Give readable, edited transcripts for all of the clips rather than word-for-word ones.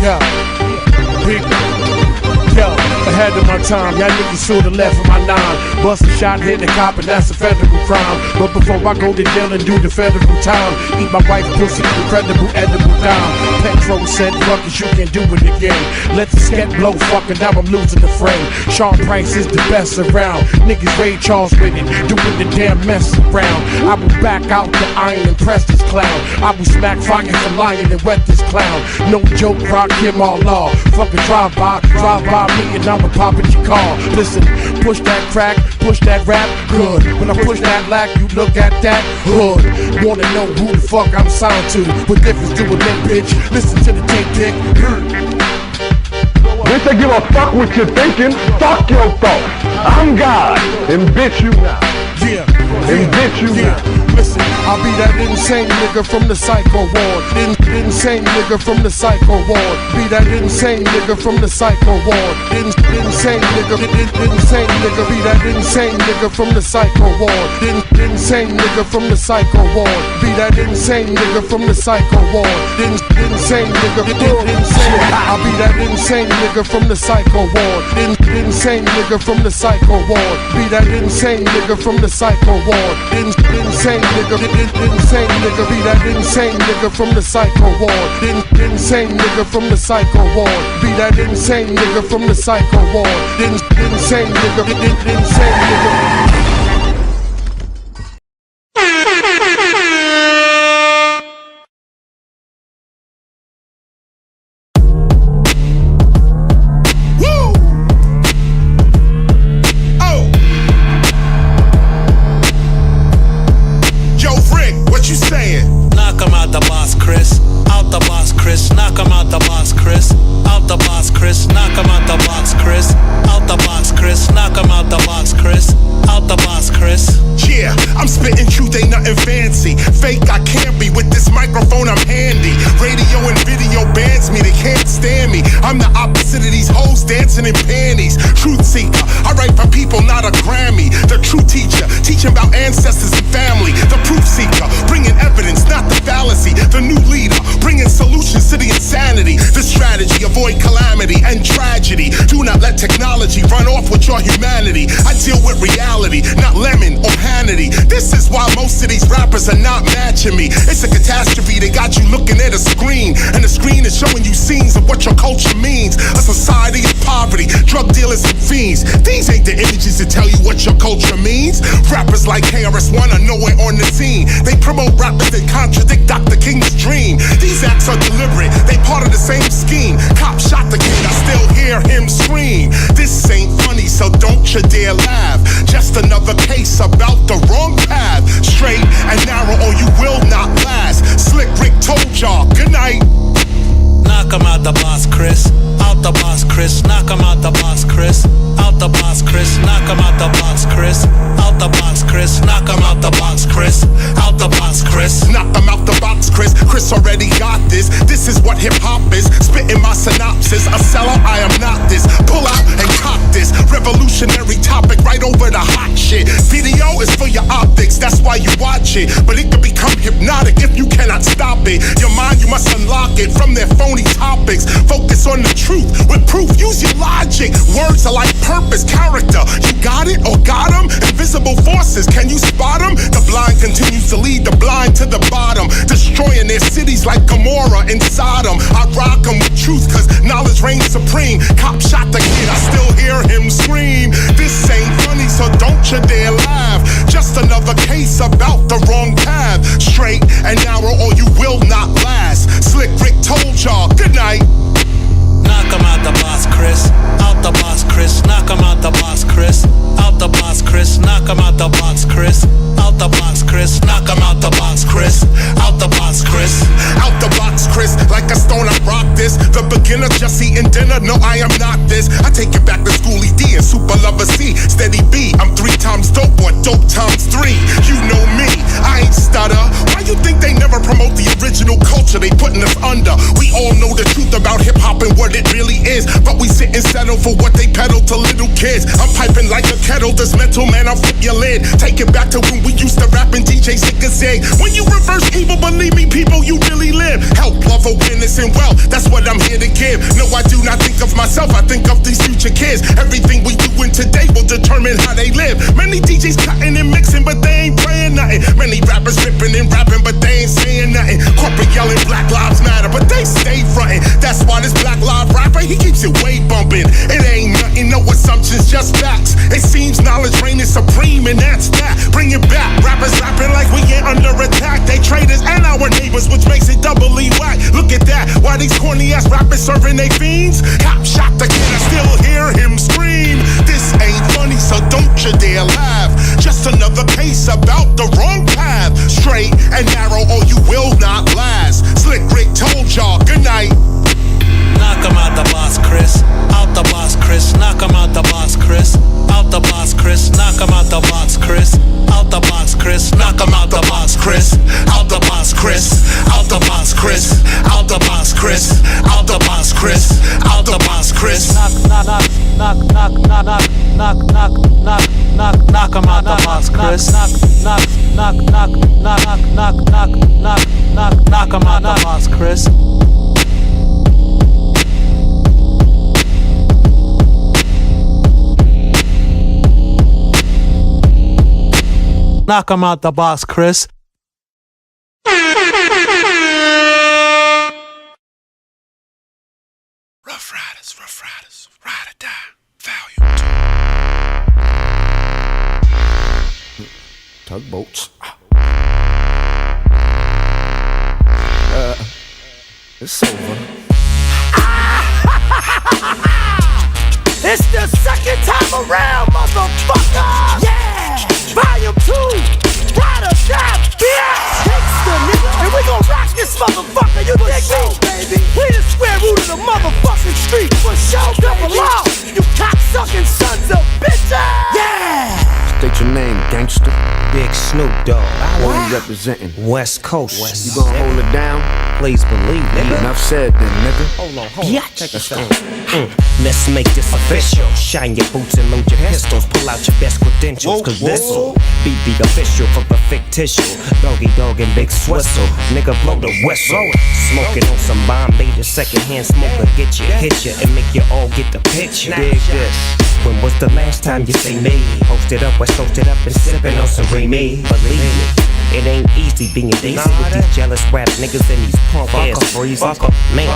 Yeah, big. Yo, ahead of my time, y'all niggas should've left with my nine. Bust a shot, hit the cop, and that's a federal crime. But before I go to jail and do the federal time, eat my wife's pussy, incredible edible dime. Patron said, fuck it, you can do it again. Let the scat blow, fucking now I'm losing the frame. Sean Price is the best around. Niggas Ray Charles with it, doing the damn mess around. I will back out the iron and press this clown. I will smack fire for lion and wet this clown. No joke, rock him all law. Fucking drive by me and I'ma pop at your car. Listen, push that crack, push that rap, good. When I push that lack, you look at that hood. Wanna know who the fuck I'm signed to? What difference do it make, bitch? Listen to the tape dick. Bitch, I give a fuck what you're thinking. Fuck your thoughts. I'm God, and bitch you not. Yeah, and bitch you not. Listen, I'll be that insane nigga from the psycho ward. Insane nigga from the psycho ward. Be that insane nigga from the psycho ward. Insane nigga, insane nigga. Be that insane nigga from the psycho ward. Insane nigga from the psycho ward. Be that insane nigga from the psycho ward. Insane nigga, insane. I'll be that insane nigga from the psycho ward. Insane nigga from the psycho ward. Be that insane nigga from the psycho ward. Insane nigga, insane nigga. Be that insane nigga from the psycho ward. Insane nigga from the psycho ward. Be that insane nigga from the psycho ward. Insane nigga, insane nigga. It's a catastrophe, they got you looking at a screen, and the screen is showing you scenes of what your culture means. A society of poverty, drug dealers and fiends. These ain't the images that tell you what your culture means. Rappers like KRS-One are nowhere on the scene. They promote rappers that contradict Dr. King's dream. These acts are deliberate, they part of the same scheme. Cop shot the kid, I still hear him scream. This ain't funny, so don't you dare laugh. Just another case about the wrong path. Straight and narrow or you will not last. Slick Rick told y'all, good night. Knock him out the box, Chris. Out the box, Chris. Knock him out the box, Chris. Out the box, Chris. Knock him out the box, Chris. Out the box, Chris. Knock him out the box, Chris. Out the box, Chris. Knock him out the box, Chris. Chris already got this. This is what hip hop is. Spitting my synopsis. A sellout, I am not this. Pull out and cock this. Revolutionary topic right over the hot shit. Video is for your optics, that's why you watch it. But it can become hypnotic if you cannot stop it. Your mind, you must unlock it from their phony topics. Focus on the truth with proof. Use your logic. Words are like purpose, character. You got it or got them? Invisible forces, can you spot them? The blind continues to lead the blind to the bottom, destroying their cities like Gomorrah and Sodom. I rock them with truth cause knowledge reigns supreme. Cop shot the kid, I still hear him scream. This ain't funny, so don't you dare laugh. Just another case about the wrong path. Straight and narrow or you will not last. Slick Rick told y'all, good night. Knock him out the box, Chris. Out the box, Chris. Knock him out the box, Chris. Out the box, Chris. Knock him out the box, Chris. Out the box, Chris. Knock him out the box, Chris. Out the box, Chris. Out the box, Chris. Like a stone, I rock this. The beginner just eating dinner. No, I am not this. I take it back to Schoolie D and Super Lover C. Steady B. I'm 3 times dope or dope times 3. You know me. I ain't stutter. Why you think they never promote the original culture they putting us under? We all know the truth about hip hop popping what it really is. But we sit and settle for what they peddle to little kids. I'm piping like a kettle, this mental man, I'll flip your lid. Take it back to when we used to rap and DJ SYKOPATHeist. When you reverse evil, believe me, people, you really live. Help, love, awareness, and wealth, that's what I'm here to give. No, I do not think of myself, I think of these future kids. Everything we doing today will determine how they live. Many DJs cutting and mixing, but they ain't playing nothing. Many rappers ripping and rapping, but they ain't saying nothing. Corporate yelling Black Lives Matter, but they stay frontin'. That's why this Black Lives rapper, he keeps it way bumping. It ain't nothing, no assumptions, just facts. It seems knowledge reigning supreme, and that's that. Bring it back, rappers rapping like we ain't under attack. They traitors and our neighbors, which makes it doubly whack. Look at that, why these corny ass rappers serving they fiends? Cop shot the kid, I still hear him scream. This ain't funny, so don't you dare laugh. Just another case about the wrong path. Straight and narrow or you will not last. Slick Rick told y'all, good night. Knock him out the box, Chris. Out the box, Chris. Knock him out the box, Chris. Out the box, Chris. Knock him out the box, Chris. Out the box, Chris. Knock him out the box, Chris. Out the box, Chris. Out the box, Chris. Out the box, Chris. Out the box, Chris. Out the box, Chris. Knock him out the box, Chris. Knock him out the box, Chris. Knock him out the box, Chris. Rough Riders, Ride or Die, Volume 2. Tugboats. It's over. It's the second time around, motherfucker! Yeah! Volume 2, Ride or Die, bitch! Gangsta, nigga! And we gon' rock this motherfucker, you dig me? Baby. We the square root of the motherfucking street, for sure, double law! You cocksucking sons of bitches! Yeah! State your name, gangster. Big Snoop Dogg. What you representing? West Coast. You gon' hold it down? Please believe me. Enough said then, nigga. Hold on. Check this out. Let's make this official. Shine your boots and load your pistols. Pull out your best credentials, cause this'll be the official for the fictitious. Doggy Dogg and Big Swistle. Nigga blow the whistle. Smoking on some Bombay, the secondhand smoker. Get you, hit you, and make you all get the picture. Dig this. When was the last time you say me? Post it up, West Coast it up and sipping on some Remy. Believe me, it ain't easy being daisy with these jealous rap niggas and these punk ass breezes. Man,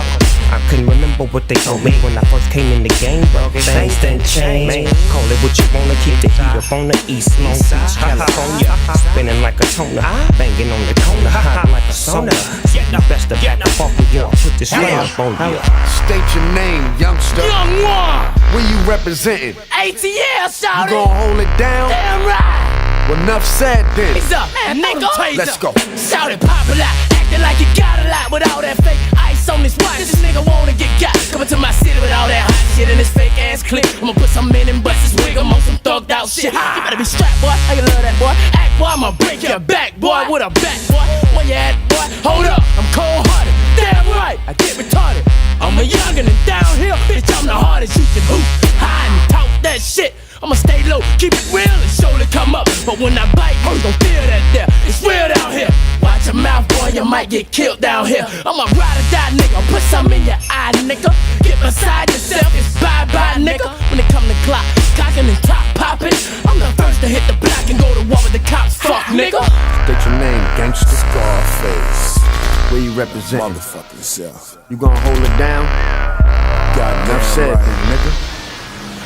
I couldn't remember what they told me when I first came in the game, bro. Things done changed. Call it what you wanna, keep the heat up on the East Long Beach, California. Spinning like a toner, banging on the corner, hot like a sauna. You best to back up off of you, put this slam up on you. State your name, youngster. Young one! Where you representing? ATL, shout You it! gon' hold it down? Damn right! Well, enough said then. It's up, nigga! Let's go. Shout it, pop it out, acting like you got a lot with all that fake ice on this watch. This nigga wanna get got, coming to my city with all that hot shit in this fake ass clip. I'ma put some in and bust his wig, I'm on some thugged out shit. You better be strapped, boy, I love that boy. Act, boy, I'ma break your back, boy, with a bat, boy. Where you at, boy? Hold up, I'm cold-hearted. Damn right, I get retarded. I'm a youngin' and downhill, bitch, I'm the hardest. You can hoop, hide and talk that shit. I'ma stay low, keep it real and surely come up. But when I bite, you don't feel that there. It's real down here. Watch your mouth, boy, you might get killed down here. I'm a ride or die nigga, put some in your eye, nigga. Get beside yourself, it's bye-bye, nigga. When it come to clock, cocking and top popping, I'm the first to hit the block and go to war with the cops, fuck, nigga. State your name, gangster. Scarface. Where you representing? Motherfucking self. You gon' hold it down? God Enough said then, nigga.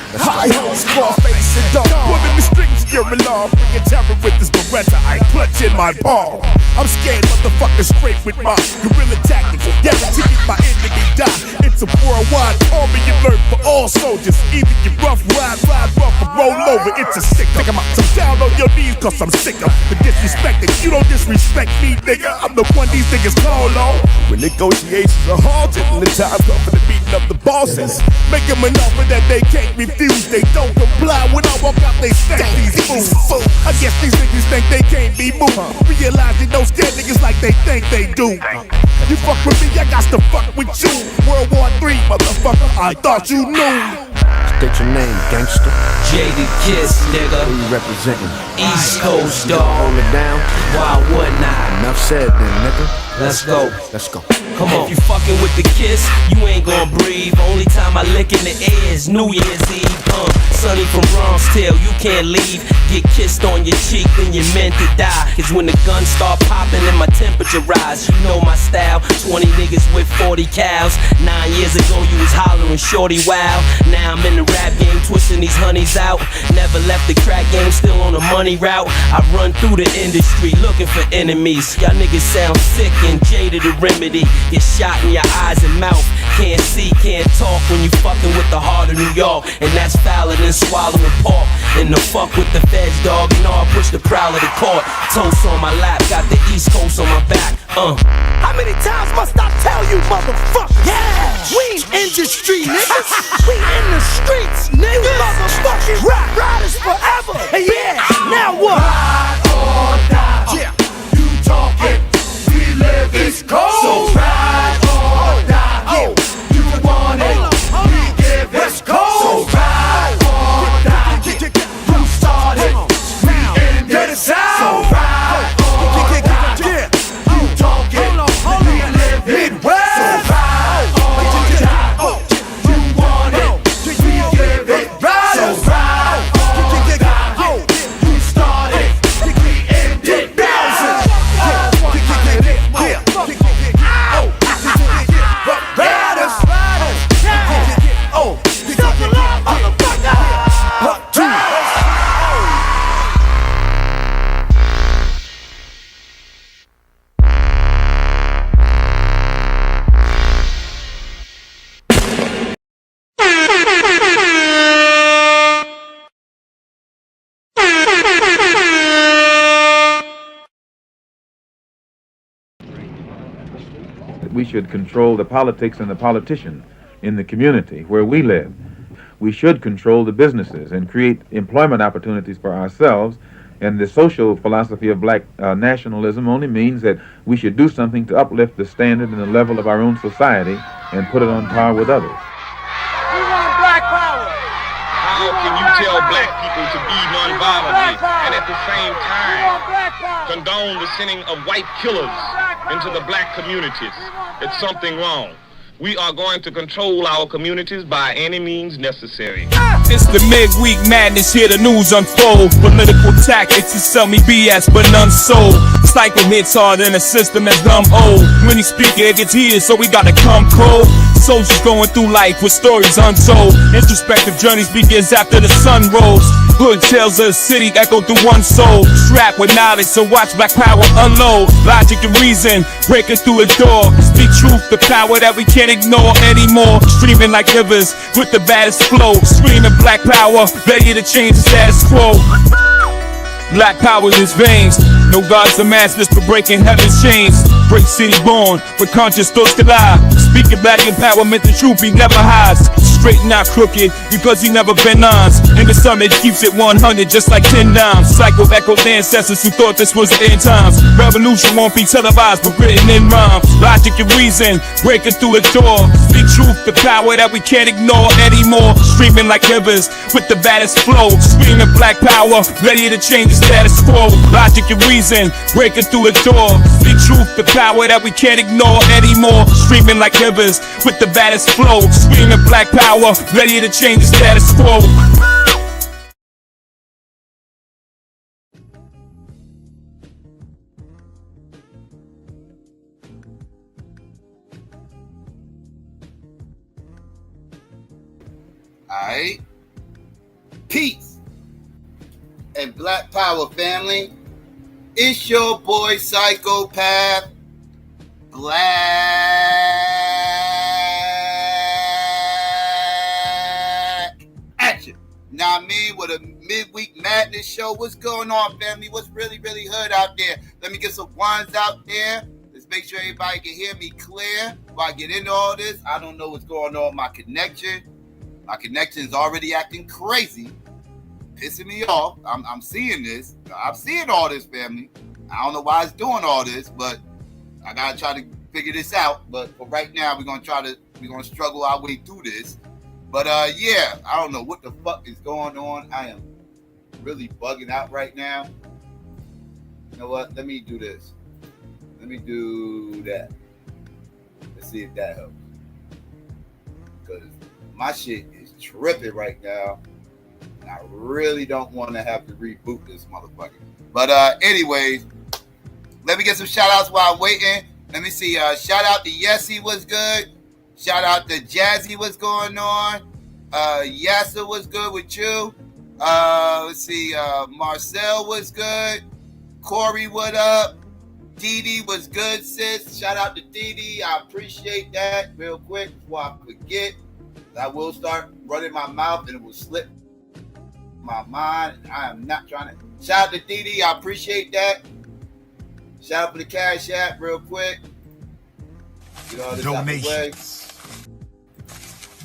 High hole, Scarface and dog. Pulling the strings, you're in love. Bringing terror with this Beretta. I clutch in my ball. I'm scared, motherfucker, straight with my guerrilla tactics. Guaranteeing my enemy die. It's a worldwide army alert for all soldiers. Either you rough, ride rough, or roll over. It's a sicker. So down on your knees, cause I'm sick of the disrespecting. You don't disrespect me, nigga. I'm the one these niggas call on. When negotiations are halted and the time comes for the beating up the bosses. Make them an offer that they can't refuse. They don't comply when I walk out, they stank these fools. I guess these niggas think they can't be moved. Realize they don't scare niggas like they think they do. You fuck with me, I got to fuck with you. World War III, motherfucker, I thought you knew. State your name, gangster. Jaded Kiss, nigga. Who you representing? East Coast, dog. Hold it down. Why wouldn't I? Enough said then, nigga. Let's go. Let's go. Come on. If you fucking with the kiss, you ain't gon' breathe. Only time I lick in the air is New Year's Eve. Sonny from Bronx Tale, you can't leave. Get kissed on your cheek, then you're meant to die. Cause when the guns start popping and my temperature rise, you know my style. 20 niggas with 40 cows. 9 years ago you was hollering shorty wow. Now I'm in the rap game, twisting these honeys out. Never left the crack game, still on the money route. I run through the industry looking for enemies. Y'all niggas sound sick and jaded the remedy. Get shot in your eyes and mouth. Can't see, can't talk when you fucking with the heart of New York. And that's fouler than swallowing pork. And the fuck with the feds, dog. You know I push the prowler to court. Toast on my lap, got the East Coast on my back. How many times must I tell you, motherfucker? Yeah, we ain't industry, niggas. We in the streets, niggas. Motherfucking rap riders forever. Hey, yeah, now what? Ride or die. Yeah, you talking. We live East Coast. So ride or die. Yeah, you want it. We give West Coast. So ride or die. You started. We in the South. So ride or die. You talking. We live Midwest. So ride or die. You want it. We give it. So ride or die. You started. We ended thousands. We should control the politics and the politicians in the community where we live. We should control the businesses and create employment opportunities for ourselves. And the social philosophy of black nationalism only means that we should do something to uplift the standard and the level of our own society and put it on par with others. We want black power. How can you tell black people to be nonviolently and at the same time condone the sending of white killers into the black communities? It's something wrong. We are going to control our communities by any means necessary. It's the midweek madness, here the news unfold. Political tactics to sell me BS, but none sold. Psycho hits hard in a system that's dumb old. When you speak it gets heated, so we gotta come cold. Soldiers going through life with stories untold. Introspective journeys begins after the sun rose. Hood tales of the city echo through one soul. Strapped with knowledge, so watch black power unload. Logic and reason breaking through a door. Speak truth, the power that we can't ignore anymore. Streaming like rivers with the baddest flow. Screaming black power, ready to change the status quo. Black power in his veins. No gods or masters for breaking heaven's chains. Break city born, where conscious thoughts collide. Speaking black empowerment, the truth he never hides. Straight not crooked, because he never been ons. In the summit keeps it 100 just like 10 dimes. Psycho echoed ancestors who thought this was the end times. Revolution won't be televised but written in rhymes. Logic and reason breaking through the door. Speak truth, the power that we can't ignore anymore. Streaming like rivers with the baddest flow. Screaming black power, ready to change the status quo. Logic and reason breaking through the door. Speak truth, the power that we can't ignore anymore. Streaming like rivers with the baddest flow. Screaming black power, ready to change the status quo. Alright. Peace and black power, family. It's your boy Psychopath Black Action. Now I mean, with a midweek madness show, what's going on, family? What's really hood out there? Let me get some ones out there. Let's make sure everybody can hear me clear. While I get into all this, I don't know what's going on with my connection. My connection is already acting crazy, pissing me off. I'm seeing this. I'm seeing all this, family. I don't know why it's doing all this, but I gotta try to figure this out. But for right now, we're gonna struggle our way through this. But yeah, I don't know what the fuck is going on. I am really bugging out right now. You know what? Let me do this. Let me do that. Let's see if that helps. Because my shit is tripping right now. And I really don't want to have to reboot this motherfucker. But anyways, let me get some shout outs while I'm waiting. Let me see. Shout out to Yessie, what's good? Shout out to Jazzy, what's going on? Yassa, what's good with you? Let's see. Marcel, what's good? Corey, what up? D.A.B.A.T.E was good, sis. Shout out to D.A.B.A.T.E. I appreciate that. Real quick before I forget, I will start running my mouth and it will slip my mind. I am not trying to. Shout out to D.A.B.A.T.E. I appreciate that. Shout out for the Cash App real quick. Get all this Donations.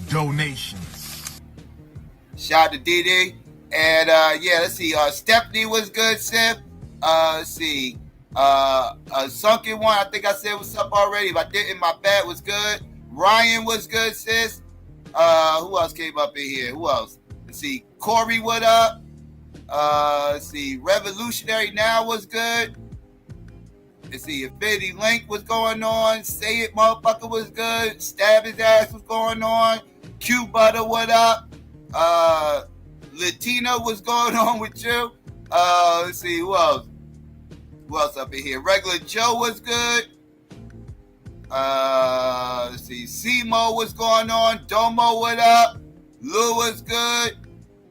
Donations. Shout out to D.A.B.A.T.E. And yeah, let's see. Stephanie was good, Sip. Let's see. Sunken one, I think I said what's up already. If I didn't, my bad, was good. Ryan was good, sis. Who else came up in here? Who else? Let's see. Corey, what up? Let's see. Revolutionary Now was good. Let's see. Infinity Link was going on. Say It Motherfucker was good. Stab His Ass was going on. Q Butter, what up? Latina was going on with you. Let's see. Who else? Who else up in here? Regular Joe was good. Let's see. Simo was going on. Domo, what up? Lou was good.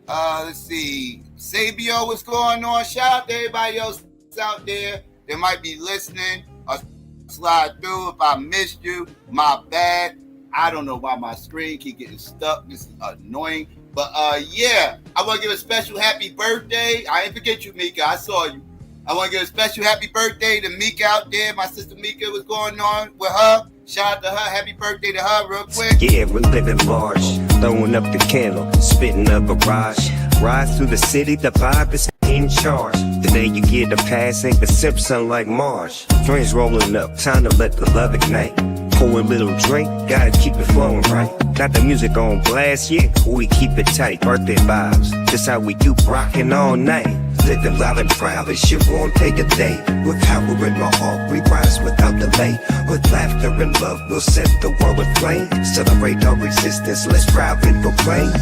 Let's see. Sabio was going on. Shout out to everybody else out there that might be listening. I'll slide through. If I missed you, my bad. I don't know why my screen keep getting stuck. This is annoying. But yeah, I want to give a special happy birthday. I didn't forget you, Mika. I saw you. I want to give a special happy birthday to Mika out there. My sister Mika was going on with her. Shout out to her. Happy birthday to her real quick. Yeah, we're living large. Throwing up the candle, spitting a barrage. Rise through the city, the vibe is in charge. The day you get a pass ain't the Simpson like Marge. Friends rolling up, time to let the love ignite. Pour a little drink, gotta keep it flowing right. Got the music on blast, yeah, we keep it tight. Birthday vibes, just how we do rockin' all night. Living loud and proud, this shit won't take a day. With power in my heart, we rise without delay. With laughter and love, we'll set the world aflame. Celebrate our existence, let's proudly proclaim.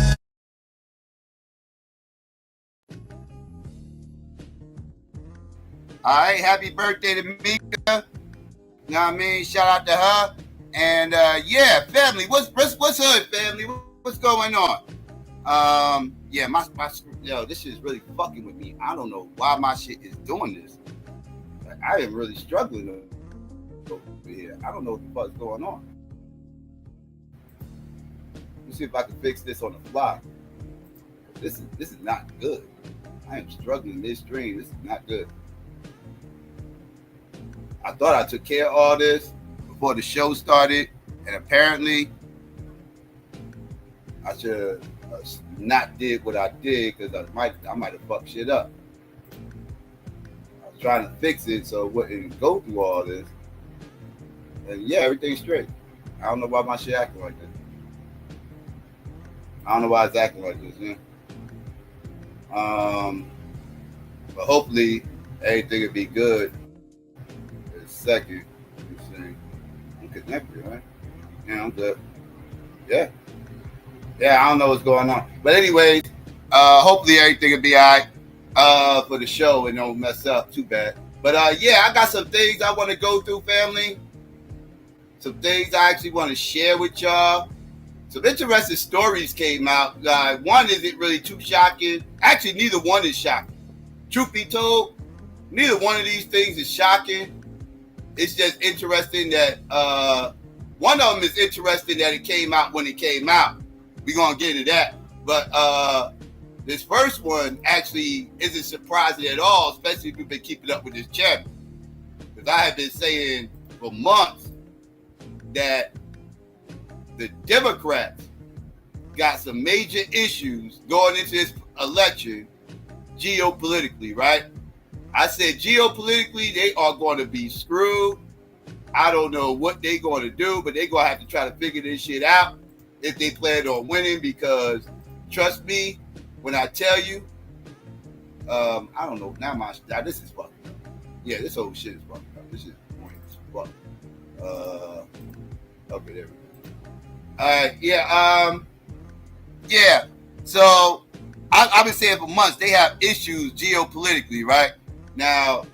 All right, happy birthday to Mika. You know what I mean? Shout out to her. And yeah, family, what's hood, family? What's going on? Yeah, my yo, this shit is really fucking with me. I don't know why my shit is doing this. Like, I am really struggling over here. I don't know what the fuck's going on. Let's see if I can fix this on the fly. This is not good. I am struggling midstream. This is not good. I thought I took care of all this before the show started, and apparently I should have not did what I did because I might have fucked shit up. I was trying to fix it so it wouldn't go through all this, and yeah, everything's straight. I don't know why my shit acting like this. I don't know why it's acting like this, yeah. But hopefully everything will be good. Second, I'm connected, right? Yeah, I'm good. Yeah, I don't know what's going on, but anyways, hopefully everything will be all right for the show and don't mess up too bad. But yeah, I got some things I want to go through, family. Some things I actually want to share with y'all. Some interesting stories came out. One isn't really too shocking. Actually, neither one is shocking. Truth be told, neither one of these things is shocking. It's just interesting that one of them is interesting that it came out when it came out. We're going to get into that. But this first one actually isn't surprising at all, especially if you've been keeping up with this channel. Because I have been saying for months that the Democrats got some major issues going into this election geopolitically, right? I said geopolitically, they are going to be screwed. I don't know what they're going to do, but they're going to have to try to figure this shit out if they plan on winning, because trust me when I tell you, I don't know, now this is fucking up. Yeah, this whole shit is fucking up. This is annoying as fuck. Okay, there we go. Alright, yeah. So I've been saying for months they have issues geopolitically, right? Now,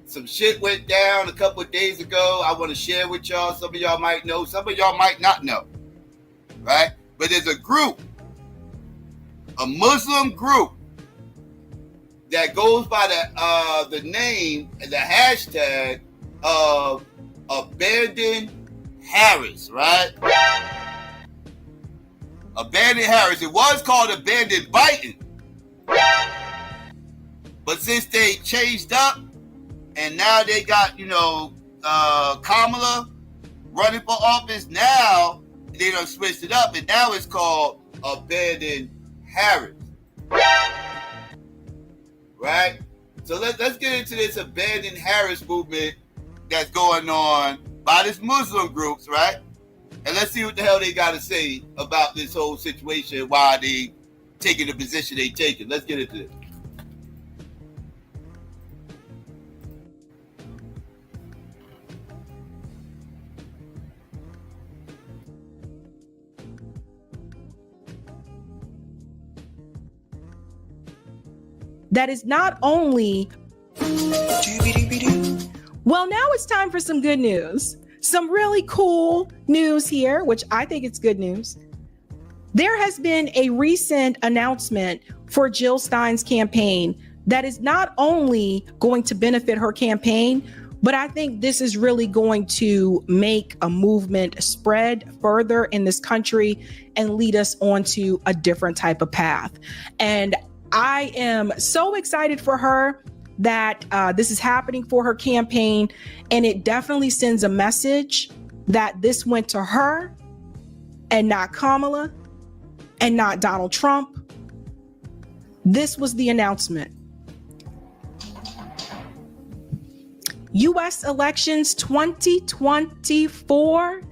some shit went down a couple of days ago. I want to share with y'all. Some of y'all might know, some of y'all might not know, right? But there's a group, a Muslim group that goes by the name and the hashtag of Abandon Harris, right? Abandon Harris. It was called Abandon Biden, but since they changed up and now they got, Kamala running for office, now they done switched it up and now it's called Abandon Harris. Right? So let's get into this Abandon Harris movement that's going on by this Muslim groups, right? And let's see what the hell they got to say about this whole situation, why they taking the position they taking. Let's get into it. That is not only... Well, now it's time for some good news. Some really cool news here, which I think it's good news. There has been a recent announcement for Jill Stein's campaign that is not only going to benefit her campaign, but I think this is really going to make a movement spread further in this country and lead us onto a different type of path. And I am so excited for her that this is happening for her campaign, and it definitely sends a message that this went to her and not Kamala and not Donald Trump. This was the announcement. U.S. elections 2024,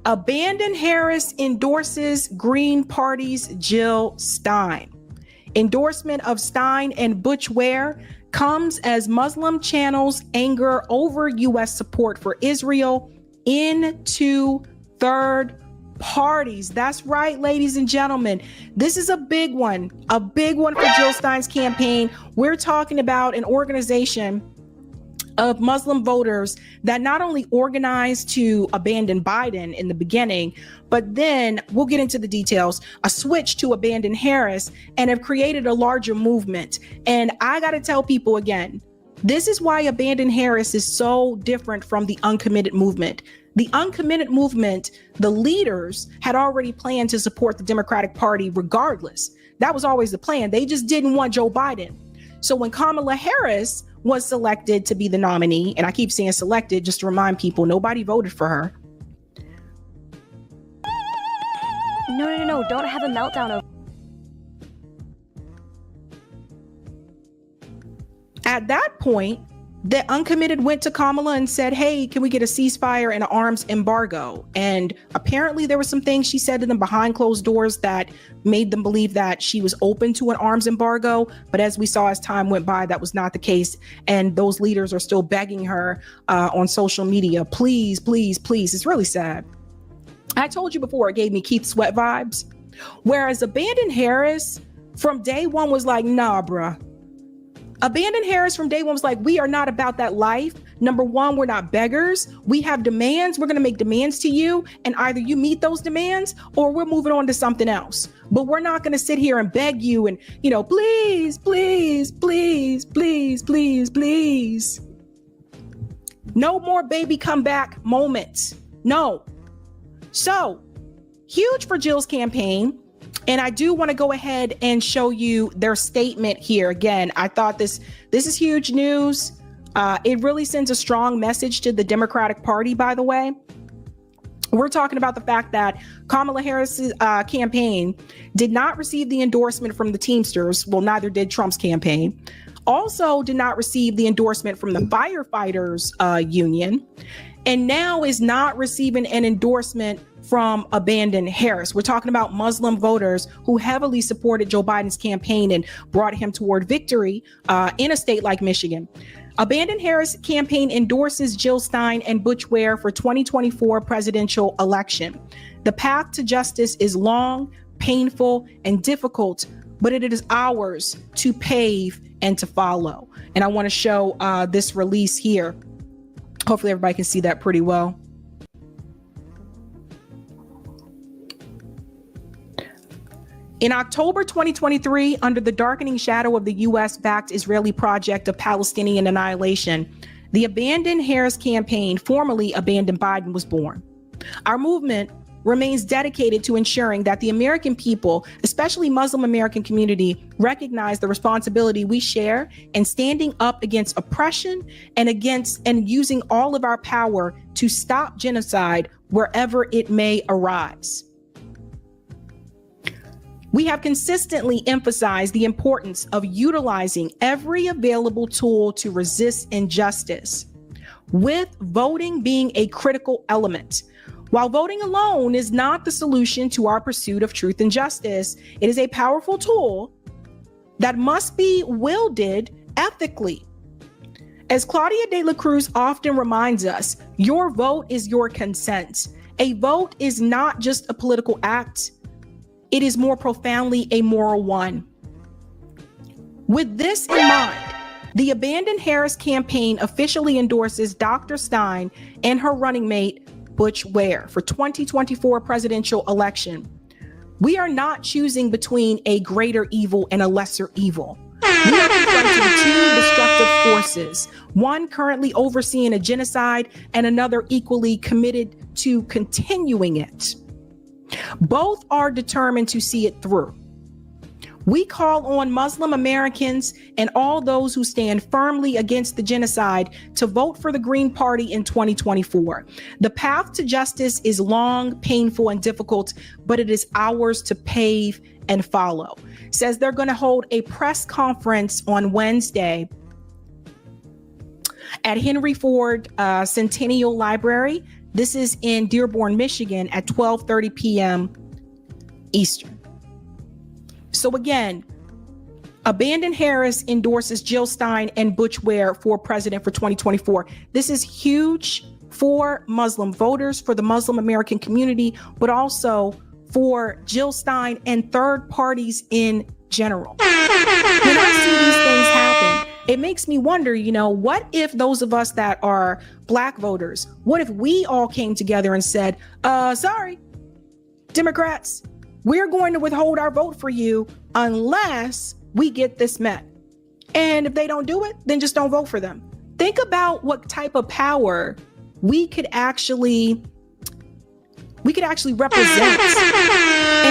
Abandon Harris endorses Green Party's Jill Stein. Endorsement of Stein and Butch Ware comes as Muslim channels anger over U.S. support for Israel into third parties. That's right, ladies and gentlemen. This is a big one for Jill Stein's campaign. We're talking about an organization of Muslim voters that not only organized to abandon Biden in the beginning, but then we'll get into the details, a switch to abandon Harris, and have created a larger movement. And I got to tell people again, this is why Abandon Harris is so different from the uncommitted movement. The uncommitted movement, the leaders had already planned to support the Democratic Party regardless. That was always the plan. They just didn't want Joe Biden. So when Kamala Harris was selected to be the nominee, and I keep saying selected just to remind people, nobody voted for her. No, don't have a meltdown. At that point, the uncommitted went to Kamala and said, hey, can we get a ceasefire and an arms embargo? And apparently there were some things she said to them behind closed doors that made them believe that she was open to an arms embargo. But as we saw as time went by, that was not the case. And those leaders are still begging her on social media, please, please, please. It's really sad. I told you before, it gave me Keith Sweat vibes. Whereas Abandon Harris from day one was like, nah, bruh. Abandon Harris from day one was like, we are not about that life. Number one, we're not beggars. We have demands. We're going to make demands to you. And either you meet those demands or we're moving on to something else. But we're not going to sit here and beg you and, please, please, please, please, please, please. No more baby come back moments. No. So huge for Jill's campaign. And I do want to go ahead and show you their statement here. Again, I thought this is huge news. It really sends a strong message to the Democratic Party, by the way. We're talking about the fact that Kamala Harris's campaign did not receive the endorsement from the Teamsters. Well, neither did Trump's campaign. Also did not receive the endorsement from the firefighters union. and now is not receiving an endorsement from Abandoned Harris. We're talking about Muslim voters who heavily supported Joe Biden's campaign and brought him toward victory in a state like Michigan. Abandoned Harris campaign endorses Jill Stein and Butch Ware for 2024 presidential election. The path to justice is long, painful, and difficult, but it is ours to pave and to follow. And I want to show this release here. Hopefully everybody can see that pretty well. In October 2023, under the darkening shadow of the U.S.-backed Israeli project of Palestinian annihilation, the Abandoned Harris campaign, formerly Abandoned Biden, was born. Our movement remains dedicated to ensuring that the American people, especially Muslim American community, recognize the responsibility we share in standing up against oppression and using all of our power to stop genocide wherever it may arise. We have consistently emphasized the importance of utilizing every available tool to resist injustice, with voting being a critical element. While voting alone is not the solution to our pursuit of truth and justice, it is a powerful tool that must be wielded ethically. As Claudia de la Cruz often reminds us, your vote is your consent. A vote is not just a political act. It is more profoundly a moral one. With this in mind, the Abandoned Harris campaign officially endorses Dr. Stein and her running mate, Butch Ware, for 2024 presidential election. We are not choosing between a greater evil and a lesser evil. We are confronting two destructive forces, one currently overseeing a genocide and another equally committed to continuing it. Both are determined to see it through. We call on Muslim Americans and all those who stand firmly against the genocide to vote for the Green Party in 2024. The path to justice is long, painful, and difficult, but it is ours to pave and follow. Says they're going to hold a press conference on Wednesday at Henry Ford Centennial Library. This is in Dearborn, Michigan at 12:30 p.m. Eastern. So again, Abandoned Harris endorses Jill Stein and Butch Ware for president for 2024. This is huge for Muslim voters, for the Muslim American community, but also for Jill Stein and third parties in general. When I see these things happen, it makes me wonder, what if those of us that are Black voters, what if we all came together and said, sorry, Democrats, we're going to withhold our vote for you unless we get this met. And if they don't do it, then just don't vote for them. Think about what type of power we could actually represent. And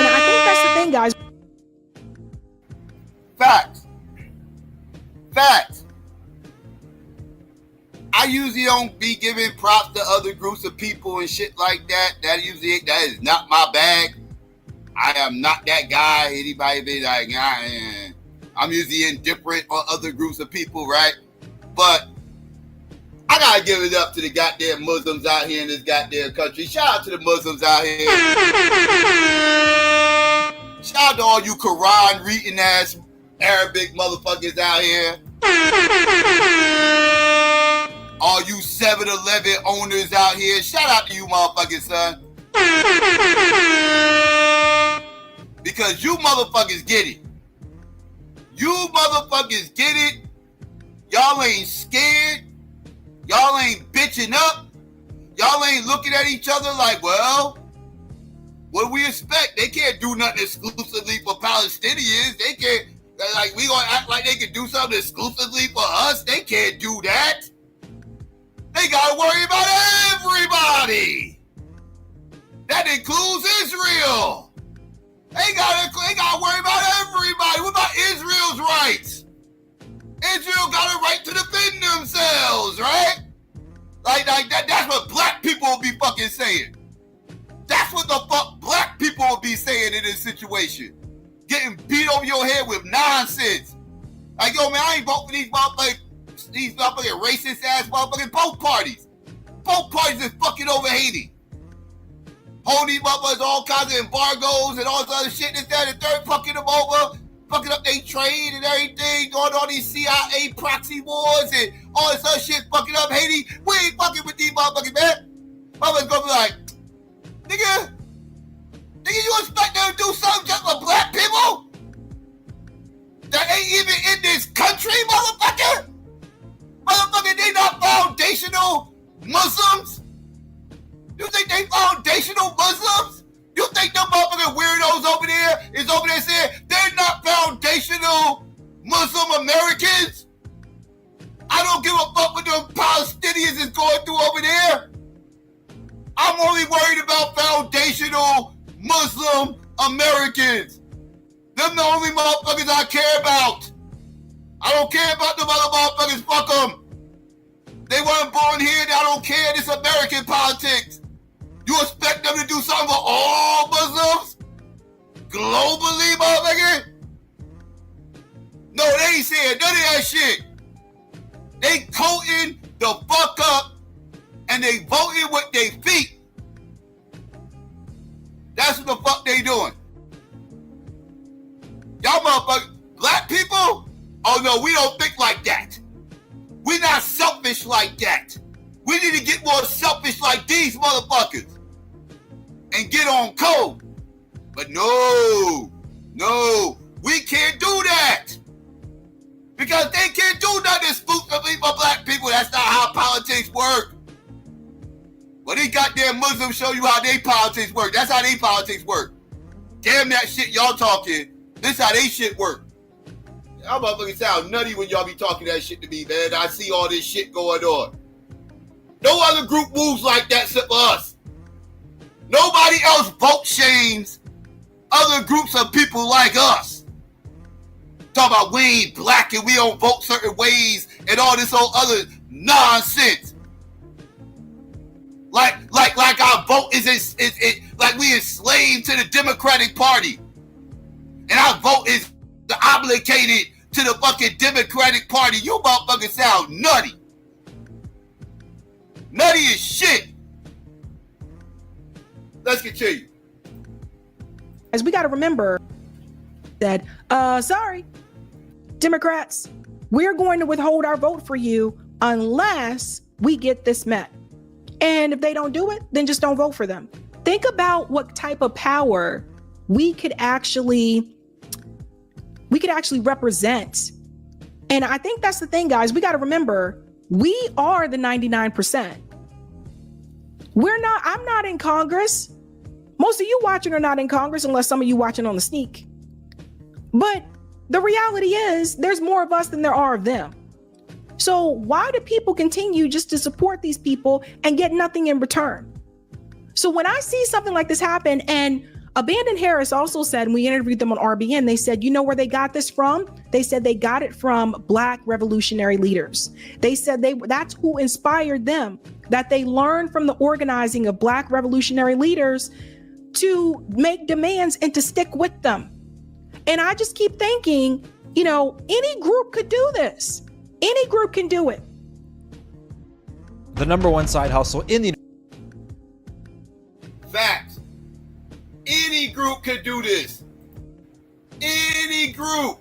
I think that's the thing, guys. Facts. I usually don't be giving props to other groups of people and shit like that. That is not my bag. I am not that guy. Anybody be like, I'm usually indifferent on other groups of people, right? But I gotta give it up to the goddamn Muslims out here in this goddamn country. Shout out to the Muslims out here. Shout out to all you Quran reading ass Arabic motherfuckers out here. All you 7-Eleven owners out here. Shout out to you motherfuckers, son. Because you motherfuckers get it. You motherfuckers get it. Y'all ain't scared. Y'all ain't bitching up. Y'all ain't looking at each other like, well, what do we expect? They can't do nothing exclusively for Palestinians. They can't, like, we gonna act like they can do something exclusively for us. They can't do that. They gotta worry about everybody. That includes Israel. They gotta worry about everybody. What about Israel's rights? Israel got a right to defend themselves, right? Like that's what black people will be fucking saying. That's what the fuck black people will be saying in this situation. Getting beat over your head with nonsense. Like, yo, man, I ain't vote for these motherfucking racist ass motherfucking both parties. both parties is fucking over Haiti. Holding these motherfuckers all kinds of embargoes and all this other shit, this, that, and the third, fucking them over, fucking up their trade and everything, going on these CIA proxy wars and all this other shit, fucking up Haiti. We ain't fucking with these motherfuckers, man. Motherfuckers gonna be like, nigga, you expect them to do something just for black people? That ain't even in this country, motherfucker? Motherfucker, they not foundational Muslims? You think they foundational Muslims? You think them motherfucking weirdos over there is over there saying they're not foundational Muslim Americans? I don't give a fuck what them Palestinians is going through over there. I'm only worried about foundational Muslim Americans. Them the only motherfuckers I care about. I don't care about them other motherfuckers, fuck them. They weren't born here, I don't care, this American politics. You expect them to do something for all Muslims? Globally, motherfucker? No, they ain't saying none of that shit. They coating the fuck up and they voting with their feet. That's what the fuck they doing. Y'all motherfuckers, black people? Oh no, we don't think like that. We're not selfish like that. We need to get more selfish like these motherfuckers and get on code. But no, we can't do that. Because they can't do nothing exclusively for black people. That's not how politics work. Well, these goddamn Muslims show you how they politics work. That's how they politics work. Damn that shit y'all talking. This how they shit work. Y'all motherfucking sound nutty when y'all be talking that shit to me, man. I see all this shit going on. No other group moves like that except for us. Nobody else vote shames other groups of people like us. Talk about we ain't black and we don't vote certain ways and all this whole other nonsense. Like our vote is like we enslaved to the Democratic Party. And our vote is obligated to the fucking Democratic Party. You motherfuckers sound nutty. Nutty as shit. Let's continue. As we got to remember that, sorry, Democrats, we're going to withhold our vote for you unless we get this met. And if they don't do it, then just don't vote for them. Think about what type of power we could actually represent. And I think that's the thing, guys. We got to remember, we are the 99%. I'm not in Congress. Most of you watching are not in Congress unless some of you watching on the sneak. But the reality is there's more of us than there are of them. So why do people continue just to support these people and get nothing in return? So when I see something like this happen, and Abandoned Harris also said, and we interviewed them on RBN, they said, you know where they got this from? They said they got it from Black revolutionary leaders. They said that's who inspired them, that they learned from the organizing of Black revolutionary leaders to make demands and to stick with them. And I just keep thinking, any group could do this. Any group can do it. The number one side hustle in the Facts. Any group can do this. Any group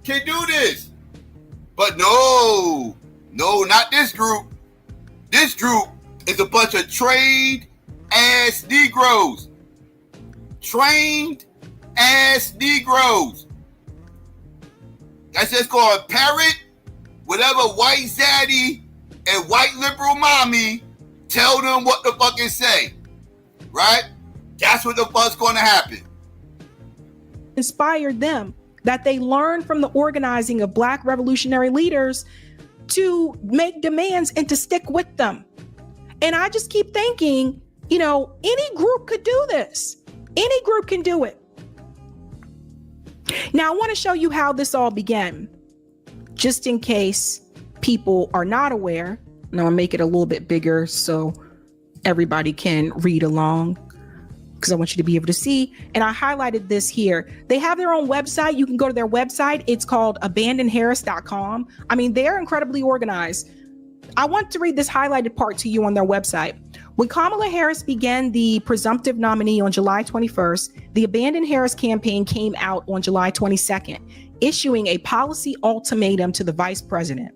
can do this. But no, not this group. This group is a bunch of trained ass Negroes. Trained ass Negroes. That's just called parrot whatever white zaddy and white liberal mommy tell them what the fuck is say. Right? That's what the fuck's going to happen. Inspired them, that they learned from the organizing of Black revolutionary leaders to make demands and to stick with them. And I just keep thinking, any group could do this. Any group can do it. Now, I want to show you how this all began, just in case people are not aware. And I'm going to make it a little bit bigger so everybody can read along, because I want you to be able to see. And I highlighted this here. They have their own website. You can go to their website. It's called abandonedharris.com. I mean, they're incredibly organized. I want to read this highlighted part to you on their website. When Kamala Harris began the presumptive nominee on July 21st, the Abandon Harris campaign came out on July 22nd, issuing a policy ultimatum to the vice president.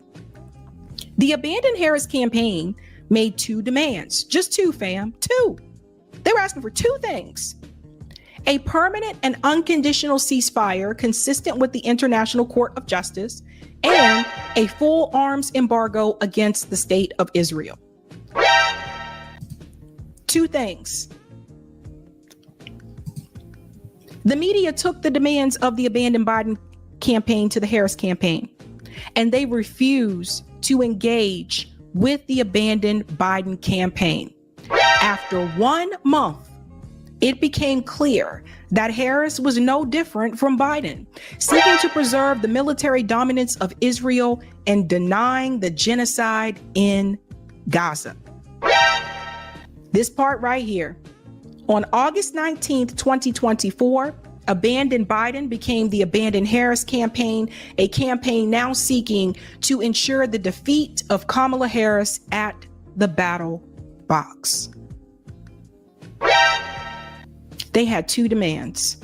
The Abandon Harris campaign made 2 demands. Just 2, fam. 2. They were asking for 2 things. A permanent and unconditional ceasefire consistent with the International Court of Justice, and a full arms embargo against the state of Israel. 2 things. The media took the demands of the Abandon Biden campaign to the Harris campaign, and they refused to engage with the Abandon Biden campaign. After 1 month, it became clear that Harris was no different from Biden, seeking to preserve the military dominance of Israel and denying the genocide in Gaza. This part right here. On August 19th, 2024, Abandon Biden became the Abandon Harris campaign, a campaign now seeking to ensure the defeat of Kamala Harris at the battle box. They had 2 demands.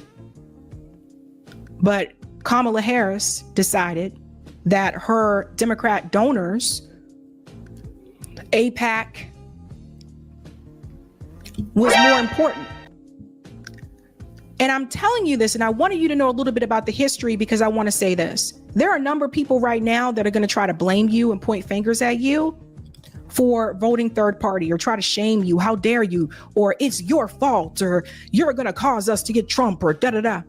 But Kamala Harris decided that her Democrat donors, AIPAC, was more important. And I'm telling you this, and I wanted you to know a little bit about the history because I want to say this. There are a number of people right now that are going to try to blame you and point fingers at you for voting third party, or try to shame you. How dare you? Or it's your fault, or you're going to cause us to get Trump, or da-da-da.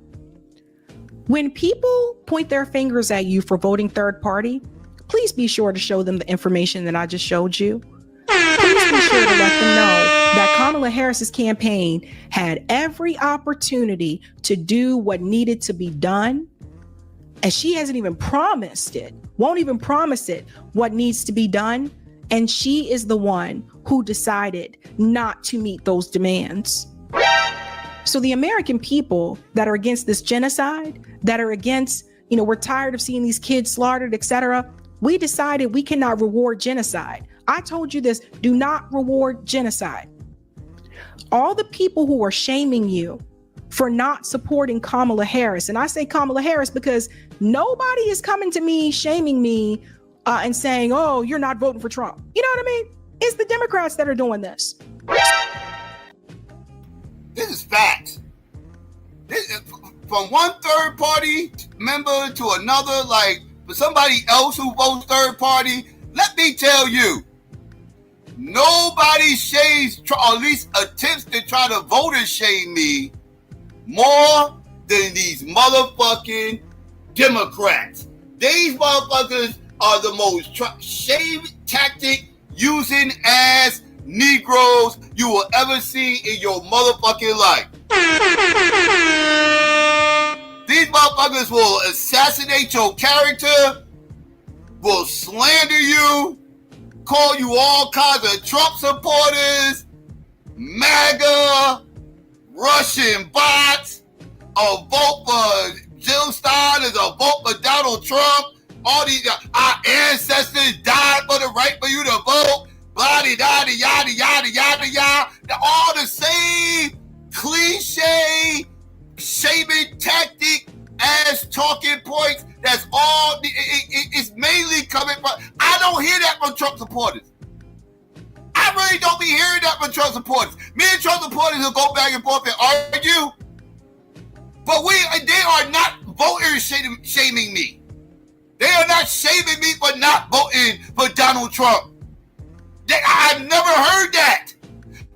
When people point their fingers at you for voting third party, please be sure to show them the information that I just showed you. Please be sure to let them know that Kamala Harris's campaign had every opportunity to do what needed to be done. And she hasn't even promised it, won't even promise it, what needs to be done. And she is the one who decided not to meet those demands. So the American people that are against this genocide, that are against, we're tired of seeing these kids slaughtered, etc. We decided we cannot reward genocide. I told you this, do not reward genocide. All the people who are shaming you for not supporting Kamala Harris, and I say Kamala Harris because nobody is coming to me, shaming me, and saying, oh, you're not voting for Trump. You know what I mean? It's the Democrats that are doing this. This is facts. This is from one third party member to another, like for somebody else who votes third party. Let me tell you, nobody shames, or at least attempts to try to voter shame me more than these motherfucking Democrats. These motherfuckers are the most shame tactic using ass Negroes you will ever see in your motherfucking life. These motherfuckers will assassinate your character, will slander you, call you all kinds of Trump supporters, MAGA, Russian bots, a vote for Jill Stein is a vote for Donald Trump. All these, our ancestors died for the right for you to vote. Blah, yada, yada, yada, yada, yada. They're all the same cliche, shaming tactic, ass talking points. That's all. It's mainly coming from. I don't hear that from Trump supporters. I really don't be hearing that from Trump supporters. Me and Trump supporters will go back and forth and argue, but they are not voters shaming me. They are not shaming me for not voting for Donald Trump. I've never heard that.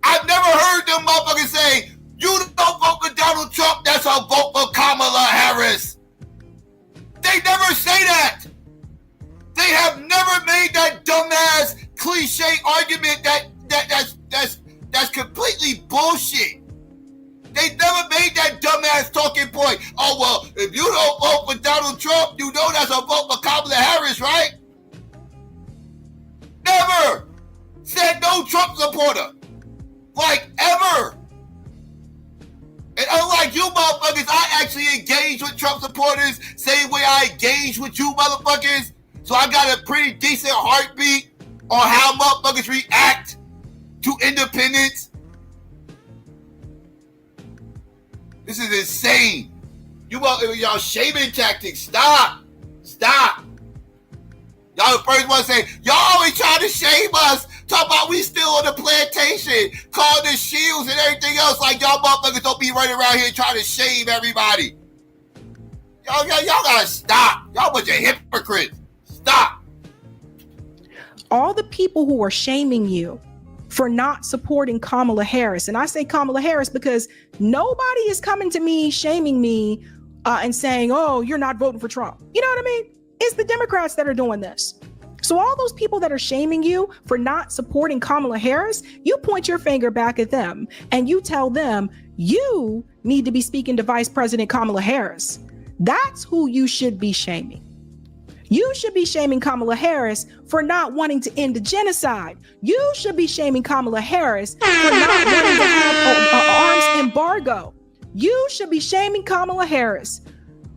I've never heard them motherfuckers say, you don't vote for Donald Trump, that's a vote for Kamala Harris. They never say that. They have never made that dumbass cliche argument that's completely bullshit. They never made that dumbass talking point. Oh, well, if you don't vote for Donald Trump, you know that's a vote for Kamala Harris, right? Never said no Trump supporter. Like, ever. And unlike you motherfuckers, I actually engage with Trump supporters same way I engage with you motherfuckers. So I got a pretty decent heartbeat. on how motherfuckers react to independence? This is insane. Y'all shaming tactics. Stop. Y'all the first one say, y'all always trying to shame us. Talk about we still on the plantation, calling us shields and everything else. Like y'all motherfuckers don't be running around here trying to shame everybody. Y'all gotta stop. Y'all bunch of hypocrites. Stop. All the people who are shaming you for not supporting Kamala Harris, and I say Kamala Harris because nobody is coming to me shaming me and saying, oh, you're not voting for Trump. You know what I mean? It's the Democrats that are doing this. So all those people that are shaming you for not supporting Kamala Harris, you point your finger back at them and you tell them you need to be speaking to Vice President Kamala Harris. That's who you should be shaming. You should be shaming Kamala Harris for not wanting to end the genocide. You should be shaming Kamala Harris for not wanting to have an arms embargo. You should be shaming Kamala Harris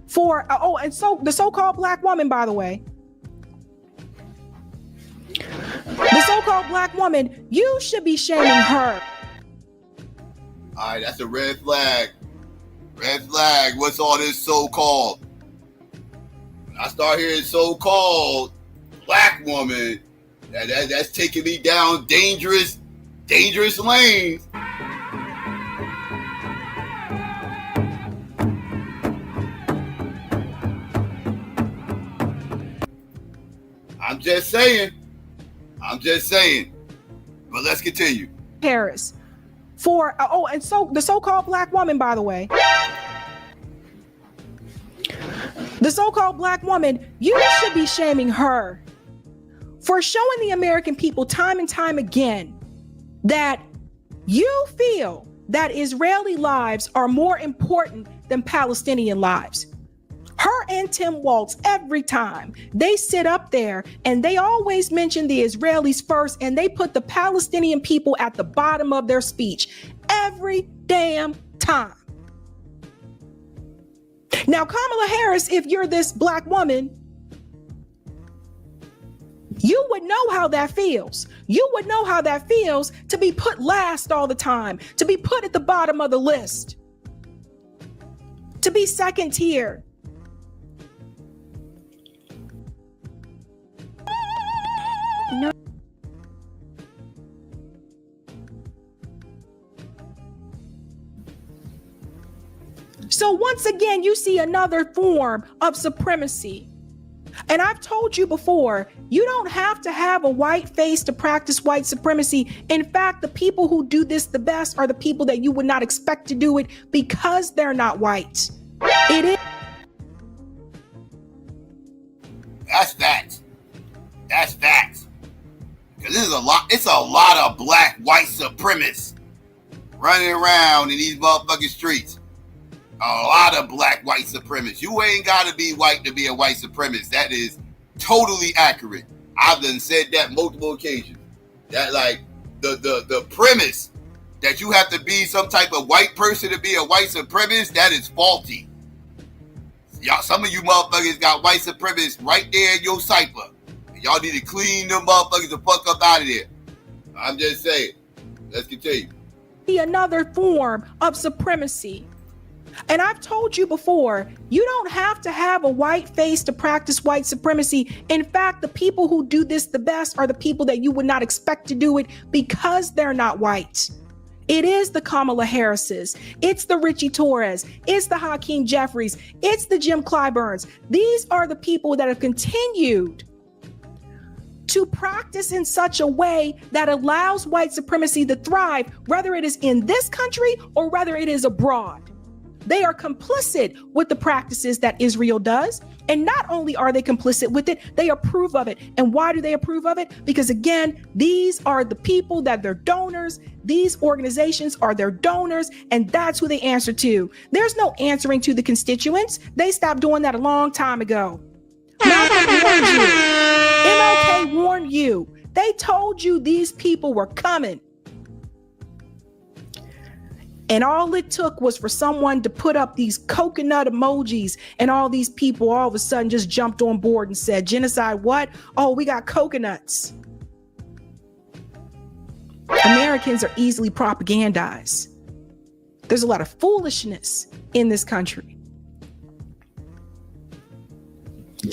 for, and so the so-called black woman, by the way, the so-called black woman, you should be shaming her. All right, that's a red flag. Red flag. What's all this so-called? When I start hearing so-called black woman, that's taking me down dangerous lanes. I'm just saying. But let's continue. Harris for, and so the so-called black woman, by the way, the so-called black woman, you should be shaming her for showing the American people time and time again that you feel that Israeli lives are more important than Palestinian lives. Her and Tim Walz, every time they sit up there and they always mention the Israelis first and they put the Palestinian people at the bottom of their speech every damn time. Now, Kamala Harris, if you're this black woman, you would know how that feels. You would know how that feels to be put last all the time, to be put at the bottom of the list, to be second tier. No. So once again, you see another form of supremacy. And I've told you before, you don't have to have a white face to practice white supremacy. In fact, the people who do this the best are the people that you would not expect to do it because they're not white. It is. That's facts. That's facts. Because it's a lot of black white supremacists running around in these motherfucking streets. A lot of black white supremacists. You ain't gotta be white to be a white supremacist. That is totally accurate. I've done said that multiple occasions. That like the premise that you have to be some type of white person to be a white supremacist, that is faulty. Y'all, some of you motherfuckers got white supremacists right there in your cipher. Y'all need to clean them motherfuckers the fuck up out of there. I'm just saying. Let's continue. Another form of supremacy. And I've told you before, you don't have to have a white face to practice white supremacy. In fact, the people who do this the best are the people that you would not expect to do it because they're not white. It is the Kamala Harrises. It's the Richie Torres. It's the Hakeem Jeffries. It's the Jim Clyburns. These are the people that have continued to practice in such a way that allows white supremacy to thrive, whether it is in this country or whether it is abroad. They are complicit with the practices that Israel does. And not only are they complicit with it, they approve of it. And why do they approve of it? Because again, these are the people that they're donors. These organizations are their donors, and that's who they answer to. There's no answering to the constituents. They stopped doing that a long time ago. Malcolm warned you. MLK warned you. They told you these people were coming. And all it took was for someone to put up these coconut emojis, and all these people all of a sudden just jumped on board and said, genocide what? Oh, we got coconuts. Americans are easily propagandized. There's a lot of foolishness in this country.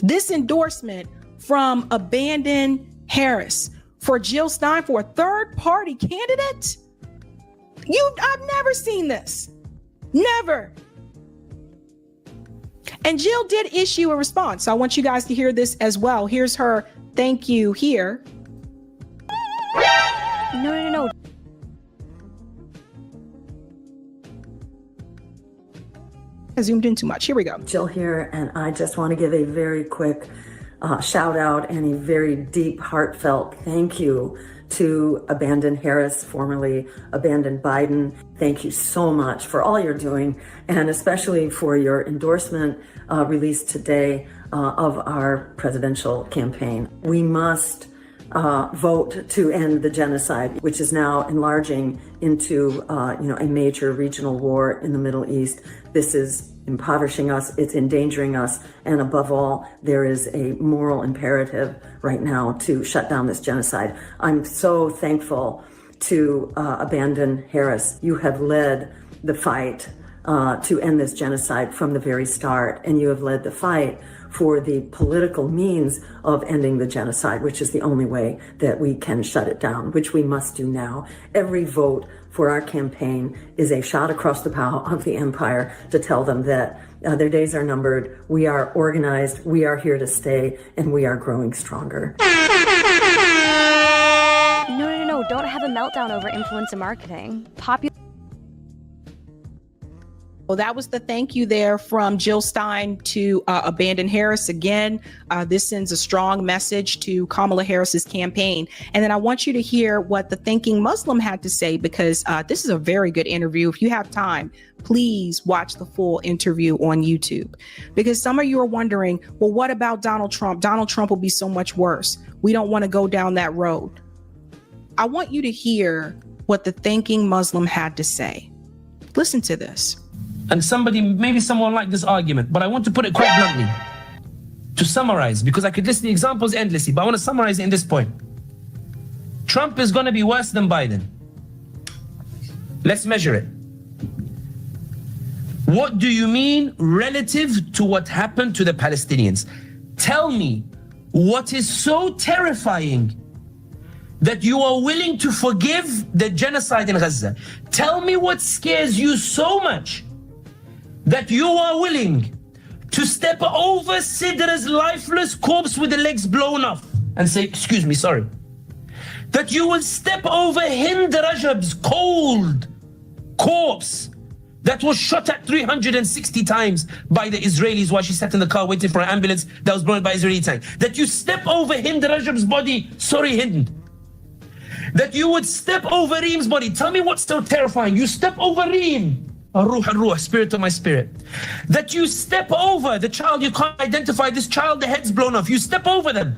This endorsement from Abandon Harris for Jill Stein for a third-party candidate? I've never seen this. Never. And Jill did issue a response. So I want you guys to hear this as well. Here's her thank you here. No. I zoomed in too much. Here we go. Jill here, and I just want to give a very quick shout out and a very deep, heartfelt thank you to Abandon Harris, formerly Abandon Biden. Thank you so much for all you're doing, and especially for your endorsement released today of our presidential campaign. We must vote to end the genocide, which is now enlarging into a major regional war in the Middle East. This is impoverishing us, it's endangering us, and above all, there is a moral imperative right now to shut down this genocide. I'm so thankful to Abandon Harris. You have led the fight to end this genocide from the very start, and you have led the fight for the political means of ending the genocide, which is the only way that we can shut it down, which we must do now. Every vote for our campaign is a shot across the bow of the empire to tell them that their days are numbered. We are organized, we are here to stay, and we are growing stronger. No. Don't have a meltdown over influencer marketing. Well, that was the thank you there from Jill Stein to Abandon Harris. Again, this sends a strong message to Kamala Harris's campaign. And then I want you to hear what the Thinking Muslim had to say, because this is a very good interview. If you have time, please watch the full interview on YouTube, because some of you are wondering, well, what about Donald Trump? Donald Trump will be so much worse. We don't want to go down that road. I want you to hear what the Thinking Muslim had to say. Listen to this. And maybe someone liked this argument, but I want to put it quite bluntly. To summarize, because I could list the examples endlessly, but I want to summarize it in this point. Trump is going to be worse than Biden. Let's measure it. What do you mean relative to what happened to the Palestinians? Tell me what is so terrifying that you are willing to forgive the genocide in Gaza. Tell me what scares you so much that you are willing to step over Sidra's lifeless corpse with the legs blown off and say, excuse me, sorry. That you will step over Hind Rajab's cold corpse that was shot at 360 times by the Israelis while she sat in the car waiting for an ambulance that was blown by Israeli tank. That you step over Hind Rajab's body, sorry Hind. That you would step over Reem's body. Tell me what's so terrifying. You step over Reem. Ruh, spirit of my spirit. That you step over the child, you can't identify this child, the head's blown off. You step over them.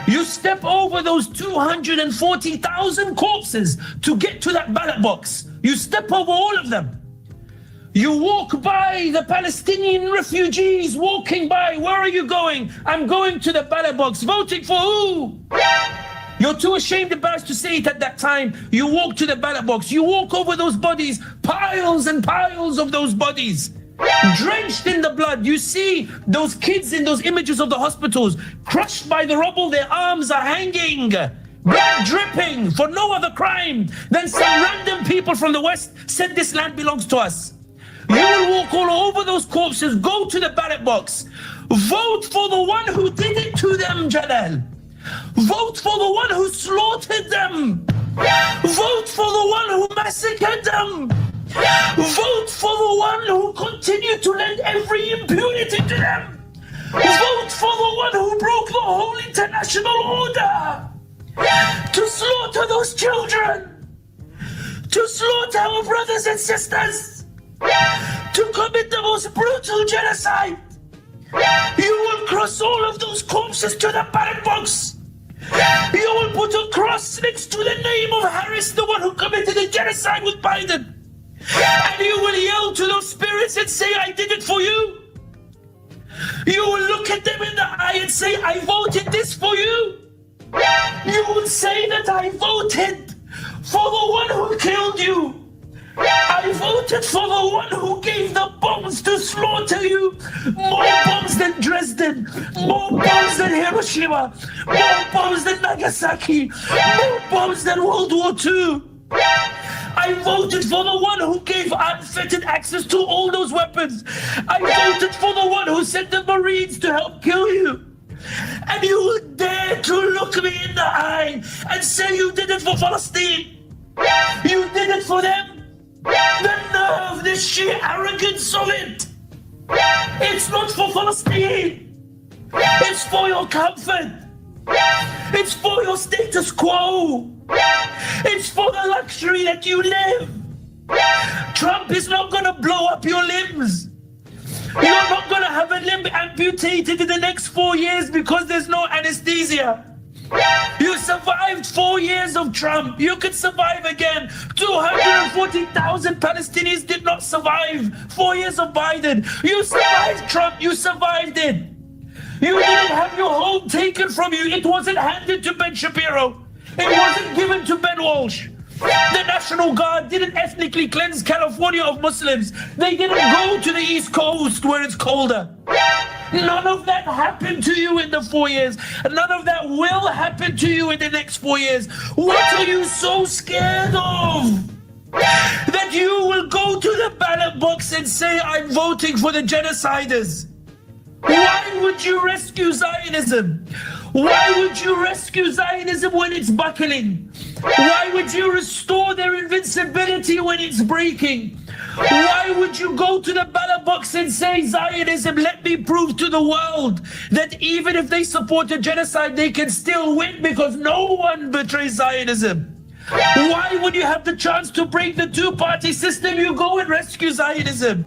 You step over those 240,000 corpses to get to that ballot box. You step over all of them. You walk by the Palestinian refugees walking by. Where are you going? I'm going to the ballot box. Voting for who? You're too ashamed, embarrassed to say it at that time. You walk to the ballot box. You walk over those bodies, piles and piles of those bodies, drenched in the blood. You see those kids in those images of the hospitals, crushed by the rubble. Their arms are hanging, blood dripping for no other crime than some random people from the West said this land belongs to us. You will walk all over those corpses, go to the ballot box, vote for the one who did it to them, Jalal. Vote for the one who slaughtered them. Vote for the one who massacred them. Vote for the one who continued to lend every impunity to them. Vote for the one who broke the whole international order to slaughter those children, to slaughter our brothers and sisters, to commit the most brutal genocide. You will cross all of those corpses to the ballot box. You will put a cross next to the name of Harris, the one who committed the genocide with Biden. And you will yell to those spirits and say, I did it for you. You will look at them in the eye and say, I voted this for you. You will say that I voted for the one who killed you. I voted for the one who gave the bombs to slaughter you. More bombs than Dresden, more bombs than Hiroshima, more bombs than Nagasaki, more bombs than World War II. I voted for the one who gave unfettered access to all those weapons. I voted for the one who sent the Marines to help kill you. And you will dare to look me in the eye and say you did it for Palestine. You did it for them. The nerve, the sheer arrogance of it. It's not for Palestine. It's for your comfort. It's for your status quo. It's for the luxury that you live. Trump is not going to blow up your limbs. You're not going to have a limb amputated in the next 4 years because there's no anesthesia. You survived 4 years of Trump. You could survive again. 240,000 Palestinians did not survive 4 years of Biden. You survived Trump. You survived it. You didn't have your home taken from you. It wasn't handed to Ben Shapiro. It wasn't given to Ben Walsh. The National Guard didn't ethnically cleanse California of Muslims. They didn't go to the East Coast where it's colder. None of that happened to you in the 4 years. None of that will happen to you in the next 4 years. What are you so scared of? That you will go to the ballot box and say, I'm voting for the genociders. Why would you rescue Zionism? Why would you rescue Zionism when it's buckling? Why would you restore their invincibility when it's breaking? Why would you go to the ballot box and say, Zionism, let me prove to the world that even if they support a genocide, they can still win because no one betrays Zionism? Why, when you have the chance to break the two-party system, you go and rescue Zionism?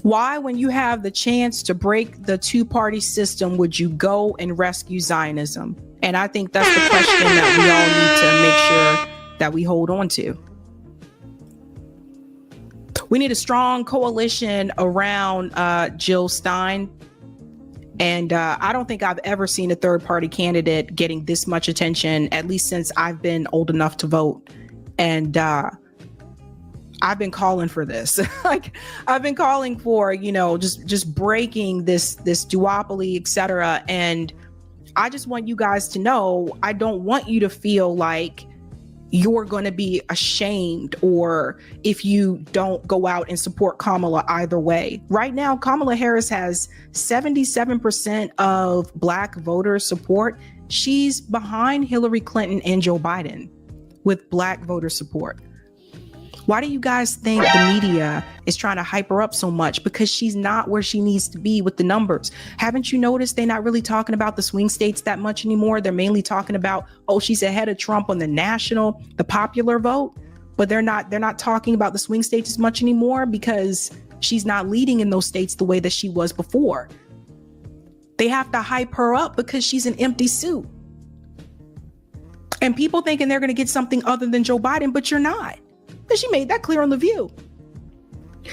Why, when you have the chance to break the two-party system, would you go and rescue Zionism? And I think that's the question that we all need to make sure that we hold on to. We need a strong coalition around Jill Stein. And I don't think I've ever seen a third-party candidate getting this much attention, at least since I've been old enough to vote. And I've been calling for this. Like, I've been calling for, you know, just breaking this duopoly, etc. And I just want you guys to know, I don't want you to feel like you're going to be ashamed or if you don't go out and support Kamala either way. Right now, Kamala Harris has 77% of Black voter support. She's behind Hillary Clinton and Joe Biden with Black voter support. Why do you guys think the media is trying to hype her up so much? Because she's not where she needs to be with the numbers. Haven't you noticed they're not really talking about the swing states that much anymore? They're mainly talking about, oh, she's ahead of Trump on the popular vote, but they're not talking about the swing states as much anymore because she's not leading in those states the way that she was before. They have to hype her up because she's an empty suit. And people thinking they're going to get something other than Joe Biden, but you're not. And she made that clear on The View.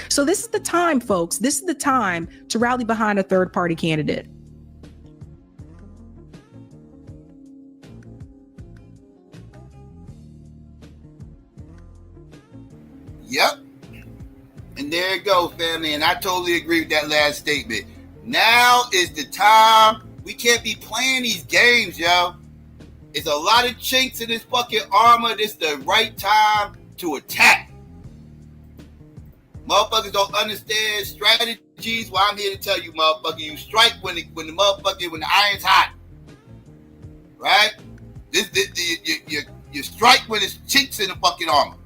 So this is the time, folks. This is the time to rally behind a third-party candidate. Yep. And there it goes, family. And I totally agree with that last statement. Now is the time. We can't be playing these games, yo. It's a lot of chinks in this fucking armor. This is the right time to attack. Motherfuckers don't understand strategies. Well, I'm here to tell you, motherfucker, you strike when the iron's hot. Right? You strike when there's chinks in the fucking armor.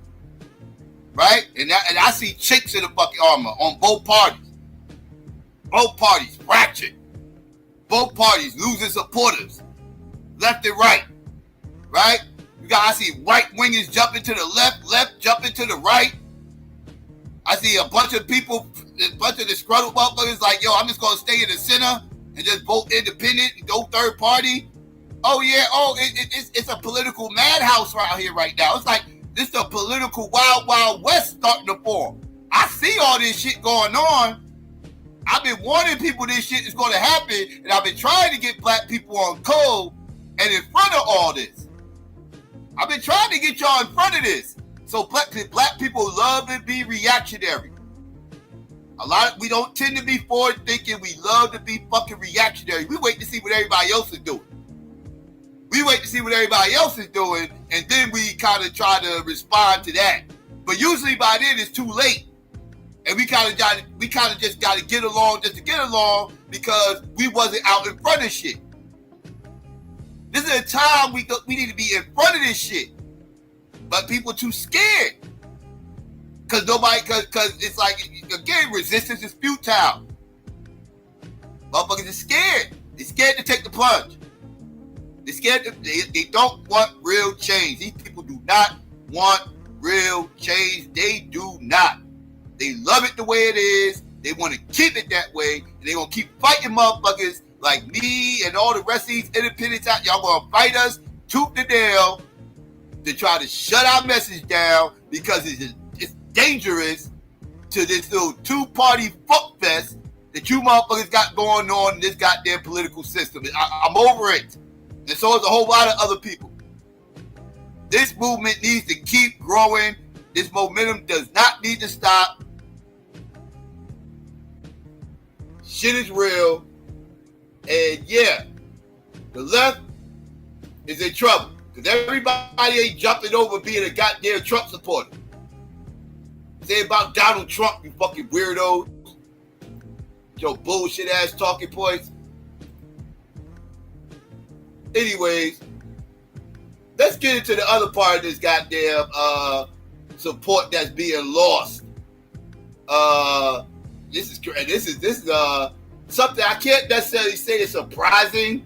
Right? And I see chinks in the fucking armor on both parties. Both parties fractured. Both parties losing supporters. Left and right. Right? I see right wingers jumping to the left jumping to the right. I see a bunch of people, a bunch of disgruntled motherfuckers like, yo, I'm just going to stay in the center and just vote independent and go third party. Oh, yeah. Oh, it's a political madhouse right here right now. It's like this is a political wild, wild west starting to form. I see all this shit going on. I've been warning people this shit is going to happen, and I've been trying to get Black people on code and in front of all this. I've been trying to get y'all in front of this. So black people love to be reactionary. We don't tend to be forward thinking. We love to be fucking reactionary. We wait to see what everybody else is doing. And then we kind of try to respond to that. But usually by then it's too late. And we kind of just got to get along just to get along because we wasn't out in front of shit. This is a time we need to be in front of this shit. But people too scared. Cause it's like, again, resistance is futile. Motherfuckers are scared. They're scared to take the plunge. They're scared they don't want real change. These people do not want real change. They do not. They love it the way it is. They want to keep it that way. And they're going to keep fighting motherfuckers like me and all the rest of these independents out. Y'all going to fight us tooth and nail to try to shut our message down because it's dangerous to this little two-party fuck fest that you motherfuckers got going on in this goddamn political system. I'm over it. And so is a whole lot of other people. This movement needs to keep growing. This momentum does not need to stop. Shit is real. And yeah, the left is in trouble. Because everybody ain't jumping over being a goddamn Trump supporter. Say about Donald Trump, you fucking weirdos. Your bullshit ass talking points. Anyways, let's get into the other part of this goddamn support that's being lost. This is something I can't necessarily say is surprising.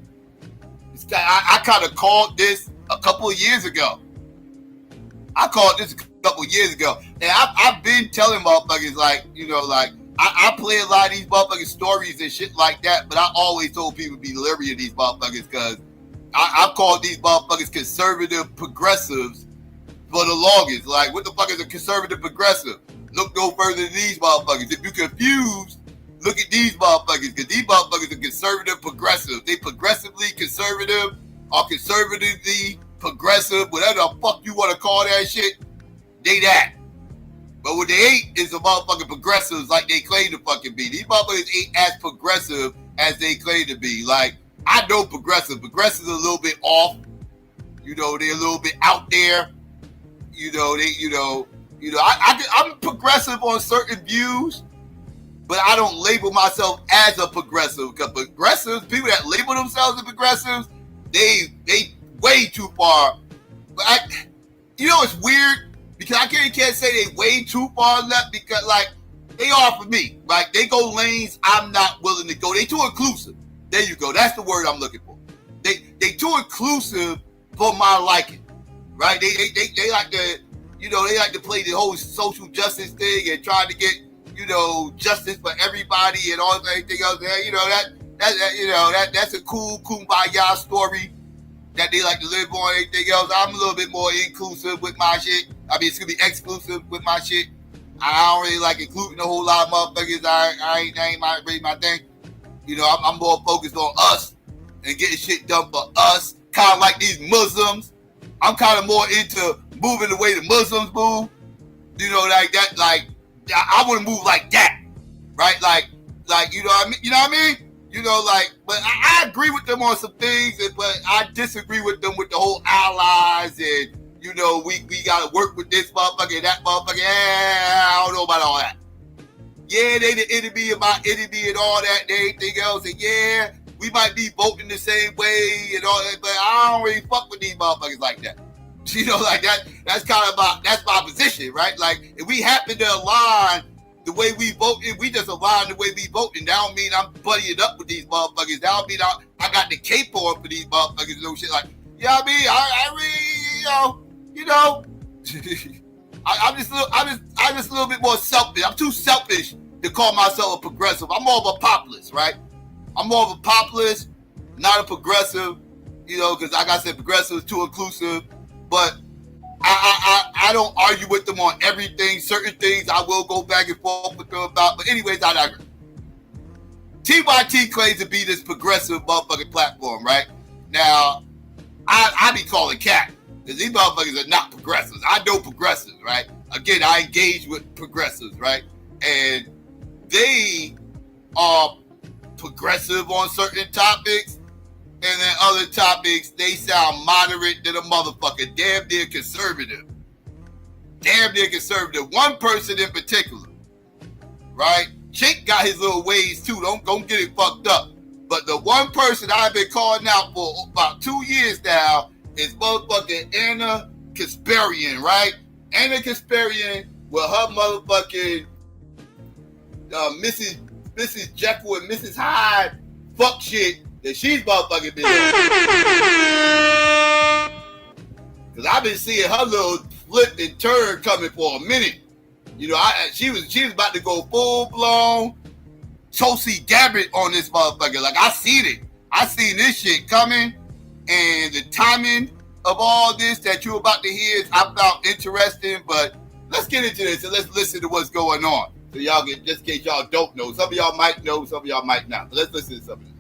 I kind of called this a couple of years ago. And I've been telling motherfuckers, like, you know, like, I play a lot of these motherfucking stories and shit like that, but I always told people to be leery of these motherfuckers because I've called these motherfuckers conservative progressives for the longest. Like, what the fuck is a conservative progressive? Look no further than these motherfuckers. If you're confused, look at these motherfuckers, because these motherfuckers are conservative progressive. They progressively conservative or conservatively progressive, whatever the fuck you want to call that shit, they that. But what they ain't is the motherfucking progressives like they claim to fucking be. These motherfuckers ain't as progressive as they claim to be. Like, I know progressives are a little bit off. You know, they're a little bit out there. I'm progressive on certain views, but I don't label myself as a progressive. Because progressives, people that label themselves as progressives, they way too far. But it's weird because I can't say they way too far left because, like, they are for me. Like, they go lanes I'm not willing to go. They too inclusive. There you go. That's the word I'm looking for. They too inclusive for my liking, right? They like to, they like to play the whole social justice thing and trying to get, justice for everybody and all everything else. That's a cool kumbaya story that they like to live on. Anything else, I'm a little bit more inclusive with my shit. I mean, it's gonna be exclusive with my shit. I don't really like including a whole lot of motherfuckers. I ain't really my thing. I'm more focused on us and getting shit done for us. Kind of like these Muslims. I'm kind of more into moving the way the Muslims move. Like that. Like, I want to move like that, right? Like, you know what I mean? You know what I mean? But I agree with them on some things, but I disagree with them with the whole allies and, we got to work with this motherfucker and that motherfucker. I don't know about all that. Yeah, they the enemy of my enemy and all that and everything else. And yeah, we might be voting the same way and all that, but I don't really fuck with these motherfuckers like that. Like that. That's kind of that's my position, right? Like, if we happen to align the way we vote, if we just align the way we vote, and that don't mean I'm buddying up with these motherfuckers. That don't mean I got the cape on for these motherfuckers and no shit. Like, you know what I mean? I really, I'm just a little bit more selfish. I'm too selfish to call myself a progressive. I'm more of a populist, right? I'm more of a populist, not a progressive, because like I said, progressive is too inclusive. But I don't argue with them on everything. Certain things I will go back and forth with them about. But anyways, I digress. TYT claims to be this progressive motherfucking platform, right? Now, I be calling cap. Because these motherfuckers are not progressives. I know progressives, right? Again, I engage with progressives, right? And they are progressive on certain topics, and then other topics, they sound moderate than a motherfucker. Damn near conservative. Damn near conservative. One person in particular, right? Chick got his little ways too. Don't get it fucked up. But the one person I've been calling out for about 2 years now is motherfucking Anna Kasparian, right? Anna Kasparian with her motherfucking Mrs. Jekyll and Mrs. Hyde fuck shit that she's motherfucking been doing. Cause I've been seeing her little flip and turn coming for a minute. You know, she was about to go full blown Tulsi Gabbard on this motherfucker. Like, I seen it. I seen this shit coming, and the timing of all this that you're about to hear I found interesting. But let's get into this and let's listen to what's going on. So y'all get, just in case y'all don't know, some of y'all might know, some of y'all might not. But let's listen to some of this.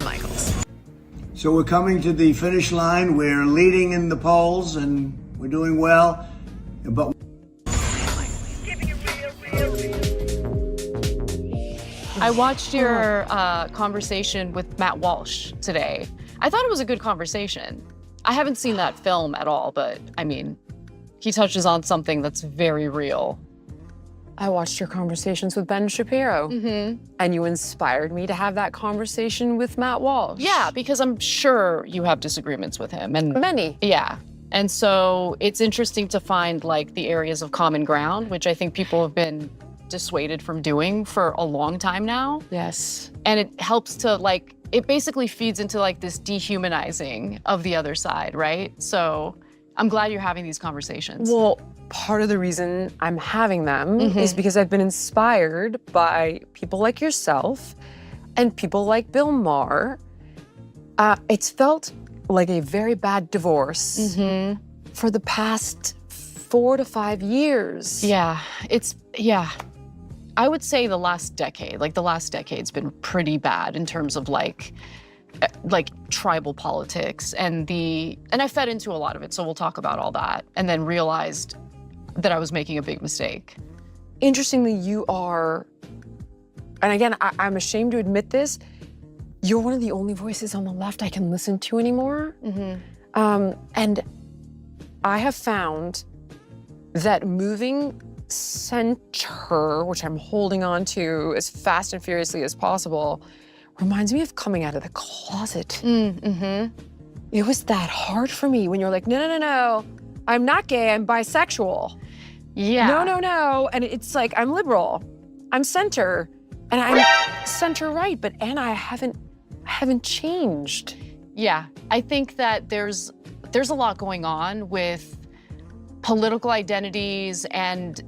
Michaels. So we're coming to the finish line. We're leading in the polls, and we're doing well. But I watched your conversation with Matt Walsh today. I thought it was a good conversation. I haven't seen that film at all, but I mean, he touches on something that's very real. I watched your conversations with Ben Shapiro. And you inspired me to have that conversation with Matt Walsh. Yeah, because I'm sure you have disagreements with him. And many. Yeah. And so it's interesting to find like the areas of common ground, which I think people have been dissuaded from doing for a long time now. Yes. And it helps to like, it basically feeds into like this dehumanizing of the other side, right? So I'm glad you're having these conversations. Well, part of the reason I'm having them is because I've been inspired by people like yourself and people like Bill Maher. It's felt like a very bad divorce for the past 4 to 5 years. Yeah, yeah. I would say the last decade's been pretty bad in terms of like tribal politics and I fed into a lot of it, so we'll talk about all that, and then realized that I was making a big mistake. Interestingly, you are, and again, I'm ashamed to admit this, you're one of the only voices on the left I can listen to anymore. And I have found that moving center, which I'm holding on to as fast and furiously as possible, reminds me of coming out of the closet. It was that hard for me when you're like, no, I'm not gay, I'm bisexual. Yeah. No. And it's like, I'm liberal, I'm center, and I'm center right, but Anna, I haven't changed. Yeah, I think that there's a lot going on with political identities, and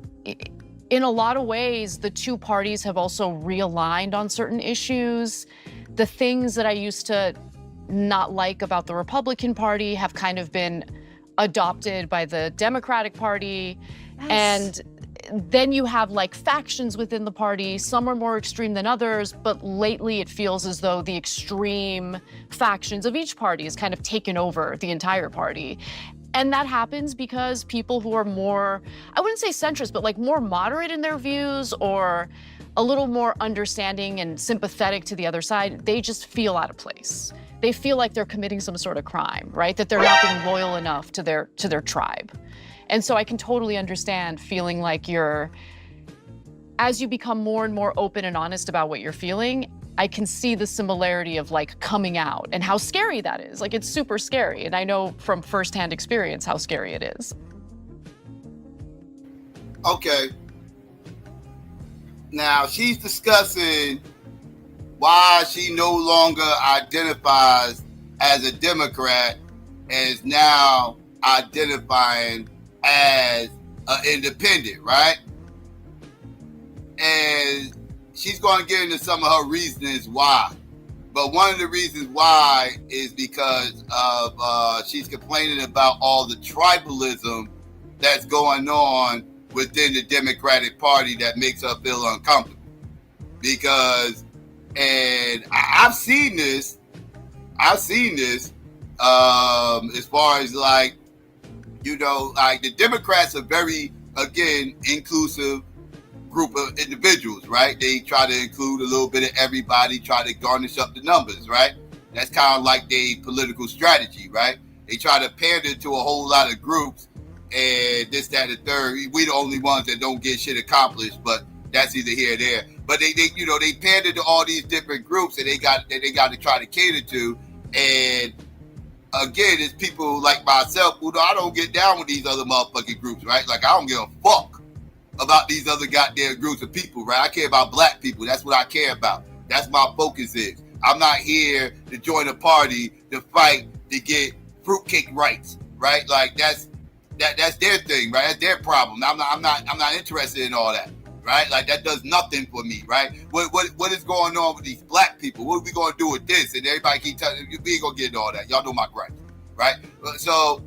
in a lot of ways, the two parties have also realigned on certain issues. The things that I used to not like about the Republican Party have kind of been adopted by the Democratic Party. Yes. And then you have like factions within the party. Some are more extreme than others, but lately it feels as though the extreme factions of each party has kind of taken over the entire party. And that happens because people who are more, I wouldn't say centrist, but like more moderate in their views or a little more understanding and sympathetic to the other side, they just feel out of place. They feel like they're committing some sort of crime, right? That they're not being loyal enough to their tribe. And so I can totally understand feeling like as you become more and more open and honest about what you're feeling, I can see the similarity of like coming out and how scary that is. Like, it's super scary. And I know from firsthand experience how scary it is. Okay. Now she's discussing why she no longer identifies as a Democrat and is now identifying as an independent, right? And she's going to get into some of her reasons why. But one of the reasons why is because of she's complaining about all the tribalism that's going on within the Democratic Party that makes her feel uncomfortable. Because, and I've seen this As far as like, like the Democrats are very, again, inclusive group of individuals, right? They try to include a little bit of everybody, try to garnish up the numbers, right? That's kind of like their political strategy, right? They try to pander to a whole lot of groups and this, that, and the third. We the only ones that don't get shit accomplished, but that's either here or there. But they pander to all these different groups that they got to try to cater to. And again, it's people like myself who I don't get down with these other motherfucking groups, right? Like I don't give a fuck about these other goddamn groups of people, right? I care about black people. That's what I care about. That's my focus is. I'm not here to join a party to fight to get fruitcake rights, right? Like that's their thing, right? That's their problem. I'm not interested in all that, right? Like that does nothing for me, right? What is going on with these black people? What are we gonna do with this? And everybody keep telling me we ain't gonna get into all that. Y'all know my gripes, right? So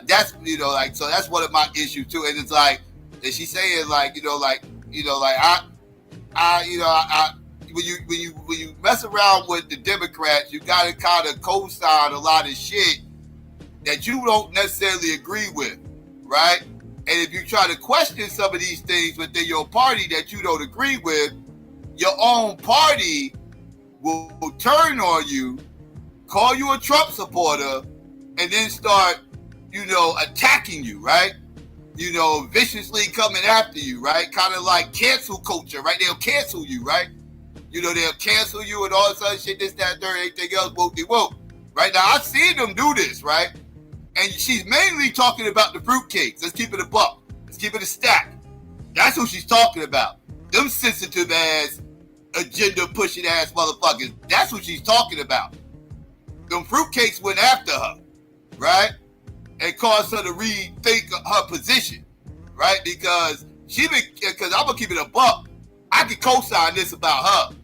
that's like, so that's one of my issues too. And it's like, and she's saying like, when you mess around with the Democrats, you gotta kind of co-sign a lot of shit that you don't necessarily agree with, right? And if you try to question some of these things within your party that you don't agree with, your own party will turn on you, call you a Trump supporter, and then start, attacking you, right? Viciously coming after you, right? Kind of like cancel culture, right? They'll cancel you, right? They'll cancel you and all this other shit, this, that, third, anything else, whoop. Right now, I've seen them do this, right? And she's mainly talking about the fruitcakes. Let's keep it a buck. Let's keep it a stack. That's what she's talking about. Them sensitive ass, agenda pushing ass motherfuckers. That's what she's talking about. Them fruitcakes went after her, right? And caused her to rethink her position, right? Because I'm gonna keep it a buck. I can co-sign this about her.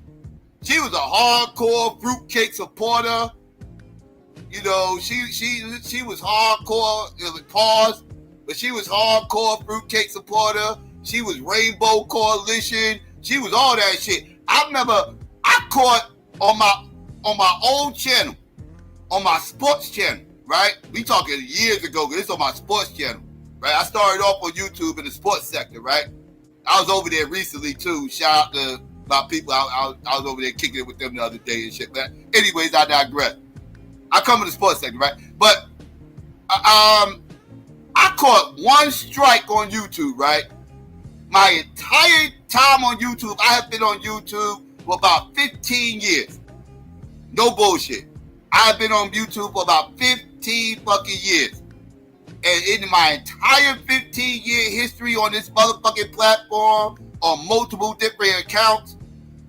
She was a hardcore fruitcake supporter. She was hardcore, pause, but she was hardcore fruitcake supporter. She was Rainbow Coalition. She was all that shit. I caught on my old channel, on my sports channel, right? We talking years ago, because it's on my sports channel, right? I started off on YouTube in the sports sector, right? I was over there recently too. Shout out to my people. I was over there kicking it with them the other day and shit. But anyways, I digress. I come to the sports sector, right? But I caught one strike on YouTube, right? My entire time on YouTube, I have been on YouTube for about 15 years. No bullshit. I have been on YouTube for about 15 fucking years. And in my entire 15-year history on this motherfucking platform, on multiple different accounts,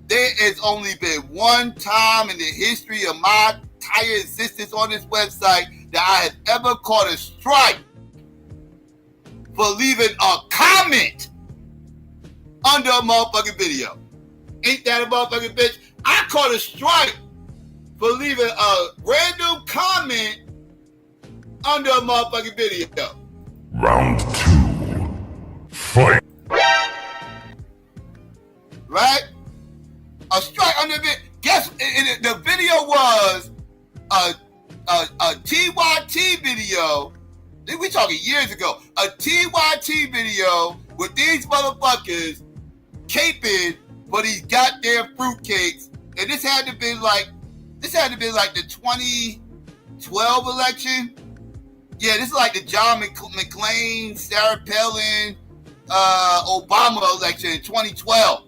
there has only been one time in the history of my entire existence on this website that I have ever caught a strike for leaving a comment under a motherfucking video. Ain't that a motherfucking bitch? I caught a strike for leaving a random comment under a motherfucking video. Round 2. Fight. Right? A strike under the guess the video was a TYT video. We talking years ago. A TYT video with these motherfuckers caping for these goddamn fruitcakes. And this had to be like the 2012 election. Yeah, this is like the John McClain, Sarah Palin, Obama election in 2012.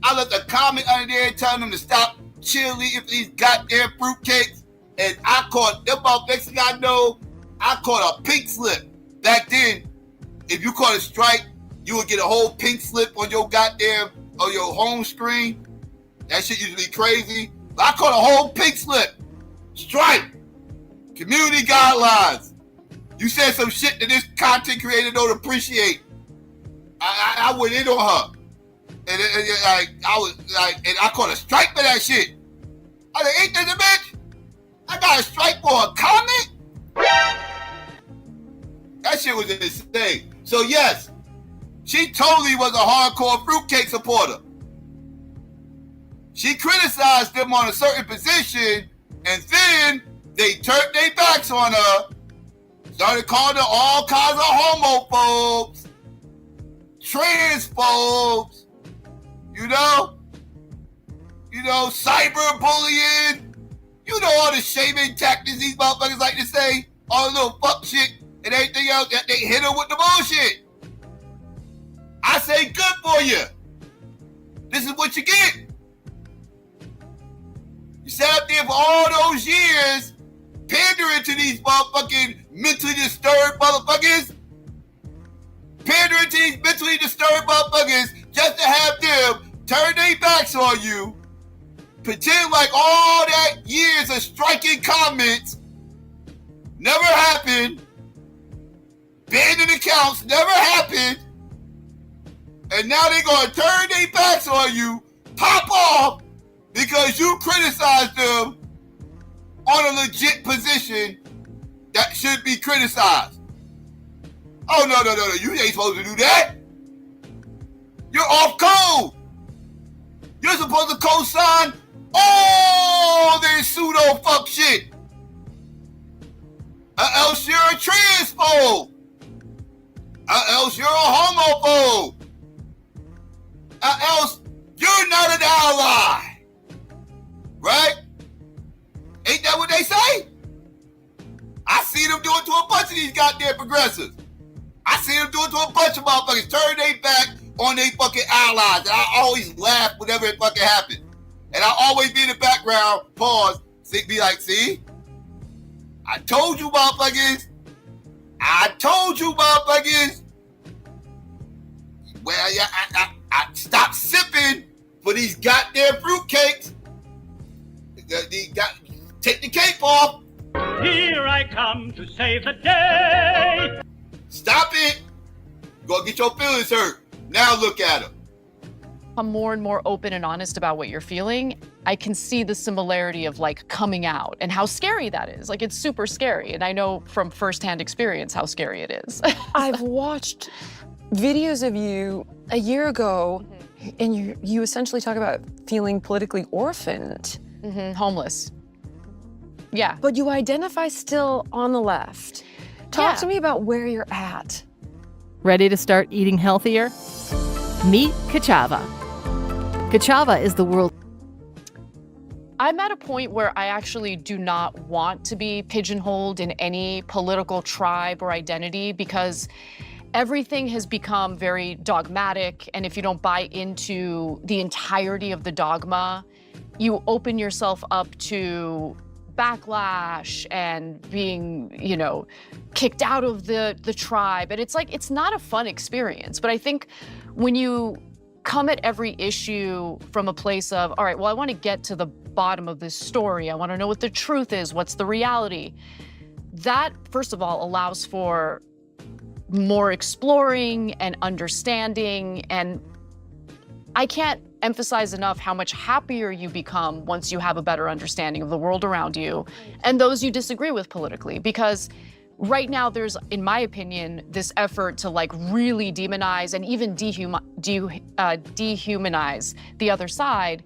I left a comment under there telling them to stop cheerleading for these goddamn fruitcakes. And I caught them about next thing I know, I caught a pink slip. Back then, if you caught a strike, you would get a whole pink slip on your goddamn, on your home screen. That shit used to be crazy. But I caught a whole pink slip. Strike. Community guidelines. You said some shit that this content creator don't appreciate. I went in on her. And I caught a strike for that shit. I said, ain't this a bitch? I got a strike for a comment? That shit was insane. So yes, she totally was a hardcore fruitcake supporter. She criticized them on a certain position, And then they turned their backs on her, started calling her all kinds of homophobes, transphobes, cyberbullying, all the shaming tactics these motherfuckers like to say, all the little fuck shit and everything else, that they hit her with the bullshit. I say good for you. This is what you get. You sat up there for all those years pandering to these motherfucking mentally disturbed motherfuckers. Pandering to these mentally disturbed motherfuckers just to have them turn their backs on you, pretend like all that years of striking comments never happened, banning accounts never happened, and now they're gonna turn their backs on you, pop off, because you criticized them on a legit position that should be criticized. Oh, no, you ain't supposed to do that. You're off code. You're supposed to co-sign all this pseudo fuck shit. Or else you're a transphobe. Or else you're a homophobe. Or else you're not an ally. Right? Ain't that what they say? I see them do it to a bunch of these goddamn progressives. I see them do it to a bunch of motherfuckers, turn their back on their fucking allies. And I always laugh whenever it fucking happens. And I always be in the background, pause, be like, see? I told you motherfuckers. Well, yeah, I stopped sipping for these goddamn fruitcakes. Take the cape off. Here I come to save the day. Stop it. Go get your feelings hurt. Now look at him. I'm more and more open and honest about what you're feeling. I can see the similarity of like coming out and how scary that is. Like, it's super scary. And I know from firsthand experience how scary it is. I've watched videos of you a year ago, and you essentially talk about feeling politically orphaned. Homeless. Yeah. But you identify still on the left. Talk to me about where you're at. Ready to start eating healthier? Meet Kachava. Kachava is the world. I'm at a point where I actually do not want to be pigeonholed in any political tribe or identity, because everything has become very dogmatic. And if you don't buy into the entirety of the dogma, you open yourself up to backlash and being, kicked out of the tribe. And it's like, it's not a fun experience. But I think when you come at every issue from a place of, all right, well, I want to get to the bottom of this story. I want to know what the truth is. What's the reality? That, first of all, allows for more exploring and understanding. And I can't emphasize enough how much happier you become once you have a better understanding of the world around you and those you disagree with politically. Because right now there's, in my opinion, this effort to like really demonize and even dehumanize the other side.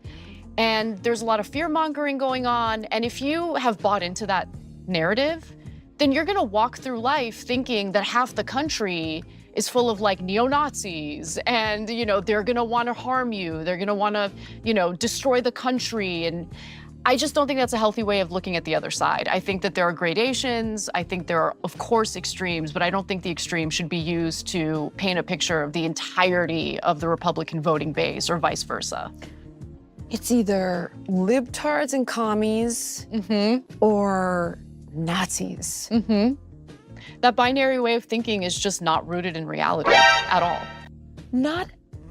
And there's a lot of fear mongering going on. And if you have bought into that narrative, then you're gonna walk through life thinking that half the country is full of like neo-Nazis and, they're gonna wanna harm you. They're gonna wanna, destroy the country. And I just don't think that's a healthy way of looking at the other side. I think that there are gradations. I think there are, of course, extremes, but I don't think the extremes should be used to paint a picture of the entirety of the Republican voting base or vice versa. It's either libtards and commies or Nazis. That binary way of thinking is just not rooted in reality at all. Not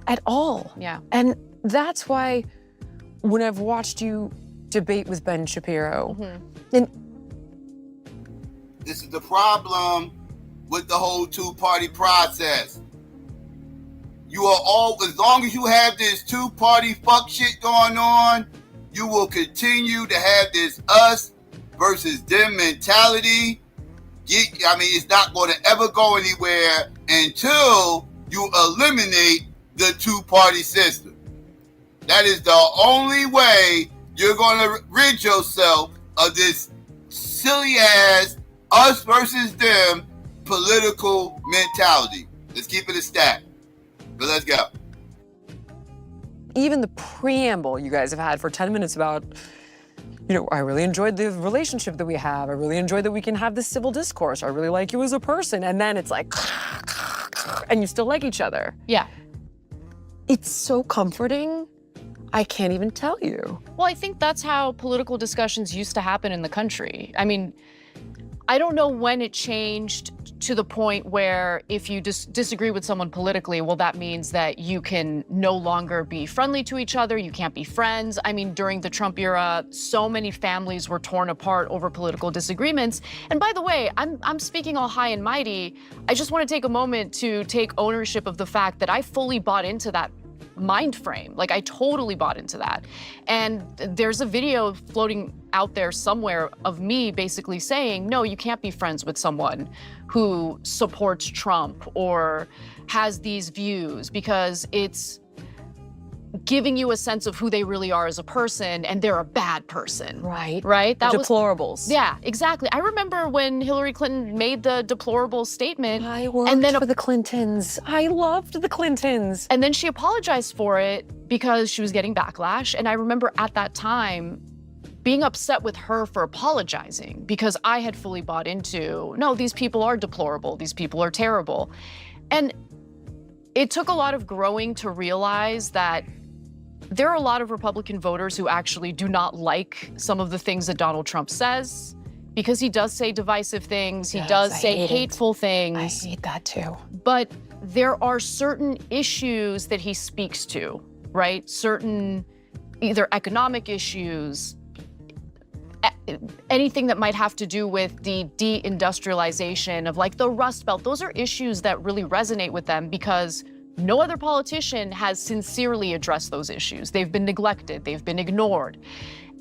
at all. Yeah. And that's why when I've watched you debate with Ben Shapiro, and this is the problem with the whole two-party process. You are all, as long as you have this two-party fuck shit going on, you will continue to have this us versus them mentality. It's not going to ever go anywhere until you eliminate the two-party system. That is the only way you're going to rid yourself of this silly ass us versus them political mentality. Let's keep it a stat. But let's go. Even the preamble you guys have had for 10 minutes about, you know, I really enjoyed the relationship that we have. I really enjoyed that we can have this civil discourse. I really like you as a person. And then it's like, and you still like each other. Yeah. It's so comforting. I can't even tell you. Well, I think that's how political discussions used to happen in the country. I mean, I don't know when it changed to the point where if you disagree with someone politically, well, that means that you can no longer be friendly to each other. You can't be friends. I mean, during the Trump era, so many families were torn apart over political disagreements. And by the way, I'm speaking all high and mighty. I just want to take a moment to take ownership of the fact that I fully bought into that mind frame. Like, I totally bought into that. And there's a video floating out there somewhere of me basically saying, no, you can't be friends with someone who supports Trump or has these views, because it's giving you a sense of who they really are as a person, and they're a bad person. Right. Right? The deplorables. Yeah, exactly. I remember when Hillary Clinton made the deplorable statement. I worked for the Clintons. I loved the Clintons. And then she apologized for it because she was getting backlash. And I remember at that time being upset with her for apologizing, because I had fully bought into, no, these people are deplorable. These people are terrible. And it took a lot of growing to realize that there are a lot of Republican voters who actually do not like some of the things that Donald Trump says, because he does say divisive things. He does say hateful things. I hate that too. But there are certain issues that he speaks to, right? Certain either economic issues, anything that might have to do with the deindustrialization of like the Rust Belt. Those are issues that really resonate with them, because no other politician has sincerely addressed those issues. They've been neglected, they've been ignored.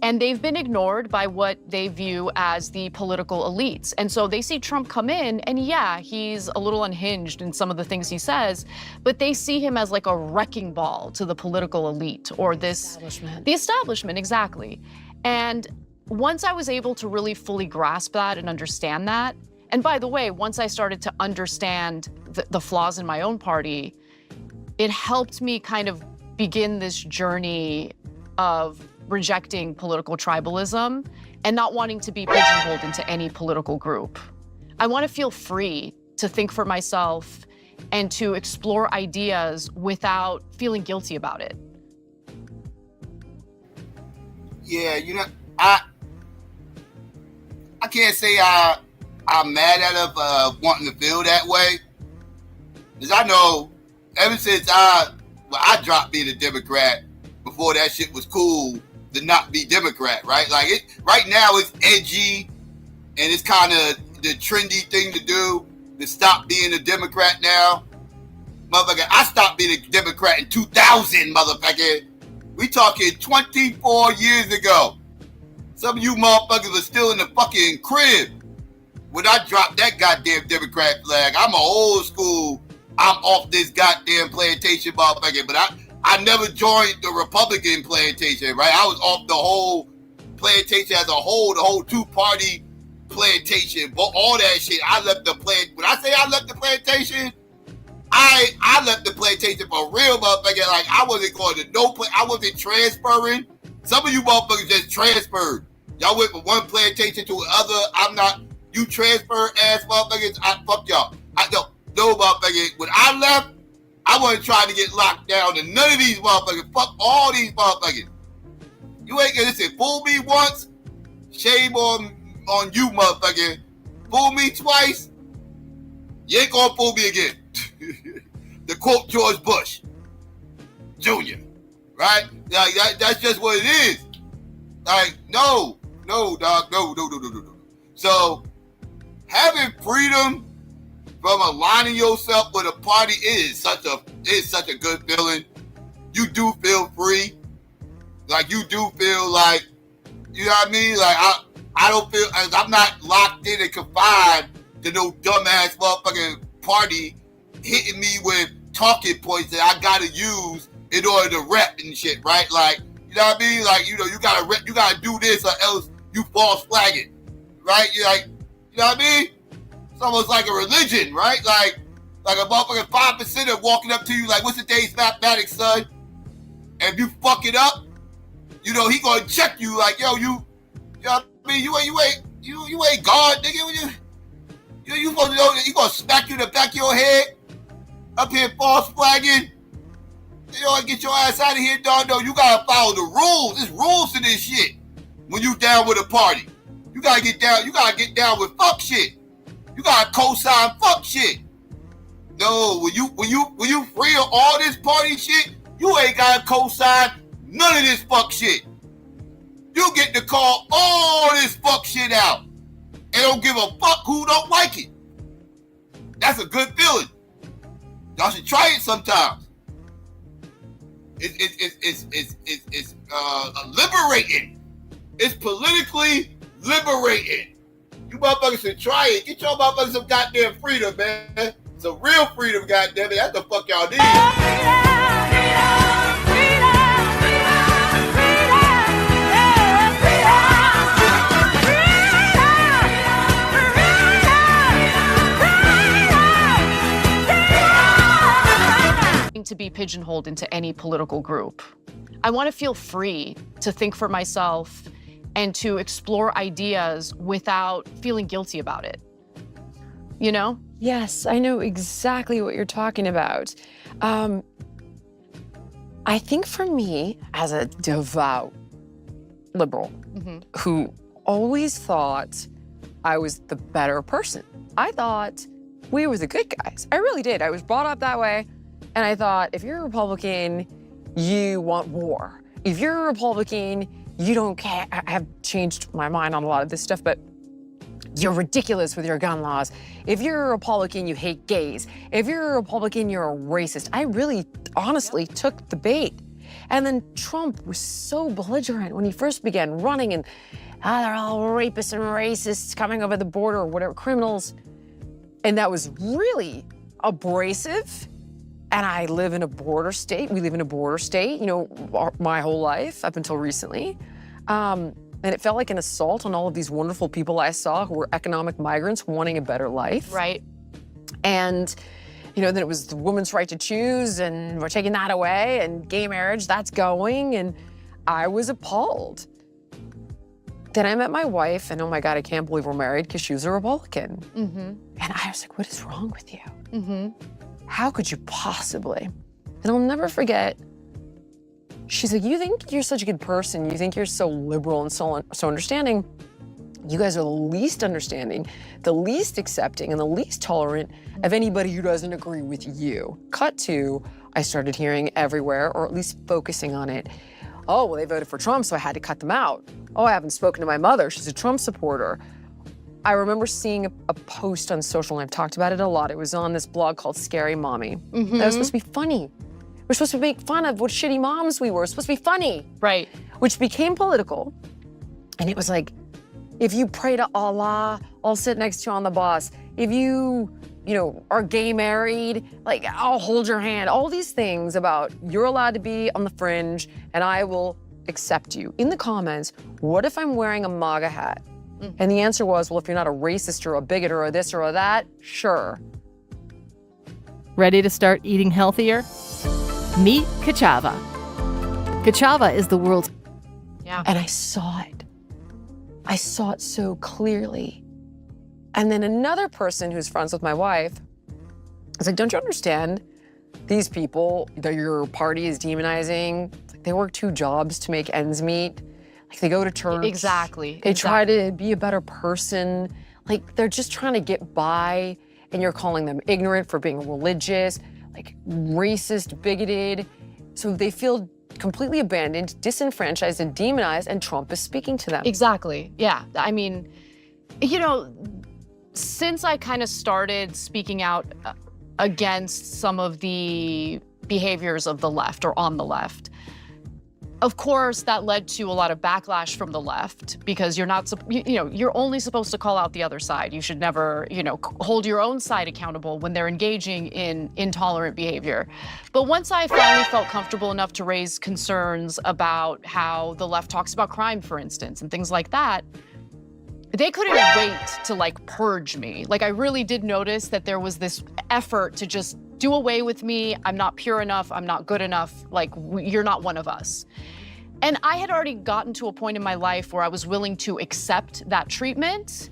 And they've been ignored by what they view as the political elites. And so they see Trump come in, and yeah, he's a little unhinged in some of the things he says, but they see him as like a wrecking ball to the political elite, or this— the establishment, exactly. And once I was able to really fully grasp that and understand that, and by the way, once I started to understand the flaws in my own party, it helped me kind of begin this journey of rejecting political tribalism and not wanting to be pigeonholed into any political group. I want to feel free to think for myself and to explore ideas without feeling guilty about it. Yeah, you know, I can't say I'm mad at her for wanting to feel that way, because I know ever since I dropped being a Democrat, before that shit was cool to not be Democrat, right? Like, right now it's edgy and it's kind of the trendy thing to do to stop being a Democrat now. Motherfucker, I stopped being a Democrat in 2000, motherfucker. We talking 24 years ago. Some of you motherfuckers are still in the fucking crib when I dropped that goddamn Democrat flag. I'm an old school, I'm off this goddamn plantation motherfucker, but I never joined the Republican plantation, right? I was off the whole plantation as a whole, the whole two-party plantation, but all that shit. I left the when I say I left the plantation, I left the plantation for real, motherfucker. Like, I wasn't going to no place. I wasn't transferring. Some of you motherfuckers just transferred. Y'all went from one plantation to another. I'm not. You transfer ass motherfuckers. Fuck y'all. I don't. No motherfucker. When I left, I wasn't trying to get locked down to none of these motherfuckers. Fuck all these motherfuckers. You ain't gonna listen. Fool me once, shame on you, motherfucker. Fool me twice, you ain't gonna fool me again. To quote George Bush Jr., right? Like, that's just what it is. Like, no, dog, no. So, having freedom from aligning yourself with a party is such a good feeling. You do feel free. Like, you do feel like, you know what I mean? Like, I don't feel, I'm not locked in and confined to no dumbass motherfucking party hitting me with talking points that I gotta use in order to rep and shit, right? Like, you know what I mean? Like, you know, you gotta do this or else you false flagging, right? You're like, you know what I mean? It's almost like a religion, right? Like a motherfucking 5% of walking up to you like, what's the day's mathematics, son? And if you fuck it up, you know, he gonna check you like, yo, you know what I mean? You ain't God, nigga. You supposed to know that he gonna smack you in the back of your head, up here false flagging. You know, get your ass out of here, dog. No, you gotta follow the rules. There's rules to this shit. When you down with a party, you gotta get down. You gotta get down with fuck shit. You gotta co-sign fuck shit. No, when you free of all this party shit, you ain't gotta co-sign none of this fuck shit. You get to call all this fuck shit out and don't give a fuck who don't like it. That's a good feeling. Y'all should try it sometimes. It's liberating. It's politically liberating. You motherfuckers should try it. Get your motherfuckers some goddamn freedom, man. Some real freedom, goddamn it. That's the fuck y'all need. To be pigeonholed into any political group. I want to feel free to think for myself and to explore ideas without feeling guilty about it. You know? Yes, I know exactly what you're talking about. I think for me, as a devout liberal who always thought I was the better person, I thought we were the good guys. I really did. I was brought up that way. And I thought, if you're a Republican, you want war. If you're a Republican, you don't care. I have changed my mind on a lot of this stuff, but you're ridiculous with your gun laws. If you're a Republican, you hate gays. If you're a Republican, you're a racist. I really, honestly, took the bait. And then Trump was so belligerent when he first began running and they're all rapists and racists coming over the border or whatever, criminals. And that was really abrasive. And I live in a border state. We live in a border state, you know, my whole life up until recently. And it felt like an assault on all of these wonderful people I saw who were economic migrants wanting a better life. Right. And, you know, then it was the woman's right to choose and we're taking that away and gay marriage, that's going. And I was appalled. Then I met my wife and oh my God, I can't believe we're married because she was a Republican. And I was like, what is wrong with you? How could you possibly? And I'll never forget, she's like, you think you're such a good person, you think you're so liberal and so understanding. You guys are the least understanding, the least accepting, and the least tolerant of anybody who doesn't agree with you. Cut to, I started hearing everywhere, or at least focusing on it. Oh, well, they voted for Trump, so I had to cut them out. Oh, I haven't spoken to my mother, she's a Trump supporter. I remember seeing a post on social, and I've talked about it a lot. It was on this blog called Scary Mommy. That was supposed to be funny. We're supposed to make fun of what shitty moms we were. It's supposed to be funny. Right. Which became political. And it was like, if you pray to Allah, I'll sit next to you on the bus. If you know, are gay married, like, I'll hold your hand. All these things about you're allowed to be on the fringe and I will accept you. In the comments, what if I'm wearing a MAGA hat? And the answer was, well, if you're not a racist or a bigot or a this or a that, sure. Ready to start eating healthier? Meet Kachava. Kachava is the world's... And I saw it. I saw it so clearly. And then another person who's friends with my wife was like, don't you understand? These people that your party is demonizing, like they work 2 jobs to make ends meet. Like they go to church. Exactly. They try to be a better person. Like they're just trying to get by and you're calling them ignorant for being religious, like racist, bigoted. So they feel completely abandoned, disenfranchised, and demonized, and Trump is speaking to them. Exactly, yeah. I mean, you know, since I kind of started speaking out against some of the behaviors of the left or on the left, Of course, that led to a lot of backlash from the left because you're not, you're only supposed to call out the other side. You should never, hold your own side accountable when they're engaging in intolerant behavior. But once I finally felt comfortable enough to raise concerns about how the left talks about crime, for instance, and things like that, they couldn't wait to purge me. I really did notice that there was this effort to just do away with me. I'm not pure enough. I'm not good enough. You're not one of us. And I had already gotten to a point in my life where I was willing to accept that treatment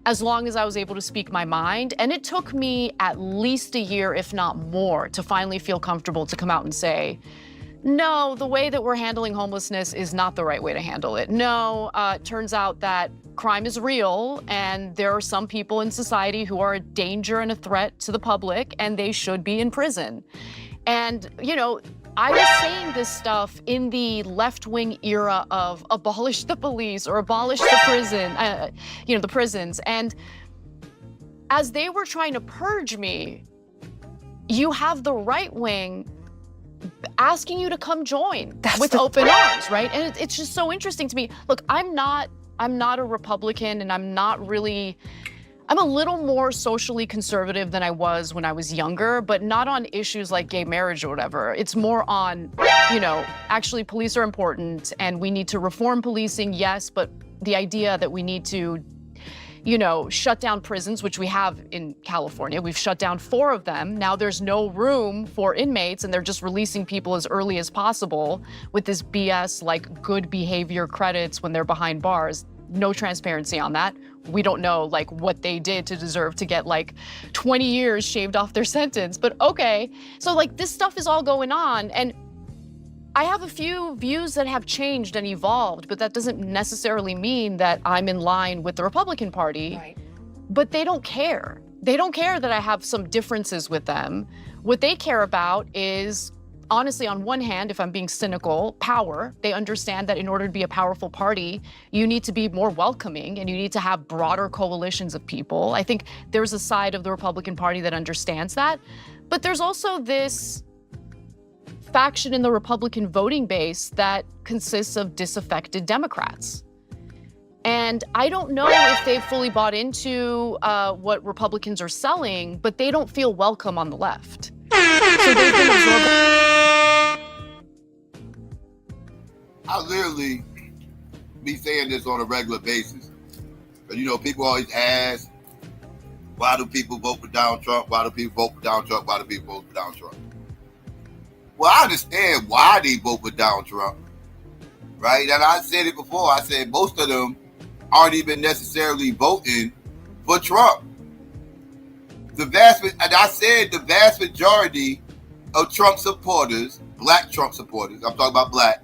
as long as I was able to speak my mind. And it took me at least a year, if not more, to finally feel comfortable to come out and say, no, the way that we're handling homelessness is not the right way to handle it. No, it turns out that crime is real and there are some people in society who are a danger and a threat to the public and they should be in prison. And, I was saying this stuff in the left-wing era of abolish the police or abolish the prison, the prisons. And as they were trying to purge me, you have the right wing asking you to come join with open arms, right? And it's just so interesting to me. Look, I'm not a Republican and I'm a little more socially conservative than I was when I was younger, but not on issues like gay marriage or whatever. It's more on, actually police are important and we need to reform policing, yes, but the idea that we need to, shut down prisons, which we have in California. We've shut down 4 of them. Now there's no room for inmates and they're just releasing people as early as possible with this BS good behavior credits when they're behind bars. No transparency on that. We don't know what they did to deserve to get 20 years shaved off their sentence, but okay. So this stuff is all going on and I have a few views that have changed and evolved, but that doesn't necessarily mean that I'm in line with the Republican Party. Right. But they don't care. They don't care that I have some differences with them. What they care about is, honestly, on one hand, if I'm being cynical, power. They understand that in order to be a powerful party, you need to be more welcoming and you need to have broader coalitions of people. I think there's a side of the Republican Party that understands that. But there's also this faction in the Republican voting base that consists of disaffected Democrats. And I don't know if they've fully bought into what Republicans are selling, but they don't feel welcome on the left. So they've been absorbed. I literally be saying this on a regular basis. But people always ask, why do people vote for Donald Trump? Why do people vote for Donald Trump? Why do people vote for Donald Trump? Well, I understand why they vote for Donald Trump, right? And I said it before. I said most of them aren't even necessarily voting for Trump. The vast majority of Trump supporters, black Trump supporters, I'm talking about black,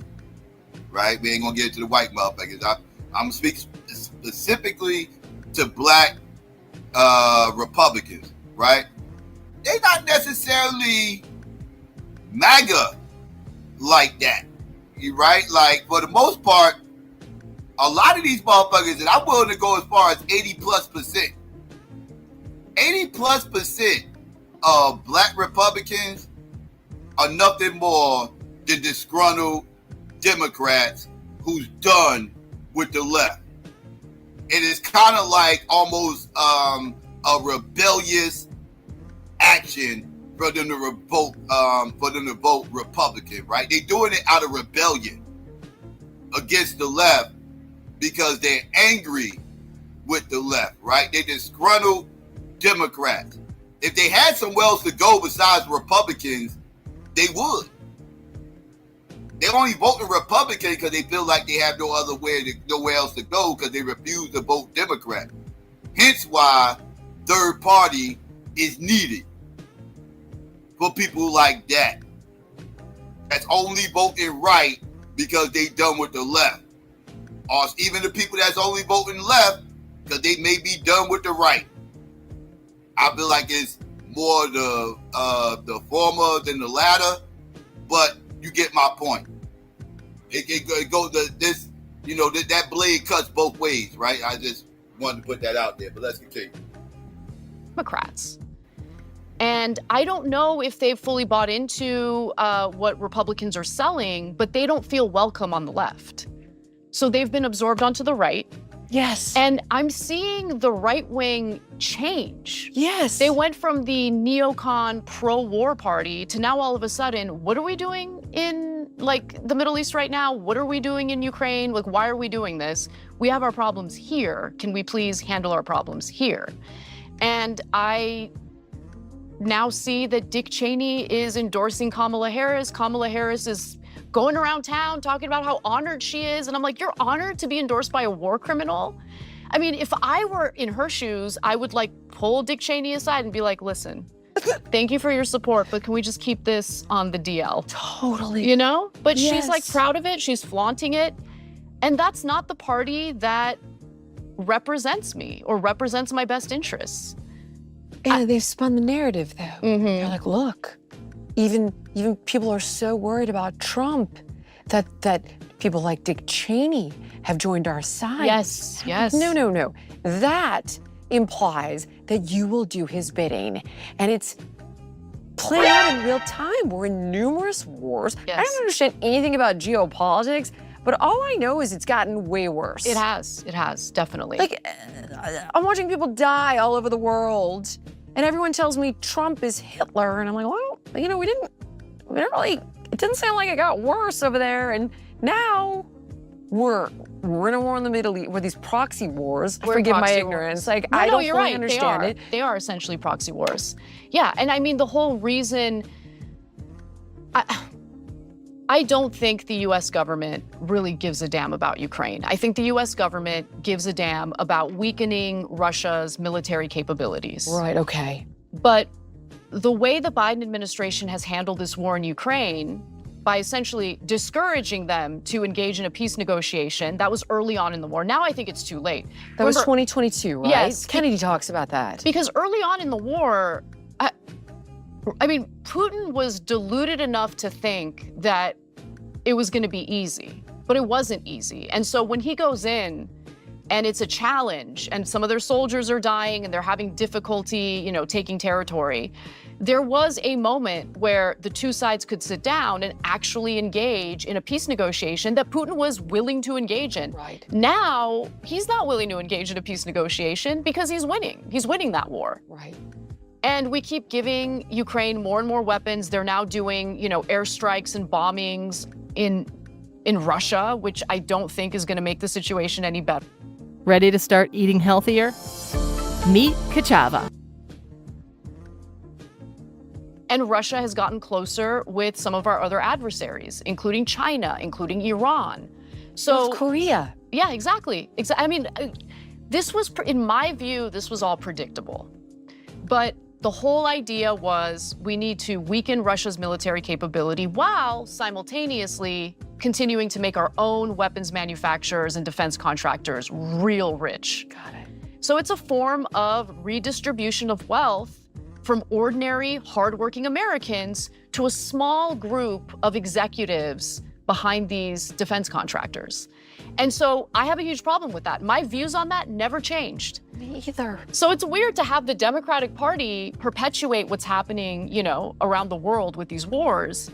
right? We ain't gonna get into the white motherfuckers. I'm speaking specifically to black Republicans, right? They're not necessarily MAGA like that, right? For the most part, a lot of these motherfuckers, and I'm willing to go as far as 80+%. 80+% of black Republicans are nothing more than disgruntled Democrats who's done with the left. It is kind of almost a rebellious action for them to vote Republican, right? They're doing it out of rebellion against the left because they're angry with the left, right? They disgruntled Democrats. If they had somewhere else to go besides Republicans, they would. They only vote Republican because they feel like they have nowhere else to go because they refuse to vote Democrat. Hence why third party is needed for people like that. That's only voting right because they done with the left. Or even the people that's only voting left because they may be done with the right. I feel like it's more the former than the latter, but you get my point. It goes that blade cuts both ways, right? I just wanted to put that out there, but let's continue. Democrats. And I don't know if they've fully bought into what Republicans are selling, but they don't feel welcome on the left. So they've been absorbed onto the right. Yes. And I'm seeing the right wing change. Yes. They went from the neocon pro-war party to now all of a sudden, what are we doing in like the Middle East right now? What are we doing in Ukraine? Like, why are we doing this? We have our problems here. Can we please handle our problems here? And I now see that Dick Cheney is endorsing Kamala Harris. Kamala Harris is going around town talking about how honored she is. And I'm like, you're honored to be endorsed by a war criminal? I mean, if I were in her shoes, I would like pull Dick Cheney aside and be like, listen, thank you for your support, but can we just keep this on the DL? Totally. You know? But Yes. she's like proud of it. She's flaunting it. And that's not the party that represents me or represents my best interests. And they've spun the narrative, though. They're like, look, even people are so worried about Trump that people like Dick Cheney have joined our side. Yes, yes. No. That implies that you will do his bidding. And it's playing out in real time. We're in numerous wars. Yes. I don't understand anything about geopolitics, but all I know is it's gotten way worse. It has, definitely. Like, I'm watching people die all over the world, and everyone tells me Trump is Hitler, and I'm like, well, you know, we didn't really, it didn't sound like it got worse over there, and now we're in a war in the Middle East, with these proxy wars. Forgive my ignorance. Like, I don't you're fully right. understand it. They are essentially proxy wars. Yeah, and I mean, the whole reason, I don't think the US government really gives a damn about Ukraine. I think the US government gives a damn about weakening Russia's military capabilities. Right, okay. But the way the Biden administration has handled this war in Ukraine, by essentially discouraging them to engage in a peace negotiation, that was early on in the war. Now I think it's too late. That was 2022, right? Yes. Kennedy talks about that. Because early on in the war, I mean, Putin was deluded enough to think that it was going to be easy, but it wasn't easy. And so when he goes in and it's a challenge and some of their soldiers are dying and they're having difficulty, you know, taking territory, there was a moment where the two sides could sit down and actually engage in a peace negotiation that Putin was willing to engage in. Right. Now, he's not willing to engage in a peace negotiation because he's winning. He's winning that war. Right. And we keep giving Ukraine more and more weapons. They're now doing, you know, airstrikes and bombings in Russia, which I don't think is going to make the situation any better. Ready to start eating healthier? Meet Kachava. And Russia has gotten closer with some of our other adversaries, including China, including Iran. So North Korea. Yeah, exactly. I mean, this was, in my view, this was all predictable. But the whole idea was we need to weaken Russia's military capability while simultaneously continuing to make our own weapons manufacturers and defense contractors real rich. Got it. So it's a form of redistribution of wealth from ordinary, hardworking Americans to a small group of executives behind these defense contractors. And so I have a huge problem with that. My views on that never changed. Me either. So it's weird to have the Democratic Party perpetuate what's happening, you know, around the world with these wars.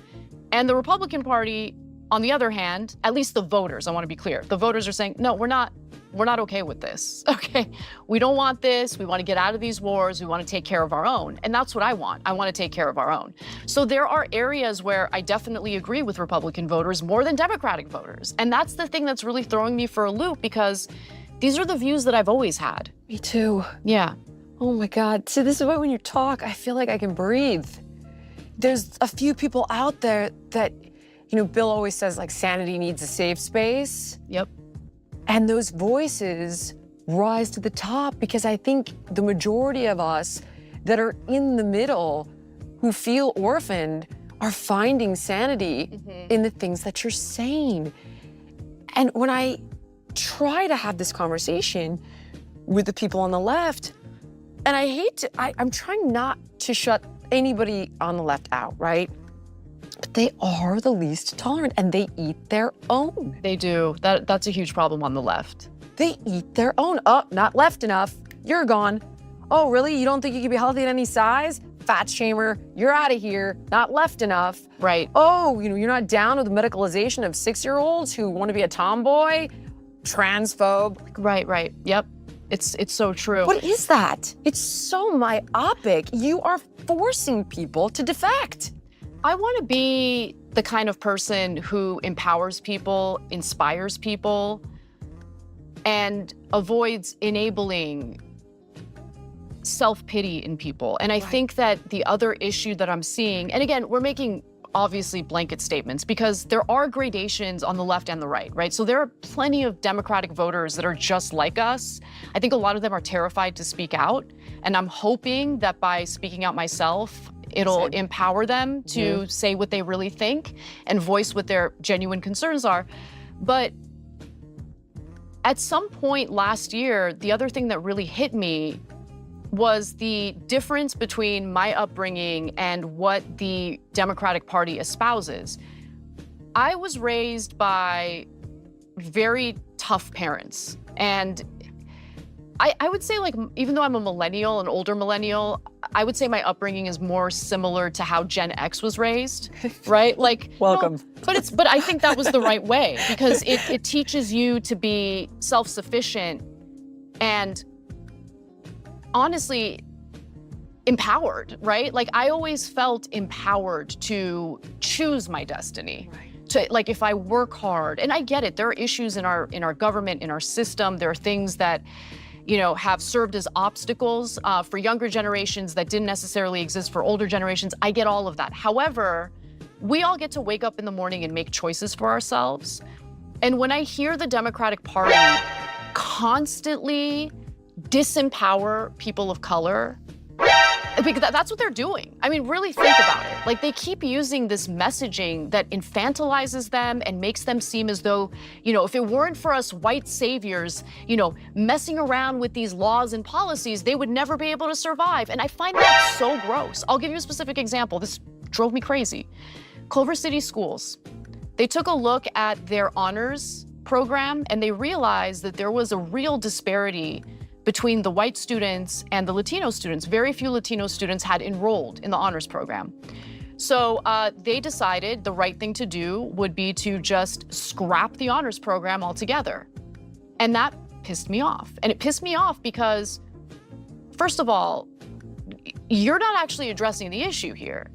And the Republican Party, on the other hand, at least the voters, I want to be clear, the voters are saying, no, we're not okay with this, okay? We don't want this. We want to get out of these wars. We want to take care of our own. And that's what I want. I want to take care of our own. So there are areas where I definitely agree with Republican voters more than Democratic voters. And that's the thing that's really throwing me for a loop because these are the views that I've always had. Me too. Yeah. Oh my God. So this is why when you talk, I feel like I can breathe. There's a few people out there that, you know, Bill always says like sanity needs a safe space. Yep. And those voices rise to the top because I think the majority of us that are in the middle who feel orphaned are finding sanity in the things that you're saying. And when I try to have this conversation with the people on the left, and I hate to, I'm trying not to shut anybody on the left out, right? But they are the least tolerant and they eat their own. They do. That's a huge problem on the left. They eat their own. Oh, not left enough. You're gone. Oh, really? You don't think you can be healthy at any size? fat shamer, you're out of here, not left enough. Right. Oh, you're not down with the medicalization of 6-year-olds who want to be a tomboy, transphobe. Right. Yep. It's so true. What is that? It's so myopic. You are forcing people to defect. I want to be the kind of person who empowers people, inspires people, and avoids enabling self-pity in people. And I think that the other issue that I'm seeing, and again, we're making obviously blanket statements because there are gradations on the left and the right? So there are plenty of Democratic voters that are just like us. I think a lot of them are terrified to speak out. And I'm hoping that by speaking out myself, it'll empower them to say what they really think and voice what their genuine concerns are. But at some point last year, the other thing that really hit me was the difference between my upbringing and what the Democratic Party espouses. I was raised by very tough parents. And I would say, like, even though I'm a millennial, an older millennial, I would say my upbringing is more similar to how Gen X was raised, right? Like, welcome. No, but I think that was the right way because it teaches you to be self-sufficient and honestly empowered, right? Like, I always felt empowered to choose my destiny. To, like, if I work hard, and I get it, there are issues in our government, in our system, there are things that have served as obstacles for younger generations that didn't necessarily exist for older generations. I get all of that. However, we all get to wake up in the morning and make choices for ourselves. And when I hear the Democratic Party constantly disempower people of color, because that's what they're doing. I mean, really think about it. Like, they keep using this messaging that infantilizes them and makes them seem as though, if it weren't for us white saviors, messing around with these laws and policies, they would never be able to survive. And I find that so gross. I'll give you a specific example. This drove me crazy. Culver City schools, they took a look at their honors program and they realized that there was a real disparity between the white students and the Latino students. Very few Latino students had enrolled in the honors program. So they decided the right thing to do would be to just scrap the honors program altogether. And that pissed me off. And it pissed me off because, first of all, you're not actually addressing the issue here.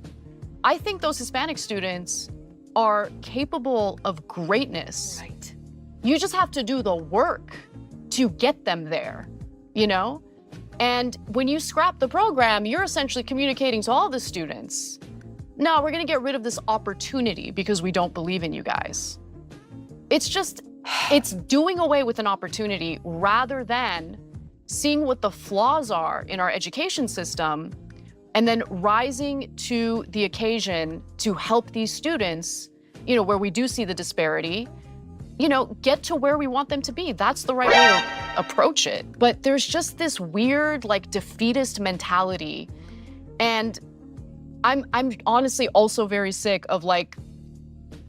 I think those Hispanic students are capable of greatness. Right. You just have to do the work to get them there. And when you scrap the program, you're essentially communicating to all the students, no, we're gonna get rid of this opportunity because we don't believe in you guys. It's doing away with an opportunity rather than seeing what the flaws are in our education system and then rising to the occasion to help these students, where we do see the disparity, get to where we want them to be. That's the right way to approach it. But there's just this weird, like, defeatist mentality. And I'm honestly also very sick of, like,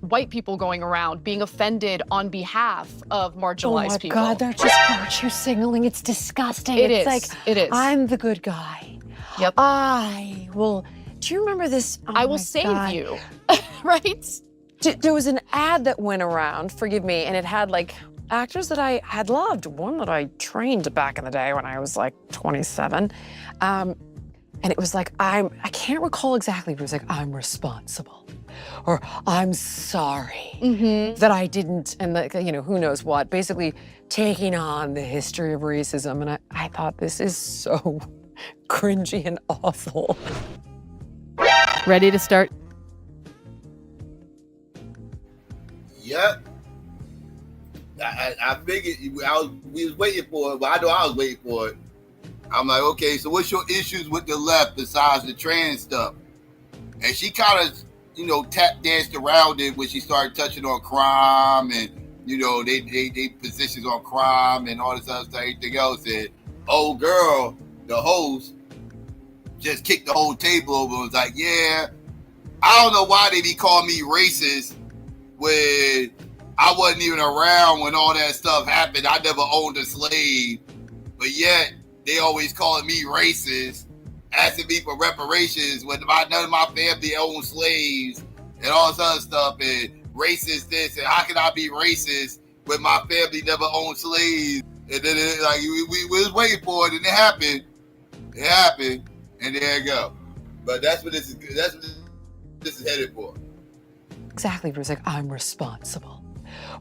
white people going around being offended on behalf of marginalized people. Oh my God, they're just virtue signaling. It's disgusting. It is. It is. I'm the good guy. Yep. Do you remember this? Oh I will save you, right? There was an ad that went around, forgive me, and it had, like, actors that I had loved. One that I trained back in the day when I was, like, 27. And it was like, I can't recall exactly, but it was like, I'm responsible. Or I'm sorry that I didn't, and, like, who knows what. Basically taking on the history of racism. And I thought, this is so cringy and awful. Ready to start? Yep. I figured we was waiting for it, but I know I was waiting for it. I'm like, okay, so what's your issues with the left besides the trans stuff? And she kind of, tap danced around it when she started touching on crime and, they positions on crime and all this other stuff, everything else. And old girl, the host, just kicked the whole table over and was like, yeah, I don't know why they be calling me racist when I wasn't even around when all that stuff happened. I never owned a slave, but yet they always calling me racist asking me for reparations when none of my family owned slaves and all this other stuff, and racist this, and how can I be racist when my family never owned slaves? And then we was waiting for it, and it happened. It happened, and there you go. But that's what this is headed for. Exactly, Bruce. Like, I'm responsible,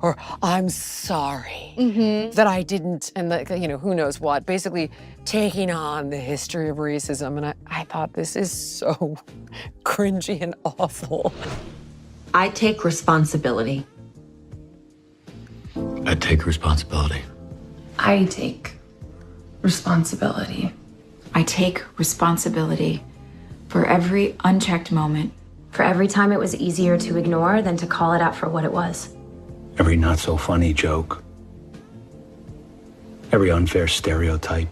or I'm sorry that I didn't, and who knows what. Basically, taking on the history of racism, and I thought this is so cringy and awful. I take responsibility. I take responsibility. I take responsibility. I take responsibility for every unchecked moment. For every time it was easier to ignore than to call it out for what it was. Every not so funny joke. Every unfair stereotype.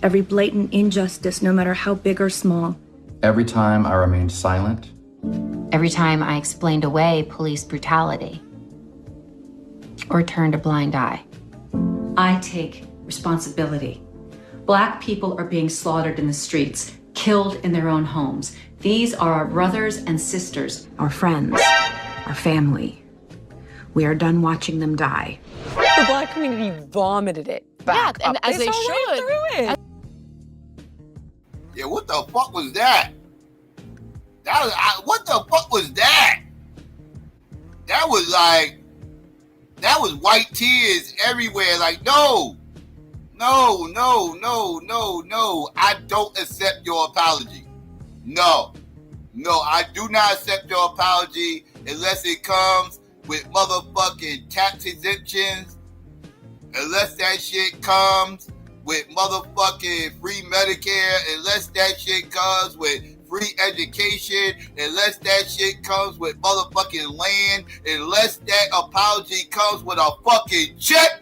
Every blatant injustice, no matter how big or small. Every time I remained silent. Every time I explained away police brutality or turned a blind eye. I take responsibility. Black people are being slaughtered in the streets, killed in their own homes. These are our brothers and sisters, our friends, our family. We are done watching them die. The Black community vomited it back and up. as they saw should. Right through it. Yeah, what the fuck was that? What the fuck was that? That was white tears everywhere. Like, no. I don't accept your apology. No, I do not accept your apology unless it comes with motherfucking tax exemptions, unless that shit comes with motherfucking free Medicare, unless that shit comes with free education, unless that shit comes with motherfucking land, unless that apology comes with a fucking check.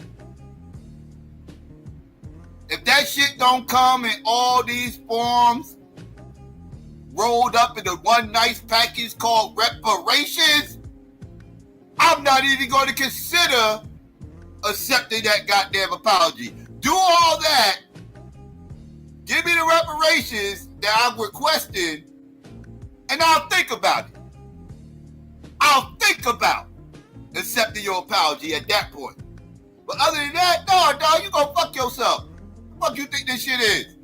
If that shit don't come in all these forms, rolled up into one nice package called reparations, I'm not even going to consider accepting that goddamn apology. Do all that, give me the reparations that I'm requesting, and I'll think about it. I'll think about accepting your apology at that point. But other than that, no, dog, you gonna fuck yourself. What the fuck you think this shit is?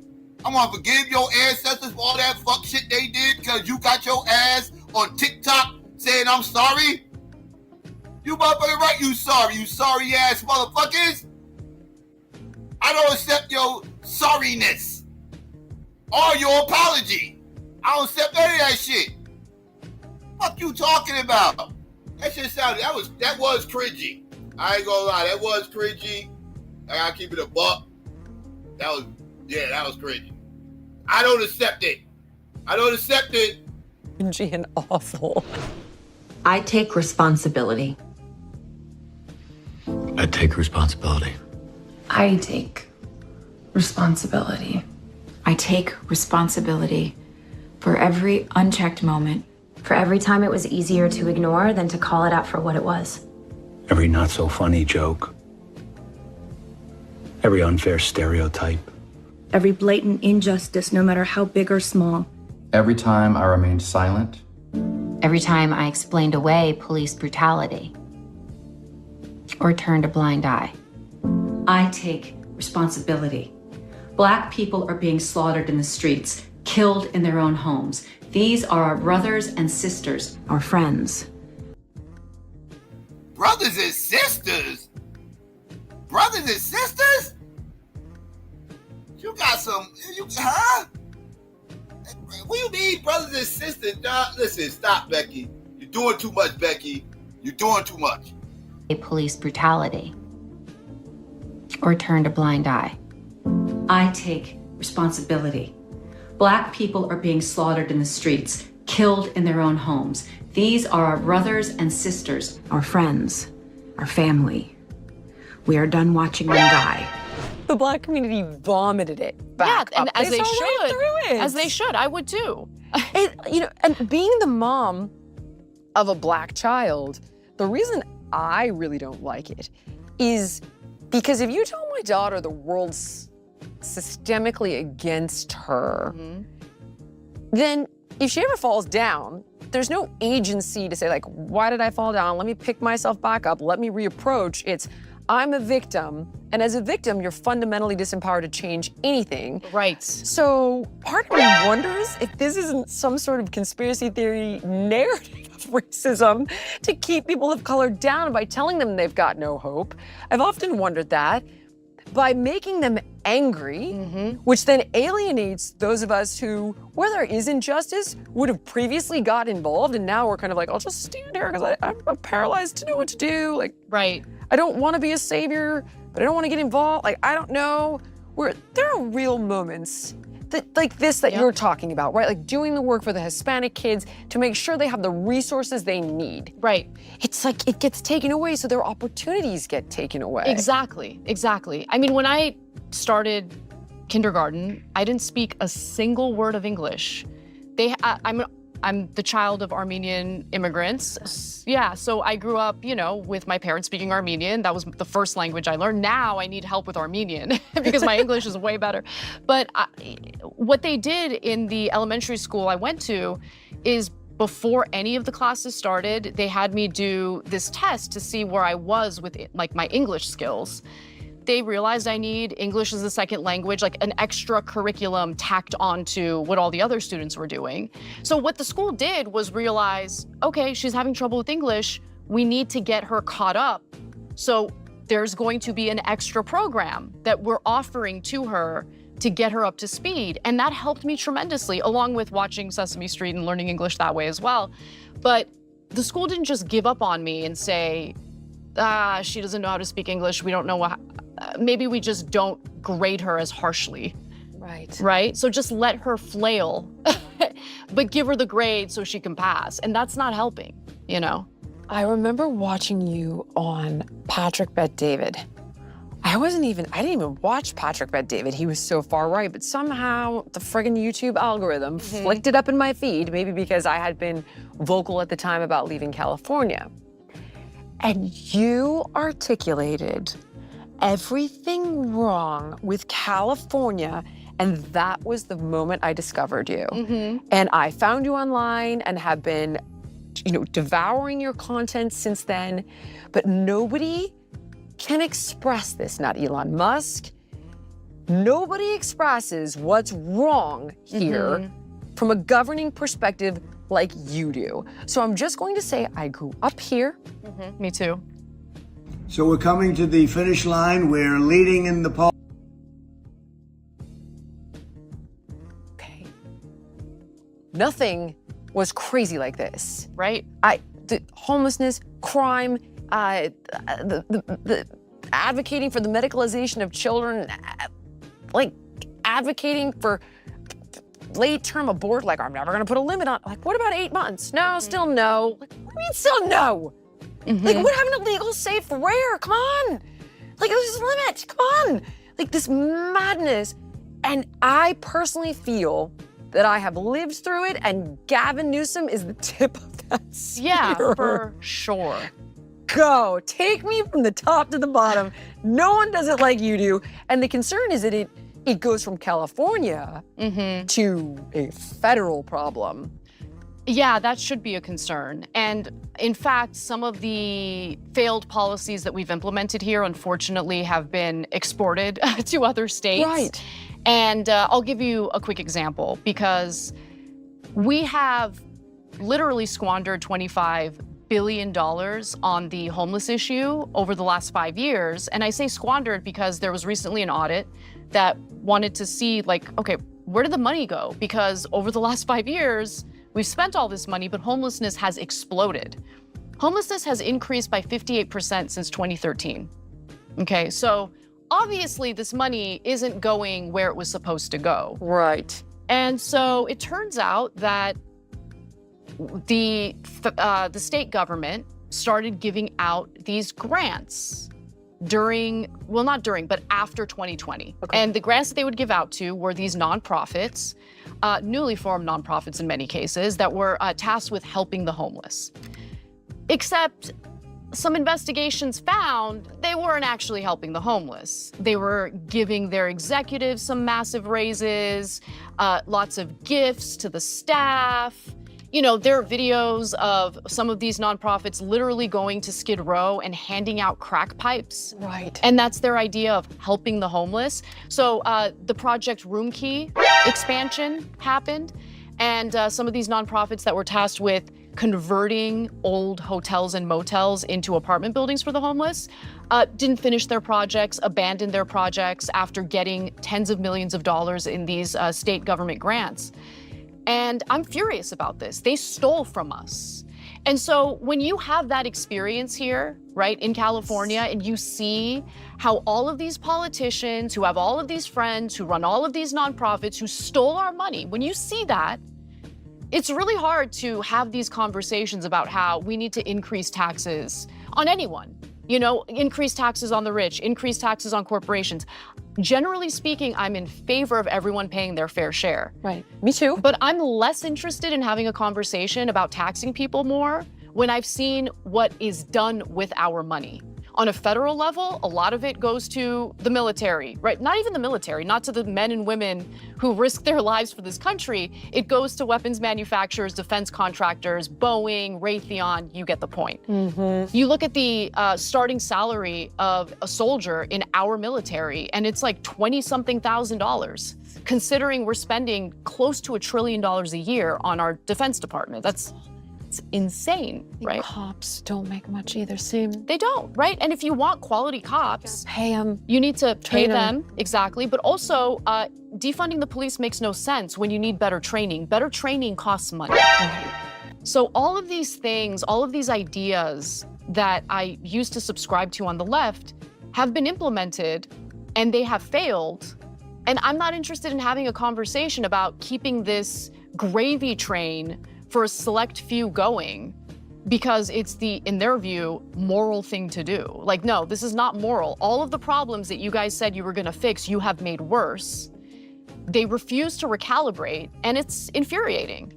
I'm gonna forgive your ancestors for all that fuck shit they did because you got your ass on TikTok saying I'm sorry? You motherfucking right, you sorry ass motherfuckers. I don't accept your sorriness or your apology. I don't accept any of that shit. Fuck you talking about? That shit sounded, that was cringy. I ain't gonna lie, that was cringy. I gotta keep it a buck. That was cringy. I don't accept it. Cringy and awful. I take responsibility. I take responsibility. I take responsibility. I take responsibility for every unchecked moment. For every time it was easier to ignore than to call it out for what it was. Every not so funny joke. Every unfair stereotype. Every blatant injustice, no matter how big or small. Every time I remained silent. Every time I explained away police brutality or turned a blind eye. I take responsibility. Black people are being slaughtered in the streets, killed in their own homes. These are our brothers and sisters, our friends. Brothers and sisters? Brothers and sisters? You got some, huh? What do you mean, brothers and sisters? Listen, stop, Becky. You're doing too much, Becky. You're doing too much. Police brutality or turned a blind eye. I take responsibility. Black people are being slaughtered in the streets, killed in their own homes. These are our brothers and sisters, our friends, our family. We are done watching them die. The Black community vomited it back up. And as they saw should. right through it. As they should. I would too. And being the mom of a Black child, the reason I really don't like it is because if you tell my daughter the world's systemically against her, then if she ever falls down, there's no agency to say like, why did I fall down? Let me pick myself back up. Let me reapproach. It's, I'm a victim. And as a victim, you're fundamentally disempowered to change anything. Right. So part of me wonders if this isn't some sort of conspiracy theory narrative of racism to keep people of color down by telling them they've got no hope. I've often wondered that. By making them angry, which then alienates those of us who, where there is injustice, would have previously got involved, and now we're kind of like, I'll just stand here because I'm paralyzed to know what to do. Like, right. I don't want to be a savior, but I don't want to get involved. Like, I don't know. There are real moments that, like this that you're talking about, right? Like doing the work for the Hispanic kids to make sure they have the resources they need. Right. It's like it gets taken away, so their opportunities get taken away. Exactly, exactly. I mean, when I started kindergarten, I didn't speak a single word of English. I'm the child of Armenian immigrants. Yeah, so I grew up, you know, with my parents speaking Armenian. That was the first language I learned. Now I need help with Armenian because my English is way better. But what they did in the elementary school I went to is before any of the classes started, they had me do this test to see where I was with like my English skills. They realized I need English as a second language, like an extra curriculum tacked onto what all the other students were doing. So what the school did was realize, okay, she's having trouble with English. We need to get her caught up. So there's going to be an extra program that we're offering to her to get her up to speed. And that helped me tremendously, along with watching Sesame Street and learning English that way as well. But the school didn't just give up on me and say, she doesn't know how to speak English. We don't know what, maybe we just don't grade her as harshly. Right. Right? So just let her flail, but give her the grade so she can pass. And that's not helping, you know? I remember watching you on Patrick Bet-David. I didn't even watch Patrick Bet-David. He was so far right, but somehow the friggin' YouTube algorithm flicked it up in my feed, maybe because I had been vocal at the time about leaving California. And you articulated everything wrong with California, and that was the moment I discovered you. And I found you online and have been, you know, devouring your content since then, but nobody can express this, not Elon Musk. Nobody expresses what's wrong here from a governing perspective like you do. So I'm just going to say I grew up here. Me too. So we're coming to the finish line. We're leading in the poll. Okay. Nothing was crazy like this. Right. The homelessness, crime, the advocating for the medicalization of children, like advocating for late-term abort, like I'm never gonna put a limit on, like what about 8 months? No, still no. Like, what do you mean still no? Like what happened to legal, safe, rare? Come on. Like there's a limit, come on. Like this madness. And I personally feel that I have lived through it, and Gavin Newsom is the tip of that spear. Yeah, for sure. Go, take me from the top to the bottom. No one does it like you do. And the concern is that it goes from California to a federal problem. Yeah, that should be a concern. And in fact, some of the failed policies that we've implemented here, unfortunately, have been exported to other states. Right. And I'll give you a quick example, because we have literally squandered $25 billion on the homeless issue over the last 5 years. And I say squandered because there was recently an audit that wanted to see, like, okay, where did the money go? Because over the last 5 years, we've spent all this money, but homelessness has exploded. Homelessness has increased by 58% since 2013. Okay, so obviously this money isn't going where it was supposed to go. Right. And so it turns out that the state government started giving out these grants but after 2020. Okay. And the grants that they would give out to were these nonprofits, newly formed nonprofits in many cases, that were tasked with helping the homeless. Except some investigations found they weren't actually helping the homeless. They were giving their executives some massive raises, lots of gifts to the staff. You know, there are videos of some of these nonprofits literally going to Skid Row and handing out crack pipes. Right. And that's their idea of helping the homeless. So the Project Room Key expansion happened. And some of these nonprofits that were tasked with converting old hotels and motels into apartment buildings for the homeless didn't finish their projects, abandoned their projects after getting tens of millions of dollars in these state government grants. And I'm furious about this. They stole from us. And so when you have that experience here, right, in California, and you see how all of these politicians who have all of these friends, who run all of these nonprofits, who stole our money, when you see that, it's really hard to have these conversations about how we need to increase taxes on anyone. You know, increase taxes on the rich, increase taxes on corporations. Generally speaking, I'm in favor of everyone paying their fair share. Right, me too. But I'm less interested in having a conversation about taxing people more when I've seen what is done with our money. On a federal level, a lot of it goes to the military, right? Not even the military, not to the men and women who risk their lives for this country. It goes to weapons manufacturers, defense contractors, Boeing, Raytheon, you get the point. You look at the starting salary of a soldier in our military, and it's like $20-something thousand, considering we're spending close to $1 trillion a year on our Defense Department. It's insane, right? Cops don't make much either, Sim. They don't, right? And if you want quality cops, pay them. You need to pay them, exactly. But also, defunding the police makes no sense when you need better training. Better training costs money. So all of these things, all of these ideas that I used to subscribe to on the left have been implemented, and they have failed. And I'm not interested in having a conversation about keeping this gravy train for a select few going because it's the, in their view, moral thing to do. Like, no, this is not moral. All of the problems that you guys said you were gonna fix, you have made worse. They refuse to recalibrate, and it's infuriating.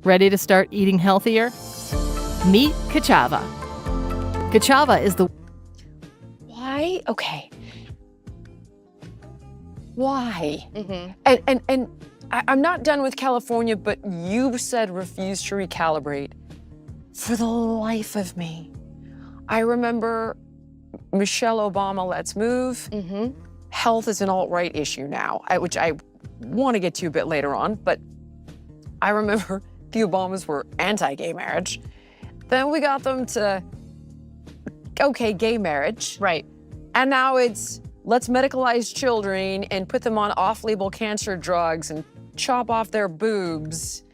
Ready to start eating healthier? Meet Kachava. Kachava is the... Why? Okay. Why? And I'm not done with California, but you said refuse to recalibrate. For the life of me, I remember Michelle Obama, Let's Move. Health is an alt-right issue now, which I want to get to a bit later on, but I remember the Obamas were anti-gay marriage. Then we got them to, okay, gay marriage. Right. And now it's, let's medicalize children and put them on off-label cancer drugs and chop off their boobs.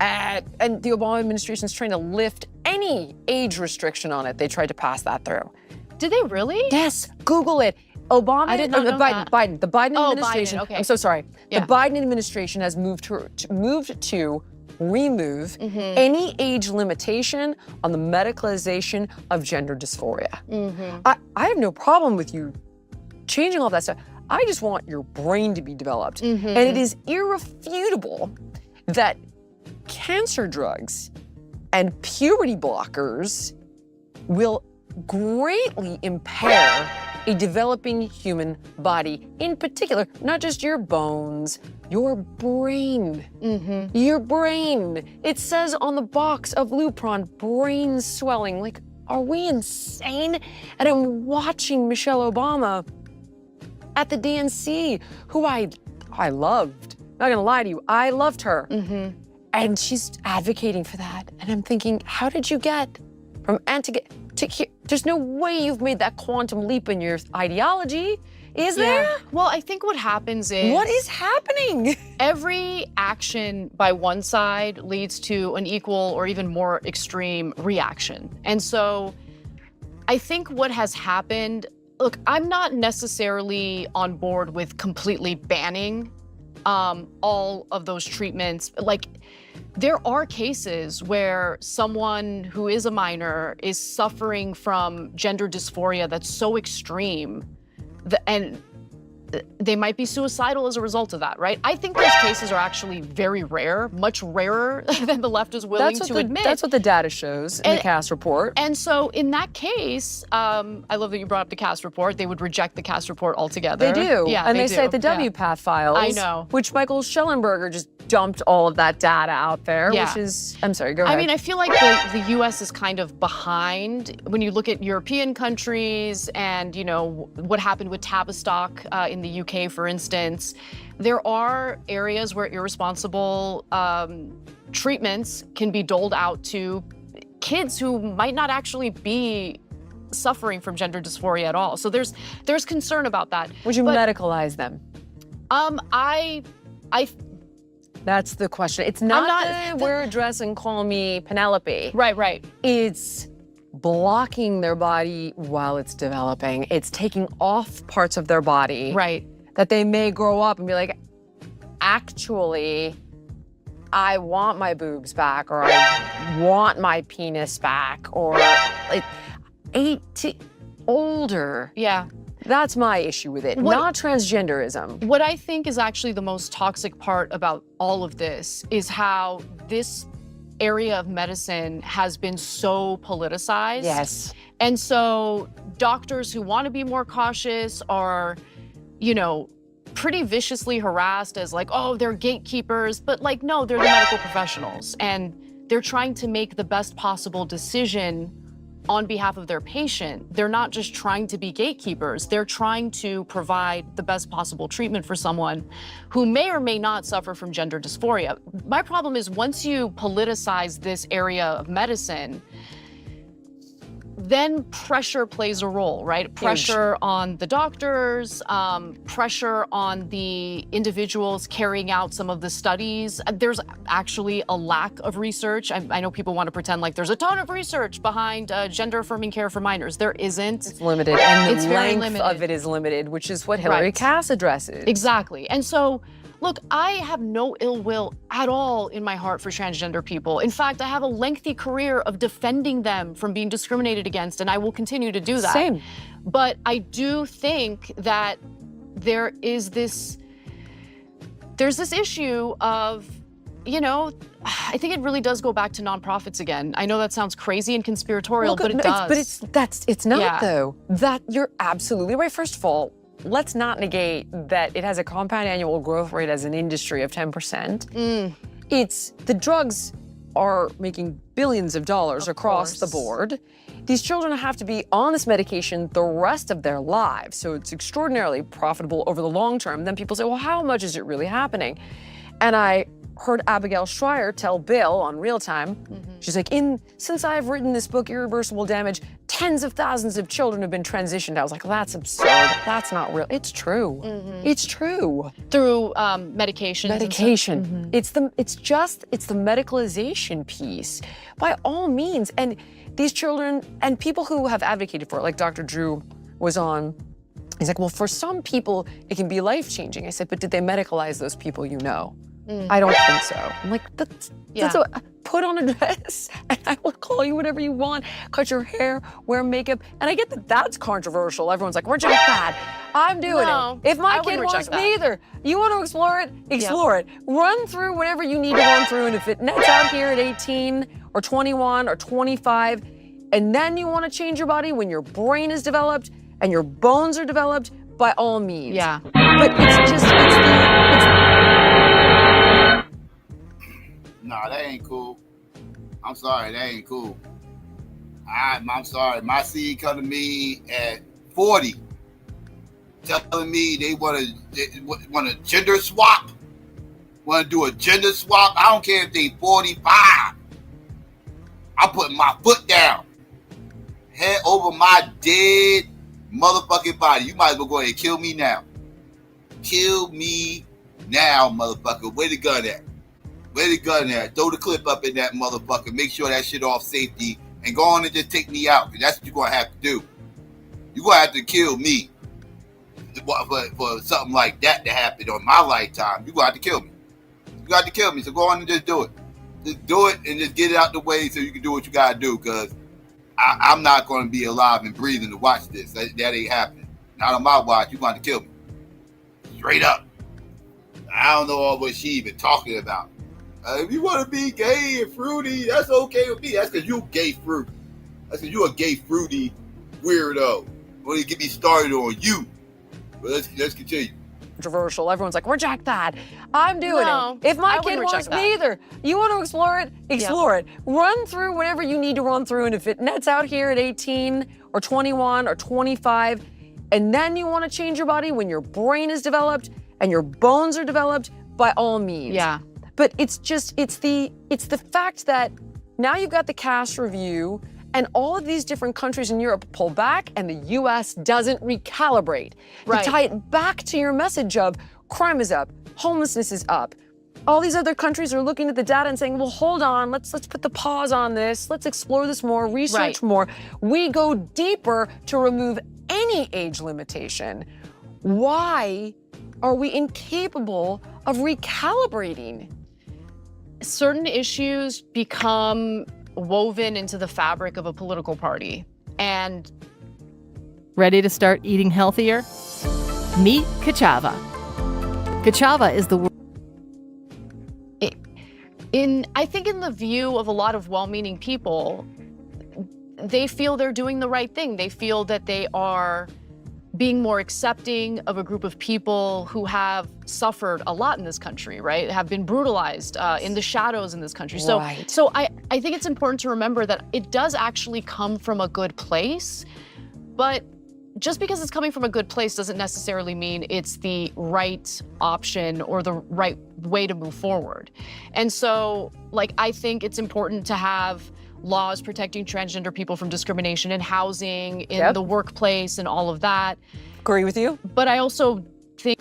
And the Obama administration is trying to lift any age restriction on it. They tried to pass that through. Did they really? Yes, Google it. Obama, I did not know Biden, the Biden Oh, administration. Biden, okay. I'm so sorry. Yeah. The Biden administration has moved to remove any age limitation on the medicalization of gender dysphoria. I have no problem with you changing all that stuff. I just want your brain to be developed. And it is irrefutable that cancer drugs and puberty blockers will greatly impair a developing human body. In particular, not just your bones, your brain. Your brain. It says on the box of Lupron, brain swelling. Like, are we insane? And I'm watching Michelle Obama at the DNC, who I loved. Not gonna lie to you, I loved her. And she's advocating for that. And I'm thinking, how did you get from to here? There's no way you've made that quantum leap in your ideology, is there? Well, I think what happens is... What is happening? Every action by one side leads to an equal or even more extreme reaction. And so I think what has happened, look, I'm not necessarily on board with completely banning all of those treatments. Like, there are cases where someone who is a minor is suffering from gender dysphoria that's so extreme, and they might be suicidal as a result of that, right? I think those cases are actually very rare, much rarer than the left is willing to admit. That's what the data shows in the Cass report. And so in that case, I love that you brought up the Cass report. They would reject the Cass report altogether. They do. Yeah, and they do. cite the W-Path files. I know. Which Michael Schellenberger just dumped all of that data out there, Yeah. which is, I'm sorry, go ahead. I mean, I feel like the US is kind of behind when you look at European countries and, you know, what happened with Tavistock in the UK, for instance. There are areas where irresponsible treatments can be doled out to kids who might not actually be suffering from gender dysphoria at all. So there's concern about that. Would you medicalize them? I That's the question. It's not wear a dress and call me Penelope. Right. It's blocking their body while it's developing. It's taking off parts of their body. Right. That they may grow up and be like, actually, I want my boobs back, or I want my penis back, or like 18, older. Yeah. That's my issue with it, not transgenderism. What I think is actually the most toxic part about all of this is how this area of medicine has been so politicized. Yes. And so doctors who want to be more cautious are, you know, pretty viciously harassed as like, oh, they're gatekeepers. But like, no, they're the medical professionals. And they're trying to make the best possible decision on behalf of their patient. They're not just trying to be gatekeepers. They're trying to provide the best possible treatment for someone who may or may not suffer from gender dysphoria. My problem is once you politicize this area of medicine, then pressure plays a role, right? Pressure on the doctors, pressure on the individuals carrying out some of the studies. There's actually a lack of research. I know people want to pretend like there's a ton of research behind gender-affirming care for minors. There isn't. It's limited, and it's the very length limited. of it is limited, which is what Hillary Cass addresses. Exactly. And so, look, I have no ill will at all in my heart for transgender people. In fact, I have a lengthy career of defending them from being discriminated against, and I will continue to do that. Same. But I do think that there's this issue of, you know, I think it really does go back to nonprofits again. I know that sounds crazy and conspiratorial, but it does. It's not Yeah. though. That you're absolutely right. First of all, let's not negate that it has a compound annual growth rate as an industry of 10%. It's the drugs are making billions of dollars across the board. These children have to be on this medication the rest of their lives, so it's extraordinarily profitable over the long term. Then people say, well, how much is it really happening? And I heard Abigail Schreier tell Bill on Real Time, she's like, since I've written this book, Irreversible Damage, tens of thousands of children have been transitioned. I was like, that's absurd. That's not real. It's true. It's true. Through medications. Medication. It's the medicalization piece, by all means. And these children and people who have advocated for it, like Dr. Drew was on, he's like, well, for some people, it can be life-changing. I said, but did they medicalize those people you know? I don't think so. I'm like, put on a dress and I will call you whatever you want. Cut your hair, wear makeup. And I get that that's controversial. Everyone's like, reject that. I'm doing it. If my kid wants me either, you want to explore it, explore it. Run through whatever you need to run through. And if it nets out here at 18 or 21 or 25, and then you want to change your body when your brain is developed and your bones are developed, by all means. Yeah. But it's just, Nah, that ain't cool. I'm sorry, that ain't cool. I'm sorry. My seed come to me at 40, telling me they want a gender swap. Want to do a gender swap? I don't care if they 45. I'm putting my foot down, head over my dead motherfucking body. You might as well go ahead and kill me now. Kill me now, motherfucker. Where the gun at? Where the gun at? Throw the clip up in that motherfucker. Make sure that shit off safety and go on and just take me out. Because that's what you're going to have to do. You're going to have to kill me for something like that to happen on my lifetime. You're going to have to kill me. You got to kill me. So go on and just do it. Just do it and just get it out the way so you can do what you got to do. Because I'm not going to be alive and breathing to watch this. That ain't happening. Not on my watch. You're going to kill me. Straight up. I don't know what she even talking about. If you want to be gay and fruity, that's okay with me. That's because you gay fruity. That's because you a gay fruity weirdo. Don't even get me started on you. But let's continue. Controversial. Everyone's like, reject that. I'm doing No, it. If my I kid wouldn't wants reject that. me either, you want to explore it? Explore it. Run through whatever you need to run through. And if it nets out here at 18 or 21 or 25, and then you want to change your body when your brain is developed and your bones are developed, by all means. Yeah. But it's the fact that now you've got the caste review and all of these different countries in Europe pull back and the US doesn't recalibrate. Right. To tie it back to your message of crime is up, homelessness is up. All these other countries are looking at the data and saying, well, hold on, let's put the pause on this. Let's explore this more, research more. We go deeper to remove any age limitation. Why are we incapable of recalibrating? Certain issues become woven into the fabric of a political party. And Ready to start eating healthier? Meet Kachava. Kachava is the I think in the view of a lot of well-meaning people, they feel they're doing the right thing. They feel that they are being more accepting of a group of people who have suffered a lot in this country, right? Have been brutalized in the shadows in this country. So I think it's important to remember that it does actually come from a good place, but just because it's coming from a good place doesn't necessarily mean it's the right option or the right way to move forward. And so, like, I think it's important to have laws protecting transgender people from discrimination in housing, in the workplace, and all of that. Agree with you. But I also think...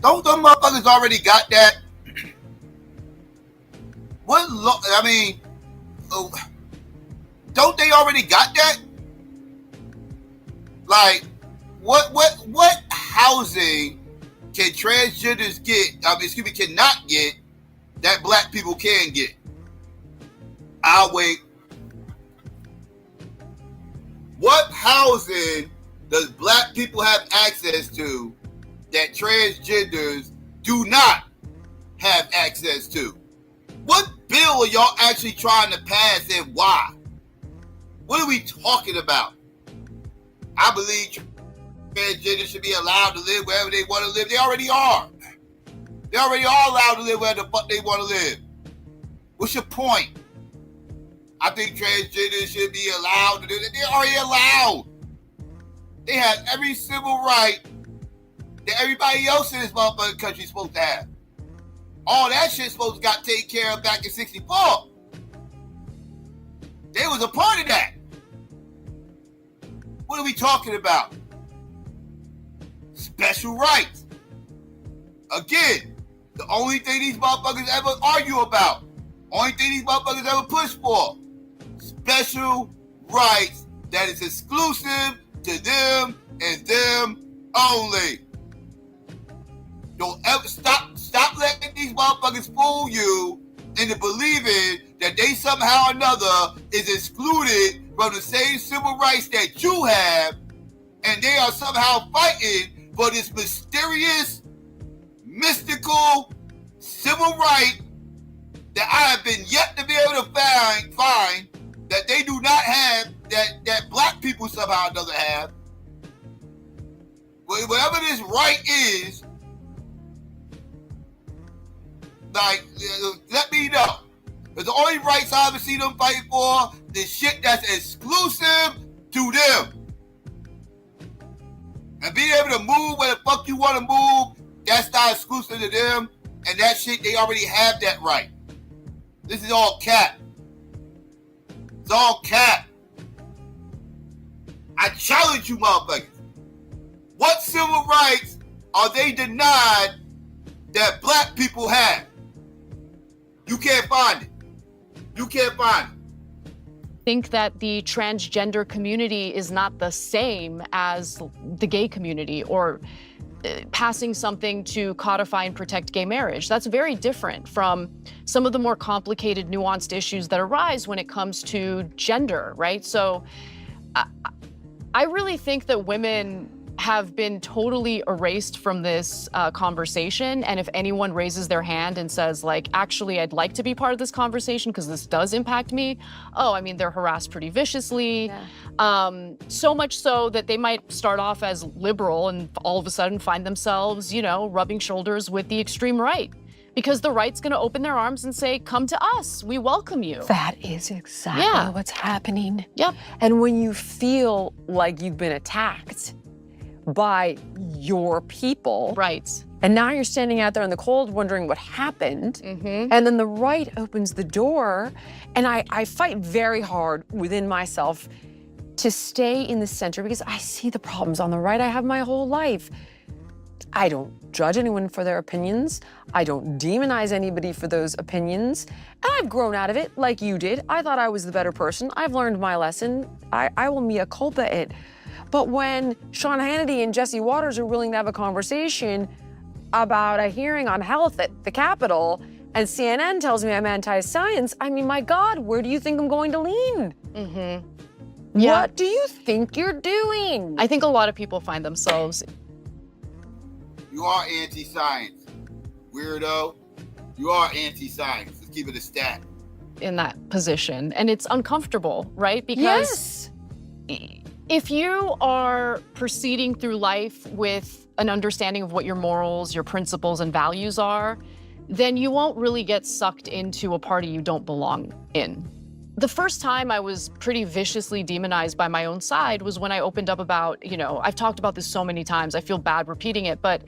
Don't them motherfuckers already got that? Don't they already got that? Like, what housing can transgenders get, cannot get, that black people can get? I'll wait. What housing does black people have access to that transgenders do not have access to? What bill are y'all actually trying to pass and why? What are we talking about? I believe transgenders should be allowed to live wherever they want to live. They already are. They already are allowed to live where the fuck they want to live. What's your point? I think transgenders should be allowed to do that. They're already allowed. They have every civil right that everybody else in this motherfucking country is supposed to have. All that shit's supposed to got taken care of back in 64. They was a part of that. What are we talking about? Special rights. Again, the only thing these motherfuckers ever argue about, only thing these motherfuckers ever push for, special rights that is exclusive to them and them only. Don't ever stop letting these motherfuckers fool you into believing that they somehow or another is excluded from the same civil rights that you have, and they are somehow fighting for this mysterious, mystical civil right that I have been yet to be able to find that they do not have, that black people somehow or another have. Whatever this right is, like, let me know. Because the only rights I ever see them fighting for is shit that's exclusive to them. And being able to move where the fuck you want to move, that's not exclusive to them. And that shit, they already have that right. This is all cap. It's all cap. I challenge you motherfuckers. What civil rights are they denied that black people have? You can't find it. You can't find it. Think that the transgender community is not the same as the gay community or passing something to codify and protect gay marriage. That's very different from some of the more complicated, nuanced issues that arise when it comes to gender, right? So I really think that women have been totally erased from this conversation. And if anyone raises their hand and says, like, actually, I'd like to be part of this conversation because this does impact me, they're harassed pretty viciously. Yeah. So much so that they might start off as liberal and all of a sudden find themselves, rubbing shoulders with the extreme right. Because the right's gonna open their arms and say, come to us, we welcome you. That is exactly what's happening. Yep. And when you feel like you've been attacked by your people. Right. And now you're standing out there in the cold wondering what happened. Mm-hmm. And then the right opens the door. And I fight very hard within myself to stay in the center because I see the problems on the right. I have my whole life. I don't judge anyone for their opinions. I don't demonize anybody for those opinions. And I've grown out of it like you did. I thought I was the better person. I've learned my lesson. I will mea culpa it. But when Sean Hannity and Jesse Waters are willing to have a conversation about a hearing on health at the Capitol, and CNN tells me I'm anti-science, my God, where do you think I'm going to lean? Mm-hmm. Yeah. What do you think you're doing? I think a lot of people find themselves. You are anti-science, weirdo. You are anti-science. Let's keep it a stat. In that position, and it's uncomfortable, right? Because if you are proceeding through life with an understanding of what your morals, your principles, and values are, then you won't really get sucked into a party you don't belong in. The first time I was pretty viciously demonized by my own side was when I opened up about, I've talked about this so many times, I feel bad repeating it, but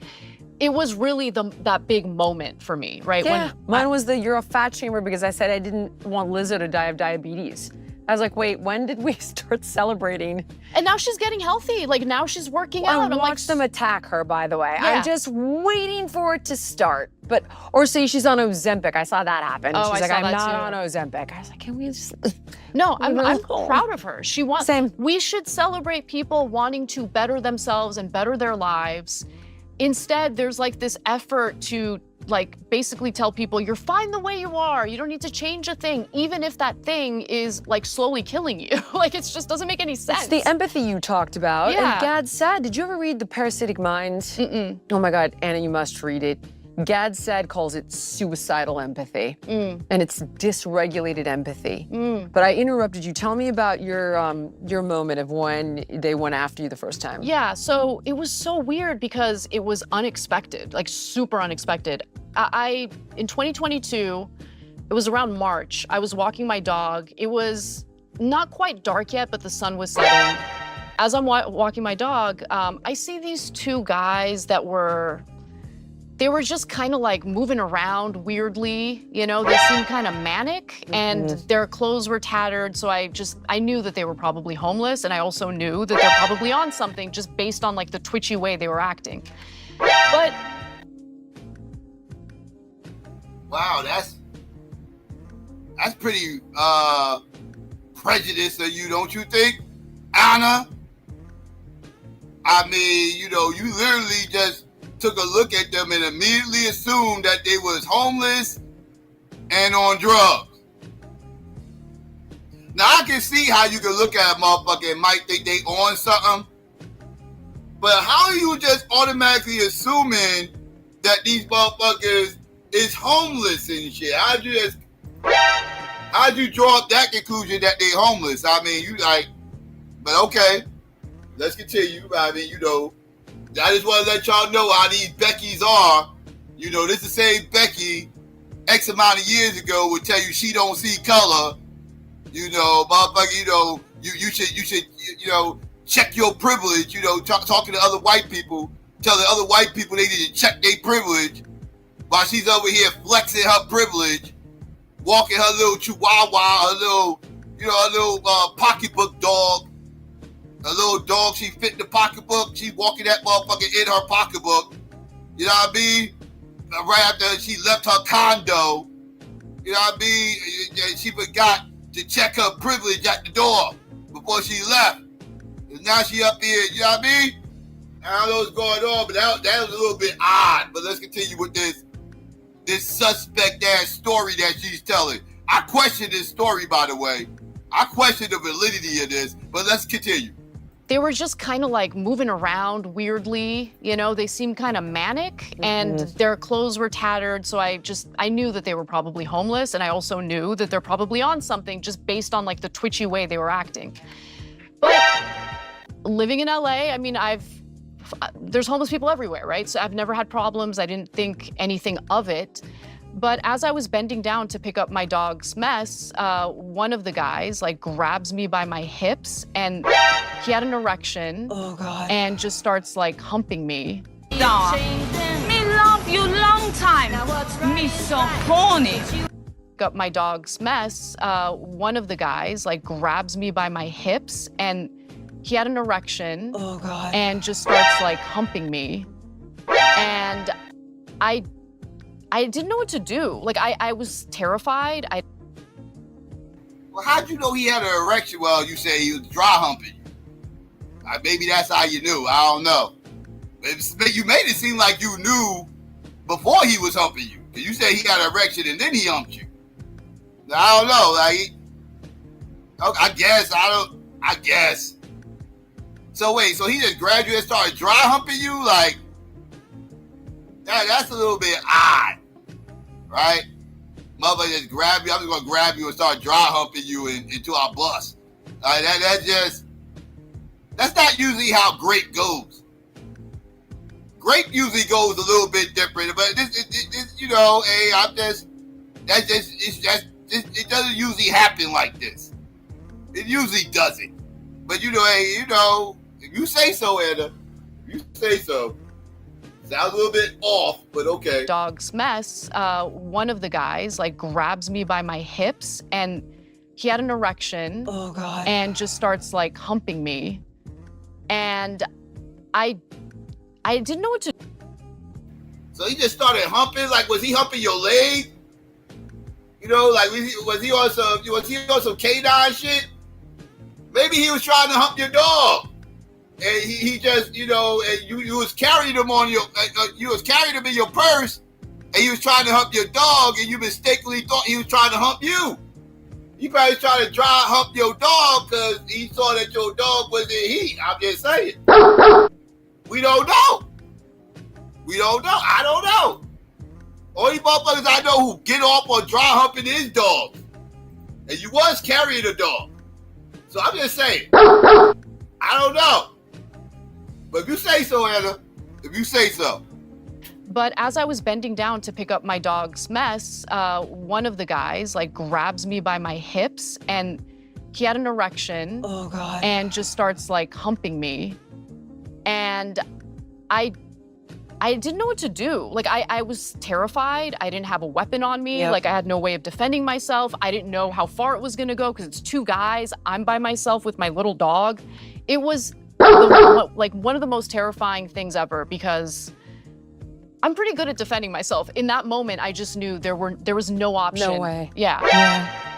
it was really that big moment for me, right? Yeah, mine was you're a fat shamer because I said I didn't want Lizzo to die of diabetes. I was like, wait, when did we start celebrating? And now she's getting healthy. Like, now she's working out. I watched them attack her, by the way. Yeah. I'm just waiting for it to start. Or say she's on Ozempic. I saw that happen. She's like, I'm not on Ozempic. I was like, can we just... No, I'm proud of her. Same. We should celebrate people wanting to better themselves and better their lives. Instead, there's like this effort to basically tell people you're fine the way you are. You don't need to change a thing, even if that thing is slowly killing you. It just doesn't make any sense. It's the empathy you talked about. Yeah. And Gad Saad, did you ever read The Parasitic Mind? Mm-mm. Oh my God, Anna, you must read it. Gad Saad calls it suicidal empathy, and it's dysregulated empathy. But I interrupted you. Tell me about your moment of when they went after you the first time. Yeah, so it was so weird because it was unexpected, super unexpected. In 2022, it was around March, I was walking my dog. It was not quite dark yet, but the sun was setting. As I'm walking my dog, I see these two guys that were just kind of moving around weirdly, they seemed kind of manic, and their clothes were tattered, so I knew that they were probably homeless, and I also knew that they're probably on something just based on the twitchy way they were acting. But wow, that's pretty prejudiced of you, don't you think, Anna? You literally just took a look at them and immediately assumed that they was homeless and on drugs. Now, I can see how you can look at a motherfucker and might think they on something, but how are you just automatically assuming that these motherfuckers is homeless and shit? How'd you draw up that conclusion that they homeless? But okay, let's continue. I just want to let y'all know how these Beckys are. This is the same Becky X amount of years ago would tell you she don't see color. Motherfucker, you should check your privilege. Talking to other white people, telling other white people they need to check their privilege while she's over here flexing her privilege, walking her little chihuahua, her little pocketbook dog. A little dog, she fit in the pocketbook. She walking that motherfucker in her pocketbook. You know what I mean? Right after she left her condo. You know what I mean? She forgot to check her privilege at the door before she left. And now she up here, you know what I mean? I don't know what's going on, but that was a little bit odd. But let's continue with this suspect ass story that she's telling. I question this story, by the way. I question the validity of this, but let's continue. they were just kind of like moving around weirdly, you know, they seemed kind of manic and their clothes were tattered. So I knew that they were probably homeless. And I also knew that they're probably on something just based on like the twitchy way they were acting. But living in LA, I mean, there's homeless people everywhere, right? So I've never had problems. I didn't think anything of it. But as I was bending down to pick up my dog's mess, one of the guys like grabs me by my hips and he had an erection. Oh God. And just starts like humping me. Dog, me love you long time. Me so horny. Pick up my dog's mess, one of the guys like grabs me by my hips and he had an erection. Oh God. And just starts like humping me. And I didn't know what to do. Like, I was terrified. Well, how'd you know he had an erection? Well, you say he was dry humping you. Maybe that's how you knew. I don't know. But you made it seem like you knew before he was humping you. You said he had an erection and then he humped you. I don't know. Like, I guess. So wait, so he just grabbed you and started dry humping you? Like, that's a little bit odd. Right? Mother just grab you. I'm just gonna grab you and start dry humping you into our bus. That's not usually how grape goes. Grape usually goes a little bit different, but this you know, hey, it doesn't usually happen like this. It usually doesn't. But you know, hey, you know, if you say so, Anna, if you say so. Sounds a little bit off, but okay. Dog's mess, one of the guys like grabs me by my hips and he had an erection. Oh God. And just starts like humping me. And I didn't know what to do. So he just started humping? Like, was he humping your leg? You know, like, was he on some canine shit? Maybe he was trying to hump your dog. And he just, you know, and you was carrying him on you was carrying him in your purse, and he was trying to hump your dog, and you mistakenly thought he was trying to hump you. He probably was trying to hump your dog because he saw that your dog was in heat. I'm just saying. We don't know. I don't know. Only motherfuckers I know who get off on dry humping his dog. And you was carrying a dog. So I'm just saying. I don't know. But if you say so, Anna, if you say so. But as I was bending down to pick up my dog's mess, one of the guys like grabs me by my hips and he had an erection. Oh God. And just starts like humping me. And I didn't know what to do. Like, I was terrified. I didn't have a weapon on me. Yep. Like, I had no way of defending myself. I didn't know how far it was gonna go because it's two guys. I'm by myself with my little dog. It was like one of the most terrifying things ever because I'm pretty good at defending myself. In that moment, I just knew there was no option. No way. Yeah.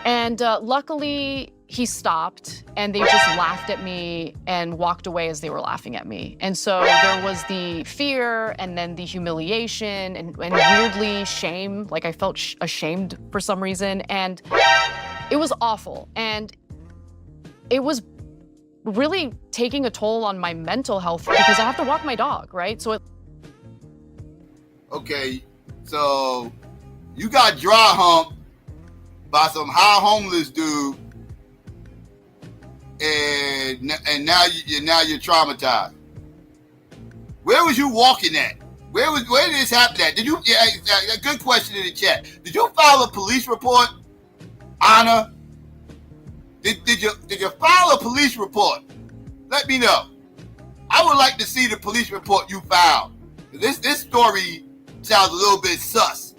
And luckily, he stopped and they just laughed at me and walked away as they were laughing at me. And so there was the fear and then the humiliation and weirdly shame. Like, I felt ashamed for some reason. And it was awful. And it was really taking a toll on my mental health because I have to walk my dog, right? So okay, so you got dry humped by some high homeless dude, and now you're traumatized. Where was you walking at? Where did this happen at? Did you? A good question in the chat. Did you file a police report, Anna? Did you file a police report? Let me know. I would like to see the police report you filed. This story sounds a little bit sus.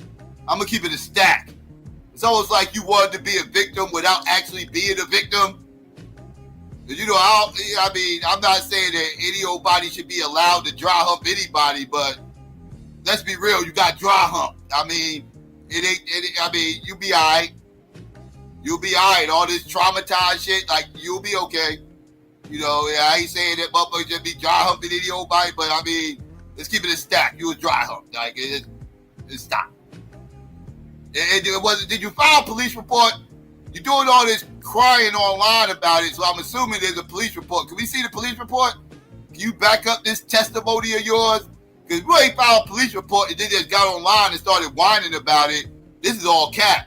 I'm gonna keep it a stack. It's almost like you wanted to be a victim without actually being a victim. You know, I'm not saying that any old body should be allowed to dry hump anybody, but let's be real, you got dry hump. I mean, you'll be all right. You'll be all right. All this traumatized shit, like, you'll be okay. You know, I ain't saying that motherfuckers just be dry humping any old body, but I mean, let's keep it a stack. You was dry hump. Like, it stop. Did you file a police report? You're doing all this crying online about it, so I'm assuming there's a police report. Can we see the police report? Can you back up this testimony of yours? Because we ain't filed a police report and then just got online and started whining about it. This is all cap.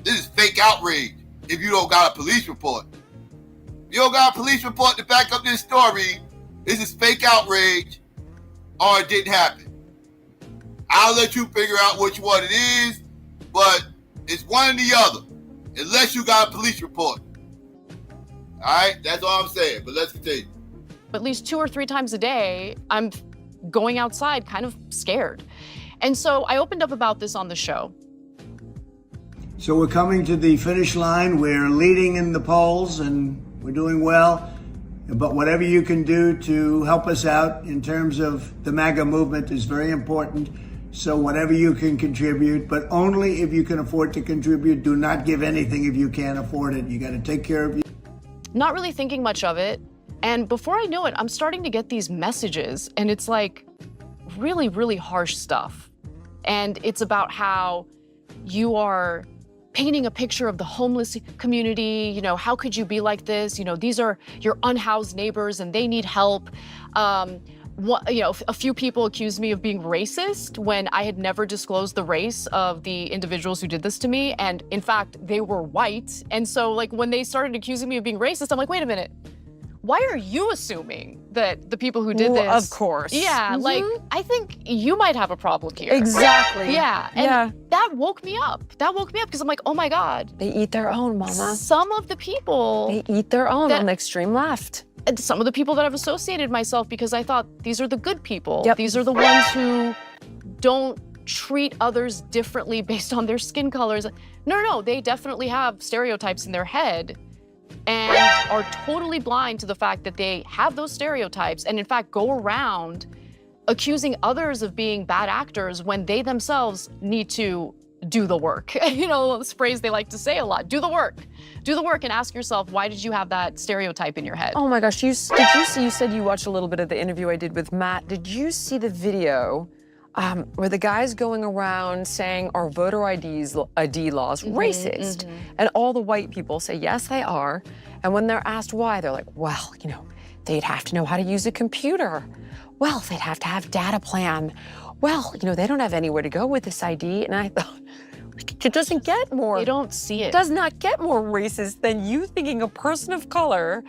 This is fake outrage if you don't got a police report. If you don't got a police report to back up this story, this is fake outrage or it didn't happen. I'll let you figure out which one it is, but it's one or the other, unless you got a police report. All right, that's all I'm saying, but let's continue. At least 2 or 3 times a day, I'm going outside kind of scared. And so I opened up about this on the show. So we're coming to the finish line. We're leading in the polls and we're doing well. But whatever you can do to help us out in terms of the MAGA movement is very important. So whatever you can contribute, but only if you can afford to contribute. Do not give anything if you can't afford it. You got to take care of you. Not really thinking much of it. And before I know it, I'm starting to get these messages, and it's like really, really harsh stuff. And it's about how you are painting a picture of the homeless community. You know, how could you be like this? You know, these are your unhoused neighbors and they need help. A few people accused me of being racist when I had never disclosed the race of the individuals who did this to me. And in fact, they were white. And so like when they started accusing me of being racist, I'm like, wait a minute. Why are you assuming that the people who did this? Of course. Yeah, like, I think you might have a problem here. Exactly. Yeah, and that woke me up. That woke me up because I'm like, oh my God. They eat their own, mama. Some of the people. They eat their own on the extreme left. And some of the people that I've associated myself because I thought these are the good people. Yep. These are the ones who don't treat others differently based on their skin colors. No, they definitely have stereotypes in their head and are totally blind to the fact that they have those stereotypes and in fact go around accusing others of being bad actors when they themselves need to do the work. You know, this phrase they like to say a lot, do the work. Do the work and ask yourself, why did you have that stereotype in your head? Oh my gosh, did you see, you said you watched a little bit of the interview I did with Matt. Did you see the video where the guy's going around saying our voter ID laws racist? And all the white people say, yes, they are. And when they're asked why, they're like, well, you know, they'd have to know how to use a computer. Well, they'd have to have data plan. Well, you know, they don't have anywhere to go with this ID. And I thought, it doesn't get more. They don't see it. It does not get more racist than you thinking a person of color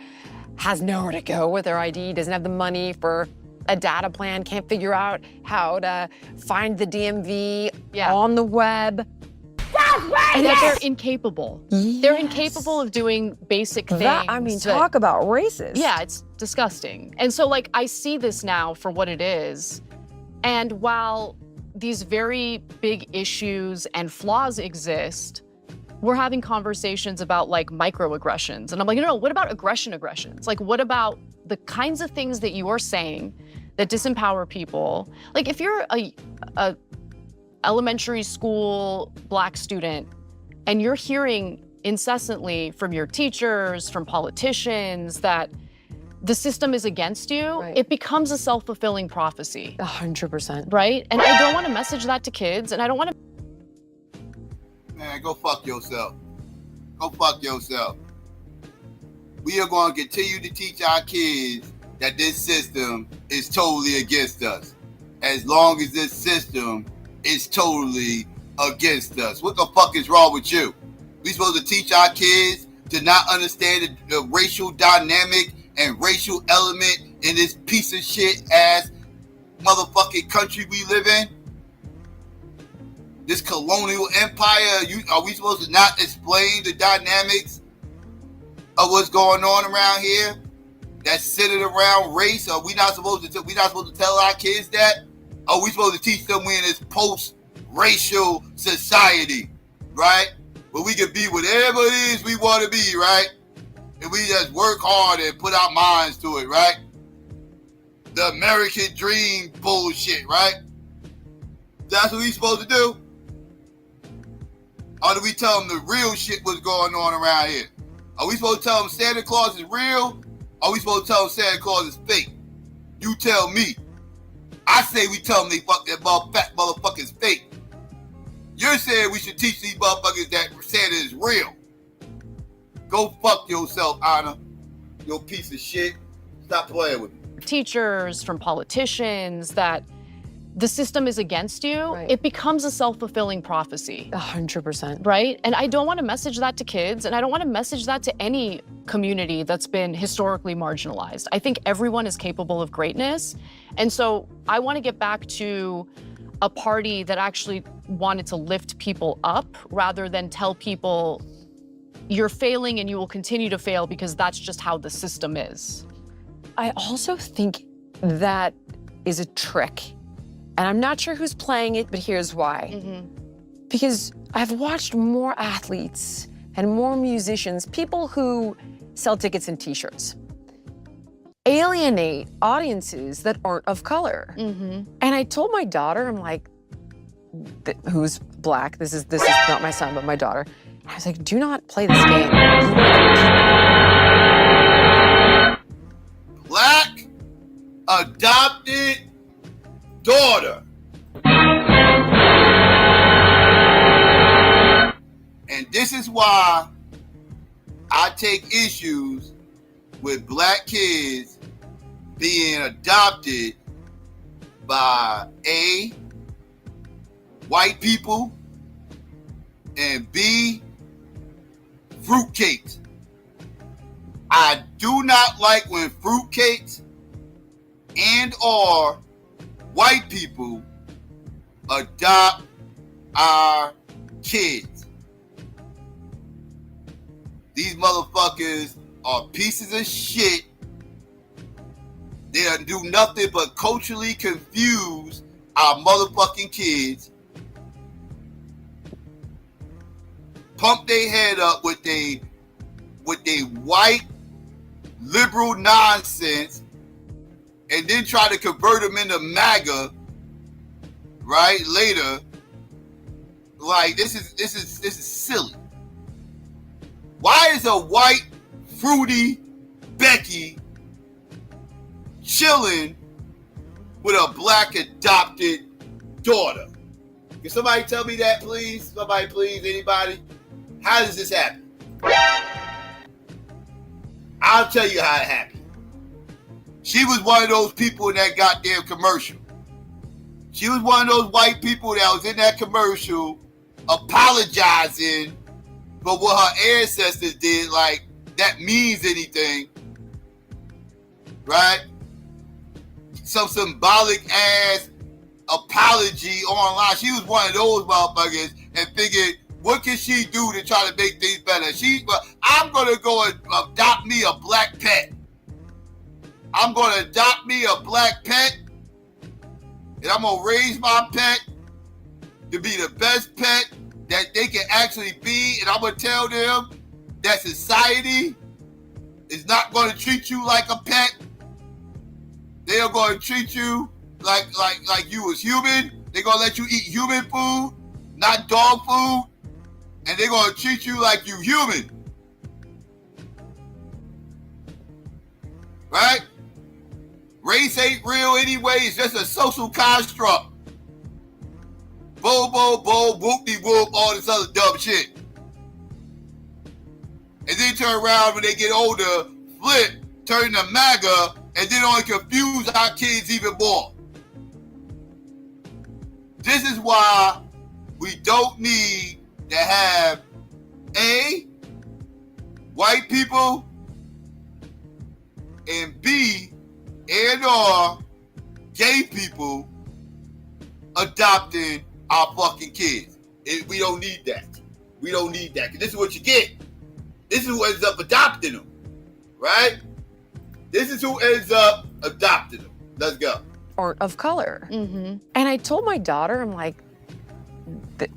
has nowhere to go with their ID, doesn't have the money for a data plan, can't figure out how to find the DMV on the web. And that they're incapable. Yes. They're incapable of doing basic things. Talk about racist. Yeah, it's disgusting. And so, like, I see this now for what it is. And while these very big issues and flaws exist, we're having conversations about, like, microaggressions. And I'm like, no, what about aggressions? Like, what about the kinds of things that you are saying that disempower people? Like, if you're a elementary school Black student and you're hearing incessantly from your teachers, from politicians that the system is against you, it becomes a self-fulfilling prophecy. 100%. Right? And I don't want to message that to kids, and I don't want to... Man, go fuck yourself. Go fuck yourself. We are going to continue to teach our kids that this system is totally against us. As long as this system is totally against us. What the fuck is wrong with you? We supposed to teach our kids to not understand the racial dynamic and racial element in this piece of shit ass motherfucking country we live in? This colonial empire, are we supposed to not explain the dynamics of what's going on around here that's centered around race? Are we not supposed to tell our kids that? Are we supposed to teach them we're in this post-racial society, right? Where we can be whatever it is we want to be, right? And we just work hard and put our minds to it, right? The American dream bullshit, right? That's what we supposed to do? Or do we tell them the real shit what's going on around here? Are we supposed to tell them Santa Claus is real? Or are we supposed to tell them Santa Claus is fake? You tell me. I say we tell them they fuck that motherfucker's fake. You're saying we should teach these motherfuckers that Santa is real. Go fuck yourself, Anna. You piece of shit. Stop playing with me. Teachers, from politicians, that the system is against you, it becomes a self-fulfilling prophecy. 100%. Right? And I don't want to message that to kids, and I don't want to message that to any community that's been historically marginalized. I think everyone is capable of greatness. And so I want to get back to a party that actually wanted to lift people up rather than tell people you're failing and you will continue to fail because that's just how the system is. I also think that is a trick. And I'm not sure who's playing it, but here's why. Because I've watched more athletes and more musicians, people who sell tickets and t-shirts, alienate audiences that aren't of color. And I told my daughter, I'm like, who's black, this is not my son, but my daughter. I was like, do not play this game. Black adopted daughter. And this is why I take issues with black kids being adopted by A, white people, and B, fruitcakes. I do not like when fruitcakes and or white people adopt our kids. These motherfuckers are pieces of shit. They do nothing but culturally confuse our motherfucking kids. Pump their head up with they white liberal nonsense, and then try to convert them into MAGA, right? Later, like this is silly. Why is a white fruity Becky chilling with a black adopted daughter? Can somebody tell me that, please? Somebody, please, anybody? How does this happen? I'll tell you how it happened. She was one of those people in that goddamn commercial. She was one of those white people that was in that commercial apologizing for what her ancestors did, like that means anything, right? Some symbolic ass apology online. She was one of those motherfuckers and figured, what can she do to try to make things better? I'm gonna go and adopt me a black pet. I'm gonna adopt me a black pet, and I'm gonna raise my pet to be the best pet that they can actually be, and I'm gonna tell them that society is not gonna treat you like a pet. They are gonna treat you like you was human. They're gonna let you eat human food, not dog food. And they're gonna treat you like you human. Right? Race ain't real anyway, it's just a social construct. Bo, whoop-de-whoop, all this other dumb shit. And then turn around when they get older, flip, turn to MAGA, and then only confuse our kids even more. This is why we don't need to have A, white people, and B, and or gay people adopting our fucking kids. We don't need that. We don't need that, because this is what you get. This is who ends up adopting them, right? This is who ends up adopting them. Let's go. Aren't of color. And I told my daughter, I'm like,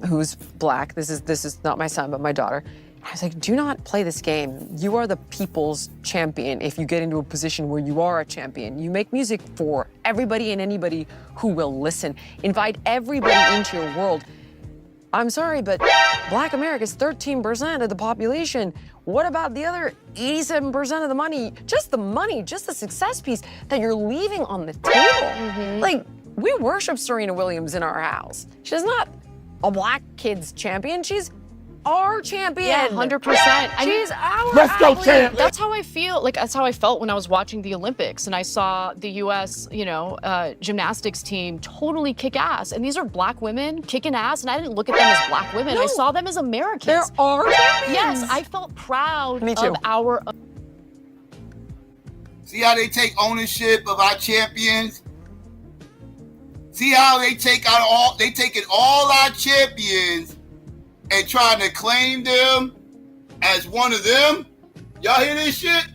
who's black, this is not my son, but my daughter. I was like, do not play this game. You are the people's champion if you get into a position where you are a champion. You make music for everybody and anybody who will listen. Invite everybody into your world. I'm sorry, but Black America is 13% of the population. What about the other 87% of the money? Just the success piece that you're leaving on the table. Like, we worship Serena Williams in our house. She's not a black kid's champion. She's our champion. Yeah, 100%. She's our Let's go, athlete. champ. That's how I feel. Like, that's how I felt when I was watching the Olympics and I saw the U.S., gymnastics team totally kick ass. And these are black women kicking ass, and I didn't look at them as black women. No. I saw them as Americans. They're our champions. Yes, I felt proud Me too. of our. See how they take ownership of our champions? See how they taking all our champions and trying to claim them as one of them? Y'all hear this shit?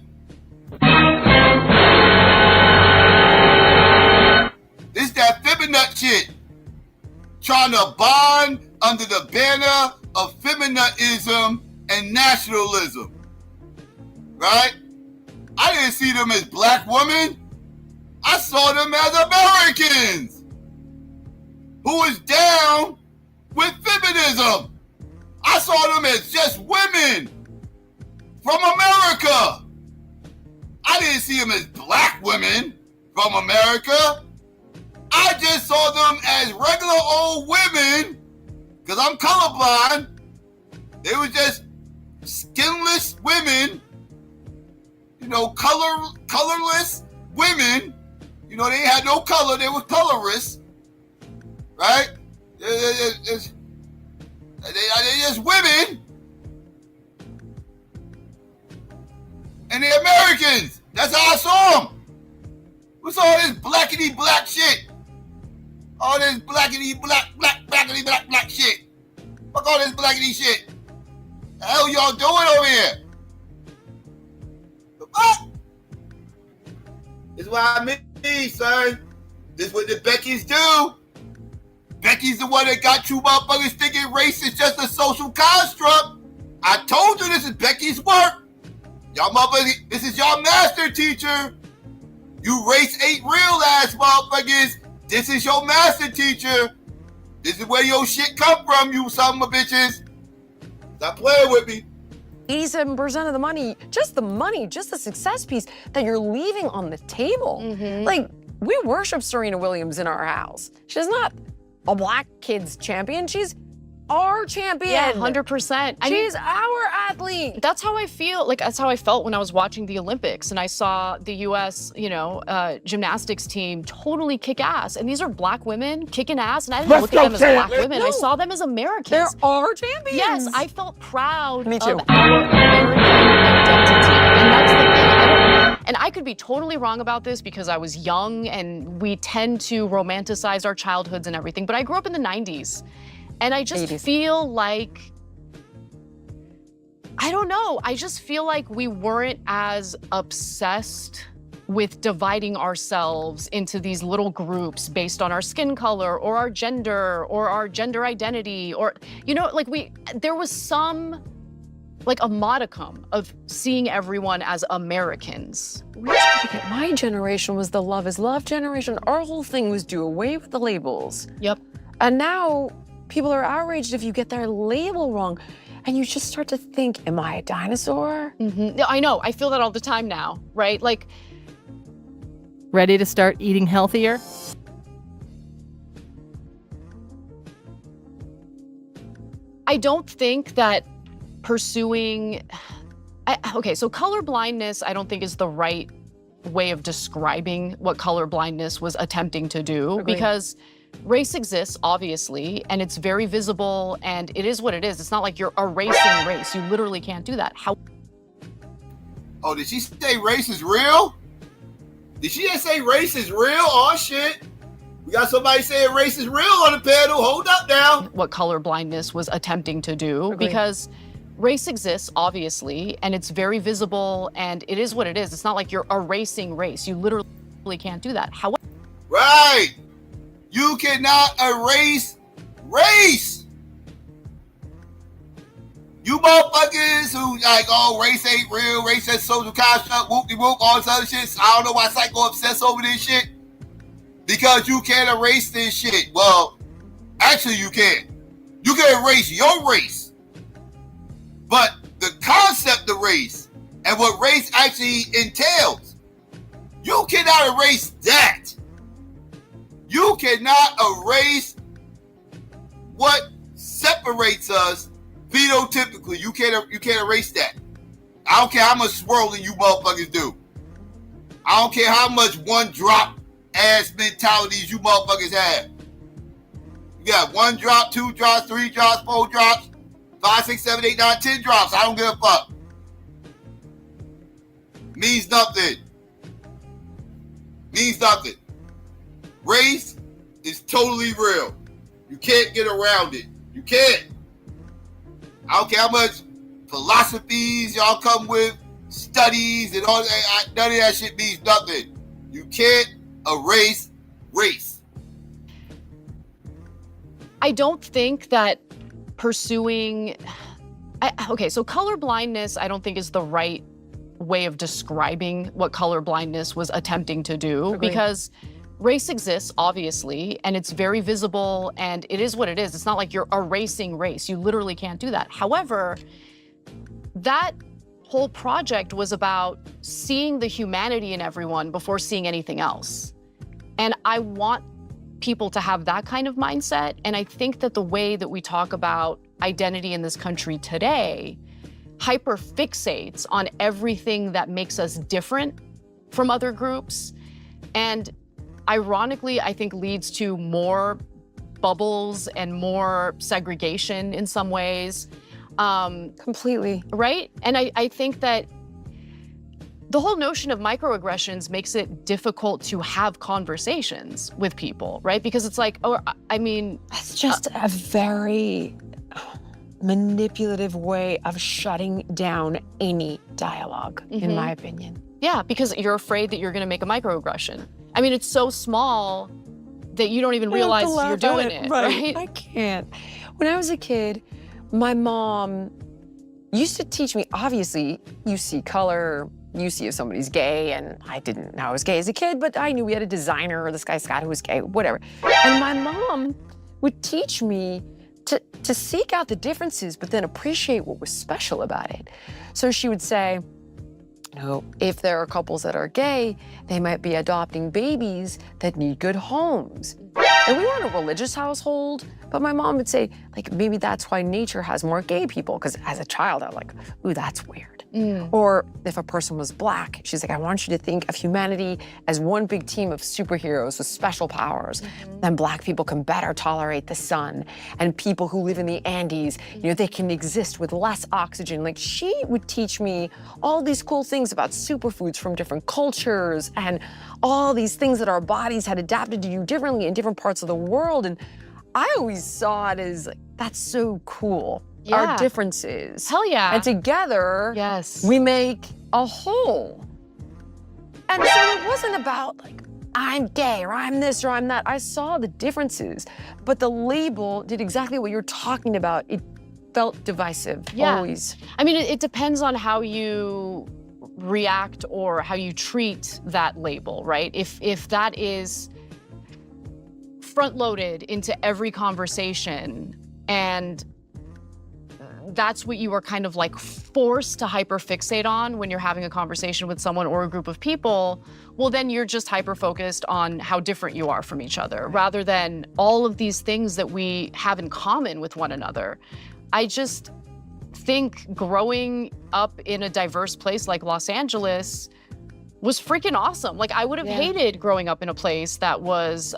This that feminut shit. Trying to bond under the banner of feminism and nationalism. Right? I didn't see them as black women. I saw them as Americans who was down with feminism. I saw them as just women from America. I didn't see them as black women from America. I just saw them as regular old women, because I'm colorblind. They were just skinless women, colorless women. They had no color, they were colorless, right? They're just women. And they're Americans. That's how I saw them. What's all this blackity black shit? All this blackity blackity black shit. Fuck all this blackity shit. The hell y'all doing over here? The fuck? This is what I mean, son. This is what the Beckies do. Becky's the one that got you motherfuckers thinking race is just a social construct. I told you this is Becky's work. Y'all motherfuckers, this is y'all master teacher. You race ain't real ass motherfuckers. This is your master teacher. This is where your shit come from, you son of a bitches. Stop playing with me. 87% of the money, just the success piece that you're leaving on the table. Mm-hmm. Like, we worship Serena Williams in our house. She's not a black kids champion. She's our champion. Yeah, 100%. She's our athlete. That's how I feel. Like, that's how I felt when I was watching the Olympics and I saw the U.S., gymnastics team totally kick ass. And these are black women kicking ass, and I didn't look at them as black women. No. I saw them as Americans. They're our champions. Yes, I felt proud Me too. of our American identity. And that's the thing. And I could be totally wrong about this because I was young and we tend to romanticize our childhoods and everything. But I grew up in the 90s. And I just 80s. feel like, I don't know, I just feel like we weren't as obsessed with dividing ourselves into these little groups based on our skin color or our gender identity, or, there was some, a modicum of seeing everyone as Americans. My generation was the love is love generation. Our whole thing was do away with the labels. Yep. And now people are outraged if you get their label wrong. And you just start to think, am I a dinosaur? Mm-hmm. I know, I feel that all the time now, right? Ready to start eating healthier? I don't think that pursuing, so color blindness, I don't think is the right way of describing what color blindness was attempting to do. Agreed. Because race exists, obviously, and it's very visible, and it is what it is. It's not like you're erasing race. You literally can't do that. Oh, did she say race is real? Did she just say race is real? Oh, shit. We got somebody saying race is real on the panel. Hold up now. What color blindness was attempting to do. Agreed. Because race exists, obviously, and it's very visible, and it is what it is. It's not like you're erasing race. You literally can't do that. However, Right. You cannot erase race. You motherfuckers who race ain't real, race is social construct, whoop-de-whoop, all this other shit. I don't know why Psycho obsessed over this shit. Because you can't erase this shit. Well, actually you can. You can erase your race. But the concept of race and what race actually entails, you cannot erase that. You cannot erase what separates us Phenotypically, you can't erase that. I don't care how much swirling you motherfuckers do. I don't care how much one drop ass mentalities you motherfuckers have. You got 1 drop, 2 drops, 3 drops, 4 drops, 5, 6, 7, 8, 9, 10 drops. I don't give a fuck. Means nothing. Means nothing. Race is totally real. You can't get around it. You can't. I don't care how much philosophies y'all come with, studies and all that. None of that shit means nothing. You can't erase race. I don't think that pursuing... okay, so color blindness, I don't think is the right way of describing what color blindness was attempting to do. Agreed. Because race exists, obviously, and it's very visible, and it is what it is. It's not like you're erasing race. You literally can't do that. However, that whole project was about seeing the humanity in everyone before seeing anything else. And I want people to have that kind of mindset. And I think that the way that we talk about identity in this country today hyper fixates on everything that makes us different from other groups. And ironically, I think leads to more bubbles and more segregation in some ways. Completely. Right? And I think that the whole notion of microaggressions makes it difficult to have conversations with people, right? Because it's like, oh, I mean... It's just a very manipulative way of shutting down any dialogue, in my opinion. Yeah, because you're afraid that you're gonna make a microaggression. I mean, it's so small that you don't even realize you're doing it, right? I can't. When I was a kid, my mom used to teach me, obviously, you see color, you see if somebody's gay, and I didn't know I was gay as a kid, but I knew we had a designer, or this guy Scott who was gay, whatever. And my mom would teach me to seek out the differences, but then appreciate what was special about it. So she would say, you know, if there are couples that are gay, they might be adopting babies that need good homes. And we weren't a religious household, but my mom would say, like, maybe that's why nature has more gay people, because as a child, I was like, ooh, that's weird. Or if a person was Black, she's like, I want you to think of humanity as one big team of superheroes with special powers. Then Black people can better tolerate the sun. And people who live in the Andes, you know, they can exist with less oxygen. Like, she would teach me all these cool things about superfoods from different cultures and all these things that our bodies had adapted to do differently in different parts of the world. And I always saw it as, like, that's so cool. Yeah. Our differences. Hell yeah. And together, yes, we make a whole. And so it wasn't about, like, I'm gay, or I'm this, or I'm that. I saw the differences, but the label did exactly what you're talking about. It felt divisive, always. I mean, it depends on how you react or how you treat that label, right? If that is front-loaded into every conversation, and that's what you are kind of like forced to hyper-fixate on when you're having a conversation with someone or a group of people, well, then you're just hyper-focused on how different you are from each other, rather than all of these things that we have in common with one another. I just think growing up in a diverse place like Los Angeles was freaking awesome. Like, I would have hated growing up in a place that was,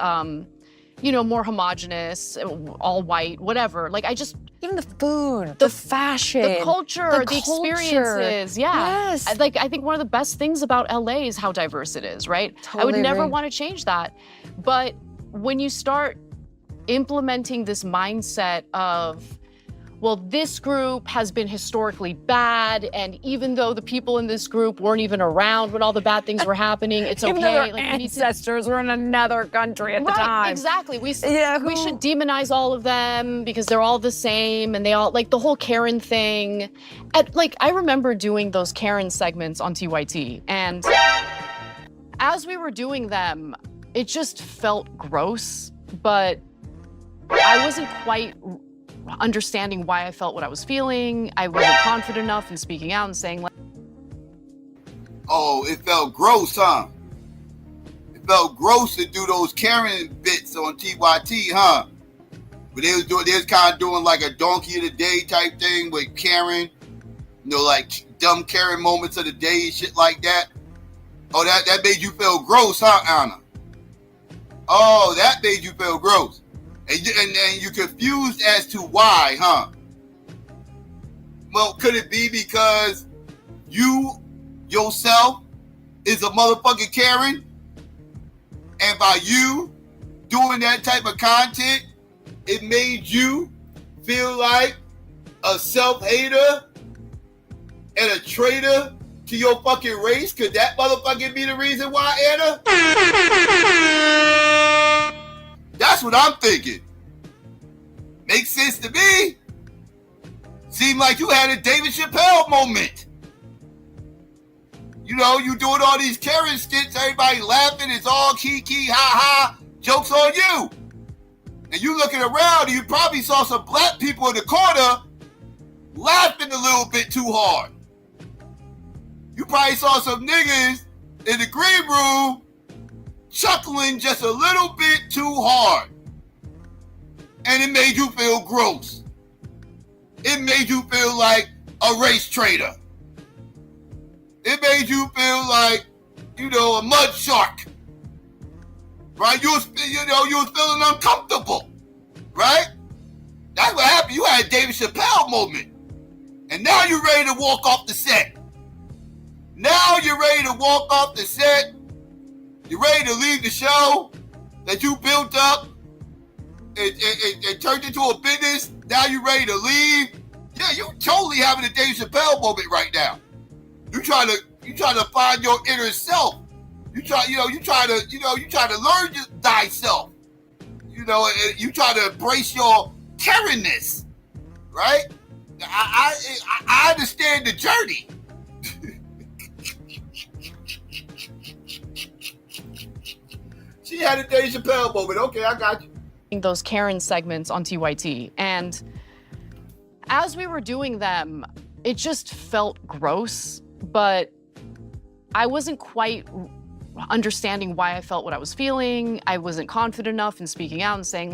you know, more homogenous, all white, whatever. Like, I just... Even the food, the fashion, the culture, the experiences. Yeah. Yes. I think one of the best things about LA is how diverse it is, right? Totally I would never agree. want to change that. But when you start implementing this mindset of, well, this group has been historically bad, and even though the people in this group weren't even around when all the bad things were happening, it's okay. Even though their like, ancestors were in another country at the time. Exactly. We should demonize all of them because they're all the same, and they all, like, the whole Karen thing. I remember doing those Karen segments on TYT, and as we were doing them, it just felt gross, but I wasn't quite understanding why I felt what I was feeling. I wasn't confident enough in speaking out and saying, like, oh, it felt gross, huh? It felt gross to do those Karen bits on TYT, huh? But they was kind of doing like a donkey of the day type thing with Karen, like dumb Karen moments of the day and shit like that. Oh, that made you feel gross, huh, Anna? Oh, that made you feel gross. And you're confused as to why, huh? Well, could it be because you yourself is a motherfucking Karen? And by you doing that type of content, it made you feel like a self-hater and a traitor to your fucking race? Could that motherfucking be the reason why, Anna? That's what I'm thinking. Makes sense to me. Seemed like you had a David Chappelle moment. You doing all these Karen skits, everybody laughing, it's all kiki, ha ha, jokes on you. And you looking around and you probably saw some black people in the corner laughing a little bit too hard. You probably saw some niggas in the green room chuckling just a little bit too hard. And it made you feel gross. It made you feel like a race traitor. It made you feel like, a mud shark. Right? You was feeling uncomfortable. Right? That's what happened. You had a David Chappelle moment. And now you're ready to walk off the set. Now you're ready to walk off the set. You're ready to leave the show that you built up. It turned into a business. Now you're ready to leave. Yeah, you totally having a Dave Chappelle moment right now. You trying to find your inner self. You try to learn thyself. You try to embrace your Karenness, right? I understand the journey. She had a Dave Chappelle moment. Okay, I got you. Those Karen segments on TYT, and as we were doing them, it just felt gross, but I wasn't quite understanding why I felt what I was feeling. I wasn't confident enough in speaking out and saying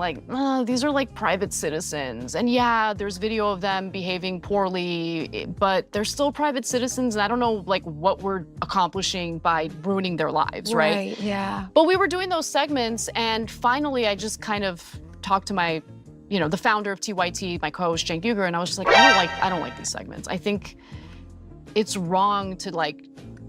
these are like private citizens. And yeah, there's video of them behaving poorly, but they're still private citizens. And I don't know what we're accomplishing by ruining their lives, right? Right, yeah. But we were doing those segments, and finally I just kind of talked to my, the founder of TYT, my co-host Cenk Uygur, and I was just like, I don't like these segments. I think it's wrong to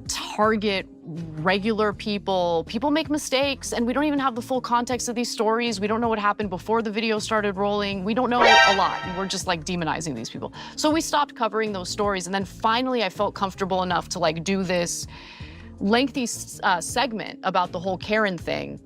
target regular people. People make mistakes, and we don't even have the full context of these stories. We don't know what happened before the video started rolling. We don't know a lot, and we're just demonizing these people. So we stopped covering those stories, and then finally I felt comfortable enough to do this lengthy segment about the whole Karen thing.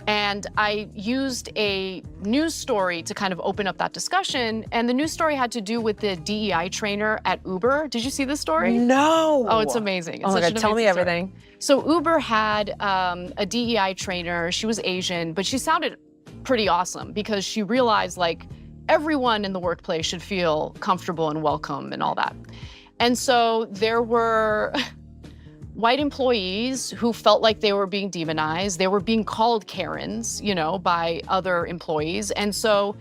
And I used a news story to kind of open up that discussion. And the news story had to do with the DEI trainer at Uber. Did you see this story? No. Oh, it's amazing. It's oh my God, tell me everything. So Uber had a DEI trainer. She was Asian, but she sounded pretty awesome because she realized everyone in the workplace should feel comfortable and welcome and all that. And so there were white employees who felt like they were being demonized. They were being called Karens, by other employees. And so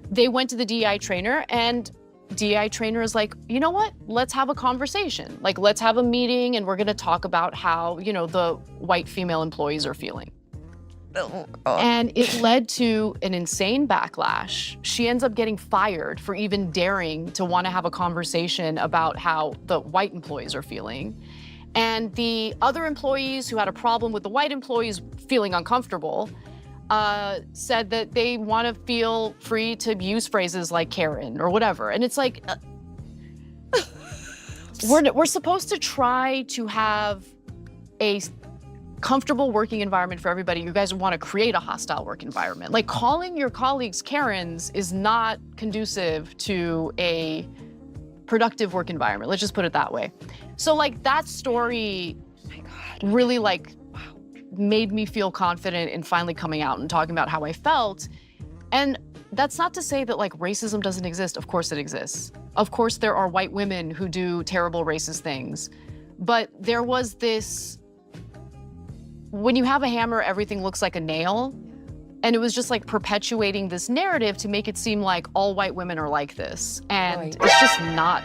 they went to the DEI trainer, and DEI trainer is like, you know what? Let's have a conversation. Let's have a meeting, and we're going to talk about how, the white female employees are feeling. And it led to an insane backlash. She ends up getting fired for even daring to want to have a conversation about how the white employees are feeling. And the other employees who had a problem with the white employees feeling uncomfortable said that they want to feel free to use phrases like Karen or whatever. And it's we're supposed to try to have a comfortable working environment for everybody. You guys want to create a hostile work environment. Calling your colleagues Karens is not conducive to a productive work environment. Let's just put it that way. So that story really made me feel confident in finally coming out and talking about how I felt. And that's not to say that racism doesn't exist. Of course it exists. Of course there are white women who do terrible racist things. But there was this, when you have a hammer, everything looks like a nail. And it was just like perpetuating this narrative to make it seem like all white women are like this. And it's just not.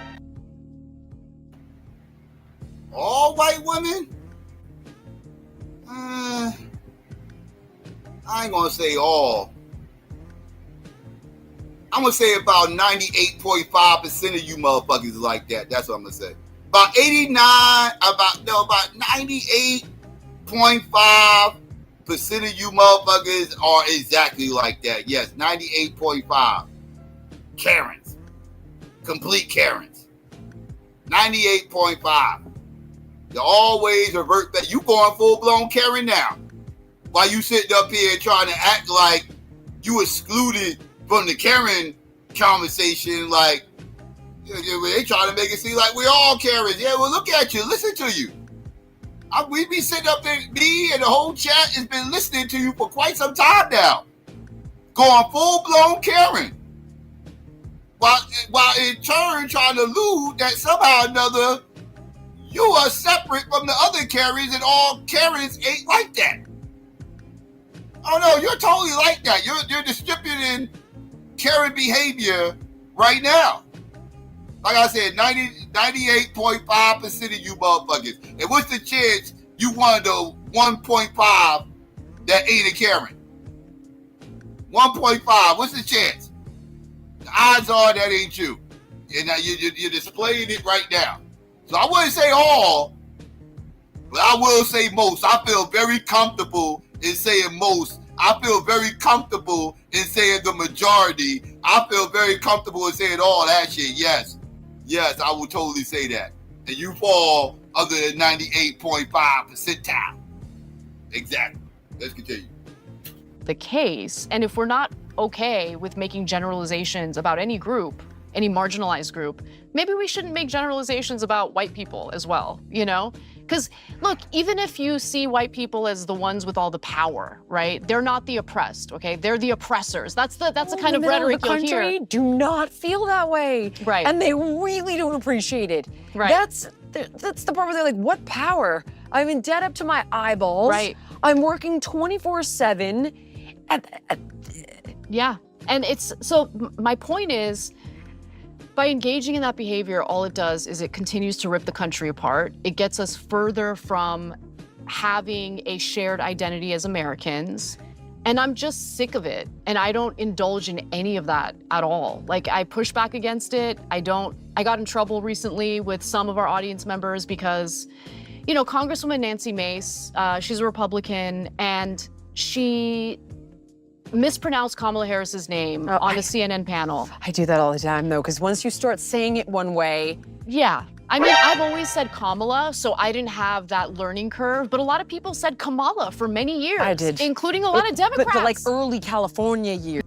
All white women? I ain't gonna say all. I'm gonna say about 98.5% of you motherfuckers is like that. That's what I'm gonna say. About 98.5% of you motherfuckers are exactly like that. Yes, 98.5. Karens. Complete Karens. 98.5. You always revert back. You going full-blown Karen now. While you sitting up here trying to act like you excluded from the Karen conversation, like they trying to make it seem like we all Karens. Yeah, well, look at you. Listen to you. We be sitting up there, me and the whole chat has been listening to you for quite some time now. Going full-blown Karen. While in turn trying to allude that somehow or another you are separate from the other Karens and all Karens ain't like that. Oh no, you're totally like that. You're distributing Karen behavior right now. Like I said, 98.5% of you motherfuckers. And what's the chance you one of the 1.5 that ain't a Karen? 1.5, what's the chance? The odds are that ain't you. And you're displaying it right now. So I wouldn't say all, but I will say most. I feel very comfortable in saying most. I feel very comfortable in saying the majority. I feel very comfortable in saying all that shit. Yes, I will totally say that. And you fall under the 98.5 percentile. Exactly. Let's continue. The case, and if we're not okay with making generalizations about any group, any marginalized group, maybe we shouldn't make generalizations about white people as well, you know? Because look, even if you see white people as the ones with all the power, right? They're not the oppressed, okay? They're the oppressors. That's the kind of rhetoric you'll hear. The country do not feel that way. Right. And they really don't appreciate it. Right. That's the part where they're like, what power? I'm in debt up to my eyeballs. Right. I'm working 24/7. Yeah, and so my point is, by engaging in that behavior, all it does is it continues to rip the country apart. It gets us further from having a shared identity as Americans. And I'm just sick of it. And I don't indulge in any of that at all. Like, I push back against it. I got in trouble recently with some of our audience members because, you know, Congresswoman Nancy Mace, she's a Republican, and she mispronounced Kamala Harris's name on a CNN panel. I do that all the time, though, because once you start saying it one way. Yeah. I mean, I've always said Kamala, so I didn't have that learning curve, but a lot of people said Kamala for many years. I did. Including a lot of Democrats. But like early California years.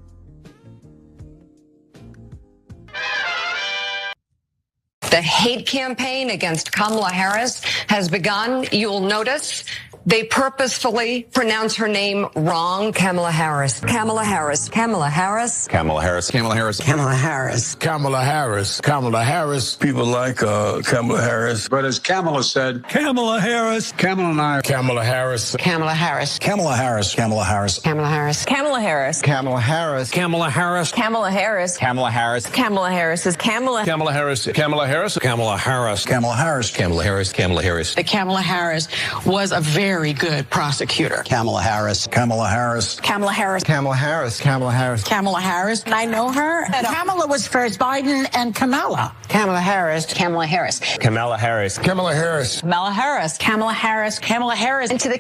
The hate campaign against Kamala Harris has begun. You'll notice they purposefully pronounce her name wrong. Kamala Harris. Kamala Harris. Kamala Harris. Kamala Harris. Kamala Harris. Kamala Harris. Kamala Harris. Kamala Harris. People like Kamala Harris. But as Kamala said, Kamala Harris. Kamala and I. Kamala Harris. Kamala Harris. Kamala Harris. Kamala Harris. Kamala Harris. Kamala Harris. Kamala Harris. Kamala Harris. Kamala Harris. Kamala Harris. Kamala Harris is Kamala. Kamala Harris. Kamala Harris. Kamala Harris. Kamala Harris. Kamala Harris. Kamala Harris. That Kamala Harris was a very good prosecutor. Kamala Harris. Kamala Harris. Kamala Harris. Kamala Harris. Kamala Harris. Kamala Harris. I know her. Kamala was first Biden and Kamala. Kamala Harris. Kamala Harris. Kamala Harris. Kamala Harris. Kamala Harris. Kamala Harris. Kamala Harris. And to the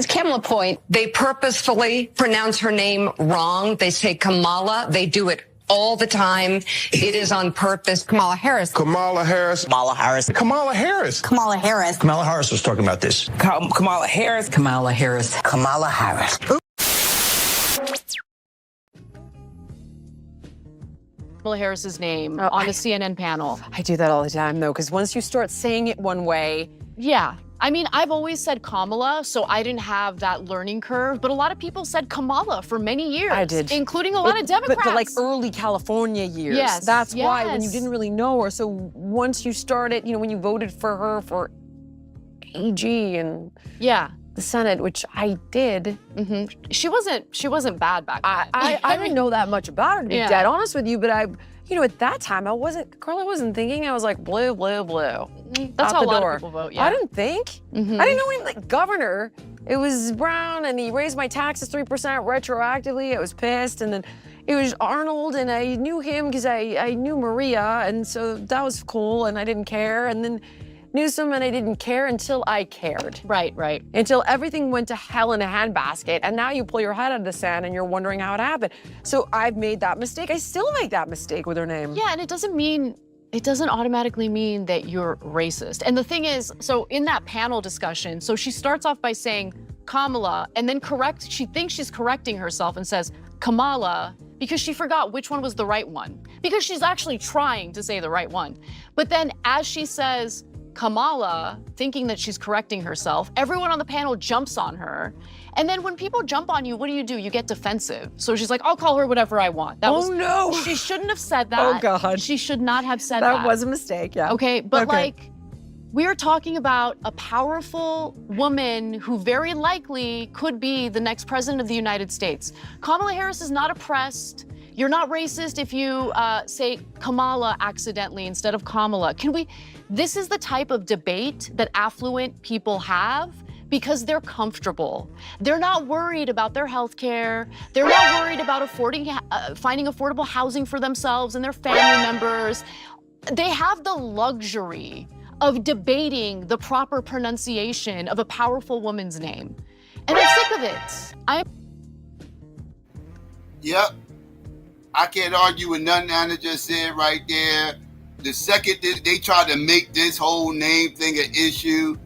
Kamala point, they purposefully pronounce her name wrong. They say Kamala. They do it all the time. It is on purpose. Kamala Harris. Kamala Harris. Kamala Harris. Kamala Harris. Kamala Harris. Kamala Harris was talking about this. Kamala Harris. Kamala Harris. Kamala Harris. Kamala Harris's name on a CNN panel. I do that all the time, though, because once you start saying it one way. Yeah. I mean, I've always said Kamala, so I didn't have that learning curve, but a lot of people said Kamala for many years. I did. Including a lot of Democrats. But like early California years. Yes. That's why, when you didn't really know her. So once you started, you know, when you voted for her for AG and. Yeah. the Senate, which I did. She wasn't bad back then. I didn't know that much about her, to be Yeah. dead honest with you, but at that time, Carla wasn't thinking. I was like, blue, blue, blue. That's out how the a lot door. of people vote, yeah. I didn't think. I didn't know he like governor. It was Brown, and he raised my taxes 3% retroactively. I was pissed, and then it was Arnold, and I knew him because I knew Maria, and so that was cool, and I didn't care. And then Newsom, and I didn't care until I cared. Right. Until everything went to hell in a handbasket, and now you pull your head out of the sand and you're wondering how it happened. So I've made that mistake. I still make that mistake with her name. Yeah, and it doesn't automatically mean that you're racist. And the thing is, so in that panel discussion, so she starts off by saying Kamala, and then she thinks she's correcting herself and says Kamala, because she forgot which one was the right one. Because she's actually trying to say the right one. But then as she says Kamala, thinking that she's correcting herself, everyone on the panel jumps on her. And then when people jump on you, what do? You get defensive. So she's like, I'll call her whatever I want. No. She shouldn't have said that. Oh, God. She should not have said that. That was a mistake, yeah. Okay, but we are talking about a powerful woman who very likely could be the next president of the United States. Kamala Harris is not oppressed. You're not racist if you say Kamala accidentally instead of Kamala. This is the type of debate that affluent people have because they're comfortable. They're not worried about their health care. They're not worried about finding affordable housing for themselves and their family members. They have the luxury of debating the proper pronunciation of a powerful woman's name. And I'm sick of it. Yep. I can't argue with nothing Anna just said right there. The second they tried to make this whole name thing an issue,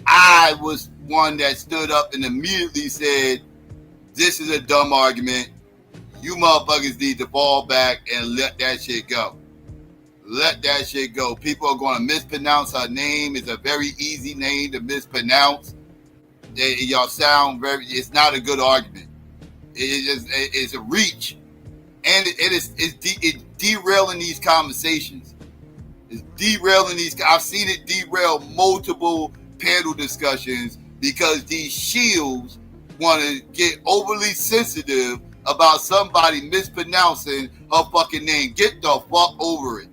I was one that stood up and immediately said, this is a dumb argument. You motherfuckers need to fall back and let that shit go. Let that shit go. People are going to mispronounce her name. It's a very easy name to mispronounce. Y'all sound it's not a good argument. It's a reach. And it's derailing these conversations. It's derailing these. I've seen it derail multiple panel discussions because these shields want to get overly sensitive about somebody mispronouncing her fucking name. Get the fuck over it.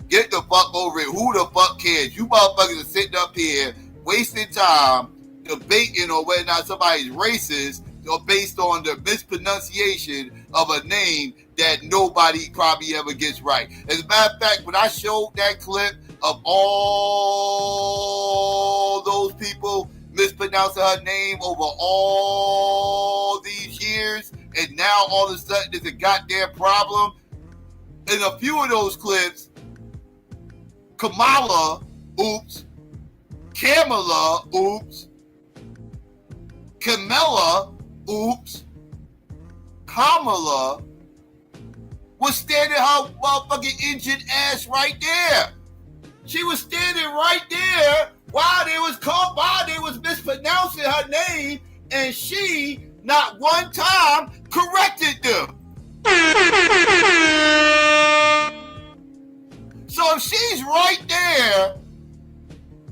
Get the fuck over it. Who the fuck cares? You motherfuckers are sitting up here wasting time debating on whether or not somebody's racist or based on the mispronunciation of a name that nobody probably ever gets right. As a matter of fact, when I showed that clip of all those people mispronouncing her name over all these years, and now all of a sudden there's a goddamn problem, in a few of those clips, Kamala, oops, Kamala, oops, Kamala, oops, Kamala was standing her motherfucking injured ass right there. She was standing right there while they was mispronouncing her name, and she not one time corrected them. So if she's right there,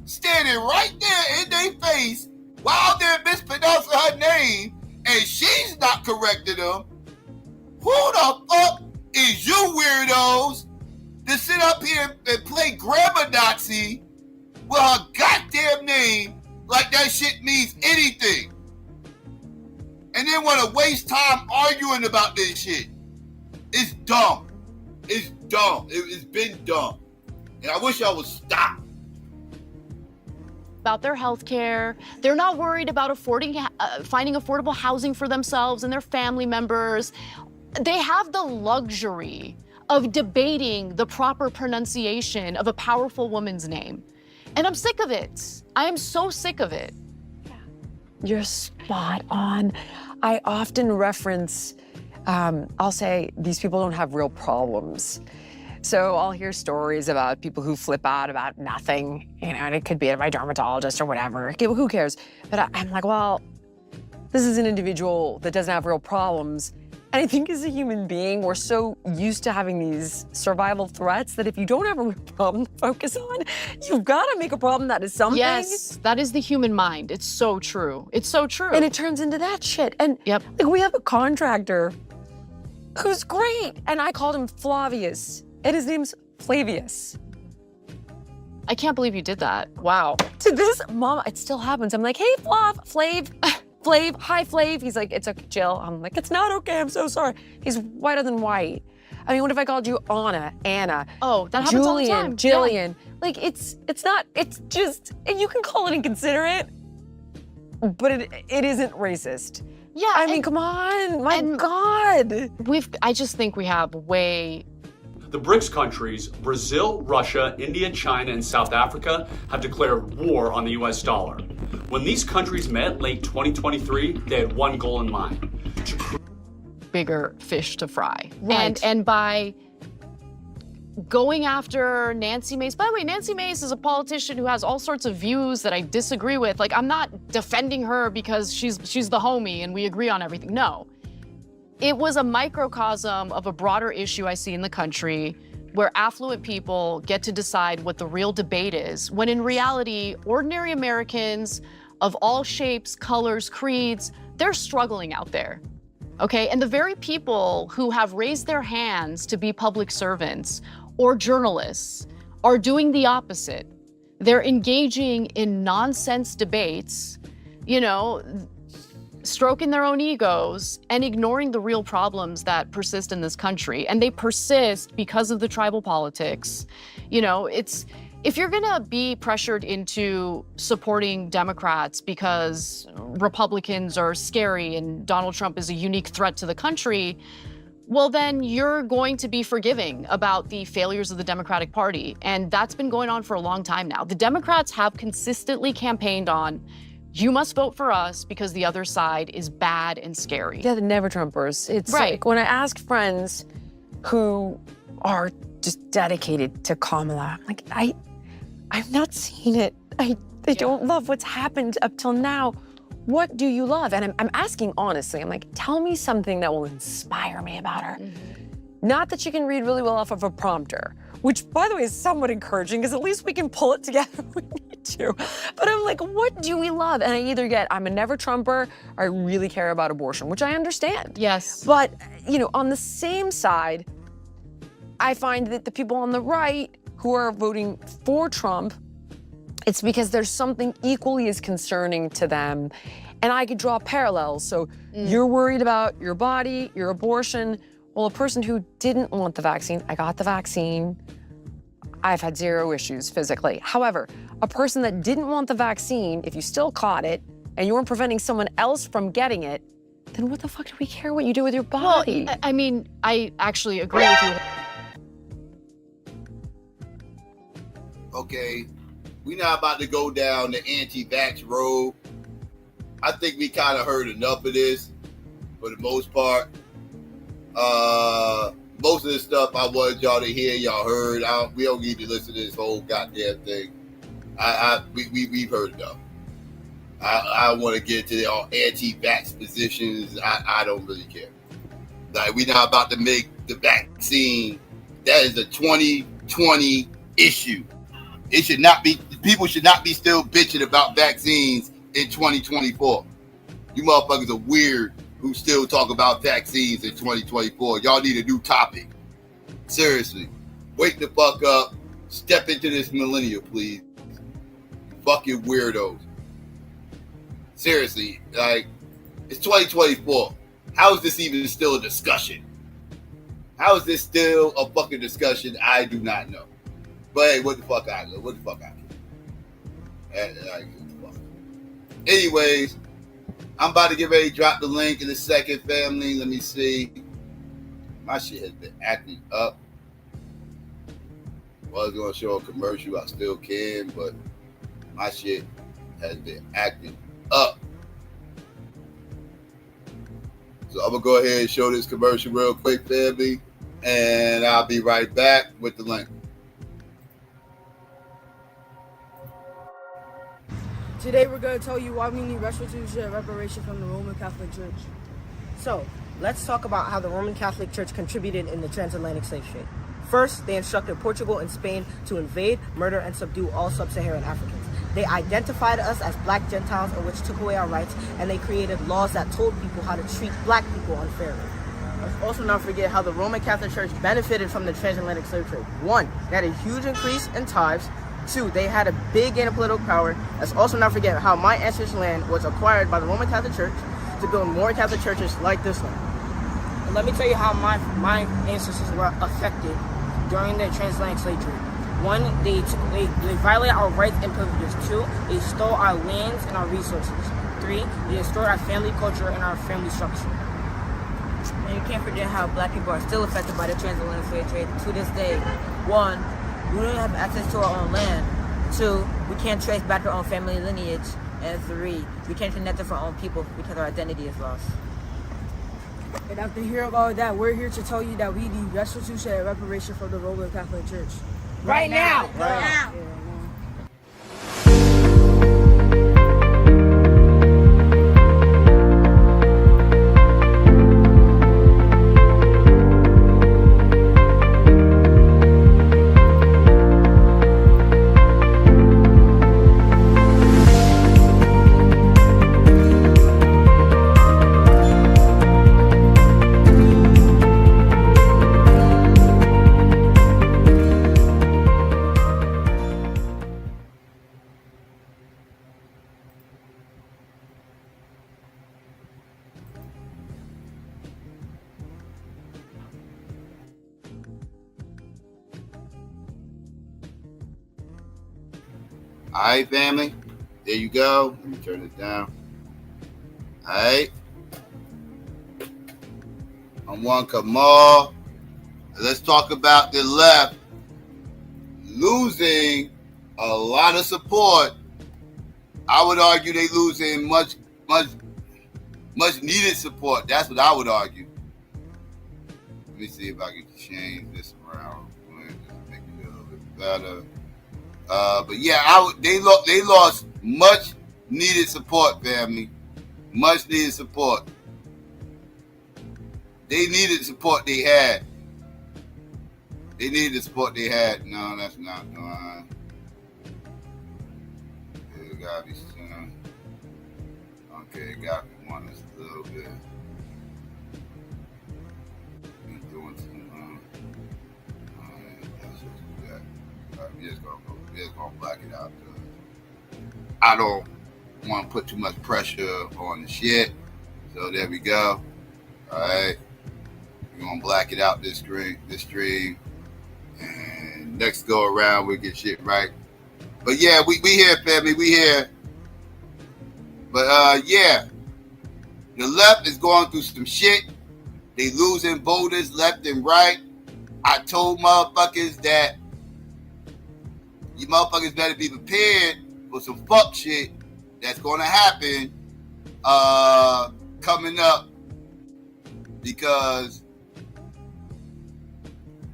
standing right there in their face while they're mispronouncing her name, and she's not correcting them, who the fuck is you weirdos to sit up here and play grammar Nazi with her goddamn name like that shit means anything? And then want to waste time arguing about this shit. It's dumb. It's dumb. It's been dumb. And I wish I would stop. About their health care. They're not worried about finding affordable housing for themselves and their family members. They have the luxury of debating the proper pronunciation of a powerful woman's name. And I'm sick of it. I am so sick of it. You're spot on. I often reference, I'll say, these people don't have real problems. So I'll hear stories about people who flip out about nothing, and it could be my dermatologist or whatever. Who cares? But I'm like, well, this is an individual that doesn't have real problems. And I think as a human being, we're so used to having these survival threats that if you don't have a real problem to focus on, you've got to make a problem that is something. Yes, that is the human mind. It's so true. It's so true. And it turns into that shit. And like, we have a contractor who's great. And I called him Flavius. And his name's Flavius. I can't believe you did that. Wow. To this, Mom, it still happens. I'm like, hey, Flav. Hi, Flav. He's like, it's okay, Jill. I'm like, it's not okay, I'm so sorry. He's whiter than white. I mean, what if I called you Anna? Oh, that happens all the time. Jillian. Yeah. Like, it's not, it's just, and you can call it inconsiderate, but it isn't racist. Yeah. I mean, come on, my God. I just think we have way... The BRICS countries, Brazil, Russia, India, China, and South Africa, have declared war on the US dollar. When these countries met late 2023, they had one goal in mind. Bigger fish to fry. Right. And by going after Nancy Mace, by the way, Nancy Mace is a politician who has all sorts of views that I disagree with. Like, I'm not defending her because she's the homie and we agree on everything. No. It was a microcosm of a broader issue I see in the country where affluent people get to decide what the real debate is, when in reality, ordinary Americans of all shapes, colors, creeds, they're struggling out there, okay? And the very people who have raised their hands to be public servants or journalists are doing the opposite. They're engaging in nonsense debates, you know, stroking their own egos and ignoring the real problems that persist in this country. And they persist because of the tribal politics. You know, if you're gonna be pressured into supporting Democrats because Republicans are scary and Donald Trump is a unique threat to the country, well, then you're going to be forgiving about the failures of the Democratic Party. And that's been going on for a long time now. The Democrats have consistently campaigned on, you must vote for us because the other side is bad and scary. Yeah, the never Trumpers. It's right. Like when I ask friends who are just dedicated to Kamala, I'm like, I've not seen it. I don't love what's happened up till now. What do you love? And I'm asking honestly, I'm like, tell me something that will inspire me about her. Mm-hmm. Not that she can read really well off of a prompter, which by the way is somewhat encouraging because at least we can pull it together if we need to. But I'm like, what do we love? And I either get, I'm a never Trumper, or I really care about abortion, which I understand. Yes. But, you know, on the same side, I find that the people on the right who are voting for Trump, it's because there's something equally as concerning to them. And I could draw parallels. So you're worried about your body, your abortion. Well, a person who didn't want the vaccine, I got the vaccine. I've had zero issues physically. However, a person that didn't want the vaccine, if you still caught it and you weren't preventing someone else from getting it, then what the fuck do we care what you do with your body? Well, I mean, I actually agree with you. Okay, we're not about to go down the anti-vax road. I think we kind of heard enough of this for the most part. Most of the stuff I wanted y'all to hear, y'all heard. We don't need to listen to this whole goddamn thing. We've heard enough. I want to get to the anti-vax positions. I don't really care. Like, we're not about to make the vaccine. That is a 2020 issue. It should not be. People should not be still bitching about vaccines in 2024. You motherfuckers are weird who still talk about vaccines in 2024. Y'all need a new topic. Seriously. Wake the fuck up. Step into this millennial, please. Fucking weirdos. Seriously, like, it's 2024. How is this even still a discussion? How is this still a fucking discussion? I do not know. But hey, what the fuck I know? What the fuck I know? Anyways, I'm about to get ready to drop the link in a second, family. Let me see. My shit has been acting up. Was going to show a commercial. I still can, but my shit has been acting up. So I'm going to go ahead and show this commercial real quick, family. And I'll be right back with the link. Today we're going to tell you why we need restitution and reparation from the Roman Catholic Church. So, Let's talk about how the Roman Catholic Church contributed in the transatlantic slave trade. First, they instructed Portugal and Spain to invade, murder, and subdue all sub-Saharan Africans. They identified us as black Gentiles, in which took away our rights, and they created laws that told people how to treat black people unfairly. Let's also not forget how the Roman Catholic Church benefited from the transatlantic slave trade. 1, they had a huge increase in tithes. 2, they had a big gain of political power. Let's also not forget how my ancestors' land was acquired by the Roman Catholic Church to build more Catholic churches like this one. And let me tell you how my ancestors were affected during the transatlantic slave trade. 1, they violated our rights and privileges. 2, they stole our lands and our resources. 3, they destroyed our family culture and our family structure. And you can't forget how black people are still affected by the transatlantic slave trade to this day. 1, we don't have access to our own land. 2, we can't trace back our own family lineage. And 3, we can't connect with our own people because our identity is lost. And after hearing all that, we're here to tell you that we need restitution and reparation from the Roman Catholic Church. Right now! Right now! Yeah. All right, family. There you go. Let me turn it down. All right. I'm Juan Kamal. Let's talk about the left losing a lot of support. I would argue they losing much needed support. That's what I would argue. Let me see if I can change this around. Just make it a little bit better. But yeah, they lost much needed support, family. Much needed support. They needed support they had. They needed the support they had. No, that's not. No, it gotta be soon. Okay, it gotta be one that's a little bit. Doing some. Let's just do that. We're just gonna black it out. I don't want to put too much pressure on the shit. So there we go. All right. We're gonna black it out this stream. And next go around we'll get shit right. But yeah, we here, family, we here. But yeah, the left is going through some shit. They losing voters left and right. I told motherfuckers that you motherfuckers better be prepared for some fuck shit that's gonna happen coming up, because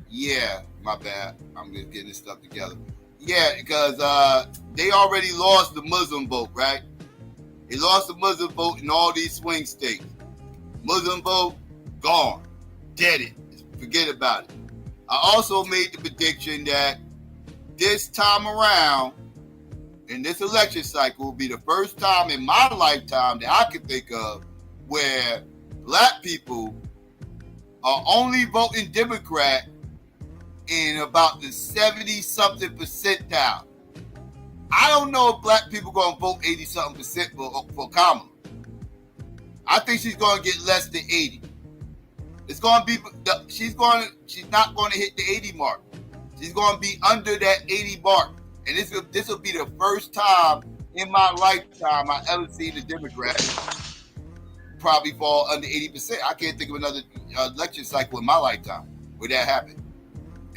yeah, my bad, I'm just getting this stuff together. Yeah, because they already lost the Muslim vote, right? They lost the Muslim vote in all these swing states. Muslim vote, gone. Dead it. Forget about it. I also made the prediction that this time around, in this election cycle, will be the first time in my lifetime that I can think of where black people are only voting Democrat in about the 70-something percentile. I don't know if black people going to vote 80-something percent for Kamala. I think she's going to get less than 80. It's going to be, she's not going to hit the 80 mark. She's going to be under that 80 mark. And this will be the first time in my lifetime I ever seen a Democrat probably fall under 80%. I can't think of another election cycle in my lifetime where that happened.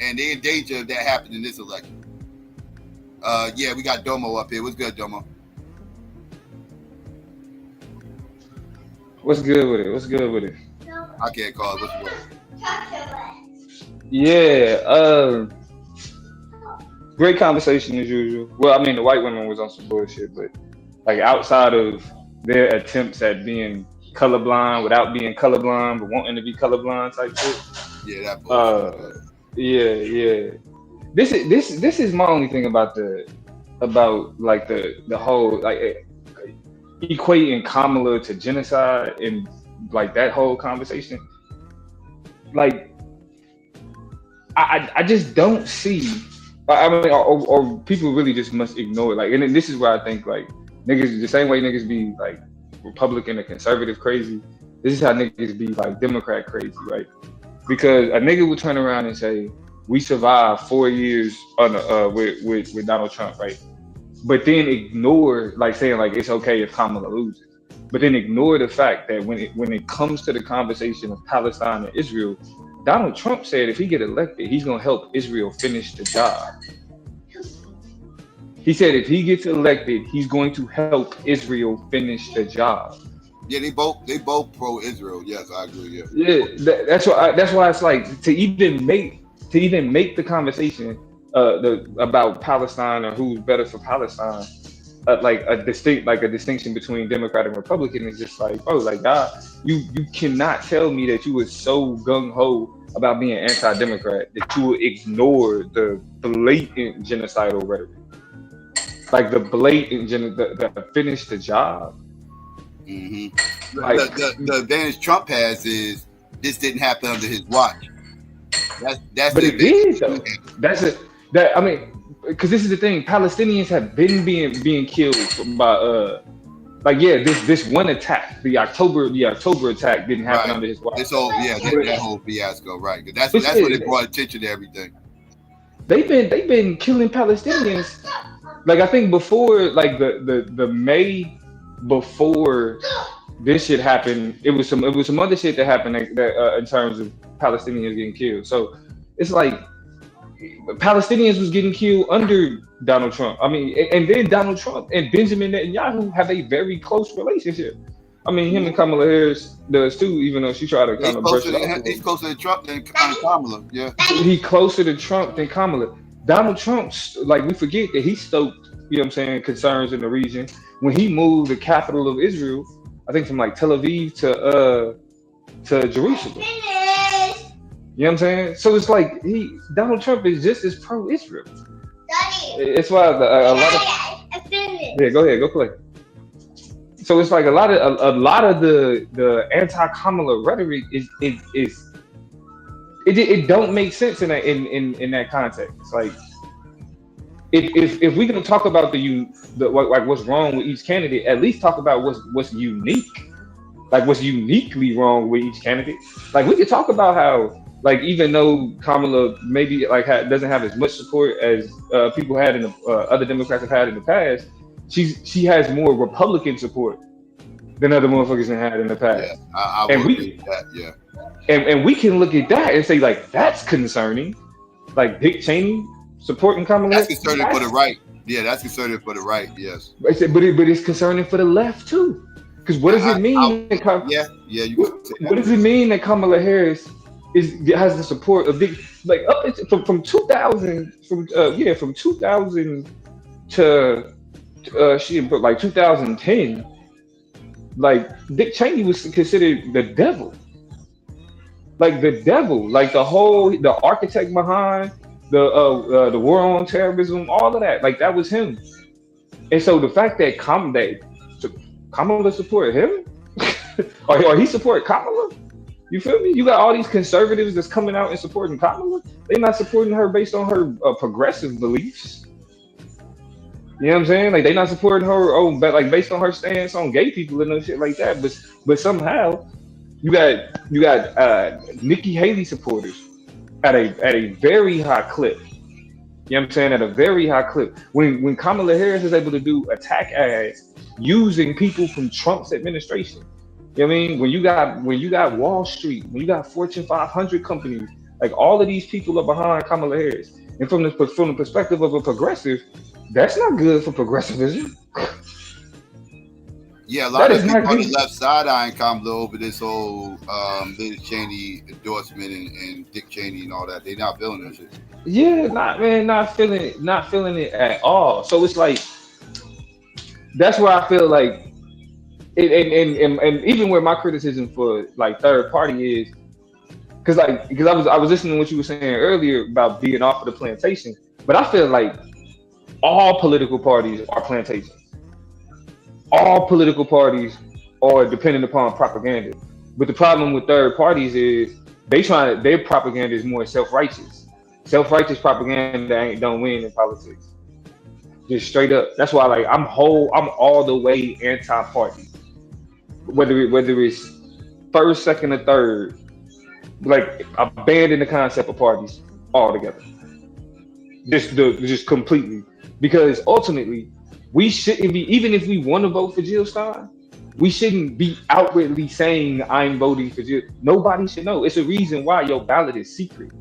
And they're in danger of that happening in this election. Yeah, we got Domo up here. What's good, Domo? What's good with it? What's good with it? I can't call it. What's the word? Yeah, great conversation as usual. Well, I mean, the white woman was on some bullshit, but like outside of their attempts at being colorblind without being colorblind, but wanting to be colorblind type shit. Yeah, that bullshit. Yeah. This is my only thing about like the whole like equating Kamala to genocide and like that whole conversation. Like I just don't see. I mean, or people really just must ignore it. Like, and then this is where I think like niggas the same way niggas be like Republican or conservative crazy. This is how niggas be like Democrat crazy, right? Because a nigga would turn around and say, "We survived 4 years on with Donald Trump," right? But then ignore like saying like it's okay if Kamala loses, but then ignore the fact that when it comes to the conversation of Palestine and Israel, Donald Trump said if he get elected, he's gonna help Israel finish the job. He said if he gets elected, he's going to help Israel finish the job. Yeah, they both pro-Israel. Yes, I agree. Yeah, that's why it's like to even make the conversation about Palestine or who's better for Palestine, like a distinction between Democrat and Republican is just like, bro, like God, you cannot tell me that you were so gung ho about being anti-Democrat that you would ignore the blatant genocidal rhetoric, like the blatant the finish the job. Mm-hmm. Like, the advantage Trump has is this didn't happen under his watch. That's but it did though. I mean, because this is the thing. Palestinians have been being killed by this one attack. The October attack didn't happen under his watch. That whole fiasco, right? That's what it brought attention to everything. They've been killing Palestinians. Like I think before, like the May before this shit happened, it was some other shit that happened that in terms of Palestinians getting killed. So it's like Palestinians was getting killed under Donald Trump. I mean, and then Donald Trump and Benjamin Netanyahu have a very close relationship. I mean, him and Kamala Harris does too, even though she tried to kind of brush it off. He's closer to Trump than Kamala. Yeah, he's closer to Trump than Kamala. Donald Trump, like we forget that he stoked, you know what I'm saying, concerns in the region when he moved the capital of Israel, I think from like Tel Aviv to Jerusalem. You know what I'm saying? So it's like Donald Trump is just as pro-Israel. It's why a lot of go ahead, go play. So it's like a lot of the anti-Kamala rhetoric it don't make sense in that context. Like if we're gonna talk about like what's wrong with each candidate, at least talk about what's unique, like what's uniquely wrong with each candidate. Like we could talk about how, like, even though Kamala maybe like doesn't have as much support as people had in the other Democrats have had in the past, she has more Republican support than other motherfuckers have had in the past. Yeah, I would agree with that. Yeah, and we can look at that and say like that's concerning, like Dick Cheney supporting Kamala. That's concerning for the right. Yeah, that's concerning for the right. Yes, but it's concerning for the left too. Because what does it mean? What does it mean that Kamala Harris has the support of big, like up from 2000 from 2000 to she like 2010, like Dick Cheney was considered the devil, like the architect behind the war on terrorism, all of that, like that was him. And so the fact that Kamala support him or he support Kamala, you feel me? You got all these conservatives that's coming out and supporting Kamala. They're not supporting her based on her progressive beliefs. You know what I'm saying? Like they're not supporting her but like based on her stance on gay people and shit like that. But somehow you got Nikki Haley supporters at a very high clip. You know what I'm saying? At a very high clip. When Kamala Harris is able to do attack ads using people from Trump's administration. You know what I mean? When you got Wall Street, when you got Fortune 500 companies, like all of these people are behind Kamala Harris. And from the perspective of a progressive, that's not good for progressivism. Yeah, a lot of people on the left side eyeing Kamala over this whole Liz Cheney endorsement and Dick Cheney and all that. They're not feeling that shit. Yeah, not feeling it at all. So it's like that's where I feel like and even where my criticism for like third party is, because I was listening to what you were saying earlier about being off of the plantation, but I feel like all political parties are plantations. All political parties are dependent upon propaganda. But the problem with third parties is their propaganda is more self-righteous. Self-righteous propaganda don't win in politics. Just straight up. That's why like I'm all the way anti-party. Whether it's first, second, or third, like abandon the concept of parties altogether. Just completely. Because ultimately, we shouldn't be, even if we want to vote for Jill Stein, we shouldn't be outwardly saying I'm voting for Jill. Nobody should know. It's a reason why your ballot is secret.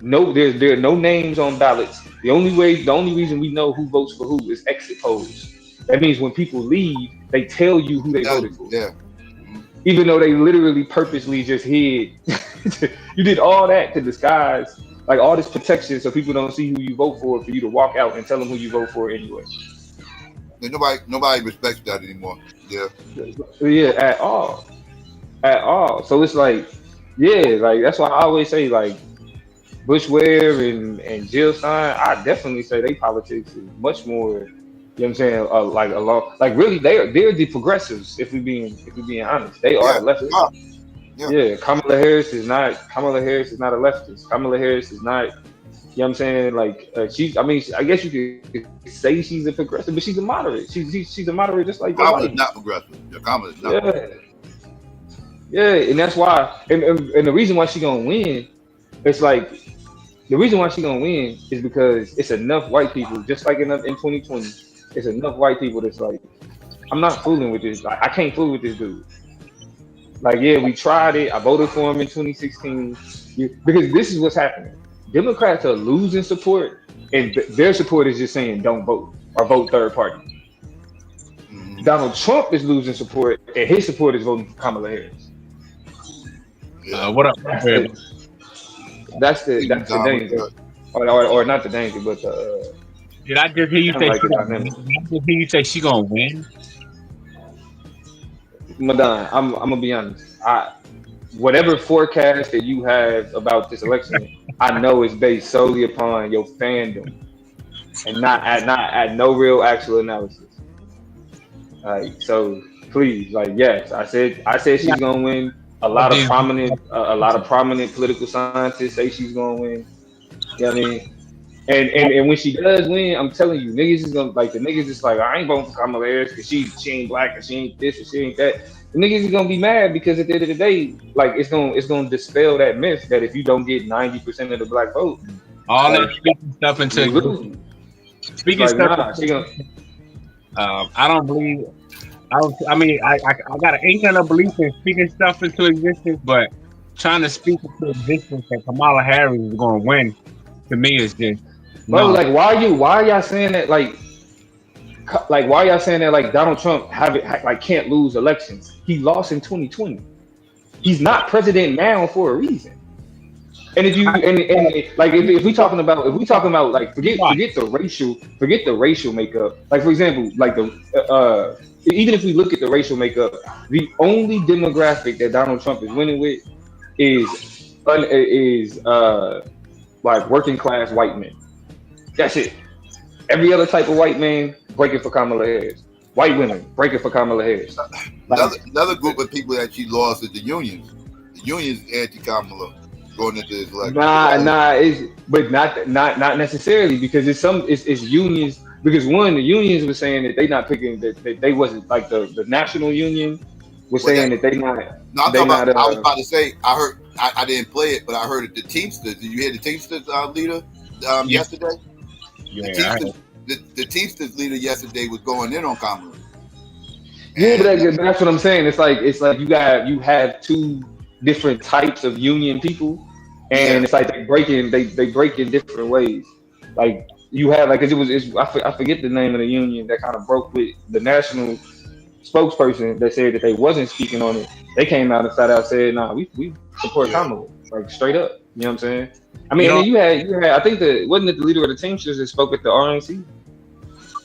No, there are no names on ballots. The only reason we know who votes for who is exit polls. That means when people leave, they tell you who they voted for. Yeah. Even though they literally purposely just hid. You did all that to disguise, like all this protection so people don't see who you vote for you to walk out and tell them who you vote for anyway. And nobody respects that anymore. Yeah. Yeah, at all. So it's like, yeah, like that's why I always say like Bush Ware and Jill Stein, I definitely say they politics is much more, you know what I'm saying, like really they're the progressives if we being honest. They are the leftists. Yeah, Kamala Harris is not a leftist. Kamala Harris is not, you know what I'm saying, like I guess you could say she's a progressive, but she's a moderate. She's a moderate just like Kamala's not progressive. Yeah, Kamala's not progressive. Yeah, and that's why and the reason why she gonna win, it's like the reason why she gonna win is because it's enough white people, just like in 2020, it's enough white people that's like, I'm not fooling with this. Like, I can't fool with this dude. Like, yeah, we tried it. I voted for him in 2016. Because this is what's happening. Democrats are losing support, and their support is just saying don't vote or vote third party. Donald Trump is losing support, and his support is voting for Kamala Harris. What up? That's the danger, or not the danger, but did I just hear you say? She gonna win? Madon, I'm gonna be honest. Whatever forecast that you have about this election, I know is based solely upon your fandom, and not at no real actual analysis. Like, so please, like, yes, I said she's gonna win. A lot of prominent political scientists say she's gonna win. You know what I mean? And when she does win, I'm telling you, niggas is gonna like the niggas is like, I ain't voting for Kamala Harris because she ain't black and she ain't this and she ain't that. The niggas is gonna be mad because at the end of the day, like it's gonna dispel that myth that if you don't get 90% of the black vote, all that speaking stuff into speaking stuff. I don't believe. I mean, I got an inkling of belief in speaking stuff into existence, but trying to speak into existence that Kamala Harris is going to win, to me is just bro. Like, why are y'all saying that? Like why are y'all saying that? Like Donald Trump can't lose elections. He lost in 2020. He's not president now for a reason. And if you if we talking about like forget the racial makeup. Like for example, like even if we look at the racial makeup, the only demographic that Donald Trump is winning with is like working class white men. That's it. Every other type of white man breaking for Kamala Harris. White women breaking for Kamala Harris. Another group of people that she lost is the unions. The unions anti-Kamala going into this election. But not necessarily, because it's unions. Because one, the unions were saying that they not picking that they wasn't like the national union was saying that they not. No, I was about to say I heard I didn't play it, but I heard it. The Teamsters. Did you hear the Teamsters leader yesterday? Yeah, the Teamsters leader yesterday was going in on Kamala. Yeah, but that's what I'm saying. It's like you have two different types of union people, and it's like they break in different ways. Like you have I forget the name of the union that kind of broke with the national spokesperson that said that they wasn't speaking on it. They came out and said, nah, we support Kamala, like straight up. You know what I'm saying? I mean, and then you had I think wasn't it the leader of the Teamsters that spoke at the RNC?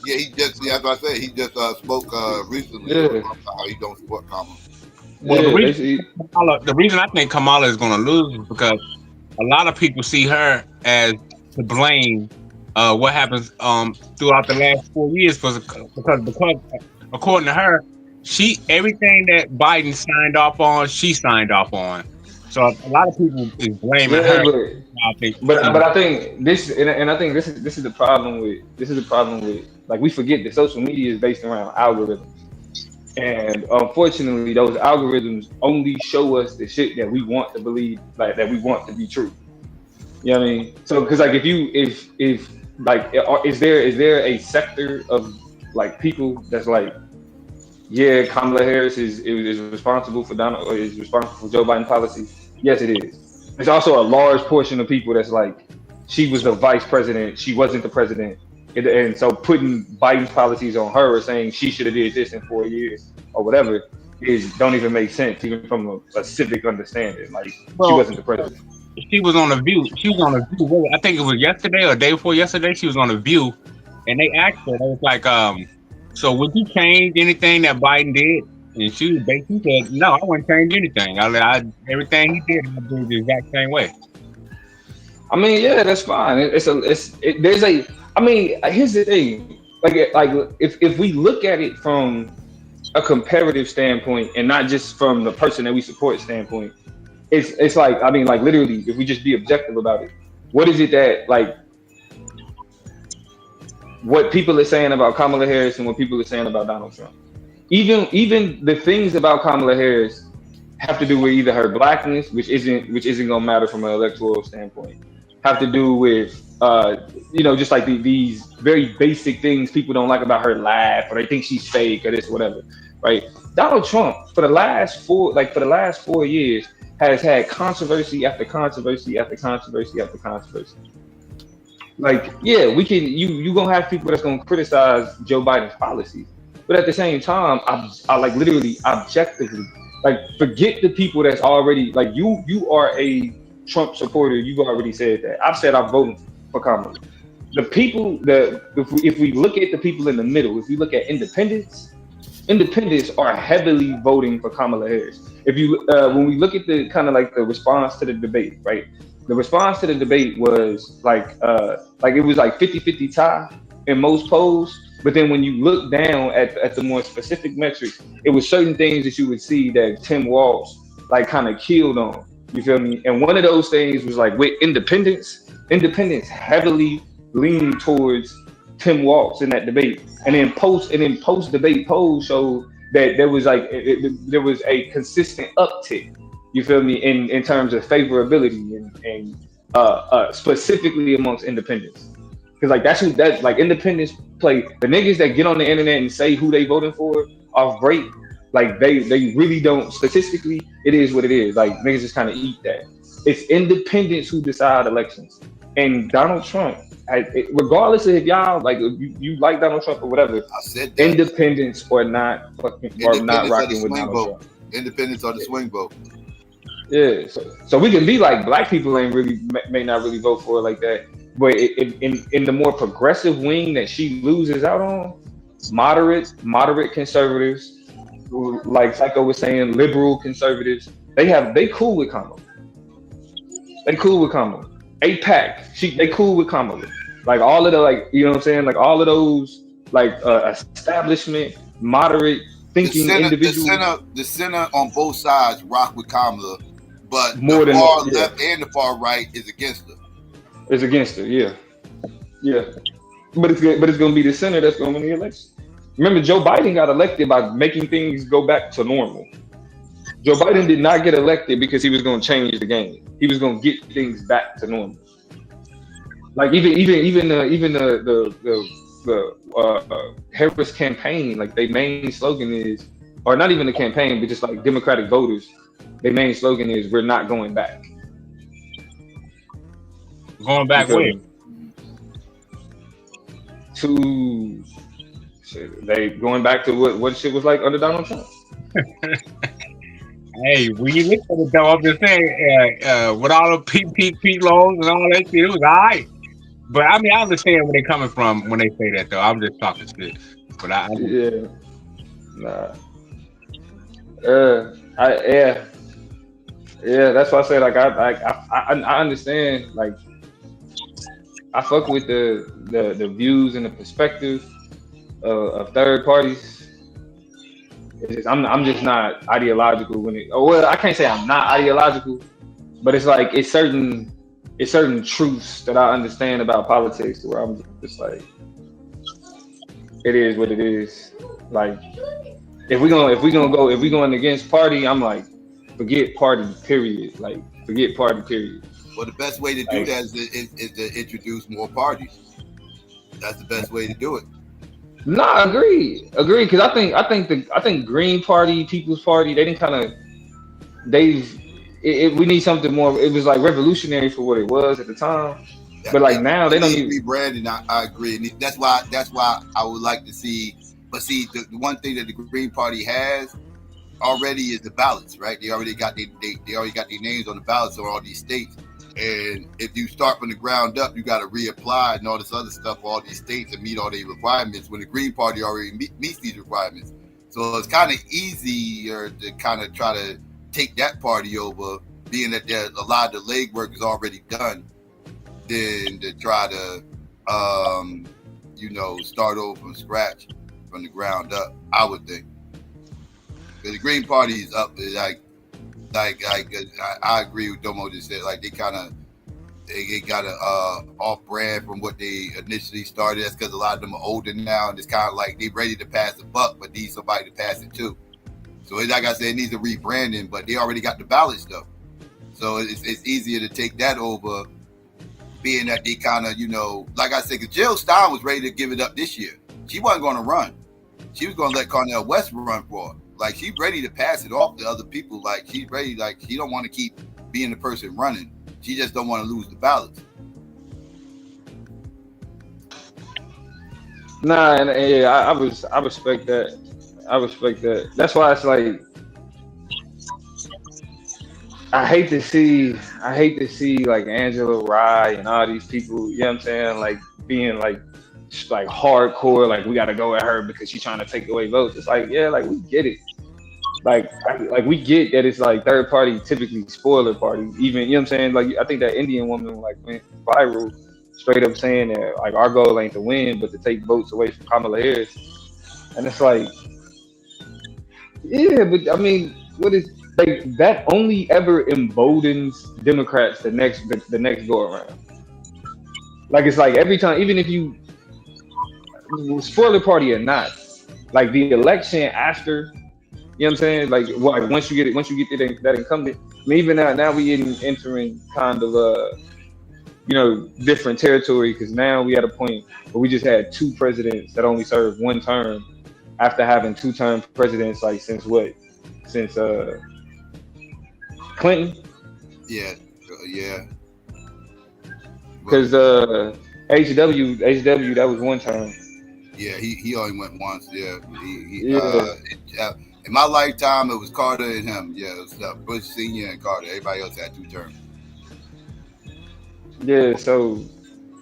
Yeah, as I said, he just spoke recently about how he don't support Kamala. Well, the reason I think Kamala is going to lose is because a lot of people see her as to blame what happens throughout the last 4 years because according to her, everything that Biden signed off on, she signed off on. So a lot of people is blaming her. But I think this, and I think this is the problem with like, we forget that social media is based around algorithms, and unfortunately those algorithms only show us the shit that we want to believe, like that we want to be true. You know what I mean? So because like if like, is there a sector of like people that's like, yeah, Kamala Harris is responsible for Joe Biden policy? Yes, it is. There's also a large portion of people that's like, she was the vice president, she wasn't the president, and so putting Biden's policies on her or saying she should have did this in 4 years or whatever don't even make sense, even from a civic understanding. Like, she wasn't the president. She was on The View. I think it was yesterday or day before yesterday. She was on The View, and they asked her. They was like, "So would you change anything that Biden did?" And she basically said, "No, I wouldn't change anything. Everything he did, I do the exact same way." I mean, yeah, that's fine. Here's the thing. Like if we look at it from a comparative standpoint and not just from the person that we support standpoint, it's like, I mean, like, literally, if we just be objective about it, what is it that, like, what people are saying about Kamala Harris and what people are saying about Donald Trump? Even the things about Kamala Harris have to do with either her blackness, which isn't gonna matter from an electoral standpoint, have to do with just like these very basic things people don't like about her laugh, or they think she's fake or this, whatever, right? Donald Trump, for the last 4 years, has had controversy after controversy after controversy after controversy. Like, yeah, you gonna have people that's gonna criticize Joe Biden's policies, but at the same time, I like, literally, objectively, like, forget the people that's already, like, you are a Trump supporter. You've already said that. I've said I'm voting for Kamala. The people that, if we look at the people in the middle, if we look at independents are heavily voting for Kamala Harris. If you when we look at the kind of like the response to the debate, right? The response to the debate was like it was like 50-50 tie in most polls. But then when you look down at the more specific metrics, it was certain things that you would see that Tim Walz like kind of killed on. You feel me? And one of those things was like with independents heavily leaned towards Tim Walz in that debate. And then post debate polls showed that there was like there was a consistent uptick. You feel me? In terms of favorability and specifically amongst independents. Because like that's like independents play, the niggas that get on the internet and say who they voting for are great. Like they really don't, statistically, it is what it is. Like, niggas just kind of eat that. It's independents who decide elections. And Donald Trump, regardless of if y'all like, you like Donald Trump or whatever, I said that. Independents are not rocking with Donald Trump. Independents are the swing vote. Yeah, so we can be like, black people may not really vote for it like that, but in the more progressive wing that she loses out on, moderate conservatives, like Psycho was saying, liberal conservatives, they cool with Kamala. They cool with Kamala. AIPAC, they cool with Kamala. Like, all of the, like, you know what I'm saying? Like, all of those, like, establishment, moderate thinking individuals. The center on both sides rock with Kamala, but more the than far left and the far right is against her. It's against her, yeah. But it's gonna be the center that's gonna win the election. Remember, Joe Biden got elected by making things go back to normal. Joe Biden did not get elected because he was going to change the game. He was going to get things back to normal. Like even the Harris campaign, like, their main slogan is, or not even the campaign, but just like Democratic voters, their main slogan is, "We're not going back." Going back where? To they going back to what shit was like under Donald Trump. Hey, when you look at it, though, I'm just saying, with all the Pete loans and all that shit, it was all right. But I mean, I understand where they're coming from when they say that, though. I'm just talking shit. But yeah, nah, yeah. That's why I say like I understand. Like I fuck with the views and the perspective of third parties. It's just, I'm just not ideological when it. Oh, well, I can't say I'm not ideological, but it's like it's certain truths that I understand about politics where I'm just like, it is what it is. Like if we going against party, I'm like, forget party, period. Like forget party, period. Well, the best way to do that is to introduce more parties. That's the best way to do it. Nah, agree. Because I think Green Party, People's Party, they didn't kind of we need something more. It was like revolutionary for what it was at the time, but like now they don't need rebranding. I agree, and that's why I would like to see. But see, the one thing that the Green Party has already is the ballots, right? They already got their names on the ballots of all these states. And if you start from the ground up, you got to reapply and all this other stuff for all these states and meet all their requirements when the Green Party already meets these requirements. So it's kind of easier to kind of try to take that party over, being that there's a lot of the legwork is already done, than to try to, start over from scratch, from the ground up, I would think. Because the Green Party is up, I agree with Domo just said, like they got a off brand from what they initially started. That's because a lot of them are older now, and it's kind of like they ready to pass the buck, but need somebody to pass it to. So like I said, it needs a rebranding, but they already got the ballots though, so it's easier to take that over, being that they kind of like I said, because Jill Stein was ready to give it up this year. She wasn't going to run. She was going to let Cornel West run for it. Like she's ready to pass it off to other people. Like she's ready. Like she don't want to keep being the person running. She just don't want to lose the ballots. Nah, and yeah, I respect that. I respect that. That's why it's like I hate to see like Angela Rye and all these people. You know what I'm saying? Like being like hardcore. Like we got to go at her because she's trying to take away votes. It's like, yeah, like we get it. Like we get that it's like third party typically spoiler party. Even, you know what I'm saying? Like I think that Indian woman like went viral straight up saying that like our goal ain't to win but to take votes away from Kamala Harris. And it's like, yeah, but I mean, what is like that only ever emboldens Democrats the next go around. Like it's like every time, even if you spoiler party or not, like the election after, you know what I'm saying? Like once you get that incumbent, I mean, even now we entering kind of different territory, because now we at a point where we just had two presidents that only served one term after having two-term presidents like since Clinton. Yeah. Because HW that was one term. Yeah, he only went once. Yeah, in my lifetime, it was Carter and him. Yeah, it was Bush Senior and Carter. Everybody else had two terms. Yeah, so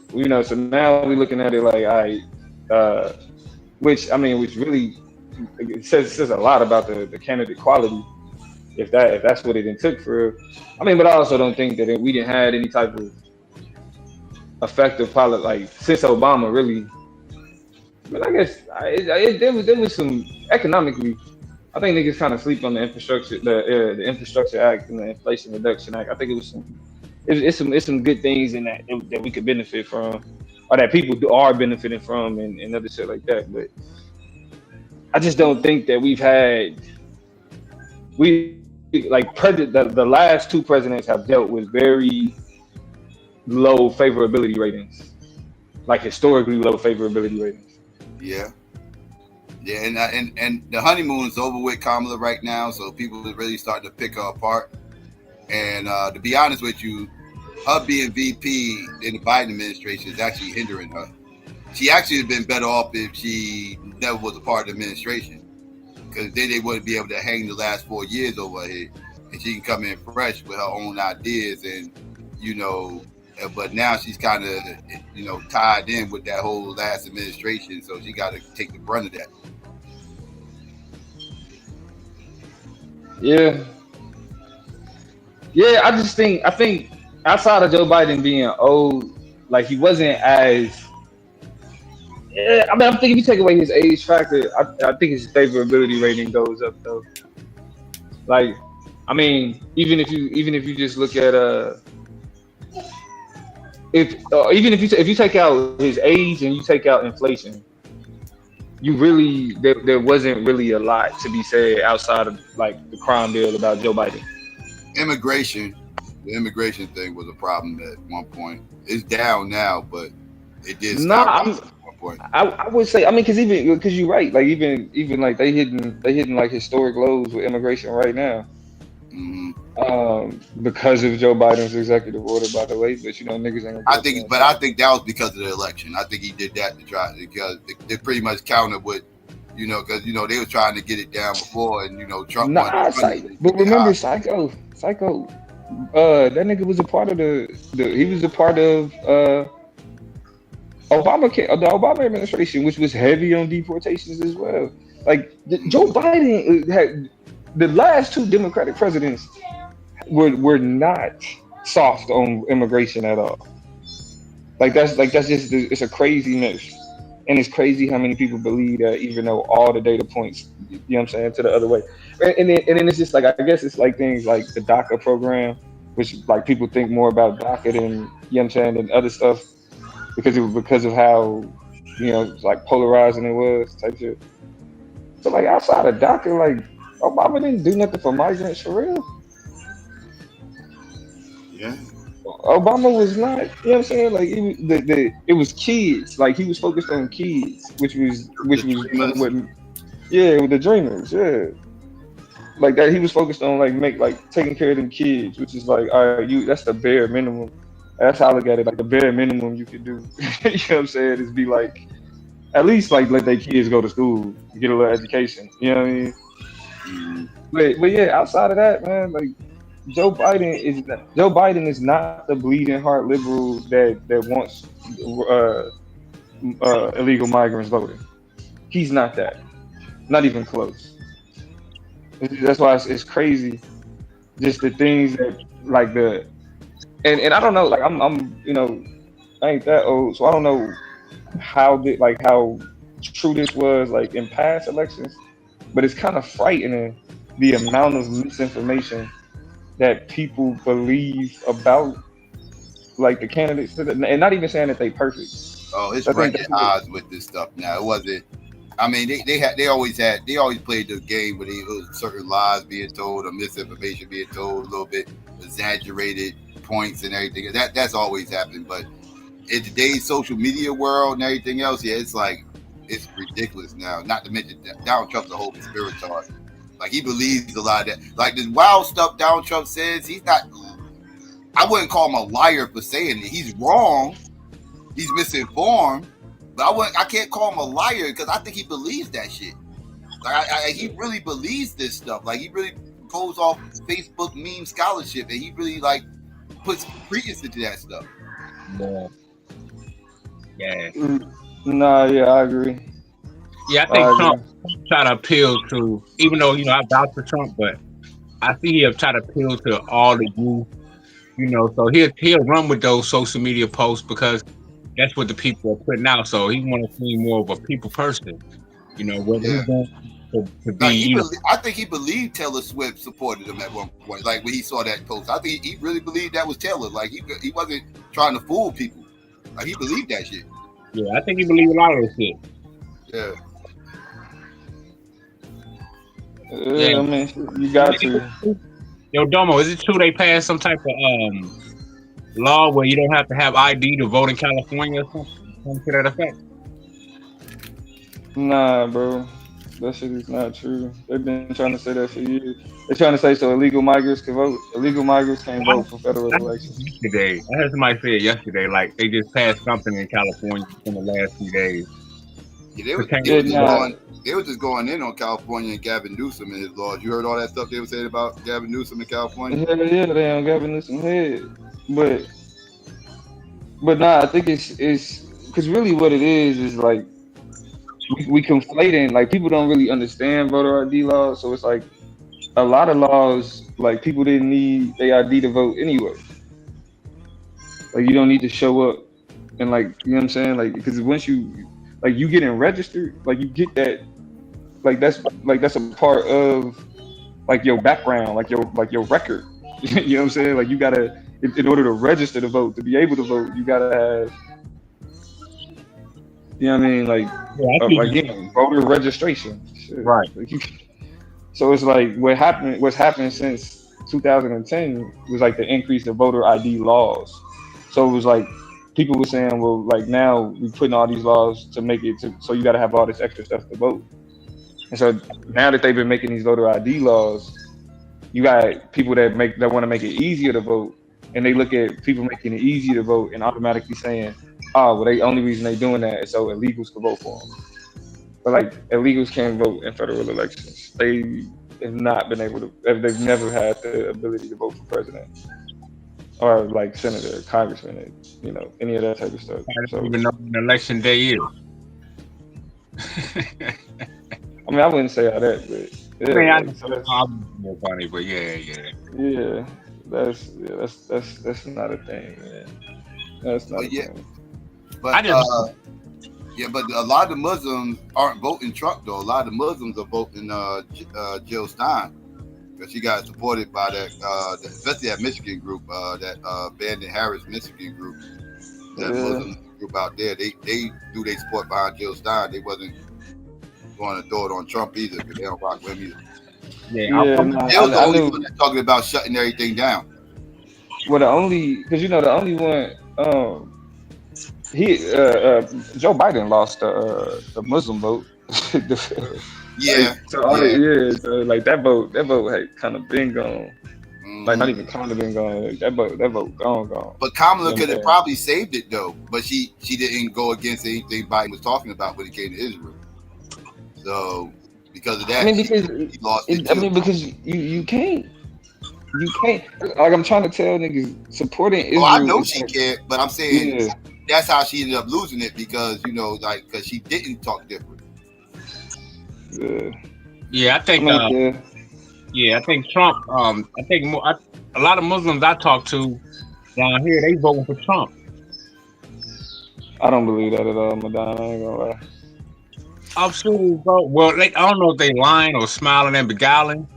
so now we're looking at it like, all right, which really says a lot about the candidate quality, if that's what it took for. I mean, but I also don't think that we didn't have any type of effective pilot like since Obama really. But I guess there was some economically. I think niggas kind of sleep on the infrastructure, the Infrastructure Act and the Inflation Reduction Act. I think it was some good things in that we could benefit from, or that people are benefiting from, and other shit like that. But I just don't think that the last two presidents have dealt with very low favorability ratings, like historically low favorability ratings. Yeah, and the honeymoon is over with Kamala right now, so people are really starting to pick her apart. And to be honest with you, her being VP in the Biden administration is actually hindering her. She actually would have been better off if she never was a part of the administration, because then they wouldn't be able to hang the last 4 years over her head, and she can come in fresh with her own ideas and But now she's kind of, tied in with that whole last administration, so she got to take the brunt of that. Yeah. Yeah, I think outside of Joe Biden being old, like he wasn't as. Yeah, I mean, I'm thinking if you take away his age factor, I think his favorability rating goes up though. Like, I mean, even if you just look at if you take out his age and you take out inflation, you really there wasn't really a lot to be said outside of like the crime bill about Joe Biden. The immigration thing was a problem at one point. It's down now, but it did Nah, stop at one point. I would say, I mean, because you're right, like even like they hitting like historic lows with immigration right now. Because of Joe Biden's executive order, by the way, but niggas ain't. I think that was because of the election. I think he did that to try because they pretty much countered with, because they were trying to get it down before, and Trump. But remember, Psycho, that nigga was a part of he was a part of Obamacare, the Obama administration, which was heavy on deportations as well. Like Joe Biden had the last two Democratic presidents were not soft on immigration at all. That's just it's a crazy mess, and it's crazy how many people believe that, even though all the data points, you know what I'm saying, to the other way. And then it's just like, I guess it's like things like the DACA program, which like people think more about DACA than, you know what I'm saying, than other stuff because of how like polarizing it was type shit. So like outside of DACA, like Obama didn't do nothing for migrants for real. Yeah. Obama was not, you know what I'm saying? Like it was kids. Like he was focused on kids, which was with the dreamers, yeah. Like that he was focused on taking care of them kids, which is like, all right, that's the bare minimum. That's how I look at it. Like the bare minimum you could do, you know what I'm saying, is be like, at least like let their kids go to school, get a little education. You know what I mean? But yeah, outside of that, man, like Joe Biden is not the bleeding heart liberal that wants illegal migrants voting. He's not that. Not even close. That's why it's crazy. Just the things that like and I don't know, like I'm I ain't that old, so I don't know how true this was like in past elections, but it's kind of frightening the amount of misinformation that people believe about like the candidates, and not even saying that they perfect. Oh, it's breaking odds with this stuff now. It wasn't. I mean, they always played the game where certain lies being told or misinformation being told, a little bit exaggerated points and everything. That's always happened. But in today's social media world and everything else, yeah, it's like it's ridiculous now. Not to mention that Donald Trump's a whole conspirator. Like he believes a lot of that. Like this wild stuff Donald Trump says, he's not. I wouldn't call him a liar for saying it. He's wrong. He's misinformed. But I can't call him a liar because I think he believes that shit. Like he really believes this stuff. Like he really goes off Facebook meme scholarship and he really like puts credence into that stuff. Yeah. Nah, yeah, I agree. Yeah, I think Trump try to appeal to, even though I vouch for Trump, but I see he'll try to appeal to all the youth. So he'll run with those social media posts because that's what the people are putting out. So he want to seem more of a people person, whether he's going to be. I think he believed Taylor Swift supported him at one point. Like when he saw that post, I think he really believed that was Taylor. Like he wasn't trying to fool people. Like he believed that shit. Yeah, I think he believed a lot of this shit. Yeah. Yeah, I mean, you got to. Yo, Domo, is it true they passed some type of law where you don't have to have ID to vote in California or something to that effect? Nah, bro. That shit is not true. They've been trying to say that for years. They're trying to say so illegal migrants can vote. Illegal migrants can't vote for federal elections. Yesterday, I heard somebody say it yesterday, like they just passed something in California in the last few days. Yeah, they were just going in on California and Gavin Newsom and his laws. You heard all that stuff they were saying about Gavin Newsom in California? Yeah, they on Gavin Newsom's head. But But nah, I think it's because really what it is like we conflating, like people don't really understand voter ID laws, so it's like a lot of laws, like people didn't need their ID to vote anyway. Like you don't need to show up and like you know what I'm saying, like because once you getting registered, like you get that, that's a part of like your background, like your record. You know what I'm saying? Like you gotta in order to register to vote, to be able to vote, you gotta have, you know what I mean, like Yeah, I think again, voter registration. Shit. right. Like so it's like what's happened since 2010 was like the increase of voter ID laws. So it was like people were saying, well, like now we putting all these laws to make it to so you got to have all this extra stuff to vote. And so now that they've been making these voter ID laws, you got people that want to make it easier to vote, and they look at people making it easier to vote and automatically saying, oh, well, the only reason they doing that is so illegals can vote for them. But like illegals can't vote in federal elections. They have not been able to. They've never had the ability to vote for president or like senator, congressman, any of that type of stuff. I don't So even know when election day is. I mean, I wouldn't say all that, but yeah, I like, mean, so that's, I'm funny, but yeah, that's not a thing, man. That's not a thing. But but a lot of the Muslims aren't voting Trump though. A lot of the Muslims are voting Jill Stein because she got supported by that, especially that Michigan group, that Bandit Harris Michigan group, that Muslim group out there. They do they support behind Jill Stein. They wasn't going to throw it on Trump either because they don't rock with him either. Jill's the only one that's talking about shutting everything down. Well, the only one, Joe Biden lost the Muslim vote. Yeah, so like that vote had kind of been gone. Like not even kind of been gone. Like, that vote gone. But Kamala could have probably saved it though. But she didn't go against anything Biden was talking about when it came to Israel. So because of that, he lost it too. I mean, because you can't. Like I'm trying to tell niggas supporting Israel. I know she can't, but I'm saying that's how she ended up losing it because because she didn't talk different. Yeah, I think. I think Trump. I think a lot of Muslims I talk to down here, they voting for Trump. I don't believe that at all, Madonna. I ain't gonna lie. Absolutely, bro. Well, I don't know if they lying or smiling and beguiling,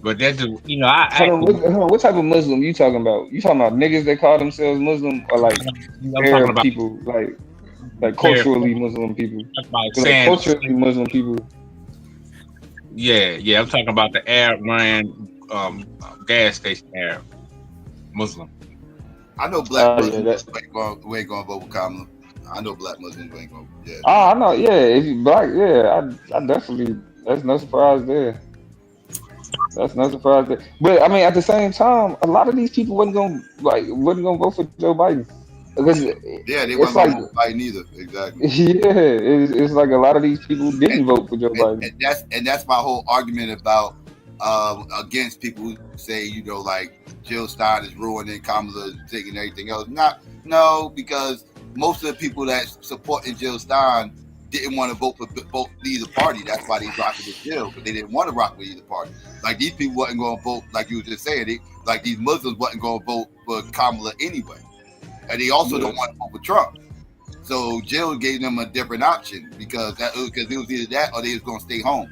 but that's just Hold on, what type of Muslim you talking about? You talking about niggas that call themselves Muslim or like Arab people, like culturally Muslim people? Like culturally Muslim people. Yeah. I'm talking about the Arab ran gas station Arab Muslim. I know black Muslims ain't gonna vote with Kamala. I know black Muslims ain't gonna. Yeah. Oh, I know. Yeah, if you black, I definitely. That's no surprise there. That's no surprise there. But I mean, at the same time, a lot of these people wasn't gonna vote for Joe Biden because they wasn't gonna vote for Biden either. Exactly. Yeah, it's like a lot of these people didn't vote for Joe Biden. And that's my whole argument about against people who say like Jill Stein is ruining Kamala, taking everything else. No, because most of the people that supporting Jill Stein didn't want to vote for either party. That's why they rocked with Jill, but they didn't want to rock with either party. Like these people wasn't going to vote, like you were just saying, like these Muslims wasn't going to vote for Kamala anyway. And they also don't want to vote for Trump. So Jill gave them a different option because it was either that or they was going to stay home.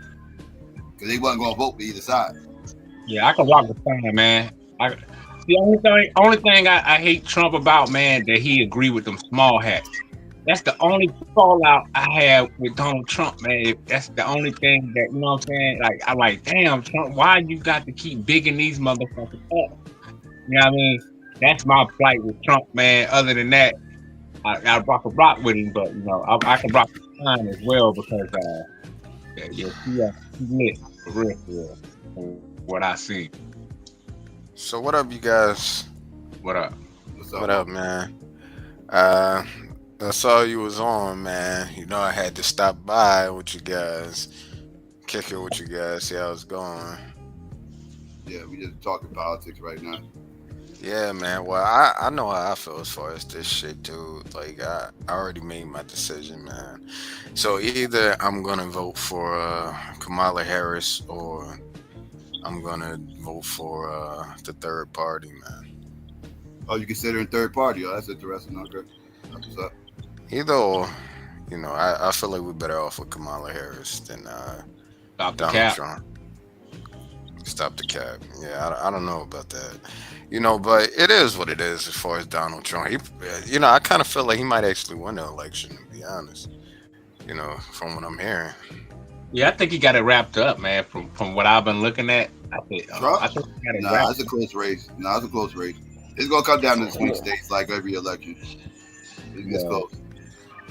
Because they wasn't going to vote for either side. Yeah, I can rock with Stein, man. The only thing I hate Trump about, man, that he agree with them small hats. That's the only fallout I have with Donald Trump, man. That's the only thing that, you know what I'm saying? Like, I'm like, damn, Trump, why you got to keep bigging these motherfuckers up? You know what I mean? That's my plight with Trump, man. Other than that, I rock with him, but, I can rock with Stein as well because, he lit for real, from what I see. So what up, you guys? What up? What up, man? I saw you was on, man. I had to stop by with you guys, kick it with you guys, see how it's going. Yeah, we just talking politics right now. Yeah, man. Well, I know how I feel as far as this shit, dude. Like, I already made my decision, man. So either I'm gonna vote for Kamala Harris, or I'm gonna vote for the third party, man. Oh, you considering third party? Oh, that's interesting. Okay, that's what's up. Either or, I feel like we're better off with Kamala Harris than Stop the Donald cap. Trump. Stop the cap. Yeah, I don't know about that. But it is what it is as far as Donald Trump. I kind of feel like he might actually win the election, to be honest. From what I'm hearing. Yeah, I think he got it wrapped up, man. From what I've been looking at, I think he got it wrapped. It's a close race. It's a close race. It's gonna come down to the swing states like every election. It's close.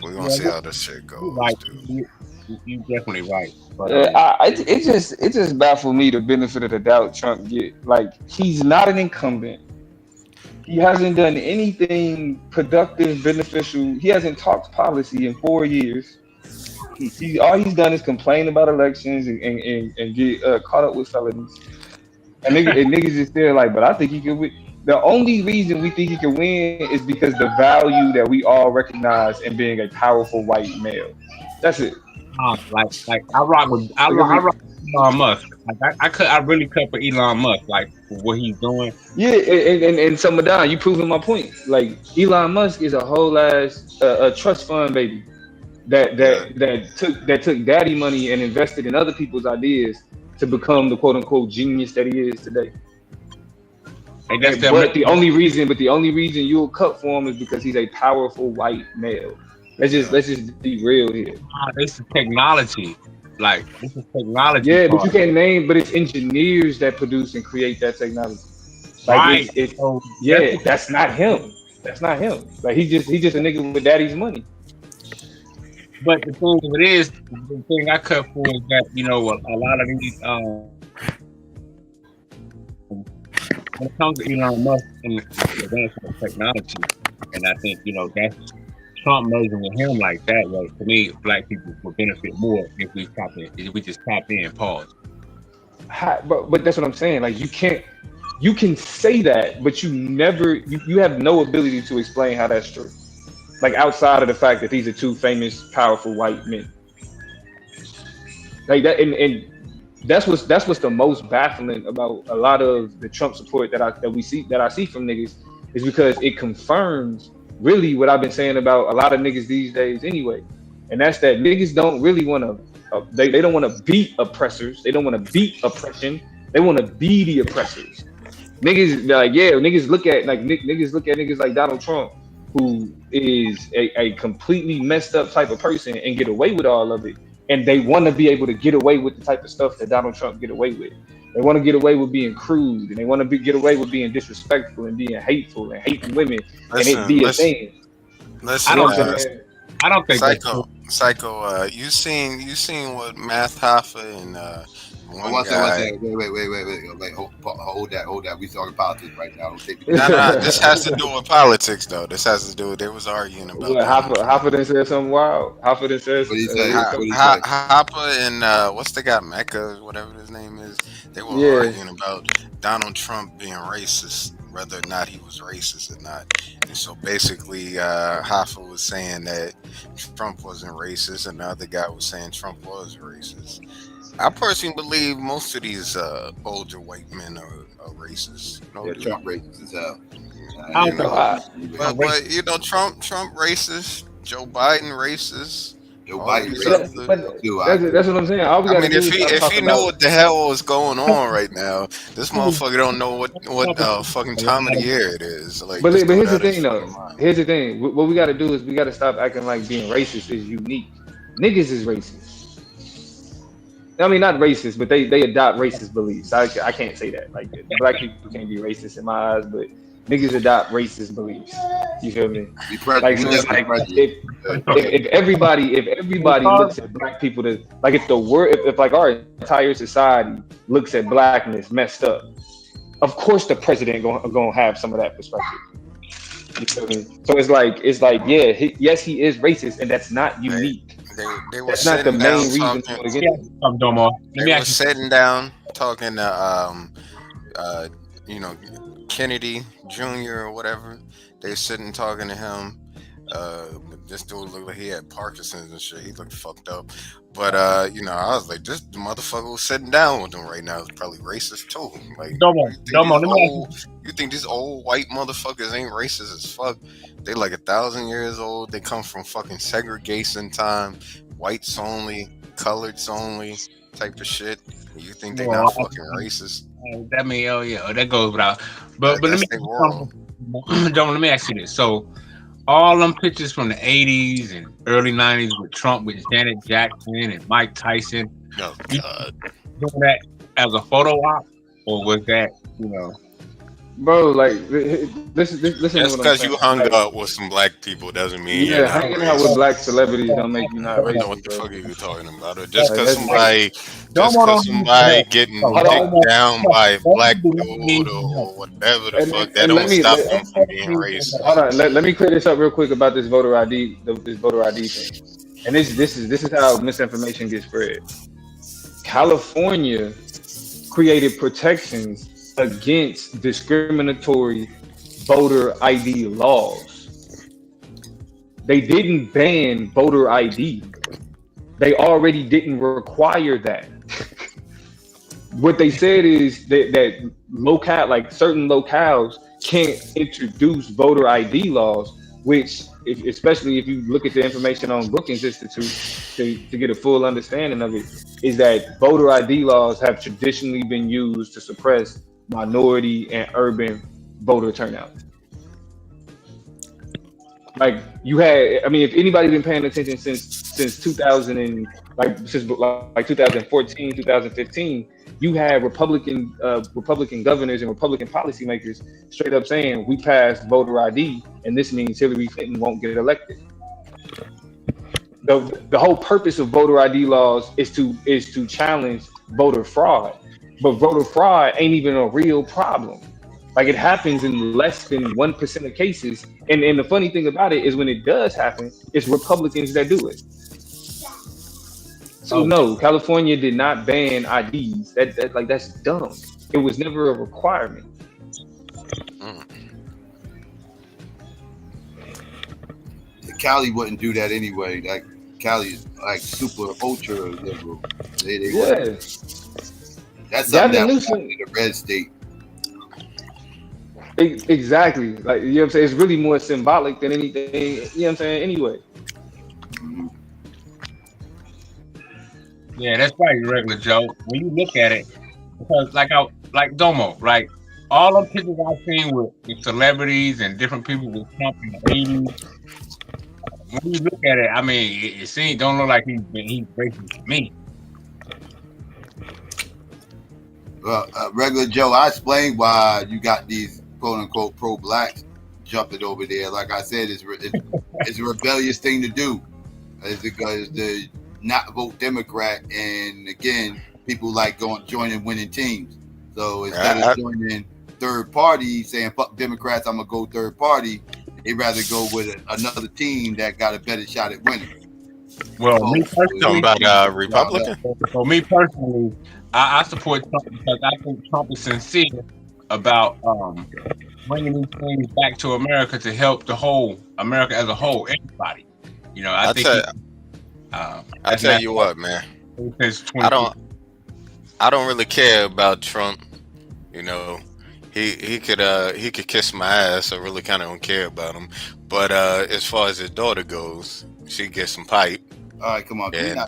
We're gonna see how this shit goes. Right. You're definitely right. But, it just baffled me the benefit of the doubt Trump get. Like, he's not an incumbent. He hasn't done anything productive, beneficial. He hasn't talked policy in 4 years. All he's done is complain about elections and get caught up with felonies. And niggas is still like, but I think he could win. The only reason we think he can win is because the value that we all recognize in being a powerful white male. That's it. Like I rock with Elon Musk. Like I really cut for Elon Musk, like for what he's doing. Yeah, and so Madonna, you proving my point. Like, Elon Musk is a whole ass a trust fund baby that took daddy money and invested in other people's ideas to become the quote unquote genius that he is today. But the only reason you'll cut for him is because he's a powerful white male. Let's just be real here. This is technology. Like, this is technology. Yeah, but you can't name, but it's engineers that produce and create that technology. Like, right. That's not him. That's not him. Like, he's just a nigga with daddy's money. But the thing of it is, the thing I cut for is that, a lot of these when it comes to Elon Musk and the advancement of technology, and I think, that's Trump merging with him like that. Like, to me, black people would benefit more if we just tap in. Pause. But that's what I'm saying. Like, you can say that, but you have no ability to explain how that's true. Like, outside of the fact that these are two famous, powerful white men. Like that, and that's what's the most baffling about a lot of the Trump support that I see from niggas, is because it confirms really what I've been saying about a lot of niggas these days anyway. And that's that niggas don't really want to, they don't want to beat oppressors. They don't want to beat oppression. They want to be the oppressors. Niggas niggas look at niggas like Donald Trump, who is a completely messed up type of person, and get away with all of it. And they want to be able to get away with the type of stuff that Donald Trump get away with. They want to get away with being crude, and they want to get away with being disrespectful and being hateful and hating women, and it be a thing. Listen, I don't think Psycho. You seen what Math Hoffa and one second. Wait. Hold that. We talking politics right now. No. This has to do with politics, though. This has to do with, they was arguing about. Hoffa done said something wild. Hoffa done said. What did he say? Hoffa and what's the guy, Mecca, whatever his name is. They were arguing about Donald Trump being racist, whether or not he was racist or not. And so basically, Hoffa was saying that Trump wasn't racist, and the other guy was saying Trump was racist. I personally believe most of these older white men are racist. Trump racist as hell. But Trump racist. Joe Biden racist. That's what I'm saying. If he knew what the hell was going on right now, this motherfucker don't know what fucking time of the year it is. Like, but here's the thing, though. Here's the thing. What we got to do is we got to stop acting like being racist is unique. Niggas is racist. I mean, not racist, but they adopt racist beliefs. I can't say that. Like, black people can't be racist in my eyes, but niggas adopt racist beliefs. You feel me? Like, so it's like if everybody looks at black people to, like, if like our entire society looks at blackness messed up, of course the president gonna have some of that perspective. You feel me? So it's like yes, he is racist, and that's not unique. They were that's not the main reason. They were sitting down talking to you know, Kennedy Jr. or whatever. They sitting talking to him. This dude looked like he had Parkinson's and shit. He looked fucked up. But you know, I was like, this motherfucker was sitting down with him right now is probably racist too. Like, you think these old white motherfuckers ain't racist as fuck? They like 1,000 years old. They come from fucking segregation time, whites only, coloreds only type of shit. You think they not fucking racist? That mean, oh yeah, that goes without. But let me ask you this. So, all them pictures from the 80s and early 90s with Trump, with Janet Jackson and Mike Tyson. Oh, God. Doing that as a photo op, or was that, you know? Bro, like, listen. Just because you hung up with some black people doesn't mean you're not hanging out with black celebrities don't make you not racist. I don't know what the fuck are you talking about? Or just because somebody getting dicked down by a black dude or whatever the fuck, that don't stop them from being racist. Hold on, let me clear this up real quick about this voter ID, this voter ID thing. And this is how misinformation gets spread. California created protections against discriminatory voter ID laws. They didn't ban voter ID. They already didn't require that. What they said is that certain locales can't introduce voter ID laws, which, especially if you look at the information on Brookings Institute to get a full understanding of it, is that voter ID laws have traditionally been used to suppress minority and urban voter turnout. Like if anybody's been paying attention since 2000 and since 2014, 2015, you had Republican governors and Republican policymakers straight up saying we passed voter ID and this means Hillary Clinton won't get elected. The whole purpose of voter ID laws is to challenge voter fraud. But voter fraud ain't even a real problem. Like, it happens in less than 1% of cases. And the funny thing about it is when it does happen, it's Republicans that do it. So no, California did not ban IDs. That's dumb. It was never a requirement. Cali wouldn't do that anyway. Like, Cali is like super ultra liberal. They that's something that was in the red state. Exactly. Like, you know what I'm saying? It's really more symbolic than anything, you know what I'm saying? Anyway. Yeah, that's right, regular Joe. When you look at it, because like Domo, right? All them pictures I've seen with celebrities and different people with Trump in the 80s. When you look at it, I mean, it don't look like he's racist to me. Regular Joe, I explained why you got these quote unquote pro-blacks jumping over there. Like I said, it's a rebellious thing to do. It's because the not vote Democrat, and again, people like joining winning teams. So instead of joining third party, saying fuck Democrats, I'm gonna go third party, they'd rather go with another team that got a better shot at winning. Well, me personally, about Republican. For me personally, I support Trump because I think Trump is sincere about bringing these things back to America to help the whole America as a whole, everybody. You know, I tell you what, man. I don't really care about Trump. You know, he could kiss my ass. I really kind of don't care about him. But as far as his daughter goes, she gets some pipe. All right, come on. And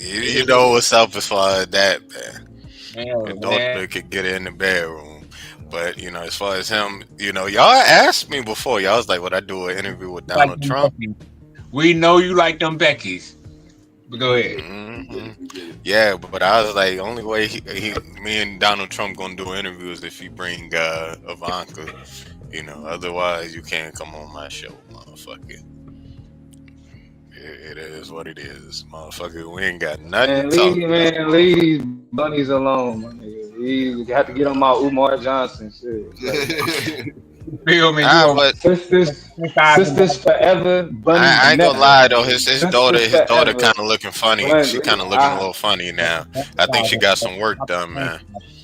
you know what's up as far as that, man. Your daughter could get in the bedroom. But, you know, as far as him, you know, y'all asked me before. Y'all was like, would I do an interview with Donald Trump? We know you like them Beckys. But go ahead. Mm-hmm. Yeah, but I was like, only way me and Donald Trump gonna do interviews if he bring Ivanka. You know, otherwise you can't come on my show, motherfucker. It is what it is, motherfucker. We ain't got nothing to talk about. Leave these bunnies alone, my nigga. You have to get on my Umar Johnson shit. Feel me? Sisters forever. Bunny I ain't never. gonna lie though, his daughter forever. kind of looking funny. Bunny, She kind of looking a little funny now. I think she got some work done, man.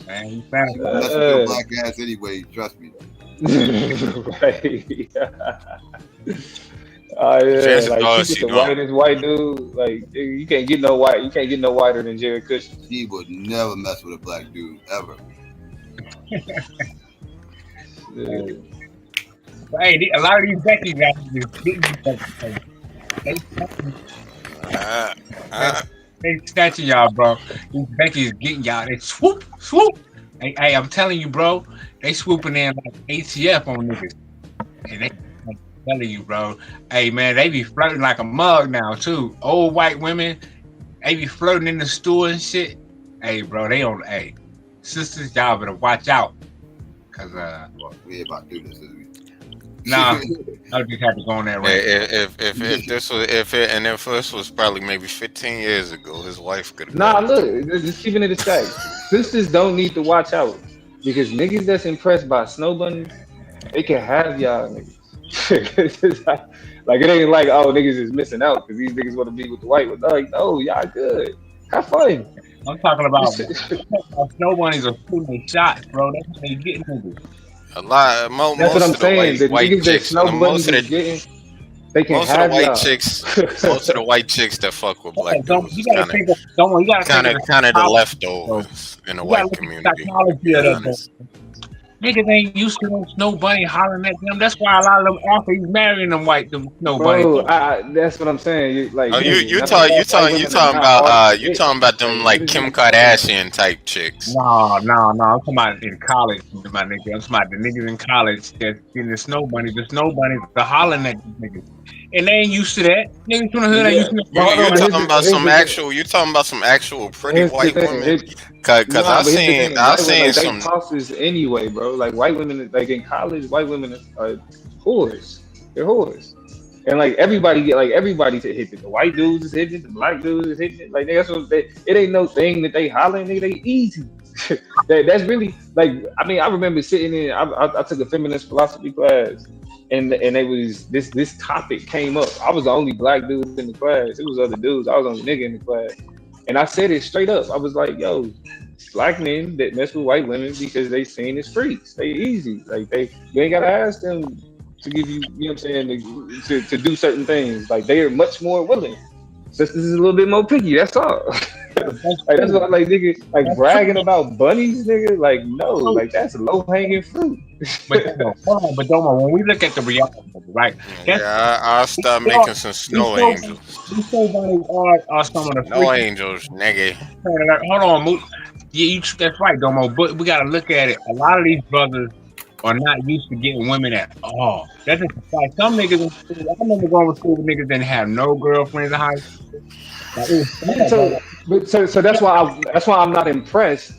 That's a black ass anyway. Trust me. Right. Oh yeah, James like Dawes, she's she the doing- whitest white dude. Like you can't get no white. You can't get no whiter than Jared Kushner. He would never mess with a black dude ever. Hey, a lot of these Becky guys they snatching y'all, bro. These Becky's getting y'all. They swoop. Hey, I'm telling you, bro. They swooping in like ATF on niggas. And they I'm telling you, bro. Hey, man, they be flirting like a mug now too. Old white women, they be flirting in the store and shit. Hey, bro, they on. Hey, sisters, y'all better watch out, cause we ain't about to do this, is we? Nah, I just had to go on that rant. If this was probably maybe 15 years ago, his wife could have. Nah, look, just keeping it a stack. Sisters don't need to watch out because niggas that's impressed by snow bunnies, they can have y'all niggas. It's like it ain't like, oh, niggas is missing out because these niggas want to be with the white one. Like, no, y'all good. Have fun. I'm talking about snow bunnies are shooting shots, bro. That's how they get niggas. A lot. That's what I'm saying. The white niggas that chicks, snow bunnies is getting, they can most of have the white y'all. chicks, most of the white chicks that fuck with black dudes, You gotta think of the leftovers in the white community. Niggas ain't used to them snow bunny hollering at them. That's why a lot of them athletes marrying them snow bunny. Bro, that's what I'm saying. You talking about them like Kim Kardashian type chicks. No. I'm talking about in college, my nigga. I'm talking about the niggas in college that's getting the snow bunnies are hollering at these niggas. And they ain't used to that. Niggas from the hood ain't used to that. You talking about some actual pretty white women? Because I've seen some tosses anyway, bro. Like white women, like in college, white women are whores. They're whores, and like everybody to hit it. The white dudes is hitting it. The black dudes is hitting it. Like that's what it ain't no thing that they hollering. Nigga, they easy. That's really like. I mean, I remember sitting in. I took a feminist philosophy class. And it was this topic came up. I was the only black dude in the class. It was other dudes. I was the only nigga in the class. And I said it straight up. I was like, yo, black men that mess with white women because they seen as freaks. They easy. Like you ain't gotta ask them to give you, you know what I'm saying, to do certain things. Like they are much more willing. Sisters is a little bit more picky, that's all. Like that's what like nigga like bragging about bunnies, nigga. Like no, like that's low hanging fruit. But Domo, when we look at the reality, right? I'll start making some snow angels. These snow bunnies are some of the snow angels, nigga. Hold on, Moot. Yeah, that's right, Domo. But we gotta look at it. A lot of these brothers are not used to getting women at all. That's just like some niggas. I remember going to school with niggas that didn't have no girlfriends in high school. So that's why I'm not impressed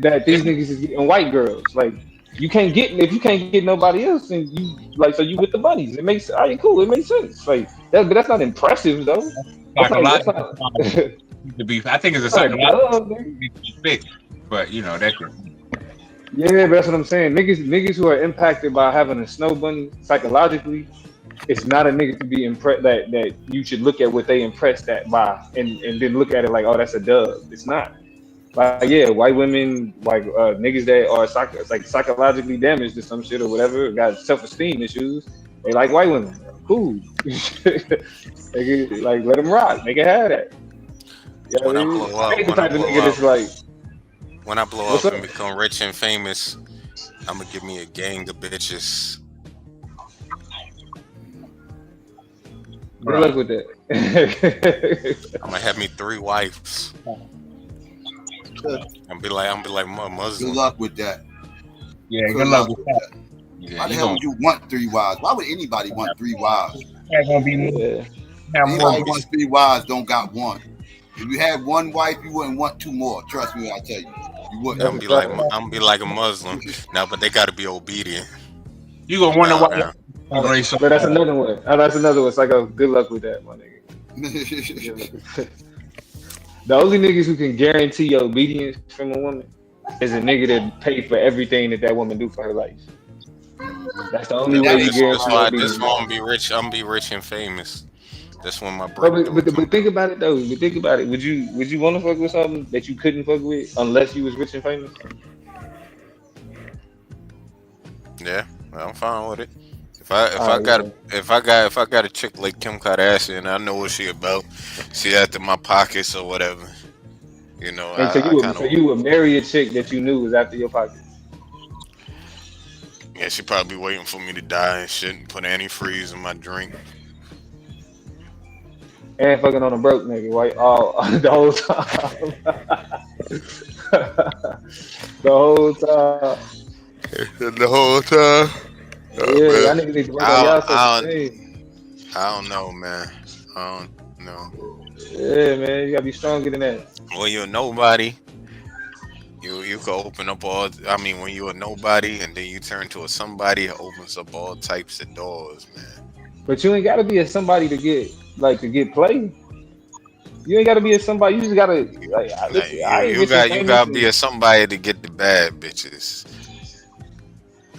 that these niggas is getting white girls. Like if you can't get nobody else, and you like so you with the bunnies. It makes cool. It makes sense. Like but that's not impressive though. I think it's a psychological fix, but you know that's. Yeah, but that's what I'm saying. Niggas who are impacted by having a snow bunny psychologically, it's not a nigga to be impressed that you should look at what they impressed that by and then look at it like, oh, that's a dub. It's not. Like yeah, white women, like niggas that are psychologically damaged or some shit or whatever, got self-esteem issues. They like white women. Cool. Like let them rock. They can have that. You know when I blow up and become rich and famous, I'm gonna give me a gang of bitches. Good luck with that. I'm gonna have me 3 wives. I'm be like Muslim. Good luck with that. Yeah, good luck with that. Yeah, why the hell would you want 3 wives? Why would anybody want 3 wives? Anybody wants 3 wives don't got one. If you had 1 wife, you wouldn't want 2 more. Trust me when I tell you. You wouldn't. I'm gonna be like a Muslim now, but they gotta be obedient. You gonna wonder why? But that's another one. That's another one. It's like good luck with that, my nigga. The only niggas who can guarantee obedience from a woman is a nigga that pay for everything that woman do for her life. That's the only way you That's why guarantee I'm be rich. I'm be rich and famous. That's when my But, breakthrough. but think about it though. But think about it. Would you want to fuck with something that you couldn't fuck with unless you was rich and famous? Yeah, I'm fine with it. If I got a chick like Kim Kardashian, I know what she about. She after my pockets or whatever. You know, And so I kind of. you would marry a chick that you knew was after your pocket. Yeah, she probably waiting for me to die and shit and put antifreeze in my drink. And fucking on a broke nigga, right? All the whole time. The whole time. The whole time. Yeah, y'all niggas need to work on y'all self-esteem. I don't know, man. I don't know. Yeah, man, you gotta be stronger than that. When you're nobody, you can open up all. I mean, when you're a nobody and then you turn to a somebody, it opens up all types of doors, man. But you ain't gotta be a somebody to get play. You ain't gotta be a somebody. You just gotta like. Listen, you gotta be a somebody to get the bad bitches.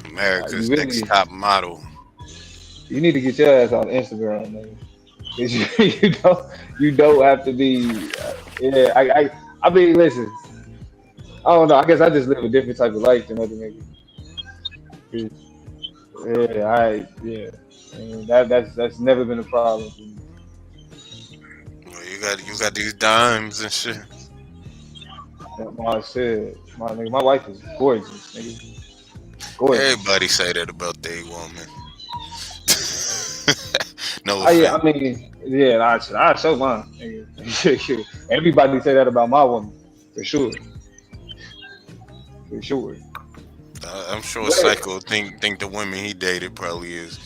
America's next top model. You need to get your ass on Instagram, man. You don't have to be. I mean, listen. I don't know. I guess I just live a different type of life than other niggas. Yeah. And that's never been a problem for me. Well, you got these dimes and shit. My wife is gorgeous, nigga. Gorgeous. Everybody say that about their woman. No offense. Yeah, I mean, yeah, I show mine. Everybody say that about my woman, for sure. For sure. I'm sure Psycho think the women he dated probably is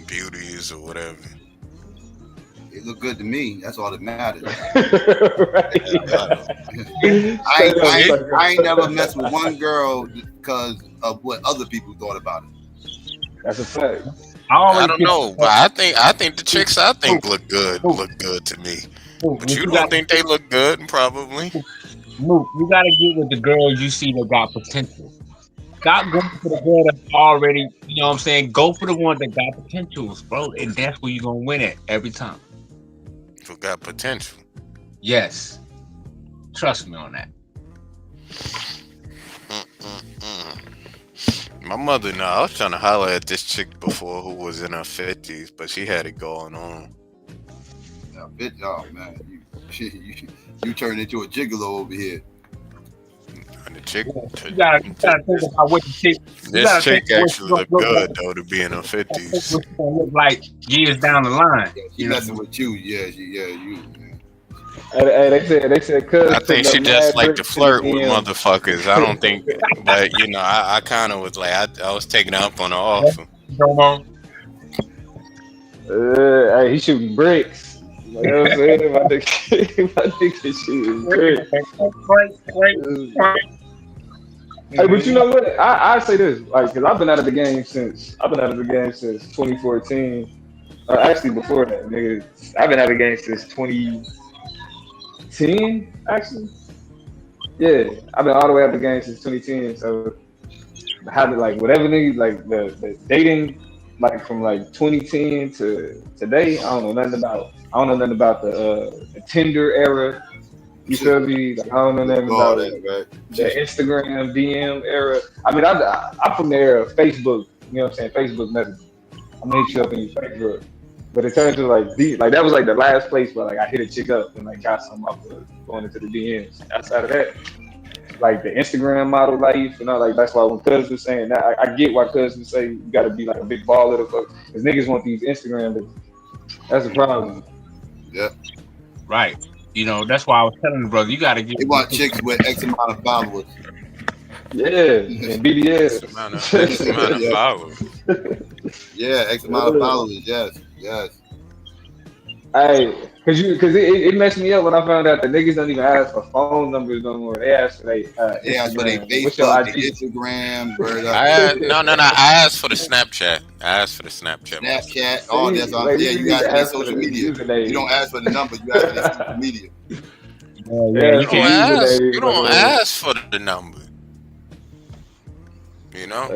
beauties or whatever. It look good to me. That's all that matters. I ain't never messed with one girl because of what other people thought about it. That's a fact. I don't know, but I think the chicks look good to me. But you don't think they look good? Probably. Luke, you gotta get with the girls you see that got potential. Stop going for the girl that's already, you know what I'm saying? Go for the one that got potentials, bro, and that's where you're gonna win at every time. Who got potential? Yes. Trust me on that. My mother, I was trying to holler at this chick before who was in her 50s, but she had it going on. Oh man, you turned into a gigolo over here. And the chick, you gotta think about what the chick. This chick actually look good though to be in her 50s. Look like years down the line. She messing with you, you. Hey, they said, cuz I think she just like to flirt with motherfuckers. I don't think, but you know, I kind of was like, I was taking up on her offer. Hey, he shooting bricks. You know what I'm saying? My nigga shooting bricks. Hey, but you know what? I say this, like, cause I've been out of the game since 2014. Actually, before that, nigga, I've been out of the game since 2010. Actually, yeah, I've been all the way out of the game since 2010. So, how to like whatever niggas like the dating. Like from like 2010 to today, I don't know nothing about the Tinder era. You feel me? Like, I don't know nothing about the Instagram DM era. I mean, I'm from the era of Facebook. You know what I'm saying? Facebook Messenger. I'm gonna hit you up in your Facebook. But it turned to like that was like the last place where like I hit a chick up and like got something off of going into the DMs. Outside of that, like the Instagram model life, you know, like that's why when Cuz was saying that, I get why Cuz would say you gotta be like a big baller to fuck, because niggas want these Instagram bitches. That's a problem. Yeah. Right. You know, that's why I was telling the brother, you gotta get. They want chicks with X amount of followers. Yeah, and BBS. X amount of followers. Yeah, X amount of followers. Yes. Hey, cause it messed me up when I found out that niggas don't even ask for phone numbers no more. They ask for their Facebook, Instagram. I asked for the Snapchat. Snapchat. Oh, that's on. Yeah, you ask for their social media. You don't ask for the number. You ask for their social media. You don't ask for the number. You know.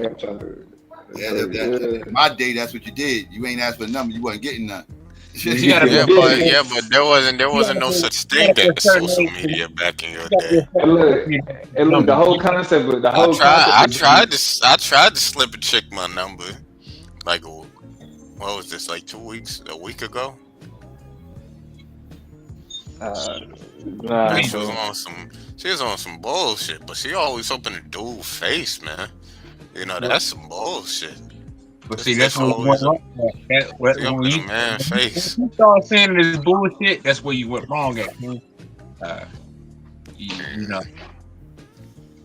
My day, that's what you did. You ain't asked for a number, you wasn't getting none. but there wasn't no such thing as social media back in your day. And look, the whole concept of I tried to slip a chick my number, like what was this, like a week ago? She was on some bullshit, but she always opened a dude face, man. You know, that's some bullshit. But see, that's what went wrong. When you start saying this bullshit, that's where you went wrong at. You know.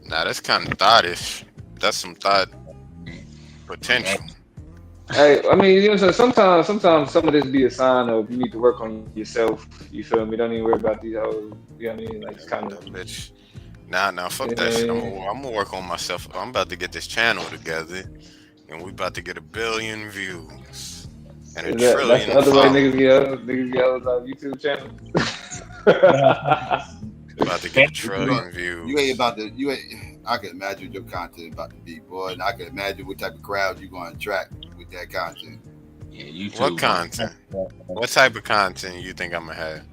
Nah, that's kind of thoughtish. That's some thought potential. Hey, I mean, you know, sometimes some of this be a sign of you need to work on yourself. You feel me? Don't even worry about these hoes. You know what I mean? Like, it's kind of bitch. Nah, fuck that shit. I'm gonna work on myself. I'm about to get this channel together, and we about to get 1 billion views and a trillion. That's the other way niggas get on YouTube channel. About to get 1 trillion views. You ain't. I can imagine what your content about to be, boy, and I can imagine what type of crowd you gonna attract with that content. Yeah, you too. What content? What type of content you think I'm gonna have?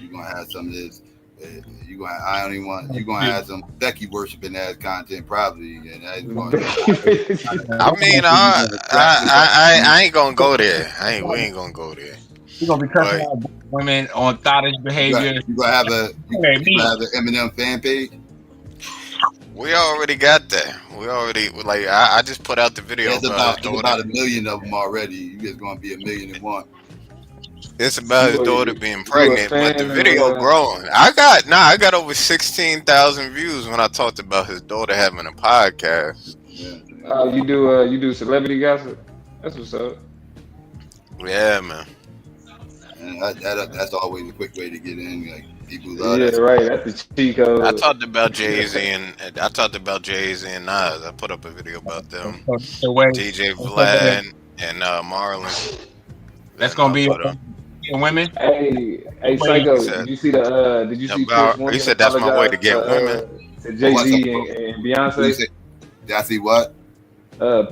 You gonna have some of this. You gonna have some Becky worshiping ass content probably, and that's going. I mean, I ain't gonna go there. We ain't gonna go there. You're gonna be cursing out women on thottish behavior. You gonna have an Eminem fan page. We already got that. I just put out the video. There's about 1 million of them already. You just gonna be 1,000,001. It's about his daughter being pregnant, but the video growing. I got over 16,000 views when I talked about his daughter having a podcast. You do celebrity gossip? That's what's up. Yeah, man. And that's always a quick way to get in. Like, people love that. Right. That's the cheat code. I talked about Jay-Z and Nas. I put up a video about them. DJ Vlad and Marlon. That's gonna be women. Hey, Psycho. Did you see Pierce Morgan? He said that's my way to get women. To Jay-Z and Beyonce. Did I see what?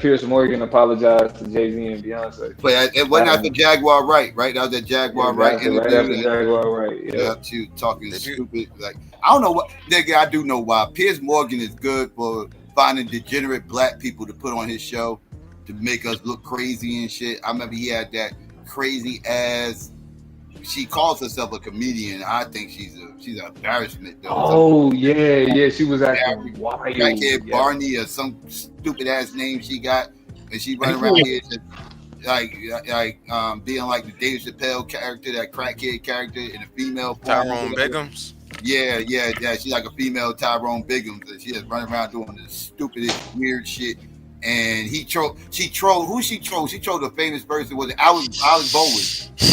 Pierce Morgan apologized to Jay-Z and Beyonce. But it wasn't after Jaguar Wright, right? That was that Jaguar Wright interview. Right after Jaguar Wright, yeah. She was talking stupid. Like, I don't know what, nigga, I do know why. Pierce Morgan is good for finding degenerate black people to put on his show to make us look crazy and shit. I remember he had that crazy ass. She calls herself a comedian. I think she's an embarrassment though. Oh yeah, she was acting wild. Crackhead Barney or some stupid ass name she got, and she run around here just being like the Dave Chappelle character, that crackhead character in a female form. Tyrone Biggums. Yeah. She's like a female Tyrone Biggums, and she just running around doing this stupidest weird shit. And she trolled. Who she trolled? She trolled a famous person. Was it Alex Baldwin?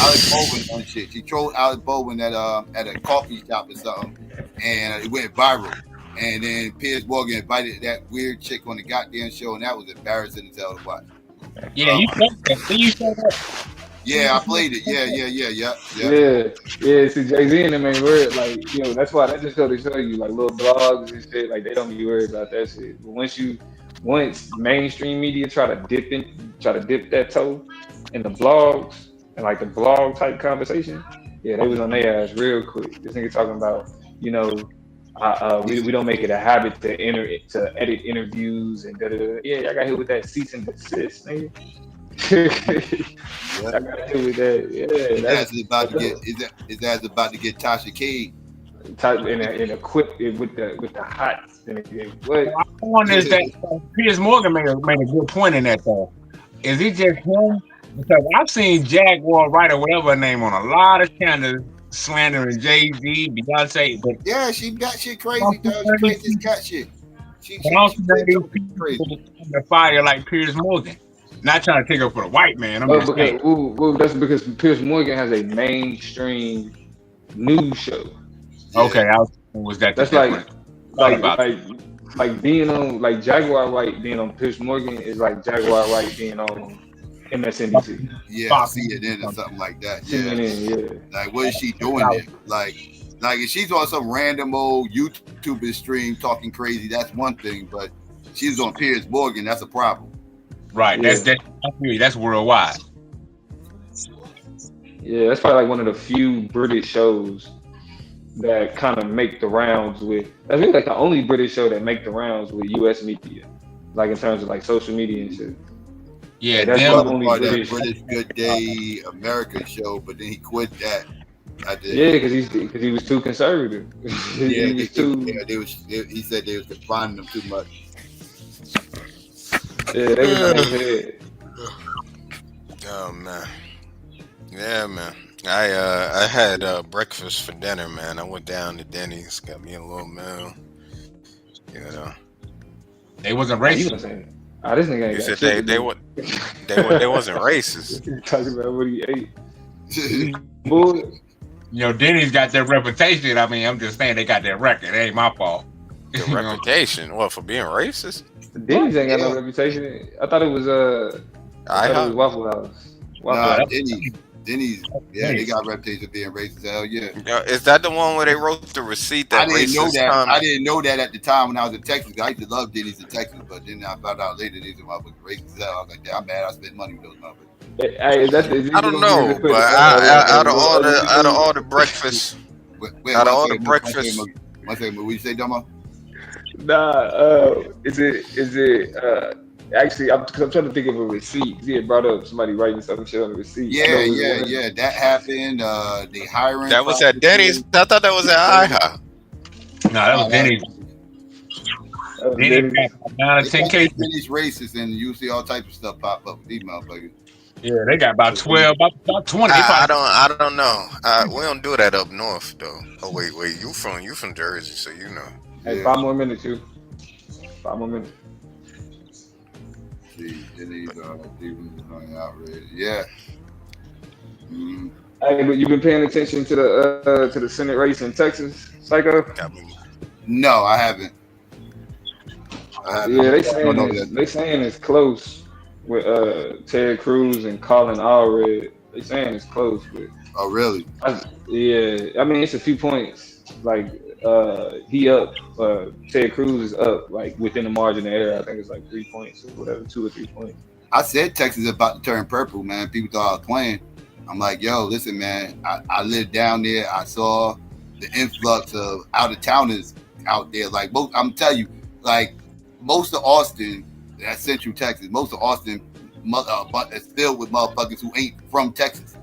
Alex Baldwin and shit. She trolled Alex Baldwin at a coffee shop or something, and it went viral. And then Piers Morgan invited that weird chick on the goddamn show, and that was embarrassing as hell to watch. Yeah, you played that. Yeah, I played it. Yeah. See, Jay-Z and them ain't worried. Like, you know, that's why that just goes to show you, like, little blogs and shit. Like, they don't be worried about that shit. But once mainstream media try to dip that toe in the blogs and like the blog type conversation, they was on their ass real quick. This nigga talking about, you know, we don't make it a habit to edit interviews and da-da-da. Yeah, I got hit with that cease and desist, nigga. I got hit with that. Yeah, his ass is about to get Tasha K. In a quick with the hot. What? I wonder is that Piers Morgan made a good point in that though. Is it just him? Because I've seen Jaguar Wright or whatever her name on a lot of channels slandering Jay-Z, Beyonce. But yeah, she got shit crazy. Crazy cat shit. She crazy. The fire like Piers Morgan. Not trying to take up for the white man. That's because Piers Morgan has a mainstream news show. Okay, that's like being on like Jaguar Wright being on Piers Morgan is like Jaguar Wright being on MSNBC. Yeah, CNN or something like that. Yeah. CNN, Like, what is she doing there? Like if she's on some random old YouTuber stream talking crazy, that's one thing. But she's on Piers Morgan, that's a problem. Right. Yeah. That's worldwide. Yeah, that's probably like one of the few British shows that kind of make the rounds with. That's really like the only British show that make the rounds with U.S. media, like in terms of like social media and shit. Yeah, Like, that's He the was a only part of that British. British Good Day America show, but then he quit that. Yeah, because he was too conservative. He was too. He said they was confining him too much. Yeah, they was in his head. Oh man, yeah, man. I had breakfast for dinner, man. I went down to Denny's, got me a little meal. You know, they wasn't Oh, you racist. was saying, this nigga ain't you got said shit to they do. they wasn't racist. Talking about what he ate. Boy. You know, Denny's got their reputation. I mean, I'm just saying they got their record. It ain't my fault. The reputation, what, for being racist? Denny's ain't got no reputation. I thought it was Waffle House. Nah, Denny's, yeah, they got a reputation of being racist. Hell yeah. Is that the one where they wrote the receipt that I didn't know racist that. comment? I didn't know that at the time when I was in Texas. I used to love Denny's in Texas, but then I found out later these motherfuckers racist as hell. I was like, damn, I'm mad I spent money with those motherfuckers. I don't know, but out of all the breakfast, out of all the breakfast, one second, what you say, Domo? Nah, is it actually? I'm trying to think of a receipt. He had brought up somebody writing some shit on the receipt. Yeah. That happened. They hiring. That was at Denny's. I thought that was at IHOP. No, that was Denny's. Denny's got 9 or 10 cases. Denny's racist, and you see all types of stuff pop up with these motherfuckers. Yeah, they got about 12, about 20. I don't know. We don't do that up north though. Oh wait, you from Jersey, so you know. Hey, 5 more minutes, you. 5 more minutes. See, Denny's outrage. Yeah. Mm. Hey, but you been paying attention to the Senate race in Texas, Psycho? No, I haven't. Yeah, they saying it's close with Ted Cruz and Colin Allred. They saying it's close, but oh really? Yeah, I mean it's a few points. Like he up, Ted Cruz is up like within the margin of error. I think it's like 3 points or whatever, 2 or 3 points. I said Texas is about to turn purple, man. People thought I was playing. I'm like, yo, listen, man. I lived down there. I saw the influx of out of towners out there. Like I'm telling you, like most of Austin, that's Central Texas. Most of Austin is filled with motherfuckers who ain't from Texas.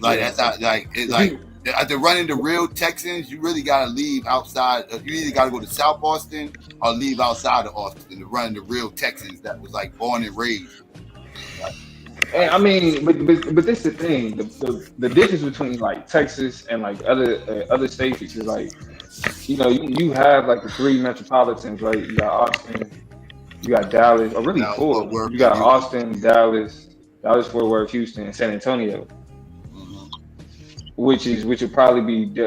Like that's not like it's like to run into real Texans, you really gotta leave outside. You either gotta go to South Austin or leave outside of Austin to run into real Texans that was like born and raised. And I mean, but this is the thing. The difference between like Texas and like other states is like, you know, you have like the 3 metropolitans, right? You got Austin, you got Dallas, or really 4. You got Austin, Dallas, Fort Worth, Houston, and San Antonio, which would probably be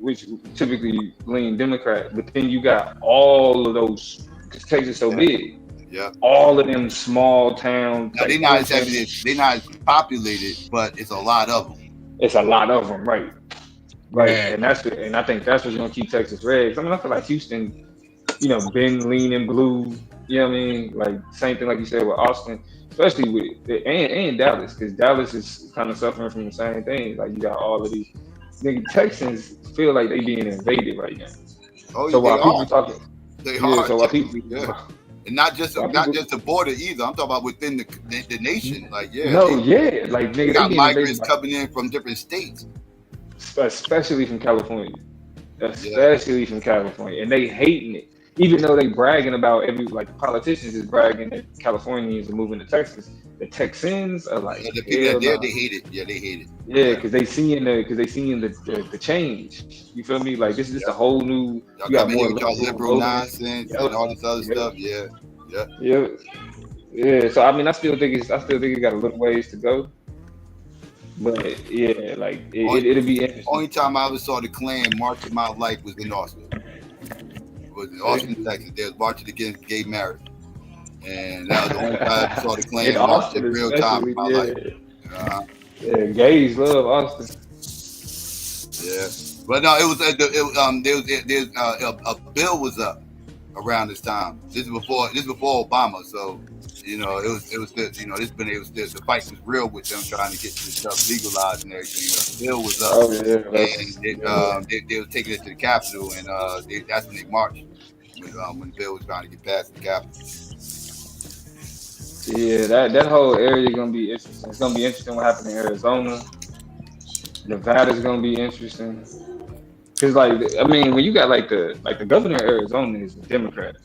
which typically lean Democrat. But then you got all of those, because Texas is so big. Yeah, all of them small towns. Now, they're not as populated, but it's a lot of them. It's a lot of them, right? Yeah. And I think that's what's gonna keep Texas red. I mean, I feel like Houston, you know, been leaning blue. You know what I mean? Like same thing, like you said with Austin, especially with and Dallas, because Dallas is kind of suffering from the same thing. Like you got all of these nigga Texans feel like they being invaded right now. Oh, so yeah, while people talking, so while people. Yeah. And not just the border either. I'm talking about within the nation. Like like nigga, you got migrants coming in from different states, especially from California, from California, and they hating it. Even though they bragging about the politicians is bragging that Californians are moving to Texas, the Texans are like the people there, they hate it. Yeah, they hate it. Yeah, because they seeing the change. You feel me? Like this is just a whole new. Y'all got more liberal nonsense and all this other stuff. Yeah. So I mean, I still think it got a little ways to go. But yeah, like it'll be interesting. Only time I ever saw the Klan march in my life was in Austin. It was in Austin, Texas. They was marching against gay marriage. And that was the only time I saw the Klan march in real time in my life. Yeah, gays love Austin. Yeah, but no, it was a bill was up, around this time. This is before Obama, so you know it was still, you know, the fight was real with them trying to get this stuff legalized and everything. The bill was up, and they were taking it to the Capitol, and that's when they marched when the bill was trying to get passed in the Capitol. Yeah, that whole area is gonna be interesting. It's gonna be interesting what happened in Arizona. Nevada's gonna be interesting. Cause like, I mean, when you got like the governor of Arizona is a Democrat.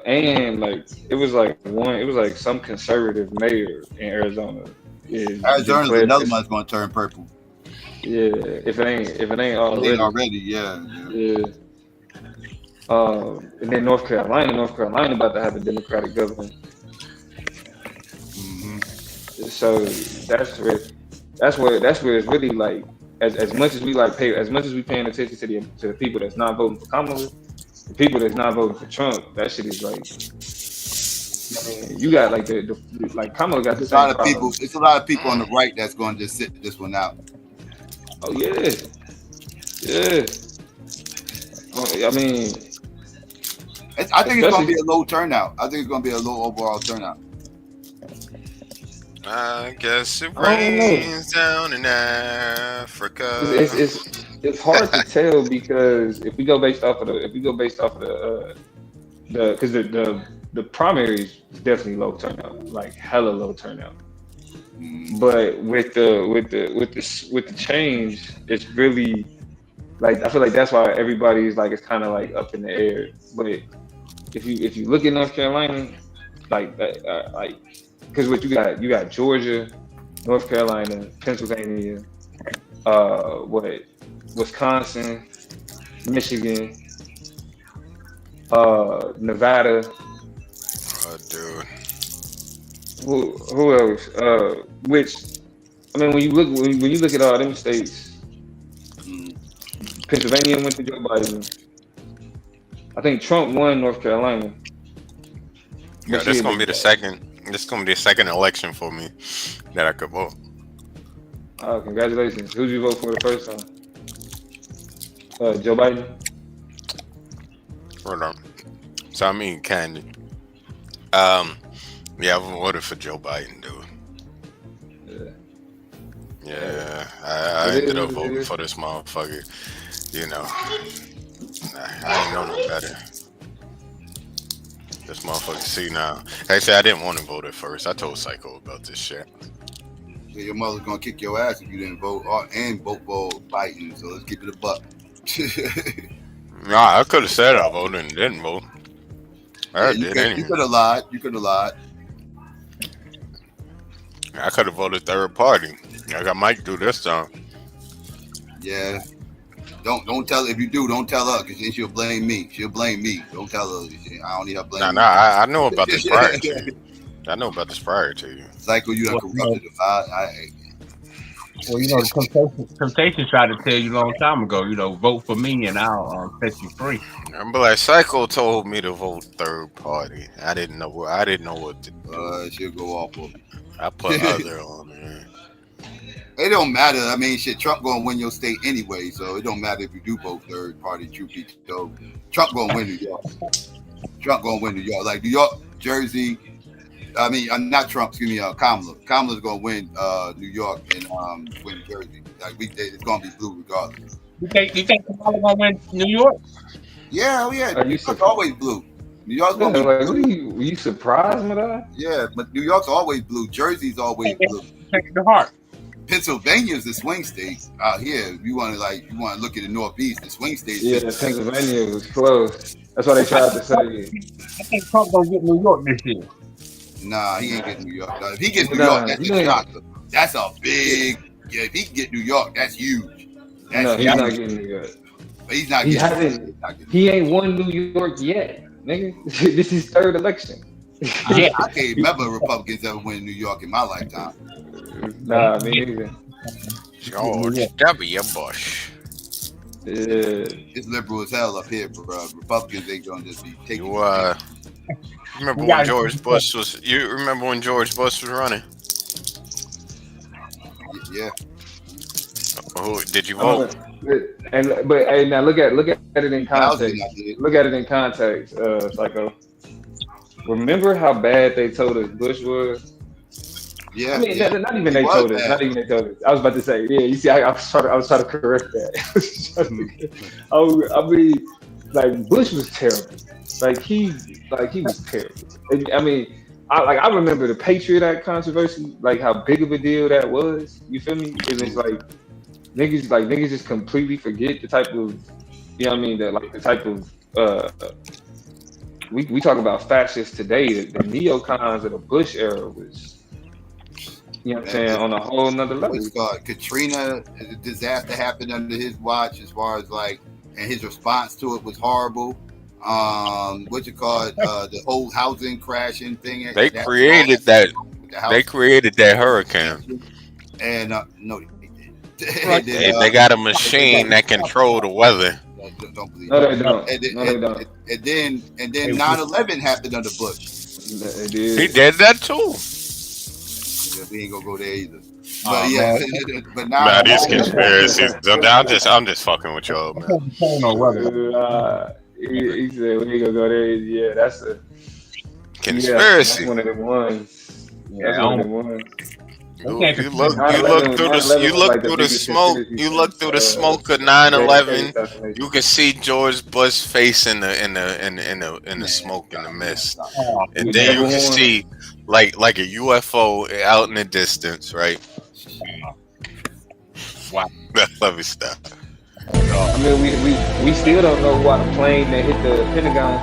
And like it was like some conservative mayor in Arizona is Arizona's another one's gonna turn purple. Yeah, if it ain't already. Yeah. And then North Carolina about to have a Democratic governor. Mm-hmm. So that's where it's really like as much as we paying attention to the people that's not voting for Kamala, the people that's not voting for Trump, that shit is like, I mean, you got like like Kamala got the same problem. It's a lot of people on the right that's going to just sit this one out. Oh yeah. I mean, I think it's going to be a low turnout. I think it's going to be a low overall turnout. I guess it rains down in Africa. It's hard to tell because if we go based off of the because the primaries is definitely low turnout, like hella low turnout. But with the change, it's really like I feel like that's why everybody's like it's kind of like up in the air. But if you look at North Carolina, like because what you got Georgia, North Carolina, Pennsylvania, Wisconsin, Michigan, Nevada. Oh, dude. Who else? Which I mean, when you look at all them states, Pennsylvania went to Joe Biden. I think Trump won North Carolina. Yeah, this is gonna be the second. This is gonna be the second election for me that I could vote. Oh, congratulations! Who'd you vote for the first time? Joe Biden. Hold on. So I mean, Candy. Yeah, I voted for Joe Biden, dude. Yeah, I ended up voting for this motherfucker. You know, I ain't know no better. This motherfucker, see now. Actually, I didn't want to vote at first. I told Psycho about this shit. Yeah, your mother's gonna kick your ass if you didn't vote and vote for Biden. So let's keep it a buck. Nah, I could have said I voted and didn't vote. You could have lied. I could have voted third party. Like I might do this time. Yeah. Don't tell her. If you do, don't tell her because then she'll blame me. She'll blame me. Don't tell her. I don't need her blame. Nah, I know about this prior to you. I know about this prior to you. Psycho, you done corrupted him. Well, you know, the temptation tried to tell you a long time ago, you know, vote for me and I'll set you free. Remember, like Psycho told me to vote third party. I didn't know what to do. She'll go off of me. I put other on there. It don't matter. I mean, shit, Trump gonna win your state anyway, so it don't matter if you do vote third party. Truth be told, Trump gonna win New York. Trump gonna win New York, like New York, Jersey. I mean, not Trump. Excuse me, Kamala. Kamala's gonna win New York and win Jersey. Like it's gonna be blue regardless. You think Kamala gonna win New York? Yeah, New York's always blue. New York's gonna be blue. Were you surprised with that? Yeah, but New York's always blue. Jersey's always blue. Take the heart. Pennsylvania's the swing state out here. You want to look at the Northeast, the swing state. Yeah, Pennsylvania was close. That's why they tried to say. I think Trump gonna get New York this year. Nah, he ain't getting New York. If he gets New York, that's a shocker. That's a big. Yeah, if he can get New York, that's huge. No, he's not getting New York. But he's not. He ain't won New York yet, nigga. This is his third election. I can't remember Republicans ever win New York in my lifetime. Nah, me neither. George W. Bush. It's liberal as hell up here, bro. Republicans ain't gonna just be taking. Remember when George Bush was? You remember when George Bush was running? Yeah. Oh, did you vote? But hey, now look at it in context. Look at it in context, Psycho. Remember how bad they told us Bush was? Yeah, I mean, yeah. not even they told us. Not even they told us. I was about to say, yeah. You see, I was trying to correct that. I mean, like Bush was terrible. Like he was terrible. I mean, I remember the Patriot Act controversy, like how big of a deal that was. You feel me? And it's like niggas just completely forget the type of, you know what I mean, that like the type of we talk about fascists today. The neocons of the Bush era was, you know what I'm saying, on a whole nother level. Katrina, the disaster happened under his watch, as far as like, and his response to it was horrible. The whole housing crashing thing. They created that. They created that hurricane. And no, they didn't. They got a machine that control the weather. Don't believe no, that. they don't. And then 9/11 happened under Bush. He did that too. Yeah, we ain't gonna go there either. But but now these conspiracies. I'm just fucking with y'all, man. He said we ain't gonna go there. Yeah, that's a conspiracy. That's one of the ones. That's one of the ones. You look through the smoke. You look through the smoke of 9/11. You can see George Bush face in the smoke in the mist, and then you can see like a UFO out in the distance, right? Wow. Let me stop. I mean, we still don't know why the plane that hit the Pentagon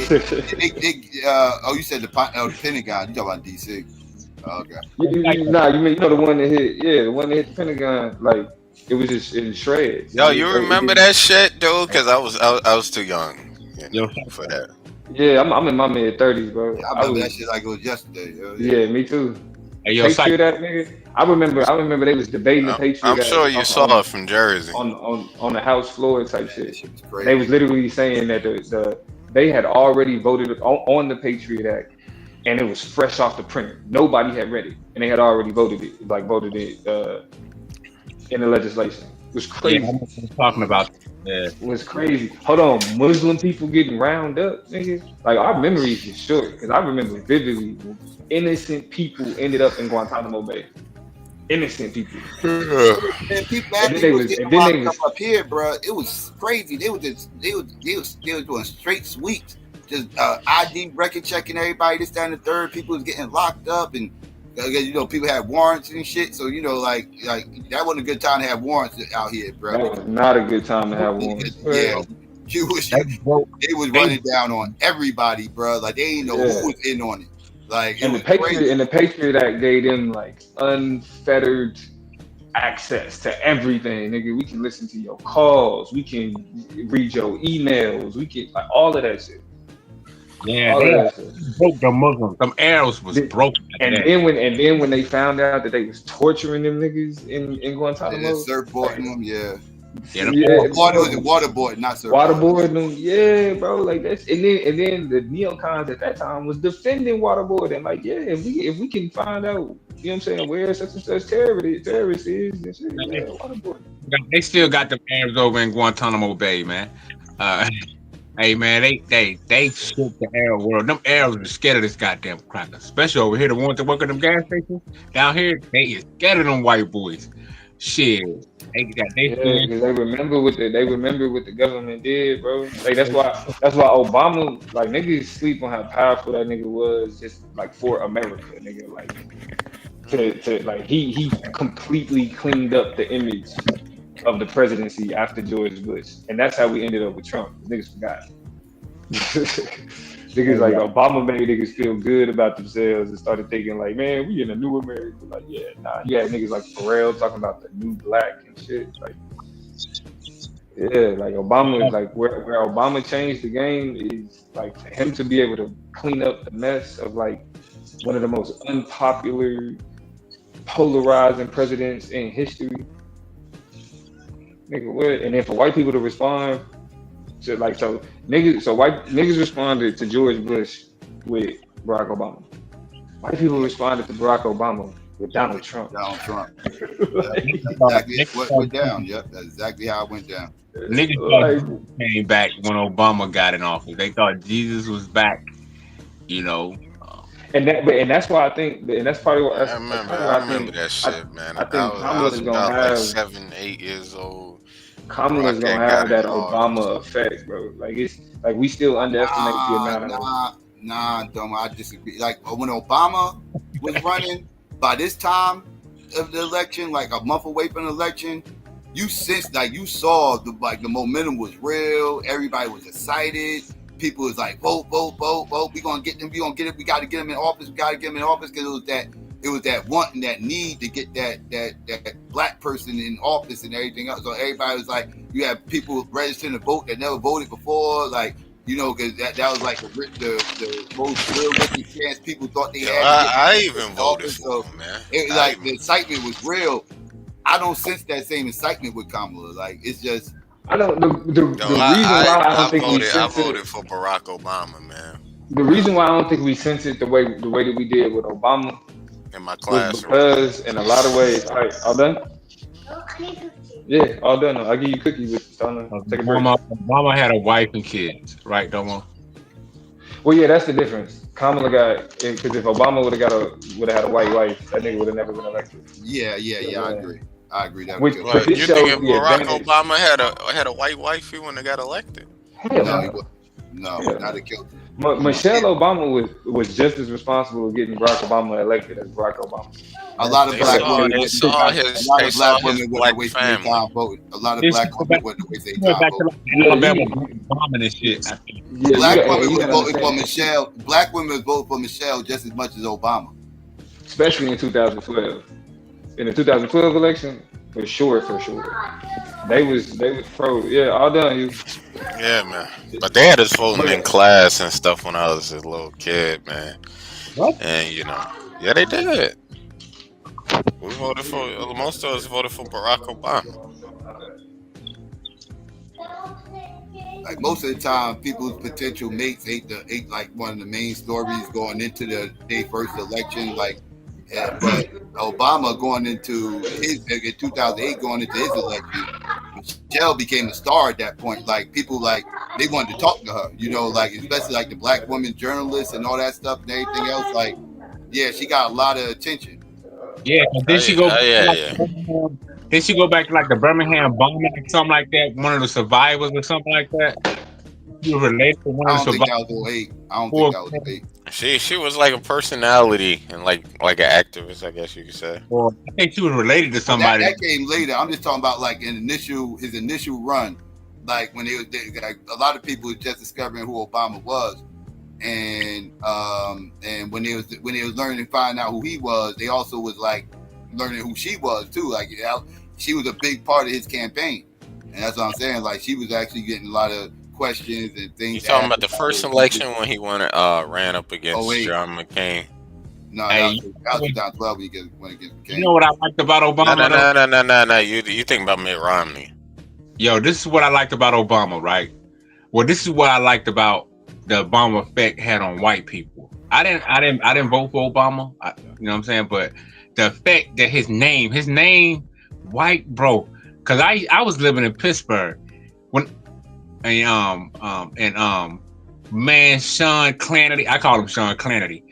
you said the Pentagon. You talking about DC? Okay. You know the one that hit? Yeah, the one that hit the Pentagon. Like it was just in shreds. Yo, you remember that shit, dude? Because I was too young for that. Yeah, I'm in my mid-30s, bro. I remember that shit like it was yesterday. Yeah, me too. Hey, yo, Patriot Act, nigga. I remember they was debating the Patriot Act. I'm sure you saw it from Jersey on the House floor type shit. They was literally saying that they had already voted on the Patriot Act, and it was fresh off the printer. Nobody had read it, and they had already voted it in the legislation. It was crazy. Yeah, I'm talking about. It was crazy. Hold on, Muslim people getting round up, nigga. Like our memories is short, because I remember vividly innocent people ended up in Guantanamo Bay. Innocent people. And people up here, bro. It was crazy. They was doing straight sweeps, just ID record checking everybody. This, that, and the third. People was getting locked up, and people had warrants and shit. So like that wasn't a good time to have warrants out here, bro. That was not a good time to have warrants. Yeah, they was running down on everybody, bro. Like they didn't know who was in on it. Like and the Patriot Act gave them like unfettered access to everything, nigga. We can listen to your calls, we can read your emails, we can like all of that shit. Yeah, they broke the Muslims. Them arrows was broken. And then when they found out that they was torturing them niggas in Guantanamo, surfboarding them, waterboard, not surfboard. Waterboarding them, yeah, bro. Like that's and then the neocons at that time was defending waterboarding. Like, yeah, if we can find out, you know what I'm saying, where such and such terrorist is and shit, waterboarding. They still got them arrows over in Guantanamo Bay, man. Hey man, they shook the arrow world. Them arrows are scared of this goddamn cracker. Especially over here, the ones that work at them gas stations. Down here, they is scared of them white boys. Shit. Because they remember what the government did, bro. Like that's why Obama, like niggas sleep on how powerful that nigga was just like for America, nigga. Like to like he completely cleaned up the image of the presidency after George Bush, and that's how we ended up with Trump. Niggas forgot. Niggas like Obama made niggas feel good about themselves and started thinking like, man, we in a new America. Like, yeah, nah. You had niggas like Pharrell talking about the new black and shit. Like, yeah, like Obama, like where Obama changed the game is like for him to be able to clean up the mess of like one of the most unpopular, polarizing presidents in history. Nigga, what? And then for white people to respond to white niggas responded to George Bush with Barack Obama. White people responded to Barack Obama with Donald Trump. Donald Trump. Exactly what went down. Yep, that's exactly how it went down. Niggas thought Jesus came back when Obama got in office. They thought Jesus was back. You know. And that's why I think, and that's probably what I remember that shit, man. I think I Kamala's was gonna about have like 7, 8 years old. Kamala's gonna have that Obama effect, bro. Like it's like we still underestimate the amount of. I disagree. Like when Obama was running, by this time of the election, like a month away from the election, you sensed, like you saw the momentum was real. Everybody was excited. People was like, vote. We gonna get them. We gonna get it. We got to get them in office. Because it was that want and that need to get that black person in office and everything else. So everybody was like, you have people registering to vote that never voted before, like, you know, because that was like the most realistic chance people thought they had. I even voted for him, man. It was like the excitement was real. I don't sense that same excitement with Kamala. Like it's just. I don't. The reason why I don't think we sense it. I voted for Barack Obama, man. The reason why I don't think we sense it the way that we did with Obama in my class was because in a lot of ways, all done. Yeah, all done. I'll give you cookies with take a break. Obama had a wife and kids, right, Domo? Well, yeah, that's the difference. Kamala got, because if Obama would have had a white wife, that nigga would have never been elected. Yeah, I agree. That you think if Barack Obama had a white wife, he wouldn't have got elected? No, not a killed him. Michelle Obama was just as responsible for getting Barack Obama elected as Barack Obama. A lot of black women wouldn't have wasted their time voting. A lot of black women wouldn't have wasted their time voting. Alabama bombing and shit. Black women was voting for Michelle. Black women voted for Michelle just as much as Obama. Especially in 2012. In the 2012 election, for sure. They was pro. Yeah, all done. You. Yeah, man. But they had us voting in class and stuff when I was a little kid, man. What? And yeah, they did. We voted for most of us voted for Barack Obama. Like most of the time, people's potential mates ain't like one of the main stories going into their first election, like. Yeah, but Obama going into in 2008 going into his election, Michelle became a star at that point. Like people they wanted to talk to her, you know, like especially like the black women journalists and all that stuff and everything else. Like, yeah, she got a lot of attention. Yeah, then she go. Then she go back to like the Birmingham bombing or something like that. One of the survivors or something like that. You related to one of the survivors? I don't think that was 08. She was like a personality and like an activist, I guess you could say. Well, I think she was related to somebody. That came later. I'm just talking about like his initial run, like when like a lot of people were just discovering who Obama was, and when they was learning and finding out who he was, they also was like learning who she was too. Like she was a big part of his campaign, and that's what I'm saying. Like she was actually getting a lot of questions and things. You talking about the first election when he ran up against John McCain? No, that was 2012 when he went against McCain. You know what I liked about Obama? No. You think about Mitt Romney? Yo, this is what I liked about Obama, right? Well, this is what I liked about the Obama effect had on white people. I didn't vote for Obama. You know what I'm saying? But the effect that his name, white, bro. Because I was living in Pittsburgh when. Man, Sean Clanity. I call him Sean Clanity.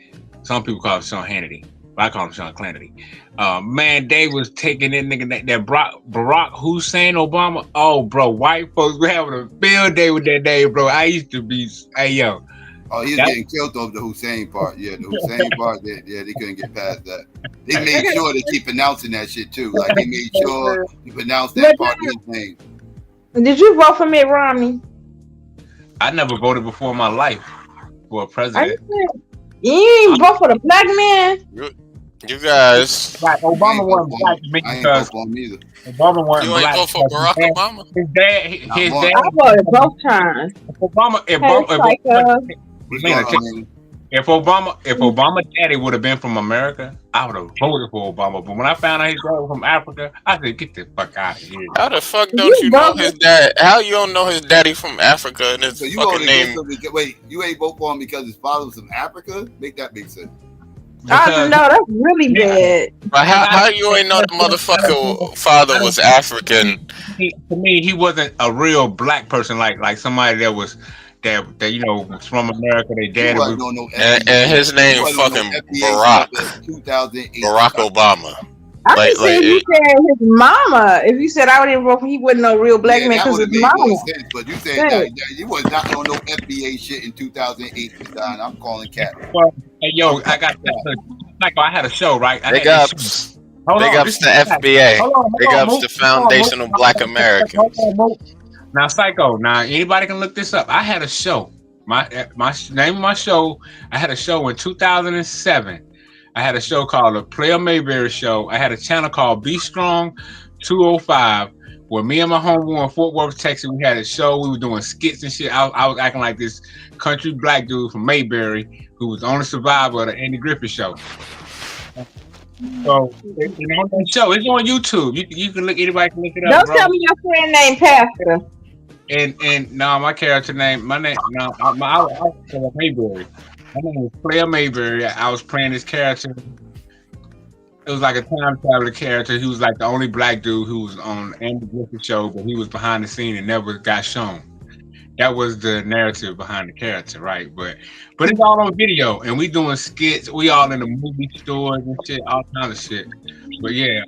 Some people call him Sean Hannity, but I call him Sean Clanity. Man, they was taking that nigga that Barack Hussein Obama. Oh, bro, white folks were having a field day with that name, bro. I used to be, hey yo. Oh, he was getting killed over the Hussein part. Yeah, the Hussein part. Yeah, they couldn't get past that. They made sure to keep pronouncing that shit too. Like they made sure to pronounce that part of his name. Did you vote for Mitt Romney? I never voted before in my life for a president. You ain't vote for the black man? You guys. Like, Obama wasn't black to me because Obama wasn't black. You ain't vote for Barack Obama? His dad. I voted both times. If Obama daddy would have been from America, I would have voted for Obama. But when I found out his dad was from Africa, I said, get the fuck out of here. How the fuck don't you know his dad? How you don't know his daddy from Africa and his fucking name? Wait, you ain't vote for him because his father was from Africa? Make that make sense. No, that's really bad. But how you ain't know the motherfucker father was African? To me, he wasn't a real black person like somebody that was that you know was from America. They dad was, and his name fucking Barack Obama. I can see if you said his mama. If you said I wouldn't vote for, he wouldn't know real black man because his mama. Sense, but you said that you was not on no FBA shit in 2008. I'm calling cap. Well, hey yo, I got that. Like I had a show, right? Big ups to FBA. Big ups to Foundational Black Americans. Now, Psycho. Now, anybody can look this up. I had a show. My name of my show. I had a show in 2007. I had a show called the Player Mayberry Show. I had a channel called Be Strong 205, where me and my homeboy in Fort Worth, Texas, we had a show. We were doing skits and shit. I was acting like this country black dude from Mayberry who was the only survivor of the Andy Griffith Show. So, you know, that show, it's on YouTube. You can look, anybody can look it up. Don't tell me your friend named Pastor. And no, my character name, I was Mayberry. My name was Player Mayberry. I was playing this character. It was like a time traveler character. He was like the only black dude who was on Andy Griffith Show, but he was behind the scene and never got shown. That was the narrative behind the character, right? But it's all on video, and we doing skits. We all in the movie stores and shit, all kinds of shit. But yeah,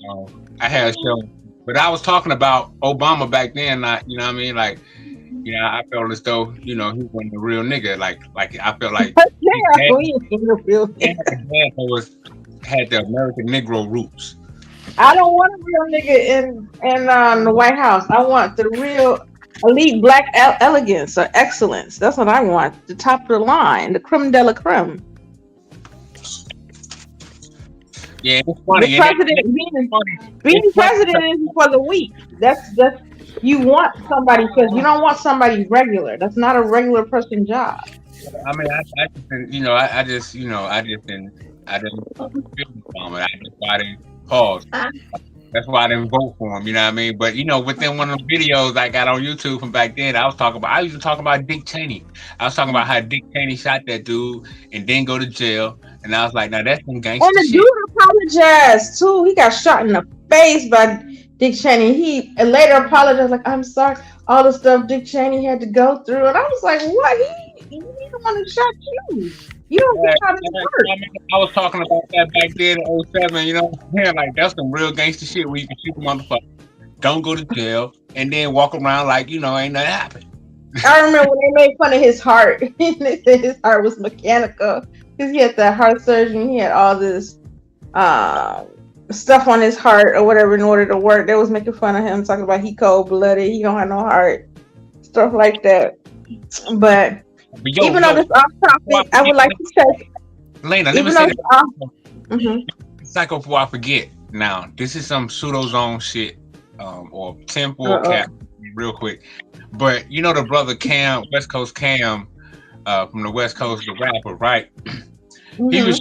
I had a show. But I was talking about Obama back then. You know what I mean? Like, you know, I felt as though, you know, he wasn't a real nigga. Like I felt like had the American Negro roots. I don't want a real nigga in the White House. I want the real elite black elegance or excellence. That's what I want. The top of the line, the creme de la creme. Yeah, it's funny. The president being president is for the weak. That's you want somebody, because you don't want somebody regular. That's not a regular person job. I mean, I just didn't I didn't pause. That's why I didn't vote for him. You know what I mean? But you know, within one of the videos I got on YouTube from back then, I used to talk about Dick Cheney. I was talking about how Dick Cheney shot that dude and didn't go to jail. And I was like, now that's some gangster shit. And the dude apologized too. He got shot in the face by Dick Cheney. He later apologized, like, I'm sorry, all the stuff Dick Cheney had to go through. And I was like, what? He the one who shot you. You don't get how this works. I was talking about that back then in 07, you know? Yeah, like that's some real gangster shit where you can shoot a motherfucker, don't go to jail, and then walk around like, you know, ain't nothing happened. I remember when they made fun of his heart. They said his heart was mechanical because he had that heart surgery. He had all this stuff on his heart or whatever in order to work. They was making fun of him, talking about he cold-blooded, he don't have no heart, stuff like that. But even though this off topic, I would like to say, Lena, let me say this. Psycho, before I forget. Now, this is some pseudo zone shit, or temple cap, real quick. But you know the brother Cam, West Coast Cam, from the West Coast, the rapper, right? He was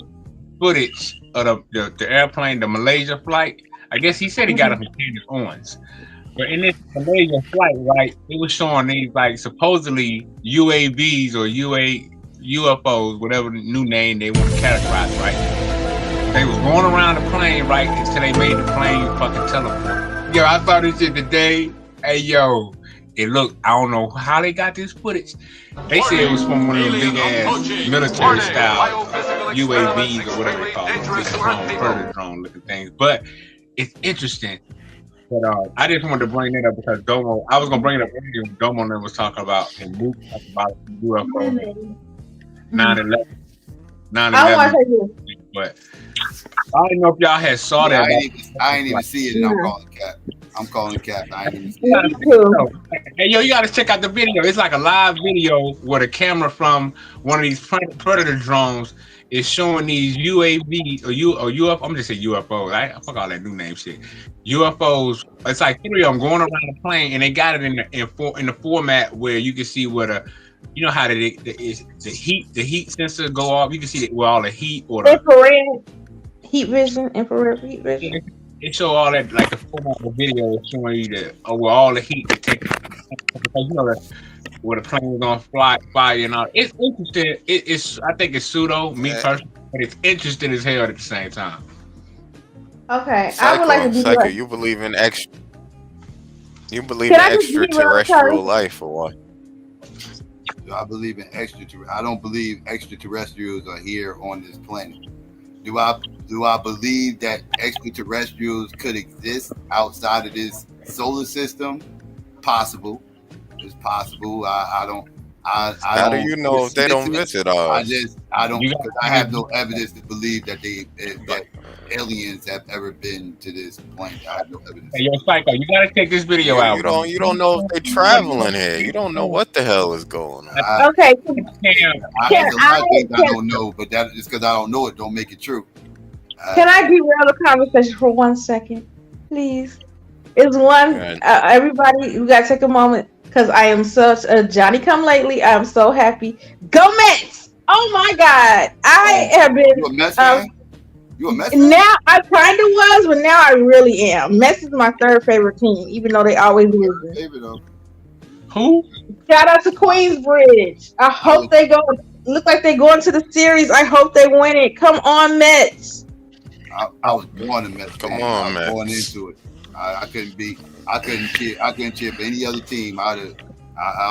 footage of the airplane, the Malaysia flight. I guess he said he got it from Candace Owens. But in this Malaysia flight, right, it was showing these like supposedly UAVs or UFOs, whatever the new name they want to categorize, right? They was going around the plane, right, until they made the plane fucking teleport. Yo, I saw this shit today. Hey, yo, it looked, I don't know how they got this footage. They said it was from one of those big ass military style UAVs or whatever they call them. This predator drone looking things. But it's interesting. But I just wanted to bring it up because Domo, I was gonna bring it up earlier when Domo and was talking about and Luke talking about UFO 9/11. But I don't know if y'all had saw that. I ain't even see it, and I'm calling cap. I ain't even see it. Hey yo, you gotta check out the video. It's like a live video where the camera from one of these predator drones is showing these UAVs or UFO. I'm just saying UFOs. I fuck all that new name shit. UFOs. It's like 3 of them going around the plane, and they got it in the format where you can see where the, you know how the heat sensor go off. You can see where all the heat or the infrared heat vision. It show all that, like the format of the video is showing you where all the heat they take, because you know where the plane was on fire and all. It's interesting. I think it's pseudo. Me personally, but it's interesting as hell at the same time. Okay, I would like to be Psycho, like, you believe in You believe can in I just be real extraterrestrial quick? life or what? Do I believe in extraterrestrials? I don't believe extraterrestrials are here on this planet. Do I believe that extraterrestrials could exist outside of this solar system? Possible. It's possible. I don't. How do you know if they don't visit us? I don't. Because I have no evidence to believe that that aliens have ever been to this planet. I have no evidence. Hey, yo, Psycho, you gotta check this video out. You don't know if they traveling here. You don't know what the hell is going on. Okay. I don't know, but that is because I don't know it. Don't make it true. Can I derail the conversation for 1 second, please? It's one. Everybody, we gotta take a moment because I am such a Johnny Come Lately. I'm so happy. Go Mets! Oh my God, I have been. You a Mets fan? You a Mets fan? Now I kind of was, but now I really am. Mets is my third favorite team, even though they always lose. Who? Shout out to Queensbridge. I hope they go. Look like they go into the series. I hope they win it. Come on, Mets. I was born a Mets fan. Come on, I was born Mets. into it. I couldn't cheer for any other team. I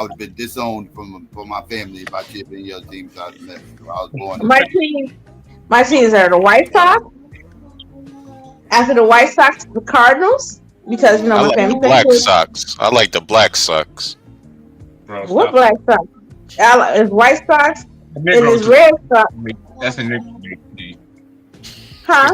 would have been disowned from my family if I cheered for any other team besides the Mets. So I was born. My teams are the White Sox. After the White Sox, the Cardinals, because I like the Black Sox. I like the Black Sox. What Black Sox? It's White Sox and it's Red Sox. That's a Negro League team. Huh?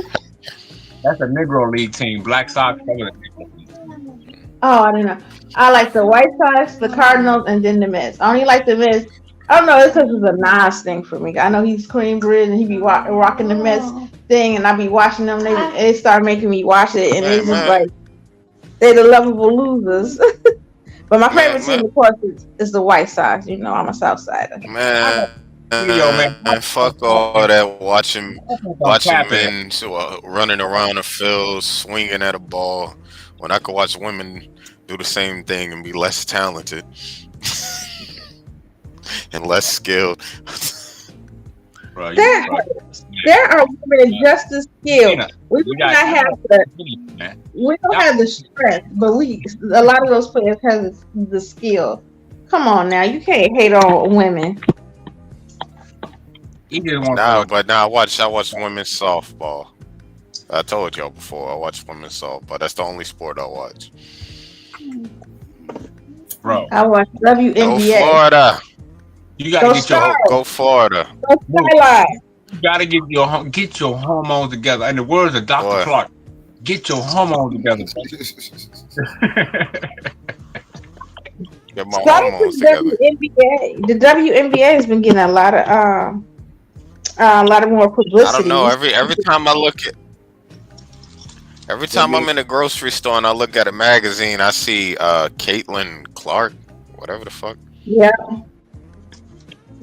That's a Negro League team. Black Sox. That was a Negro League team. Oh, I don't know. I like the White Sox, the Cardinals, and then the Mets. I only like the Mets. I don't know. It's because it's a Nas thing for me. I know he's Queensbridge and he be rocking the Mets thing, and I be watching them. They start making me watch it, and it's just like they're the lovable losers. But my favorite team, of course, is the White Sox. You know, I'm a Southsider. Man, fuck all that watching men running around the field swinging at a ball when I could watch women do the same thing and be less talented and less skilled. Bro, there are women just as skilled. We do not have the strength, but a lot of those players have the skill. Come on now, you can't hate on women. But now I watch women's softball. I told y'all before I watch women's softball. That's the only sport I watch. Bro, I watch WNBA. Go Florida. You gotta go Florida. Go Skyline. You gotta get your hormones together. In the words of Dr. Clark, get your hormones together. Get my hormones together. The WNBA has been getting a lot of more publicity. I don't know. Every time I look at, every time I'm in a grocery store and I look at a magazine, I see Caitlin Clark, whatever the fuck. Yeah.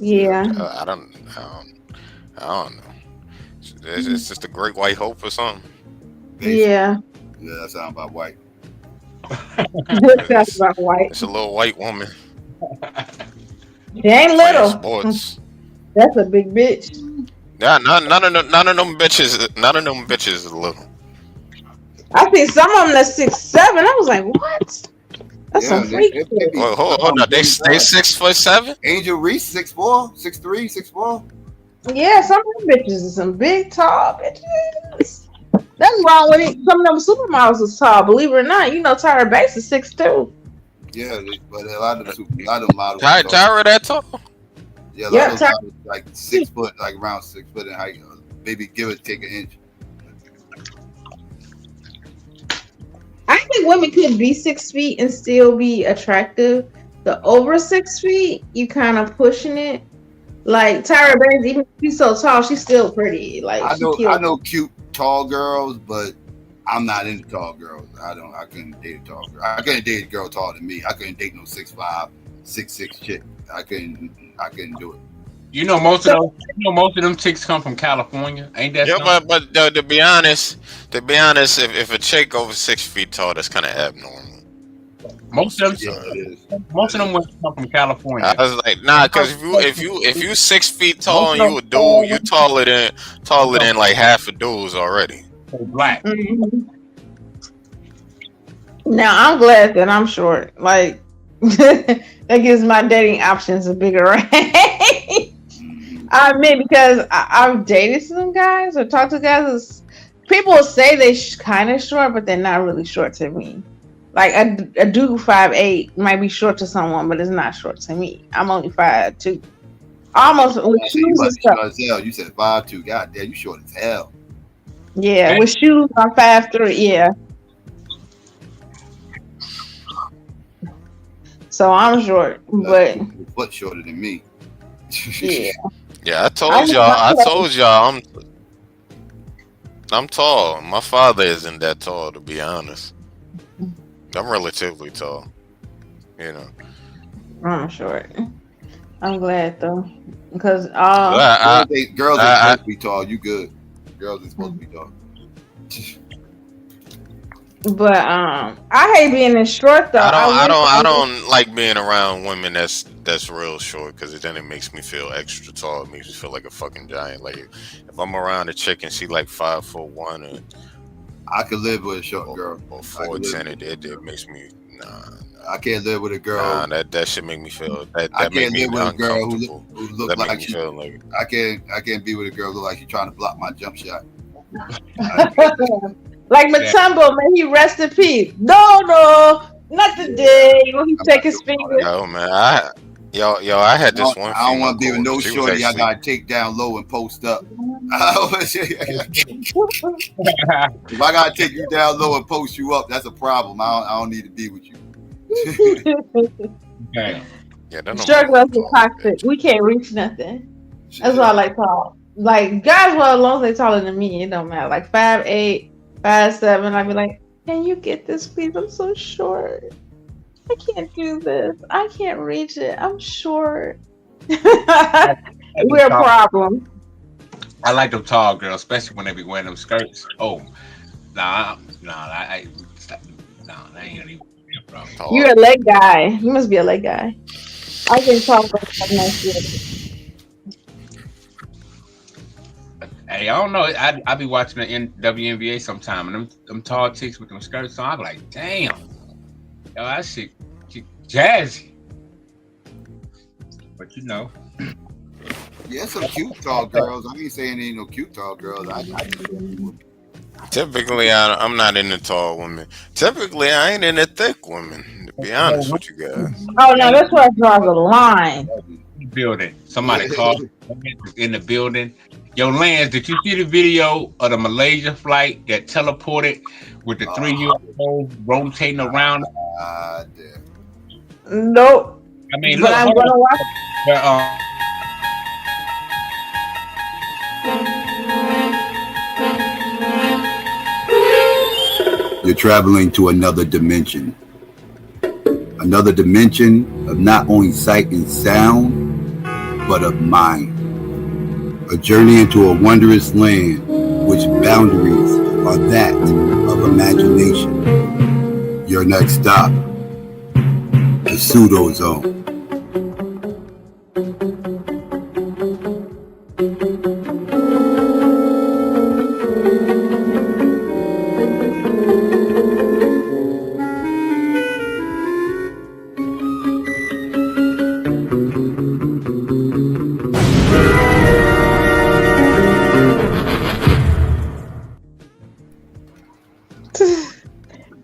Yeah. I don't know. It's just a great white hope or something. Yeah. Yeah, that sounds about white. That's about white. It's a little white woman. She ain't little. Sports. That's a big bitch. Yeah, none of them bitches is little. I see some of them that's 6'7". I was like, what? That's some freak shit. Well, hold on. They 6'7"? Angel Reese 6'4", 6'3", 6'4". Yeah, some of them bitches are some big, tall bitches. Nothing wrong with it. Some of them supermodels is tall. Believe it or not, you know Tyra Banks is 6'2". Yeah, but a lot of models. Tyra that tall? Yeah, a lot of models like 6 foot, like around 6 foot in height. Maybe give it take an inch. I think women could be 6 feet and still be attractive. The over 6 feet, you kind of pushing it. Like Tyra Banks, even if she's so tall, she's still pretty. Like I know cute tall girls, but I'm not into tall girls. I couldn't date a tall girl. I couldn't date a girl taller than me. I couldn't date no 6'5", 6'6" chick. I couldn't do it. You know most of them chicks come from California, ain't that? Yeah, but to be honest, if a chick over 6 feet tall, that's kind of abnormal. Most of them come from California. I was like, nah, because if you 6 feet tall and you a dude, you taller than like half a dudes already. Black. Mm-hmm. Now I'm glad that I'm short. Like that gives my dating options a bigger range. I mean, because I've dated some guys or talked to guys. People will say they kind of short, but they're not really short to me. Like a dude 5'8" might be short to someone, but it's not short to me. I'm only 5'2". Almost with shoes and stuff. You said 5'2". God damn, you short as hell. Yeah, with shoes I'm 5'3". Yeah. So I'm short, but foot shorter than me. Yeah. Yeah, I told y'all I'm tall. My father isn't that tall, to be honest. I'm relatively tall. You know. I'm short. I'm glad though, because girls ain't supposed to be tall. You good? Girls ain't supposed to be tall. But I hate being in short though. I don't like being around women that's real short, because then it makes me feel extra tall. It makes me feel like a fucking giant. Like if I'm around a chick and she like 5'1" and I could live with a short girl. Or 4'10", it makes me I can't live with a girl. Nah, that should make me feel that I make can't me live with a girl uncomfortable. who looks That make like me she. feel like I can't be with a girl who look like she's trying to block my jump shot. Like Matumbo, man, he rest in peace. No, not today. When he take his finger. Yo, man, I had this one. I don't want to be with no she shorty. I actually, gotta take down low and post up. If I gotta take you down low and post you up, that's a problem. I don't need to be with you. Okay. Yeah, that Struggle is toxic. We can't reach nothing. That's why I like tall. Like guys, well, as long as they're taller than me, it don't matter. Like 5'8", 5'7", I'd be like, can you get this, please? I'm so short. I can't do this. I can't reach it. I'm short. We're a problem. I like them tall girls, especially when they be wearing them skirts. Oh, that ain't even a problem. You're a leg guy. You must be a leg guy. I think tall girls have nice legs. Hey, I don't know. I be watching the WNBA sometime, and them tall chicks with them skirts on. I be like, damn, yo, that shit jazzy. But you know, yeah, some cute tall girls. I ain't saying ain't no cute tall girls. typically, I'm not into tall women. Typically, I ain't into thick women. To be honest with you guys. Oh no, that's where I draw the line. Building. Somebody called in the building. Yo, Lance, did you see the video of the Malaysia flight that teleported with the 3-year-old rotating around? Nope. I mean, but look, I'm gonna watch. You're traveling to another dimension. Another dimension of not only sight and sound, but of mind. A journey into a wondrous land, which boundaries are that of imagination. Your next stop, the pseudo zone.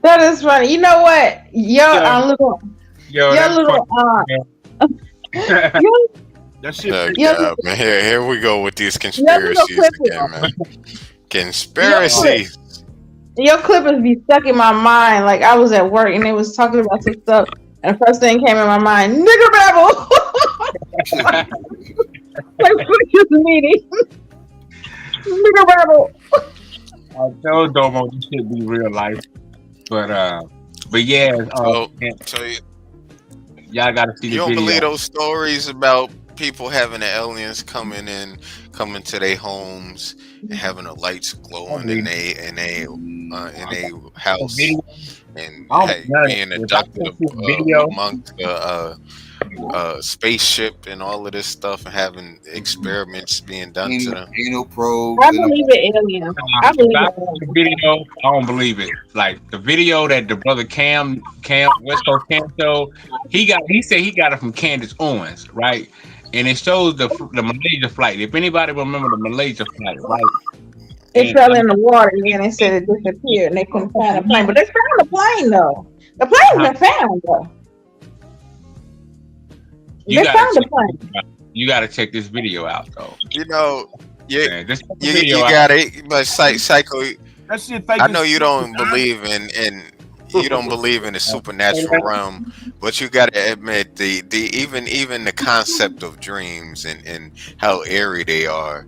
That is funny. You know what? Your little That shit. Man, here we go with these conspiracies again, man. Conspiracies. Your clippers be stuck in my mind. Like I was at work and they was talking about some stuff, and the first thing came in my mind, nigger babble. Like what is the meeting? Nigger babble. I told Domo this should be real life, but yeah. Y'all gotta see the video. You don't believe those stories about people having the aliens coming to their homes and having the lights glowing in a house? and I'm being abducted amongst spaceship and all of this stuff, and having experiments being done to them. Anal probes. I believe it, alien. I If believe I it. see the video, I don't believe it. Like the video that the brother Cam West Coast Cam showed, he said he got it from Candace Owens, right? And it shows the Malaysia flight. If anybody remember the Malaysia flight, right? It fell in the water, and then they said it disappeared, and they couldn't find the plane. But they found the plane, though. The plane's been found, though. They found the plane. You got to check this video out, though. You know, you got got it, but Psycho. That shit fake. I know you don't believe in the supernatural realm, but you got to admit the even the concept of dreams and how airy they are.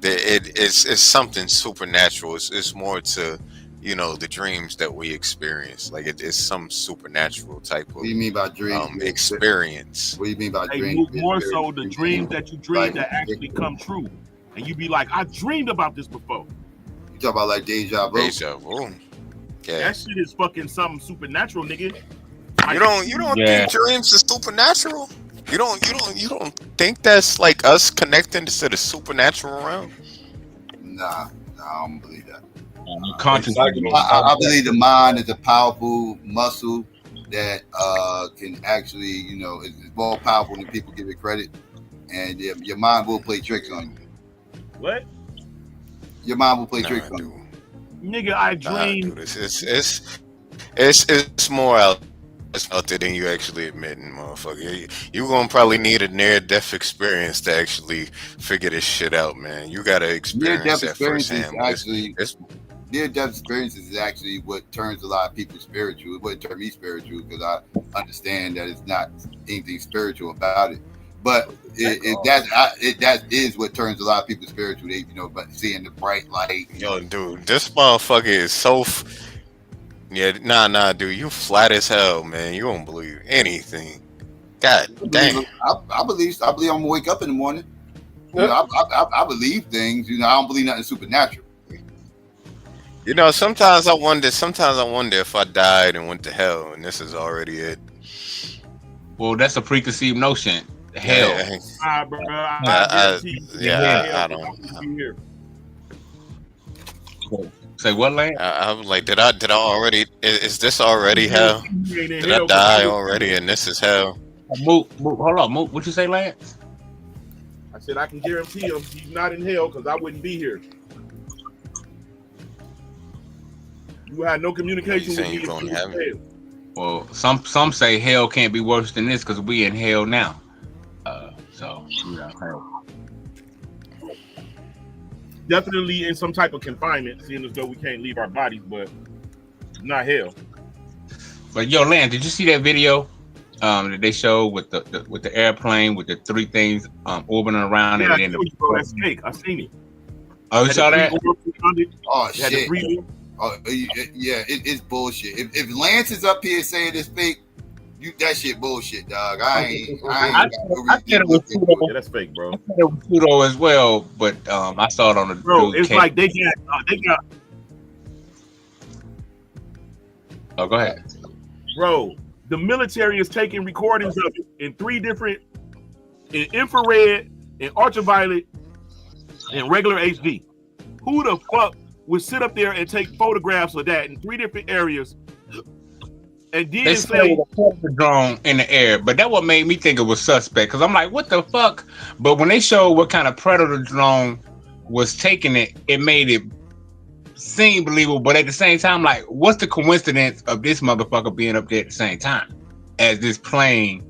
It's something supernatural. It's more to the dreams that we experience. Like it's some supernatural type of. What do you mean by dreams? Experience. What do you mean by dreams? More so the dreams that you dream that actually come true, and you be like, I dreamed about this before. You talk about like deja vu. Deja vu. Yeah. That shit is fucking something supernatural, nigga. You don't think dreams is supernatural? You don't think that's like us connecting to the supernatural realm? Nah, I don't believe that. I believe the mind is a powerful muscle that can actually, is more powerful than people give it credit, and your mind will play tricks on you. What? Your mind will play tricks on you. Nigga, I dream. It's more out there than you actually admitting, motherfucker. You gonna probably need a near-death experience to actually figure this shit out, man. You gotta experience that firsthand. Near-death experiences is actually what turns a lot of people spiritual. It wouldn't turn me spiritual because I understand that it's not anything spiritual about it. But that is what turns a lot of people spiritual. They, but seeing the bright light. Yo, dude, this motherfucker is so. Nah, dude, you flat as hell, man. You don't believe anything. God damn. I believe I'm gonna wake up in the morning. I believe things. I don't believe nothing supernatural. Sometimes I wonder if I died and went to hell, and this is already it. Well, that's a preconceived notion. Hell. Bro, I don't. Say what, Lane? I was like, did I already? Is this already hell? Did I die already, and this is hell? Hold on, Moot. What you say, Lance? I said I can guarantee him he's not in hell because I wouldn't be here. You had no communication with me. Going to heaven? Well, some say hell can't be worse than this because we in hell now. Hell. Definitely in some type of confinement, seeing as though we can't leave our bodies, but not hell. But yo, Lance, did you see that video that they showed with the airplane with the three things orbiting around it? And that's fake. I seen it. Oh, you saw that? Oh shit! It's bullshit. If Lance is up here saying it's fake, that shit bullshit, dog. I said it was pseudo. Yeah, that's fake, bro. I said it was pseudo as well, but I saw it on the bro. It's like they got. Oh, go ahead, bro. The military is taking recordings of it in three different, in infrared, in ultraviolet, and regular HD. Who the fuck would sit up there and take photographs of that in three different areas? And then they say the drone in the air, but that what made me think it was suspect because I'm like, what the fuck? But when they showed what kind of predator drone was taking it, it made it seem believable. But at the same time, like, what's the coincidence of this motherfucker being up there at the same time as this plane?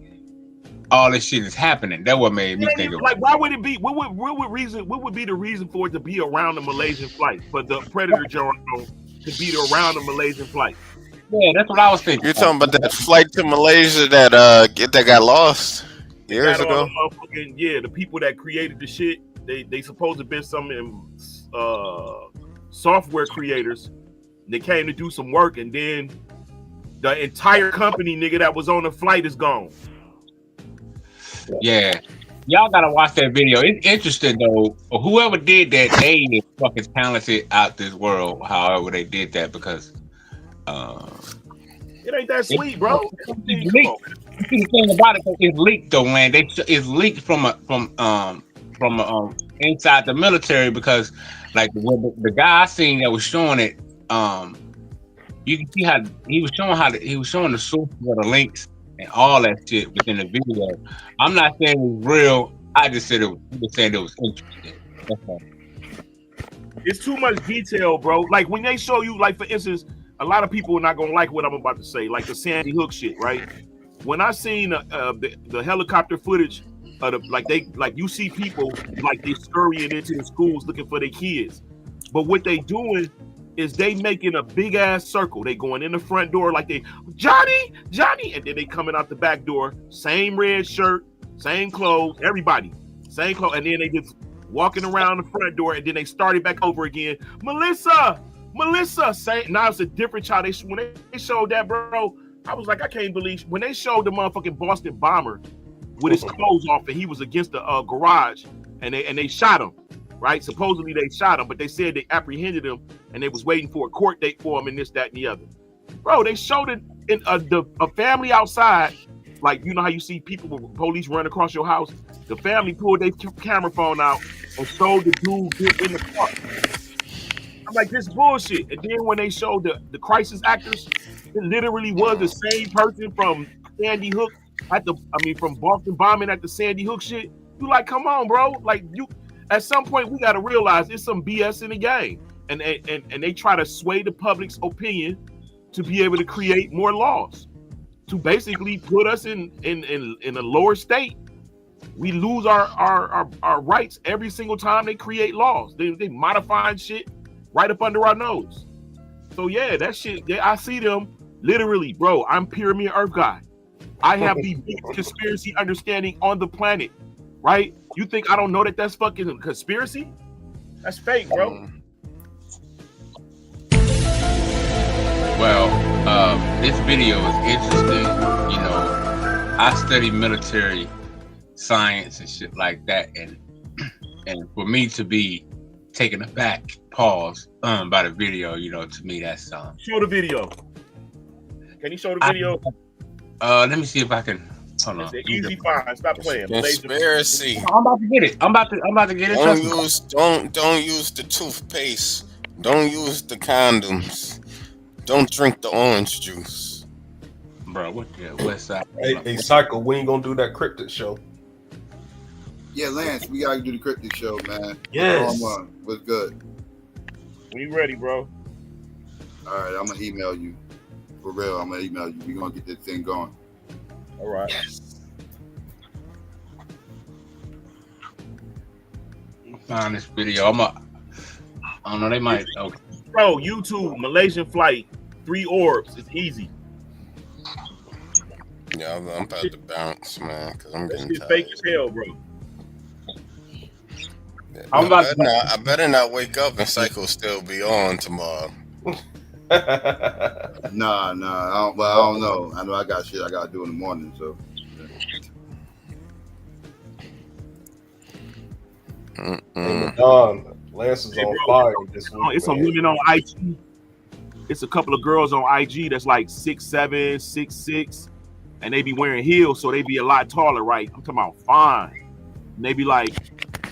All this shit is happening. That what made me think of like, why would it be? What would be the reason for it to be around the Malaysian flight for the predator drone to be around the Malaysian flight? Yeah, that's what I was thinking. You're talking about that flight to Malaysia that got lost years ago? The people that created the shit, they supposed to have been some software creators. They came to do some work, and then the entire company, nigga, that was on the flight is gone. Yeah. Y'all gotta watch that video. It's interesting though. Whoever did that, they is fucking talented out this world, however they did that, because It ain't that sweet, bro. It's leaked. The thing about it, it's leaked though, man. It's leaked from inside the military because, like, the guy I seen that was showing it, you can see how he was showing the sources of the links and all that shit within the video. I'm not saying it was real. I just said it was. I'm just saying it was interesting. That's all. It's too much detail, bro. Like when they show you, like for instance, a lot of people are not gonna like what I'm about to say, like the Sandy Hook shit, right? When I seen the helicopter footage of you see people like they scurrying into the schools looking for their kids, but what they doing is they making a big ass circle. They going in the front door like they Johnny, and then they coming out the back door, same red shirt, same clothes, everybody, same clothes, and then they just walking around the front door, and then they started back over again. Melissa, say now it's a different child. When they showed that, bro, I was like, I can't believe when they showed the motherfucking Boston bomber with his clothes off, and he was against the garage, and they shot him. Right? Supposedly they shot him, but they said they apprehended him and they was waiting for a court date for him and this, that, and the other. Bro, they showed it in a family outside. Like, you know how you see people with police run across your house? The family pulled their camera phone out and showed the dude get in the car. I'm like, this bullshit. And then when they showed the crisis actors, it literally was the same person from Sandy Hook from Boston bombing at the Sandy Hook shit. You like, come on, bro. Like, you. At some point, we got to realize there's some BS in the game, and they try to sway the public's opinion to be able to create more laws, to basically put us in a lower state. We lose our rights every single time they create laws. They modifying shit right up under our nose. So yeah, that shit. I see them literally, bro. I'm Pyramid Earth guy. I have the biggest conspiracy understanding on the planet. Right? You think I don't know that that's fucking a conspiracy? That's fake, bro. Well, this video is interesting. You know, I study military science and shit like that, and for me to be taken aback, pause, by the video, you know, to me that's Show the video. Can you show the video? Let me see if I can. Hold on. It's an easy find. Stop playing. Conspiracy. I'm about to get it. I'm about to get it. Don't use the toothpaste. Don't use the condoms. Don't drink the orange juice. Bro, what the West Side? Hey, Psycho, when you gonna do that cryptid show? Yeah, Lance, we gotta do the cryptid show, man. Yes. What's good? We ready, bro? All right, I'm gonna email you. For real, I'm gonna email you. We're gonna get this thing going. All right. Yes. Find this video. I don't know. They might. Okay. Bro, YouTube Malaysian flight, 3 orbs. It's easy. Yeah, I'm about to bounce, man, because I'm getting tired. Fake as hell, bro. Yeah, I better not wake up and Psycho still be on tomorrow. Nah. I don't know. I know I got shit I gotta do in the morning. So. Lance is on fire this week. It's some women on IG. It's a couple of girls on IG that's like 6'7", 6'6", and they be wearing heels, so they be a lot taller, right? I'm talking about fine. And they be like,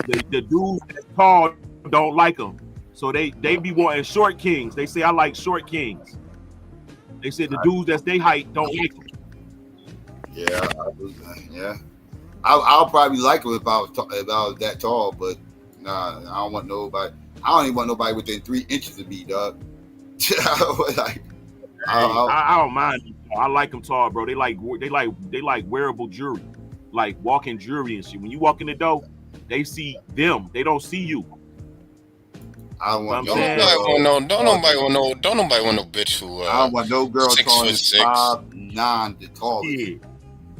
the dudes that's tall don't like them. So they be wanting short kings. They say I like short kings. They said the dudes that's they height don't like them. Yeah, I'll probably like them if I was that tall, but nah, I don't want nobody. I don't even want nobody within 3 inches of me, dog. I don't mind them. I like them tall, bro. They like wearable jewelry, like walking jewelry and shit. When you walk in the door, they see them. They don't see you. I don't want Don't nobody want no bitch who I don't want no girl taller than 5'9" to tall. Yeah.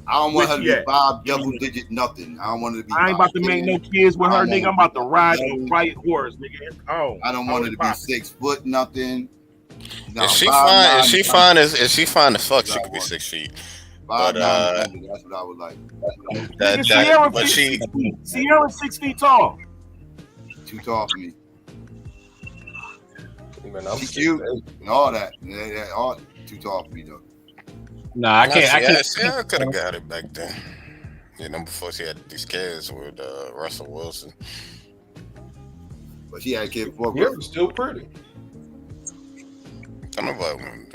I don't want her to be 5 double-digit nothing. I don't want her to be. I ain't about to make no kids with her, nigga. I'm about to ride the right horse, nigga. I don't want her to be 6 foot nothing. No, if she fine as fuck, she could be 6 feet. But that's what I would like. Sierra's 6 feet tall. Too tall for me. Man, I'm cute and all that. All too tall for me though. No, I can't. Sierra could have got it back then. You know, before she had these kids with Russell Wilson. But she had a kid before. Yeah, but still pretty. Come on, man.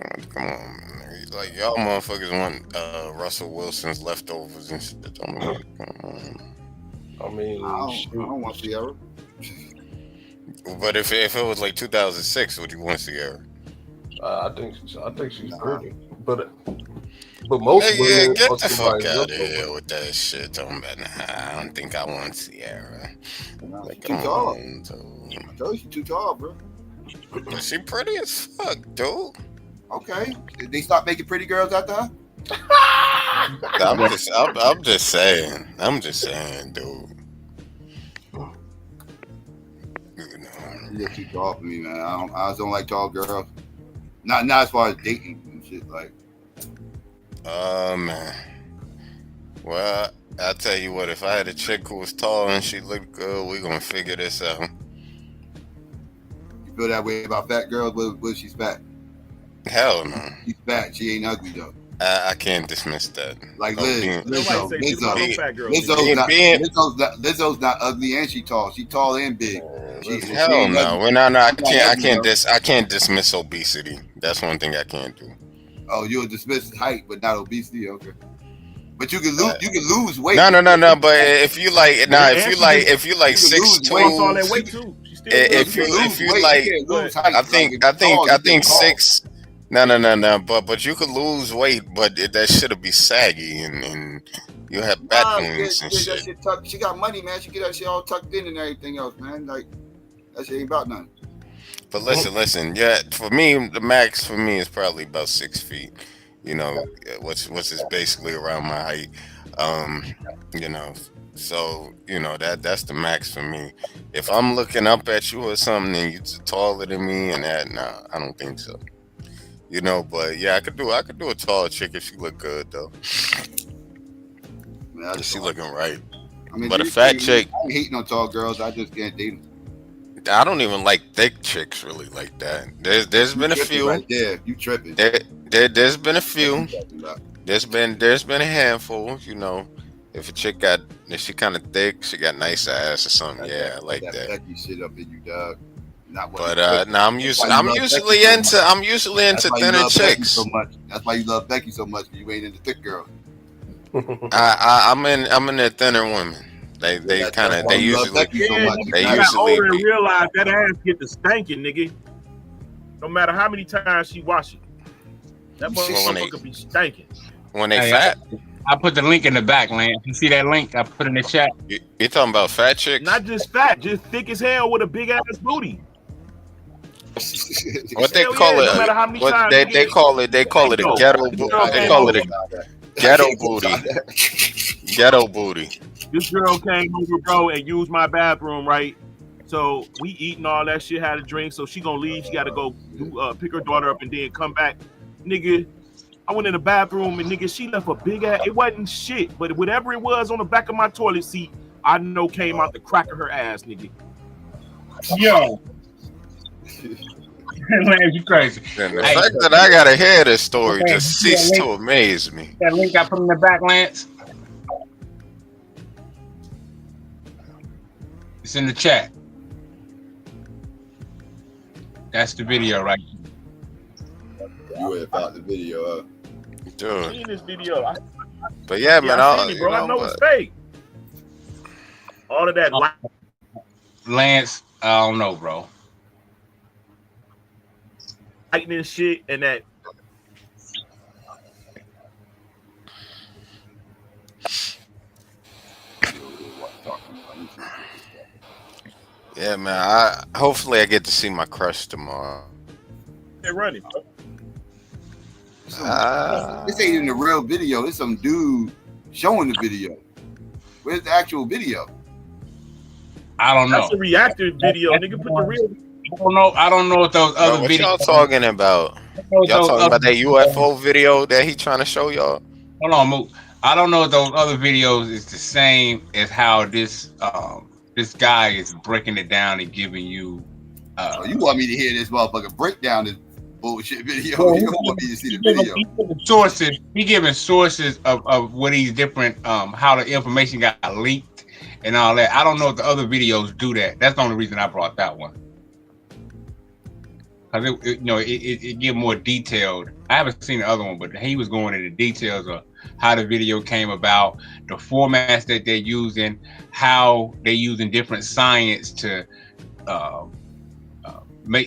Like y'all motherfuckers want Russell Wilson's leftovers and shit. Come on. I mean, I don't want Sierra. But if it was like 2006, would you want Sierra? I think she's pretty, but most women get want the fuck somebody out of leftover. here with that shit. Talking about, I don't think I want Sierra. Like, Too tall. I told you she's too tall, bro. But she pretty as fuck, dude. Okay, did they stop making pretty girls after her? I'm just saying, dude. You're too tall for me, man. I just don't like tall girls. Not as far as dating and shit. Like, man. Well, I'll tell you what. If I had a chick who was tall and she looked good, we gonna figure this out. You feel that way about fat girls? What if she's fat? Hell no. She's fat. She ain't ugly though. I can't dismiss that. Like Lizzo's not ugly and she tall. She tall and big. Hell no. I can't dismiss obesity. That's one thing I can't do. Oh, you'll dismiss height, but not obesity. Okay. But you can lose weight. No. But if you like 6'2", if you like, I think 6. No. But you could lose weight, but that shit'll be saggy and you have back wounds and shit. She got money, man. She get that shit all tucked in and everything else, man. Like that shit ain't about nothing. But listen. Yeah, for me, the max for me is probably about 6 feet. You know, which is basically around my height. You know, so you know that's the max for me. If I'm looking up at you or something and you're taller than me and that, nah, I don't think so. You know, but yeah, I could do a tall chick if she look good though. Man, she looking right. I mean, but a fat chick. I ain't hating on tall girls. I just can't date them. I don't even like thick chicks really like that. There's been a few. Right there, you tripping. There's been a few. There's been a handful. You know, if she kind of thick, she got nice ass or something. Yeah, I like that. Becky shit up in you, dog. But I'm usually into thinner chicks. So much. That's why you love Becky so much. You ain't into thick girls. I'm in the thinner women. They usually older and realize that ass get the stanking, nigga. No matter how many times she wash it, that motherfucker be stanking. When they fat. I put the link in the back, Lance. You see that link? I put in the chat. You talking about fat chicks? Not just fat, just thick as hell with a big ass booty. What they call it? No matter how many times they call it a ghetto booty. They call it a ghetto booty. Ghetto booty. This girl came over, bro, and used my bathroom, right? So we eating all that shit, had a drink. So she gonna leave. She gotta go pick her daughter up and then come back. Nigga, I went in the bathroom and nigga, she left a big ass. It wasn't shit, but whatever it was on the back of my toilet seat, I know came out the crack of her ass, nigga. Yo. Man, you crazy. And the fact that I gotta hear this story just ceased to amaze me. That link I put in the back, Lance. It's in the chat. That's the video right here. You would have found the video, dude. I've seen this video. But yeah, man, I know it's fake. All of that. Lance, I don't know, bro. Lightning shit and that. Yeah, man. Hopefully I get to see my crush tomorrow. They're running. This ain't even a real video. This some dude showing the video. Where's the actual video? I don't know. That's a reactor video. Nigga, put the real. I don't know what those other what videos. Y'all talking about? Y'all talking about that UFO video that he trying to show y'all? Hold on, Mook. I don't know if those other videos is the same as how this guy is breaking it down and giving you. You want me to hear this motherfucker break down this bullshit video. Well, You don't want me to see the video. He giving sources of what these different how the information got leaked and all that. I don't know if the other videos do that. That's the only reason I brought that one. Because it give more detailed. I haven't seen the other one, but he was going into details of how the video came about, the formats that they're using, how they're using different science to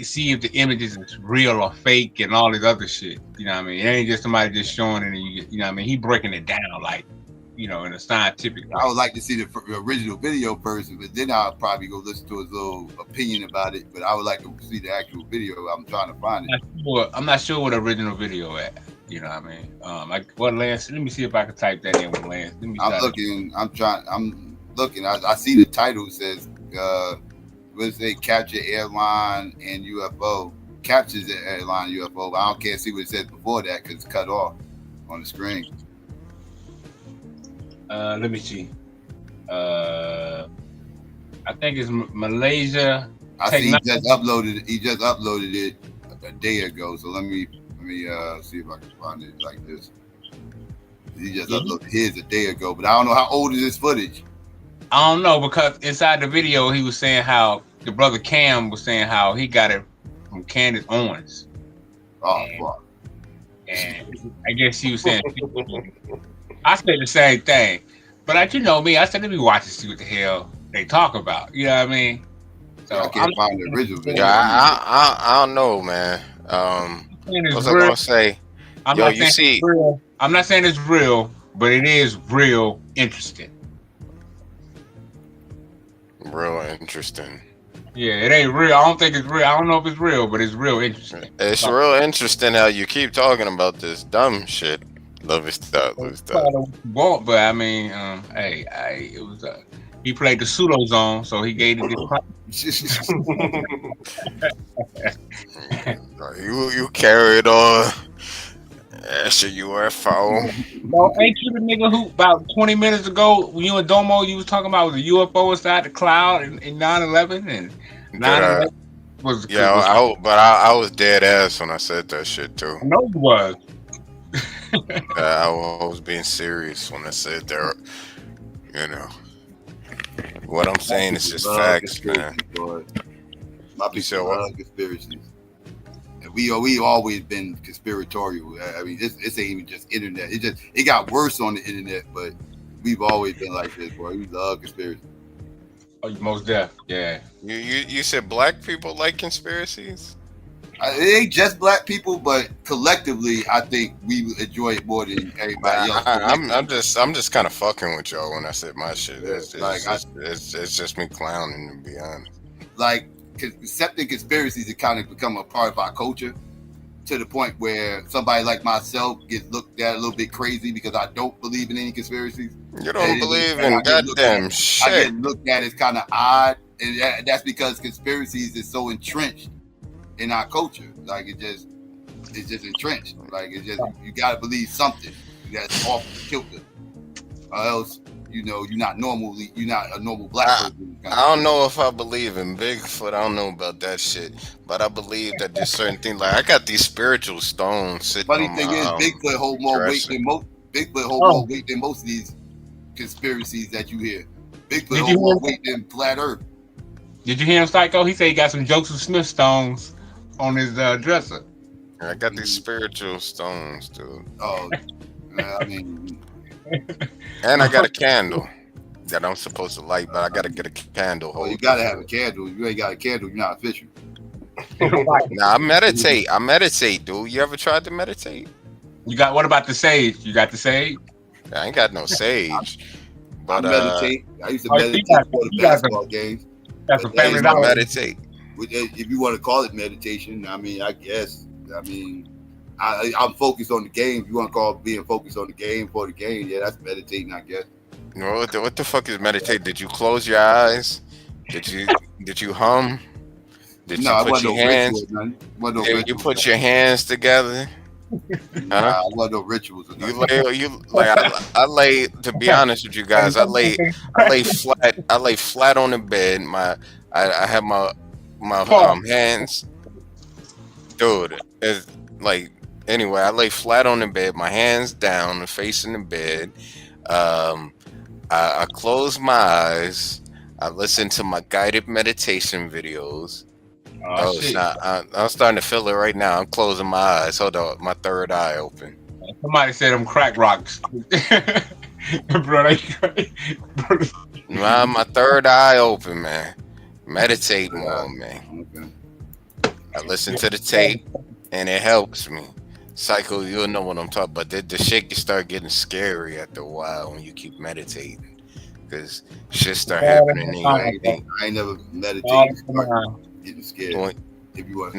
see if the images is real or fake and all this other shit. You know what I mean? It ain't just somebody just showing it and you know what I mean? He breaking it down like, in a scientific way. I would like to see the original video first, but then I'll probably go listen to his little opinion about it. But I would like to see the actual video. I'm trying to find it. I'm not sure what the original video at. You know what I mean? Lance, let me see if I can type that in with Lance. I'm looking. I see the title says, what does it say? Capture airline and UFO. Captures the airline UFO, but I can't see what it says before that because it's cut off on the screen. Let me see. I think it's Malaysia. I see he just uploaded it a day ago. So let me see if I can find it like this. He just uploaded his a day ago, but I don't know how old is this footage. I don't know, because inside the video he was saying how the brother Cam was saying how he got it from Candace Owens. Oh, fuck. And I guess he was saying, I said the same thing, but you know me, I said let me watch and see what the hell they talk about. You know what I mean? So I can't find the original video. Yeah, I don't know, man. What was I gonna say? I'm not saying it's real, but it is real interesting. Real interesting. Yeah, it ain't real. I don't think it's real. I don't know if it's real, but it's real interesting. It's real interesting how you keep talking about this dumb shit. Love it stuff. But I mean, it was he played the pseudo zone, so he gave it this. You carried on. That's a UFO. No, ain't you the nigga who about 20 minutes ago when you and Domo you was talking about was a UFO inside the cloud in 9/11 and 9/11 was I was dead ass when I said that shit too. I know you was. I was being serious when I said that. You know, what I'm saying is just facts, man. My people love conspiracies. And we always been conspiratorial. I mean, this ain't even just internet. It got worse on the internet, but we've always been like this, boy. We love conspiracy. Oh, most deaf, yeah. You said black people like conspiracies? It ain't just black people, but collectively, I think we enjoy it more than everybody else. I'm just kind of fucking with y'all when I said my shit. It's just me clowning, to be honest. Like, accepting conspiracies has kind of become a part of our culture, to the point where somebody like myself gets looked at a little bit crazy because I don't believe in any conspiracies. You don't believe in goddamn shit. I get looked at as kind of odd, and that's because conspiracies is so entrenched in our culture. Like it's just entrenched. Like you gotta believe something that's off kilter, or else you're not a normal black person. I don't know if I believe in Bigfoot. I don't know about that shit, but I believe that there's certain things. Like I got these spiritual stones sitting. Funny on thing my, is, Bigfoot hold more weight than most. Bigfoot hold more weight than most of these conspiracies that you hear. Bigfoot hold more weight than flat Earth. Did you hear him, Psycho? He said he got some Joseph Smith stones on his dresser. I got these spiritual stones, dude. Oh, I mean. And I got a candle that I'm supposed to light, but I gotta get a candle. Oh, you gotta have a candle. If you ain't got a candle, you're not official. Nah, I meditate, dude. You ever tried to meditate? What about the sage? You got the sage? I ain't got no sage. But I meditate. I used to meditate before the basketball games. That's a family dollar. Meditate. If you want to call it meditation, I mean, I guess. I mean, I'm focused on the game. If you want to call it being focused on the game for the game, yeah, that's meditating, I guess. No, what the fuck is meditate? Did you close your eyes? Did you hum? Did you put your hands? Did you put your hands together? Nah, I want no rituals. I lay. To be honest with you guys, I lay flat on the bed. I have my hands, dude. It's like anyway, I lay flat on the bed, my hands down, facing the bed. I close my eyes. I listen to my guided meditation videos. Oh, it's shit. not. I'm starting to feel it right now. I'm closing my eyes. Hold on, my third eye open. Somebody said them crack rocks. Bro, My third eye open, man. Meditate more, man. I listen to the tape, and it helps me. Psycho, you'll know what I'm talking about. The shit can start getting scary after a while when you keep meditating, because shit start happening in your I ain't never meditated. Getting scared. If you want.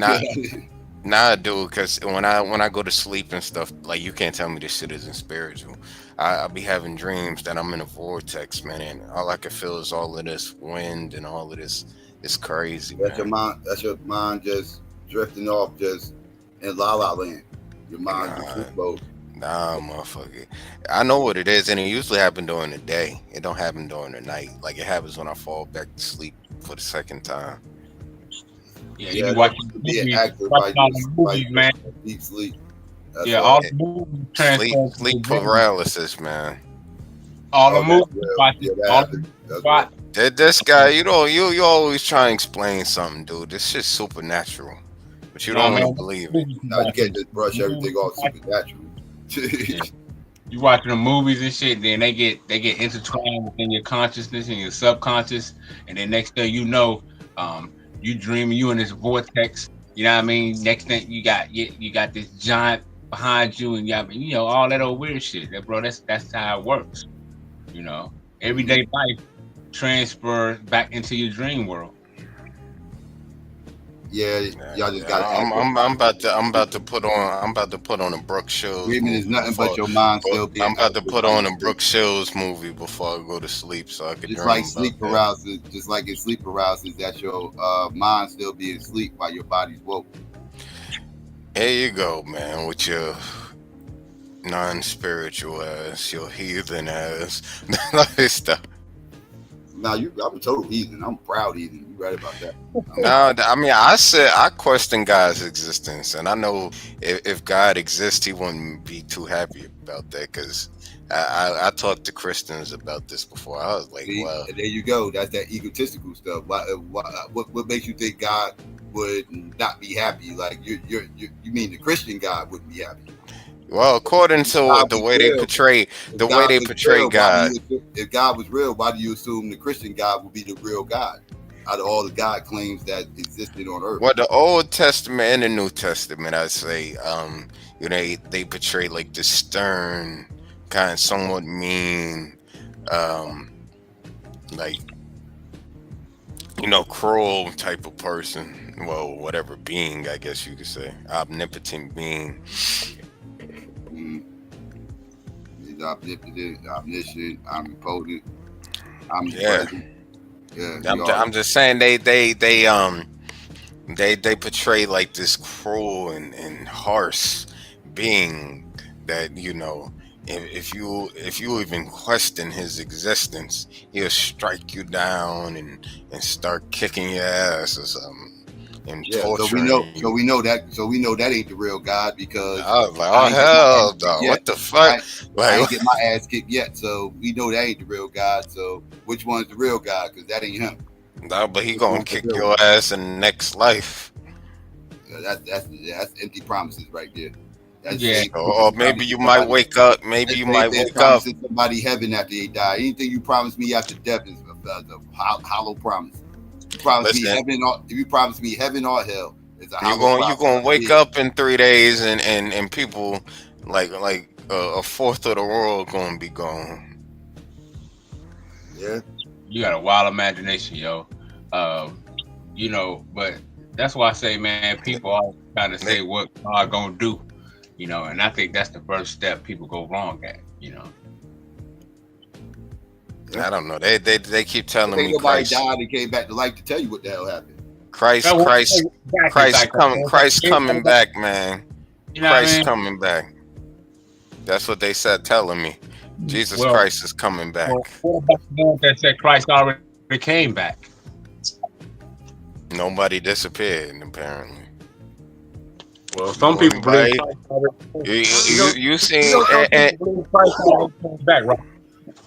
Nah, dude, because when I go to sleep and stuff, like, you can't tell me this shit isn't spiritual. I'll be having dreams that I'm in a vortex, man, and all I can feel is all of this wind and all of this. It's crazy, That's man. your mind just drifting off, just in la la land. Your mind just both. Nah, motherfucker. I know what it is, and it usually happens during the day. It don't happen during the night. Like, it happens when I fall back to sleep for the second time. Yeah, you be watching movies, man. Deep sleep. Yeah, all the movies. Sleep paralysis, man. All the movies. This guy, you always try and explain something, dude. This shit's supernatural, but you don't want to believe it. No, you can't just brush everything off supernatural. You watching the movies and shit, then they get intertwined within your consciousness and your subconscious, and then next thing you know, you dreaming you in this vortex. You know what I mean? Next thing you got this giant behind you, and you know all that old weird shit. That's how it works. You know, everyday life transfer back into your dream world. Yeah, y'all just got. I'm about to put on a Brooke Shields. Dreaming is nothing but your mind still being. I'm about to put on a Brooke Shields movie before I go to sleep, so I can just dream like about sleep that. paralysis. Just like in sleep paralysis, that's your mind still being asleep while your body's woke. There you go, man, with your non-spiritual ass, your heathen ass, this stuff. Now I'm a total heathen. I'm a proud heathen. You right about that. No, I mean, I question God's existence, and I know if God exists, He wouldn't be too happy about that. Because I talked to Christians about this before. I was like, "Wow." There you go. That's that egotistical stuff. What makes you think God would not be happy? Like you mean the Christian God wouldn't be happy? Well, according to the way they portray God. If God was real, why do you assume the Christian God would be the real God out of all the God claims that existed on earth? Well, the Old Testament and the New Testament, I'd say, they portray like the stern, kind of somewhat mean, cruel type of person. Well, whatever being, I guess you could say, omnipotent being. He's omnipotent, omniscient, omnipotent, omnipresent. Yeah. I'm just saying they portray like this cruel and harsh being that, if you even question his existence, he'll strike you down and start kicking your ass or something. And torturing you. So we know that ain't the real God, because I was like, oh hell no, what the fuck? I ain't get my ass kicked yet, so we know that ain't the real God. So which one's the real God? Because that ain't him. No, but he gonna kick your ass in the next life. Yeah, that's empty promises right there. Or maybe you might wake up. Maybe you might wake up. Somebody heaven after they die. Anything you promise me after death is a hollow promise. If you promise me heaven or hell, it's a hollow promise. You're gonna wake up in 3 days and people like a fourth of the world gonna be gone. Yeah, you got a wild imagination, yo. But that's why I say, man, people always trying to say what God gonna do, and I think that's the first step people go wrong at, I don't know. They keep telling me nobody died and came back to life to tell you what the hell happened. Christ coming back, man. Christ coming back. That's what they said, telling me. Jesus Christ is coming back. What about the one that said Christ already came back? Nobody disappeared, apparently. Well, some people believe you seen Christ already came back, right?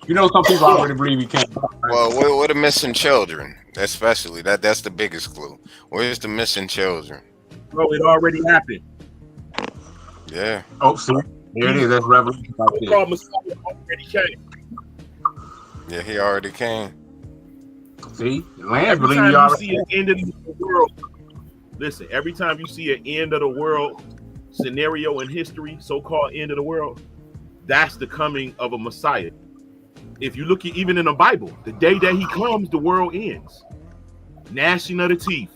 You know, some people already believe he came back. Right? Well, what are missing children? Especially that's the biggest clue. Where's the missing children? Bro, it already happened. Yeah. Oh, see, here it is. That's revelation. So-called Messiah already came. Yeah, he already came. See, Lance Every believe time he you already see an end of the world, listen. Every time you see an end of the world scenario in history, so-called end of the world, that's the coming of a Messiah. If you look at even in the Bible, the day that he comes, the world ends. Gnashing of the teeth.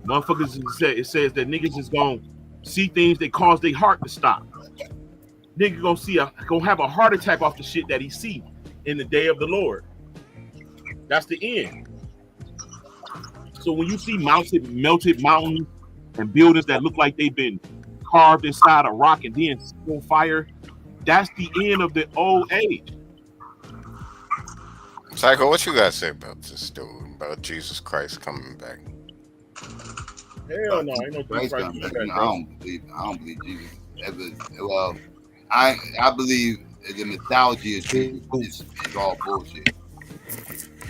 Motherfuckers, it says that niggas is gonna see things that cause their heart to stop. Nigga gonna have a heart attack off the shit that he see in the day of the Lord. That's the end. So when you see melted mountains and buildings that look like they've been carved inside a rock and then set on fire, that's the end of the old age. Psycho, what you got to say about this dude, about Jesus Christ coming back? Hell no, ain't no Christ coming back. I don't believe Jesus ever. Well, I believe the mythology of Jesus is all bullshit.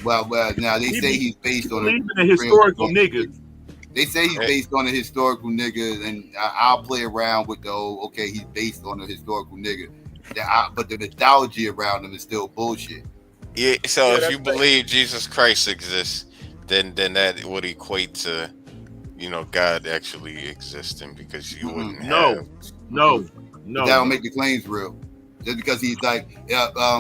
Well, now they say he's based on a historical nigga. They say he's based on a historical nigga, and I'll play around with okay, he's based on a historical nigga. But the mythology around him is still bullshit. Yeah, so if you believe Jesus Christ exists, then that would equate to, God actually existing, because you wouldn't have. No. That don't make the claims real. Just because he's like,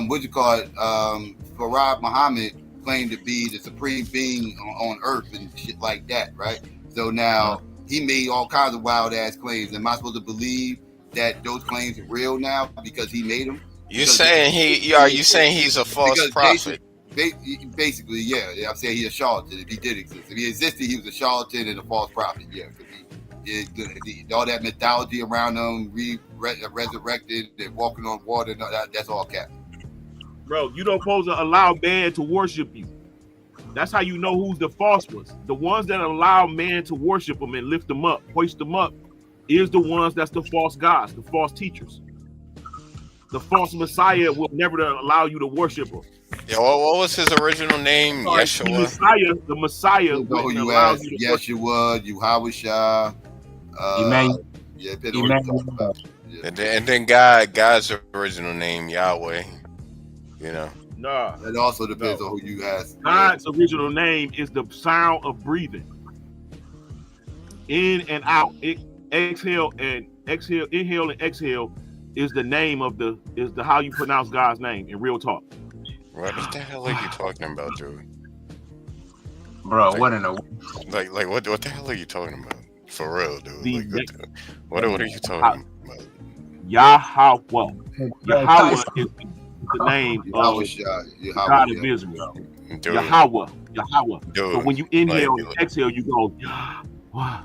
what you call it? Farad Muhammad claimed to be the supreme being on earth and shit like that, right? So now he made all kinds of wild ass claims. Am I supposed to believe that those claims are real now because he made them? Are you saying he's a false prophet? Basically, yeah. I'm saying he's a charlatan if he did exist. If he existed, he was a charlatan and a false prophet. Yeah, all that mythology around him, resurrected and walking on water, that's all cap. Bro, you don't supposed to allow man to worship you. That's how you know who's the false ones. The ones that allow man to worship them and lift them up, hoist them up, is the ones that's the false gods, the false teachers. The false Messiah will never allow you to worship him. Yeah, what was his original name? Yeshua. The Messiah who you ask, Yeshua, Yahweh, and then God's original name, Yahweh. Nah. It also depends on who you ask. God's original name is the sound of breathing. In and out. Inhale and exhale is the name of is how you pronounce God's name in real talk. What the hell are you talking about, dude? Bro, what in the what the hell are you talking about? For real, dude. What are you talking about? Yahweh. Yahweh is the name of God of Israel. Dude. Yahweh. Dude. So when you inhale and exhale, you go Yahweh.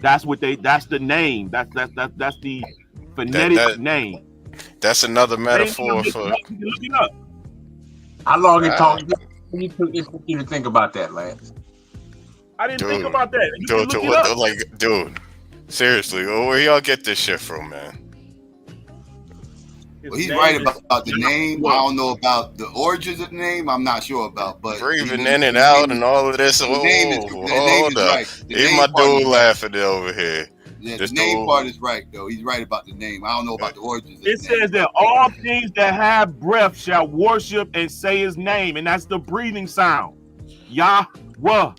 That's the name. That's the phonetic name. That's another metaphor for. Look it up. How long it took you to think about that, Lance? I didn't think about that. Dude, seriously, where y'all get this shit from, man? Well, he's right about the name. I don't know about the origins of the name. I'm not sure about, but breathing in and out and all of this. Hold up. Here's my dude laughing over here. Yeah, the name part is right, though. He's right about the name. I don't know about the origins. It says that all things that have breath shall worship and say his name, and that's the breathing sound. Yahweh.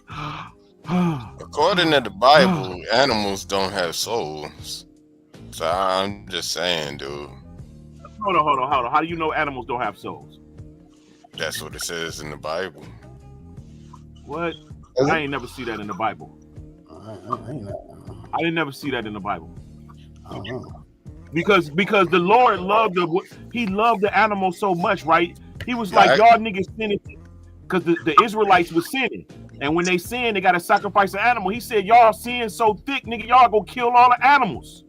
According to the Bible, animals don't have souls. So I'm just saying, dude. Hold on. How do you know animals don't have souls? That's what it says in the Bible. What? I ain't never see that in the Bible. I didn't never see that in the Bible. Because the Lord loved the animals so much, right? He was like, y'all niggas sinning because the Israelites were sinning. And when they sin, they gotta sacrifice an animal. He said, y'all sin so thick, nigga, y'all go kill all the animals.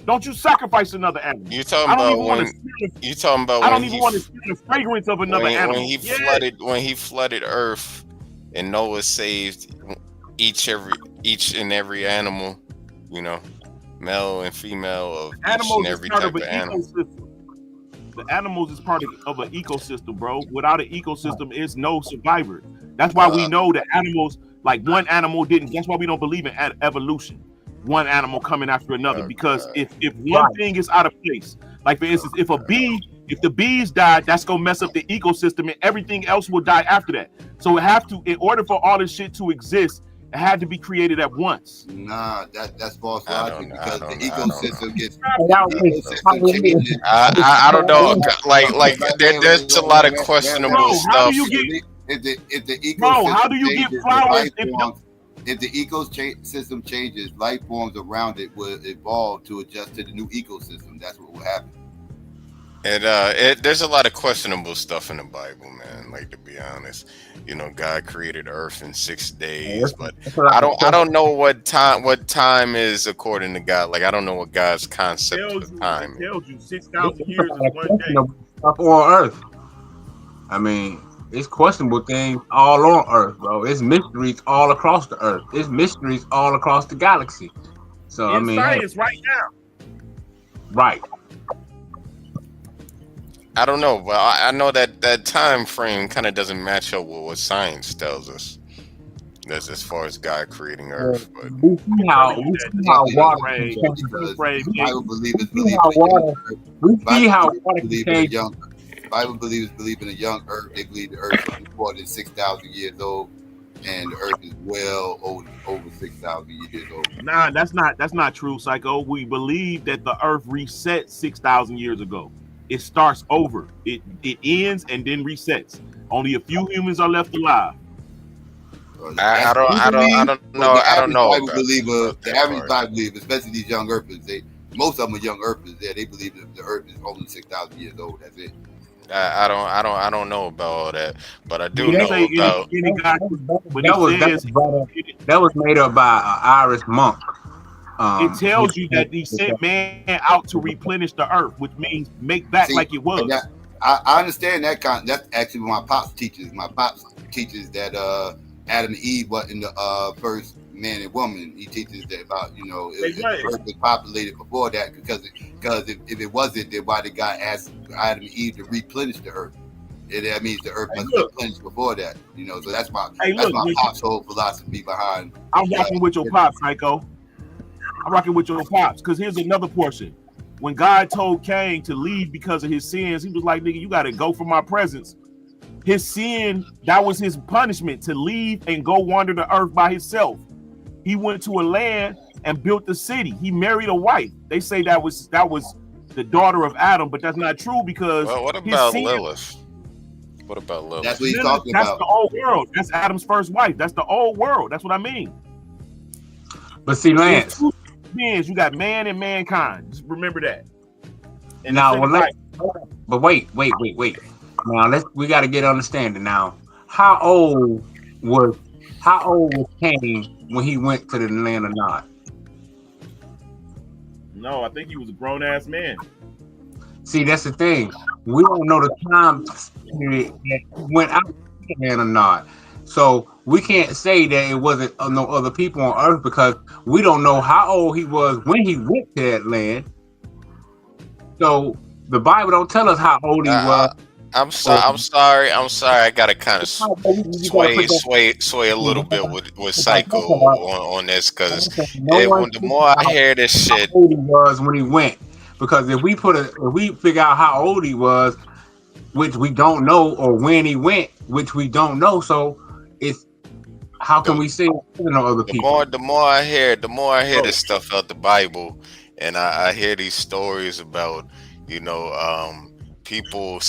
Don't you sacrifice another animal. I don't even want to smell the fragrance of another animal. When he flooded Earth and Noah saved each and every animal, you know, male and female of each and every type of animal. The animals is part of an ecosystem, bro. Without an ecosystem, it's no survivor. That's why we know that animals, like one animal didn't. That's why we don't believe in evolution. One animal coming after another, because if one thing is out of place, like for instance, if the bees died, that's gonna mess up the ecosystem, and everything else will die after that. So in order for all this shit to exist, it had to be created at once. Nah, that's false logic, because the ecosystem gets. I don't know. Like there's a lot of questionable stuff. If the ecosystem how do you get flowers? If the ecosystem changes, life forms around it will evolve to adjust to the new ecosystem. That's what will happen. And there's a lot of questionable stuff in the Bible, man. Like, to be honest, you know, God created Earth in 6 days, but I don't know what time is according to God. Like, I don't know what God's concept of time. It tells you 6,000 years is 1 day. Stuff on Earth. I mean, it's questionable things all on Earth, bro. It's mysteries all across the Earth. It's mysteries all across the galaxy. So I mean, science right now. Right. I don't know, but I know that time frame kind of doesn't match up with what science tells us. That's as far as God creating Earth. But we see how water can change. Bible believers believe in a young Earth. They believe the Earth is more than 6,000 years old, and the Earth is well over 6,000 years old. Nah, that's not true, Psycho. We believe that the Earth reset 6,000 years ago. It starts over. It ends and then resets. Only a few humans are left alive. I don't know. I don't know. The average Bible believer, especially these young Earthers, most of them are young Earthers. They believe that the Earth is only 6,000 years old. That's it. I don't know about all that, but I do know about. That was made up by an Irish monk. It tells you that he sent man out to replenish the earth, which means make back like it was. I understand that that's actually what my pops teaches. My pops teaches that Adam and Eve wasn't the first man and woman. He teaches that about, if the earth was populated before that, because if it wasn't, then why did God ask Adam and Eve to replenish the earth? That means the earth must be replenished before that. So that's my pops' whole philosophy behind. I'm rocking with your pops, Psycho. I'm rocking with your pops, because here's another portion. When God told Cain to leave because of his sins, he was like, nigga, you got to go from my presence. His sin, that was his punishment, to leave and go wander the earth by himself. He went to a land and built the city. He married a wife. They say that was the daughter of Adam, but that's not true, because what about Lilith? What about Lilith? That's what he's talking about. That's the old world. That's Adam's first wife. That's the old world. That's what I mean. But see, Lance, you got man and mankind. Just remember that. And now, but wait. Now we got to get understanding. Now, how old was Cain when he went to the land of Nod? No, I think he was a grown ass man. See, that's the thing. We don't know the time period that he went out to the land of Nod. So we can't say that it wasn't no other people on earth, because we don't know how old he was when he went to that land. So the Bible don't tell us how old he was. I'm sorry. I gotta kind of sway a little bit with Psycho on this, because the more I hear this shit, how old he was when he went. Because if we figure out how old he was, which we don't know, or when he went, which we don't know, so it's how can we say other people? The more I hear this stuff out the Bible, and I hear these stories about people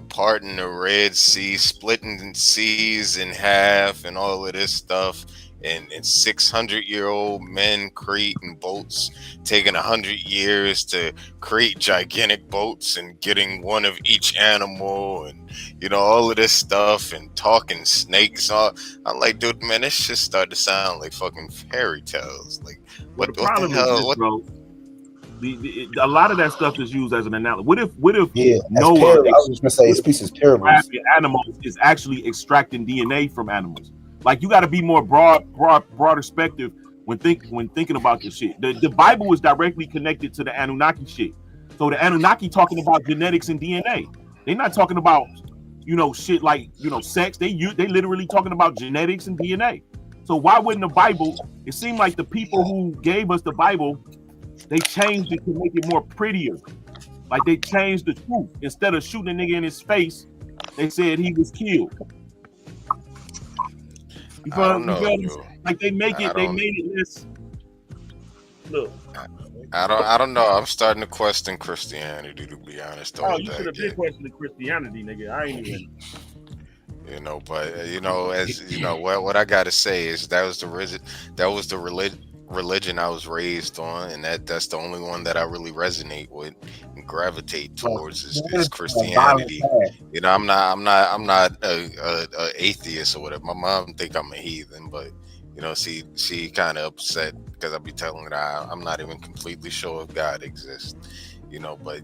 parting the Red Sea, splitting seas in half, and all of this stuff, and 600-year-old men creating boats, taking 100 years to create gigantic boats, and getting one of each animal, and all of this stuff, and talking snakes. I'm like, dude, man, this shit started to sound like fucking fairy tales. Like, what the hell? Bro, a lot of that stuff is used as an analogy. What if Noah, I was just gonna say, this piece is terrible. Animals is actually extracting DNA from animals? Like, you got to be more broad perspective when thinking about this shit. The Bible is directly connected to the Anunnaki shit. So the Anunnaki talking about genetics and DNA. They're not talking about, shit like, sex. They literally talking about genetics and DNA. So why wouldn't the Bible? It seemed like the people who gave us the Bible, they changed it to make it more prettier. Like, they changed the truth. Instead of shooting a nigga in his face, they said he was killed. You feel like they made it less. Look, I don't know. I'm starting to question Christianity, to be honest. Oh, you should have been questioning Christianity, nigga. I ain't even. But as you know, what I gotta say is that was the religion I was raised on, and that's the only one that I really resonate with and gravitate towards is Christianity. I'm not a atheist or whatever. My mom think I'm a heathen, but she kind of upset because I be telling her I'm not even completely sure if God exists. But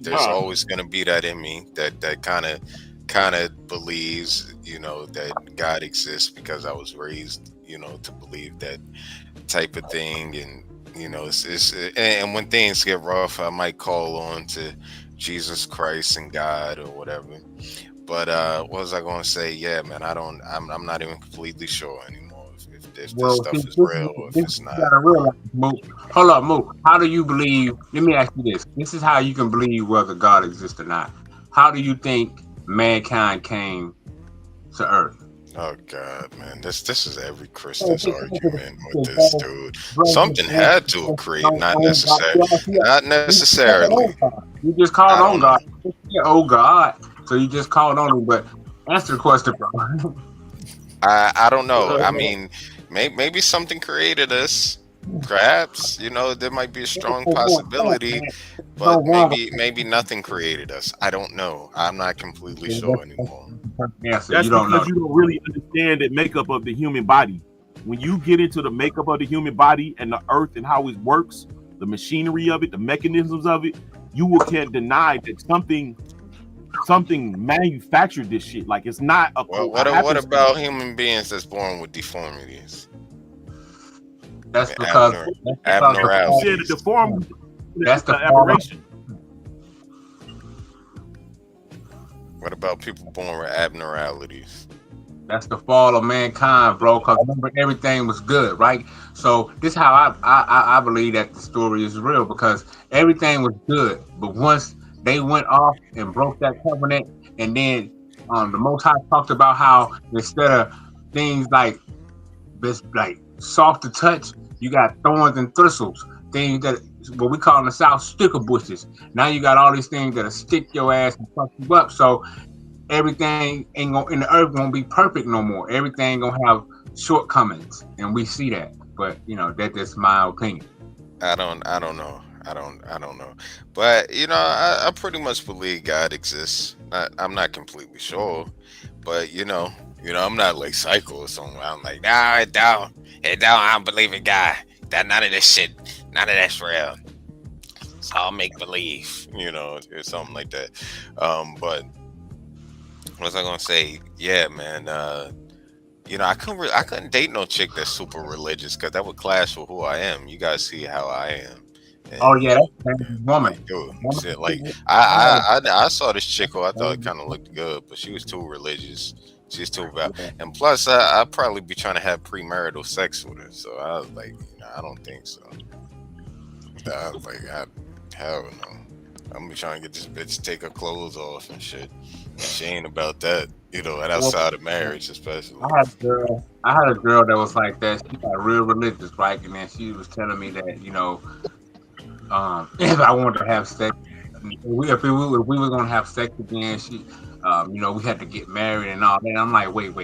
there's always gonna be that in me that kind of believes that God exists because I was raised to believe that type of thing. And and when things get rough, I might call on to Jesus Christ and God or whatever. But what was I going to say? Yeah, man, I'm not even completely sure anymore if this stuff is real or if it's not. Hold up, Mook. How do you believe? Let me ask you this. This is how you can believe whether God exists or not. How do you think mankind came to Earth? Oh God, man, this is every Christian's argument with this dude. Something had to create, not necessarily. You just called on God. Oh God, so you just called on him. But answer the question, bro. I don't know. I mean, maybe something created us. Perhaps there might be a strong possibility, but maybe nothing created us. I don't know. I'm not completely sure anymore. That's because you don't really understand the makeup of the human body. When you get into the makeup of the human body and the earth and how it works, the machinery of it, the mechanisms of it, you can't deny that something manufactured this shit. Like, it's not a. What about human beings that's born with deformities? That's because abnormality. The deformity. That's the aberration. What about people born with abnormalities? That's the fall of mankind, bro. Because remember, everything was good, right? So this is how I believe that the story is real, because everything was good, but once they went off and broke that covenant, and then the Most High talked about how instead of things like this, like soft to touch, you got thorns and thistles, things that what we call in the South sticker bushes. Now you got all these things that'll stick your ass and fuck you up. So everything in the earth won't be perfect no more. Everything gonna have shortcomings, and we see that. But that's my opinion. I don't know. I don't know. But I pretty much believe God exists. I'm not completely sure, but I'm not like Psycho or something. I'm like, nah, it don't. I don't believe in God. That none of this shit, none of that's real. It's all make believe, or something like that. But what was I gonna say? Yeah, man. I couldn't date no chick that's super religious because that would clash with who I am. You guys see how I am. And, that's a woman. Shit, like I saw this chick who I thought it kind of looked good, but she was too religious. She's too bad. And plus, I'd probably be trying to have premarital sex with her. So I was like, I don't think so. I was like, hell no. I'm gonna be trying to get this bitch to take her clothes off and shit. And she ain't about that, outside of marriage, especially. I had a girl that was like that. She got real religious, right? And then she was telling me that, if I wanted to have sex, if we were gonna have sex again, she, we had to get married and all that. I'm like, wait.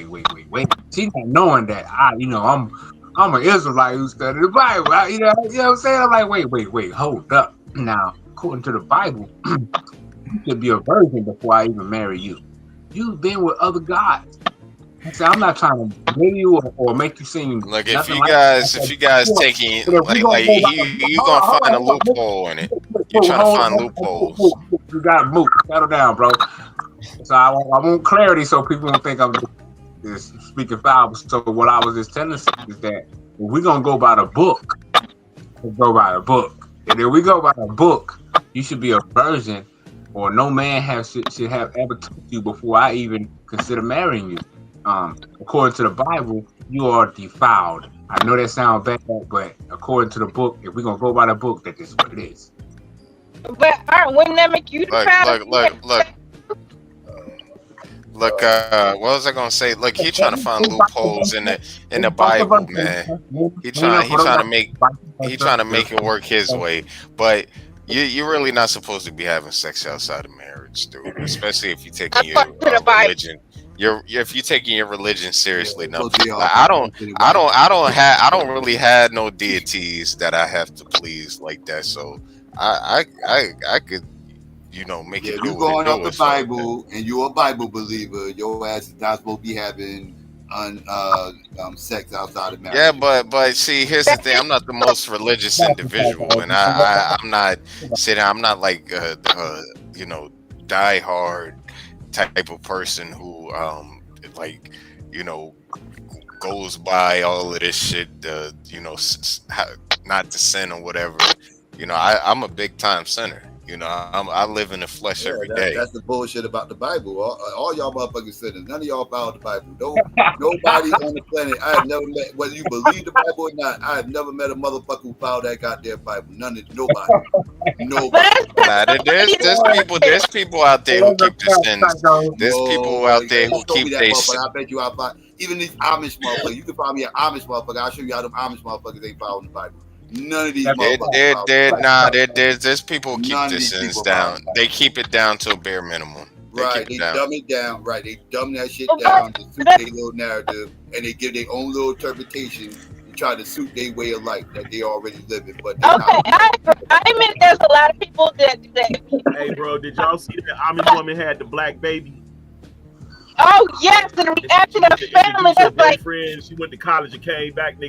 She's not knowing that I'm an Israelite who studied the Bible. You know what I'm saying? I'm like, wait, hold up. Now, according to the Bible, you should be a virgin before I even marry you. You've been with other gods. So I'm not trying to marry you or make you seem like if you guys taking like you gonna find a loophole in it. You're trying to find loopholes. You gotta move. Settle down, bro. So I want clarity so people don't think I'm is speaking foul. So what I was just telling us is that if we're gonna go by the book, let's go by the book. And if we go by the book, you should be a virgin, or no man should have ever touched you before I even consider marrying you. According to the Bible, you are defiled. I know that sounds bad, but according to the book, if we're gonna go by the book, that is what it is. But wouldn't that make you defiled? Look, what was I gonna say? Look, he trying to find loopholes in the Bible, man. He trying to make it work his way. But you're really not supposed to be having sex outside of marriage, dude. Especially if you're taking your religion. If you're taking your religion seriously enough. I don't really have no deities that I have to please like that. So I could, make it do you going off the Bible and you're a Bible believer, your ass is not supposed to be having sex outside of marriage. Yeah, but see, here's the thing: I'm not the most religious individual, and I'm not like die-hard type of person who goes by all of this shit, not to sin or whatever. I'm a big time sinner. I live in the flesh every day. That's the bullshit about the Bible. All y'all motherfuckers sinners. None of y'all follow the Bible. Nobody on the planet. I have never met, whether you believe the Bible or not, I have never met a motherfucker who followed that goddamn Bible. Nobody. Nah, there's people out there who keep the sins. There's people out there who keep their sins. I bet you I'll find even these Amish motherfuckers. You can find me an Amish motherfucker. I'll show you how them Amish motherfuckers ain't following the Bible. None of these there's people who keep the sins down. They keep it down to a bare minimum. They dumb it down. Right, they dumb that shit down to suit their little narrative, and they give their own little interpretation to try to suit their way of life that they already living. But I mean, there's a lot of people that. Hey, bro, did y'all see that Amish woman had the black baby? Oh yes, and the reaction of the family was like, friend, she went to college and came back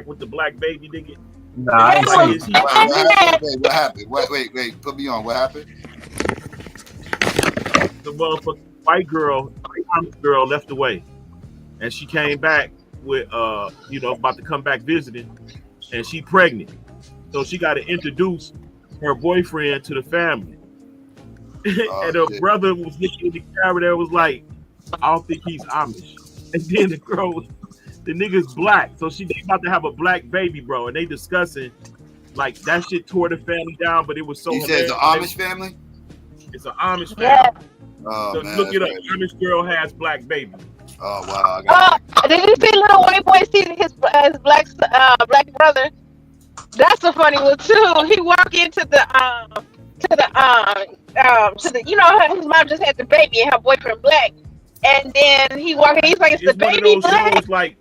with the black baby, nigga. Nah, what happened? Wait, put me on. What happened? The motherfucking white girl left away, and she came back with about to come back visiting, and she pregnant, so she got to introduce her boyfriend to the family. And her brother was looking at the camera there, was like, I don't think he's Amish. And then the nigga's black, so they about to have a black baby, bro, and they discussing like that shit tore the family down, but it was so. You said it's an Amish family? It's an Amish family. Oh, so man, look it up. Amish girl has black baby. Oh wow! Did you see little white boy seeing his black brother? That's a funny one too. He walked into the his mom just had the baby and her boyfriend black. And then he walked in, he's like, it's the baby black. It's like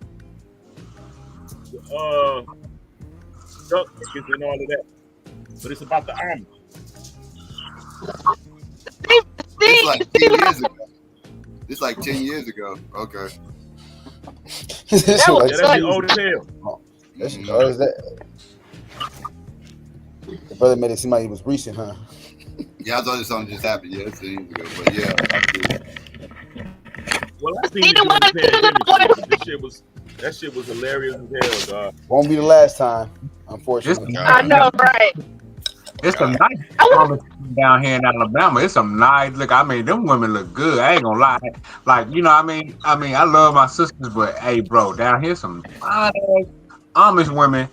duck and all of that. But it's about the Amish. It's like 10 years ago. Okay. That's old as hell. The brother made it seem like it was recent, huh? Yeah, I thought this something just happened. Yeah, 10 years ago. But yeah, well, I seen that shit was hilarious as hell, dog. Won't be the last time, unfortunately. I know, right? It's some nice down here in Alabama. It's some nice look. I mean, them women look good. I ain't gonna lie. Like, I mean, I love my sisters, but hey, bro, down here some Amish women.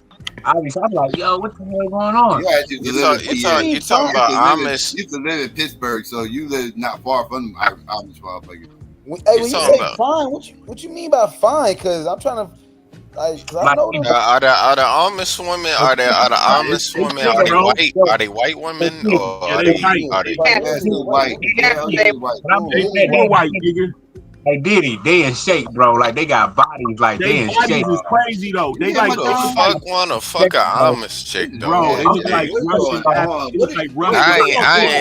I'm like, yo, what the hell going on? You talking about Amish? You used to live in Pittsburgh, so you live not far from Amish motherfuckers. Hey, when you say fine, what you mean by fine? Because I'm trying to, like, I know them. Are the Amish women? Are the Amish women? Are they white? Are they white women? Or are they white? They're white, nigga. Hey, Diddy, they in shape, bro. Like, they got bodies, like, they in shape. Is crazy, though. They like fuck a Amish chick, though. Bro, they look like I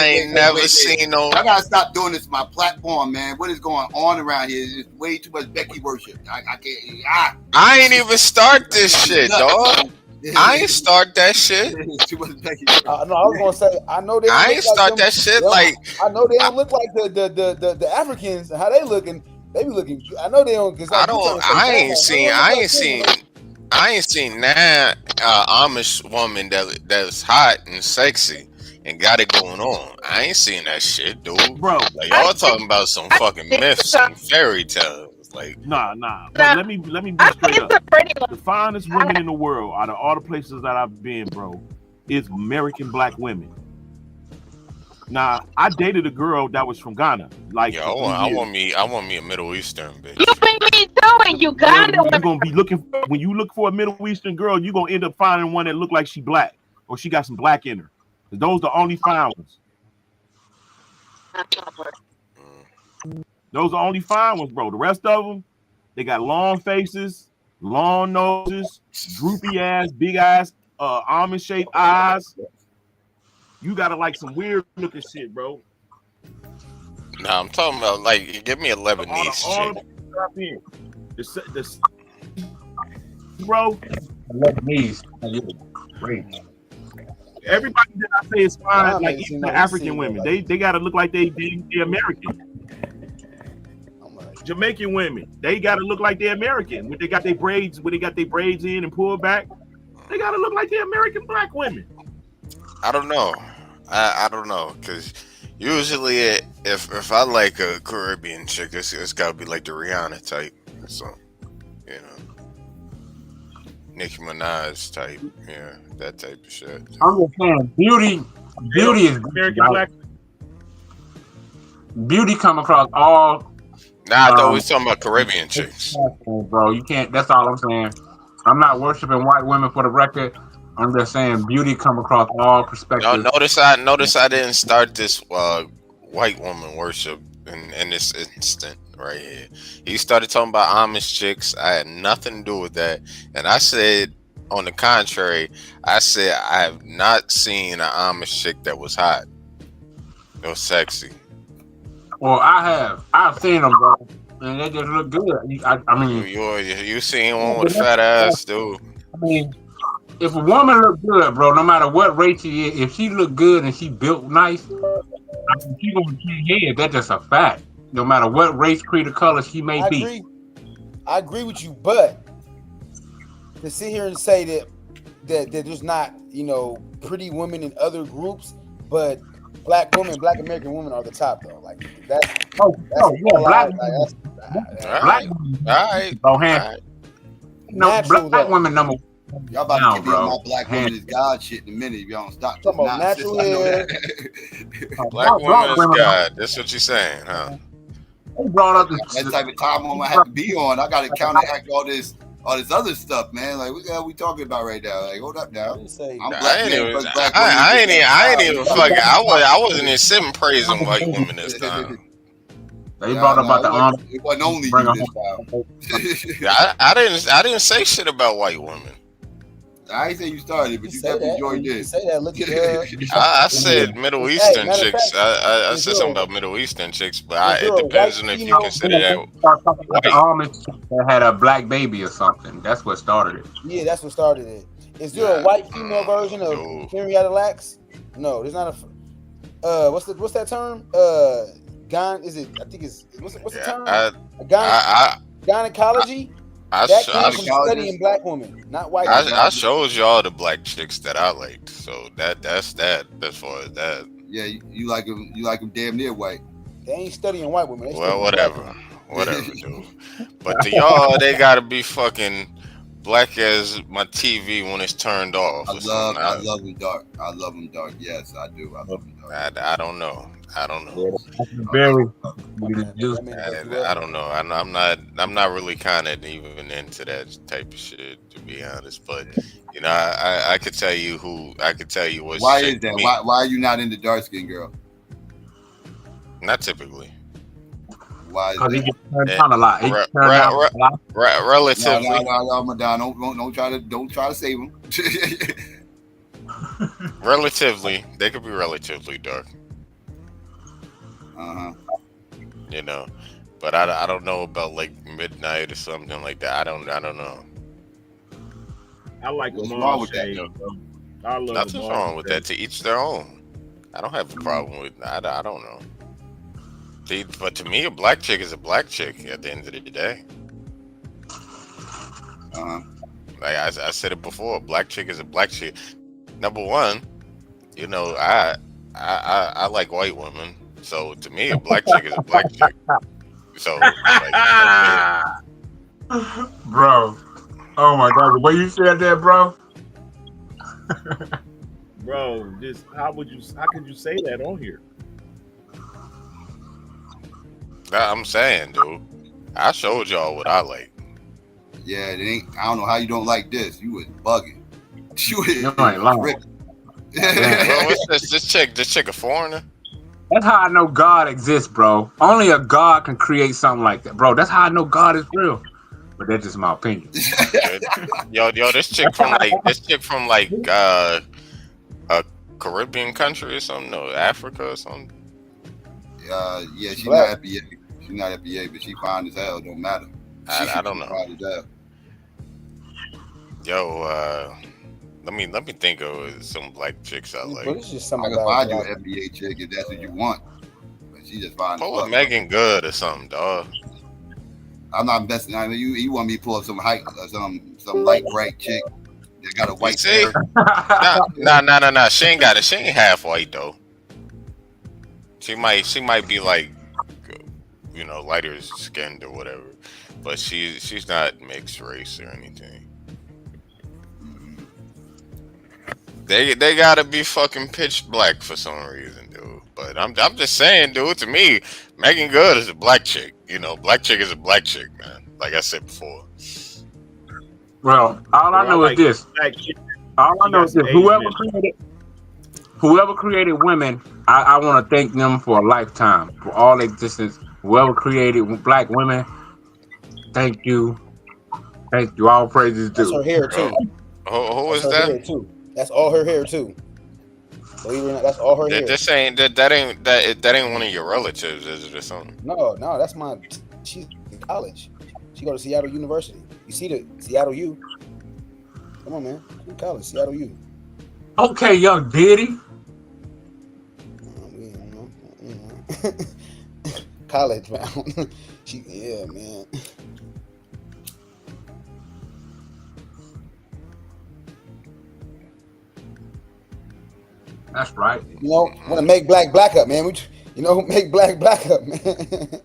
ain't never seen no. I gotta stop doing this. My platform, man. What is going on around here? It's way too much Becky worship. I can't. I ain't even start this shit, dog. I ain't start that shit. No, I was gonna say I know they. I ain't start that shit. Like I know they don't look like the Africans and how they looking. They be looking. I know they don't. Cause I ain't seen that Amish woman that's hot and sexy and got it going on. I ain't seen that shit, dude. Bro, like y'all talking about some fucking myths and fairy tales. Like, nah. But let me be straight up. The finest women in the world, out of all the places that I've been, bro, is American black women. Now, I dated a girl that was from Ghana. Like, yo, I want me a Middle Eastern bitch. You think me too in Uganda? You're gonna be looking when you look for a Middle Eastern girl, you're gonna end up finding one that look like she black or she got some black in her. Those are the only fine ones. Those are only fine ones, bro. The rest of them, they got long faces, long noses, droopy ass, big eyes, almond shaped eyes. You gotta like some weird looking shit, bro. Nah, I'm talking about like give me a Lebanese chick. Bro, Lebanese. Great. Everybody that I say is fine, like even the African women, they gotta look like they American. Jamaican women, they gotta look like they're American. When they got their braids in and pulled back, they gotta look like they're American black women. I don't know. I don't know, because usually if I like a Caribbean chick, it's gotta be like the Rihanna type. So, you know, Nicki Minaj type, yeah, that type of shit. I'm just saying, beauty is American black. Beauty come across all. Nah, I thought we was talking about Caribbean chicks. Bro, you can't. That's all I'm saying. I'm not worshiping white women for the record. I'm just saying beauty come across all perspectives. No, notice I didn't start this white woman worship in this instant right here. He started talking about Amish chicks. I had nothing to do with that. And I said, on the contrary, I said I have not seen an Amish chick that was hot. It was sexy. Well, I have. I've seen them, bro. And they just look good. I mean, you seen one with a fat ass, dude. I mean, if a woman look good, bro, no matter what race she is, if she look good and she built nice, I mean, she gonna get head. That's just a fact. No matter what race, creed, or color she may be. I agree with you, but to sit here and say that there's not, pretty women in other groups, but black American women are the top though. Like that's black women number. Y'all about to get me on my black woman is God shit in a minute if y'all don't stop. Come on, natural hair. Black woman is God. That's what you're saying, huh? They brought up that type of time I'm gonna have to be on. I gotta counteract all this other stuff, man. Like what the hell we talking about right now? Like hold up now. I ain't even fucking. I wasn't even sitting praising white women this time. They brought about the arm. It wasn't only you this time. I didn't say shit about white women. I ain't say you started, but you definitely joined in. Say that. Look at I said Middle Eastern chicks. I said something about Middle Eastern chicks, but it depends on if you consider that white. That had a black baby or something. That's what started it. Yeah, that's what started it. Is there a white female version of Henrietta Lacks? No, there's not a. What's that term? Is it? I think it's what's the term? Gynecology. That came from studying black women, not white women. I showed y'all the black chicks that I liked, so that's that. As far as that, yeah, you like them damn near white. They ain't studying white women. Well, whatever, dude. But to y'all, they gotta be fucking black as my TV when it's turned off. I love them dark. I love them dark. Yes, I do. I love them dark. I don't know. I don't know. I'm not really kind of even into that type of shit, to be honest. But I could tell you what's. Why is that? Why are you not into dark skin girl? Not typically. Why? Because he gets turned down a lot. Relatively. No, don't try to save him. Relatively, they could be relatively dark. But I don't know about like midnight or something like that. I don't know. I like what's wrong with that? Nothing's wrong with that. To each their own. I don't have a problem with that. I don't know. But to me, a black chick is a black chick at the end of the day. Like I said it before, a black chick is a black chick. Number one, you know, I like white women, so to me, a black chick is a black chick. So, like, bro, oh my god, the way you said that, bro. Bro, this how could you say that on here? I'm saying, dude, I showed y'all what I like. Yeah, it ain't. I don't know how you don't like this. You was bugging. You was ain't lying. Bro, what's this chick? This chick a foreigner? That's how I know God exists, bro. Only a God can create something like that, bro. That's how I know God is real. But that's just my opinion. yo, this chick from like a Caribbean country or something, no, Africa or something. Yeah, she's not FBA. She's not FBA, but she fine as hell. Don't matter. I don't know. Fine as hell. Yo, let me think of some black chicks I like. But it's just something I can find you an FBA chick if that's what you want. But she just fine. Pull up Megan Good or something, dog. I'm not messing. I mean, you want me to pull up some light bright chick that got a white hair? Nah. She ain't got it. She ain't half white though. She might be like, you know, lighter skinned or whatever, but she's not mixed race or anything. They gotta be fucking pitch black for some reason, dude. But I'm just saying, dude. To me, Megan Good is a black chick. You know, black chick is a black chick, man. Like I said before. Well, all I know is this. All I know is this. Whoever created women, I want to thank them for a lifetime, for all their existence. Whoever created black women, thank you. Thank you. All praises due. That's her hair too. Who is that? That's all her hair too. Believe it or not, that's all her hair. This ain't that ain't one of your relatives, is it, or something? No, that's she's in college. She go to Seattle University. You see the Seattle U? Come on, man. She's in college, Seattle U. Okay, young Diddy. College, man. Yeah, man. That's right. You know, want to make black up, man. Make black up, man.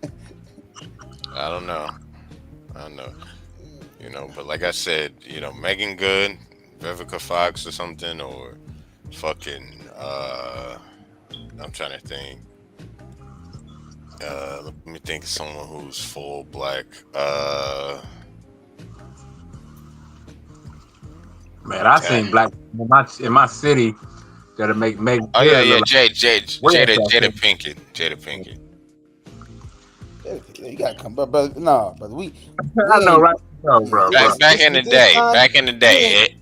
I don't know. You know, but like I said, you know, Megan Good, Vivica Fox or something, or fucking I'm trying to think. Let me think of someone who's full black. Man, I seen black in my city that'll make. Oh yeah, Jada Pinkett. You gotta come, but we. I know, right? No, bro. Back in the day,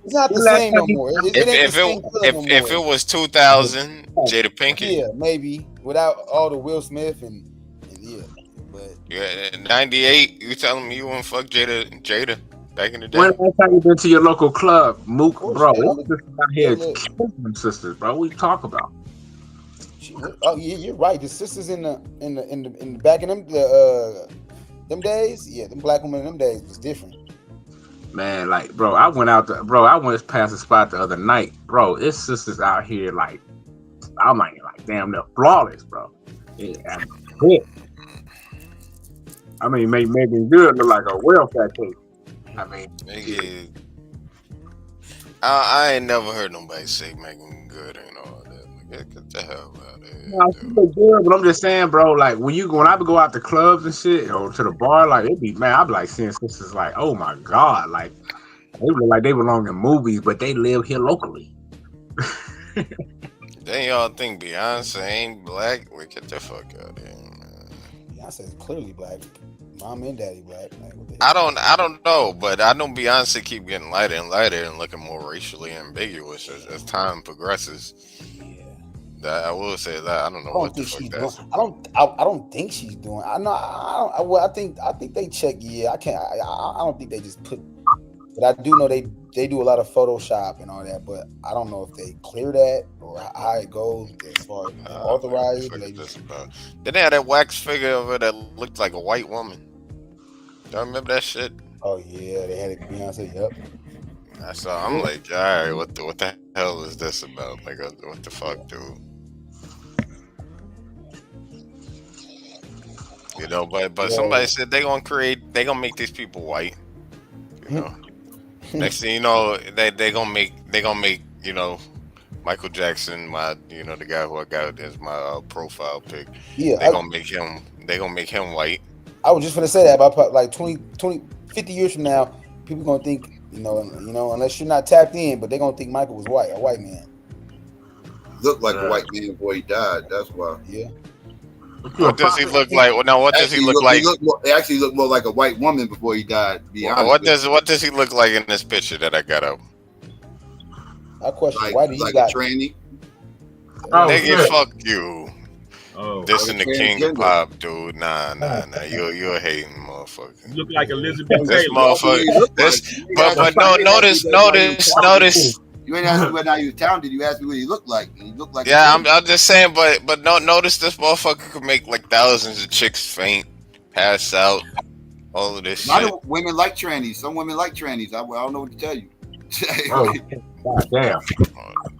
it's not the same no more. If it was 2000, Jada Pinkett. Yeah, maybe without all the Will Smith and yeah, but yeah, 98. You telling me you wouldn't fuck Jada back in the day? When last time you been to your local club, Mook, bro? This out here killing them sisters, bro. What you talk about? Oh yeah, you're right. The sisters in the back in them days, yeah, them black women in them days was different. Man, like, bro, I went past the spot the other night, bro. It's sisters out here, like, I'm like damn, they're flawless, bro. Yeah, I mean, Megan Good look like a welfare cake. I mean, I ain't never heard nobody say Megan Good and all that. Like, get the hell out of here. No, she look good, but I'm just saying, bro. Like when I would go out to clubs and shit or to the bar, like I'd be like seeing sisters like, oh my god, like they look like they belong in movies, but they live here locally. Then y'all think Beyonce ain't black? We get the fuck out of here, man. Beyonce's clearly black. Mom and daddy black. Like, I don't know, but I know Beyonce keep getting lighter and lighter and looking more racially ambiguous as time progresses. Yeah. That I will say that I don't know what the fuck that's. I don't think she's doing. I think they check. Yeah, I can't. I don't think they just put But I do know they do a lot of Photoshop and all that, but I don't know if they clear that or how it goes as far as authorized. Then they had that wax figure of it that looked like a white woman. Y'all remember that shit? Oh yeah, they had it Beyonce. Yep. So I'm like, all right, what the hell is this about? Like, what the fuck, dude? You know, but somebody said they gonna make these people white. You know, next thing you know, they gonna make you know, Michael Jackson, the guy who I got as my profile pic. Yeah, they gonna make him white. I was just gonna say that about like 20, 50 years from now, people gonna think, you know, unless you're not tapped in, but they're gonna think Michael was a white man. Looked like a white man before he died. That's why. Yeah. What does he look like? Now, what does he look like? He actually looked more like a white woman before he died. What does he look like in this picture that I got up? I question why do you got a tranny? Nigga, fuck you. This in the king of transgender. pop, dude. Nah. You're a hating motherfucker. You look like Elizabeth This Taylor. motherfucker. But no, notice. You ain't asked me whether he was talented. You asked me what he looked like. And he looked like. Yeah, I'm just saying, but no, notice this motherfucker could make like thousands of chicks faint, pass out, all of this A lot shit. of women like trannies. Some women like trannies. I don't know what to tell you. God damn.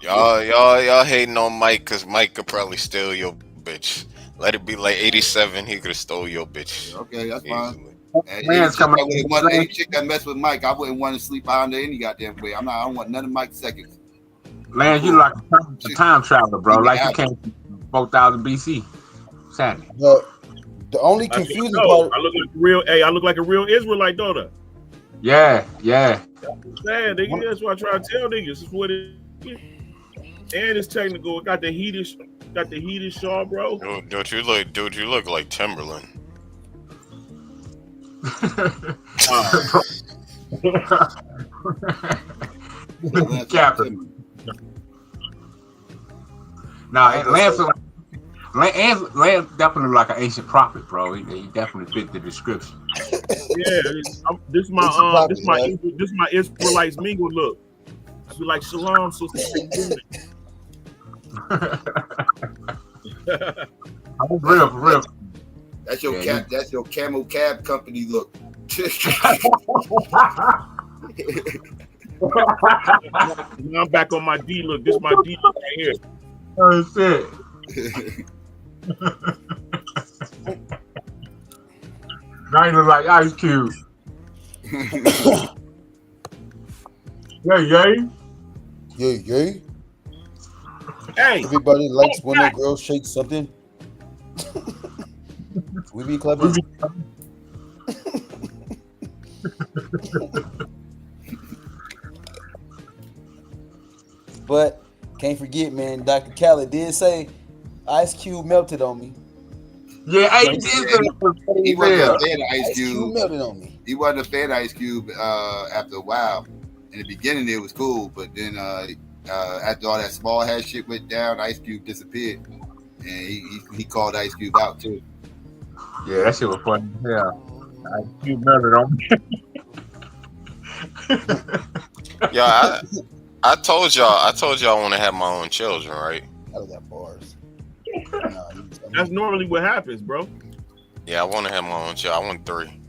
Y'all hating on Mike because Mike could probably steal your bitch. Let it be like 87, he could have stole your bitch. Okay, that's fine. Any chick that mess with Mike, I wouldn't want to sleep behind her any goddamn way. I don't want none of Mike's seconds. Lance, you like a time traveler, bro. Like you came from 4000 BC. Sadly. The only confusing part. I look like a real Israelite, don't I? Yeah. That's sad, nigga. That's what I try to tell niggas. This is what it is. And it's technical. It got the heated shaw, bro. Dude, you look like Timberland. Captain. Nah, Lance definitely like an ancient prophet, bro. He definitely fit the description. Yeah, this my Israelites mingle look. I feel like Shalom, sister. I'm real. That's your That's your camel cab company look. Now I'm back on my D look. This is my D look right here. Oh shit. Now you look like Ice Cube. Yay. Hey. Everybody likes when a girl shakes something. We be clever. But can't forget, man, Dr. Khaled did say Ice Cube melted on me. Yeah, he wasn't a fan of Ice Cube. Cube Melted on me. He wasn't a fan of Ice Cube after a while. In the beginning, it was cool, but then after all that small head shit went down, Ice Cube disappeared, and he called Ice Cube out too. Yeah, that shit was funny. Yeah, Ice Cube melted on me. Yeah, I told y'all I want to have my own children, right? Out of that bars. That's normally what happens, bro. Yeah, I want to have my own child. I want 3.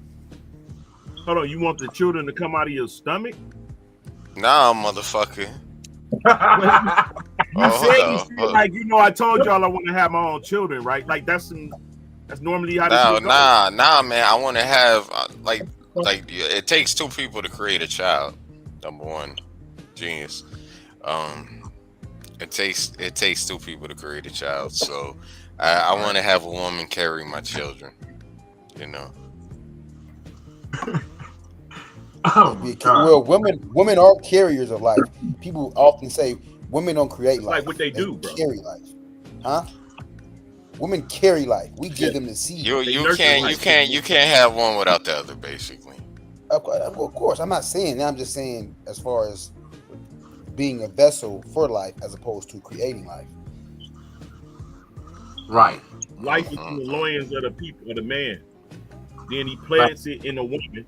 Hold on, you want the children to come out of your stomach? Nah, motherfucker. You said like, I told y'all I want to have my own children, right? Like that's normally how this goes. Nah, man. I want to have like it takes 2 people to create a child. Number one, genius. It takes 2 people to create a child. So I want to have a woman carry my children. You know. Well, women are carriers of life. People often say women don't create life. Like what they do, bro. Carry life, huh? Women carry life. We give them the seed. You can't have one without the other, basically. Of course, I'm not saying that. I'm just saying as far as being a vessel for life as opposed to creating life. Right. Life is in the loins of the people, of the man. Then he plants it in a woman,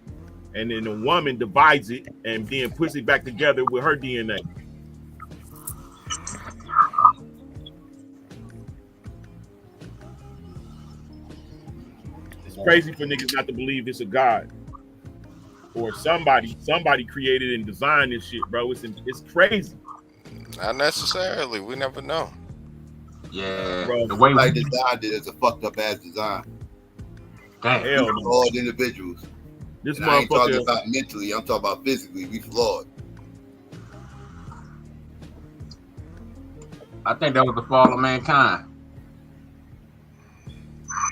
and then the woman divides it and then puts it back together with her DNA. It's crazy for niggas not to believe it's a God or somebody created and designed this shit, bro. It's crazy. Not necessarily. We never know. Yeah, bro, the way we designed it is a fucked up ass design. Damn. We flawed individuals. This and I ain't talking about mentally. I'm talking about physically. We flawed. I think that was the fall of mankind.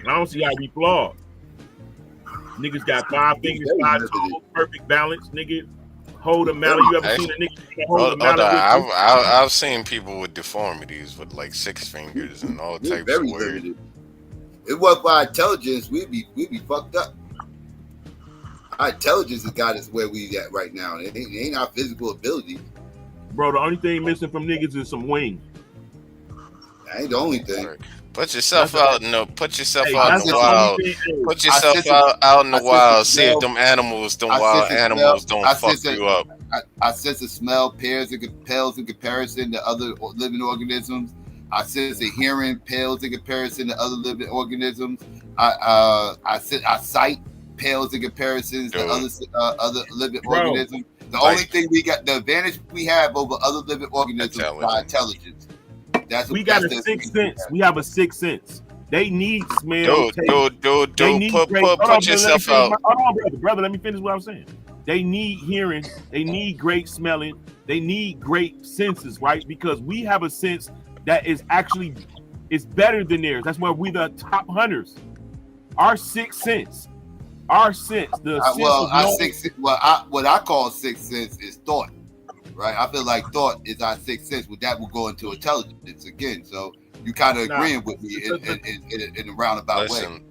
I don't see how we flawed. Niggas got 5 fingers, 5 toes, perfect balance. Nigga, hold a mallet. You ever seen a nigga hold a mallet? I've seen people with deformities with like 6 fingers and all types of weird. Limited. It was by intelligence. We'd be fucked up. Our intelligence has got us where we at right now. It ain't our physical ability. Bro, the only thing missing from niggas is some wings. That ain't the only thing. Put yourself out in the wild. Put yourself out in the wild. See if them wild animals don't fuck you up. I sense a smell pales in comparison to other living organisms. I sense a hearing pales in comparison to other living organisms. I sight pales in comparison to other living organisms. The only thing we got, the advantage we have over other living organisms is our intelligence. We got a 6th sense. We have a 6th sense. They need smell. Dude. Put yourself out. Hold on, brother. Let me finish what I'm saying. They need hearing. They need great smelling. They need great senses, right? Because we have a sense that is actually better than theirs. That's why we're the top hunters. Our 6th sense. Our sense. What I call 6th sense is thought. Right, I feel like thought is our 6th sense. But that will go into intelligence again. So you kind of agreeing with me in a roundabout way.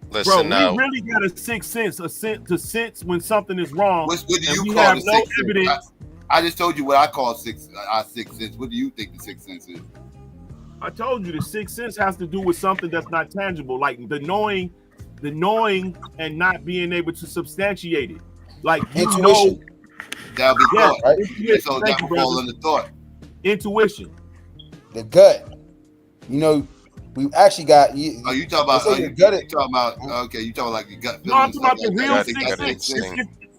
Listen, bro, we really got a 6th sense, a sense to sense when something is wrong. What do you call the 6th sense? I just told you what I call our 6th sense. What do you think the 6th sense is? I told you the 6th sense has to do with something that's not tangible, like the knowing, and not being able to substantiate it. Like intuition. That'll be thought, right? So that will fall under thought. Intuition. The gut. You know, we actually got. You talking about? You talking about? Okay, you talking like the gut. No, I'm talking about the real 6th sense.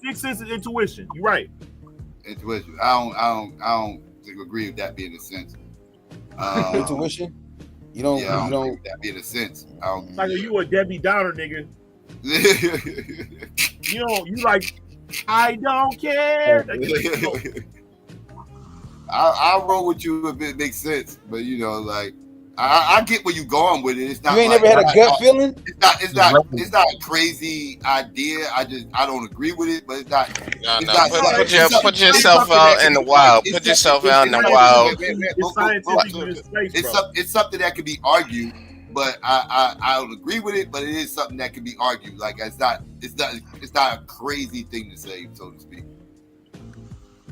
6th sense is intuition. You're right. Intuition. I don't agree with that being a sense. Intuition. You don't. Yeah, you don't. That being a sense. Like you a Debbie Downer nigga. You like. I don't care. I'll roll with you if it makes sense, but like I get where you're going with it. It's not. You ain't never had a gut feeling. It's not a crazy idea. I don't agree with it, but it's not. Put yourself out in the wild. Put yourself out in the wild. It's something that can be argued. But I don't agree with it, but it is something that can be argued. Like it's not a crazy thing to say, so to speak.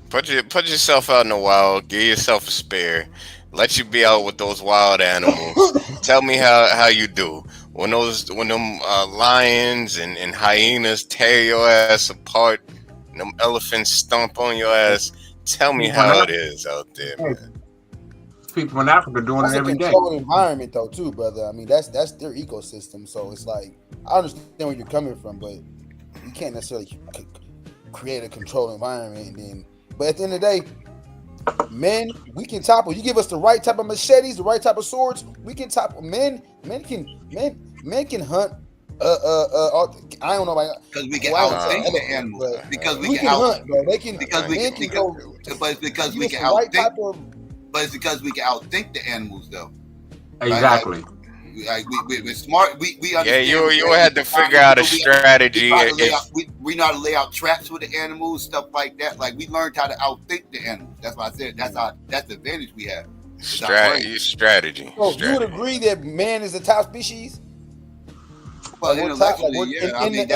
Put yourself out in the wild. Give yourself a spare. Let you be out with those wild animals. Tell me how you do when them lions and hyenas tear your ass apart. And them elephants stomp on your ass. Tell me how it is out there, man. People in Africa doing it every day. That's a controlled environment, though, too, brother. I mean, that's their ecosystem. So it's like I understand where you're coming from, but you can't necessarily create a controlled environment. But at the end of the day, men, we can topple. You give us the right type of machetes, the right type of swords, we can topple. Men can hunt. I don't know about because we can outthink the animals. Because we can hunt, bro. They can because we can go. But it's because we can outthink. But it's because we can outthink the animals, though. Exactly. Like we're smart. We understand. Yeah, you had to figure out a strategy. We know how to lay out traps with the animals, stuff like that. Like we learned how to outthink the animals. That's why I said that's the advantage we have. Strategy. So you would agree that man is the top species? Well, intellectually, yeah. I mean,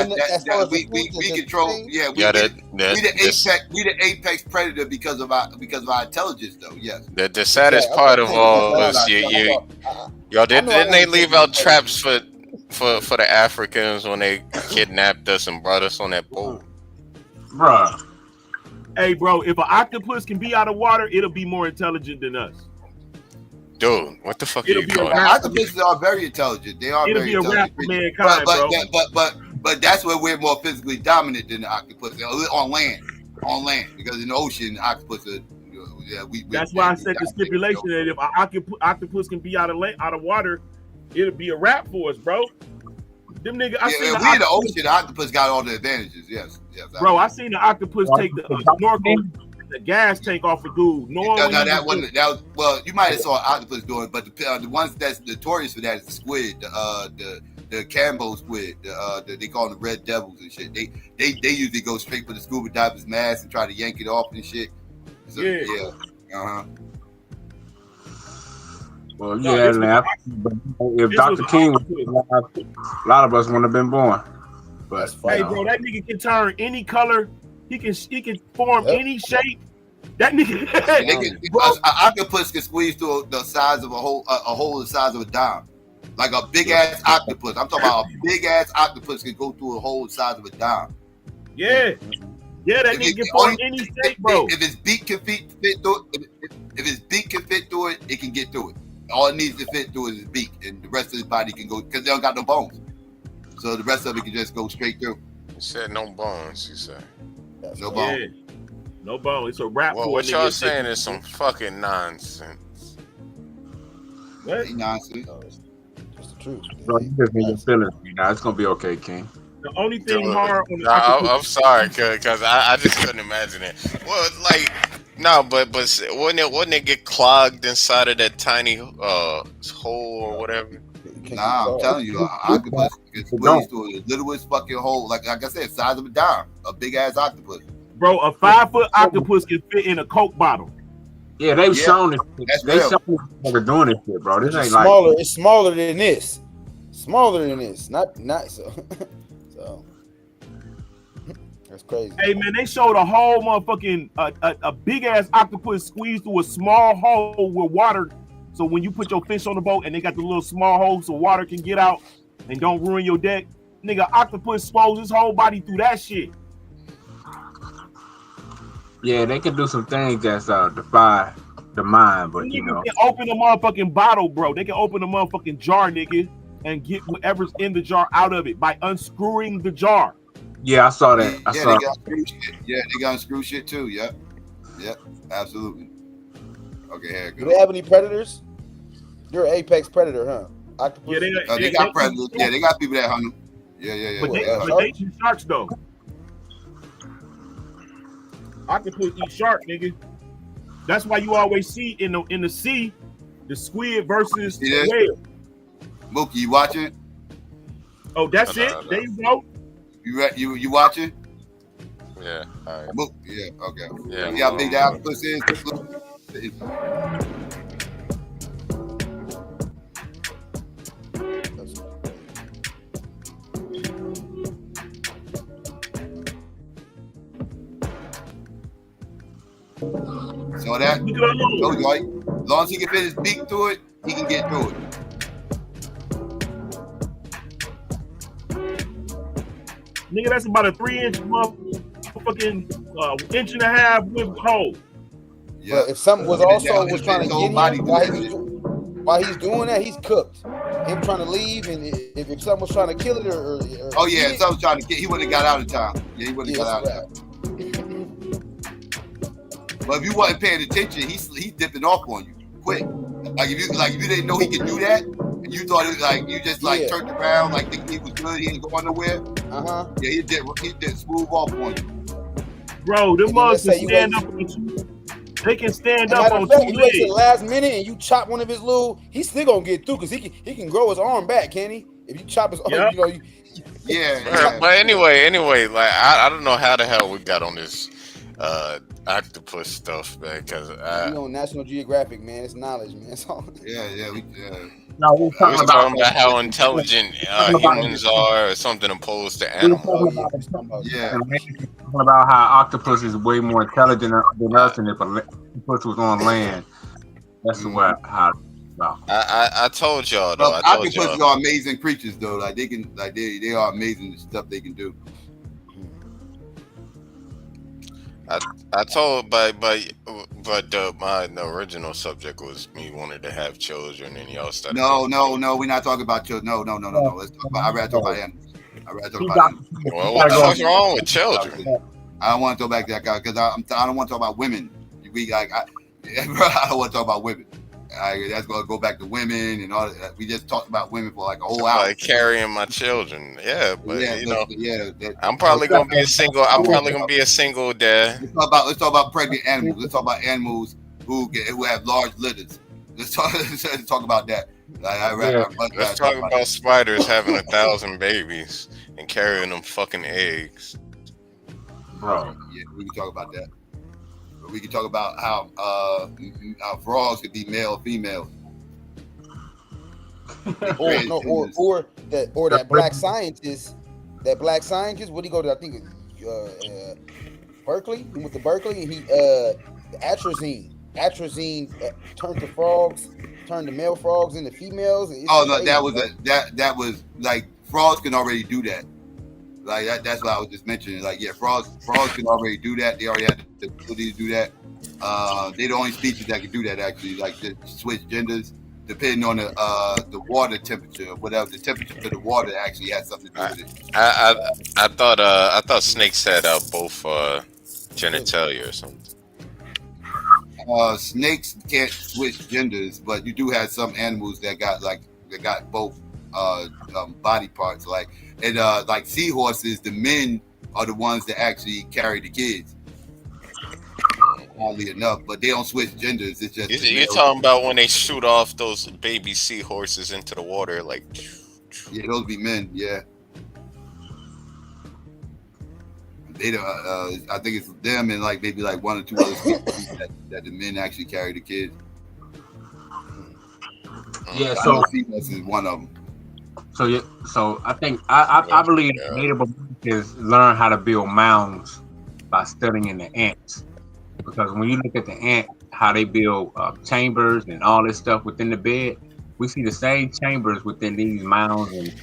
we control. Yeah, we the apex predator because of our intelligence, though. Yes. The saddest part of all is y'all didn't they leave out traps for the Africans when they kidnapped us and brought us on that boat? Bruh. Hey, bro, if an octopus can be out of water, it'll be more intelligent than us. Dude, what the fuck are you talking about? Octopuses are very intelligent. They are very intelligent. It'll be a rap for mankind, bro. But that's where we're more physically dominant than the octopus on land. On land, because in the ocean, octopus are. That's why I said the stipulation that if an octopus can be out of water, it'll be a rap for us, bro. Them niggas. We in the ocean, the octopus got all the advantages. Yes. Bro, I seen the octopus take the snorkel, the gas tank off a dude. Well, you might have saw an octopus doing it, but the ones that's notorious for that is the squid, the Cambo squid. They call them the red devils and shit. They usually go straight for the scuba diver's mask and try to yank it off and shit. So, yeah. Well, yeah, if Dr. King was alive, a lot of us wouldn't have been born. But hey, bro, that nigga can turn any color. He can form any shape. That nigga. An octopus can squeeze through the size of a hole the size of a dime, like a big ass octopus. I'm talking about a big ass octopus can go through a hole the size of a dime. Yeah. Yeah, that nigga can form any shape, bro. If his beak can fit through it, if his beak can fit through it, it can get through it. All it needs to fit through is his beak, and the rest of his body can go because they don't got no bones. So the rest of it can just go straight through. You said no bones. You said no bones. Yeah. No bones. It's a rap. Well, what y'all saying is some fucking nonsense. What? Nonsense. That's the truth. Bro, you just need your feelings. Now it's gonna be okay, King. The only thing hard on the I'm sorry, cause I just couldn't imagine it. Well, like no, but wouldn't it get clogged inside of that tiny hole or whatever? Nah, I'm telling you, octopus can squeeze through the littlest fucking hole, like I said, size of a dime, a big ass octopus. Bro, a 5-foot octopus can fit in a Coke bottle. Yeah, they've shown it. They shown they're doing this shit, bro. This ain't smaller. Like it's smaller than this. Smaller than this. Not so. So that's crazy. Hey man, they showed a whole motherfucking a big ass octopus squeezed through a small hole with water. So when you put your fish on the boat and they got the little small hole so water can get out and don't ruin your deck, nigga, octopus swallows his whole body through that shit. Yeah, they can do some things that's defy the mind, but you know. They can open a motherfucking bottle, bro. They can open a motherfucking jar, nigga, and get whatever's in the jar out of it by unscrewing the jar. Yeah, I saw that. They got screw shit. Yeah, they got screw shit too. Yep, absolutely. Okay, here it goes. Do they have any predators? You're an apex predator, huh? Octopus? Yeah, they got predators. Yeah, they got people that hunt them. Yeah. But they eat sharks though. Octopus eat shark, nigga. That's why you always see in the sea the squid versus the whale. Mookie, you watching? Oh, that's it. There you go. You watching? Yeah. All right. Yeah. Okay. Yeah. See how big the octopus is? So that, like, as long as he can fit his beak through it, he can get through it. Nigga, that's about a 3-inch motherfucking inch and a half with hole. Yeah, but if something was trying to get him while he's doing that, he's cooked. Him trying to leave, and if someone was trying to kill it or oh yeah, if someone was trying to get, he wouldn't have got out of time. Yeah, he wouldn't have got out of time. But if you wasn't paying attention, he's dipping off on you quick. Like if you didn't know he could do that, and you thought it was like you just turned around like thinking he was good, he ain't going nowhere. Yeah, he did smooth off on you. Bro, them mugs can stand up on you. They can stand up on 2 legs. You wait till the last minute and you chop one of his little. He's still gonna get through because he can grow his arm back, can he? If you chop his arm, Yeah. But anyway, like I don't know how the hell we got on this octopus stuff, man. Because we on National Geographic, man. It's knowledge, man. It's all. No, we're talking about how intelligent humans are, or something opposed to animals. Yeah, talking about how octopus is way more intelligent than us, and if an octopus was on land, that's how. I told y'all though. Octopuses are amazing creatures though. Like they are amazing the stuff they can do. I told, but my original subject was me wanted to have children, and y'all started. No, we're not talking about children. No. Let's talk about. I'd rather talk about animals. Well, what the fuck's wrong with children? I don't want to go back to that guy because I don't want to talk about women. I don't want to talk about women. That's going to go back to women and all that. We just talked about women for like a whole hour. Like carrying my children. Yeah, but I'm probably going to be a single. I'm probably going to be a single dad. Let's talk about pregnant animals. Let's talk about animals who have large litters. Let's talk about that. Let's talk about spiders having 1,000 babies and carrying them fucking eggs. Bro. Yeah, we can talk about that. But we can talk about how frogs could be male, female. or that black scientist. That black scientist. What did he go to? I think Berkeley. He went to Berkeley, and he atrazine turned the frogs, turned the male frogs into females. That was like frogs can already do that. Like that's what I was just mentioning. Like, yeah, frogs can already do that. They already have the ability to do that. They're the only species that can do that, actually. Like, to switch genders depending on the water temperature, whatever the temperature of the water actually has something to do with it. I thought snakes had both genitalia or something. Snakes can't switch genders, but you do have some animals that got both body parts. Like seahorses, the men are the ones that actually carry the kids. Oddly enough, but they don't switch genders. It's just you're talking about when they shoot off those baby seahorses into the water, like. Yeah, those be men. Yeah. They don't. I think it's them and maybe one or two other species that the men actually carry the kids. Yeah, so this is one of them. So I think I believe Native Americans learn how to build mounds by studying the ants, because when you look at the ant, how they build chambers and all this stuff within the bed, we see the same chambers within these mounds and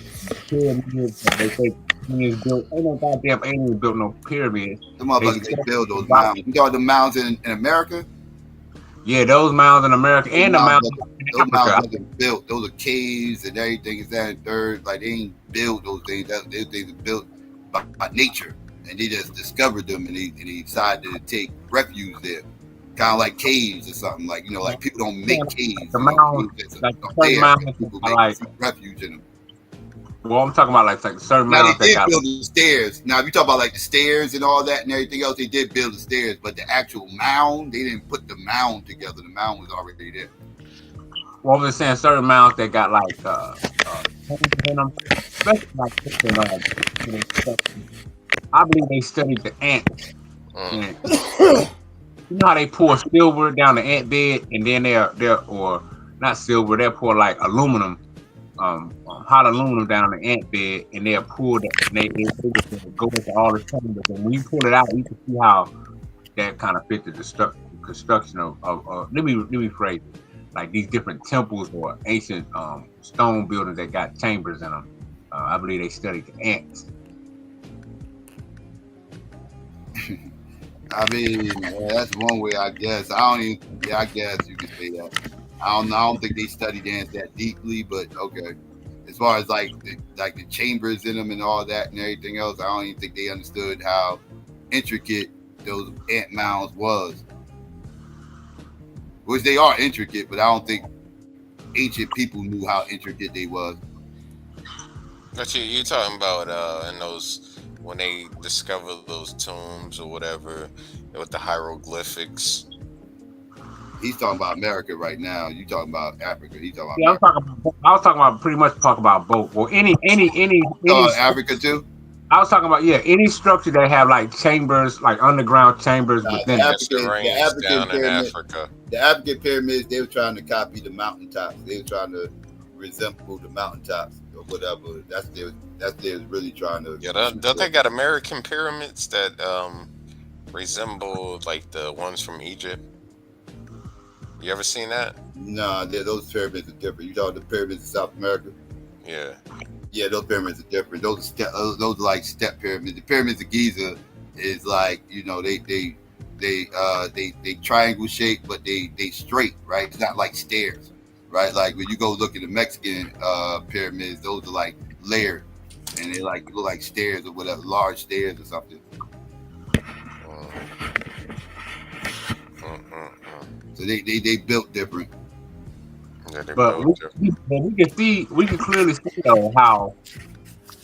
pyramids that they say aliens built. Ain't no goddamn aliens built no pyramids. The motherfuckers they build those mounds. You got the mounds in America? Yeah, those mounds in America and the mounds in Africa. Mounds built. Those are caves and everything is that and third. Like, they ain't built those things. Those things are built by nature, and they just discovered them and they decided to take refuge there. Kind of like caves or something. Like, like people don't make caves. The mounds, people make refuge in them. Well, I'm talking about like certain mounds. They did build the stairs. Now, if you talk about like the stairs and all that and everything else, they did build the stairs, but the actual mound, they didn't put the mound together. The mound was already there. Well, I'm just saying certain mounds that got like in them, I believe they studied the ants. You know how they pour silver down the ant bed, and then they're or not silver, they'll pour like aluminum. Hot aluminum down the ant bed, and they'll pull that, and they go into all the chambers. And when you pull it out, you can see how that kind of fit the construction of let me phrase it, like these different temples or ancient stone buildings that got chambers in them. I believe they studied the ants. I mean, that's one way, I guess. I guess you could say that. I don't think they studied ants that deeply, but okay. As far as like the chambers in them and all that and everything else, I don't even think they understood how intricate those ant mounds was. Which they are intricate, but I don't think ancient people knew how intricate they was. But you talking about in those when they discover those tombs or whatever with the hieroglyphics. He's talking about America right now. You talking about Africa. He's talking about. Yeah, I was talking about pretty much talking about both. Well, any Africa too. I was talking about any structure that have like chambers, like underground chambers within the African pyramids. They were trying to copy the mountaintops. They were trying to resemble the mountaintops or whatever. That's they was really trying to. Yeah, don't they got American pyramids that resemble like the ones from Egypt? You ever seen that? Nah, those pyramids are different. You talking the pyramids in South America? Yeah. Yeah, those pyramids are different. Those are like step pyramids. The pyramids of Giza is like, they they triangle shape, but they straight, right? It's not like stairs, right? Like when you go look at the Mexican pyramids, those are like layered, and they like look like stairs or whatever, large stairs or something. So they built different. Yeah, but we can clearly see though how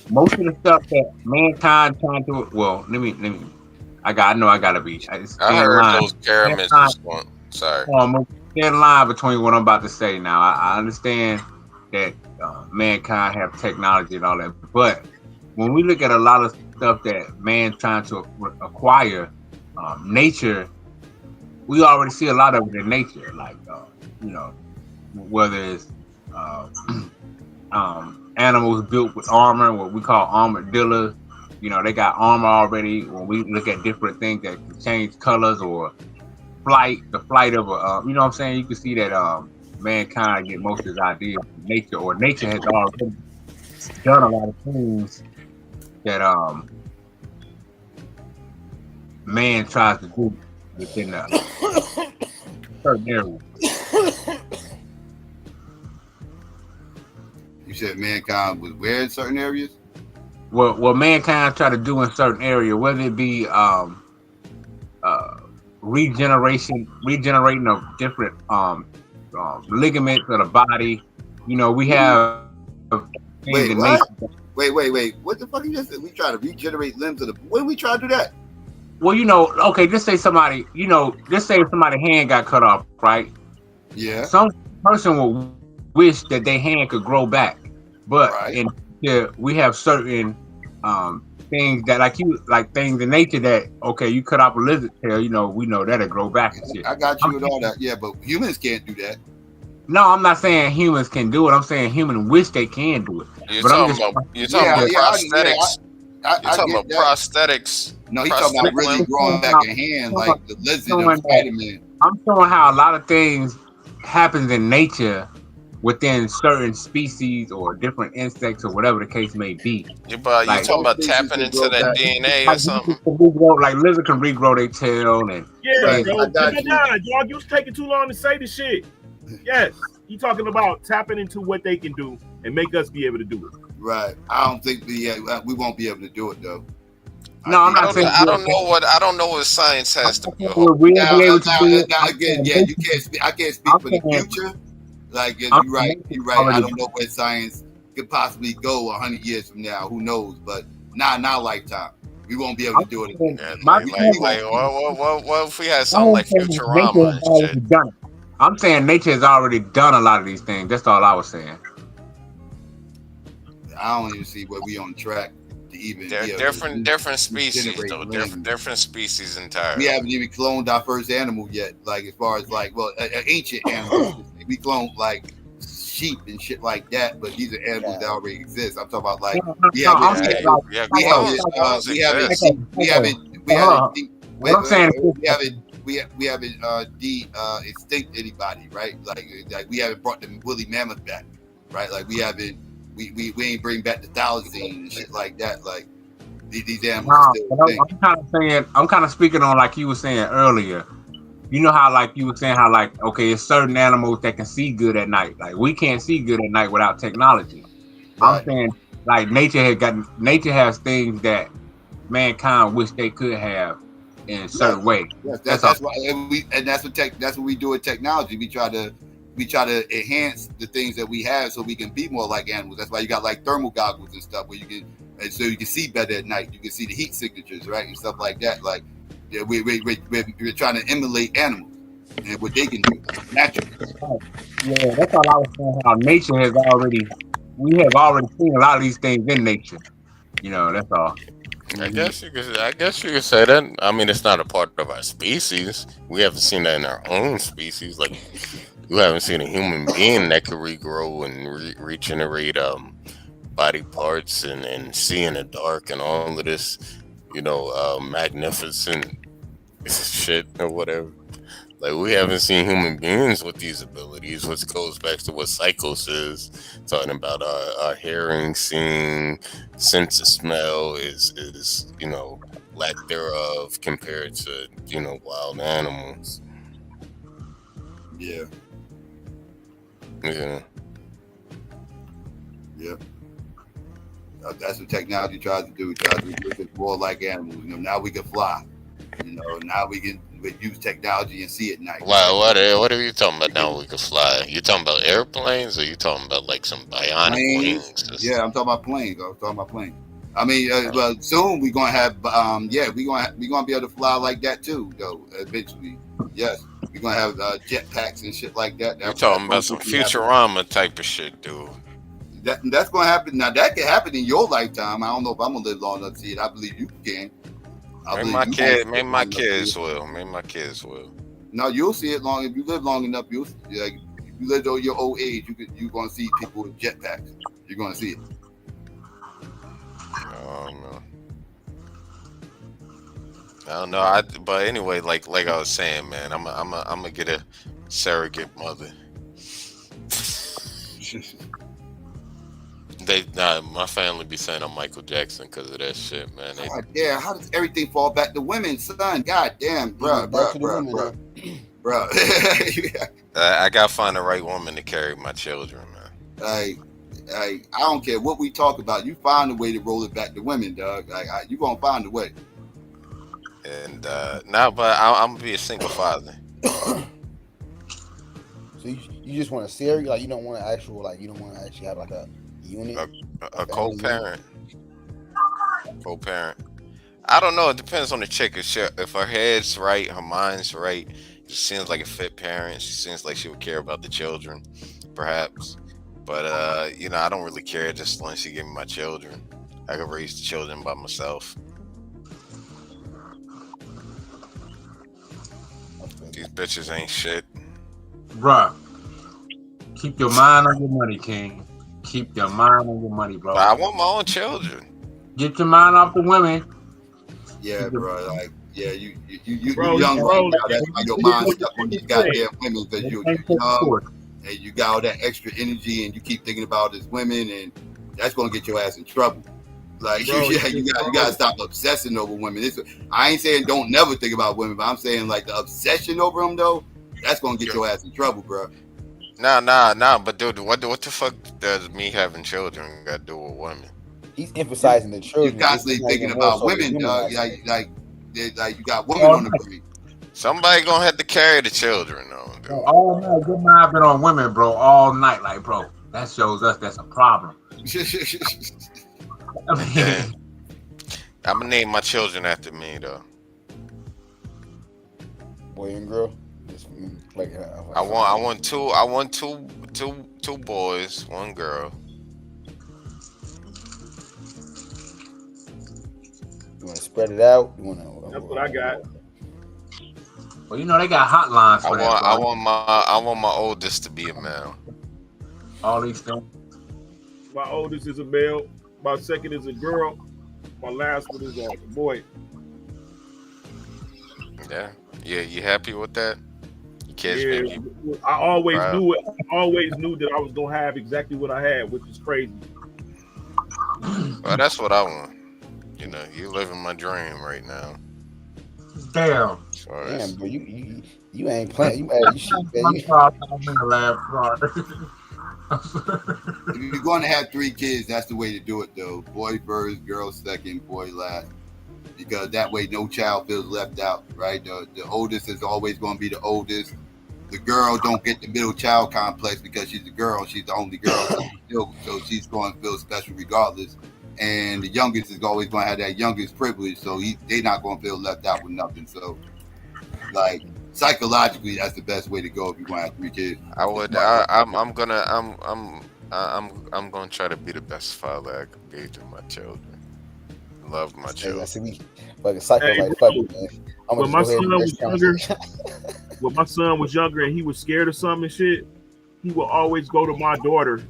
most of the stuff that mankind trying to let me I gotta be. I heard those pyramids was going. Sorry. Thin line between what I'm about to say now. I understand that mankind have technology and all that, but when we look at a lot of stuff that man's trying to acquire, nature, we already see a lot of it in nature, like whether it's animals built with armor, what we call armadillos. They got armor already. When we look at different things that can change colors or the flight of a, you know what I'm saying? You can see that mankind get most of his ideas from nature, or nature has already done a lot of things that man tries to do within a certain area. You said mankind was where in certain areas? What mankind try to do in certain area, whether it be regenerating of different ligaments of the body. We have Wait, what? Wait. What the fuck you just said? We try to regenerate limbs of the. When we try to do that? Well, okay, just say somebody, somebody's hand got cut off, right? Yeah. Some person will wish that their hand could grow back, but we have certain things that like things in nature that, okay, you cut off a lizard tail, we know that'll grow back and shit. I got you with all that, yeah, but humans can't do that. No, I'm not saying humans can do it. I'm saying humans wish they can do it. You're talking about prosthetics. You're talking about prosthetics. No, he's talking about really growing back a hand like the lizard of Spider-Man. I'm showing how a lot of things happens in nature within certain species or different insects or whatever the case may be. You're talking about tapping into that DNA or something? Like lizard can regrow their tail and y'all, you was taking too long to say the shit. Yes, you talking about tapping into what they can do and make us be able to do it. Right. I don't think we won't be able to do it though. No, I'm not saying. I don't know what science has to do. Again, you can't speak. I can't speak for the future. Like you're right. I don't know where science could possibly go 100 years from now. Who knows? But not in our lifetime. We won't be able to do it. What if we had something like Futurama and shit? I'm saying nature has already done a lot of these things. That's all I was saying. I don't even see where we on track to even. They're different species though. Different species entirely. We haven't even cloned our first animal yet. Like as far as ancient animals, we cloned like sheep and shit like that. But these are animals that already exist. I'm talking about like we haven't extinct anybody, right? Like we haven't brought the woolly mammoth back, right? Like we haven't. We ain't bring back the thylacine and shit like that. Like these animals. I'm kind of speaking on like you were saying earlier. You know how like you were saying how like okay, it's certain animals that can see good at night. Like we can't see good at night without technology. Right. I'm saying like nature has things that mankind wish they could have in a certain way. Yes, that's why that's what we do with technology. We try to enhance the things that we have so we can be more like animals. That's why you got like thermal goggles and stuff where so you can see better at night. You can see the heat signatures, right, and stuff like that. Like we're trying to emulate animals and what they can do naturally. Yeah, that's all I was saying. How nature we have already seen a lot of these things in nature. That's all. I guess you could say that. I mean, it's not a part of our species. We haven't seen that in our own species. Like, you haven't seen a human being that could regrow and regenerate body parts and see in the dark and all of this, magnificent shit or whatever. Like, we haven't seen human beings with these abilities, which goes back to what Psycho says, talking about our hearing, seeing, sense of smell is lack thereof compared to, you know, wild animals. Yeah. Yeah. Yeah. That's what technology tries to do. It tries to make us more like animals. You know, now we can fly. You know, now we can use technology and see at night. Wow, what are you talking about now? We can fly. You talking about airplanes, or you talking about like some bionic wings? Yeah, I'm talking about planes. I mean, well, soon we're gonna have, we're gonna be able to fly like that too, though. Eventually, yes, we're gonna have jetpacks and shit like that. You're talking about some Futurama type of shit, dude. That's gonna happen. Now that can happen in your lifetime. I don't know if I'm gonna live long enough to see it. I believe you can. Maybe my kids will. No, you'll see it long if you live long enough. If you live to your old age, you're gonna see people with jetpacks. You're gonna see it. No. I don't know. But anyway, like I was saying, man, I'm gonna get a surrogate mother. My family be saying I'm Michael Jackson because of that shit, man. Yeah, how does everything fall back to women, son? God damn, bro. I gotta find the right woman to carry my children, man. I don't care what we talk about. You find a way to roll it back to women, dog. You gonna find a way. And but I'm gonna be a single father. So you just want a series, like you don't want to actually have like a unit, a co-parent. I don't know. It depends on the chick. If her head's right, her mind's right, she seems like a fit parent. She seems like she would care about the children, perhaps. But you know, I don't really care. Just as long as she give me my children, I can raise the children by myself. These bitches ain't shit, bruh. Keep your mind on your money, King. Keep your mind on your money, bro. I want my own children. Get your mind off the women. Yeah, bro. Like, yeah, you young, bro. That's why your mind's stuck on these goddamn women because you're young and you got all that extra energy and you keep thinking about these women, and that's gonna get your ass in trouble. Like, bro, you gotta stop obsessing over women. I ain't saying don't never think about women, but I'm saying like the obsession over them though, that's gonna get your ass in trouble, bro. Nah. But dude, what the fuck does me having children got to do with women? He's emphasizing the children. You're constantly thinking about women, dog. Like you got women on the brain. Somebody gonna have to carry the children, though. Dude. All night, good mind been on women, bro. All night, like, bro. That shows us that's a problem. I'm gonna name my children after me, though. Boy and girl. I want two boys, one girl. You want to spread it out? That's what I got. Well, you know they got hotlines for that. I want my oldest to be a male. All these things. My oldest is a male. My second is a girl. My last one is a boy. Yeah. You happy with that? Yeah, I always knew it. I always knew that I was gonna have exactly what I had, which is crazy. Well, that's what I want. You know, you living my dream right now. Damn. Damn, bro, you ain't playing. If you're going to have 3 kids, that's the way to do it, though. Boy first, girl second, boy last. Because that way no child feels left out, right? The oldest is always going to be the oldest. The girl don't get the middle child complex because she's a girl. She's the only girl, so she's going to feel special regardless. And the youngest is always going to have that youngest privilege, so they're not going to feel left out with nothing. So, like, psychologically, that's the best way to go if you want to have 3 kids. I'm gonna try to be the best father I could be to my children. Love my children. When my son was younger and he was scared of something and shit, he would always go to my daughter.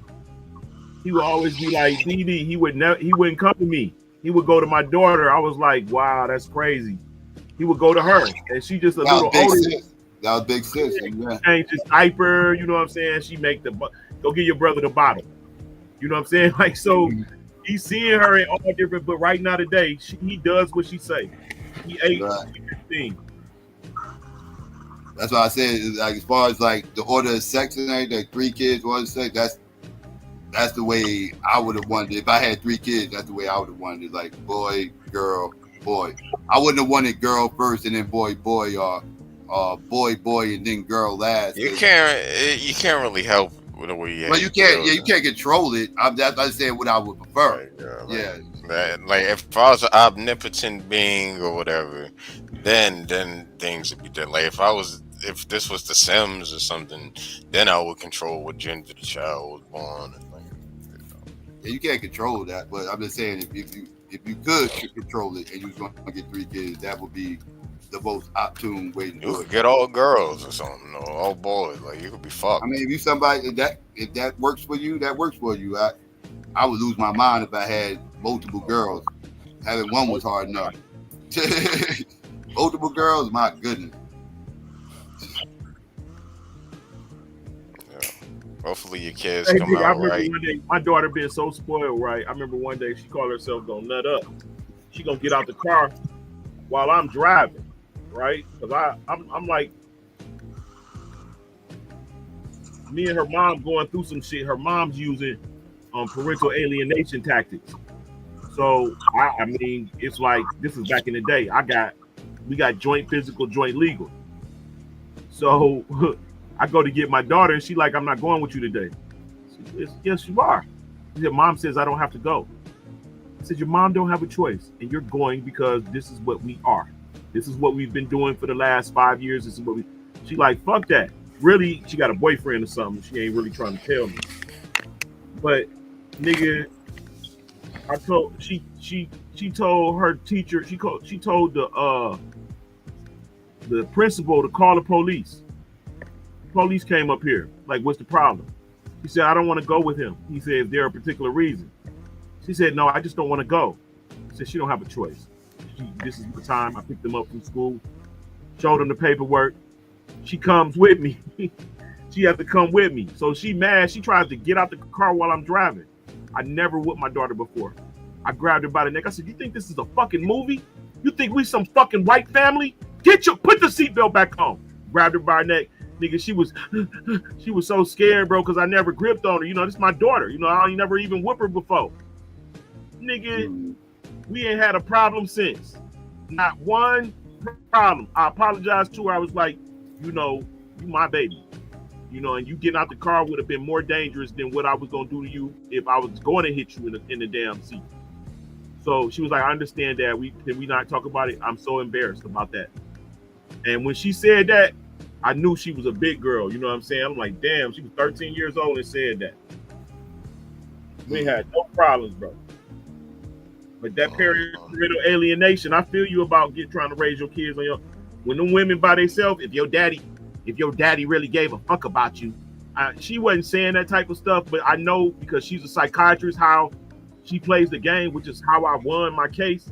He would always be like, "Dee," he wouldn't come to me. He would go to my daughter. I was like, wow, that's crazy. He would go to her, and she just a little older. That was big sis. Yeah. Change his diaper, you know what I'm saying? She make go give your brother the bottle. You know what I'm saying? Like, so he's seeing her in all different, but right now today, he does what she say. He 8, 15. That's why I said, like, as far as like the order of sex and everything, like 3 kids, order of sex, that's the way I would have wanted it. If I had 3 kids, that's the way I would have wanted it. Like boy, girl, boy. I wouldn't have wanted girl first and then boy, boy, or boy, boy, and then girl last. You can't really help with the way you. Well, you can't. Yeah, you can't control it. I'm saying what I would prefer. Like if I was an omnipotent being or whatever, then things would be different. Like if this was The Sims or something, then I would control what gender the child was born. Yeah, you can't control that, but I'm just saying if you could control it and you was going to get 3 kids, that would be the most opportune way to do it. You could get all girls or something, or all boys. Like you could be fucked. I mean, if you somebody if that works for you, that works for you. I would lose my mind if I had multiple girls. Having one was hard enough. Multiple girls, my goodness. Hopefully your kids come out right. One day, my daughter being so spoiled, right? I remember one day she called herself gonna nut up. She gonna get out the car while I'm driving, right? Because I'm like, me and her mom going through some shit. Her mom's using parental alienation tactics. So I mean, it's like this is back in the day. We got joint physical, joint legal. So I go to get my daughter, and she like, I'm not going with you today. Said, yes, you are. She said, Mom says I don't have to go. I said, your mom don't have a choice, and you're going because this is what we are. This is what we've been doing for the last 5 years. This is what she like, fuck that. Really, she got a boyfriend or something. She ain't really trying to tell me. But nigga, she told her teacher, she told the principal to call the police. Police came up here. Like, what's the problem? She said, I don't want to go with him. He said, is there a particular reason? She said, no, I just don't want to go. She said, she don't have a choice. This is the time. I picked them up from school, showed them the paperwork. She comes with me. She has to come with me. So she mad. She tries to get out the car while I'm driving. I never whipped my daughter before. I grabbed her by the neck. I said, you think this is a fucking movie? You think we some fucking white family? Put the seatbelt back on. Grabbed her by her neck. Nigga, she was so scared, bro, because I never gripped on her. You know, this is my daughter. You know, I ain't never even whipped her before. Nigga, we ain't had a problem since. Not one problem. I apologized to her. I was like, you know, you my baby. You know, and you getting out the car would have been more dangerous than what I was going to do to you if I was going to hit you in the damn seat. So she was like, I understand that. Can we not talk about it? I'm so embarrassed about that. And when she said that, I knew she was a big girl. You know what I'm saying? I'm like, damn, she was 13 years old and said that. We had no problems, bro. But that parental alienation, I feel you about trying to raise your kids on your. When them women by themselves, if your daddy really gave a fuck about you, she wasn't saying that type of stuff. But I know because she's a psychiatrist how she plays the game, which is how I won my case.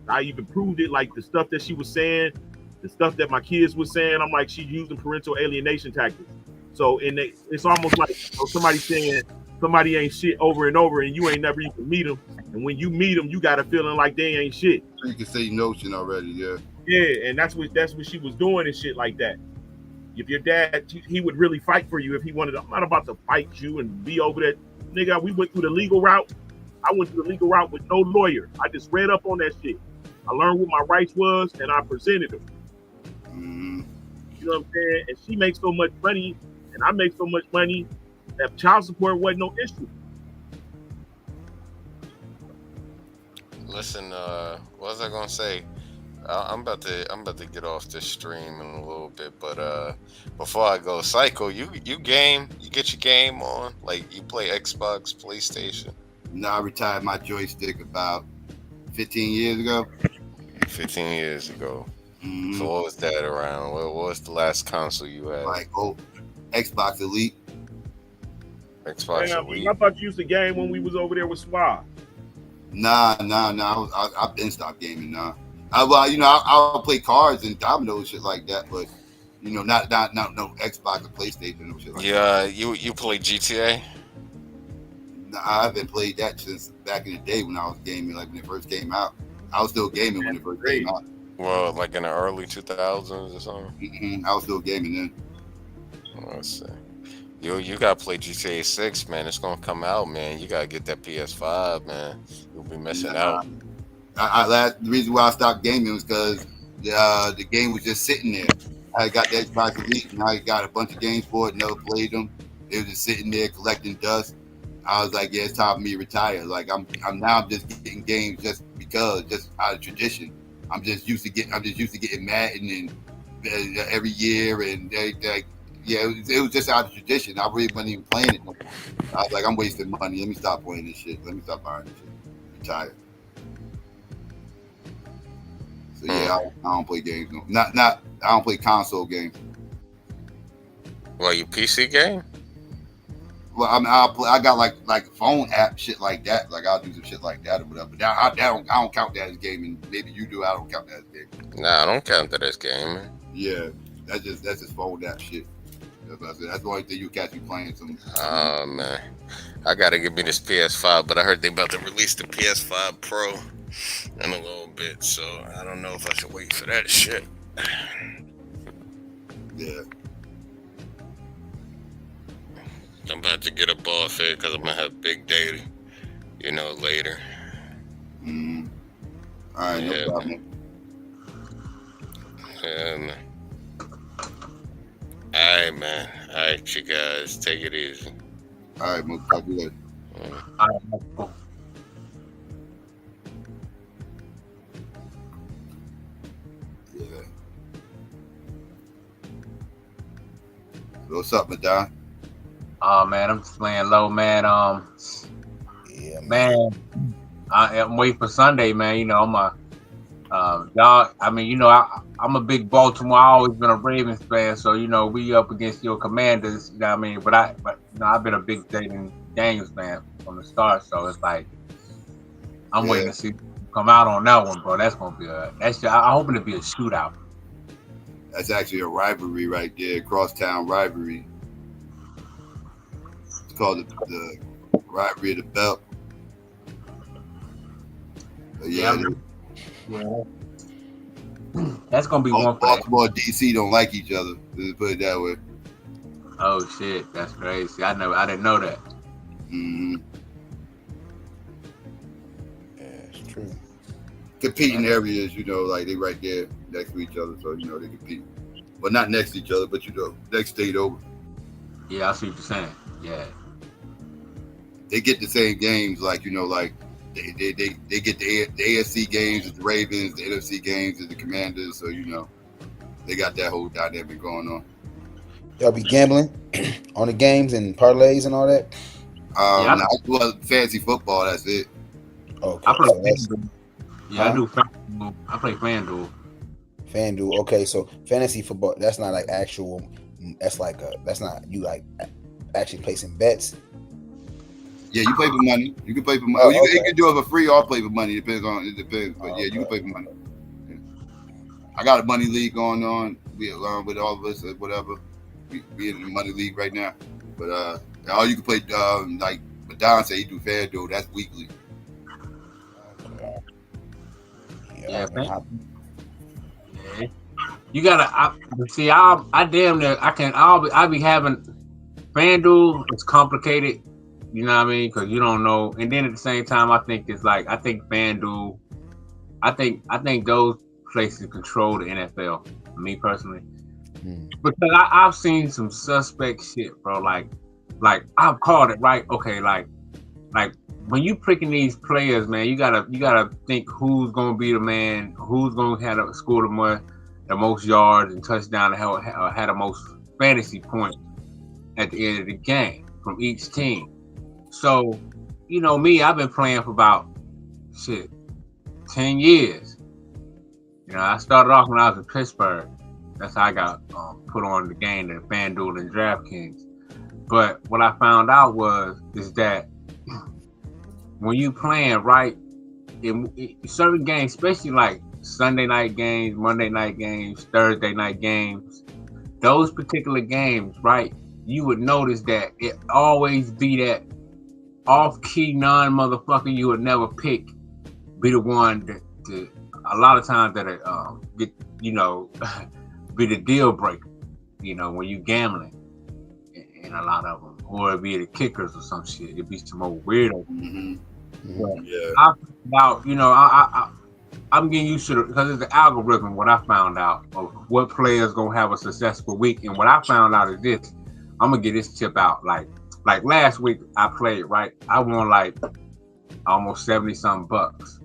I even proved it, like the stuff that she was saying. The stuff that my kids were saying, I'm like, she's using parental alienation tactics. So it's almost like somebody saying somebody ain't shit over and over, and you ain't never even meet them. And when you meet them, you got a feeling like they ain't shit. You can say notion already, yeah. Yeah, and that's what she was doing and shit like that. If your dad, he would really fight for you if he wanted. I'm not about to fight you and be over that, nigga. We went through the legal route. I went through the legal route with no lawyer. I just read up on that shit. I learned what my rights was, and I presented them. You know what I'm saying? And she makes so much money, and I make so much money that child support wasn't no issue. Listen, what was I gonna say? I'm about to get off this stream in a little bit, but before I go, Psycho, you game? You get your game on? Like you play Xbox, PlayStation? No, I retired my joystick about 15 years ago. 15 years ago. So what was that around? What was the last console you had? Like Xbox Elite. Xbox Elite. I thought you used to game when we was over there with Swab. Nah. I've been stopped gaming now. I'll play cards and dominoes and shit like that, but you know, not no Xbox or PlayStation or shit like that. Yeah, you play GTA? Nah, I haven't played that since back in the day when I was gaming, like when it first came out. I was still gaming when it first came out. Well, like in the early 2000s or something. I was still gaming then. Let's see. You gotta play GTA 6, man. It's gonna come out, man. You gotta get that PS5, man. You'll be missing out. The reason why I stopped gaming was because the game was just sitting there. I got the Xbox Elite, and I got a bunch of games for it. Never played them. They were just sitting there collecting dust. I was like, yeah, it's time for me to retire. Like I'm just getting games just out of tradition. I'm just used to getting Madden and every year, and it was just out of tradition. I really wasn't even playing it no more. I was like, I'm wasting money. Let me stop playing this shit. Let me stop buying this shit. Retire. So yeah, I don't play games. No. Not. I don't play console games. Well, you PC game? Well, I mean, I got like phone app shit like that. Like I'll do some shit like that or whatever. But I don't count that as gaming. Maybe you do. I don't count that as gaming. Nah, I don't count that as gaming. Yeah, that's just phone app shit. That's the only thing you catch me playing some. Oh man, I gotta give me this PS5, but I heard they about to release the PS5 Pro in a little bit, so I don't know if I should wait for that shit. Yeah. I'm about to get up off it because I'm gonna have a big day, later. All right, no problem. Man. Yeah, man. All right, man. All right, you guys, take it easy. All right, we'll talk to you later. Yeah. What's up, Madonna? Oh man, I'm just playing low, man. Yeah, man. I'm waiting for Sunday, man. I'm a dog. I mean, I'm a big Baltimore. I've always been a Ravens fan, so we up against your Commanders. You know what I mean? But I've been a big Jaden Daniels fan from the start, so it's like I'm waiting to see come out on that one, bro. That's gonna be I'm hoping to be a shootout. That's actually a rivalry right there, crosstown rivalry. It's called the rivalry of the belt. But yeah. That's gonna be one. Baltimore and DC don't like each other. Let's put it that way. Oh shit, that's crazy. I didn't know that. Mm-hmm. Yeah, it's true. Competing areas, like they right there next to each other, so they compete. Well, not next to each other, but next state over. Yeah, I see what you're saying. Yeah. They get the same games, like they get the AFC games as the Ravens, the NFC games as the Commanders, so they got that whole dynamic going on. Y'all be gambling on the games and parlays and all that? Well, fantasy football, that's it. Okay. I play FanDuel. Yeah, I do FanDuel. I play FanDuel. FanDuel. Okay, so fantasy football, that's not like actual. That's not you like actually placing bets. Yeah, you play for money. You can play for money. You can do it for free or play for money. It depends. But yeah, you can play for money. Yeah. I got a money league going on with all of us, whatever. We in the money league right now. But all you can play, like Don said, he do FanDuel. That's weekly. Yeah, man. Yeah. You gotta. I damn near. I'll be having FanDuel. It's complicated. You know what I mean? Because you don't know. And then at the same time, I think FanDuel. I think those places control the NFL. Me personally, because I've seen some suspect shit, bro. Like I've called it right. Okay, like when you picking these players, man, you gotta think who's gonna be the man, who's gonna score the most yards and touchdowns, had the most fantasy points at the end of the game from each team. So, me, I've been playing for about 10 years. I started off when I was in Pittsburgh. That's how I got put on the game, the FanDuel and DraftKings. But what I found out is that when you playing right in certain games, especially like Sunday night games, Monday night games, Thursday night games, those particular games, right, you would notice that it always be that off-key non-motherfucker you would never pick be the one to a lot of times that get, you know, be the deal breaker, you know, when you gambling, and a lot of them, or it be the kickers or some shit. It'd be some old weirdo. I found out, you know, I'm getting used to it because it's the algorithm. What I found out of what players gonna have a successful week, and what I found out is this. I'm gonna get this tip out. Like last week, I played right. I won like almost 70-something bucks,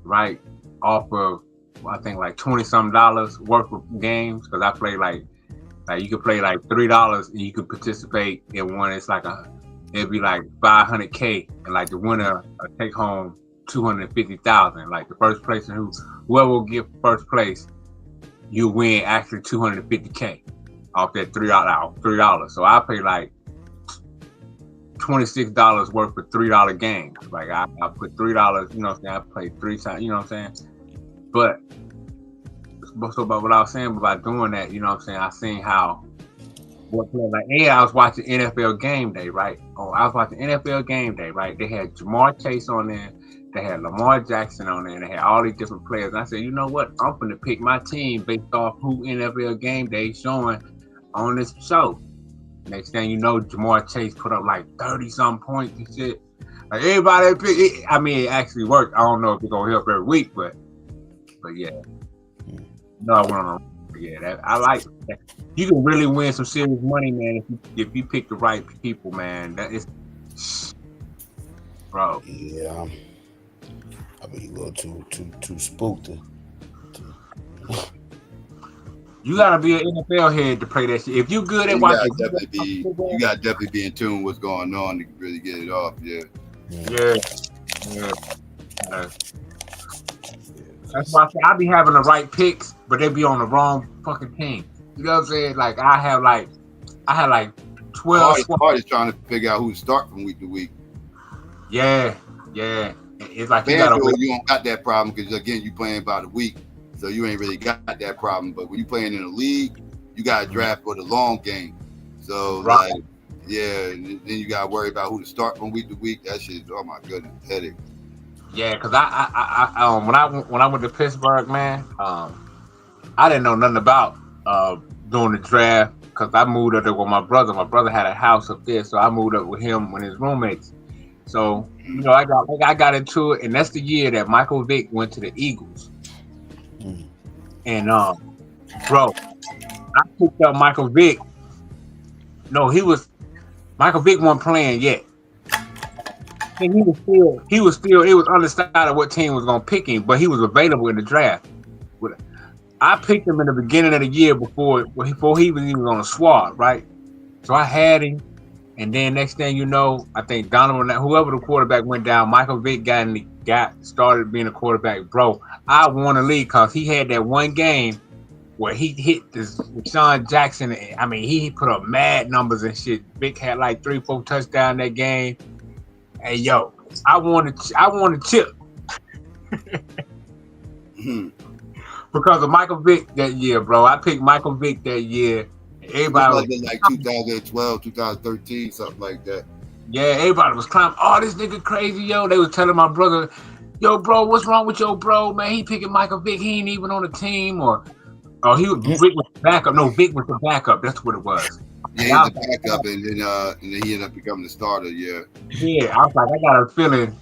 right, off of I think like $20-something worth of games, because I played like you could play like $3 and you could participate in one. It's like it'd be like $500K, and like the winner take home $250,000. Like the first place, and whoever will get first place, you win actually $250K off that $3. So I pay like $26 worth of $3 games. Like I put $3, you know what I'm saying? I played 3 times, you know what I'm saying? But so about what I was saying about doing that, you know what I'm saying? I seen how what player, like, I was watching NFL Game Day, right? I was watching NFL Game Day, right? They had Jamar Chase on there, they had Lamar Jackson on there, and they had all these different players. And I said, you know what? I'm gonna pick my team based off who NFL Game Day showing on this show. Next thing you know, Jamar Chase put up like 30-something points and shit. Like everybody picked it. I mean, it actually worked. I don't know if it's gonna help every week, but yeah. No, I went on that I like that. You can really win some serious money, man, if you pick the right people, man. That is, bro. Yeah, I mean, a little too spooked. You gotta be an NFL head to play that shit. If you good at watching, you gotta definitely be in tune with what's going on to really get it off. Yeah. That's why I say I be having the right picks, but they be on the wrong fucking team. You know what I'm saying? Like I had like 12. Hard trying to figure out who to start from week to week. Yeah. It's like you don't got that problem because again you playing about a week, so you ain't really got that problem. But when you playing in a league, you got to draft for the long game. So like, yeah, and then you got to worry about who to start from week to week. That shit, oh my goodness, headache. Yeah, because I when I went to Pittsburgh, man, I didn't know nothing about doing the draft because I moved up there with my brother. My brother had a house up there, so I moved up with him and his roommates. So you know, I got into it, and that's the year that Michael Vick went to the Eagles. And bro, I picked up Michael Vick. No, Michael Vick wasn't playing yet. And he was still it was undecided what team was gonna pick him, but he was available in the draft. I picked him in the beginning of the year before he was even on the squad, right? So I had him, and then next thing you know, I think Donovan, whoever the quarterback went down, Michael Vick started being a quarterback. Bro, I won the league because he had that one game where he hit this Sean Jackson. I mean, he put up mad numbers and shit. Vick had like 3-4 touchdowns that game. Hey yo, I want a chip because of Michael Vick that year, bro. I picked Michael Vick that year. Everybody was like 2012, 2013, something like that. Yeah, everybody was climbing. Oh, this nigga crazy, yo. They was telling my brother, yo, bro, what's wrong with your bro, man? He picking Michael Vick. He ain't even on the team, or Vick was the backup. No, Vick was the backup. That's what it was. Yeah, he was the backup, and then he ended up becoming the starter. Yeah. Yeah, I was like, I got a feeling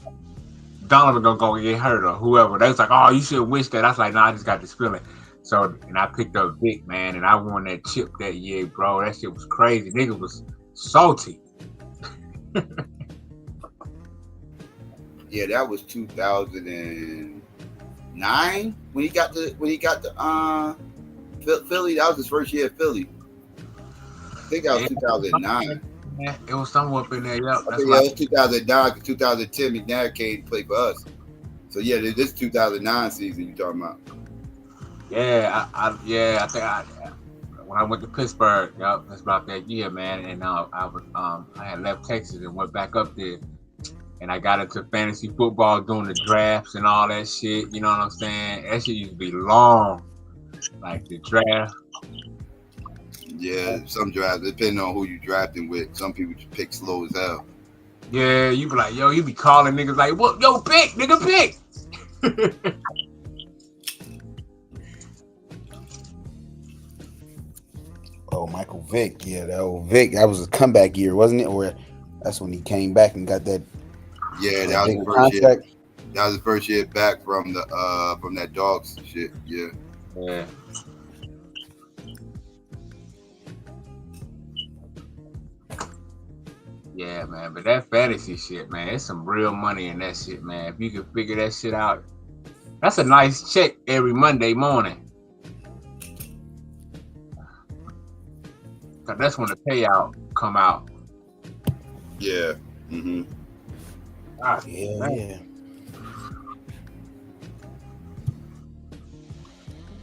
Donovan gonna go get hurt or whoever. They was like, oh, you should wish that. I was like, nah, I just got this feeling. So, and I picked up Vick, man, and I won that chip that year, bro. That shit was crazy. Nigga was salty. Yeah, that was 2009 when he got the Philly. That was his first year at Philly. I think that was 2009. Yeah, it was somewhere up in there. Yeah, it was 2009. 2010, McNair came to play for us. So yeah, this 2009 season you talking about? Yeah, I think when I went to Pittsburgh, that's about that year, man. And I had left Texas and went back up there, and I got into fantasy football doing the drafts and all that shit. You know what I'm saying? That shit used to be long, like the draft. Yeah, some drafts, depending on who you drafting with. Some people just pick slow as hell. Yeah, you be like, yo, you be calling niggas like, what? Yo, pick, nigga, pick. Oh, Michael Vick. Yeah, that old Vick. That was a comeback year, wasn't it? Or that's when he came back and got that. Yeah, that was the first contract. year. That was the first year back from that dogs shit. Yeah. Yeah. Yeah, man, but that fantasy shit, man, it's some real money in that shit, man. If you can figure that shit out, that's a nice check every Monday morning. Cause that's when the payout come out. Yeah. Mm-hmm. God, yeah.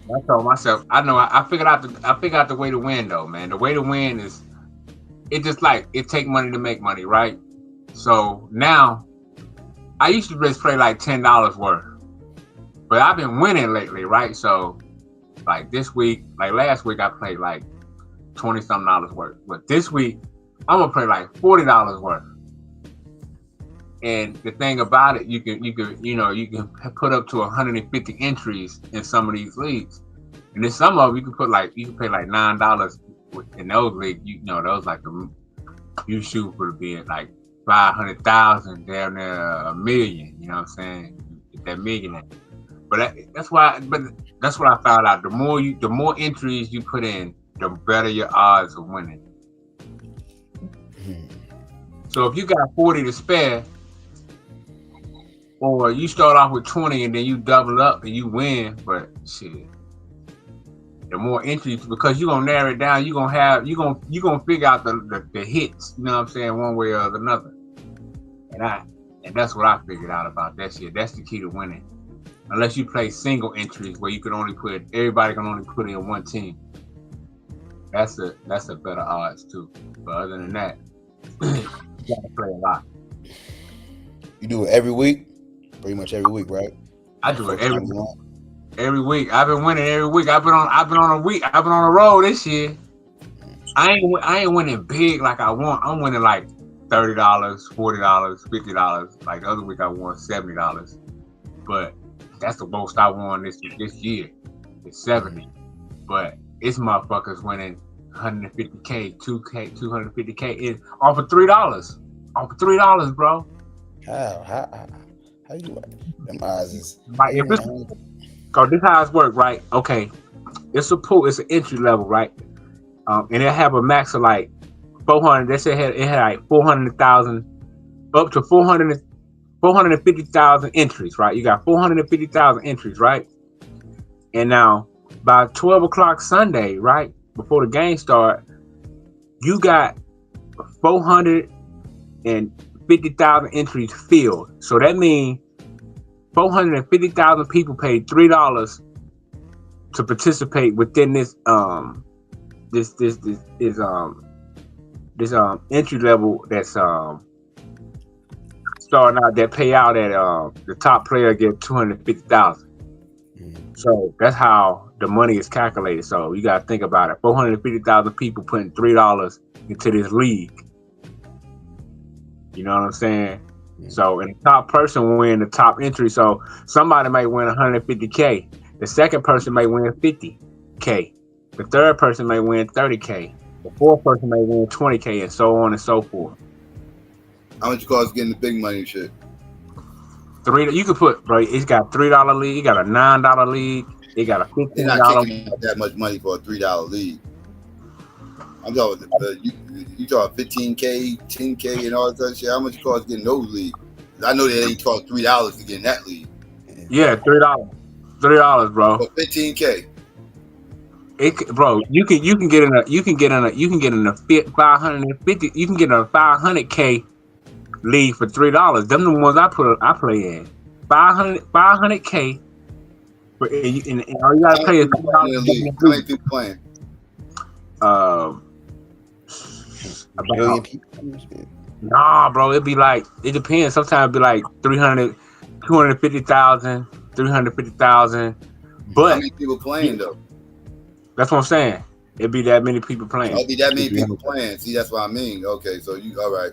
I told myself, I know I figured out the way to win though, man. The way to win is it just like it take money to make money, right? So now I used to just play like $10 worth. But I've been winning lately, right? So like this week, like last week I played like $20-something worth. But this week I'm gonna play like $40 worth. And the thing about it, you can put up to 150 entries in some of these leagues. And then some of them you can pay like $9 in those leagues. Those like you shoot for being like 500,000 down there $1 million. You know what I'm saying? Get that million. But that's what I found out. The more entries you put in, the better your odds of winning. So if you got 40 to spare, or you start off with 20 and then you double up and you win, but shit, the more entries, because you're gonna narrow it down, you're gonna figure out the hits, you know what I'm saying, one way or another. And that's what I figured out about that shit. That's the key to winning. Unless you play single entries where everybody can only put in one team. That's a better odds too. But other than that, you gotta play a lot. You do it every week? Pretty much every week, right? I do it every week. I've been winning every week. I've been on a roll this year. I ain't winning big like I want. I'm winning like $30, $40, $50. Like the other week I won $70. But that's the most I won this year. It's 70. But it's motherfuckers winning 150K, 2K, 250K off of $3. Off of $3, bro. How you like them odds is cause this how it's work, right? Okay. It's a pool, it's an entry level, right? And it have a max of like 400. They said it had like 400,000 up to 450,000 entries, right? You got 450,000 entries, right? And now by 12 o'clock Sunday, right, before the game start, you got 450,000 entries filled. So that means 450,000 people paid $3 to participate within this entry level that's starting out, that pay out at the top player get 250,000. So that's how the money is calculated. So you got to think about it. 450,000 people putting $3 into this league. You know what I'm saying? So, and the top person will win the top entry. So somebody might win 150K. The second person may win 50K. The third person may win 30K. The fourth person may win 20K, and so on and so forth. How much costs getting the big money shit? You could put, bro, it's got $3 league, it got a $9 league, it got a $15. They're not kicking out that much money for a $3 league. I'm talking you talking 15K, 10K, and all that shit. How much it costs getting those leagues? I know they ain't cost $3 to get in that league. Yeah, $3, bro. For 15K. Bro, you can get in a 550. You can get a 500K league for $3. Them the ones I play in. 500K. And all you gotta pay is $3. How many people playing? Million people. Nah, bro, it depends. Sometimes it'd be like 250,000, 350,000. But how many people playing though? That's what I'm saying. It'd be that many people playing. It'd be that many people playing. See, that's what I mean. Okay, so you all right.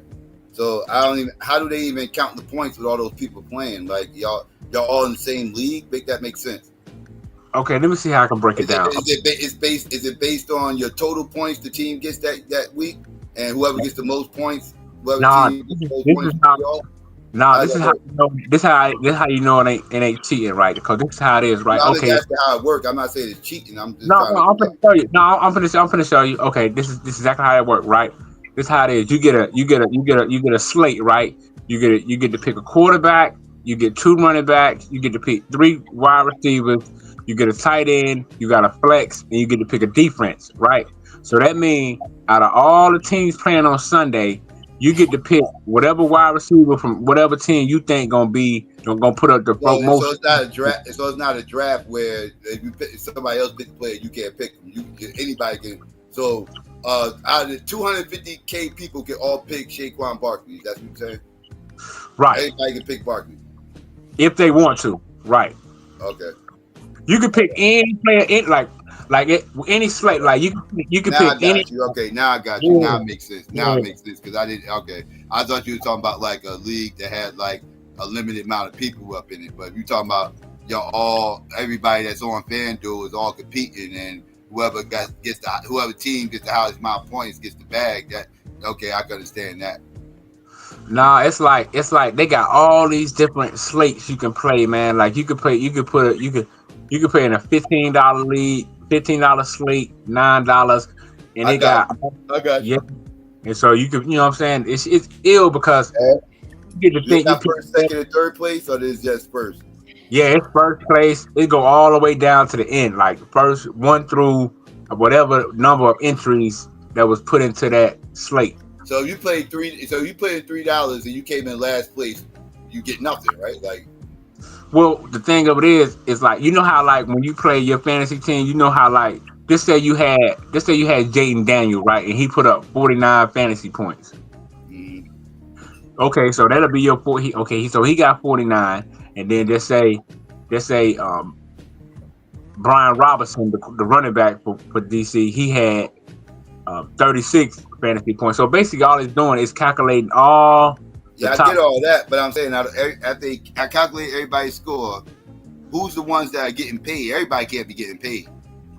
So how do they even count the points with all those people playing? Like y'all all in the same league? Make that make sense. Okay, let me see how I can break it down. Is it based on your total points the team gets that week, and whoever gets the most points, team gets the most points. This is how you know. This how you know it ain't cheating, right? Because this is how it is, right? No, Okay. That's how it works. I'm not saying it's cheating. I'm just I'm gonna show you. I'm gonna show you. Okay, this is exactly how it works, right? This is how it is. You get a slate, right? You get to pick a quarterback. You get 2 running backs. You get to pick 3 wide receivers. You get a tight end. You got a flex, and you get to pick a defense, right? So that means out of all the teams playing on Sunday, you get to pick whatever wide receiver from whatever team you think gonna put up the most. So it's not a draft. So it's not a draft where if somebody else pick the player, you can't pick them. Anybody can. So out of the 250K people can all pick Saquon Barkley. That's what you're saying. Right. Anybody can pick Barkley if they want to. Right. Okay. You can pick any player any slate. Like you can now pick any. Okay, now I got you. Now it makes sense. Now it makes sense because I didn't. Okay, I thought you were talking about like a league that had like a limited amount of people up in it. But you talking about everybody that's on FanDuel is all competing, and whoever team gets the highest amount of points gets the bag. That okay, I can understand that. Nah, it's like they got all these different slates you can play, man. Like you could play in a $15 league, $15 slate, $9, and I got you. And so you could, you know what I'm saying? It's ill because you get to think you first, second, and third place, or is just first? Yeah, it's first place. It go all the way down to the end, like first 1 through whatever number of entries that was put into that slate. So you played $3 and you came in last place, you get nothing, right? Like. Well, the thing of it is like, you know how like when you play your fantasy team, you know how like just say you had Jaden Daniel, right, and he put up 49 fantasy points. Mm-hmm. Okay, so that'll be your 4. So he got 49, and then just say Brian Robinson, the running back for DC, he had 36 fantasy points. So basically, all he's doing is calculating all. Yeah, I get all that, but I'm saying after I calculate everybody's score, who's the ones that are getting paid? Everybody can't be getting paid.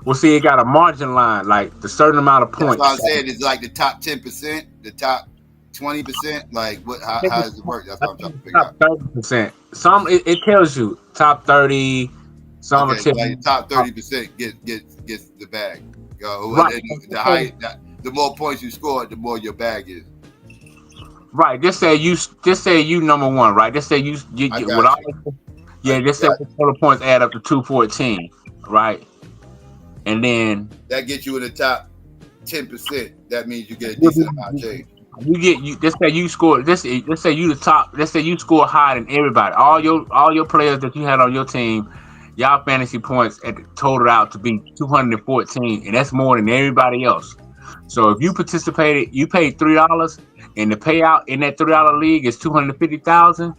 Well, see, it got a margin line, like the certain amount of points. That's what I'm saying. It's like the top 10%, the top 20%. Like, how does it work? That's what I'm trying to figure out. Top 30%. Some it tells you top 30. Some like the top 30% gets the bag. Right. The more points you score, the more your bag is. Right. Just say you number 1, right? Just say you get with all. Yeah. Just say the total points add up to 214, right? And then that gets you in the top 10%. That means you get a decent amount of change. Just say you score. Let's say you the top. Let's say you score higher than everybody. All your players that you had on your team, y'all fantasy points totaled out to be 214, and that's more than everybody else. So if you participated, you paid $3, and the payout in that $3 league is $250,000.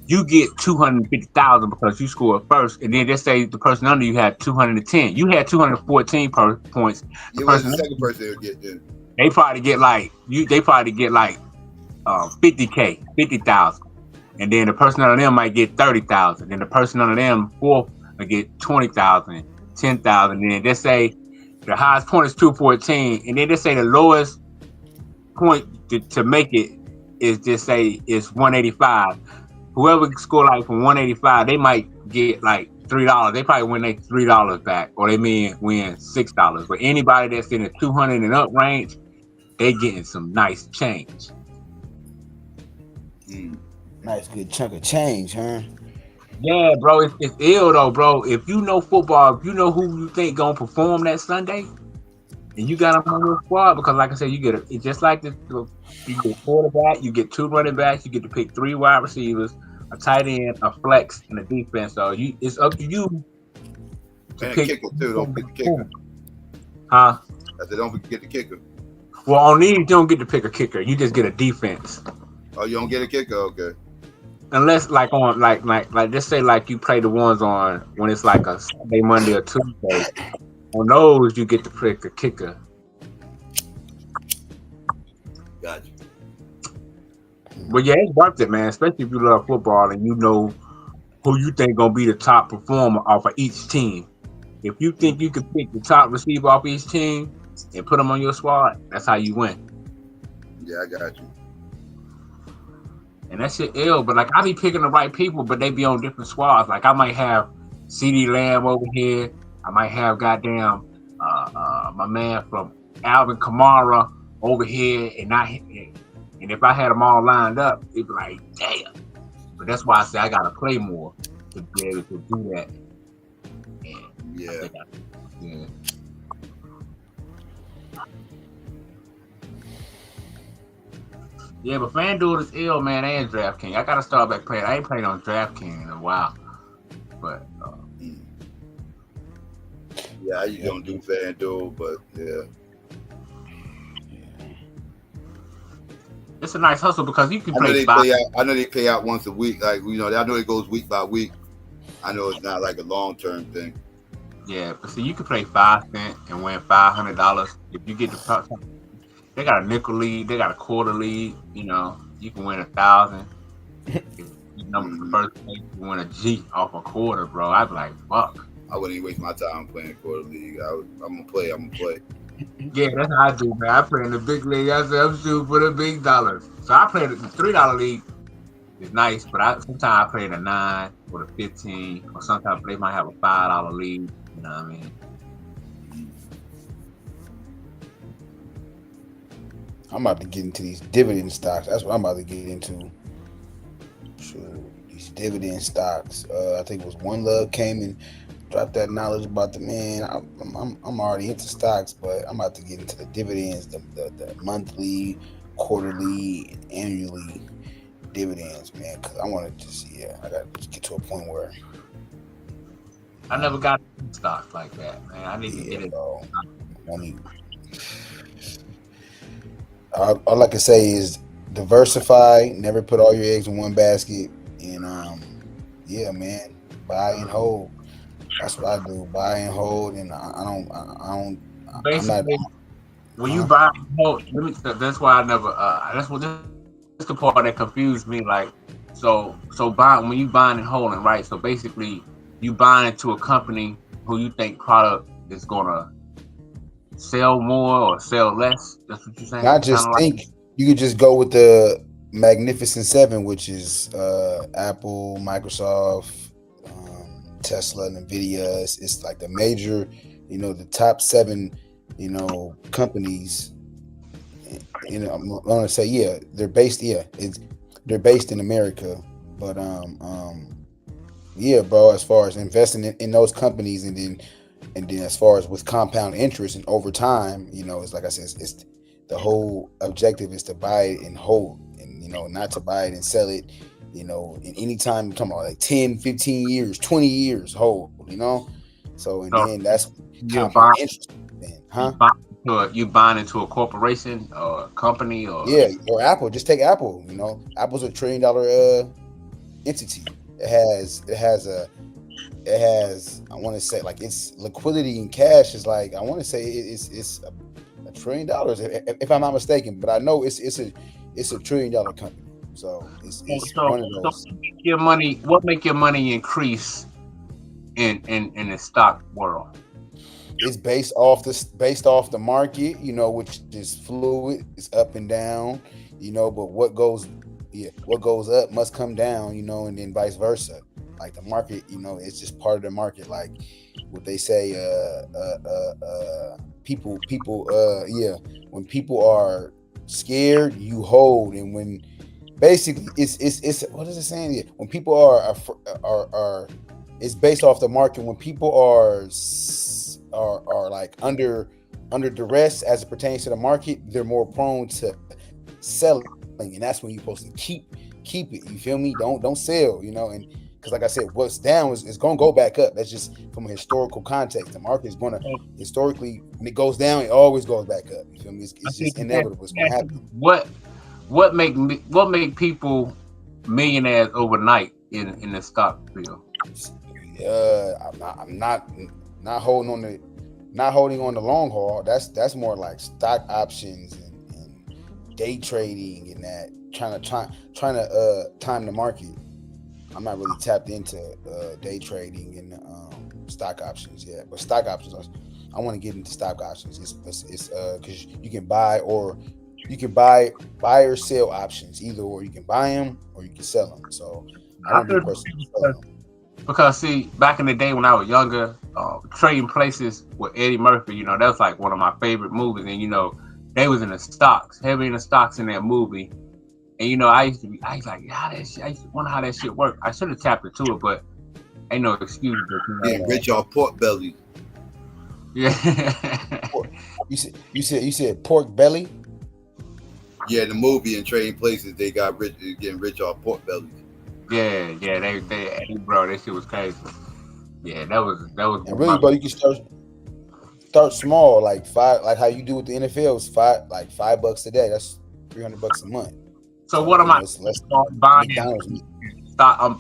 You get $250,000 because you scored first, and then just say the person under you had 210. You had 214 points. The second person will get then. They probably get like 50,000, and then the person under them might get 30,000. Then the person under them fourth will get 20,000, 10,000. Then just say the highest point is 214, and then just say the lowest point to make it is just say is 185. Whoever score like from 185, they might get like $3. They probably win their $3 back, or they may win $6. But anybody that's in the 200 and up range, they getting some nice change. Nice good chunk of change, huh? Yeah, bro, it's ill though, bro. If you know football, if you know who you think gonna perform that Sunday, and you got them on your squad, because like I said, you get it's just like this. You get a quarterback, you get 2 running backs, you get to pick 3 wide receivers, a tight end, a flex, and a defense. So it's up to you to pick. Kicker too. Don't pick the kicker. Huh? I said, don't forget the kicker. Well, on these, you don't get to pick a kicker. You just get a defense. Oh, you don't get a kicker? Okay. Unless like on like just say like you play the ones on when it's like a Sunday, Monday, or Tuesday. On those, you get to pick a kicker. Gotcha. But yeah, it's worth it, man. Especially if you love football and you know who you think gonna be the top performer off of each team. If you think you can pick the top receiver off each team and put them on your squad, that's how you win. Yeah, I got you. And that shit ill, but like I be picking the right people, but they be on different squads. Like I might have CeeDee Lamb over here. I might have goddamn my man from Alvin Kamara over here, and if I had them all lined up, it'd be like, damn. But that's why I say I gotta play more to be able to do that. And yeah. Yeah, but FanDuel is ill, man, and DraftKings. I gotta start back playing. I ain't played on DraftKings in a while, but yeah, I usually don't do FanDuel, but yeah. It's a nice hustle because you can I know they pay out once a week. Like, you know, I know it goes week by week. I know it's not like a long-term thing. Yeah, but see, you can play 5 cents and win $500 if you get the top. They got a nickel league, they got a quarter league. You know, you can win 1,000. If you number the first place, you win a G off a quarter, bro. I'd be like, fuck. I wouldn't even waste my time playing quarter league. I'm gonna play. Yeah, that's how I do, man. I play in the big league. I say I'm shooting for the big dollars. So I play the $3 league. It's nice, but sometimes I play the 9 or the 15, or sometimes they might have a $5 league. You know what I mean? I'm about to get into these dividend stocks. That's what I'm about to get into. Sure, these dividend stocks. I think it was One Love came and dropped that knowledge about the man. I'm already into stocks, but I'm about to get into the dividends, the monthly, quarterly, and annually dividends, man. Because I want to just I got to get to a point where I never got stocks like that, man. I need to get it. Bro. All I can say is diversify. Never put all your eggs in one basket. And yeah, man, buy and hold. That's what I do. Buy and hold, and I don't. Basically, when you buy and hold, that's why I never. That's the part that confused me. Like, so when you buying and holding, right? So basically, you buying into a company who you think product is gonna sell more or sell less. That's what you're saying. I just think you could just go with the Magnificent Seven, which is Apple, Microsoft, Tesla, Nvidia. It's like the major, the top 7, companies. I'm gonna say they're based. They're based in America, but bro. As far as investing in those companies, and then as far as with compound interest and over time, it's like I said, it's the whole objective is to buy it and hold, and not to buy it and sell it. In any time you're talking about like 10, 15 years, 20 years hold. So then that's compound interest. You buying into a corporation or a company or Apple. Just take Apple. Apple's $1 trillion entity. It has I want to say like its liquidity and cash is like I want to say it's $1 trillion if I'm not mistaken, but I know it's a $1 trillion company. So it's one of those. What make your money increase in the stock world? It's based off the market, which is fluid. It's up and down, but what goes up must come down, and then vice versa. Like the market, it's just part of the market. Like what they say, people, when people are scared, you hold, and when basically it's what is it saying? Yeah, when people are it's based off the market. When people are like under duress as it pertains to the market, they're more prone to selling, and that's when you're supposed to keep it. You feel me? Don't sell, and because like I said, what's down is going to go back up. That's just from a historical context. The market is going to historically, when it goes down, it always goes back up. You feel me? It's just inevitable. It's going to happen. What make people millionaires overnight in the stock field? I'm not holding on the long haul. That's more like stock options and day trading and that trying to time the market. I'm not really tapped into day trading and stock options yet. But stock options, I want to get into stock options. It's because you can buy or sell options either, or you can buy them or you can sell them. So I want to be a person who sells them. Because see, back in the day when I was younger, Trading Places with Eddie Murphy, that was like one of my favorite movies. And they was in the stocks, heavy in the stocks in that movie. And I used to like, I used to wonder how that shit worked. I should have tapped into it, but ain't no excuse. Yeah, rich off pork belly. Yeah. You said pork belly? Yeah, the movie and Trading Places, they got rich, getting rich off pork belly. Yeah, they bro, that shit was crazy. Yeah, that was. And really, bro, you can start small, like how you do with the NFL. It's $5 a day. That's $300 a month. So what am I buying?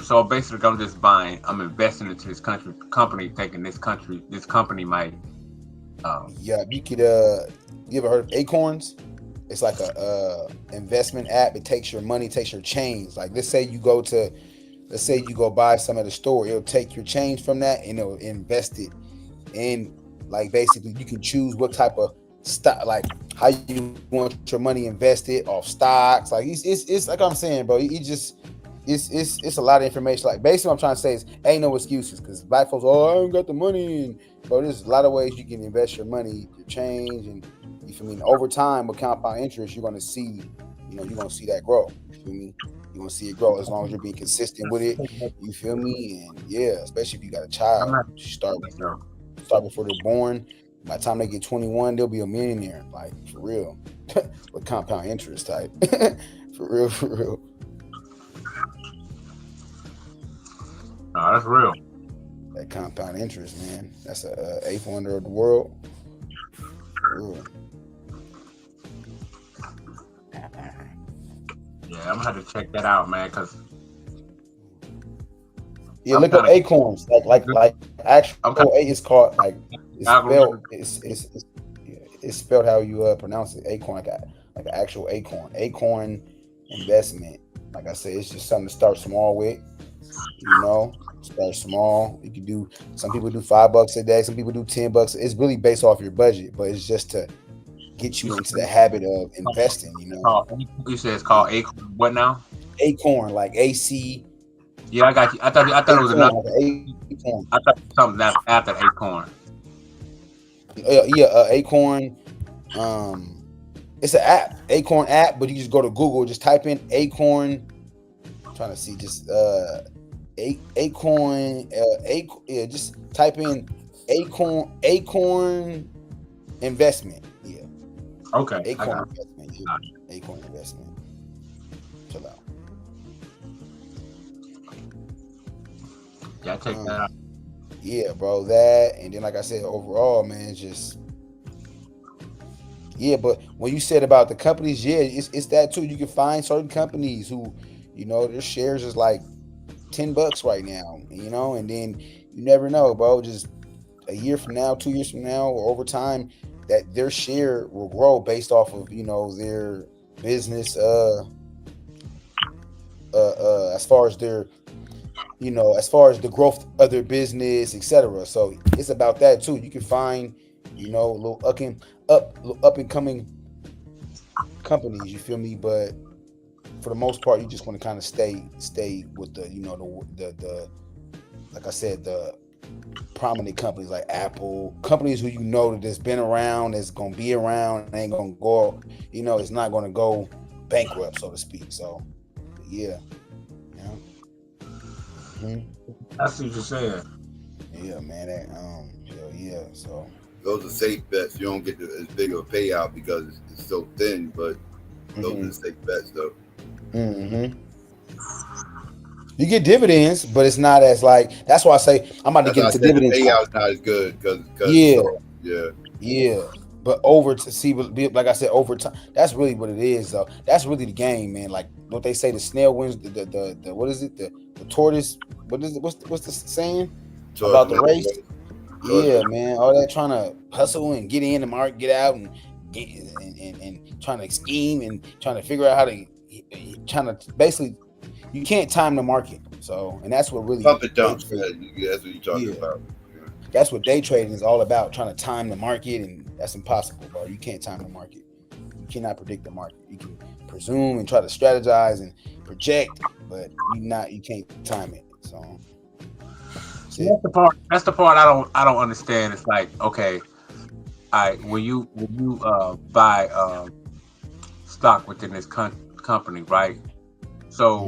So basically, I'm just buying. I'm investing into this company, thinking this company might. Yeah, you could. You ever heard of Acorns? It's like a investment app. It takes your money, takes your change. Like let's say you go buy some at the store. It'll take your change from that and it'll invest it in. Like basically, you can choose what type of stock, like how you want your money invested off stocks. Like it's like I'm saying, bro. It's a lot of information. Like basically, what I'm trying to say is ain't no excuses because black folks, I ain't got the money. And bro, there's a lot of ways you can invest your money, your change, and you feel me. And over time, with compound interest, you're gonna see, you're gonna see that grow. You feel me? You're gonna see it grow as long as you're being consistent with it. You feel me? And yeah, especially if you got a child, start before they're born. By the time they get 21, they'll be a millionaire, like for real, with compound interest type. For real. No, that's real. That compound interest, man. That's a eighth wonder of the world. For real. Yeah, I'm gonna have to check that out, man. Cause look up Acorns. Like actual A is called like it's spelled how you pronounce it. Acorn, like an actual acorn. Acorn investment. Like I said, it's just something to start small with. Start small. You can do. Some people do $5 a day. Some people do $10. It's really based off your budget, but it's just to get you into the habit of investing. You said it's called Acorn. What now? Acorn, like AC. Yeah, I got you. I thought it was another Acorn. I thought something after Acorn. Acorn. It's an app, Acorn app, but you just go to Google, just type in Acorn. I'm trying to see, just Acorn. Just type in Acorn investment. Yeah. Okay. Acorn investment. Yeah. Acorn investment. Chill out. Yeah, take that out. Yeah, bro, that, and then like I said, overall, man, just but when you said about the companies, it's that too. You can find certain companies who, their shares is like $10 right now, and then you never know, bro. Just a year from now, 2 years from now, or over time, that their share will grow based off of their business, as far as their as far as the growth of their business, etc. So it's about that too. You can find, little up and coming companies. You feel me? But for the most part, you just want to kind of stay with the, the like I said, the prominent companies like Apple, companies who that's been around, that's gonna be around, ain't gonna go, it's not gonna go bankrupt, so to speak. So yeah. That's what you're saying. Yeah, man. Yeah. So those are safe bets. You don't get as big of a payout because it's so thin, but those are the safe bets, though. You get dividends, but it's not as like. That's why I say I'm about to get into dividends. The payout's not as good because yeah. But over to see, like I said, over time, that's really what it is, though. That's really the game, man. Like what they say, the snail wins. The what is it? The tortoise. What is it? What's the saying about the race? Yeah, man. All that trying to hustle and get in the market, get out, and trying to scheme and trying to figure out how to basically you can't time the market. So, and that's what really pump and dumps. That's what you're talking about. Yeah. That's what day trading is all about, trying to time the market, and that's impossible, bro. You can't time the market. You cannot predict the market. You can presume and try to strategize and project, but you can't time it. So that's the part I don't understand. It's like, okay, when you buy stock within this company, right? So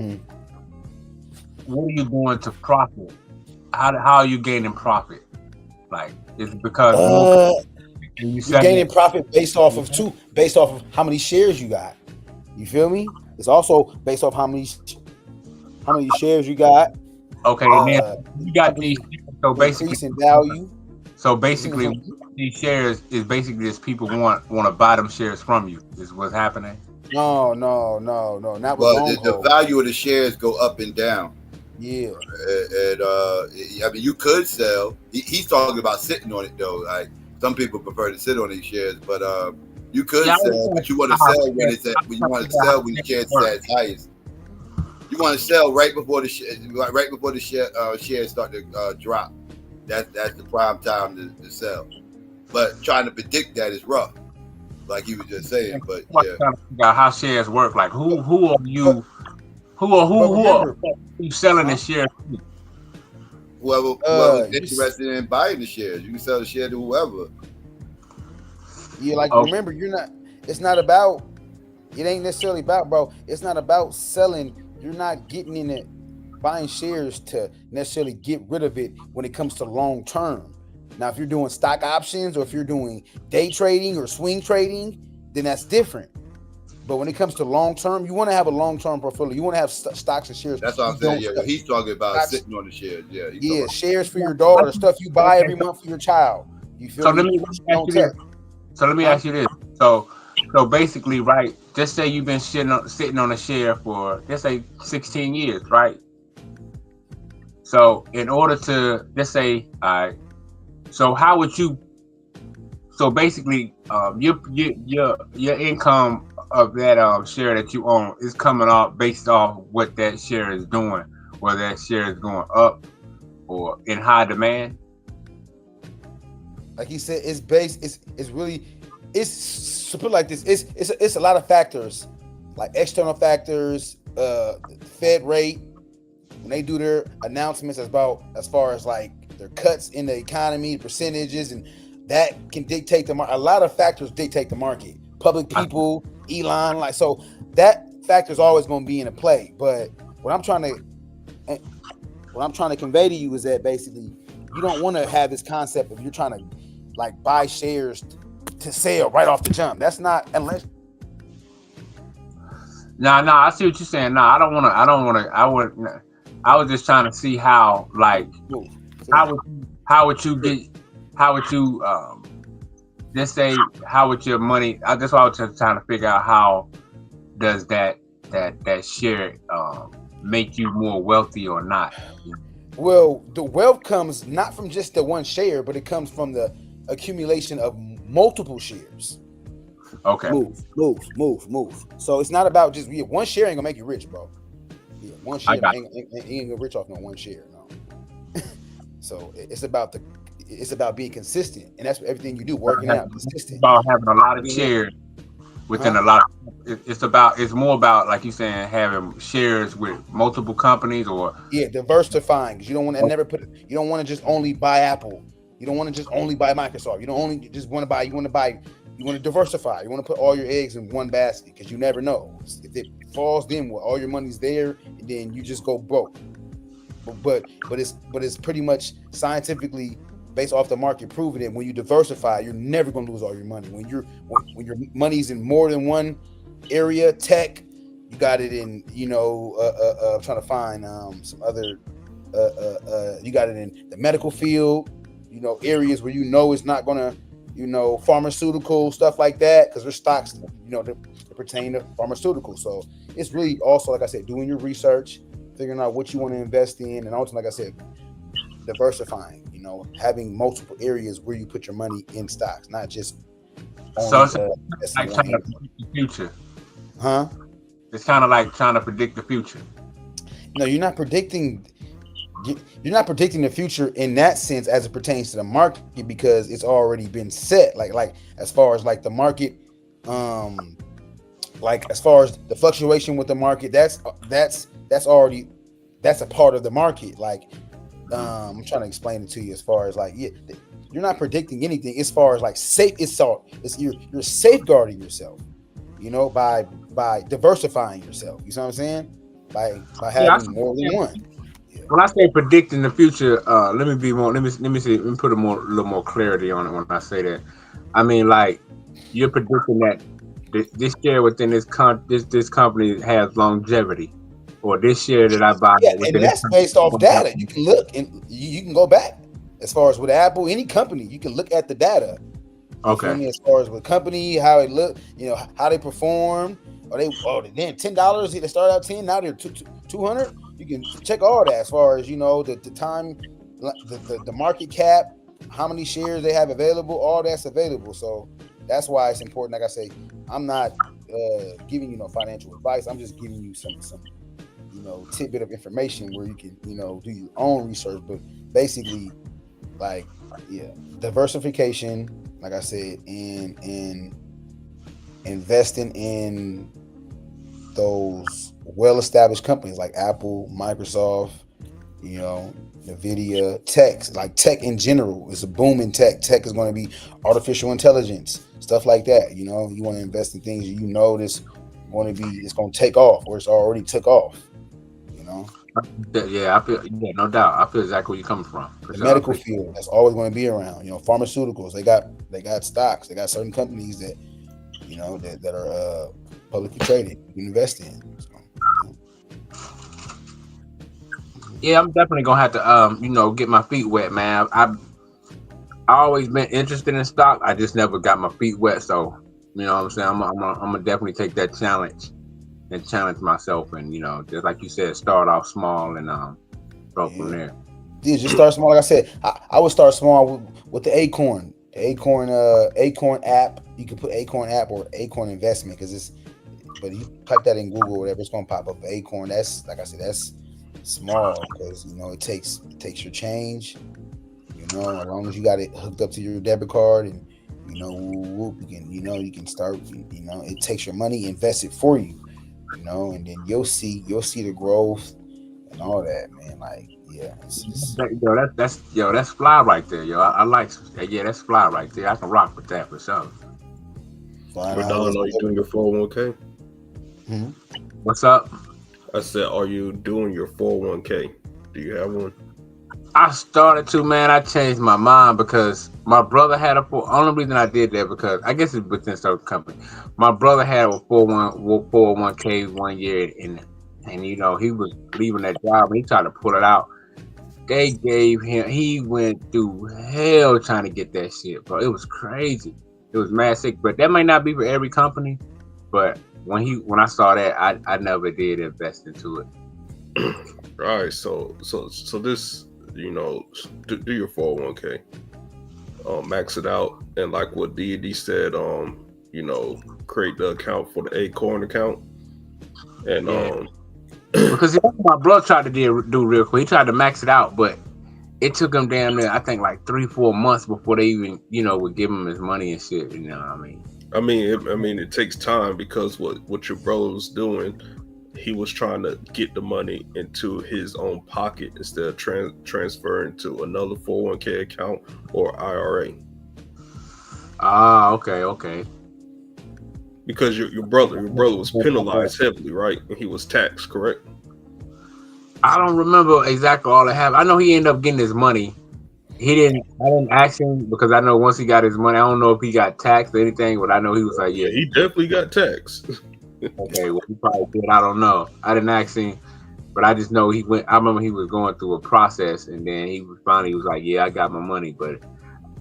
what are you doing to profit? How are you gaining profit? Like, is it because you're gaining profit based off of how many shares you got. You feel me? It's also based off how many shares you got. Okay, and then you got these. So basically, increase in value. So basically, these shares is basically just people want to buy them shares from you. Is what's happening. No, not with long hold. The value of the shares go up and down. Yeah, and I mean, you could sell. He's talking about sitting on it though. Like some people prefer to sit on these shares, but you could sell. But you want to sell when it's at. When you want to sell when the shares at its highest. You want to sell right before the shares start to drop. That's the prime time to sell. But trying to predict that is rough, like he was just saying. But yeah, trying to figure out how shares work. Like who are you? Who are you selling the shares to? Whoever's interested in buying the shares, you can sell the share to whoever. Yeah, like remember, it's not about. It ain't necessarily about, bro. It's not about selling. You're not getting in it, buying shares to necessarily get rid of it when it comes to long term. Now, if you're doing stock options or if you're doing day trading or swing trading, then that's different. But when it comes to long term, you want to have a long term portfolio. You want to have stocks and shares. That's what I'm saying. Yeah, he's talking about sitting on the shares. Yeah, shares for your daughter, stuff you buy every month for your child. You feel me? Let me ask you this. So basically, right? Just say you've been sitting on a share for, let's say, 16 years, right? So in order to, let's say, so how would you? So basically, your income of that share that you own is coming off based off what that share is doing, whether that share is going up or in high demand. Like he said, it's based. It's really. It's to put it like this. It's a lot of factors, like external factors, Fed rate. When they do their announcements as far as like their cuts in the economy, percentages, and that can dictate the market. A lot of factors dictate the market. Public people, Elon, like so that factor is always going to be in play. But what I'm trying to convey to you is that basically you don't want to have this concept of you're trying to like buy shares to sell right off the jump. That's not unless. Nah, I see what you're saying. Nah, I was just trying to see how, like, how would you let's say, how would your money? That's why I was just trying to figure out how does that share make you more wealthy or not? Well, the wealth comes not from just the one share, but it comes from the accumulation of multiple shares. Okay. Move. So it's not about just one share ain't gonna make you rich, bro. Yeah, one share ain't gonna rich off no one share, no. So it's about being consistent, and that's everything you do, working out, consistent. About having a lot of shares within a lot of, it's more about, like you saying, having shares with multiple companies or diversifying, because you don't want to you don't want to just only buy Apple. You don't want to just only buy Microsoft. You don't only just want to buy. You want to diversify. You want to put all your eggs in one basket, because you never know if it falls. Then all your money's there, and then you just go broke. But it's pretty much scientifically based off the market proving it. When you diversify, you're never going to lose all your money. When your money's in more than one area, tech, you got it in. I'm trying to find some other. You got it in the medical field. Areas where it's not going to, pharmaceutical stuff like that, because there's stocks, that pertain to pharmaceuticals. So it's really also, like I said, doing your research, figuring out what you want to invest in, and also, like I said, diversifying. Having multiple areas where you put your money in stocks, not just. So it's like trying to predict the future. Huh? It's kind of like trying to predict the future. No, you're not predicting. You're not predicting the future in that sense as it pertains to the market because it's already been set. Like as far as like the market, like as far as the fluctuation with the market, that's already that's a part of the market. Like I'm trying to explain it to you as far as like you're not predicting anything as far as like you're safeguarding yourself, you know, by diversifying yourself. You see what I'm saying? By having more than one. When I say predicting the future, let me put a little more clarity on it when I say that. I mean, like, you're predicting that this share within this company has longevity, or this share that I buy. Yeah, and that's based off data. You can look and you can go back as far as with Apple, any company, you can look at the data. You feel me? As far as with company, how it look, you know, how they perform. Then $10, they started out 10, now they're 200. You can check all that as far as, you know, the time, the market cap, how many shares they have available, all that's available. So that's why it's important. Like I say, I'm not giving you no financial advice. I'm just giving you some you know, tidbit of information where you can, you know, do your own research. But basically, like, diversification, like I said, in investing in those well-established companies like Apple, Microsoft, you know, Nvidia, tech in general is a boom in tech. Tech is going to be artificial intelligence, stuff like that. You know, you want to invest in things you know it's going to take off, or it's already took off. You know. Yeah, no doubt. I feel exactly where you're coming from. The medical field, that's always going to be around. You know, pharmaceuticals, they got stocks, they got certain companies that, you know, that are publicly traded. You can invest in. So, yeah, I'm definitely gonna have to you know, get my feet wet, man. I've always been interested in stock. I just never got my feet wet. So, you know what I'm saying? I'm gonna definitely take that challenge and challenge myself, and, you know, just like you said, start off small and go from there. Yeah, just start small. Like I said, I would start small with the Acorn. The Acorn app. You can put Acorn app or Acorn investment but you type that in Google or whatever, it's gonna pop up. Acorn. That's, like I said, that's small because, you know, it takes your change. You know, as long as you got it hooked up to your debit card and, you know, you can start. You know, it takes your money, invest it for you. You know, and then you'll see the growth and all that, man. Like, yeah, that's fly right there, yo. I like that. Yeah, that's fly right there. I can rock with that for sure. But Don, are you doing your 401k? Mm-hmm. What's up? I said, are you doing your 401k? Do you have one? I started to, man. I changed my mind because my brother had only reason I did that because I guess it's within certain company. My brother had a 401k 1 year, and you know, he was leaving that job and he tried to pull it out. They gave him, he went through hell trying to get that shit, bro. It was crazy. It was mad sick, but that might not be for every company. But when I saw that, I never did invest into it. All right, so this, you know, do your 401k, max it out, and like what D.A.B.A.T.E said, you know, create the account for the Acorn account, and because my brother tried to do real quick. He tried to max it out, but it took him damn near, I think, like 3-4 months before they even, you know, would give him his money and shit. You know what I mean? I mean, it takes time because what your brother was doing, he was trying to get the money into his own pocket instead of transferring to another 401k account or IRA. Ah, okay. Because your brother was penalized heavily, right? And he was taxed, correct? I don't remember exactly all that happened. I know he ended up getting his money. I didn't ask him because I know once he got his money, I don't know if he got taxed or anything, but I know he was like, yeah, he definitely got taxed. Okay, well, he probably did. I don't know. I didn't ask him, but I just know I remember he was going through a process, and then he was like, yeah, I got my money. But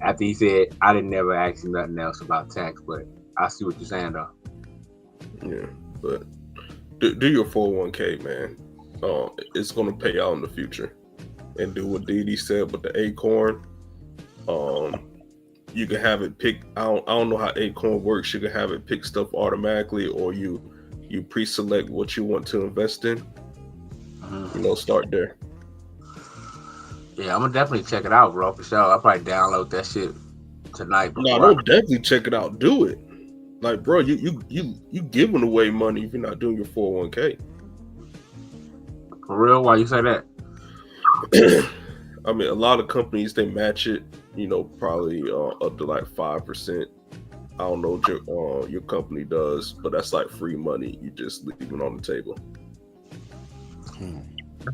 after he said, I didn't never ask him nothing else about tax, but I see what you're saying, though. Yeah, but do your 401k, man. It's going to pay out in the future. And do what D.A.B.A.T.E said with the Acorn. You can have it pick. I don't know how Acorn works. You can have it pick stuff automatically, or you pre-select what you want to invest in. Start there. Yeah, I'm gonna definitely check it out, bro, for sure. I'll probably download that shit tonight. No, don't definitely check it out. Do it. Like, bro, you giving away money if you're not doing your 401k. For real? Why you say that? I mean, a lot of companies, they match it, probably up to like 5%. I don't know what your company does, but that's like free money. You just leave it on the table.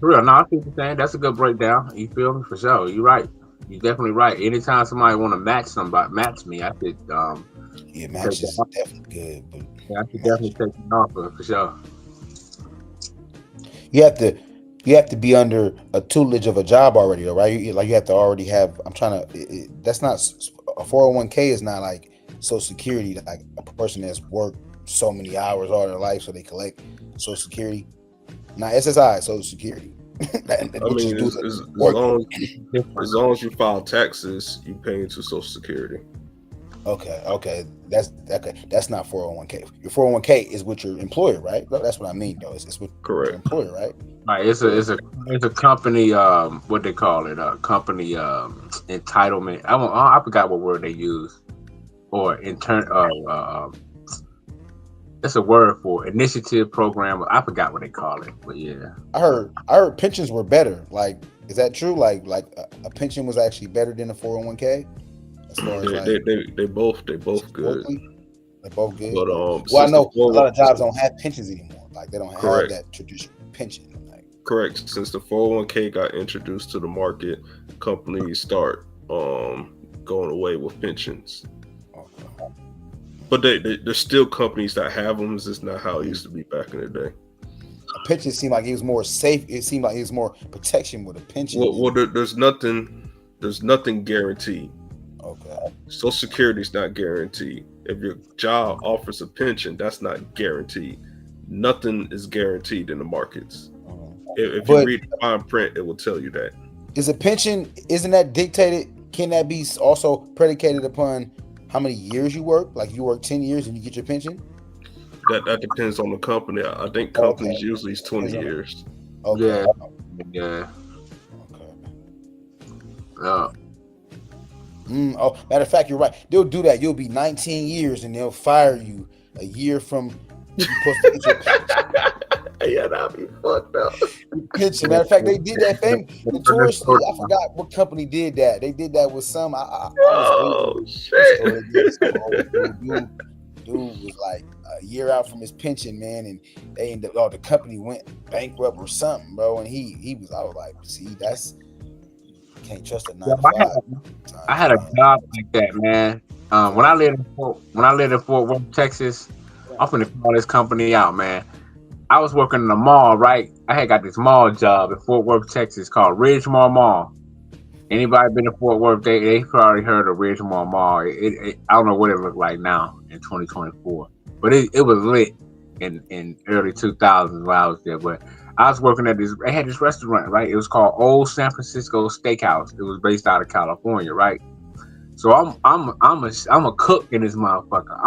For real. No, I think you're saying that's a good breakdown. You feel me? For sure. You're right. You're definitely right. Anytime somebody want to match me, I could match is definitely good. But I could definitely take an offer for sure. You have to be under a tutelage of a job already, though, right? Like you have to already have. That's not a 401k. Is not like Social Security. Like a person that's worked so many hours all their life, so they collect Social Security. Not SSI, Social Security. As long as you file taxes, you pay into Social Security. Okay. That's not 401k. Your 401k is with your employer, right? That's what I mean, though. It's with your employer, right? Right. It's a company. What they call it? Company entitlement. I forgot what word they use. Or that's a word for initiative program. I forgot what they call it, but yeah. I heard pensions were better. Like, is that true? Like a pension was actually better than a 401k? As far as they both good. They're both good. But I know a lot of jobs don't have pensions anymore. Like they don't have that traditional pension. Correct. Since the 401k got introduced to the market, companies start going away with pensions. But there's still companies that have them. It's just not how it used to be back in the day. A pension seemed like it was more safe. It seemed like it was more protection with a pension. Well, there's nothing guaranteed. Okay. Social Security is not guaranteed. If your job offers a pension, that's not guaranteed. Nothing is guaranteed in the markets. If you read the fine print, it will tell you that. Is a pension, isn't that dictated? Can that be also predicated upon how many years you work? Like you work 10 years and you get your pension? That depends on the company. I think companies usually is 20 years. Okay. Yeah. Okay. Matter of fact, you're right. They'll do that. You'll be 19 years and they'll fire you a year from you're supposed to get your pension. Yeah, that'd be fucked up. Pension. Matter of fact, they did that thing notoriously. I forgot what company did that. They did that with some. Shit. Dude was like a year out from his pension, man, and they ended up. The company went bankrupt or something, bro. And he was. I was like, see, that's can't trust a 9 to 5. I had a job like that, man. When I lived in Fort Worth, Texas, I'm finna call this company out, man. I was working in a mall, right? I had got this mall job in Fort Worth, Texas called Ridgemore Mall. Anybody been to Fort Worth, they probably heard of Ridgemore Mall. I don't know what it looked like now in 2024, but it was lit in early 2000s when I was there. But I was working at they had this restaurant, right? It was called Old San Francisco Steakhouse. It was based out of California, right? So I'm a cook in this motherfucker.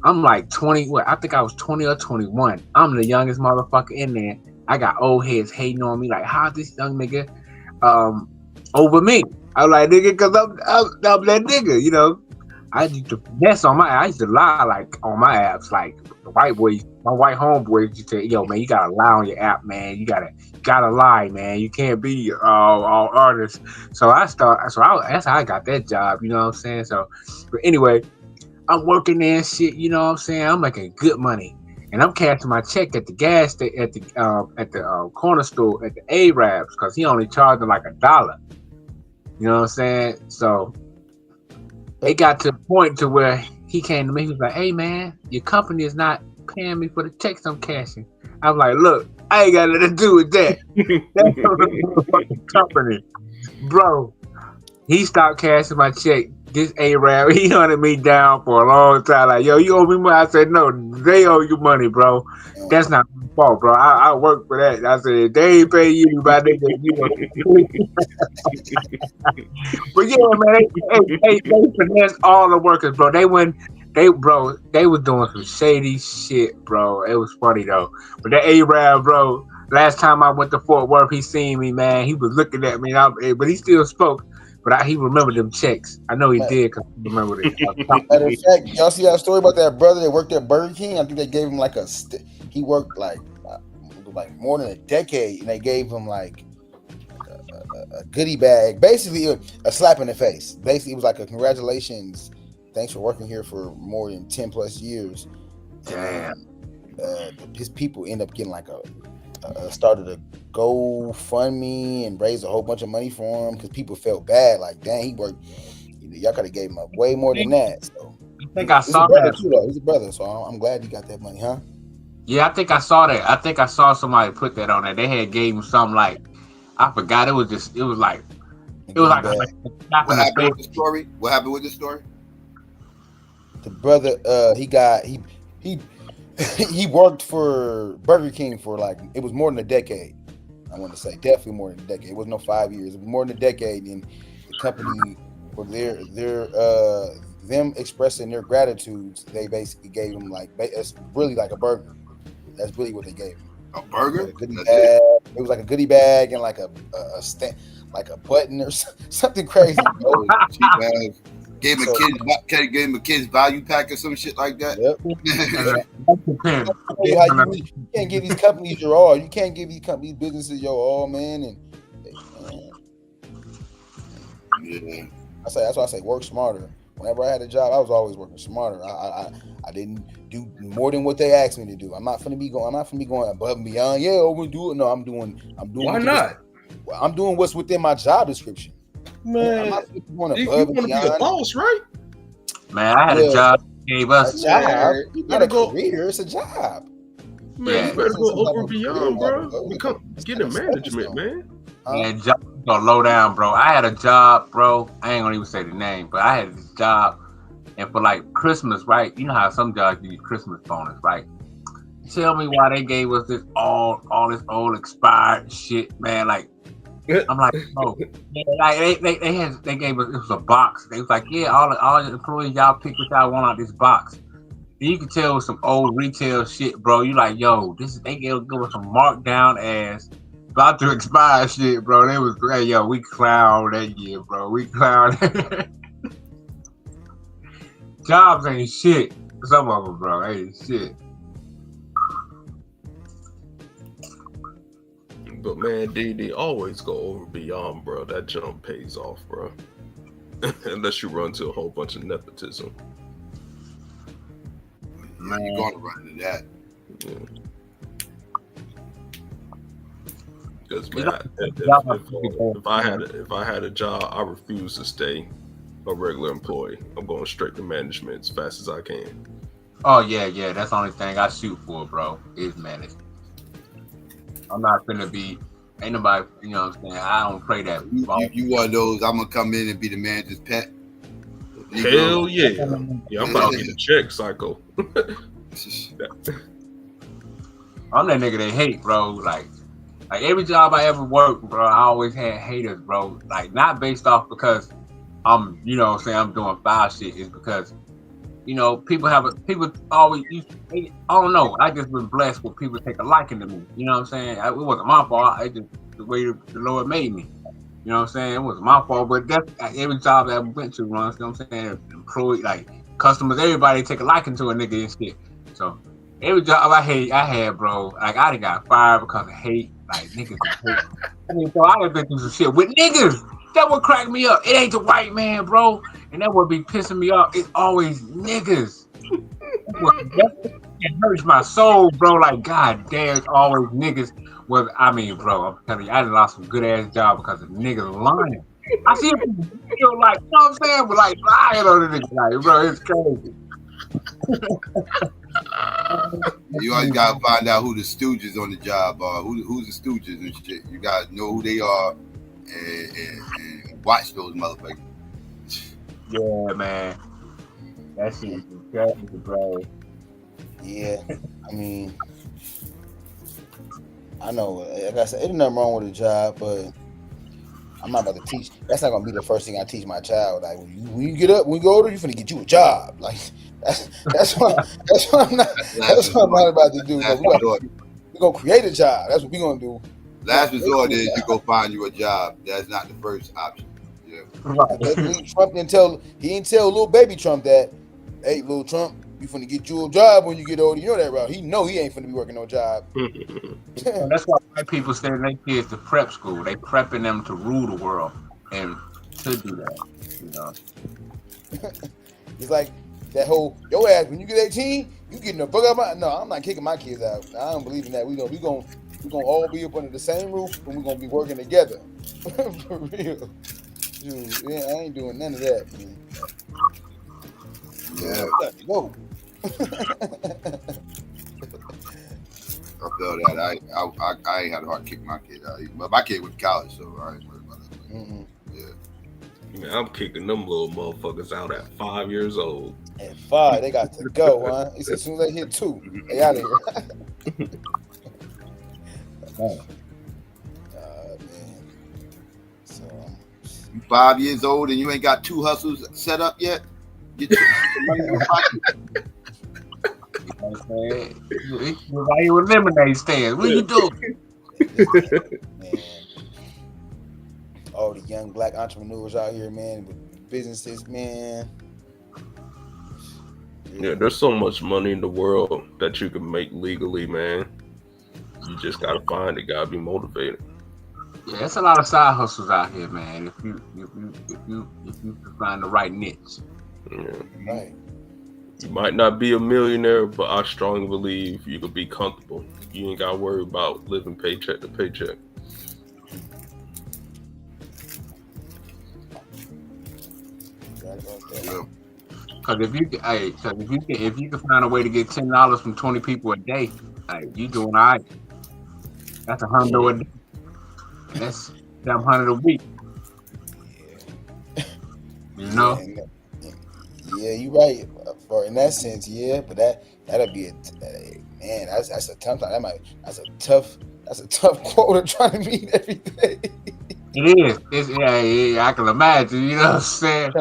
I'm like 20. I think I was 20 or 21. I'm the youngest motherfucker in there. I got old heads hating on me like, how this young nigga over me? I was like, nigga, cause I'm that nigga, you know. I used to finesse on I used to lie like on my apps, like the white boys, my white homeboys used to say, yo, man, you gotta lie on your app, man. You gotta lie, man. You can't be all artists. So that's how I got that job, you know what I'm saying? So, but anyway, I'm working there and shit, you know what I'm saying? I'm making good money. And I'm cashing my check at the gas station, at the corner store, at the A-Rabs, because he only charging like $1. You know what I'm saying? So it got to the point to where he came to me, he was like, hey man, your company is not paying me for the checks I'm cashing. I was like, look, I ain't got nothing to do with that. That's the fucking company. Bro, he stopped cashing my check. This A-Rab, he hunted me down for a long time. Like, yo, you owe me money. I said, no, they owe you money, bro. That's not my fault, bro. I work for that. I said, they ain't pay you, my nigga. But yeah, man, they finessed all the workers, bro. They was doing some shady shit, bro. It was funny though. But that A-Rab, bro, last time I went to Fort Worth, he seen me, man. He was looking at me, but he still spoke. But he remembered them checks. I know he did because he remembered it. Matter of fact, y'all see that story about that brother that worked at Burger King? I think they gave him like he worked like more than a decade, and they gave him like a goodie bag, basically a slap in the face. Basically, it was like a congratulations, thanks for working here for more than 10 plus years. Damn. His people end up getting like started a GoFundMe and raised a whole bunch of money for him because people felt bad. Like, dang, he worked. Y'all could have gave him way more than that. So I think I saw that. Too, though. He's a brother, so I'm glad he got that money, huh? Yeah, I think I saw that. I think I saw somebody put that on there. They had gave him something like, I forgot. It was like What happened with the story? What happened with the story? The brother, he worked for Burger King for like, it was more than a decade. I want to say definitely more than a decade. It was no 5 years. It was more than a decade. And the company, for them expressing their gratitudes, they basically gave him like, it's really like a burger. That's really what they gave him. A burger? Like a goodie bag. It was like a goodie bag and like a button or something crazy. Gave him a kid's value pack or some shit like that. Yep. You can't give these companies your all. You can't give these companies, businesses your all, man. And yeah, that's why I say work smarter. Whenever I had a job, I was always working smarter. I didn't do more than what they asked me to do. I'm not finna be going above and beyond. Yeah, overdo it. No, I'm doing. Why not? I'm doing what's within my job description. Man, I'm not going you want to be a boss, right? Man, I had a job. Gave us a job. You gotta go. It's a job. Man, you better go over and beyond, bro. Get in management, man. And job gonna low down, bro. I had a job, bro. I ain't gonna even say the name, but I had this job, and for like Christmas, right? You know how some jobs give you Christmas bonus, right? Tell me why they gave us this all this old expired shit, man. Like, I'm like, oh, like they gave us, it was a box. They was like, yeah, all the employees, y'all pick what y'all want out this box. And you can tell it was some old retail shit, bro. You like, yo, they gave us some markdown ass about to expire shit, bro. They was great, yo. We clowned that year, bro. We clowned. Jobs ain't shit. Some of them, bro, ain't shit. But man, D always go over beyond, bro. That jump pays off, bro. Unless you run to a whole bunch of nepotism. Man, you're going to run into that. Because man, if I had a job, I refuse to stay a regular employee. I'm going straight to management as fast as I can. Oh yeah. That's the only thing I shoot for, bro. Is management. I'm not gonna be. Ain't nobody. You know what I'm saying? I don't play that. You one of those? I'm gonna come in and be the manager's pet. Hell yeah! Yeah, I'm about to get a check, Psycho. I'm that nigga they hate, bro. Like every job I ever worked, bro, I always had haters, bro. Like, not based off because I'm, you know what I'm saying, I'm doing foul shit. It's because, you know, people always, I don't know. I just been blessed with people take a liking to me. You know what I'm saying? It wasn't my fault. It just the way the Lord made me. You know what I'm saying? It wasn't my fault, but that's every job that I went to, you know what I'm saying? Employee, like customers, everybody take a liking to a nigga and shit. So every job I had, bro, like I done got fired because of hate. Like, niggas hate. I mean, so I done been through some shit with niggas. That would crack me up. It ain't the white man, bro. And that would be pissing me off. It's always niggas. It hurts my soul, bro. Like, god damn, it's always niggas. Well, I mean, bro, I'm telling you, I done lost some good ass job because of niggas lying. I see people feel like, you know what I'm saying? But like lying on the niggas, like, bro, it's crazy. You always gotta find out who the stooges on the job are. Who's the stooges and shit. You gotta know who they are and watch those motherfuckers. Yeah, man. That shit is crazy, bro. Yeah, I mean, I know. Like I said, ain't nothing wrong with a job, but I'm not about to teach. That's not gonna be the first thing I teach my child. Like when you get up, when you go older, you're finna get you a job. Like that's what I'm not about to do. We gonna create a job. That's what we're gonna do. Last resort is you go find you a job. That's not the first option. Yeah. Trump didn't tell little baby Trump that, hey, little Trump, you finna get you a job when you get older. You know that, right? He ain't finna be working no job. That's why white people send their kids to prep school. They prepping them to rule the world and to do that. You know, it's like that whole your ass when you get 18, you getting a bug out my. No, I'm not kicking my kids out. I don't believe in that. We gonna all be up under the same roof and we're gonna be working together. For real. Dude, yeah, I ain't doing none of that, man. Yeah. Whoa. I feel that. I ain't had a hard kick my kid out. But my kid went to college, so I ain't worried about that. Mm-hmm. Yeah. Man, I'm kicking them little motherfuckers out at 5 years old. At 5, they got to go, huh? It's as soon as they hit 2, they out of here. Man. So you 5 years old and you ain't got 2 hustles set up yet? Get your money in your pocket. Why you with lemonade stands? What you doing? Man. All the young black entrepreneurs out here, man, with businesses, man. Yeah, there's so much money in the world that you can make legally, man. You just gotta find it. Gotta be motivated. Yeah, there's a lot of side hustles out here, man. If you can find the right niche. Yeah. Right. You might not be a millionaire, but I strongly believe you could be comfortable. You ain't gotta worry about living paycheck to paycheck. Because if you can find a way to get $10 from 20 people a day, you doing all right. That's $100 a day. That's $700 a week. You know? Yeah, you're right. For in that sense, yeah. But that'll be man. That's a tough time. That's a tough quota trying to meet every day. It is. Yeah. I can imagine. You know what I'm saying?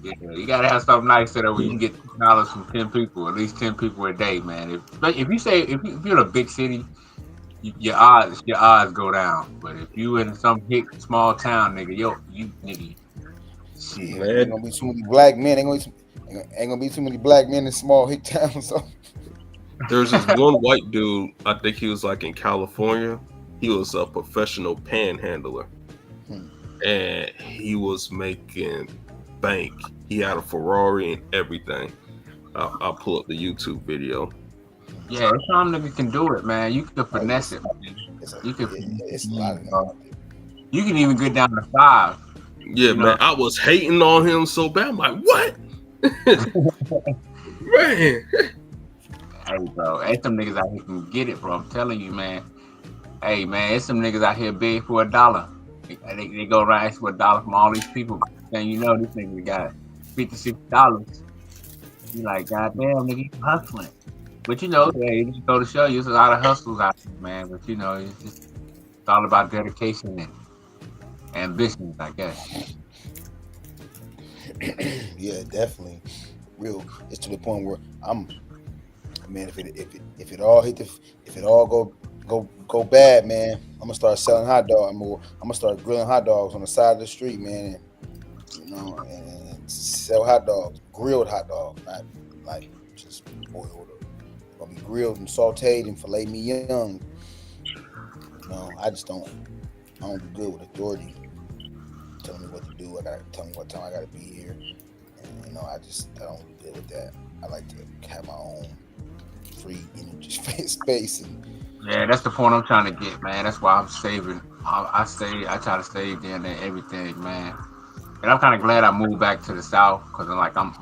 You gotta have something nice so that where you can get $10 from 10 people, at least 10 people a day, man. If you're in a big city, your odds go down. But if you in some big small town, nigga, shit. Ain't gonna be too many black men. Ain't gonna be too many black men in small hick towns. So. There's this one white dude. I think he was like in California. He was a professional panhandler, and he was making bank. He had a Ferrari and everything. I'll pull up the YouTube video. Yeah, it's some nigga can do it, man. You can finesse it. You can even get down to 5. Yeah, man. I was hating on him so bad. I'm like, what? Man. Hey, bro. Hey, some niggas out here can get it, bro. I'm telling you, man. Hey, man, it's some niggas out here big for $1. They go around ask for $1 from all these people. And you know this nigga got $56. You like, goddamn, nigga, you hustling. But you know, it just go to show you, there's a lot of hustles out there, man. But you know, it's all about dedication and ambition, I guess. Yeah, definitely. Real. It's to the point where man, if it all go bad, man, I'm gonna start selling hot dogs more. I'm gonna start grilling hot dogs on the side of the street, man. And sell hot dogs, grilled hot dogs, not like just boiled. Gonna be grilled and sauteed and filet mignon. I don't do good with authority telling me what to do. I gotta tell me what time I gotta be here. And I don't do good with that. I like to have my own free space and yeah, that's the point I'm trying to get, man. That's why I'm saving. I try to save down there everything, man. And I'm kind of glad I moved back to the South because I'm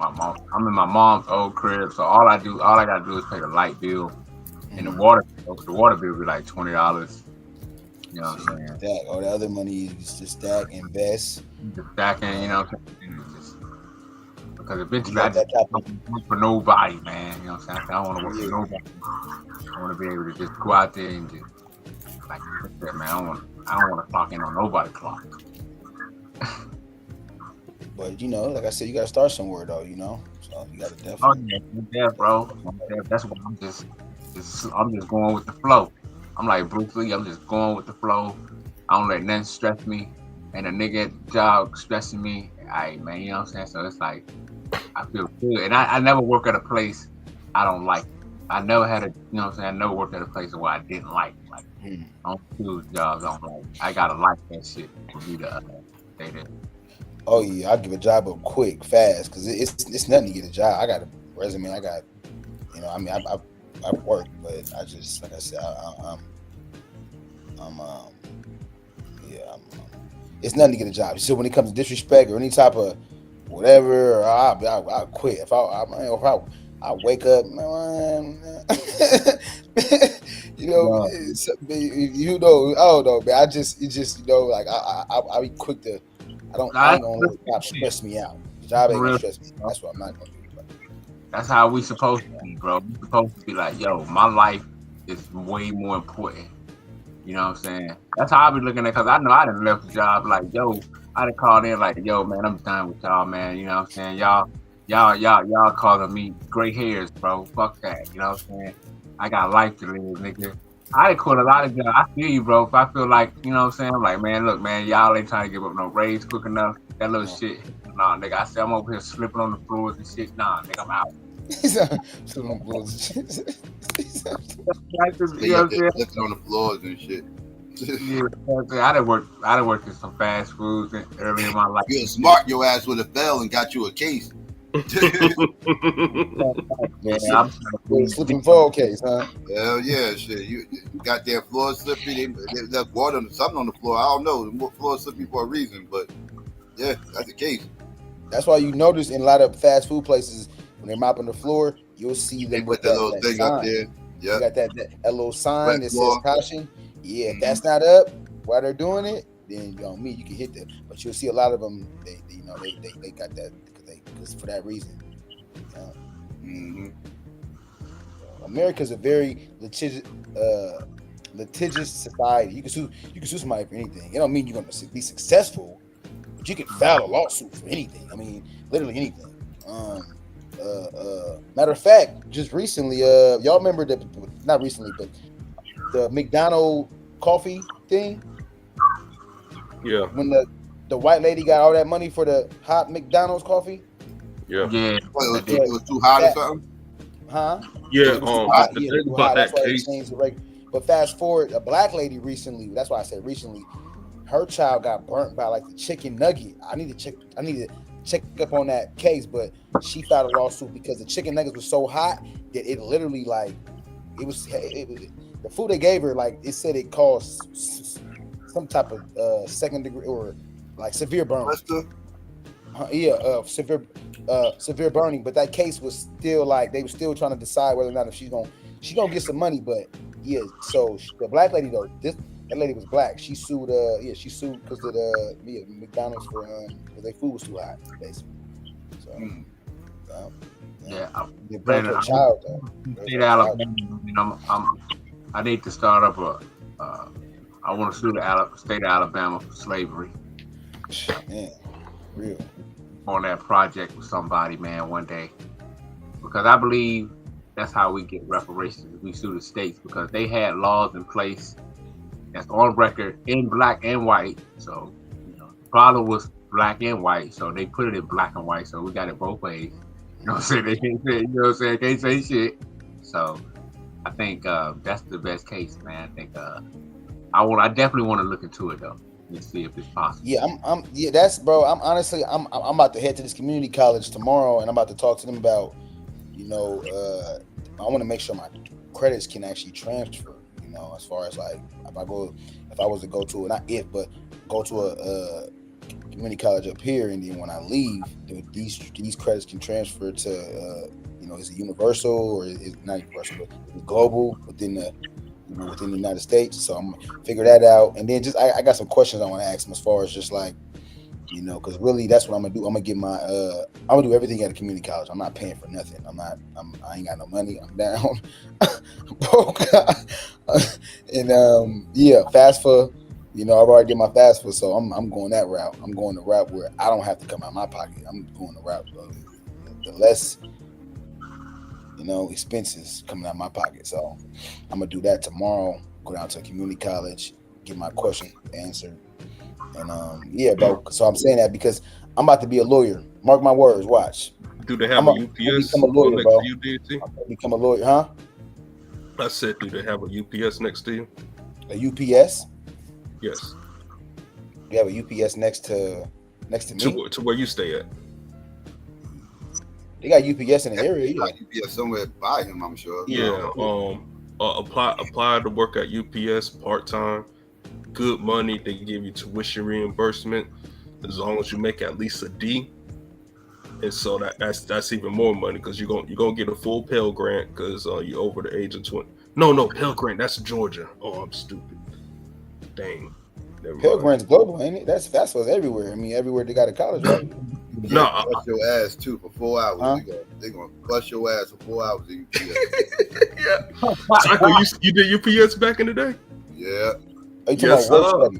in my mom's old crib, so all I gotta do is pay the light bill and the water bill. The water bill be like $20. You know what I'm saying? Stack. All the other money is just stack, invest. Just stacking, you know what I'm saying? Because eventually I just don't work for nobody, man. You know what I'm saying? I don't want to work for nobody. I want to be able to just go out there and just like that, man. I don't want to clock in on nobody's clock. But like I said, you gotta start somewhere though, So you gotta definitely. Oh yeah, bro. That's why I'm just I'm just going with the flow. I'm like Bruce Lee. I'm just going with the flow. I don't let nothing stress me. And a nigga at the job stressing me. Man, you know what I'm saying? So it's like, I feel good. And I never work at a place I don't like. I never had a, you know what I'm saying? I never worked at a place where I didn't like. Like, I don't choose jobs I don't like. I gotta like that shit for me to stay there. Oh yeah, I'll give a job up quick, fast, because it's nothing to get a job. I got a resume. I got, I mean, I've worked, but I just, like I said, it's nothing to get a job. So when it comes to disrespect or any type of whatever, I'll quit. If I wake up, you know, you know, I don't know, man. It's just, you know, like I'll be quick to. I ain't gonna let the job stress me out. The job ain't gonna stress me out. That's what I'm not gonna do. Bro. That's how we supposed to be, bro. We supposed to be like, yo, my life is way more important. You know what I'm saying? That's how I be looking at it, because I know I done left the job like, yo, I done called in like, yo, man, I'm done with y'all, man. You know what I'm saying? Y'all calling me gray hairs, bro. Fuck that. You know what I'm saying? I got life to live, nigga. I done quit a lot of jobs. I feel you, bro. If I feel like, you know what I'm saying? I'm like, man, look, man, y'all ain't trying to give up no raise quick enough. That little shit. Nah, nigga. I said I'm over here slipping on the floors and shit. Nah, nigga, I'm out. Slipping on the floors and shit. You know what I'm saying? Slipping on the floors and shit. Yeah, I done worked in some fast foods early in my life. You're smart. Your ass would have fell and got you a case. Yeah, I'm slipping fall case, huh? Hell yeah, shit. You got that floor slippy. They left water or something on the floor. I don't know. The floor slippy for a reason, but yeah, that's the case. That's why you notice in a lot of fast food places when they're mopping the floor, you'll see them with that little thing sign up there. Yeah, you got that little sign that says caution. Yeah, if that's not up while they're doing it, then you know you can hit them. But you'll see a lot of them. They got that because for that reason. America's a very litigious society. You can sue somebody for anything. It don't mean you're gonna be successful, but you can file a lawsuit for anything. I mean, literally anything. Matter of fact, just recently, y'all remember not recently, but the McDonald's coffee thing? Yeah. When the white lady got all that money for the hot McDonald's coffee? Yeah. It was too hot or something? Huh? Yeah. That case. But fast forward, a black lady recently, that's why I said recently, her child got burnt by like the chicken nugget. I need to check up on that case, but she filed a lawsuit because the chicken nuggets was so hot that it literally it was the food they gave her, like it said it caused some type of second degree or like severe burn. Severe burning. But that case was still like they were still trying to decide whether or not if she's gonna get some money. But yeah, so the black lady though, that lady was black. She sued. She sued because of the McDonald's for because their food was too hot, basically. So they burnt her child though. I need to start up I want to sue the state of Alabama for slavery. Man, real. On that project with somebody, man, one day. Because I believe that's how we get reparations. We sue the states because they had laws in place that's on record in black and white. So, the problem was black and white. So they put it in black and white. So we got it both ways. You know what I'm saying? They can't say, they can't say shit. So I think that's the best case, man. I think I definitely want to look into it though. Let's see if it's possible. Yeah, that's bro. I'm honestly I'm about to head to this community college tomorrow, and I'm about to talk to them about, I want to make sure my credits can actually transfer. As far as like if I was to go to go to a community college up here, and then when I leave, these credits can transfer to is it universal or is not universal, but it's global within the within the United States. So I'm gonna figure that out, and then just I got some questions I want to ask them as far as just like because really that's what I'm gonna do. I'm gonna get my I'm gonna do everything at a community college. I'm not paying for nothing. I ain't got no money. I'm down broke. And FAFSA. I've already did my FAFSA, so I'm going that route. I'm going the route where I don't have to come out of my pocket. I'm going the route the less expenses coming out of my pocket. So I'm gonna do that tomorrow. Go down to a community college, get my question answered, and yeah, bro. So I'm saying that because I'm about to be a lawyer. Mark my words. Watch. Do they have a UPS become a lawyer, next bro. to you, D.A.T.? Become a lawyer, huh? I said, do they have a UPS next to you? A UPS? Yes. You have a UPS next to me? To where you stay at. They got UPS in the area. Yeah, UPS somewhere by him, I'm sure. Yeah. Apply to work at UPS part-time. Good money. They give you tuition reimbursement as long as you make at least a D. And so that's even more money because you're gonna get a full Pell Grant because you're over the age of 20. No, Pell Grant, that's Georgia. Oh, I'm stupid. Dang. Pell Grant's global, ain't it? That's what's everywhere. I mean, everywhere they got a college, right? No, bust your ass too for 4 hours. Huh? They're gonna bust your ass for 4 hours in UPS. Yeah. Psycho, you did UPS back in the day? Yeah. Yes, sir.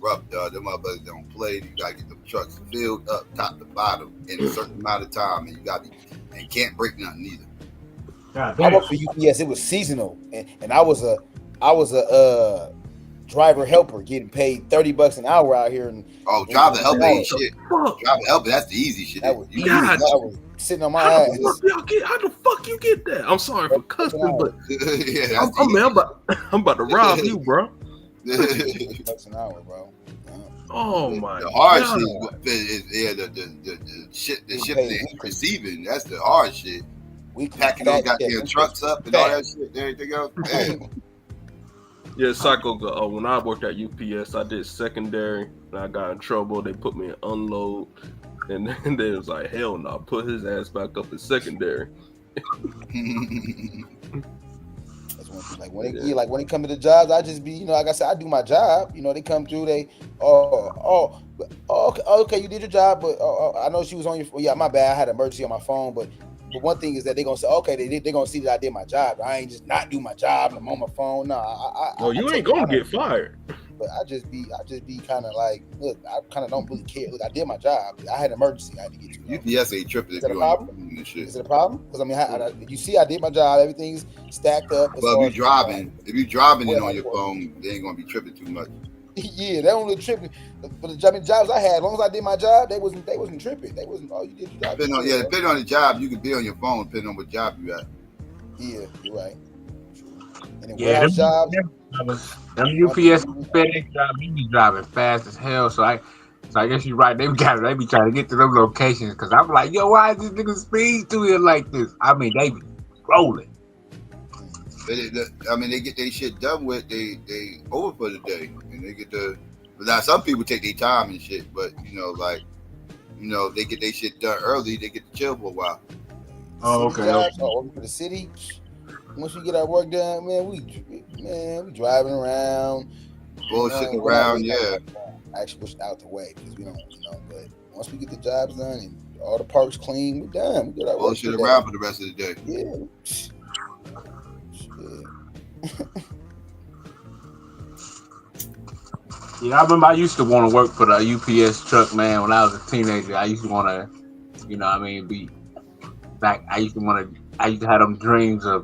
Rough, dog. Them motherfuckers don't play. You gotta get them trucks filled up top to bottom in a certain amount of time, and you can't break nothing either. I worked for UPS. It was seasonal, and I was a driver helper getting paid $30 an hour out here. Driver helper ain't shit. Driver helper, that's the easy shit. That was easy. I was sitting on my ass. How the fuck you get that? I'm sorry for cussing, but I'm about to rob you, bro. $30 an hour, bro. Oh my! The hard shit is the shit they're receiving. That's the hard shit. We packing those goddamn trucks up and all that shit and everything else. Yeah, Psycho. When I worked at UPS, I did secondary, and I got in trouble. They put me in unload, and then they was like, "Hell no!" Put his ass back up in secondary. When they come to the jobs, I just be, like I said, I do my job. They come through, okay, you did your job, but I know she was on your. Yeah, my bad. I had an emergency on my phone, but one thing is that they're gonna say, okay, they're gonna see that I did my job. I ain't just not do my job. I'm on my phone. No, you ain't gonna get fired. But I just be kind of like, look, I kind of don't really care. Look, I did my job. I had an emergency I had to get to. UPS ain't tripping. Is that a problem? Is it a problem? Because I mean, you see, I did my job. Everything's stacked up. Well, if you're driving it on your phone, they ain't gonna be tripping too much. Yeah, they don't really tripping. But the jobs I had, as long as I did my job, they wasn't tripping. They wasn't. Oh, you did your job. Depending on the job, you can be on your phone depending on what job you at. Yeah, you're right. And them jobs. Them UPS FedEx jobs, they be driving fast as hell. So I guess you're right. They be trying to get to them locations because I'm like, yo, why is this nigga speed through here like this? I mean, they be rolling. They get their shit done with. They over for the day, and they get now some people take their time and shit, but they get their shit done early. They get to chill for a while. Oh, okay. Over for the city. Once we get our work done, man, we driving around, bullshitting around, yeah. Actually, push out the way because we don't, But once we get the jobs done and all the parks clean, we're done. We get our bullshit around for the rest of the day. Yeah. Yeah, I remember I used to want to work for the UPS truck, man. When I was a teenager, I used to want to, be back. I used to have them dreams of,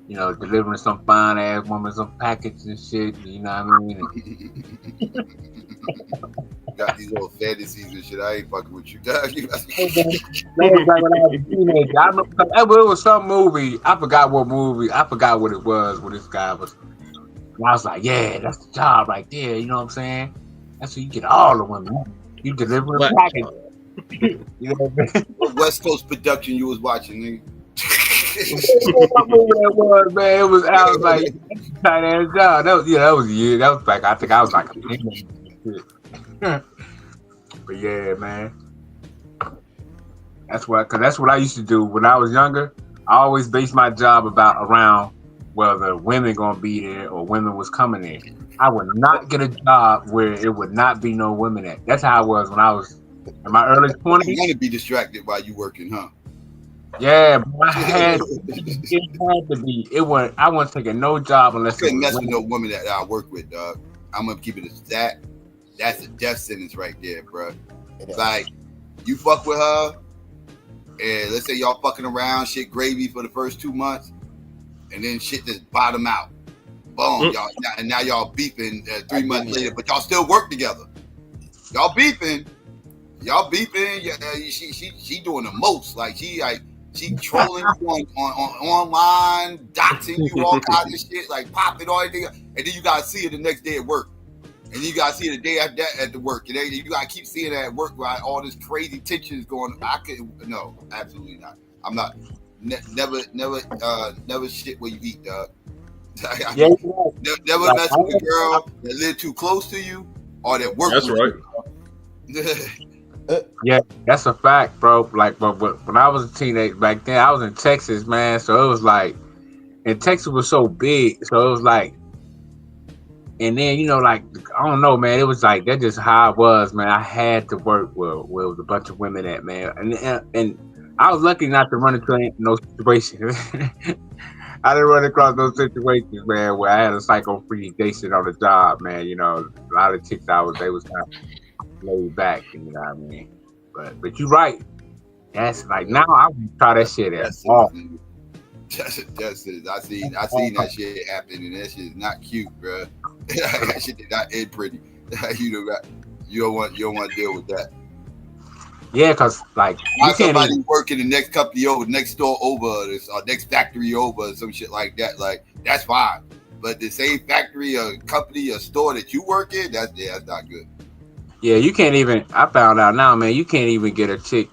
delivering some fine ass woman some packets and shit. You know what I mean? Got these little fantasies and shit. I ain't fucking with you, dog. That was like when I was a teenager. I remember it was some movie. I forgot what movie. I forgot what it was. Where this guy was. And I was like, yeah, that's the job right there. You know what I'm saying? That's where you get all the women. You deliver a package. You know what I mean? What West Coast production you was watching, nigga? What movie that was, man? I was like, tight ass job. That was a year. That was back. I think I was like a teenager. But yeah, man. That's what I used to do when I was younger. I always based my job around whether women gonna be there or women was coming in. I would not get a job where it would not be no women at. That's how I was when I was in my early 20s. You want to be distracted while you working, huh? Yeah, but it had to be. I wasn't taking no job unless you couldn't mess with no woman that I work with, dog. I'm gonna keep it as that. That's a death sentence right there, bro. Like, you fuck with her, and let's say y'all fucking around, shit gravy for the first 2 months, and then shit just bottom out. Boom, y'all, and now y'all beefing 3 months later, but y'all still work together. Y'all beefing. Yeah, she doing the most. Like she trolling you on online, doxing you, all kinds of shit, like popping all everything, and then you gotta see it the next day at work, and then you gotta see it the day after that at the work, and then you gotta keep seeing it at work while all this crazy tension is going. No, absolutely not. I'm not. Never shit where you eat, dog. Never mess with a girl that live too close to you or that work. That's with right. You. Yeah, that's a fact, bro. Like, but when I was a teenager back then, I was in Texas, man. So it was like, and Texas was so big, so it was like, and then like I don't know, man. It was like that's just how it was, man. I had to work where it was a bunch of women at, man, and I was lucky not to run into no situation. I didn't run across those situations, man, where I had a psycho-free station on the job, man. A lot of chicks they was kind of laid back, you know what I mean? But you're right. That's like now I would try that shit at all. That's it. I seen that shit happen, and that shit is not cute, bro. That shit did not end pretty. You don't want to deal with that. Yeah, cause like you somebody working the next company over, next store over, or next factory over, or some shit like that. Like that's fine, but the same factory, or company, or store that you work in, that's not good. Yeah, you can't even. I found out now, man. You can't even get a chick.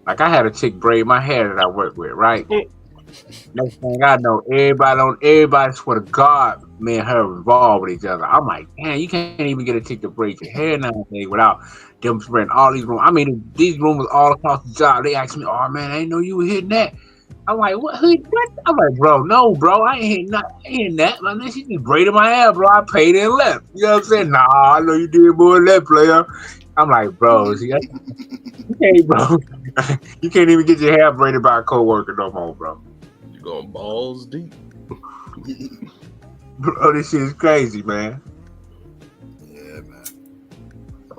Like I had a chick braid my hair that I worked with, right? Next thing I know, everybody swear to God, me and her involved with each other. I'm like, damn, you can't even get a chick to braid your hair nowadays without them spreading all these rumors. I mean, these rumors all across the job. They asked me, oh man, I didn't know you were hitting that. I'm like, what? I'm like, bro, no, bro, I ain't hitting that. Like, man, she just braided my hair, bro. I paid and left. You know what I'm saying? Nah, I know you did more than that, player. I'm like, bro, see, you can't, bro. You can't even get your hair braided by a coworker no more, bro. You going balls deep, bro? This shit is crazy, man. Yeah, man.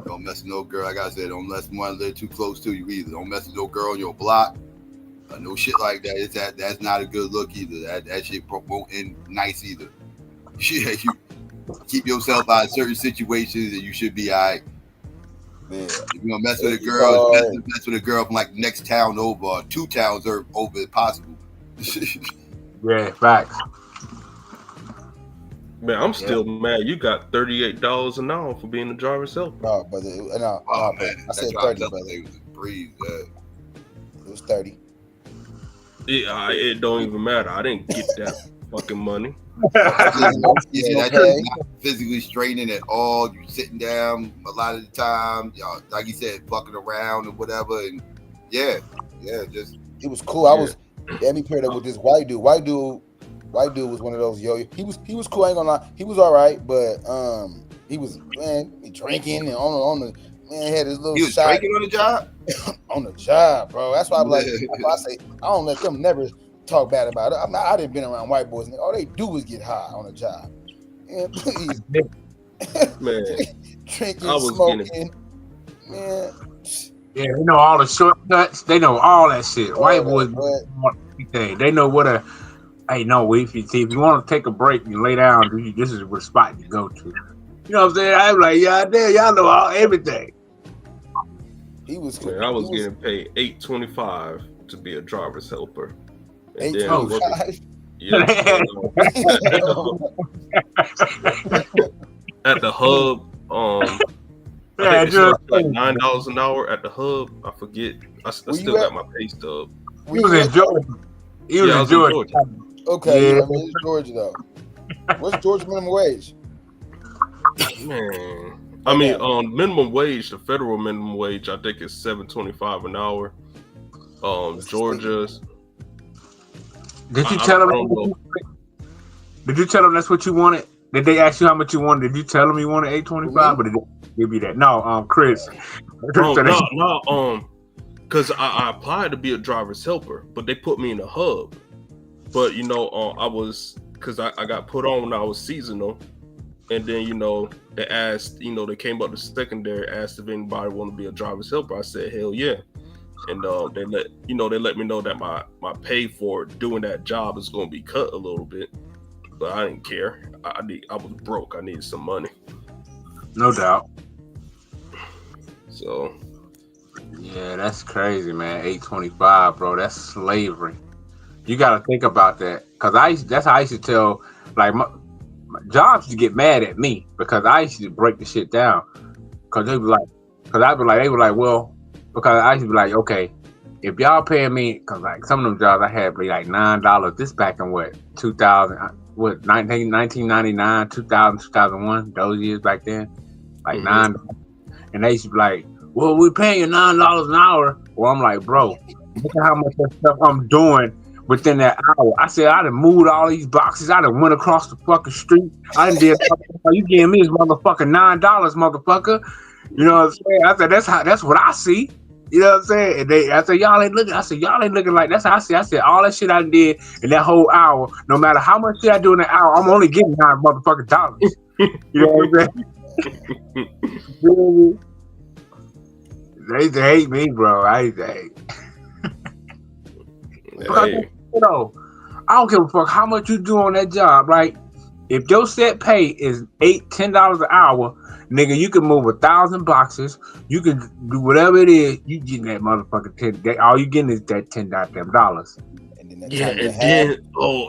Don't mess with no girl. Like I said, don't mess with one live too close to you either. Don't mess with no girl on your block. No shit like that. That's not a good look either. That shit won't end nice either. Yeah, you keep yourself out of certain situations, and you should be all right. Man, if you're gonna mess with a girl, mess with a girl from like next town over, or 2 towns over if possible. Yeah, facts. Man, I'm still mad. You got $38 an hour for being a driver's helper. No, brother. No, man. I said 30, brother. It was a breeze. It was 30. It don't even matter. I didn't get that fucking money. Yeah, that's not physically straining at all. You're sitting down a lot of the time. Y'all, like you said, fucking around and whatever. And just it was cool. I was let me pair that with this white dude. White dude was one of those he was cool. I ain't gonna lie. He was all right, but he was drinking and on the man had his little. He was drinking on the job. On the job, bro. That's why I'm like, I say I don't let them never talk bad about it. I didn't been around white boys and all they do is get high on the job. And please, man, drinking, smoking, man. Yeah, they know all the shortcuts. They know all that shit. White boys, they know what a. Hey, no, if you want to take a break and lay down, this is what spot you go to. You know what I'm saying? I'm like, yeah, damn, y'all know everything. He was. Man, I was getting paid $8.25 to be a driver's helper. $8.25. Yeah. At the hub, I think like $9 an hour at the hub. I forget. I still got my pay stub. He was in Georgia. He was in Georgia. Okay, yeah. It's Georgia though. What's Georgia minimum wage? Man, I mean, minimum wage, the federal minimum wage, I think is $7.25 an hour. Georgia's. Did you tell them? Did you tell them that's what you wanted? Did they ask you how much you wanted? Did you tell them you wanted $8.25, or did they give you that? No, Chris. No, because I applied to be a driver's helper, but they put me in a hub. But I was because I got put on when I was seasonal, and then they asked, they came up to secondary, asked if anybody wanted to be a driver's helper. I said hell yeah. and they let me know that my pay for doing that job is going to be cut a little bit, but I didn't care. I was broke. I needed some money. No doubt. So. Yeah, that's crazy, man. $8.25, bro. That's slavery. You got to think about that, because that's how I used to tell, like, my jobs to get mad at me because I used to break the shit down. Because they were like, well, because I used to be like, okay, if y'all paying me, because like some of them jobs I had be like $9. This back in what, 2000, 1999, 2000, 2001, those years back then, like $9. And they used to be like, well, we're paying you $9 an hour. Well, I'm like, bro, look at how much of stuff I'm doing within that hour. I said, I done moved all these boxes. I done went across the fucking street. I done did, you giving me this motherfucking $9, motherfucker. You know what I'm saying? I said, that's what I see. You know what I'm saying? And I said, y'all ain't looking. I said, y'all ain't looking like that's how I see. I said, all that shit I did in that whole hour, no matter how much shit I do in that hour, I'm only getting $9 motherfucking dollars. You know what I'm saying? They used to hate me, bro. I used to hate. Because, you know, I don't give a fuck how much you do on that job, right? If your set pay is $10 an hour, nigga, you can move 1,000 boxes. You can do whatever it is. You getting that motherfucking $10. All you getting is that $10. Yeah, and then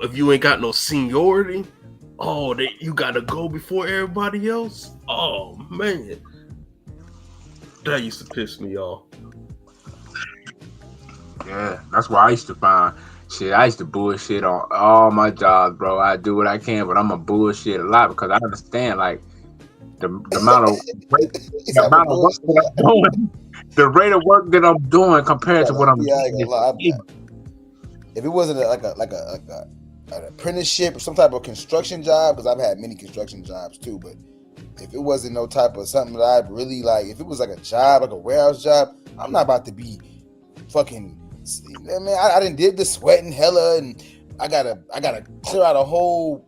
if you ain't got no seniority, you gotta go before everybody else. Oh man, that used to piss me off. Yeah, that's why I used to find shit. I used to bullshit on all my jobs, bro. I do what I can, but I'm a bullshit a lot because I understand like the amount of work that I'm doing, the rate of work that I'm doing compared to what I'm doing. If it wasn't an apprenticeship or some type of construction job, because I've had many construction jobs too, but if it wasn't no type of something that I'd really like, if it was like a job, like a warehouse job, I'm not about to be fucking. Man, I done did the sweating hella, and I gotta clear out a whole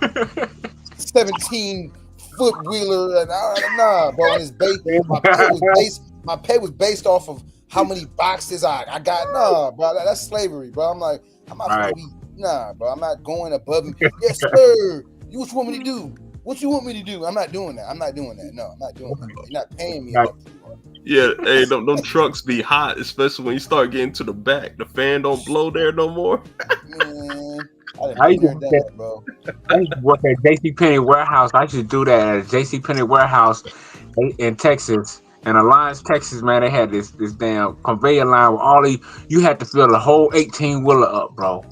17-foot wheeler, and nah, bro. And it's based. My pay was based off of how many boxes I got. Nah, bro, that's slavery, bro. I'm like, I'm not gonna be. Nah, bro, I'm not going above. Yes, sir. What you want me to do? What you want me to do? I'm not doing that. No, I'm not doing that. You're not paying me. Yeah, hey, them trucks be hot, especially when you start getting to the back. The fan don't blow there no more. Man, I used to work at JCPenney warehouse. I used to do that at a JCPenney warehouse in Texas. In Alliance, Texas, man, they had this damn conveyor line with all these. You had to fill the whole 18-wheeler up, bro.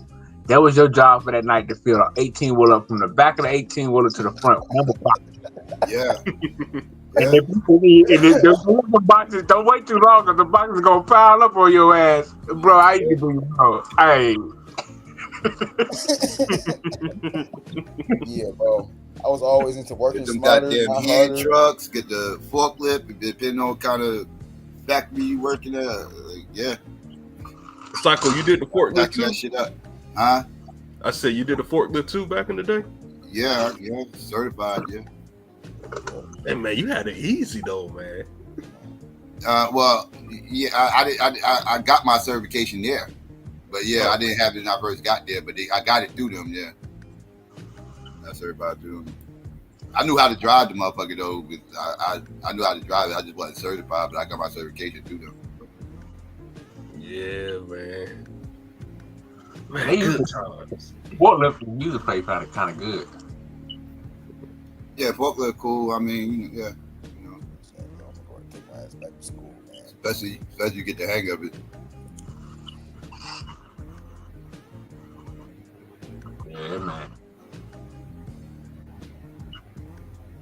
That was your job for that night, to fill an 18-wheeler up from the back of the 18-wheeler to the front. Yeah. And the boxes, don't wait too long because the boxes gonna pile up on your ass, bro. I used to do, bro. Hey. Yeah, bro. I was always into working get them smarter, goddamn not hand harder. trucks, get the forklift, depending on what kind of factory you working at. Yeah. Psycho, you did the forklift too? That shit up. Huh? I said you did the forklift too back in the day? Yeah, certified, yeah. Hey man, you had it easy though, man. Well, yeah, I got my certification there, but yeah, I didn't have it when I first got there, but I got it through them. Yeah, I certified through them. I knew how to drive the motherfucker though. I knew how to drive it. I just wasn't certified, but I got my certification through them. Yeah, man. Man, good times. Forklift music play kind of good. Yeah, forklift cool. I mean, yeah, you know, especially you get the hang of it. Yeah, man.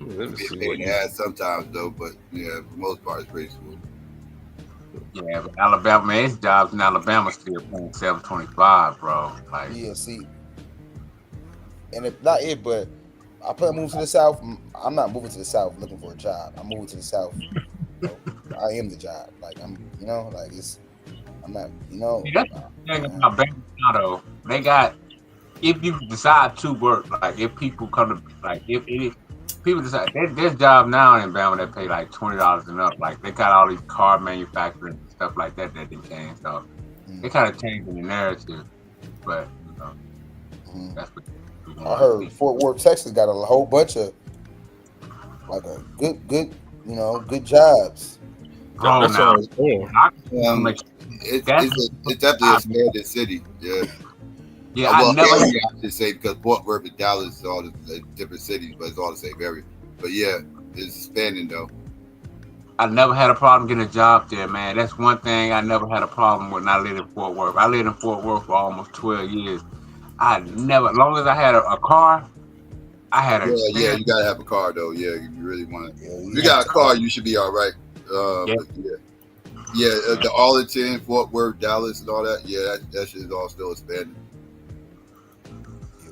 It's a pain in the ass sometimes though, but yeah, for the most part, it's pretty cool. Yeah, but Alabama, man, his jobs in Alabama still paying $7.25, bro. Like, yeah, see, and if not it, but I plan to move to the South. I'm not moving to the South looking for a job. I'm moving to the South. You know, I am the job. Like I'm not. Alabama, they got. If you decide to work, like if people come to, like if people decide, there's job now in Alabama that pay like $20 and up. Like they got all these car manufacturers and stuff like that didn't change. So they kind of changed the narrative, but that's what I heard Fort Worth, Texas got a whole bunch of like a good jobs. That's all I was saying. It's definitely a expanded city. Yeah. Yeah, I never have to say because Fort Worth and Dallas is all the different cities, but it's all the same area. But yeah, it's expanding though. I never had a problem getting a job there, man. That's one thing I never had a problem with when I lived in Fort Worth. I lived in Fort Worth for almost 12 years. I never, as long as I had a car, I had a Yeah, you gotta have a car though. Yeah, you really want it. If you got a car, you should be all right. The Arlington, Fort Worth, Dallas, and all that. Yeah, that shit is all still expanding.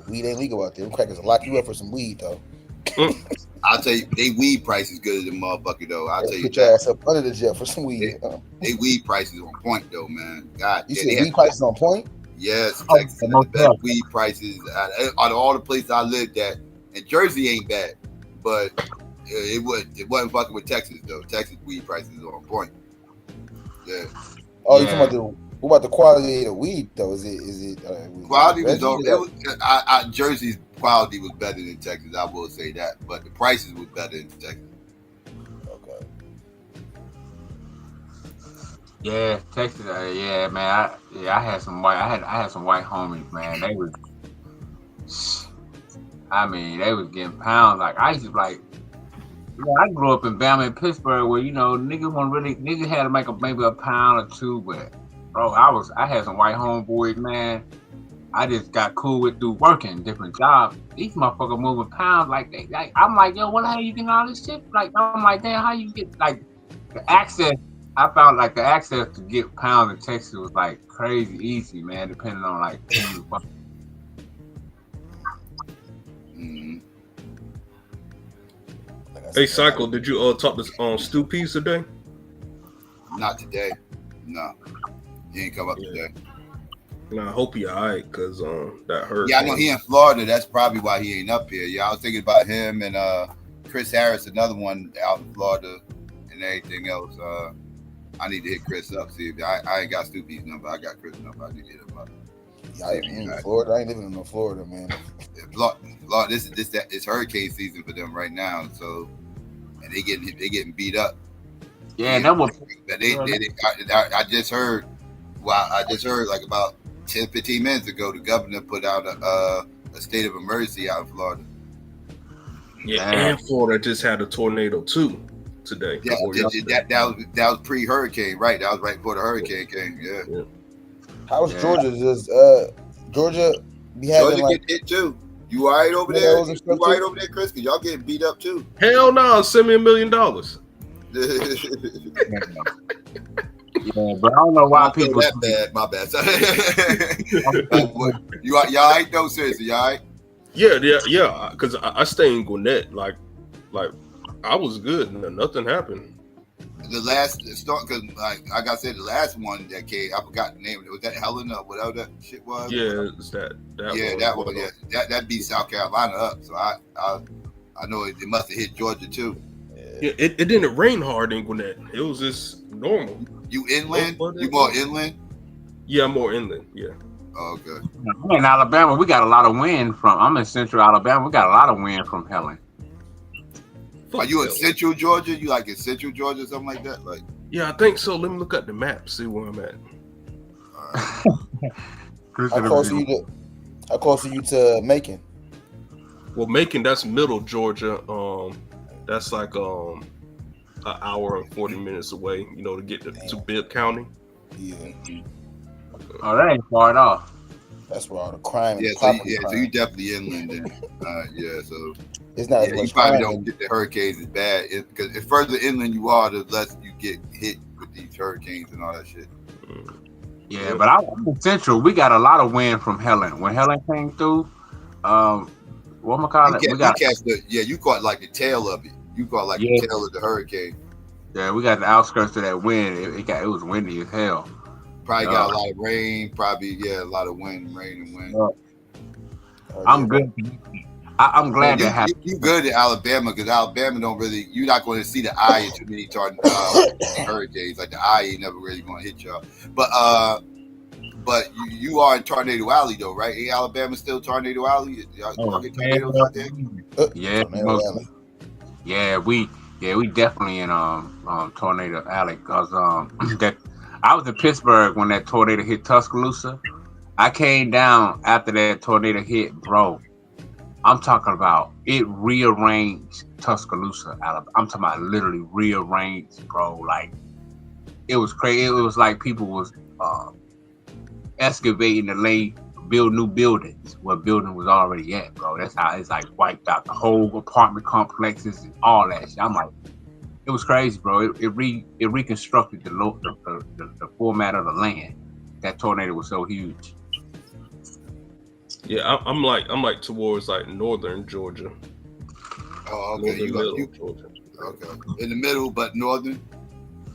Weed ain't legal out there. Them crackers will lock you up for some weed though. I'll tell you, they weed price is good as a motherfucker though. I'll tell you, put your ass up under the jail for some weed. They weed prices on point though, man. God, you said weed prices on point? Yes, Texas has the best weed prices out of all the places I lived at. And Jersey ain't bad, but it wasn't fucking with Texas though. Texas weed prices are on point. Yeah. Oh, you talking about the quality of the weed though? Is it quality was Jersey's quality was better than Texas. I will say that, but the prices was better in Texas. Okay. Yeah, Texas. Yeah, man. I had some white. I had some white homies, man. They was. I mean, they was getting pounds. Like I used to I grew up in Bama and Pittsburgh, where niggas had to make maybe a pound or two, but bro, I had some white homeboys, man. I just got cool with through working different jobs. These motherfuckers moving pounds I'm like, yo, what the hell you getting all this shit? Like I'm like, damn, how you get like the access? I found like the access to get pounds in Texas was like crazy easy, man. Depending on like who you fucking. Hey, Cycle, did you talk to Stu Peace today? Not today. No, he ain't come up today. Nah, I hope he alright, cause that hurt. Yeah, I know he in Florida. That's probably why he ain't up here. Yeah, I was thinking about him and Chris Harris, another one out in Florida, and everything else. I need to hit Chris up. See if I ain't got Stu Peace number. I got Chris number. I need to hit him up. Yeah, I ain't in Florida. I ain't living in Florida, man. Florida, it's hurricane season for them right now. So, and they getting beat up. Yeah, that was. I just heard. Well, I just heard like about 10-15 minutes ago, the governor put out a state of emergency out in Florida. Yeah, and Florida just had a tornado too today. Yeah, that was pre-hurricane, right? That was right before the hurricane came. Yeah. How's Georgia? Does Georgia be having Georgia get hit too? You all right over there? You all right over there, Chris? Cause y'all getting beat up too. Hell no! Send me $1 million. Yeah, but I don't know why people that bad. My bad. Y'all right though, seriously? Y'all right? Yeah. Because I stay in Gwinnett. Like I was good. Nothing happened. The last storm, because like I said, the last one that came, I forgot the name of it. Was that Helen or whatever that shit was? Yeah, it's that. Yeah, that one. Yeah, that beat South Carolina up. So I know it must have hit Georgia too. Yeah, it didn't rain hard in Gwinnett. It was just normal. You inland? You more inland? Yeah, I'm more inland. Yeah. Oh, okay. In Alabama, we got a lot of wind from. I'm in Central Alabama. We got a lot of wind from Helen. Are you in Central Georgia? You like in Central Georgia, something like that? Like, yeah, I think so. Let me look at the map, see where I'm at. How close are you to Macon? Well, Macon, that's middle Georgia. That's like an hour and 40 minutes away. You know, to get to Bibb County. Yeah. Oh, that ain't far at all. That's where all the crime. So you definitely inland then. Yeah, so. It's not you probably don't get the hurricanes as bad because the further inland you are, the less you get hit with these hurricanes and all that shit. Yeah, but I'm in Central. We got a lot of wind from Helen. When Helen came through, what am I calling it? You caught like the tail of it. You caught like the tail of the hurricane. Yeah, we got the outskirts of that wind. It was windy as hell. Probably got a lot of rain. Probably a lot of wind, rain and wind. I'm good. I'm glad that happened. You good at Alabama because Alabama don't really. You're not going to see the eye in too many hurricanes. Like the eye ain't never really going to hit y'all. But you are in Tornado Alley though, right? Ain't Alabama still Tornado Alley? Y'all get tornadoes out there? We definitely in Tornado Alley because that I was in Pittsburgh when that tornado hit Tuscaloosa. I came down after that tornado hit, bro. I'm talking about it rearranged Tuscaloosa, Alabama. I'm talking about literally rearranged, bro. Like it was crazy. It was like people was excavating to build new buildings where building was already at, bro. That's how it's like wiped out the whole apartment complexes and all that shit. I'm like, it was crazy, bro. It reconstructed the format of the land. That tornado was so huge. Yeah, I'm like towards like northern Georgia. Oh, okay. Georgia. Okay, in the middle, but northern.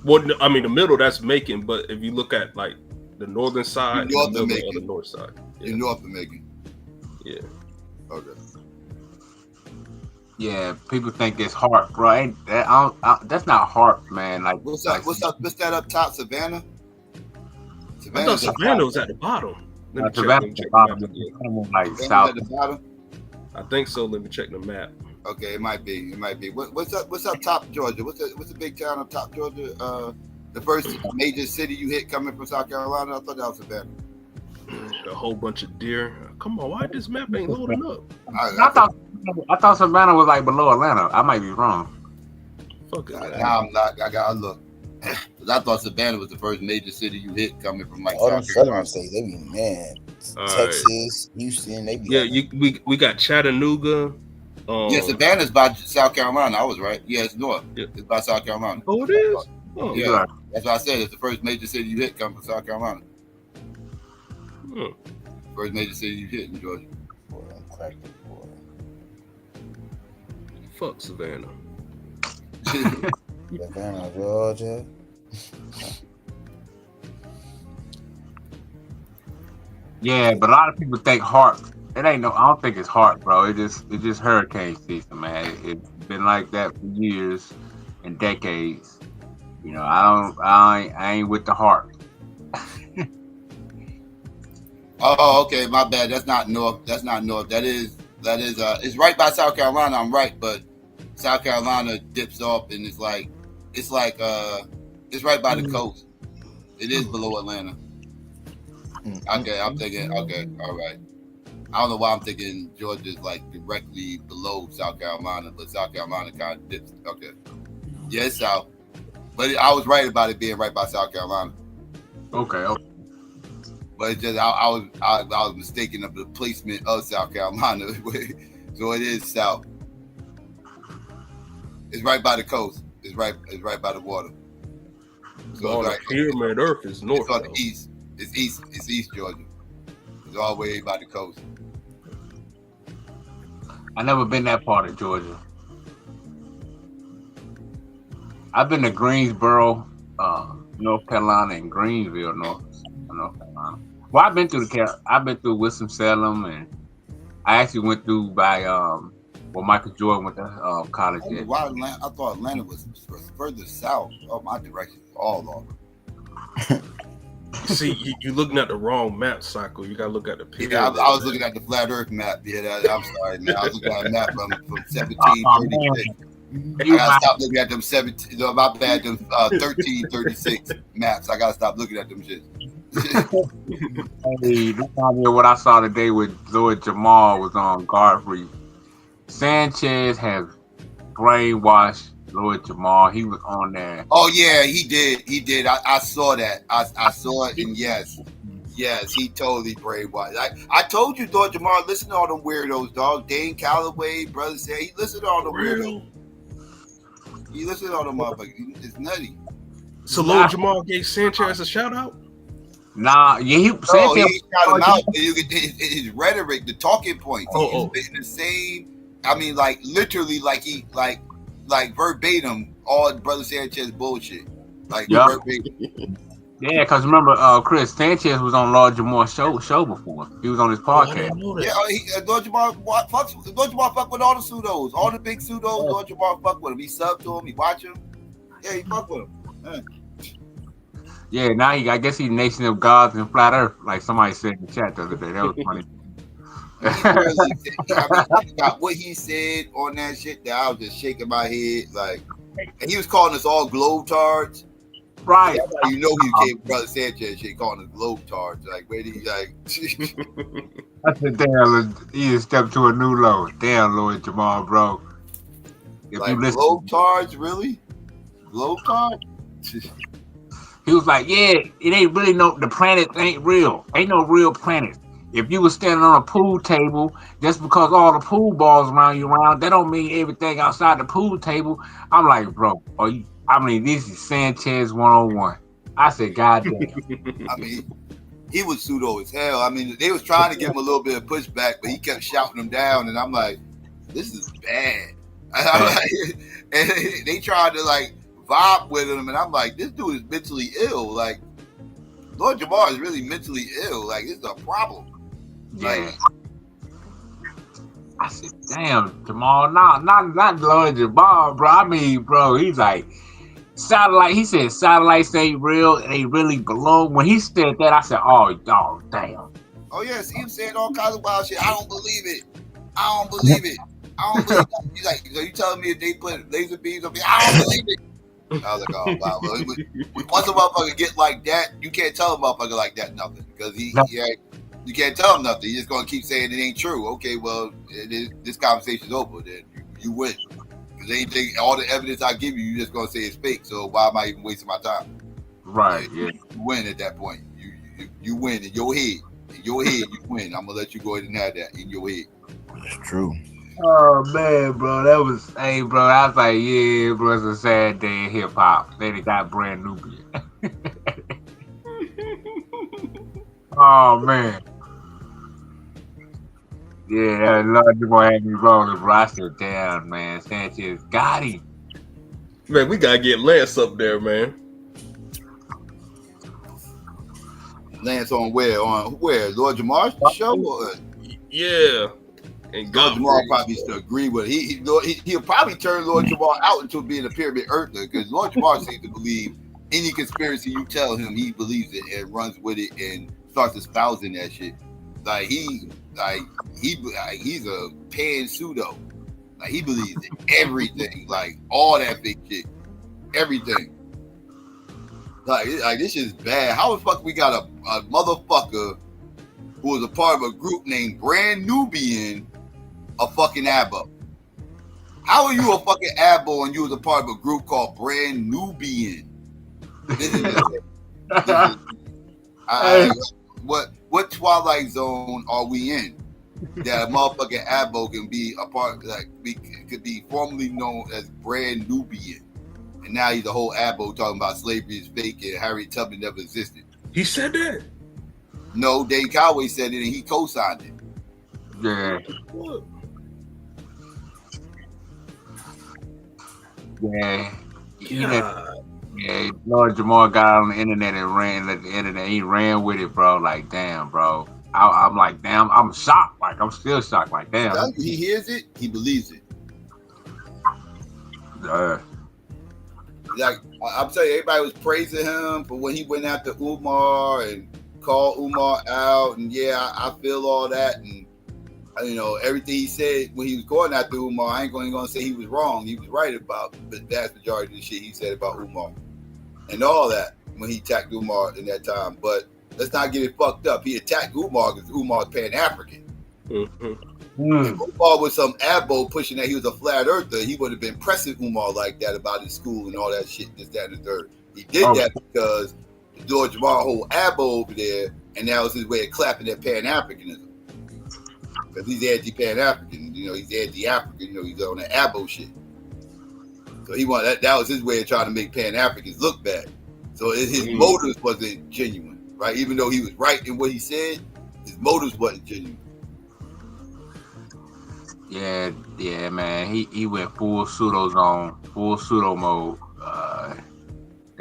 Well, I mean the middle that's Macon, but if you look at like the northern side, the north side, you're north of Macon. Yeah. Okay. Yeah, people think it's Hart, bro. That's not Hart, man. Like what's that up top, Savannah? I thought Savannah was at the bottom. Let me check the south. At the bottom? I think so. Let me check the map. Okay, it might be. What's up top Georgia? What's the big town up top Georgia? The first major city you hit coming from South Carolina? I thought that was Savannah. A whole bunch of deer. Come on, why this map ain't loading up? I thought Savannah was like below Atlanta. I might be wrong. Fuck it. Now I'm not. I gotta look. I thought Savannah was the first major city you hit coming from like all them South Carolina. States, they be man. All Texas, right. Houston, they be we got Chattanooga. Yeah, Savannah's by South Carolina. I was right. Yeah, it's north. Yeah. It's by South Carolina. Oh, it is? Oh, yeah. That's what I said. It's the first major city you hit coming from South Carolina. First major city you hit in Georgia. Fuck Savannah. Savannah, Georgia. Yeah, but a lot of people think Hart. It ain't no. I don't think it's Hart, bro. It just hurricane season, man. It's been like that for years and decades. You know, I ain't with the Hart. Oh, okay, my bad. That's not north. That is. It's right by South Carolina. I'm right, but South Carolina dips off, and it's right by the coast. It is below Atlanta. Okay, I'm thinking. Okay, all right. I don't know why I'm thinking Georgia is like directly below South Carolina, but South Carolina kind of dips. Okay, yeah, it's south, but I was right about it being right by South Carolina. Okay. But it's just I was mistaken of the placement of South Carolina, so it is south. It's right by the coast. It's right by the water. So the pyramid Earth is north. It's on the east. It's east. It's East Georgia. It's all the way by the coast. I never been that part of Georgia. I've been to Greensboro, North Carolina, and Greensville, North Carolina. Well, I've been through Winston-Salem, and I actually went through by where Michael Jordan went to college. I thought Atlanta was further south. Oh, my direction is all over. See, you looking at the wrong map, Psycho. You gotta look at the pyramid. Yeah, I was looking at the flat Earth map. Yeah, I'm sorry, man. I was looking at a map from 1736. I gotta stop looking at them 17. No, my bad. Them 1336 maps. I gotta stop looking at them shit. Hey, this idea what I saw today with Zoe Jamal was on Godfrey. Sanchez has brainwashed Lloyd Jamal. He was on there. Oh yeah, he did. I saw that. I saw it, and yes, he totally brainwashed. I told you, Lloyd Jamal, listen to all them weirdos, dog. Dane Calloway, brother said he listened to all the weirdos. He listened to all them motherfuckers. It's nutty. So Lloyd Jamal gave Sanchez a shout out? Nah, yeah, he shot him out. You get his rhetoric, the talking points. He's the same. I mean, like literally, like verbatim, all Brother Sanchez bullshit. Like verbatim. Yeah, because remember, Chris Sanchez was on Lord Jamal's show before. He was on his podcast. Yeah, Lord Jamar fuck with all the pseudos, all the big pseudos. Lord Jamar fuck with him. He sub to him. He watch him. Yeah, he fuck with him. Yeah, now I guess he's Nation of Gods and Flat Earth, like somebody said in the chat the other day. That was funny. I forgot what he said on that shit that I was just shaking my head like, and he was calling us all globetards. Right. That's how you know he gave Brother Sanchez shit, calling us globetards. Like, where did he like? I said, damn, he just stepped to a new low. Damn, Lord Jamal, bro. If like you listen, globetards, really? Globetards? He was like, yeah, it ain't really the planets ain't real. Ain't no real planets. If you were standing on a pool table, just because all the pool balls around you that don't mean everything outside the pool table. I'm like, bro, this is Sanchez 101. I said, God damn. I mean, he was pseudo as hell. I mean, they was trying to give him a little bit of pushback, but he kept shouting them down, and I'm like, this is bad. And they tried to like vibe with him, and I'm like, this dude is mentally ill. Like, Lord Jamar is really mentally ill. Like, it's a problem. Yeah. I said, damn, Jamal, not Lord Jamal, bro. I mean, bro, he's like, he said satellites ain't real, they really belong. When he said that, I said, oh, damn. Oh, yeah, see him saying all kinds of wild shit. I don't believe it. I don't believe it. He's like, so you telling me if they put laser beams on me? I don't believe it. I was like, oh, wow. Well, once a motherfucker get like that, you can't tell a motherfucker like that nothing because you can't tell him nothing. He's just gonna keep saying it ain't true. Okay, well, this conversation's over. Then you win because anything, all the evidence I give you, you're just gonna say it's fake. So why am I even wasting my time? Right. Yeah. You win at that point. You win in your head. In your head, you win. I'm gonna let you go ahead and have that in your head. That's true. Oh man, bro, that was I was like, yeah, bro, it's a sad day in hip hop. Then it got brand Nubian. Oh man. Yeah, Lord, you gonna have me rolling, bro. I said, damn, man, Sanchez got him. Man, we gotta get Lance up there, man. Lance on where? Lord Jamar's show? Or? Yeah. And Lord Jamar probably still agree with it. He'll probably turn Lord Jamar out into being a pyramid earther because Lord Jamar seems to believe any conspiracy you tell him, he believes it and runs with it and starts espousing that shit. He's a pan pseudo. Like he believes in everything, like all that big shit, everything. Like this is bad. How the fuck we got a motherfucker who was a part of a group named Brand Nubian, a fucking ABBA? How are you a fucking ABBA and you was a part of a group called Brand Nubian? What Twilight Zone are we in that a motherfucking ABBA can be a part, could be formerly known as Brand Nubian, and now he's a whole ABBA talking about slavery is fake and Harriet Tubman never existed. He said that? No, Dave Coway said it and he co-signed it. Yeah. Yeah, Lord Jamal got on the internet and ran at the internet. He ran with it, bro. Like, damn, bro. I'm like, damn. I'm shocked. Like, I'm still shocked. Like, damn. He hears it. He believes it. Like I'm telling you, everybody was praising him for when he went after Umar and called Umar out, and I feel all that, and everything he said when he was going after Umar. I ain't going to say he was wrong. He was right about the vast majority of the shit he said about Umar and all that when he attacked Umar in that time. But let's not get it fucked up. He attacked Umar because Umar's Pan-African. If Umar was some abbo pushing that he was a flat earther, he would have been pressing Umar like that about his school and all that shit, this, that, and the third. He did that because George Jamar whole abbo over there, and that was his way of clapping at Pan-Africanism. Because he's anti-Pan-African, he's anti-African, he's on that abbo shit. So he wanted that was his way of trying to make Pan-Africans look bad. So his motives wasn't genuine, right? Even though he was right in what he said, his motives wasn't genuine. Yeah, man. He went full pseudo zone, full pseudo mode.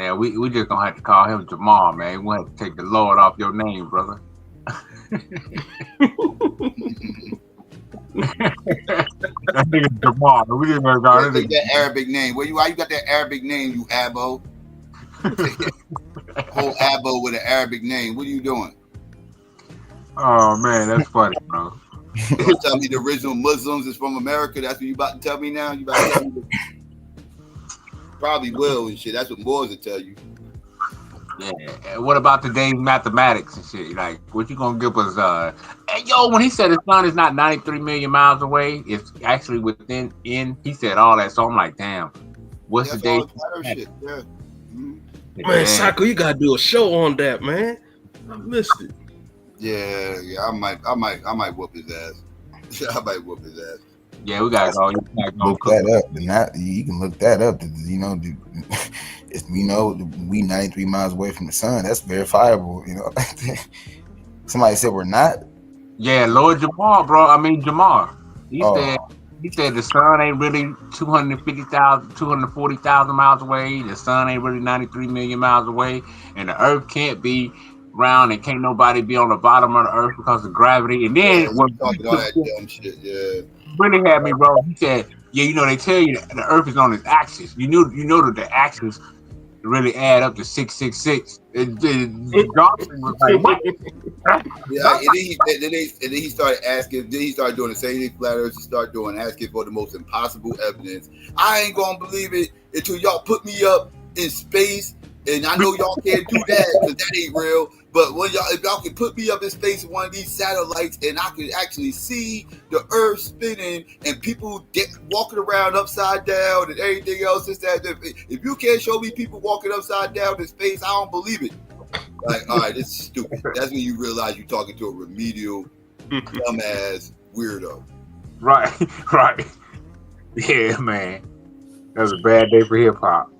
Yeah, we just gonna have to call him Jamal, man. We'll have to take the Lord off your name, brother. That nigga Jamal. We just gonna call take that Arabic name. Why you got that Arabic name, you abo? Whole abo with an Arabic name. What are you doing? Oh man, that's funny, bro. You gonna tell me the original Muslims is from America? That's what you about to tell me now? You about to tell me probably will and shit. That's what Moors will tell you. Yeah. What about today's mathematics and shit? Like, what you gonna give us? Hey, yo, when he said the sun is not 93 million miles away, it's actually within. He said all that. So I'm like, damn. What's the day? Shit. Yeah. Man, Psycho, you gotta do a show on that, man. I missed it. Yeah. I might whoop his ass. I might whoop his ass. Yeah, we gotta go. Look that up. You can look that up. You know, we 93 miles away from the sun. That's verifiable. You know, somebody said we're not. Yeah, Lord Jamal, bro. I mean Jamal. He said the sun ain't really 240,000 miles away. The sun ain't really 93 million miles away, and the Earth can't be round, and can't nobody be on the bottom of the Earth because of gravity. And then talking all that dumb shit. Yeah. Really had me, bro. He said, "Yeah, you know they tell you that the Earth is on its axis. You know that the axis really add up to 666." Johnson was like, "What?" Yeah, and then he started asking. Then he started doing the same thing. Flat Earth. He started asking for the most impossible evidence. I ain't gonna believe it until y'all put me up in space. And I know y'all can't do that because that ain't real. But if y'all can put me up in space in one of these satellites and I can actually see the Earth spinning and people walking around upside down and everything else, if you can't show me people walking upside down in space, I don't believe it. Like, all right, this is stupid. That's when you realize you're talking to a remedial, dumbass weirdo. Right. Yeah, man. That was a bad day for hip hop.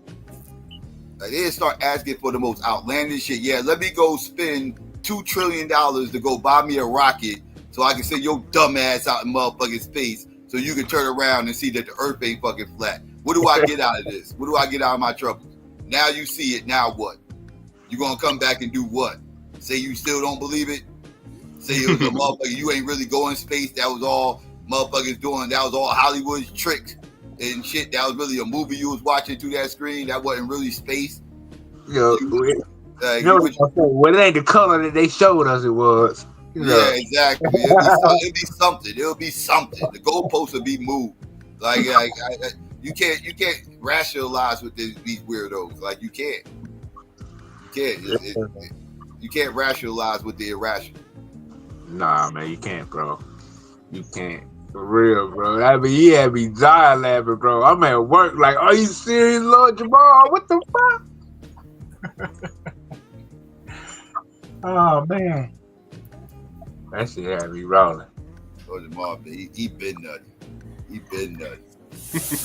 Like, they start asking for the most outlandish shit. Yeah, let me go spend $2 trillion to go buy me a rocket so I can send your dumb ass out in motherfucking space so you can turn around and see that the Earth ain't fucking flat. What do I get out of this? What do I get out of my troubles? Now you see it, now what? You gonna come back and do what? Say you still don't believe it? Say it was a motherfucker, you ain't really going space, that was all motherfuckers doing, that was all Hollywood tricks and shit. That was really a movie you was watching through that screen. That wasn't really space. Well, it ain't the color that they showed us it was. Yeah, exactly. It'll be something. It'll be something. The goalposts will be moved. Like you can't rationalize with these weirdos. Like you can't. You can't rationalize with the irrational. Nah, man, you can't, bro. You can't. For real, bro. I mean, he had me dying laughing, bro. I'm at work like, are you serious, Lord Jamal? What the fuck? Oh, man. That shit had me rolling. Lord Jamal, he been nutty. He been nutty.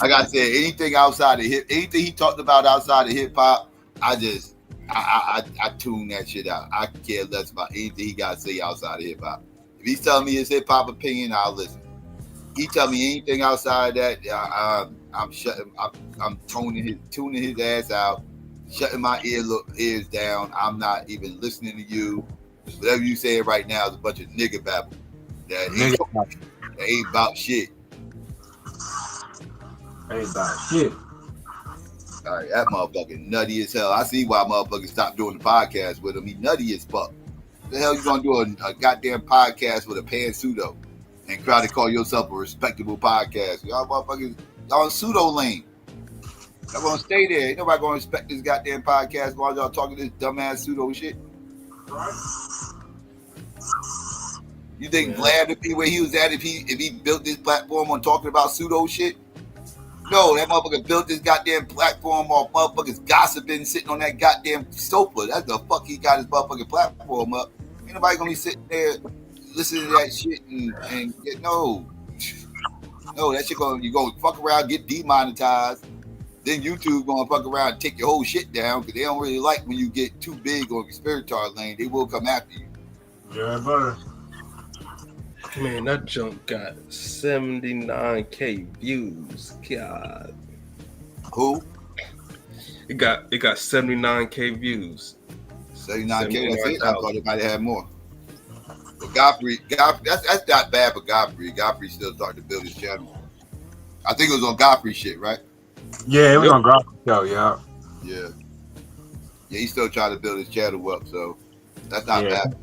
Like I said, anything outside of anything he talked about outside of hip hop, I tune that shit out. I care less about anything he got to say outside of hip hop. If he's telling me his hip hop opinion, I'll listen. He tell me anything outside that, I'm shutting. I'm tuning his ass out, shutting my ears down. I'm not even listening to you. Whatever you saying right now is a bunch of nigga babble. That ain't about shit. Ain't about shit. All right, that motherfucker nutty as hell. I see why motherfuckers stopped doing the podcast with him. He nutty as fuck. The hell you gonna do a goddamn podcast with a pseudo and try to call yourself a respectable podcast? Y'all motherfuckers, y'all in pseudo lane. Y'all gonna stay there. Ain't nobody gonna respect this goddamn podcast while y'all talking this dumbass pseudo shit. Right. You think Vlad would be where he was at if he built this platform on talking about pseudo shit? No, that motherfucker built this goddamn platform off motherfuckers gossiping, sitting on that goddamn sofa. That's the fuck he got his motherfucking platform up. Ain't nobody gonna be sitting there listening to that shit and get no, that shit you go fuck around, get demonetized. Then YouTube gonna fuck around and take your whole shit down because they don't really like when you get too big on the spiritual lane. They will come after you. Yeah, brother. Man, that junk got 79K views. God. Who? It got 79K views. 79K. That's it. I thought it might have had more. But Godfrey, that's not bad for Godfrey. Godfrey still starting to build his channel. I think it was on Godfrey shit, right? Yeah, it was on Godfrey show. Yeah. Yeah. Yeah, he's still trying to build his channel up, so that's not bad.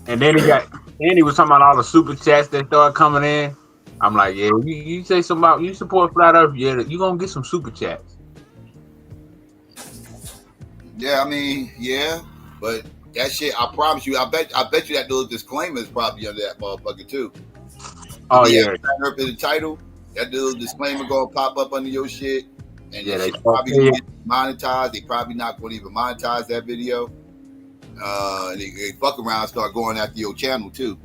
And then he was talking about all the super chats that started coming in. I'm like, yeah, you say something about you support Flat Earth, yeah, you gonna get some super chats. Yeah, I mean, yeah, but that shit, I promise you, I bet you that little disclaimer is probably under that motherfucker too. Oh yeah, Flat Earth in the title, that little disclaimer gonna pop up under your shit, and yeah, that shit probably gonna get monetized. They probably not gonna even monetize that video. And they fuck around, start going after your channel too.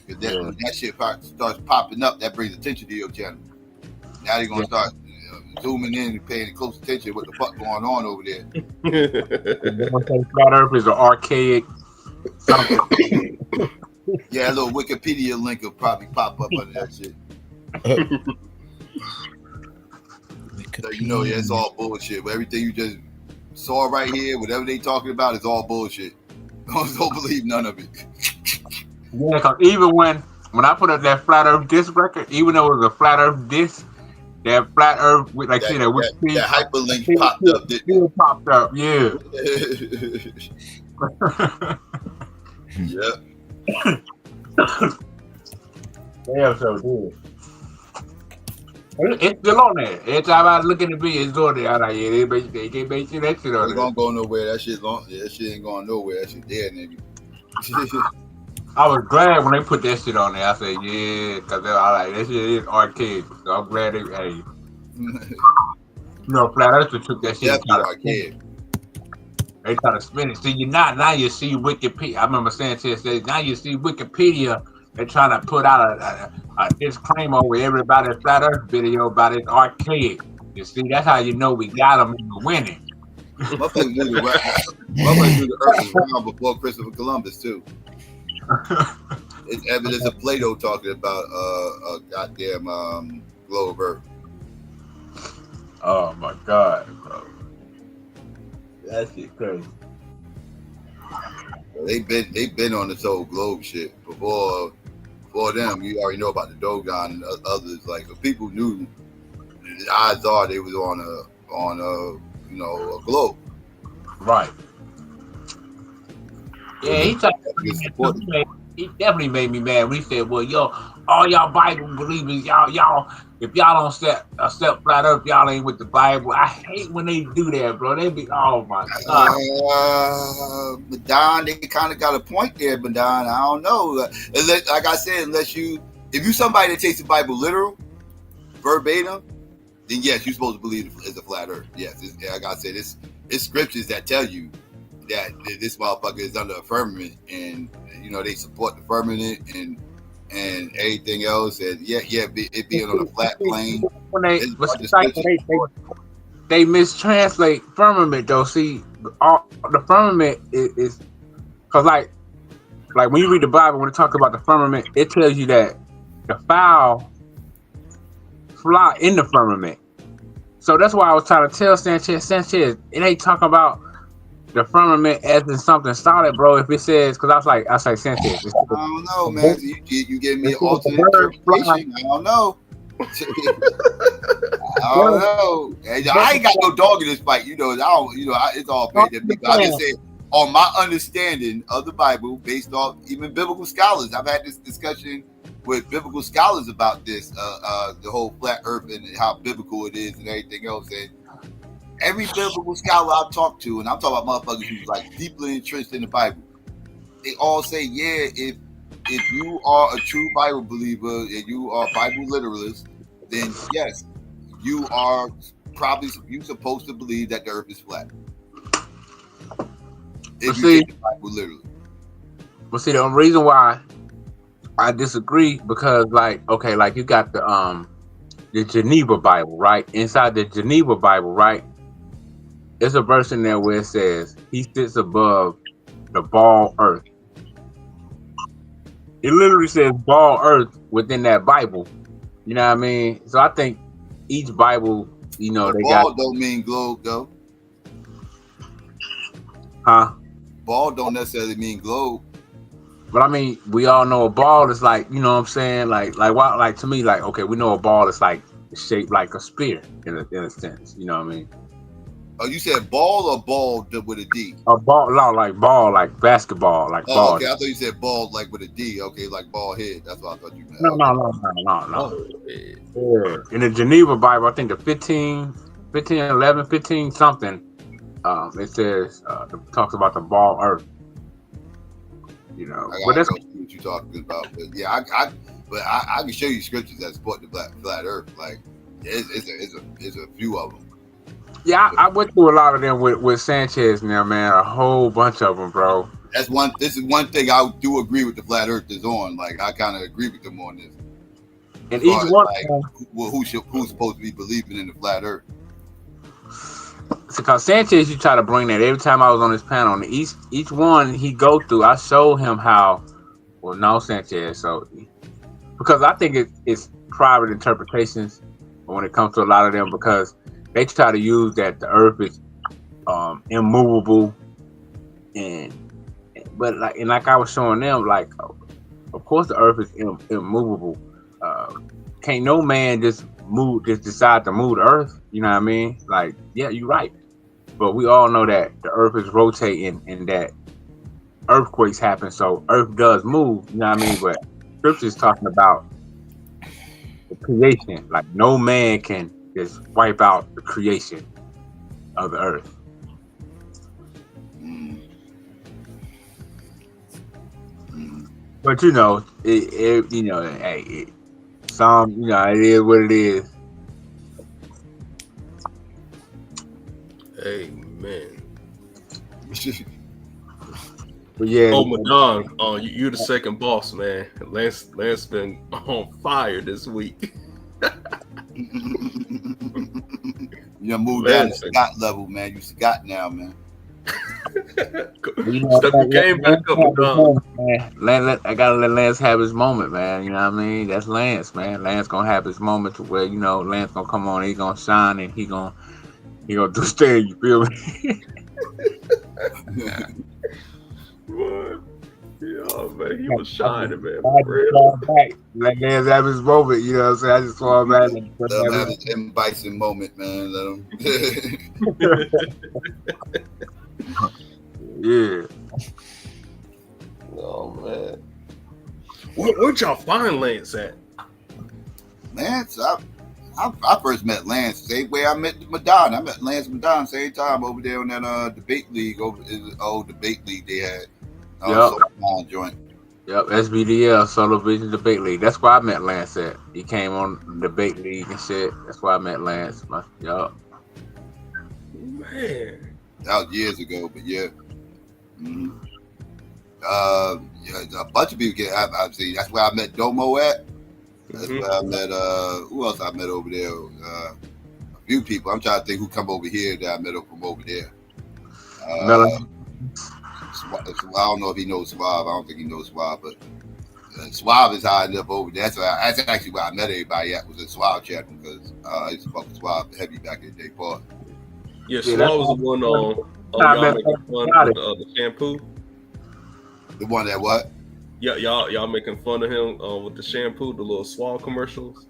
When that shit starts popping up, that brings attention to your channel. Now they're gonna start zooming in and paying close attention to what the fuck going on over there. Flat Earth is an archaic something. Yeah, a little Wikipedia link will probably pop up under that shit. So you know, yeah, it's all bullshit. But everything you just saw right here, whatever they talking about, is all bullshit. Don't believe none of it. Yeah, because even when I put up that Flat Earth disc record, even though it was a Flat Earth disc, that Flat Earth, like that hyperlink popped up. It popped up, yeah. Yep. Damn, so good. It's still on there. Every time I look at the video, it's on there. I'm like, yeah, they can't make that shit on there. It don't go nowhere. That shit ain't going nowhere. That shit dead, nigga. I was glad when they put that shit on there. I said, yeah, because I like that shit is arcade. So I'm glad hey. You know, Flat Earth took that shit. Arcade. They try to spin it. See, now you see Wikipedia. I remember Sanchez said, now you see Wikipedia. They're trying to put out a disclaimer over everybody's Flat Earth video about its arcade. You see, that's how you know we got them and we're winning. Motherfuckers knew the Earth was round before Christopher Columbus too. It's evidence of Plato talking about a goddamn globe of Earth. Oh my God, bro. That shit crazy. They've been on this whole globe shit before them. You already know about the Dogon and others. Like, so people knew. The odds are they was on a globe. Right. Yeah, he definitely made me mad when he said, "Well, all y'all Bible believers, y'all, if y'all don't accept Flat Earth, y'all ain't with the Bible." I hate when they do that, bro. They be, oh my God. Madon, they kind of got a point there, Madon. I don't know. Like I said, if you somebody that takes the Bible literal, verbatim, then yes, you're supposed to believe it's a flat Earth. Yes, like I said, it's scriptures that tell you that this motherfucker is under a firmament, and you know they support the firmament and everything else, and it being on a flat plane. When they mistranslate firmament though. See, the firmament is because like when you read the Bible, when it talks about the firmament, it tells you that the fowl fly in the firmament. So that's why I was trying to tell Sanchez, it ain't talking about the firmament as in something solid, bro. If it says, because I was like Sanchez. I don't know, man. You gave me an alternate interpretation. I don't know. I don't know. I ain't got no dog in this fight. It's all fair to me. I just said, on my understanding of the Bible, based off even biblical scholars, I've had this discussion with biblical scholars about this, the whole flat Earth and how biblical it is and everything else. And every biblical scholar I've talked to, and I'm talking about motherfuckers who's like deeply entrenched in the Bible, they all say, yeah, if you are a true Bible believer and you are Bible literalist, then yes, you are probably supposed to believe that the Earth is flat. If you take the Bible literally. But see, the reason why I disagree, because like you got the Geneva Bible, right? Inside the Geneva Bible, right? There's a verse in there where it says he sits above the ball earth. It literally says ball earth within that Bible. You know what I mean? So I think each Bible, they ball don't mean globe though. Huh? Ball don't necessarily mean globe. But I mean, we all know a ball is like, you know what I'm saying? Like to me, like, okay, we know a ball is like shaped like a spear in a sense. You know what I mean? Oh, you said ball or ball with a D? A ball, no, like ball, like basketball, like ball. Okay, I thought you said ball like with a D. Okay, like ball head. That's what I thought you meant. No. Yeah. In the Geneva Bible, I think the 15, 11, 15 something, it says, it talks about the ball earth. You know, but that's what you're talking about. But yeah, I can show you scriptures that support the flat earth. Like, it's a few of them. Yeah, I went through a lot of them with Sanchez now, man. A whole bunch of them, bro. This is one thing I do agree with the flat earth is on. Like, I kind of agree with them on this. And each one, like, who's supposed to be believing in the flat earth? Because Sanchez, you try to bring that every time I was on this panel. And each one he go through, I showed him how. Well, no, Sanchez. So, because I think it's private interpretations when it comes to a lot of them, because they try to use that the earth is immovable, but like I was showing them, like, of course the earth is immovable. Can't no man just decide to move the earth. You know what I mean? Like, yeah, you're right. But we all know that the earth is rotating and that earthquakes happen, so earth does move. You know what I mean? But scripture is talking about the creation. Like, no man can just wipe out the creation of the earth. But you know, it you know, hey, some, you know, it is what it is. Amen. But yeah. Oh, Madon, you're the second boss, man. Lance been on fire this week. You moved down to Scott level, man. You Scott now, man. Step your game back up, man. I gotta let Lance have his moment, man. You know what I mean? That's Lance, man. Lance gonna have his moment to where, you know, Lance gonna come on, he gonna shine, and he gonna do his thing. You feel me? Yeah, man, he was shining, man. Let Lance have his moment. You know what I'm saying? I just saw him back and let him have his M. Bison moment, man. Let him. Yeah. Oh man. Where'd y'all find Lance at? Lance, I first met Lance the same way I met Madon. I met Lance and Madon same time over there on that debate league, old debate league they had. Joint. Yep, SBDL, Solo Vision Debate League. That's where I met Lance at. He came on the debate league and shit. That's where I met Lance. Yup. Man. That was years ago, but yeah. Mm-hmm. Yeah, a bunch of people I've seen. That's where I met Domo at. That's where I met who else I met over there? A few people. I'm trying to think who come over here that I met from over there. I don't know if he knows Suave. I don't think he knows Suave, but Suave is how I ended up over there. That's actually where I met everybody at, was in Suave chat, because I used to fuck with Suave heavy back in the day. Part. Yeah, Suave was the one on y'all making fun of the shampoo. The one that what? Yeah, y'all making fun of him with the shampoo, the little Suave commercials.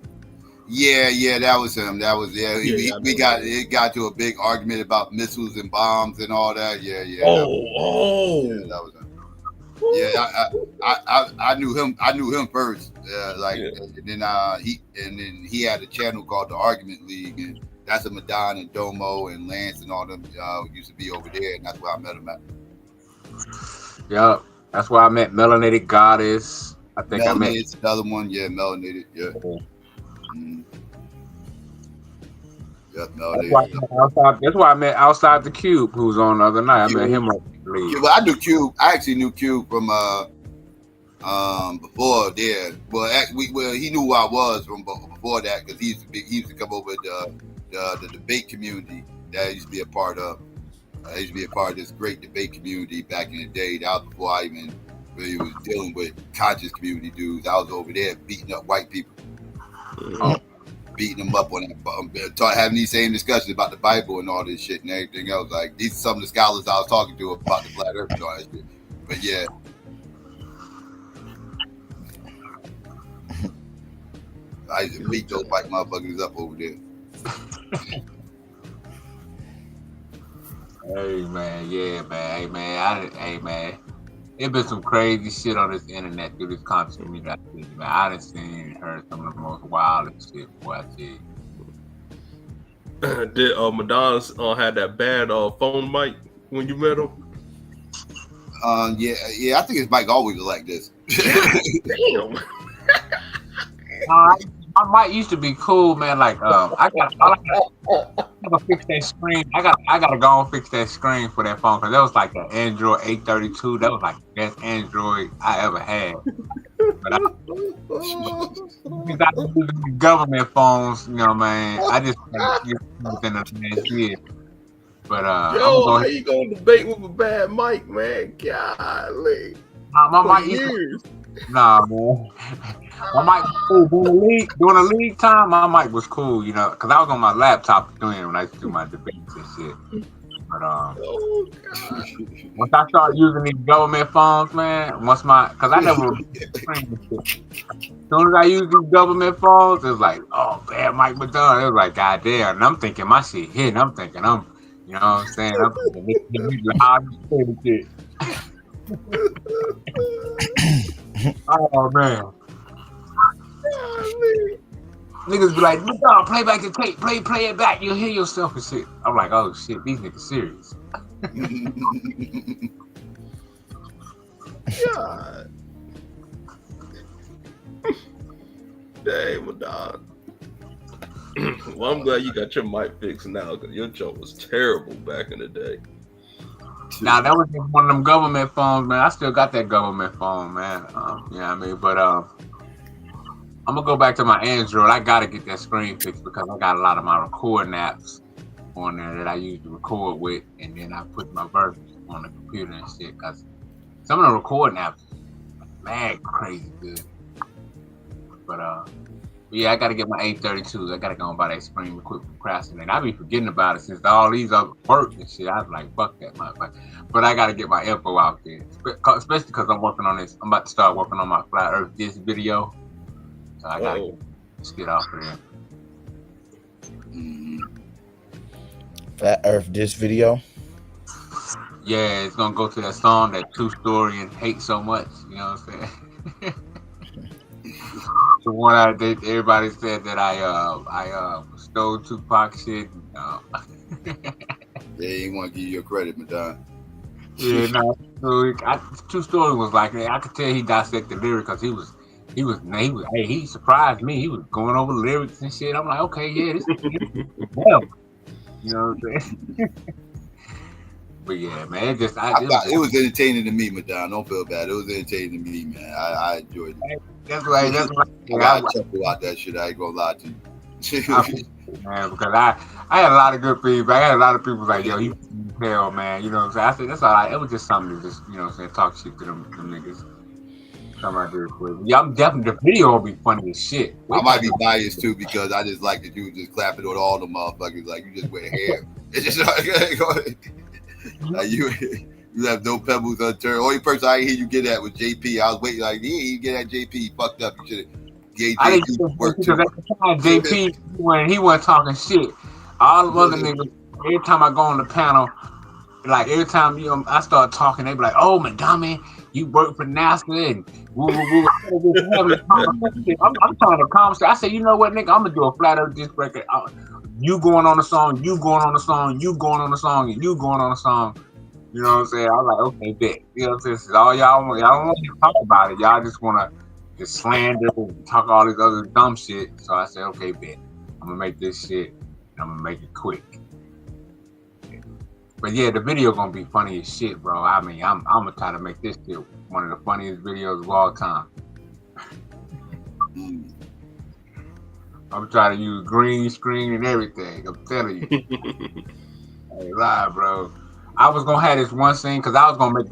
Yeah, that was him. That was it got to a big argument about missiles and bombs and all that. Yeah. Oh. Yeah, that was him. Yeah, I knew him. I knew him first. And then he had a channel called the Argument League, and that's a Madon and Domo and Lance and all them used to be over there, and that's where I met him at. Yep, that's where I met Melanated Goddess. I think I met another one. Yeah, Melanated. Yeah. That's why I met Outside the Cube, who was on the other night. I met him on the league. Well, I knew Cube. I actually knew Cube from before there. Well, he knew who I was from before that, because he used to come over the debate community that I used to be a part of. I used to be a part of this great debate community back in the day. That was before I even really was dealing with conscious community dudes. I was over there beating up white people. beating them up on that, having these same discussions about the Bible and all this shit and everything else. Like these are some of the scholars I was talking to about the flat earth and all that shit. But yeah. I used to beat those white motherfuckers up over there. Hey man, yeah man, hey man, it been some crazy shit on this internet through this content media. Man, I done seen and heard some of the most wildest shit. Boy, I tell you. Did Madonna's had that bad phone mic when you met him? Yeah. I think his mic always was like this. Damn. My mic used to be cool, man. Like I gotta fix that screen. I gotta go and fix that screen for that phone because that was like the Android 832. That was like the best Android I ever had. But I using government phones, you know, man. I just within a next year. But how you gonna debate with a bad mic, man? Golly. My mic years. Nah, man. My mic was cool. During the league time, my mic was cool, you know, because I was on my laptop doing it when I used to do my debates and shit. But once I started using these government phones, man, because I never as soon as I used these government phones, it was like, oh, bad Mike Madonna. It was like, goddamn. And I'm thinking my shit hitting. I'm thinking you know what I'm saying? I'm thinking loud and shit. Oh, man. Niggas be like, Madonna, play back the tape. Play it back. You'll hear yourself and shit. I'm like, oh, shit. These niggas serious. God. Dang, Madonna. Well, I'm glad you got your mic fixed now because your joke was terrible back in the day. Now that was just one of them government phones, man. I still got that government phone, man. You know what I mean? But I'm gonna go back to my Android. I gotta get that screen fixed because I got a lot of my recording apps on there that I use to record with, and then I put my versions on the computer and shit. Cause some of the recording apps are mad crazy good. But yeah, I gotta get my 832s. I gotta go and buy that screen real quick, procrastinate. I be forgetting about it since all these other work and shit. I was like, fuck that motherfucker. But I gotta get my info out there, especially because I'm working on this. I'm about to start working on my Flat Earth Disc video. So I gotta get off of there. Flat Earth Disc video? Yeah, it's gonna go to that song, that True Story and Hate So Much. You know what I'm saying? The one I did, everybody said that I stole Tupac shit. Yeah, he want to give you your credit, Madonna. Yeah, no. True Story was like, I could tell he dissected lyrics because he surprised me. He was going over lyrics and shit. I'm like, okay, yeah, this is hell. You know what I'm saying? But yeah, man, it was entertaining to me, Madonna. Don't feel bad. It was entertaining to me, man. I enjoyed it. That's right. I got to chuckle out that shit. I ain't gonna lie to you. Man, because I had a lot of good feedback. I had a lot of people like, yo, you hell, man. You know what I'm saying? I said, that's all right. It was just something to just, you know what I'm saying, talk shit to them niggas. Come out here quick. Yeah, I'm definitely, the video will be funny as shit. I might be biased too because I just like that you just clapping with all the motherfuckers like you just went ham. It's just like you have no pebbles unturned. Only person I hear you get at was JP. I was waiting like, yeah, you get at JP. Fucked up. You should have gave JP work too. Because at the time, JP, when he wasn't talking shit, all the other niggas, every time I go on the panel, like every time I start talking, they be like, oh, Madonna, you work for NASA and woo. I'm trying to conversate. I said, you know what, nigga, I'm gonna do a Flat Earth Disc record. You going on the song, you going on the song, you going on the song, and you going on the song. You know what I'm saying? I was like, okay, bet. You know what I'm saying? This is all y'all want. Y'all don't want to talk about it. Y'all just want to just slander and talk all this other dumb shit. So I said, okay, bet. I'm gonna make this shit. And I'm gonna make it quick. But yeah, the video gonna be funny as shit, bro. I mean, I'm gonna try to make this shit one of the funniest videos of all time. I'm trying to use green screen and everything. I'm telling you. I ain't lie, bro. I was gonna have this one scene because I was gonna make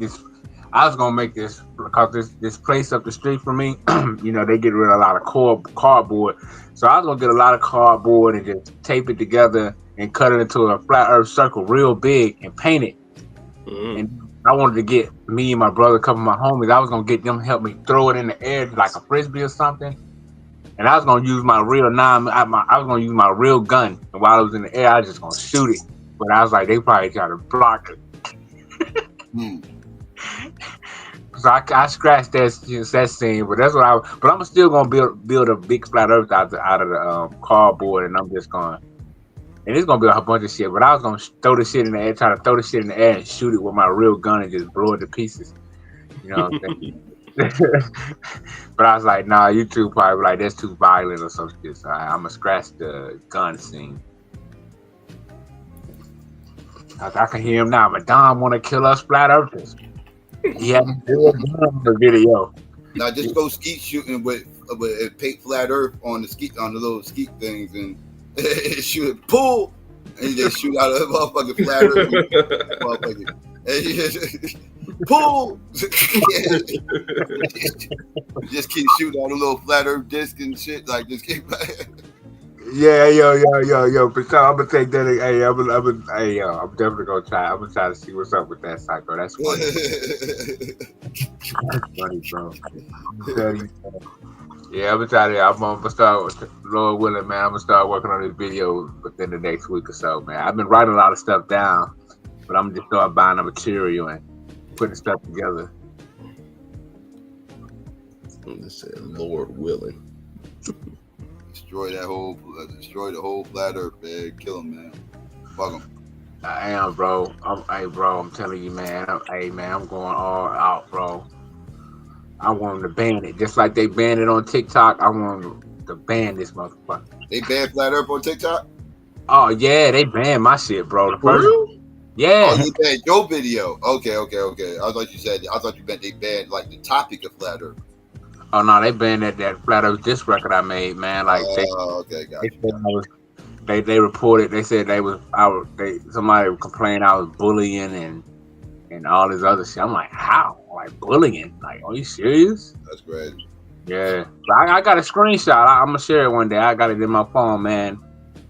this cause this place up the street from me, they get rid of a lot of cardboard. So I was gonna get a lot of cardboard and just tape it together and cut it into a flat earth circle real big and paint it. And I wanted to get me and my brother, a couple of my homies, I was gonna get them to help me throw it in the air like a frisbee or something. And I was gonna use my real I was gonna use my real gun. And while it was in the air, I was just gonna shoot it. But I was like, they probably try to block it. So I scratched that scene, but that's what but I'm still gonna build a big flat earth out of the cardboard, and I'm just going, and it's gonna be a bunch of shit. But I was gonna throw the shit in the air, try to throw the shit in the air and shoot it with my real gun and just blow it to pieces. You know what I'm saying? But I was like, nah, YouTube probably like that's too violent or some shit. So I'm gonna scratch the gun scene. I can hear him now. Madame want to kill us flat earthers. He had the video. Now just go skeet shooting with paint flat earth on the little skeet things and shoot it, pull, and you just shoot out a motherfucking flat earth. Pull. Just keep shooting on the little flat earth disc and shit. Like just keep. Yeah, yo. But so I'm gonna take that. Hey, I'm definitely gonna try. I'm gonna try to see what's up with that Psycho. That's funny. That's funny, bro. Yeah, I'm gonna try to. I'm gonna start with Lord willing, man. I'm gonna start working on this video within the next week or so, man. I've been writing a lot of stuff down, but I'm just start buying the material and putting stuff together. They said, Lord willing. Destroy the whole flat earth, man. Kill him, man. Fuck him. I am, bro. I'm telling you, man. I'm going all out, bro. I want them to ban it, just like they banned it on TikTok. I want them to ban this motherfucker. They banned flat earth on TikTok? Oh yeah, they banned my shit, bro. For real? Yeah. Oh, they banned your video. Okay. I thought you meant they banned like the topic of flat earth. Oh no, they banned that flat earth disc record I made, man. Like they reported. They said somebody complained I was bullying and all this other shit. I'm like, how? Like bullying? Like, are you serious? That's great. Yeah, I got a screenshot. I'm gonna share it one day. I got it in my phone, man.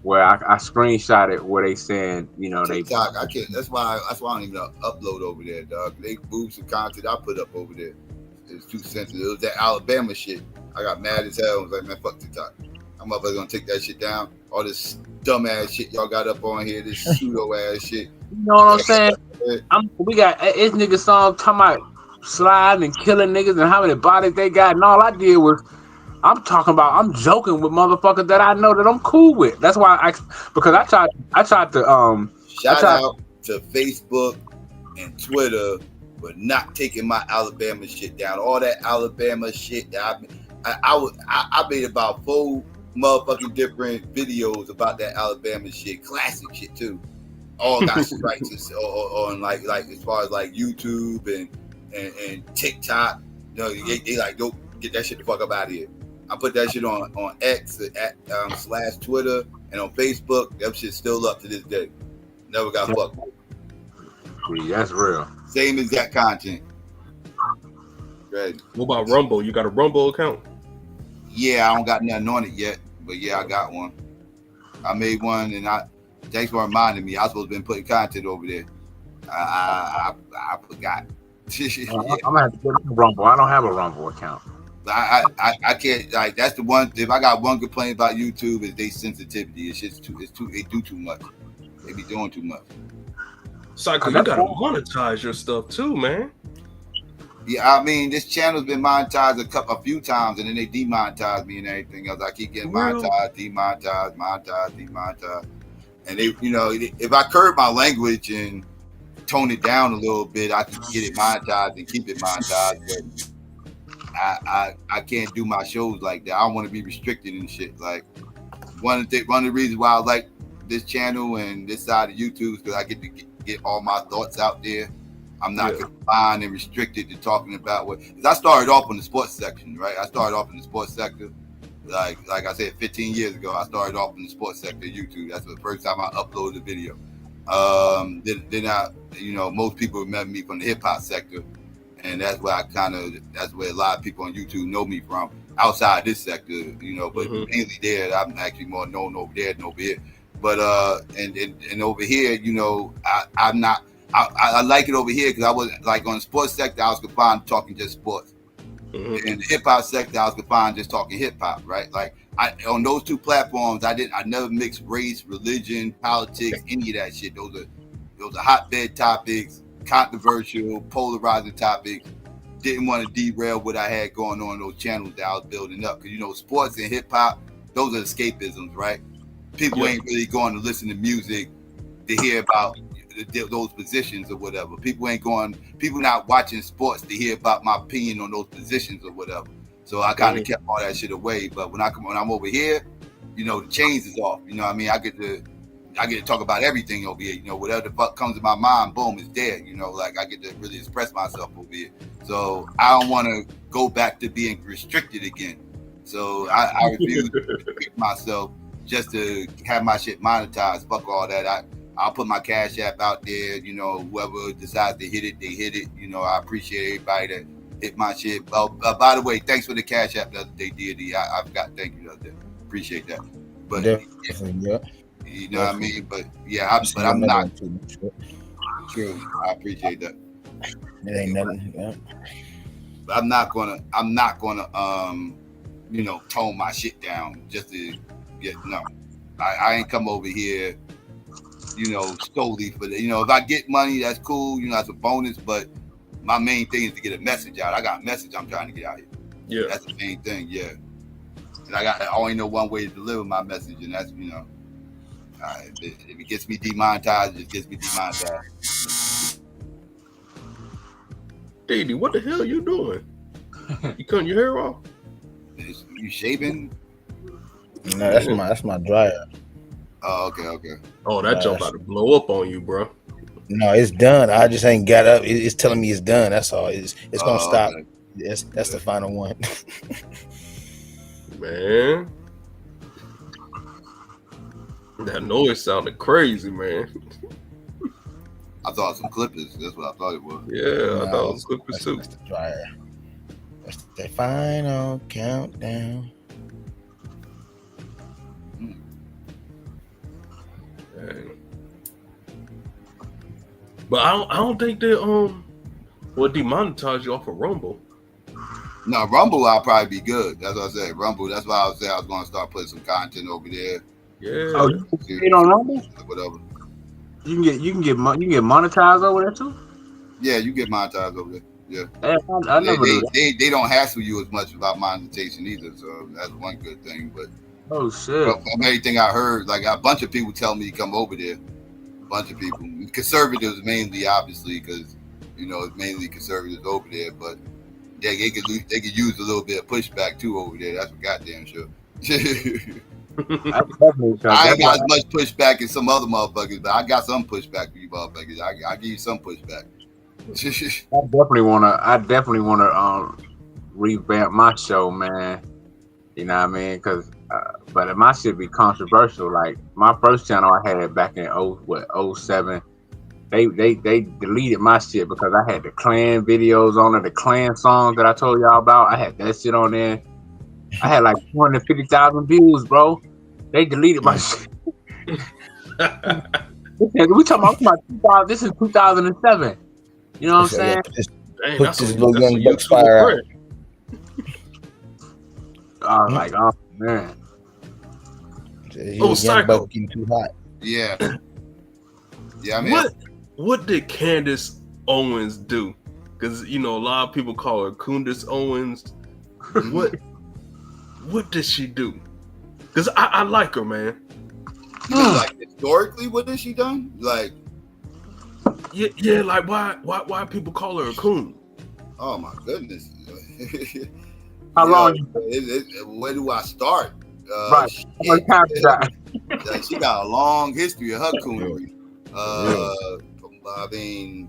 Where I screenshot it where they saying, TikTok, I can't. That's why I don't even upload over there, dog. They moved some content I put up over there. It's too sensitive. It was that Alabama shit. I got mad as hell. I was like, man, fuck TikTok. I'm motherfuckers gonna take that shit down. All this dumb ass shit y'all got up on here, this pseudo ass shit. You know what I'm saying? We got this nigga song talking about sliding and killing niggas and how many bodies they got, and all I did was I'm joking with motherfuckers that I know that I'm cool with. That's why I tried to shout out to Facebook and Twitter for not taking my Alabama shit down. All that Alabama shit that I made about 4 motherfucking different videos about that Alabama shit, classic shit too. All got strikes on like as far as like YouTube and TikTok. They like, don't get that shit the fuck up out of here. I put that shit on X / Twitter and on Facebook. That shit's still up to this day. Never got fucked. That's real. Same exact content. Great. What about Rumble? You got a Rumble account? Yeah, I don't got nothing on it yet, but yeah, I got one. I made one, and thanks for reminding me. I was supposed to been putting content over there. I forgot. I'm gonna have to get a Rumble. I don't have a Rumble account. I can't, like, that's the one. If I got one complaint about YouTube, is they sensitivity. It's just they do too much. They be doing too much. Psycho, you gotta monetize your stuff too, man. Yeah, I mean, this channel's been monetized a few times, and then they demonetized me and everything else. I keep getting monetized, demonetized. And they, if I curb my language and tone it down a little bit, I can get it monetized and keep it monetized. But I can't do my shows like that. I don't want to be restricted and shit. Like one of the reasons why I like this channel and this side of YouTube is because I get to get all my thoughts out there. I'm not confined and restricted to talking about because I started off in the sports section, right? I started off in the sports sector. Like I said, 15 years ago, I started off in the sports sector of YouTube. That's the first time I uploaded a video. Then I, most people remember me from the hip hop sector. and that's where that's where a lot of people on YouTube know me from outside this sector, you know, but mainly there. I'm actually more known over there than over here. But and over here, you know, I'm not. I like it over here because I was like on the sports sector, I was confined to talking just sports. In the hip hop sector, I was confined just talking hip hop, right? Like on those two platforms, I never mixed race, religion, politics, any of that shit. Those are hotbed topics, controversial, polarizing topics. Didn't want to derail what I had going on those channels that I was building up. Because, you know, sports and hip hop, those are escapisms, right? People ain't really going to listen to music to hear about those positions or whatever. People not watching sports to hear about my opinion on those positions or whatever. So I kind of kept all that shit away. But when I'm over here, you know, the chains is off. You know what I mean? I get to talk about everything over here. You know, whatever the fuck comes to my mind, boom, it's there. You know, like I get to really express myself over here. So I don't want to go back to being restricted again. So I refuse to restrict myself just to have my shit monetized. Fuck all that. I'll put my Cash App out there. You know, whoever decides to hit it, they hit it. You know, I appreciate everybody that hit my shit. By the way, thanks for the Cash App the other day, D.A.B.A.T.E. I forgot. Thank you the other day. Appreciate that. But yeah. You know what I mean? But yeah, I'm not too true. I appreciate that. It ain't nothing. Yeah. But I'm not gonna you know, tone my shit down just to get I ain't come over here, you know, solely for the, you know, if I get money, that's cool, you know, that's a bonus, but my main thing is to get a message out. I got a message I'm trying to get out here. Yeah. That's the main thing, yeah. And I only know one way to deliver my message, and that's, you know, if it gets me demonetized, it gets me demonetized. D.A.B.A.T.E, what the hell are you doing? You cutting your hair off? You shaving? No, that's my dryer. Oh, okay. Oh, that jump about to blow up on you, bro. No, it's done. I just ain't got up. It's telling me it's done. That's all. It's gonna stop. Okay. That's the final one. Man, that noise sounded crazy, man. I thought some clippers. That's what I thought it was. Yeah, I thought it was clippers too. That's the dryer. That's the final countdown. Dang. But I don't think they will demonetize you off of Rumble. No, Rumble I'll probably be good. That's what I said. Rumble. That's why I was saying I was going to start putting some content over there. Yeah. Oh, you can get on Rumble? Whatever. You can get monetized over there too. Yeah, you get monetized over there. Yeah. I never knew that. They don't hassle you as much about monetization either, so that's one good thing. But oh shit! From everything I heard, like a bunch of people tell me to come over there. A bunch of people, conservatives mainly, obviously, because you know it's mainly conservatives over there. But yeah, they could use a little bit of pushback too over there. That's for goddamn sure. I ain't got as much pushback as some other motherfuckers, but I got some pushback for you motherfuckers. I give you some pushback. I definitely wanna revamp my show, man. You know what I mean? Because but my shit be controversial. Like my first channel I had back in 07. They deleted my shit because I had the Klan videos on it, the Klan songs that I told y'all about. I had that shit on there. I had like 250,000 views, bro. They deleted my shit. We talking about 2000. This is 2007. You know what I'm saying? Dang, Put this little young buck fire out. I was like, oh man. Psycho. Getting too hot. Yeah. Yeah, I mean, what did Candace Owens do? Because you know a lot of people call her Candace Owens. What did she do? Because I like her, man. You know, like historically, what has she done? Like, yeah, like why people call her a coon? Oh my goodness. How long? Where do I start? Right. She got a long history of her coonery. I mean,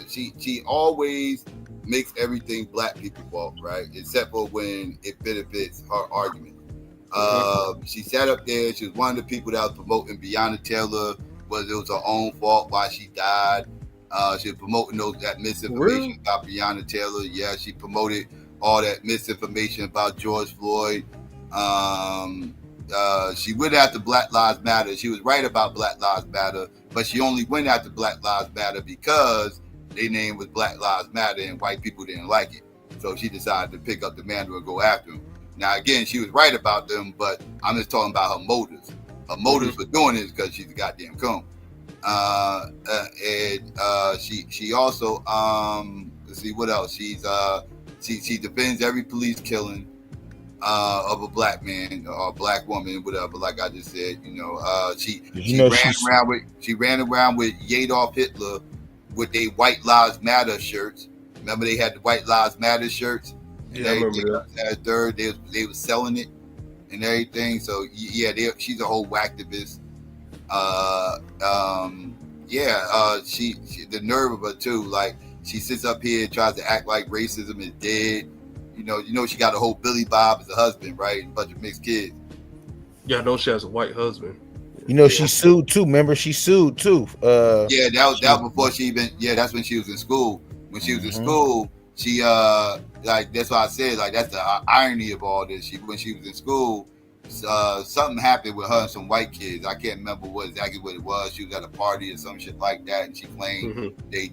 she always makes everything black people fault, right? Except for when it benefits her argument. She sat up there. She was one of the people that was promoting Breonna Taylor, whether it was her own fault why she died. She was promoting that misinformation about Breonna Taylor. Yeah, she promoted all that misinformation about George Floyd. She went after Black Lives Matter. She was right about Black Lives Matter, but she only went after Black Lives Matter because their name was Black Lives Matter and white people didn't like it. So she decided to pick up the mantle and go after them. Now, again, she was right about them, but I'm just talking about her motives. Her motives for doing it is because she's a goddamn coon. She also let's see what else. She defends every police killing of a black man or a black woman, whatever. Like I just said, she ran around with Adolf Hitler with their White Lives Matter shirts. Remember they had the White Lives Matter shirts? And I remember that. They were selling it and everything. So yeah, she's a whole activist. She the nerve of her too. Like she sits up here and tries to act like racism is dead. You know she got a whole Billy Bob as a husband, right? And a bunch of mixed kids. Yeah, I know she has a white husband. She sued too. Remember, she sued too. That was before she even. Yeah, that's when she was in school. When she was in school, she like that's why I said like that's the irony of all this. When she was in school, something happened with her and some white kids. I can't remember exactly what it was. She was at a party or some shit like that, and she claimed they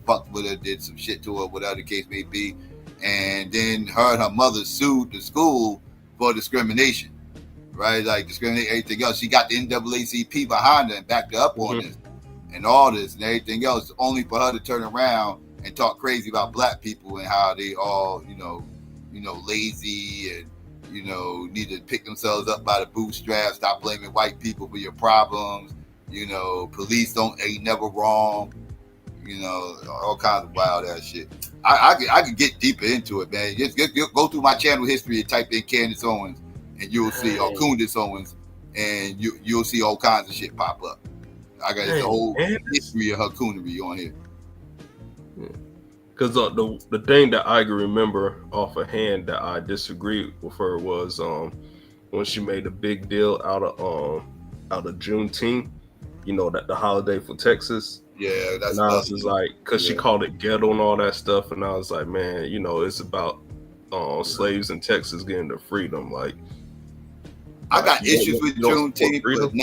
fucked with her, did some shit to her, whatever the case may be. And then her and her mother sued the school for discrimination, right? Like discriminate everything else. She got the NAACP behind her and backed her up on this and all this and everything else, only for her to turn around and talk crazy about black people and how they all, lazy and need to pick themselves up by the bootstraps. Stop blaming white people for your problems. Police ain't never wrong. All kinds of wild ass shit. I could get deeper into it, man. Just go through my channel history and type in Candace Owens, and you'll see, or Candace Owens, and you'll see all kinds of shit pop up. I got the whole history of her coonery on here. Because the thing that I can remember off of hand that I disagreed with her was when she made a big deal out of Juneteenth, that the holiday for Texas. Yeah, that's. And I was just like, because she called it ghetto and all that stuff, and I was like, man, it's about slaves in Texas getting their freedom. Like, I got issues with Juneteenth, but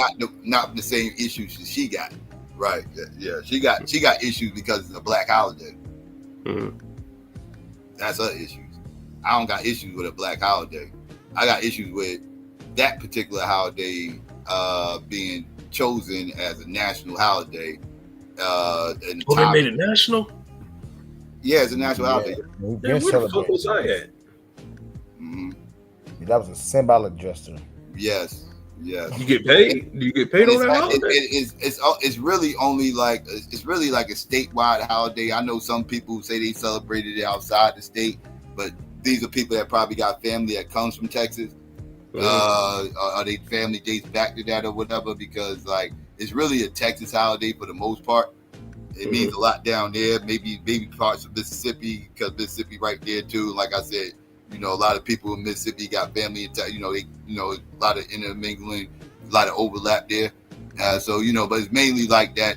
not the same issues that she got. Right? Yeah, she got issues because it's a black holiday. That's her issues. I don't got issues with a black holiday. I got issues with that particular holiday being chosen as a national holiday. They made it national? Yeah, it's a national holiday. Where the fuck was I at? That was a symbolic gesture. Yes. You get paid? Do you get paid on that holiday? It's really only like a statewide holiday. I know some people say they celebrated it outside the state, but these are people that probably got family that comes from Texas. Or their family dates back to that or whatever, because like it's really a Texas holiday for the most part. It means a lot down there, maybe parts of Mississippi, because Mississippi right there too. Like I said, a lot of people in Mississippi got family in a lot of intermingling, a lot of overlap there. But it's mainly like that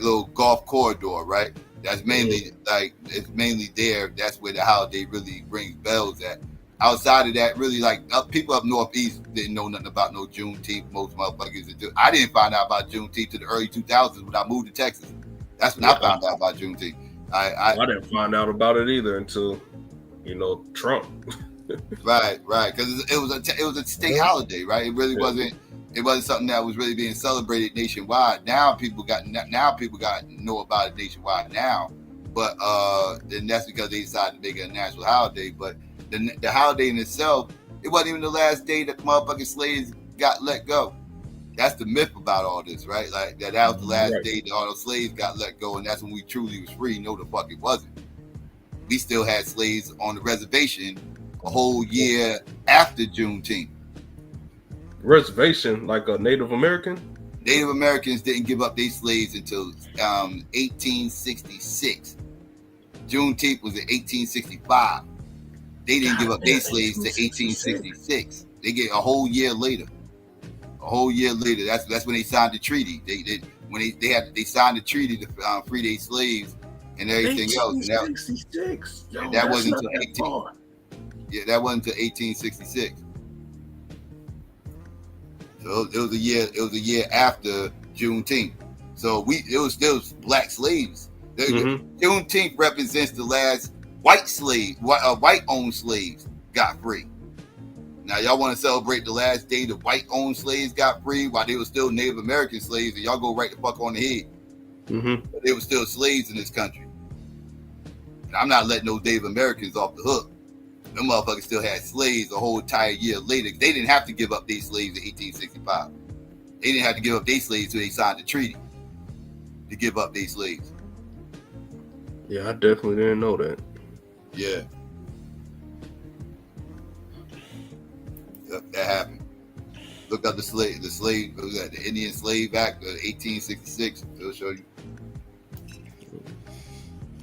little Gulf corridor, right? That's mainly it's mainly there. That's where the holiday really rings bells at. Outside of that, really, like people up northeast didn't know nothing about no Juneteenth. Most motherfuckers do. I didn't find out about Juneteenth to the early 2000s when I moved to Texas. That's when I found out about Juneteenth. I didn't find out about it either until Trump. right, because it was a state holiday, right? It really wasn't. It wasn't something that was really being celebrated nationwide. Now people got to know about it nationwide now, but then that's because they decided to make it a national holiday. But the holiday in itself, it wasn't even the last day that the motherfucking slaves got let go. That's the myth about all this, right? Like that was the last day that all the slaves got let go, and that's when we truly was free. No, the fuck it wasn't. We still had slaves on the reservation a whole year after Juneteenth. Reservation, like a Native American? Native Americans didn't give up their slaves until 1866. Juneteenth was in 1865. They didn't give up their slaves to 1866. They get a whole year later. That's when they signed the treaty. when they signed the treaty to free their slaves and everything else. And that wasn't until 1866. So it was a year after Juneteenth. So it was still black slaves. Juneteenth represents the last white-owned slaves got free. Now y'all want to celebrate the last day the white-owned slaves got free while they were still Native American slaves, and y'all go right the fuck on the head. But they were still slaves in this country. And I'm not letting those Native Americans off the hook. Them motherfuckers still had slaves a whole entire year later. They didn't have to give up their slaves in 1865. They didn't have to give up their slaves until they signed the treaty to give up their slaves. Yeah, I definitely didn't know that. Yeah. Yep, that happened. Look up the Indian Slave Act of 1866. It'll show you.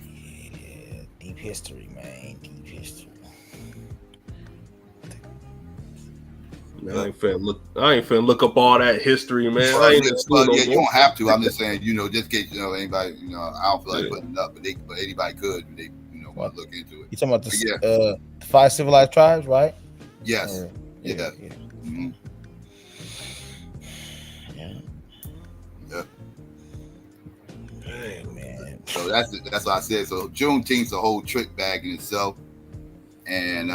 Yeah, deep history, man. Deep history. Man, I ain't finna look up all that history, man. Well, you don't have to. I'm just saying, just in case anybody, I don't feel like putting it up, but anybody could, if they, want to look into it. You talking about the 5 civilized tribes, right? Yes. Yeah. Mm-hmm. Yeah. Hey, man. So that's what I said. So Juneteenth's a whole trick bag in itself, and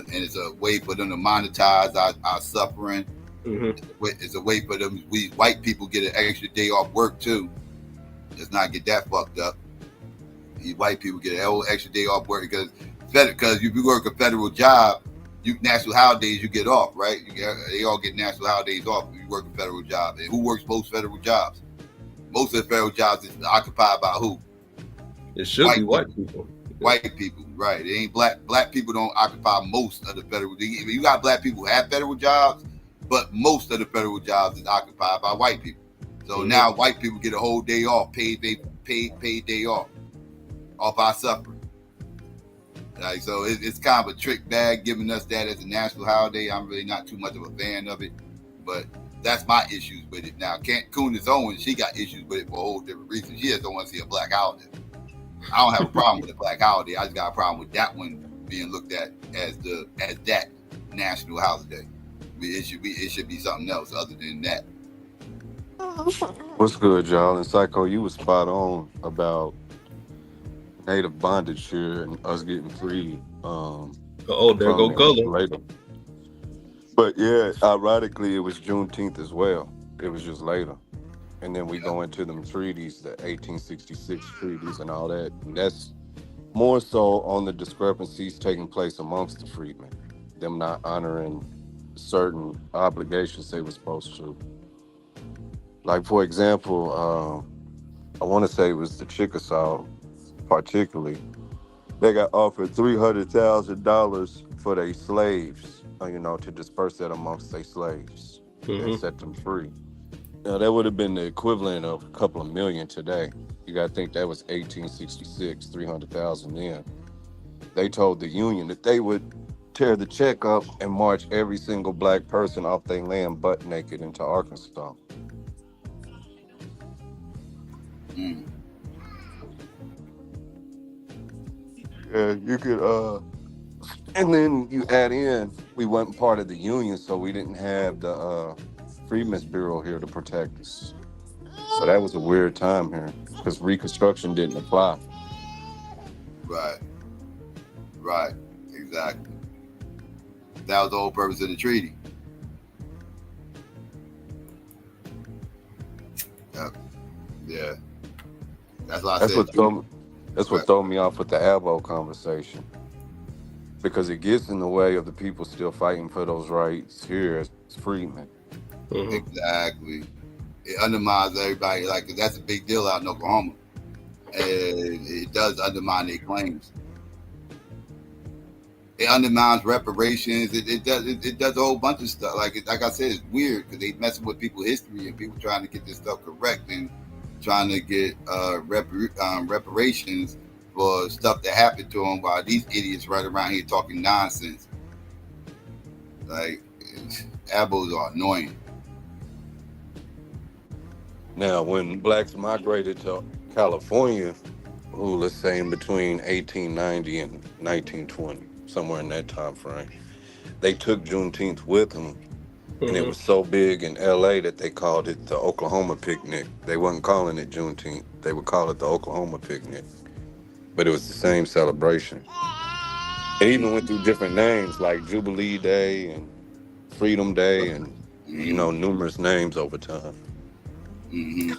it's a way for them to monetize our suffering. It's a way for them. We white people get an extra day off work too. Let's not get that fucked up. These white people get an extra day off work because if you work a federal job, national holidays you get off, right? They all get national holidays off if you work a federal job. And who works most federal jobs? Most of the federal jobs is occupied by who? It should be white people. White people, right? It ain't black. Black people don't occupy most of the federal. You got black people who have federal jobs, but most of the federal jobs is occupied by white people. So now white people get a whole day off, paid day off our suffering. Like, so it's kind of a trick bag giving us that as a national holiday. I'm really not too much of a fan of it, but that's my issues with it. Now, Kunis Owens, she got issues with it for a whole different reason. She just don't want to see a black holiday. I don't have a problem with a black holiday. I just got a problem with that one being looked at as that national holiday. It should be something else other than that. What's good, y'all? And Psycho, you was spot on about native bondage here and us getting free. There go Gullah. Later. But yeah, ironically, it was Juneteenth as well. It was just later. And then we go into them treaties, the 1866 treaties and all that. And that's more so on the discrepancies taking place amongst the freedmen, them not honoring certain obligations they were supposed to. Like, for example, I want to say it was the Chickasaw, particularly. They got offered $300,000 for their slaves, to disperse that amongst their slaves and set them free. Now, that would have been the equivalent of a couple of million today. You got to think that was 1866, 300,000 then. They told the Union that they would tear the check up and march every single black person off their land butt naked into Arkansas. Yeah, you could, and then you add in, we weren't part of the Union, so we didn't have the Freedmen's Bureau here to protect us. So that was a weird time here, because Reconstruction didn't apply. Right, exactly. That was the whole purpose of the treaty. Yeah. That's what I said. That's what threw me off with the ABO conversation. Because it gets in the way of the people still fighting for those rights here as freedmen. Exactly. It undermines everybody. Like, that's a big deal out in Oklahoma. And it does undermine their claims. It undermines reparations. It does a whole bunch of stuff. Like I said, it's weird because they messing with people's history and people trying to get this stuff correct and trying to get reparations for stuff that happened to them while these idiots right around here talking nonsense. Like, abos are annoying. Now, when blacks migrated to California, let's say in between 1890 and 1920, somewhere in that time frame, they took Juneteenth with them, and it was so big in LA that they called it the Oklahoma picnic. They wasn't calling it Juneteenth. They would call it the Oklahoma picnic. But it was the same celebration. It even went through different names like Jubilee Day and Freedom Day and, numerous names over time. Yeah.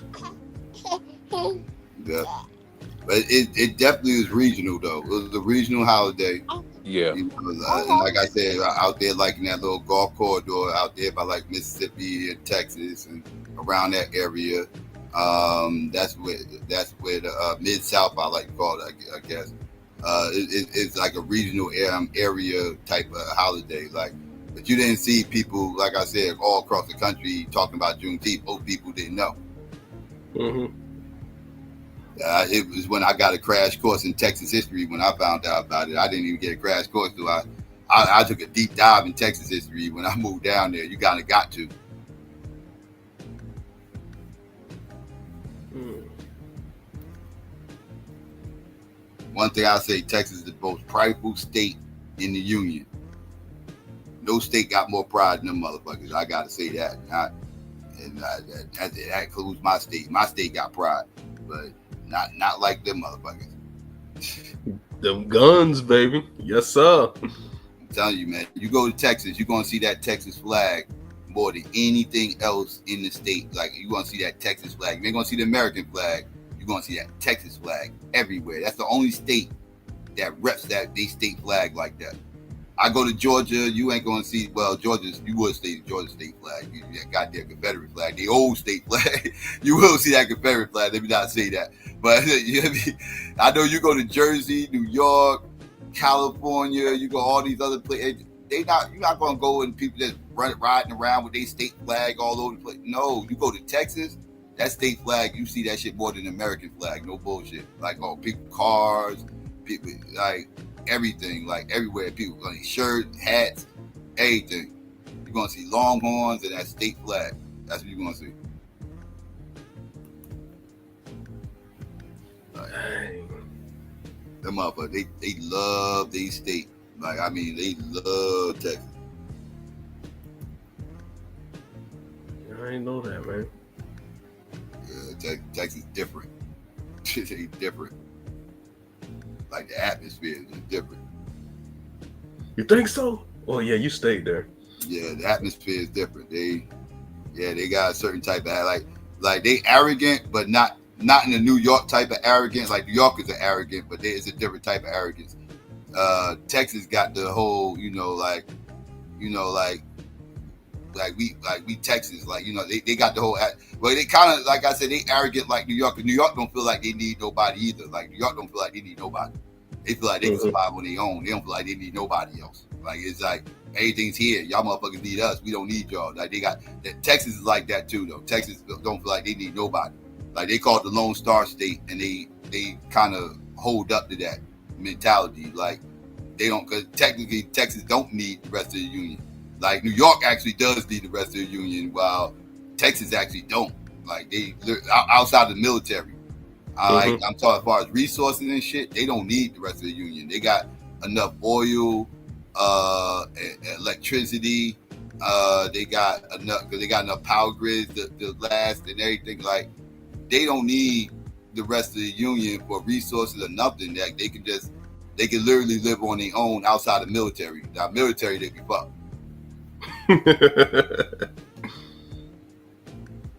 But it definitely is regional, though. It was a regional holiday. Yeah. And like I said, out there, like in that little golf corridor out there by like Mississippi and Texas and around that area. That's where the Mid-South, I like to call it, I guess. It's like a regional area type of holiday. But you didn't see people, like I said, all across the country talking about Juneteenth. Most people didn't know. It was when I got a crash course in Texas history when I found out about it. I didn't even get a crash course, so I took a deep dive in Texas history when I moved down there. You kind of got to. One thing I say, Texas is the most prideful state in the union. No state got more pride than them motherfuckers. I gotta say that. That includes my state. My state got pride, but not like them motherfuckers. Them guns, baby. Yes, sir. I'm telling you, man. You go to Texas, you're gonna see that Texas flag more than anything else in the state. Like, you're gonna see that Texas flag. You ain't gonna see the American flag. You're gonna see that Texas flag everywhere. That's the only state that reps they state flag like that. I go to Georgia, you ain't gonna see, you would see the Georgia state flag. That goddamn Confederate flag, the old state flag. You will see that Confederate flag. Let me not say that. But I know you go to Jersey, New York, California, you go all these other places. You're not gonna go and people just riding around with their state flag all over the place. No, you go to Texas, that state flag, you see that shit more than the American flag. No bullshit. Like, people, cars, people, like everything, like everywhere. People got shirts, hats, everything. You're gonna see Longhorns and that state flag. That's what you're gonna see. Like, them motherfuckers, they love their state. Like, I mean, they love Texas. I ain't know that, man. Yeah, Texas is different. It's different. Like, the atmosphere is different. You think so? Oh yeah, you stayed there. Yeah, the atmosphere is different. They got a certain type of like they arrogant, but not in the New York type of arrogance. Like, New Yorkers are arrogant, but it's a different type of arrogance. Texas got the whole, we Texas, they got the whole. Well, they kind of, like I said, they arrogant like New York. New York don't feel like they need nobody either. Like, New York don't feel like they need nobody. They feel like they can survive on their own. They don't feel like they need nobody else. Like, it's like, everything's here. Y'all motherfuckers need us. We don't need y'all. Like, Texas is like that too, though. Texas don't feel like they need nobody. Like, they call it the Lone Star State, and they kind of hold up to that mentality. Like, they don't, because technically Texas don't need the rest of the union. Like, New York actually does need the rest of the union, while Texas actually don't. Like, they're outside the military. I'm talking as far as resources and shit, they don't need the rest of the union. They got enough oil, electricity. They got enough power grids to last and everything. Like, they don't need the rest of the union for resources or nothing. That they can literally live on their own outside the military. Now, military, they be fucked.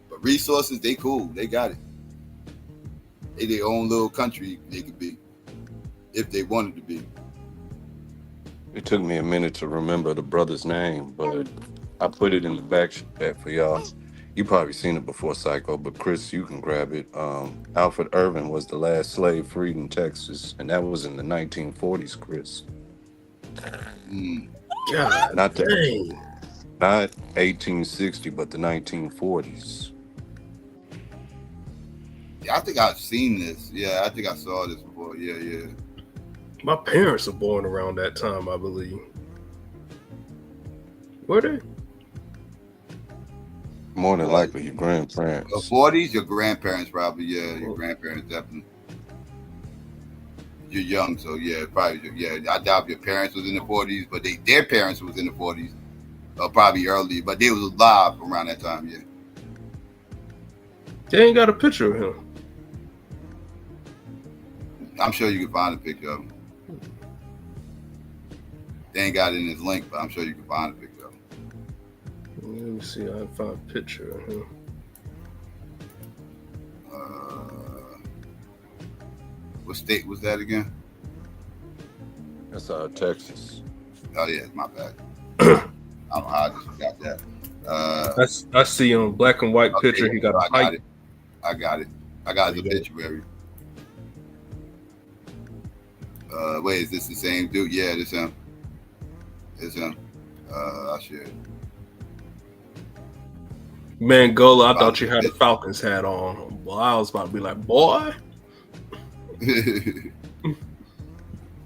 But resources, they cool. They got it. They their own little country. They could be, if they wanted to be. It took me a minute to remember the brother's name, but I put it in the back chat for y'all. You probably seen it before, Psycho, but Chris, you can grab it. Alfred Irvin was the last slave freed in Texas, and that was in the 1940s, Chris. God, not 1860, but the 1940s. Yeah, I think I've seen this. Yeah, I think I saw this before. Yeah. My parents were born around that time, I believe. Were they? More than likely, your grandparents. The 40s, your grandparents probably. Yeah, your grandparents definitely. You're young, so yeah, probably. Yeah, I doubt your parents was in the 40s, but their parents was in the 40s, probably early, but they was alive around that time. Yeah. They ain't got a picture of him. I'm sure you can find a picture of him. They ain't got it in his link, but I'm sure you can find a picture of him. Let me see. I can find a picture of him. What state was that again? That's Texas. Oh yeah, my bad. I don't know how I just forgot that. I see on black and white picture. He got a pipe. I got it. I got the obituary. Wait, is this the same dude? Yeah, this him. It's him. I should. Man, Gola, I thought you had a Falcons hat on. Well, I was about to be like, boy.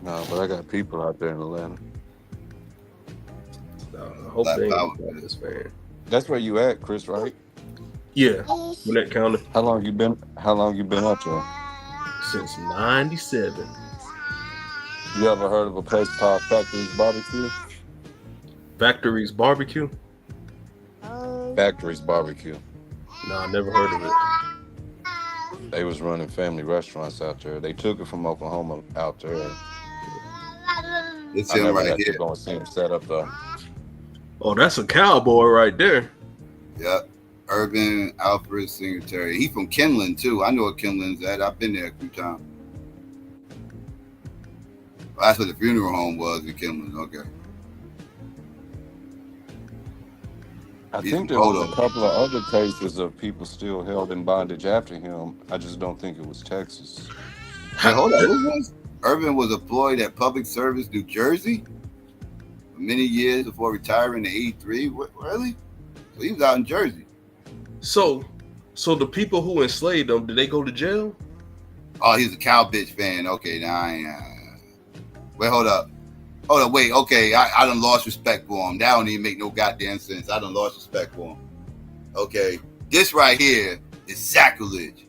No, but I got people out there in Atlanta. I hope they ain't this, man. That's where you at, Chris, right? Yeah, Gwinnett County. How long you been out there? Since '97. You ever heard of a place called Factory's Barbecue? Factory's Barbecue? Factory's Barbecue. No, I never heard of it. They was running family restaurants out there. They took it from Oklahoma out there. It's I him never right had here. to go and see him set up though. Oh, that's a cowboy right there. Yep. Urban Alfred Singletary. He from Kinlan too. I know where Kinlan's at. I've been there a few times. Well, that's where the funeral home was in Kinlan. Okay. I think there was a couple of other cases of people still held in bondage after him. I just don't think it was Texas. Hey, hold on. What was Urban was employed at Public Service New Jersey for many years before retiring in '83. What, really? So he was out in Jersey. So the people who enslaved him, did they go to jail? Oh, he's a cow bitch fan. Okay, now I ain't. Wait, hold up. Wait, okay, I done lost respect for him. That don't even make no goddamn sense. I done lost respect for him. Okay, this right here is sacrilege.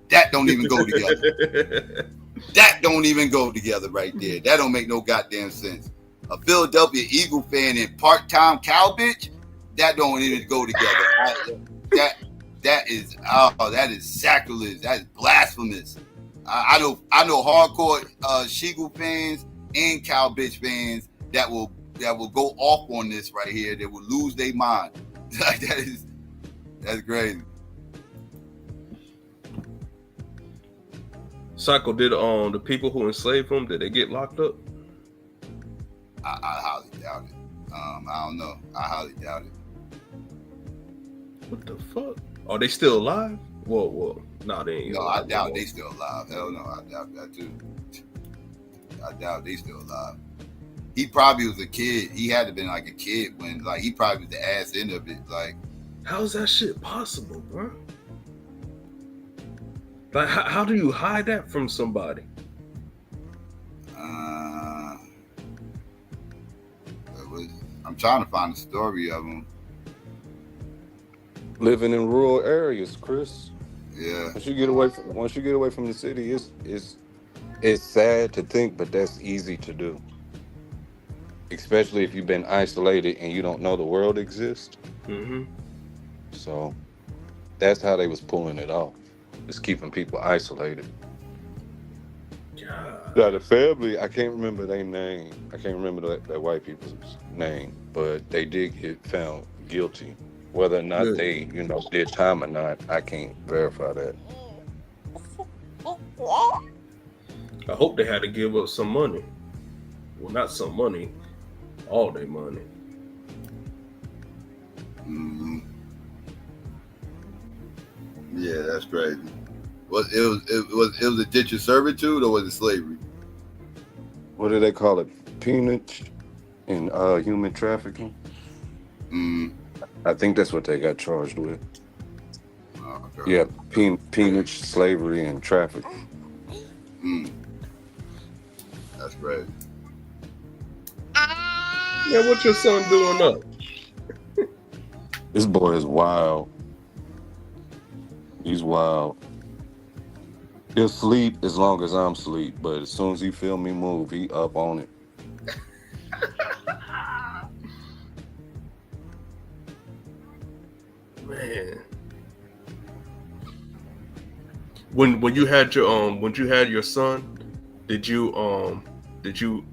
That don't even go together. That don't even go together right there. That don't make no goddamn sense. A Philadelphia Eagle fan and part-time cow bitch, that don't even go together. That is sacrilege. That is blasphemous. I know hardcore Sheagle fans and cow bitch fans that will go off on this right here. They will lose their mind. That's crazy. Psycho, did the people who enslaved him, did they get locked up? I highly doubt it. I don't know. I highly doubt it. What the fuck? Are they still alive? Whoa. No, they ain't. No, I doubt they still alive. Hell no, I doubt that too. I doubt they still alive. He probably was a kid. He had to been like a kid when, like, he probably was the ass end of it. Like, how's that shit possible, bro? Like, how do you hide that from somebody? I'm trying to find the story of him. Living in rural areas, Chris. Yeah. Once you get away from the city, it's sad to think, but that's easy to do. Especially if you've been isolated and you don't know the world exists. Mm-hmm. So that's how they was pulling it off. Just keeping people isolated. Now the family, I can't remember their name. I can't remember that white people's name, but they did get found guilty. Whether or not they, did time or not, I can't verify that. I hope they had to give up some money. Well, not some money, all their money. Mm-hmm. Yeah, that's crazy. It was a ditch of servitude, or was it slavery? What do they call it? Peonage and human trafficking. I think that's what they got charged with. Okay. Yeah, peonage, slavery, and trafficking. That's crazy. Yeah, what your son doing up? This boy is wild. He's wild. He'll sleep as long as I'm asleep, but as soon as he feel me move, he up on it. Man. When you had your son, did you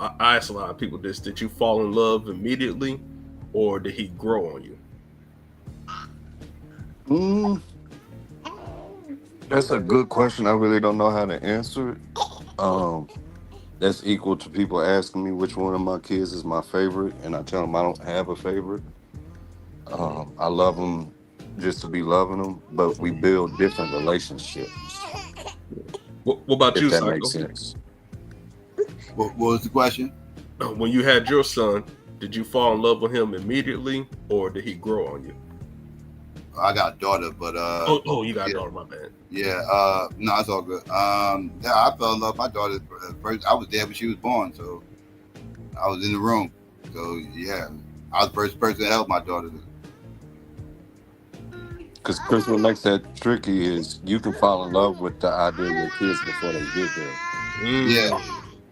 I asked a lot of people this, did you fall in love immediately or did he grow on you? That's a good question. I really don't know how to answer it. That's equal to people asking me which one of my kids is my favorite, and I tell them I don't have a favorite. I love them just to be loving them, but we build different relationships. What about you, That Psycho? makes sense. What was the question? When you had your son, did you fall in love with him immediately or did he grow on you? I got a daughter, but you got a daughter, my bad. Yeah, no, it's all good. Yeah, I fell in love with my daughter first. I was there when she was born, so I was in the room. So yeah, I was the first person to help my daughter. Because Chris, what makes that tricky is you can fall in love with the idea of your kids before they get there.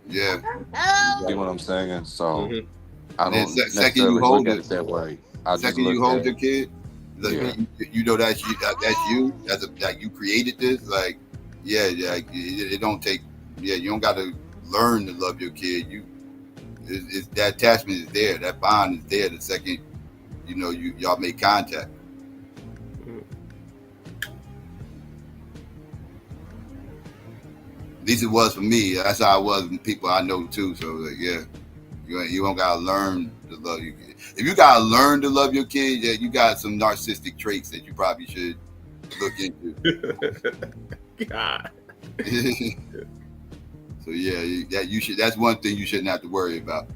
Yeah. See what I'm saying? So I And then don't second you necessarily hold look at it it that way. I just second look you hold at your kid, like, you know that's you. Like you created this. Like it don't take. Yeah, you don't got to learn to love your kid. It's that attachment is there. That bond is there. The second y'all make contact. At least it was for me. That's how it was with people I know too. So like, yeah, you don't gotta learn to love your kid. If you gotta learn to love your kid, yeah, you got some narcissistic traits that you probably should look into. God. So yeah, that you should. That's one thing you shouldn't have to worry about.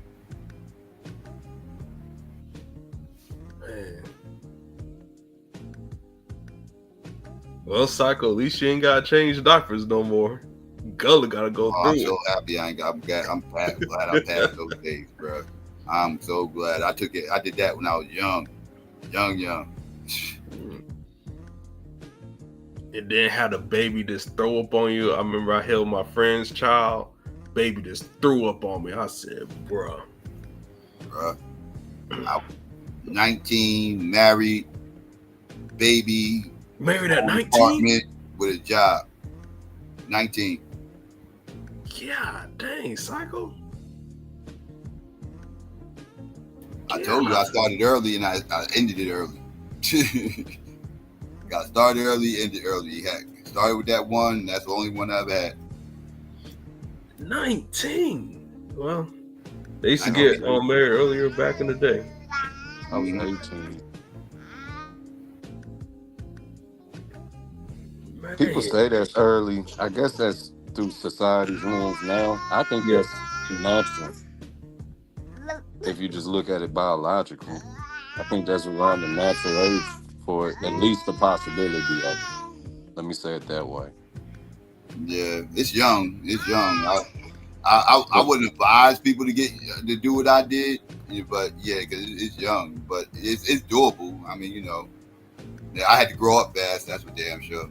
Man. Well, Psycho, at least you ain't gotta change diapers no more. Gullah gotta go through I'm so happy I'm glad I passed those days, bro. I'm so glad I took it. I did that when I was young. And then had a baby just throw up on you. I remember I held my friend's child. Baby just threw up on me. I said, bruh. I was 19, married, baby. Married at 19? Apartment with a job. 19. God dang, Psycho. I told you I started early and I ended it early. Got started early, ended early. Started with that one. That's the only one I've had. 19. Well, they used to get married earlier back in the day. I was 18. Man. People say that's early. I guess that's through society's lens now. I think that's natural. If you just look at it biologically, I think that's around the natural age for at least the possibility of it. Let me say it that way. Yeah, it's young. I wouldn't advise people to do what I did, but yeah, because it's young, but it's doable. I mean, I had to grow up fast. That's for damn sure.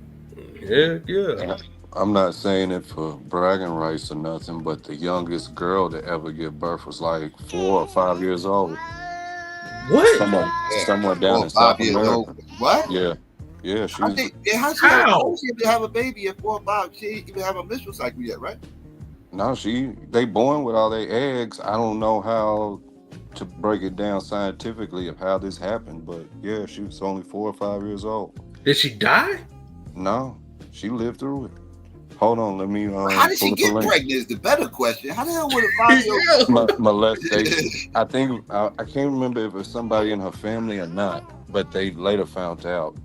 Yeah. I'm not saying it for bragging rights or nothing, but the youngest girl to ever give birth was like 4 or 5 years old. What? Somewhere down in South America. What? Yeah. She was. How she able to have a baby at 4 or 5? She didn't even have a menstrual cycle yet, right? No, they born with all their eggs. I don't know how to break it down scientifically of how this happened, but yeah, she was only 4 or 5 years old. Did she die? No, she lived through it. Hold on, let me. How did she get pregnant? Is the better question. How the hell would a 5-year-old molestation? I think I can't remember if it was somebody in her family or not, but they later found out.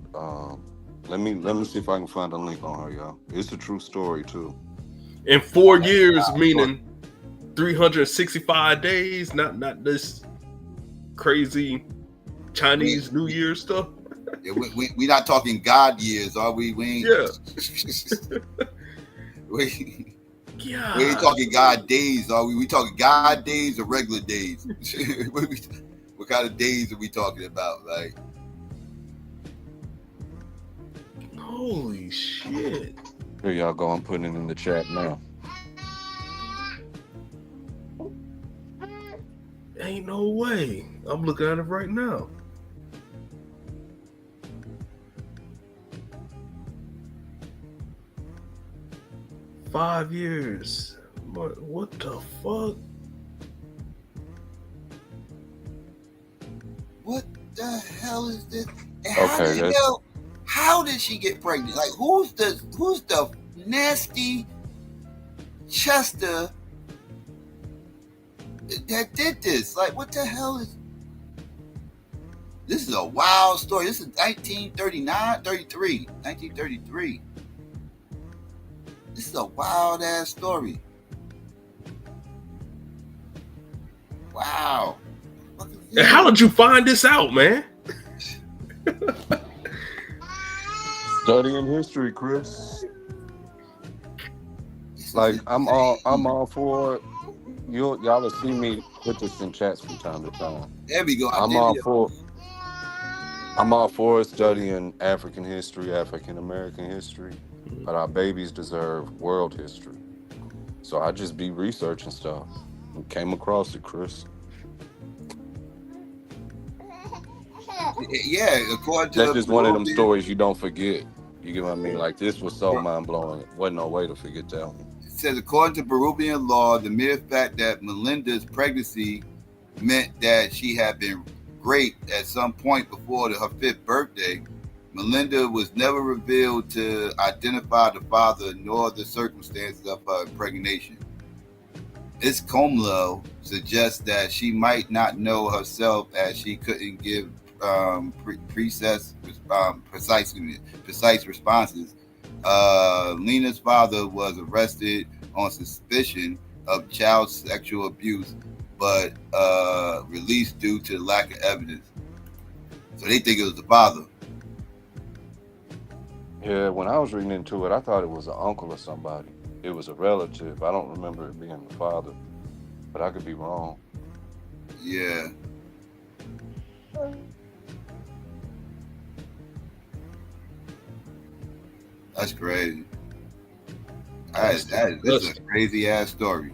Let me see if I can find a link on her, y'all. It's a true story too. In 4 years, meaning 365 days, not this crazy Chinese New Year stuff. Yeah, we not talking God years, are we? We ain't. Yeah. we ain't talking God days, are we? We talking God days or regular days? What kind of days are we talking about? Like, Holy shit. Here y'all go. I'm putting it in the chat now. Ain't no way. I'm looking at it right now. $5 years. What the fuck? What the hell is this? And Okay, how did she get pregnant? Like, who's the nasty Chester that did this? Like, what the hell is this? Is a wild story. This is 1933. This is a wild ass story. Wow. And how did you find this out, man? Studying history, Chris. Like I'm all for it. Y'all will see me put this in chats from time to time. There we go. I'm all for studying African history, African American history, but our babies deserve world history. So I just be researching stuff and came across it, Chris. Yeah, according to that's just one of them stories you don't forget. You get what I mean? Like, this was so mind blowing. Wasn't no way to forget that one. It says, according to Peruvian law, the mere fact that Melinda's pregnancy meant that she had been raped at some point before her 5th birthday. Melinda was never revealed to identify the father nor the circumstances of her impregnation. This Comlo suggests that she might not know herself, as she couldn't give precise responses. Lena's father was arrested on suspicion of child sexual abuse, but released due to lack of evidence. So they think it was the father. Yeah, when I was reading into it, I thought it was an uncle or somebody. It was a relative. I don't remember it being the father, but I could be wrong. Yeah. That's crazy. This is a crazy ass story.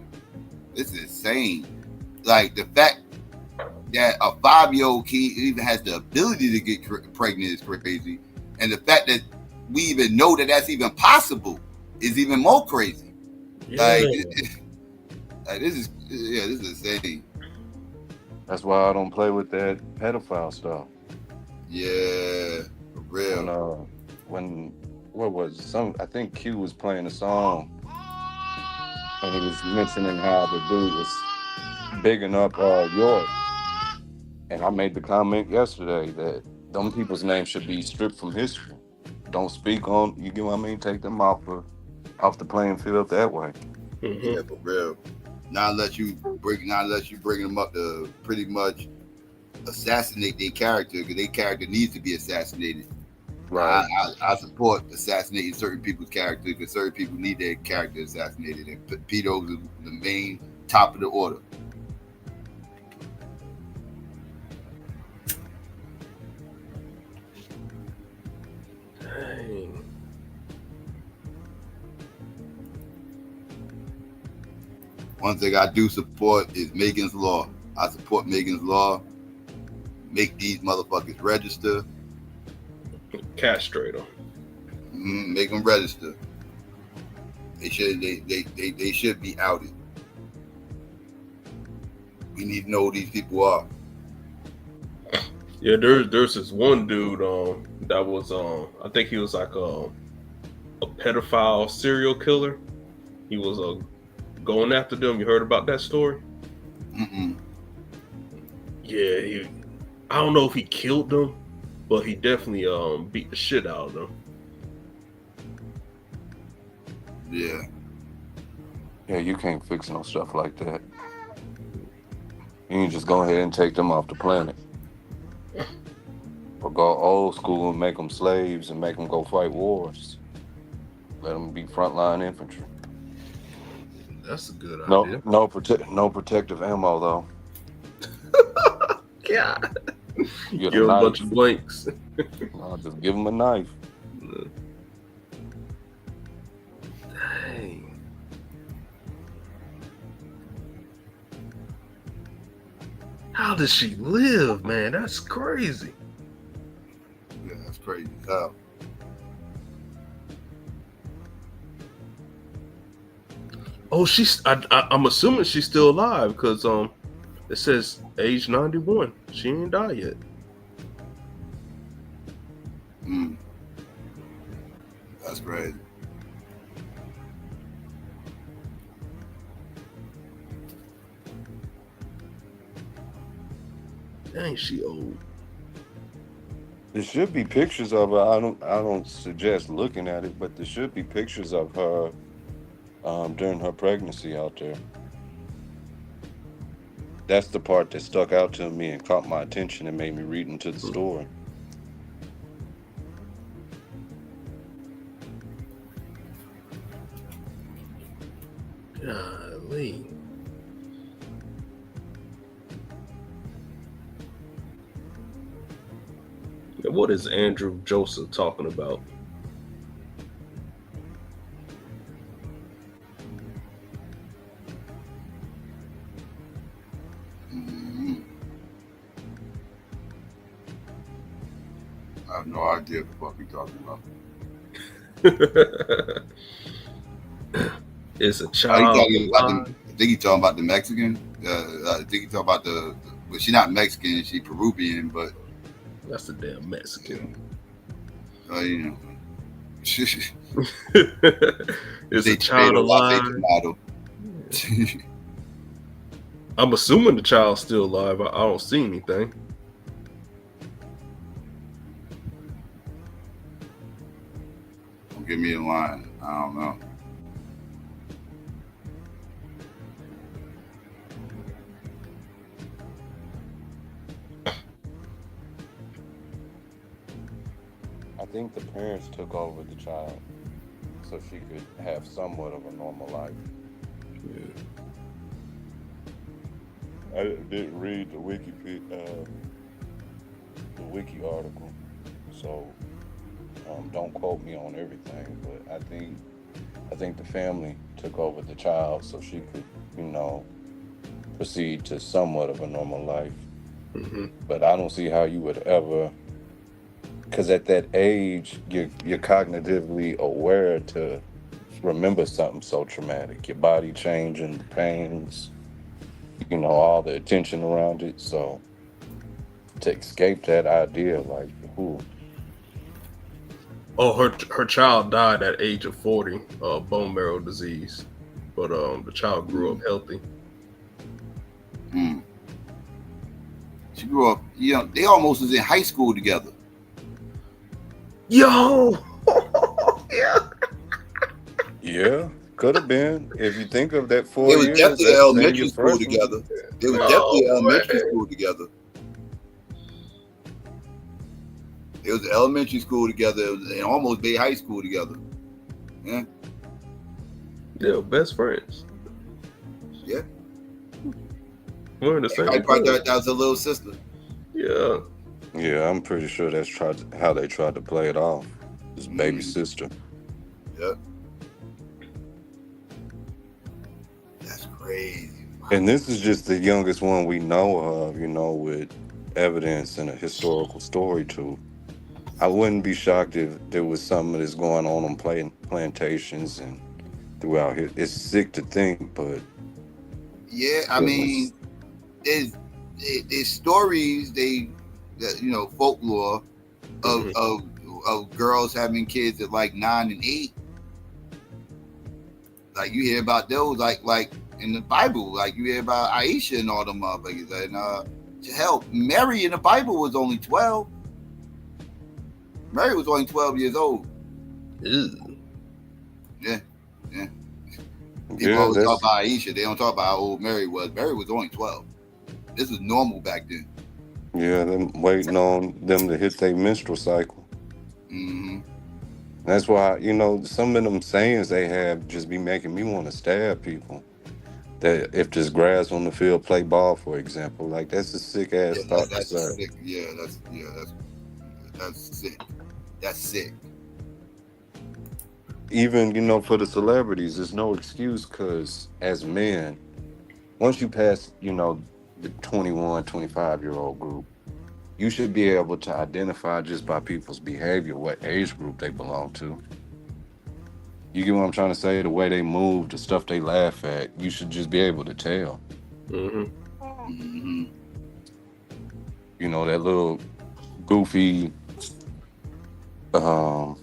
This is insane. Like, the fact that a 5-year-old kid even has the ability to get pregnant is crazy, and the fact that we even know that that's even possible is even more crazy. Yeah. Like this is insane. That's why I don't play with that pedophile stuff. Yeah, for real. When what was I think Q was playing a song, and he was mentioning how the dude was bigging up York, and I made the comment yesterday that them people's names should be stripped from history. Don't speak on, you get what I mean? Take them off the playing field that way. Mm-hmm. Yeah, for real. Not unless you bring them up to pretty much assassinate their character, because their character needs to be assassinated. Right. I support assassinating certain people's character, because certain people need their character assassinated, and pedos is the main top of the order. Dang. One thing I do support is Megan's Law. I support Megan's Law. Make these motherfuckers register. Castrate them. Make them register. They should be outed. We need to know who these people are. Yeah, there's this one dude that was I think he was like a pedophile serial killer. He was going after them. You heard about that story? Yeah, I don't know if he killed them, but he definitely beat the shit out of them. Yeah. Yeah, you can't fix no stuff like that. You can just go ahead and take them off the planet. Or go old school and make them slaves and make them go fight wars. Let them be frontline infantry. That's a good idea. No protective ammo though. God. Give them a bunch of blanks. No, just give them a knife. How does she live, man? That's crazy. Yeah, that's crazy. How? Oh, I'm assuming she's still alive because it says age 91. She ain't died yet. That's crazy. Dang, she old. There should be pictures of her. I don't suggest looking at it, but there should be pictures of her during her pregnancy out there. That's the part that stuck out to me and caught my attention and made me read into the story. Golly. What is Andrew Joseph talking about? I have no idea what the fuck he's talking about. It's a child. I think he's talking about the Mexican. I think he's talking about but she's not Mexican. She's Peruvian, but that's a damn Mexican. You know, it's a child alive. I'm assuming the child's still alive. I don't see anything. Don't give me a line. I don't know. I think the parents took over the child so she could have somewhat of a normal life. Yeah. I didn't read the wiki article, so don't quote me on everything. But I think the family took over the child so she could, proceed to somewhat of a normal life. Mm-hmm. But I don't see how you would ever, because at that age you're cognitively aware to remember something so traumatic. Your body changing, pains, all the attention around it. So to escape that idea, like, who? Oh, her child died at age of 40, bone marrow disease, but the child grew up healthy. She grew up. They almost was in high school together. Yo. Yeah, could have been. If you think of that 4 They was years, definitely elementary school together. They was definitely elementary school together. It was elementary school together and almost Bay High School together. Yeah. Yeah, best friends. Yeah. We're in the same. I thought that was her little sister. Yeah. Yeah, I'm pretty sure that's how they tried to play it off. His baby sister. Yeah. That's crazy. And this is just the youngest one we know of, with evidence and a historical story too. I wouldn't be shocked if there was some of this going on plantations and throughout here. It's sick to think, but yeah, I mean, there's stories, folklore of girls having kids at like 9 and 8. Like you hear about those, like in the Bible, like you hear about Aisha and all them motherfuckers. And hell, Mary in the Bible was only 12. Mary was only 12 years old. Ew. Yeah. People always talk about Aisha. They don't talk about how old Mary was. Mary was only 12. This was normal back then. Yeah, them waiting on them to hit their menstrual cycle. Mm-hmm. That's why, some of them sayings they have just be making me want to stab people. That if there's grass on the field, play ball, for example. Like, that's a sick ass thought to say. Sick. That's sick. That's sick. Even, for the celebrities, there's no excuse because as men, once you pass, the 21, 25-year-old group. You should be able to identify just by people's behavior what age group they belong to. You get what I'm trying to say? The way they move, the stuff they laugh at, you should just be able to tell. Mm-hmm. You know, that little goofy, I don't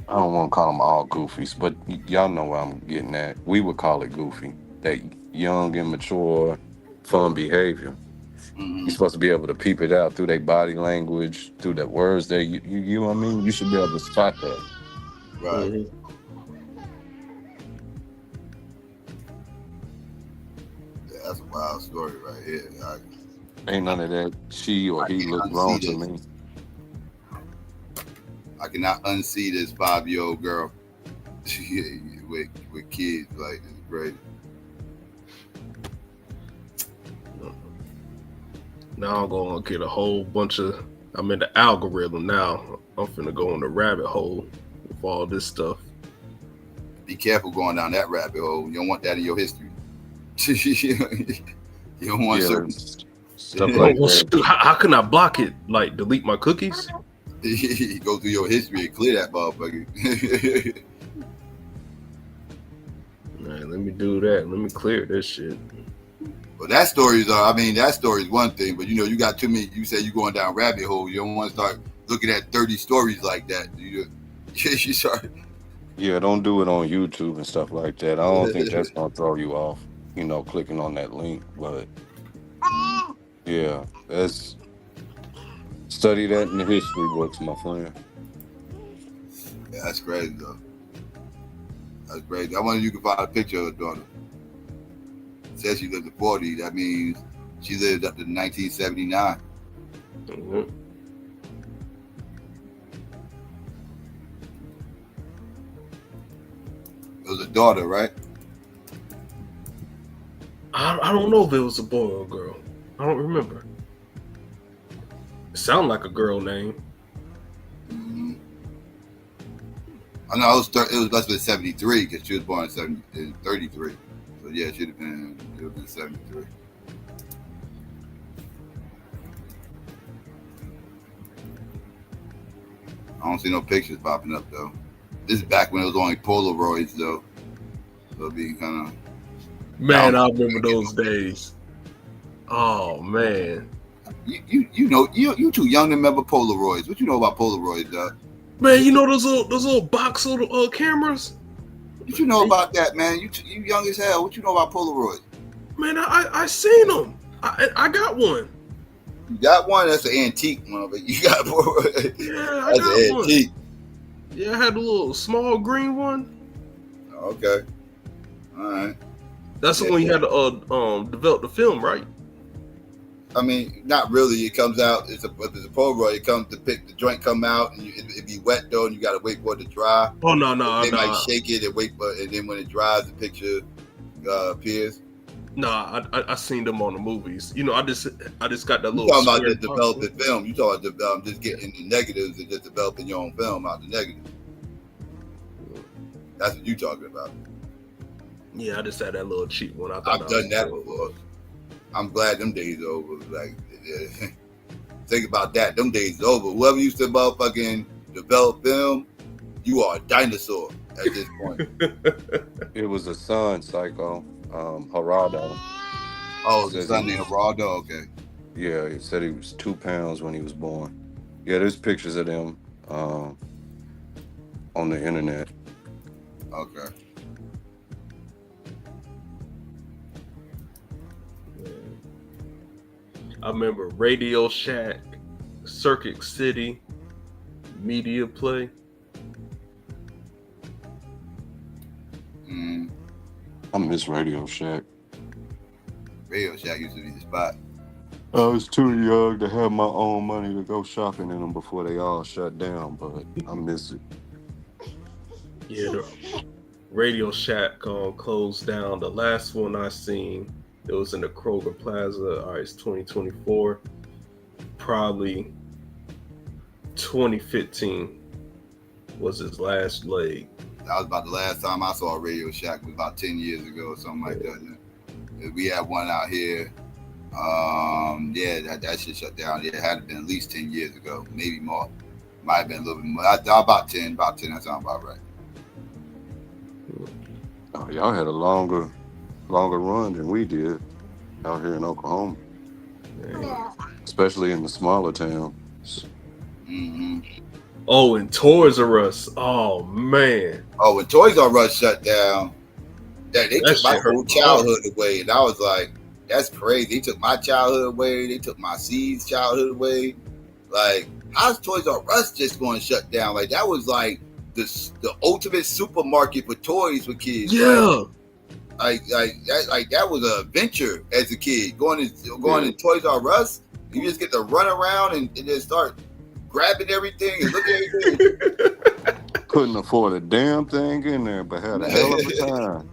want to call them all goofies, but y'all know what I'm getting at. We would call it goofy. That young, immature, fun behavior. You're supposed to be able to peep it out through their body language, through the words they, you know what I mean? You should be able to spot that. Right. Yeah, that's a wild story right here. Ain't none of that she or he look wrong to me. I cannot unsee this 5-year-old girl with kids. Like, it's great. Now I'm gonna get a whole bunch of. I'm in the algorithm now. I'm finna go in the rabbit hole with all this stuff. Be careful going down that rabbit hole. You don't want that in your history. You don't want certain stuff like that. How can I block it? Like delete my cookies? Go through your history and clear that motherfucker. Man, let me do that. Let me clear this shit. Well, that story is one thing, but you got too many. You say you're going down rabbit hole. You don't want to start looking at 30 stories like that. You start. Yeah, don't do it on YouTube and stuff like that. I don't think that's gonna throw you off. Clicking on that link, but yeah, that's study that in the history books, my friend. Yeah, that's crazy though. That's crazy. I wonder if you can find a picture of her daughter. Says she lived to 40. That means she lived up to 1979. Mm-hmm. It was a daughter, right? I don't know if it was a boy or a girl. I don't remember. It sounded like a girl name. Mm-hmm. I know it was less than 73 because she was born in 33. So yeah, it should have been 73. I don't see no pictures popping up though. This is back when it was only Polaroids though. So it'd be kind of. Man, I remember those days. Oh man. You too young to remember Polaroids. What you know about Polaroids, Doug? Man, you know those little box little cameras? What you know about that, man? You young as hell. What you know about Polaroids? Man, I seen them. I got one. You got one? That's an antique one, but you got Polaroids. Yeah, I That's got an one. antique. Yeah, I had a little small green one. Okay. All right. That's the one you had to develop the film, right? I mean, not really. It comes out. It's a Polaroid. It comes the joint come out, and it be wet though, and you got to wait for it to dry. Oh no! They might shake it and wait for, and then when it dries, the picture appears. Nah, I seen them on the movies. I just got that little. You talking about just developing film? You talking about just getting the negatives and just developing your own film out the negatives? That's what you talking about. Yeah, I just had that little cheap one. I've done that before. I'm glad them days are over. Like, think about that. Them days are over. Whoever used to motherfucking develop film, you are a dinosaur at this point. It was a son, Psycho, Geraldo. Oh, the son named Geraldo. Okay. Yeah, he said he was 2 pounds when he was born. Yeah, there's pictures of them on the internet. Okay. I remember Radio Shack, Circuit City, Media Play. I miss Radio Shack. Radio Shack used to be the spot. I was too young to have my own money to go shopping in them before they all shut down, but I miss it. Yeah, the Radio Shack closed down. The last one I seen, it was in the Kroger Plaza. All right, it's 2024. Probably 2015 was his last leg. That was about the last time I saw a Radio Shack. Was about 10 years ago or something like that. We had one out here Yeah, that shit shut down. Yeah, it had been at least 10 years ago, maybe more. Might have been a little bit more. About 10. That sounds about right. Oh, y'all had a longer run than we did out here in Oklahoma, especially in the smaller towns. Mm-hmm. Oh, and Toys R Us. Oh man. Oh, when Toys R Us shut down, they took my whole childhood away, and I was like, "That's crazy." They took my childhood away. They took my C's childhood away. Like, how's Toys R Us just going to shut down? Like, that was like the ultimate supermarket for toys for kids. Yeah. Like that was an adventure as a kid. Going to Toys R Us, you just get to run around and just start grabbing everything and looking at everything. Couldn't afford a damn thing in there, but had a hell of a time.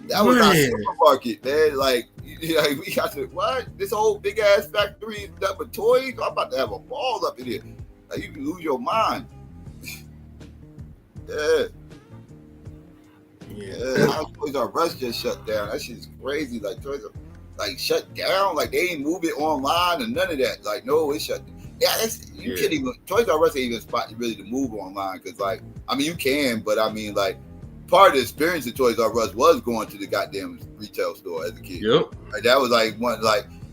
That was our supermarket, man. Like we got to this whole big ass factory is done with toys. I'm about to have a ball up in here. Like, you can lose your mind. Yeah. How Toys R Us just shut down? That shit's crazy. Like Toys R like shut down. Like they ain't move it online and none of that. Like no, it shut. Yeah, can't even. Toys R Us ain't even spot really to move online because like you can, but like. Part of the experience of Toys R Us was going to the goddamn retail store as a kid. Yep. Like, that was like one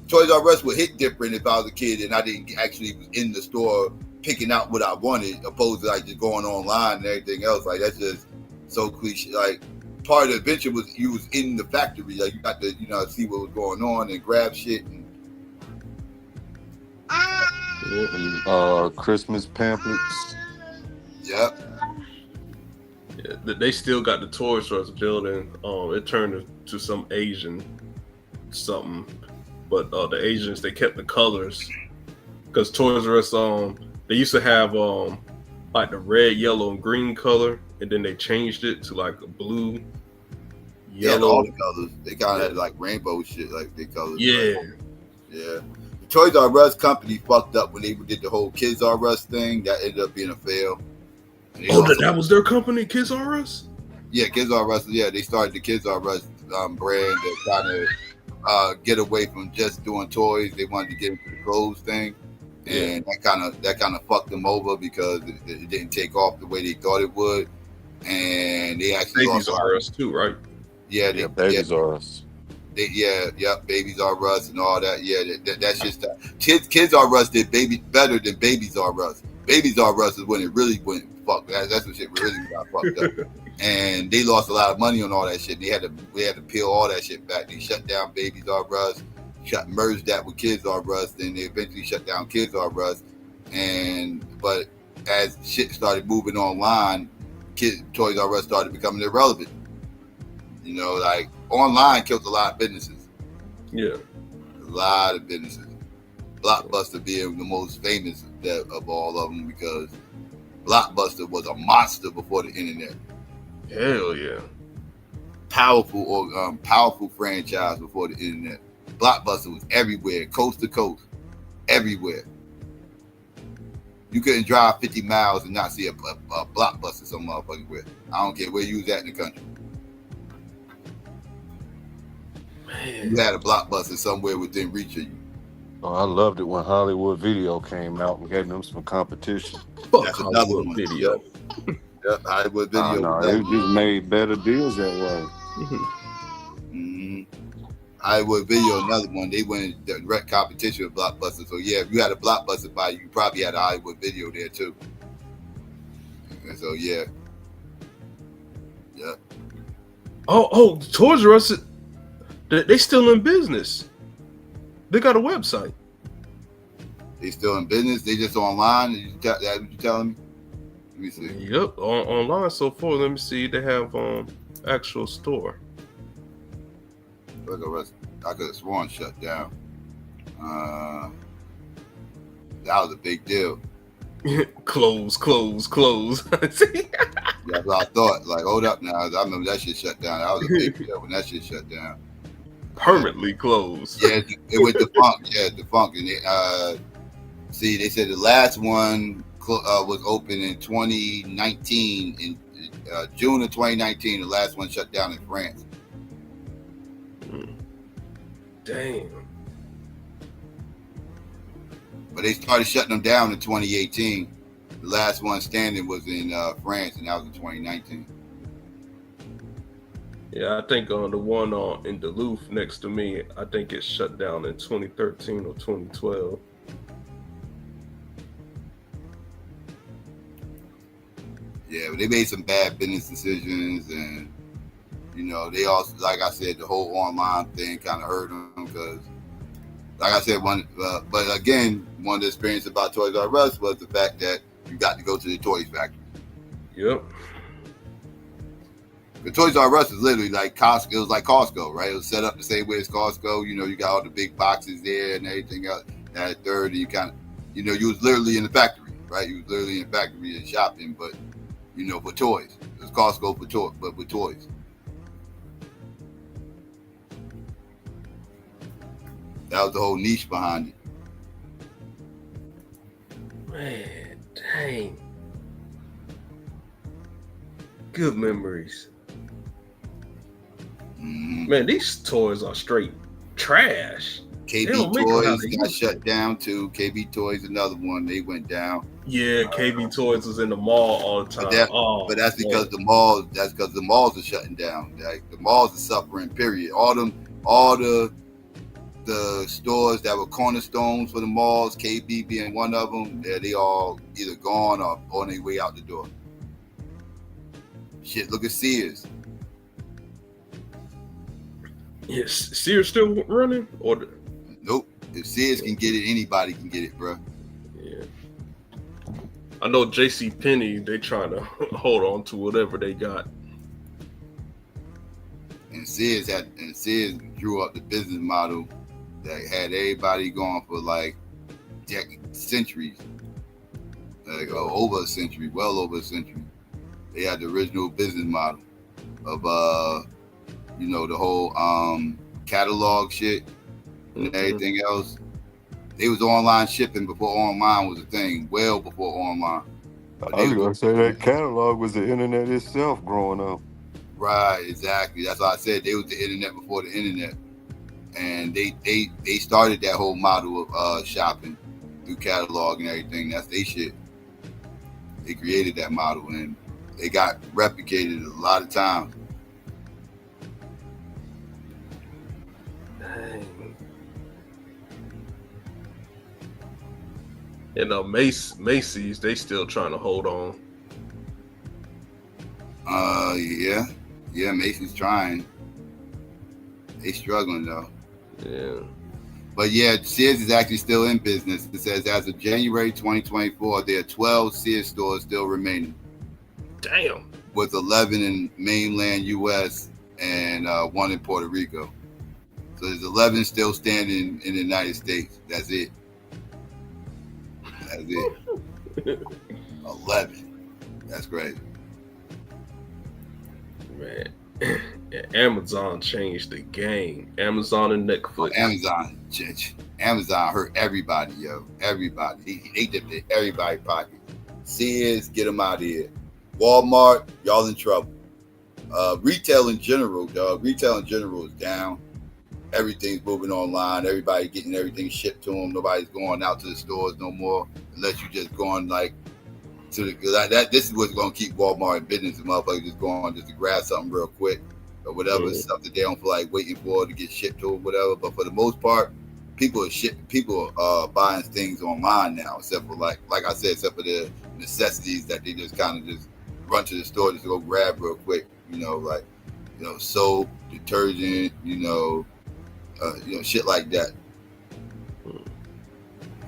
Toys R Us would hit different if I was a kid and I didn't actually was in the store picking out what I wanted, opposed to like just going online and everything else. Like that's just so cliche. Like part of the adventure was you was in the factory. Like you got to see what was going on and grab shit. And Christmas pamphlets. Yep. Yeah, they still got the Toys R Us building. It turned into some Asian something, but the Asians, they kept the colors because Toys R Us they used to have like the red, yellow, and green color, and then they changed it to like a blue, yellow. All the colors. They kind of had like rainbow shit, like they colors. Yeah. Yeah. The Toys R Us company fucked up when they did the whole Kids R Us thing. That ended up being a fail. That was their company, Kids R Us? Yeah, Kids R Us. Yeah, they started the Kids R Us brand to kind of get away from just doing toys. They wanted to get into the clothes thing, and that kind of fucked them over because it didn't take off the way they thought it would, and they actually Babies R Us too, right? Yeah, Babies R Us. Babies R Us and all that. Yeah, that's just that. Kids R Us did better than Babies R Us. Babies R Us is when it really went fucked. That's when shit really got fucked up. And they lost a lot of money on all that shit. We had to peel all that shit back. They shut down Babies R Us, merged that with Kids R Us. Then they eventually shut down Kids R Us. But as shit started moving online, Toys R Us started becoming irrelevant. Like online killed a lot of businesses. Yeah, a lot of businesses. Blockbuster being the most famous of all of them because Blockbuster was a monster before the internet. Hell yeah. Powerful franchise before the internet. Blockbuster was everywhere, coast to coast, everywhere. You couldn't drive 50 miles and not see a Blockbuster some motherfucking where. I don't care where you was at in the country. Man. You had a Blockbuster somewhere within reach of you. Oh, I loved it when Hollywood Video came out and gave them some competition. That's another one. Video. Yep, Hollywood Video. No, they just made better deals that way. Mm-hmm. Hollywood Video, another one. They went in direct competition with Blockbuster. So yeah, if you had a Blockbuster buy, you probably had a Hollywood Video there too. And so yeah. Oh, Toys R Us, they still in business. They got a website. They still in business? They just online? That's what you telling me? Let me see. Yep, online so far. Let me see. They have actual store. I could have sworn shut down. That was a big deal. Close. That's what I thought. Like, hold up now. I remember that shit shut down. That was a big deal when that shit shut down. Permanently closed. Yeah, it went defunct. Yeah, defunct. And they said the last one was open in 2019. In June of 2019, the last one shut down in France. Damn. But they started shutting them down in 2018. The last one standing was in France, and that was in 2019. Yeah, I think the one in Duluth next to me, I think it shut down in 2013 or 2012. Yeah, but they made some bad business decisions, and you know, they also, like I said, the whole online thing kind of hurt them because, like I said, but again, one of the experiences about Toys R Us was the fact that you got to go to the toys factory. Yep. The Toys R Us is literally like Costco. It was like Costco, right? It was set up the same way as Costco. You know, you got all the big boxes there and everything else. That third, and you kind of, you know, you was literally in the factory, right? You was literally in the factory and shopping, but you know, for toys. It was Costco for toys, but with toys. That was the whole niche behind it. Man, dang. Good memories. Mm-hmm. Man, these toys are straight trash. KB Toys got shut down too. KB Toys, another one, they went down. Yeah, KB Toys was in the mall all the time. But that's because the malls. That's because the malls are shutting down. Like, the malls are suffering. Period. All the stores that were cornerstones for the malls, KB being one of them, they all either gone or on their way out the door. Shit, look at Sears. Yes, Sears still running? Nope. If Sears can get it, anybody can get it, bro. Yeah. I know JCPenney, they trying to hold on to whatever they got. And Sears drew up the business model that had everybody going for like centuries, like over a century, well over a century. They had the original business model of you know, the whole catalog shit and everything else. They was online shipping before online was a thing, well before online. I was gonna say that catalog was the internet itself growing up. Right, exactly. That's why I said they was the internet before the internet. And they started that whole model of shopping through catalog and everything. That's their shit. They created that model and they got replicated a lot of times. Dang. And Macy's, they still trying to hold on. Yeah, Macy's trying. They struggling though. Yeah. But yeah, Sears is actually still in business. It says as of January 2024, there are 12 Sears stores still remaining. Damn. With 11 in mainland U.S. and 1 in Puerto Rico. So there's 11 still standing in the United States. That's it. That's it. 11. That's great. Man. Amazon changed the game. Amazon and Netflix. Amazon hurt everybody, yo. Everybody. They dipped in everybody's pocket. Sears, get them out of here. Walmart, y'all in trouble. Retail in general, dog. Retail in general is down. Everything's moving online. Everybody getting everything shipped to them. Nobody's going out to the stores no more, unless you just going like to the. This is what's going to keep Walmart in business. The motherfuckers just going just to grab something real quick or whatever, stuff that they don't feel like waiting for to get shipped to or whatever. But for the most part, people are buying things online now, except for like I said, except for the necessities that they just kind of just run to the store just to go grab real quick. You know, like soap, detergent, shit like that.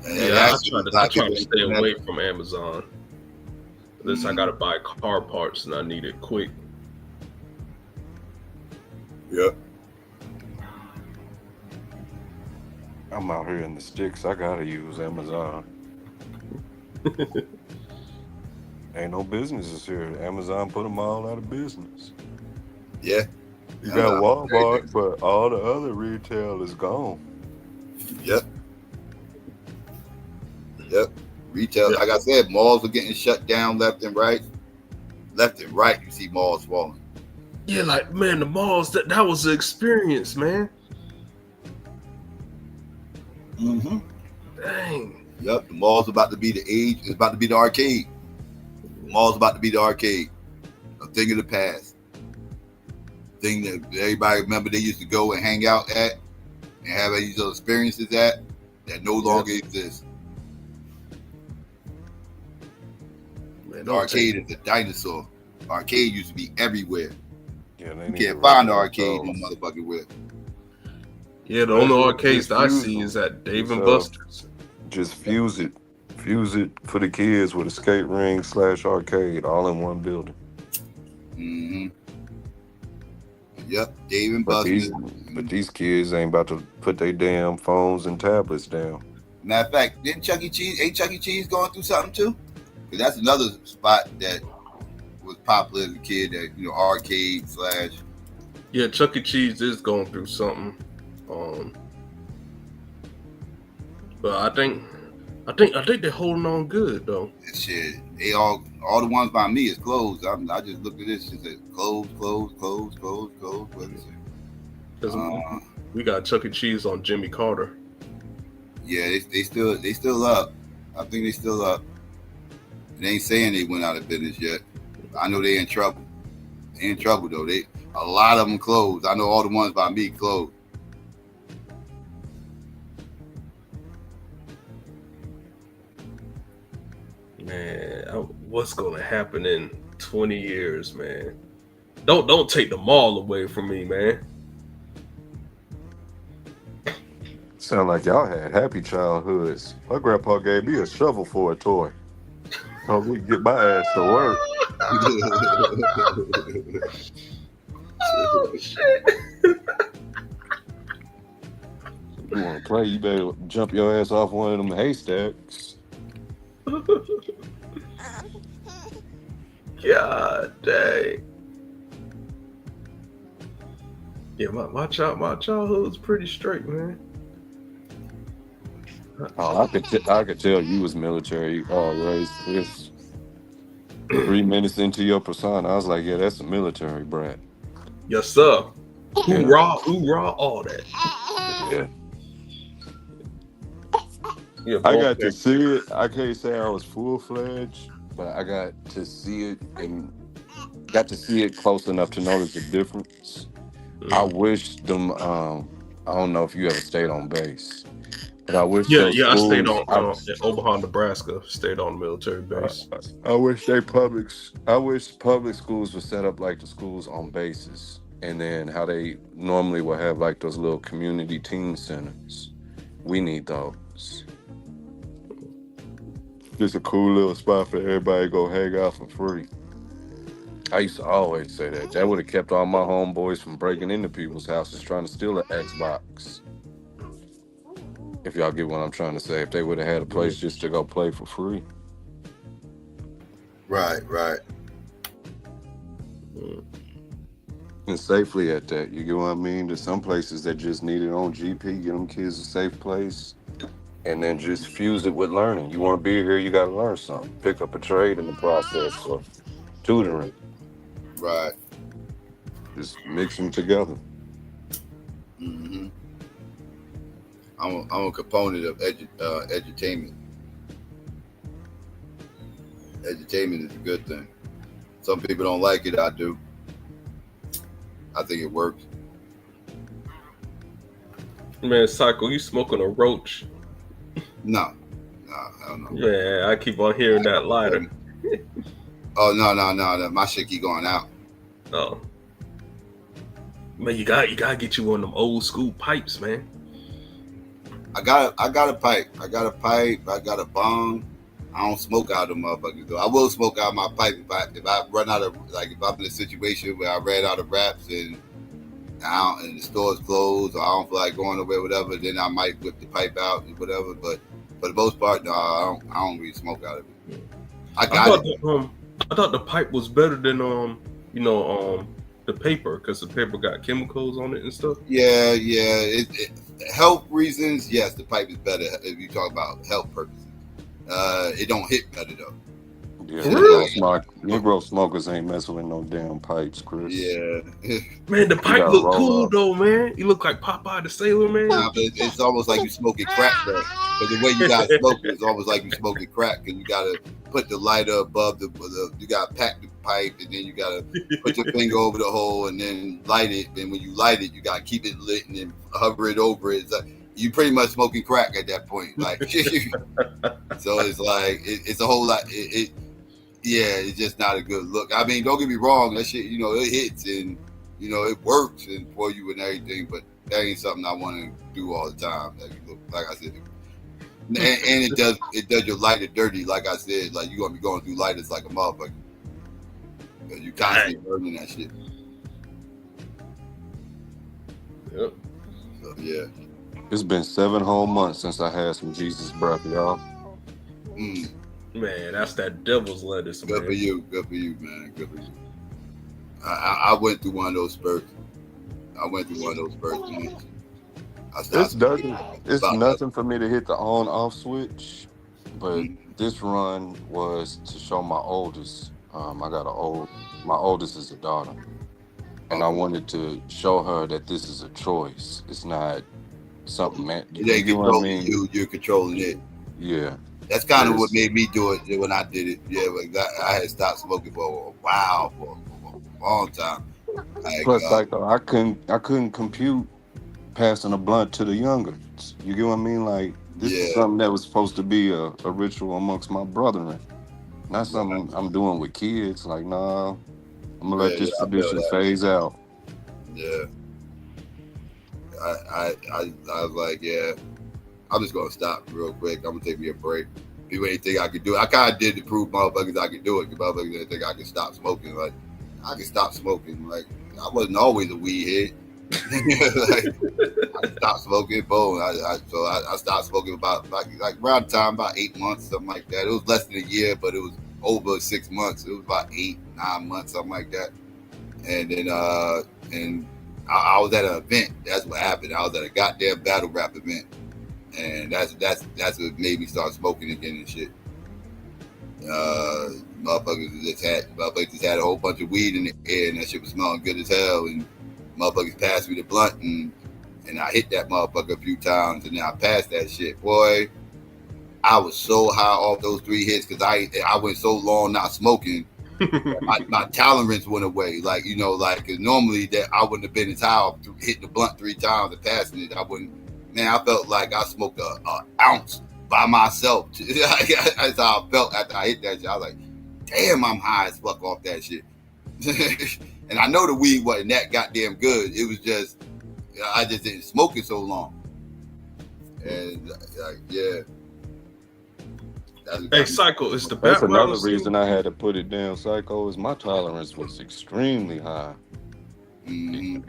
And yeah, I try to stay away from Amazon. Unless I gotta buy car parts and I need it quick. Yep. I'm out here in the sticks. I gotta use Amazon. Ain't no businesses here. Amazon put them all out of business. Yeah. You got Walmart, but all the other retail is gone. Yep. Retail, like I said, malls are getting shut down left and right. Left and right, you see malls falling. Yeah, like, man, the malls, that was the experience, man. Mm-hmm. Dang. Yep, the mall's about to be the age. It's about to be the arcade. The mall's about to be the arcade. A thing of the past. Thing that everybody remember they used to go and hang out at and have these other experiences at that no longer exists. Man, the arcade is a dinosaur. Arcade used to be everywhere. Yeah, you can't find the arcade in motherfucking where. Yeah, the only arcades that I see is at Dave and Buster's. Just fuse it for the kids with a skate ring / arcade all in one building. Mm-hmm. Yep, Dave and Buster's. But these kids ain't about to put their damn phones and tablets down. Matter of fact, didn't Chuck E. Cheese going through something too? Because that's another spot that was popular as a kid. That arcade / Yeah, Chuck E. Cheese is going through something. But I think they're holding on good though. Shit, they all the ones by me is closed. I just looked at this and said closed. What is it? We got Chuck E. Cheese on Jimmy Carter. Yeah, they still up. I think they still up. They ain't saying they went out of business yet. I know they in trouble. They in trouble though. A lot of them closed. I know all the ones by me closed. Man, what's gonna happen in 20 years, man? Don't take the mall away from me, man. Sound like y'all had happy childhoods. My grandpa gave me a shovel for a toy. So we can get my ass to work. Oh shit! If you want to play, you better jump your ass off one of them haystacks. God dang. Yeah, my childhood was pretty straight, man. Oh, I could tell you was military raised. It's 3 minutes into your persona, I was like, yeah, that's a military brat. Yes, sir. Hoorah, all that. Yeah. Yeah, I got to see it. I can't say I was full-fledged, but I got to see it and got to see it close enough to notice the difference. I wish them. I don't know if you ever stayed on base, but I wish. Yeah, those schools, I stayed on in Omaha, Nebraska. Stayed on military base. I wish public schools were set up like the schools on bases, and then how they normally will have like those little community teen centers. We need those. Just a cool little spot for everybody to go hang out for free. I used to always say that. That would have kept all my homeboys from breaking into people's houses trying to steal an Xbox. If y'all get what I'm trying to say. If they would have had a place just to go play for free. Right. And safely at that. You get what I mean? There's some places that just need it on GP. Get them kids a safe place. And then just fuse it with learning. You want to be here, you got to learn something. Pick up a trade in the process or tutoring. Right. Just mix them together. Mm-hmm. I'm a component of edutainment. Edutainment is a good thing. Some people don't like it. I do. I think it works. Man, Psycho, you smoking a roach? No, I don't know. Yeah, I keep on hearing that lighter. Oh no! My shit keep going out. Oh, man, you got to get you one of them old school pipes, man. I got a pipe. I got a bong. I don't smoke out of them motherfuckers though. I will smoke out my pipe if I run out of, like, if I'm in a situation where I ran out of wraps and the store's closed or I don't feel like going nowhere, whatever. Then I might whip the pipe out and whatever. But for the most part, no, I don't really smoke out of it. I thought the pipe was better than the paper, because the paper got chemicals on it and stuff. Yeah. It health reasons, yes, the pipe is better if you talk about health purposes. It don't hit better though. Yeah, For Negro smokers ain't messing with no damn pipes, Chris. Yeah. Man, the pipe look cool though, man. You look like Popeye the Sailor Man. Nah, but it's almost like you smoking crack though. Because the way you got to smoke it, it's almost like you smoking crack, because you gotta put the lighter above the you gotta pack the pipe, and then you gotta put your finger over the hole and then light it. And when you light it, you gotta keep it lit and then hover it over it. It's like, you pretty much smoking crack at that point. Like, so it's like it's a whole lot. Yeah, it's just not a good look. I mean, don't get me wrong, that shit, you know, it hits and you know it works and for you and everything, but that ain't something I want to do all the time. Like I said, and it does your lighter dirty. Like I said, like you're gonna be going through lighters like a motherfucker, because you constantly burning that shit. Yep. So yeah. It's been 7 whole months since I had some Jesus breath, y'all. Man, that's that devil's lettuce, man. Good for you, man. Good for you. I went through one of those spurts. Man. It's nothing for me to hit the on-off switch, but this run was to show my oldest. My oldest is a daughter, and I wanted to show her that this is a choice. It's not something, man. It ain't controlling you. You're controlling it. Yeah. That's kind of what made me do it when I did it. Yeah, like I had stopped smoking for a while, for a long time. Plus, I couldn't compute passing a blunt to the younger. You get what I mean? Like, this is something that was supposed to be a ritual amongst my brethren, not something I'm doing with kids. Like, nah, I'm gonna let this tradition phase out. Yeah. I was like, yeah, I'm just gonna stop real quick. I'm gonna take me a break. Do anything I could do. I kind of did to prove motherfuckers I could do it. Because motherfuckers didn't think I could stop smoking. Like, I could stop smoking. Like, I wasn't always a weed head. I stopped smoking. Boom. So I stopped smoking about like around time, about 8 months, something like that. It was less than a year, but it was over 6 months. It was about 8, 9 months, something like that. And then I was at an event. That's what happened. I was at a goddamn battle rap event. And that's what made me start smoking again and shit. Motherfuckers just had a whole bunch of weed in the air, and that shit was smelling good as hell. And motherfuckers passed me the blunt, and I hit that motherfucker a few times, and then I passed that shit. Boy, I was so high off those 3 hits because I went so long not smoking. my tolerance went away. Like, you know, like, cause normally that I wouldn't have been as high hitting the blunt 3 times and passing it. I wouldn't. Man, I felt like I smoked an ounce by myself. That's how I felt after I hit that shit. I was like, damn, I'm high as fuck off that shit. And I know the weed wasn't that goddamn good. It was just, I just didn't smoke it so long. And yeah. Hey, Psycho, it's the That's another reason I had to put it down, Psycho, is my tolerance was extremely high. You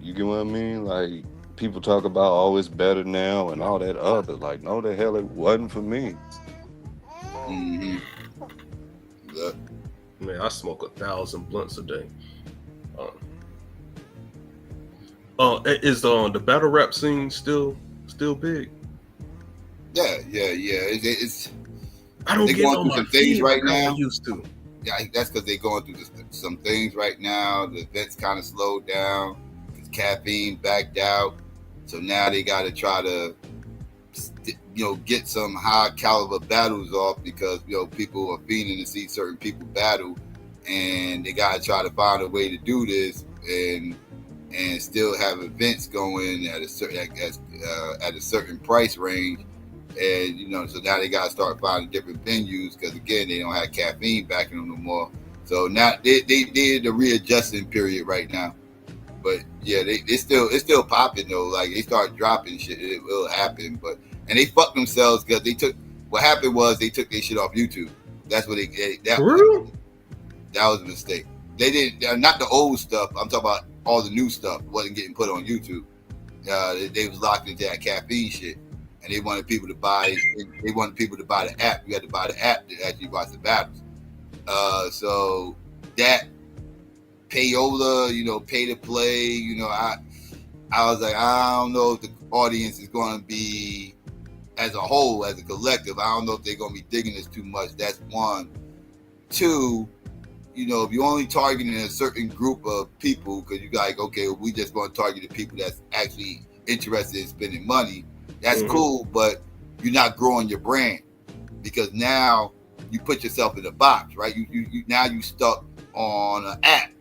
get what I mean? Like, people talk about, oh, it's better now and all that other. Like, no, the hell, it wasn't for me. Yeah. Man, I smoke 1,000 blunts a day. Is the battle rap scene still big? Yeah. It's I don't get going through some things right now. I used to. Yeah, that's because they're going through some things right now. The events kind of slowed down because caffeine backed out. So now they got to try to, get some high caliber battles off because, people are fiending to see certain people battle, and they got to try to find a way to do this and still have events going at a certain price range. And, so now they got to start finding different venues because, again, they don't have caffeine backing them no more. So now they did the readjusting period right now. But yeah, it's still popping though. Like, they start dropping shit, it will happen. And they fucked themselves because what happened was they took their shit off YouTube. That's what that was a mistake. They did not the old stuff. I'm talking about all the new stuff wasn't getting put on YouTube. They was locked into that caffeine shit, and they wanted people to buy. They wanted people to buy the app. You had to buy the app to actually watch the battles. So that payola, pay to play, I was like, I don't know if the audience is going to be, as a whole, as a collective, I don't know if they're going to be digging this too much. That's one. 2, you know, if you're only targeting a certain group of people, because you like, okay, we just want to target the people that's actually interested in spending money. That's cool, but you're not growing your brand, because now you put yourself in a box, right? You now you stuck on an app,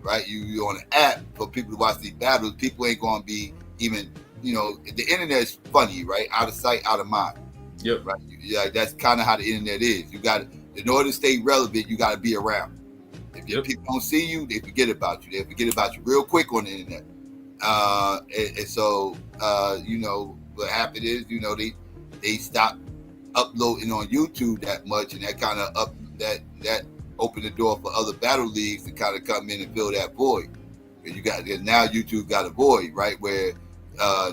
right? You're on an app for people to watch these battles. People ain't gonna be even, you know, the internet is funny, right? Out of sight, out of mind. Yep. Right. Yeah, that's kind of how the internet is. You got to, in order to stay relevant, you got to be around. If people don't see you, they forget about you. They forget about you real quick on the internet. And so, you know, what happened is, you know, they stopped uploading on YouTube that much, and that kind of that opened the door for other battle leagues to kind of come in and fill that void. And now YouTube got a void, right, where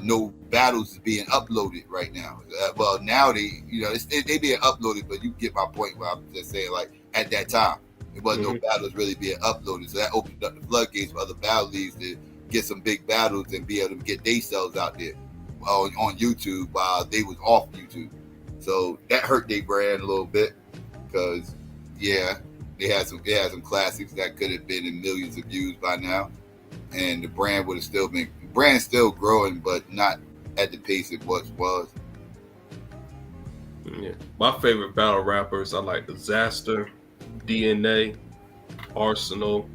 no battles is being uploaded right now. Well, now they being uploaded, but you get my point. Where I'm just saying, like, at that time, there wasn't no battles really being uploaded, so that opened up the floodgates for other battle leagues to get some big battles and be able to get themselves out there on YouTube while they was off YouTube. So that hurt their brand a little bit, because they had some classics that could have been in millions of views by now, and the brand would have still been. Brand's still growing, but not at the pace it was. Yeah. My favorite battle rappers, I like Disaster, DNA, Arsenal.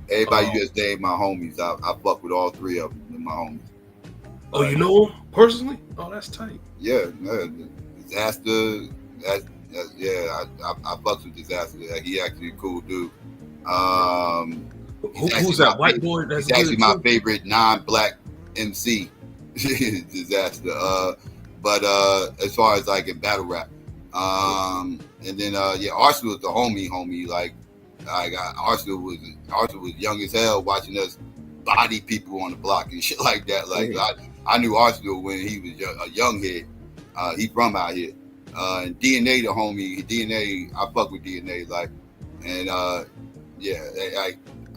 Everybody you just named my homies. I fuck with all 3 of them. They're my homies. Oh, you know them personally? Oh, that's tight. Yeah, Disaster. I fuck with Disaster. He actually a cool dude. Who's that white boy? He's actually my favorite non-black MC. Disaster. But as far as like in battle rap, and then Arsenal was the homie. Like Arsenal was young as hell, watching us body people on the block and shit like that. Like I knew Arsenal when he was a young head. He from out here. And DNA, the homie. DNA, I fuck with DNA. Like, and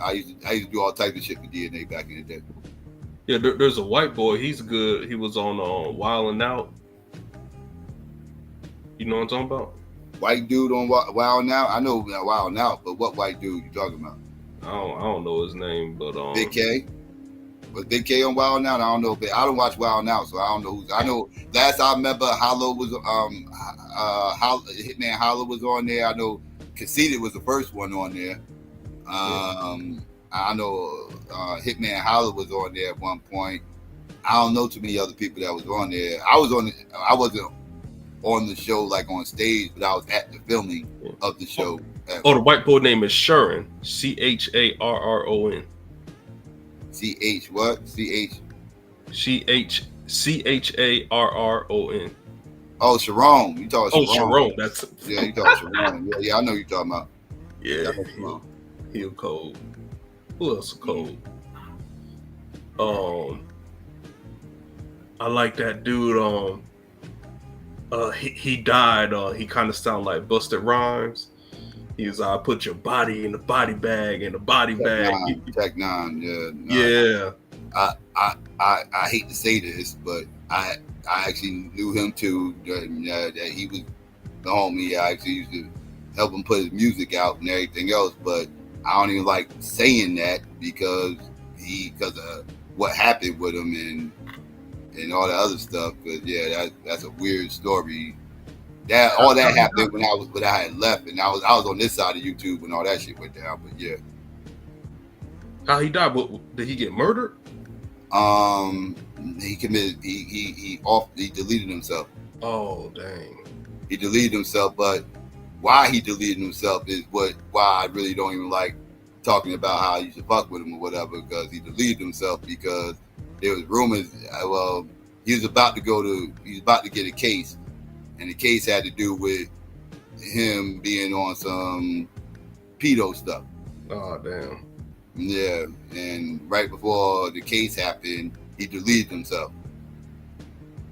I used to do all types of shit for DNA back in the day. Yeah, there's a white boy. He's good. He was on Wild 'N Out. You know what I'm talking about? White dude on Wild 'N Out? I know Wild 'N Out, but what white dude you talking about? I don't know his name, but Big K. Was Big K on Wild 'N Out? I don't know. I don't watch Wild 'N Out, so I don't know who's. I know last I remember, Hollow was Hitman Hollow was on there. I know Conceited was the first one on there. I know Hitman Holler was on there at one point. I don't know too many other people that was on there. I wasn't on the show like on stage, but I was at the filming of the show. The white boy name is Sharon. CHARRON. CH what? CHARRON. Oh, Sharon. You talking Sharon? Sharon. That's you talking Sharon. Yeah, I know you talking about. Yeah, he cold. Who else is cold? I like that dude. He died. He kind of sounded like Busta Rhymes. He was put your body in the body bag, in the body bag. Tech 9, yeah. I hate to say this, but I actually knew him too. That he was the homie. I actually used to help him put his music out and everything else, but I don't even like saying that because of what happened with him and all the other stuff. Because that's a weird story. All that happened when I had left, and I was on this side of YouTube when all that shit went down. But yeah, how he died? Did he get murdered? He committed. He deleted himself. Oh dang! He deleted himself, but why he deleted himself is why I really don't even like talking about how you should fuck with him or whatever, because he deleted himself because there was rumors. Well, he was about to get a case, and the case had to do with him being on some pedo stuff. Oh damn! Yeah, and right before the case happened, he deleted himself.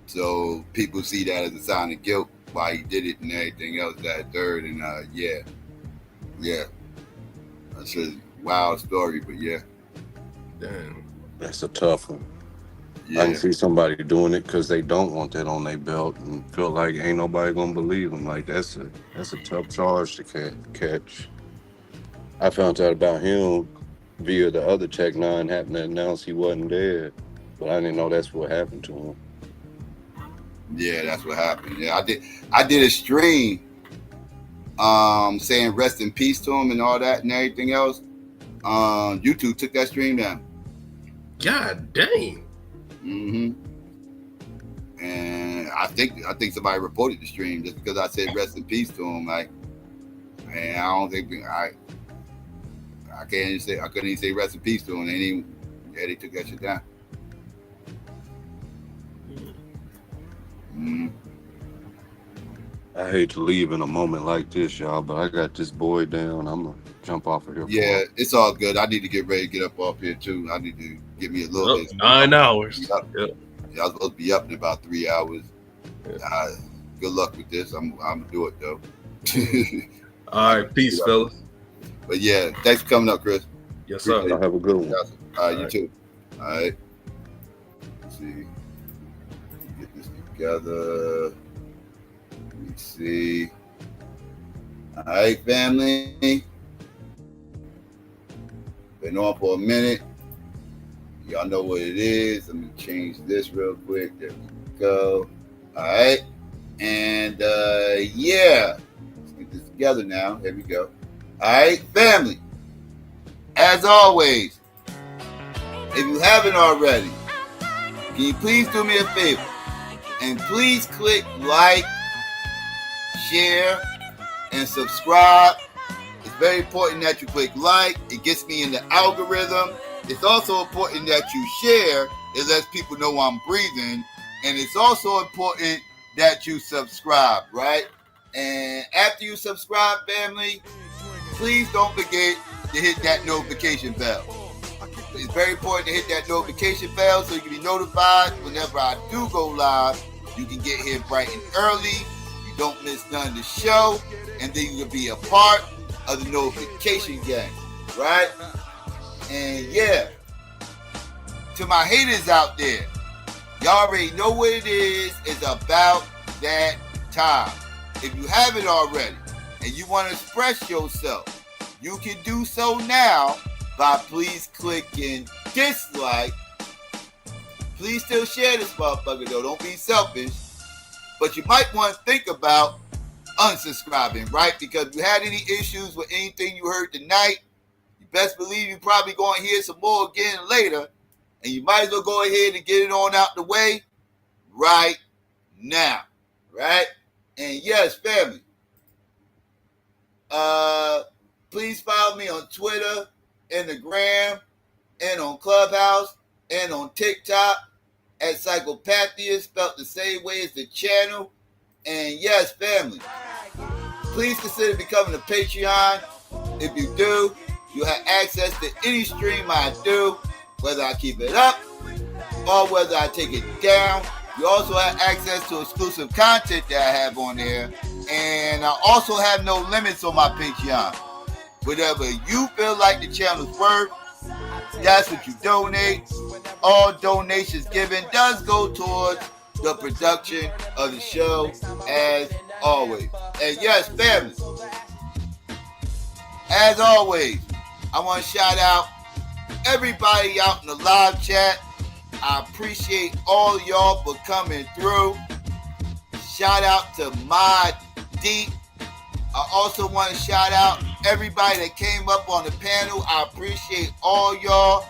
So people see that as a sign of guilt. Why he did it and everything else, that third, and that's a wild story, but yeah. Damn, that's a tough one. I can see somebody doing it because they don't want that on their belt and feel like ain't nobody gonna believe them. Like that's a tough charge to catch. I found out about him via the other Tech Nine happened to announce he wasn't dead, but I didn't know that's what happened to him. Yeah, that's what happened. Yeah, I did a stream saying rest in peace to him and all that and everything else. YouTube took that stream down. God dang. Mm-hmm. And I think somebody reported the stream just because I said rest in peace to him. Like, and I don't think I couldn't even say rest in peace to him. They took that shit down. Mm-hmm. I hate to leave in a moment like this, y'all, but I got this boy down. I'm gonna jump off of here. Yeah, it's all good. I need to get ready to get up off here too. I need to give me a little bit. 9 hours. Yep. Yeah, I was supposed to be up in about 3 hours. Good luck with this. I'm gonna do it though. All right, peace, fellas. But yeah, thanks for coming up, Chris. Yes, sir. Y'all have a good one. All right, you too. All right. Let's see. Get this together. Let me see. All right, family. Been on for a minute. Y'all know what it is. Let me change this real quick. There we go. All right. And yeah. Let's get this together now. Here we go. All right, family. As always, if you haven't already, can you please do me a favor? And please click like, share, and subscribe. It's very important that you click like. It gets me in the algorithm. It's also important that you share. It lets people know I'm breathing. And it's also important that you subscribe, right? And after you subscribe, family, please don't forget to hit that notification bell. It's very important to hit that notification bell so you can be notified whenever I do go live. You can get here bright and early. You don't miss none of the show. And then you can be a part of the notification gang, right? And yeah, to my haters out there, y'all already know what it is. It's about that time. If you haven't already and you want to express yourself, you can do so now by please clicking dislike. Please still share this motherfucker though. Don't be selfish. But you might want to think about unsubscribing, right? Because if you had any issues with anything you heard tonight, you best believe you're probably going to hear some more again later. And you might as well go ahead and get it on out the way right now, right? And yes, family, please follow me on Twitter, Instagram, and on Clubhouse, and on TikTok at SYKOPATHeist, spelled the same way as the channel. And yes, family, please consider becoming a Patreon. If you do, you have access to any stream I do, whether I keep it up or whether I take it down. You also have access to exclusive content that I have on there. And I also have no limits on my Patreon. Whatever you feel like the channel's worth, that's what you donate. All donations given does go towards the production of the show, as always. And yes, family, as always, I want to shout out everybody out in the live chat. I appreciate all y'all for coming through. Shout out to Mod D. I also want to shout out everybody that came up on the panel. I appreciate all y'all.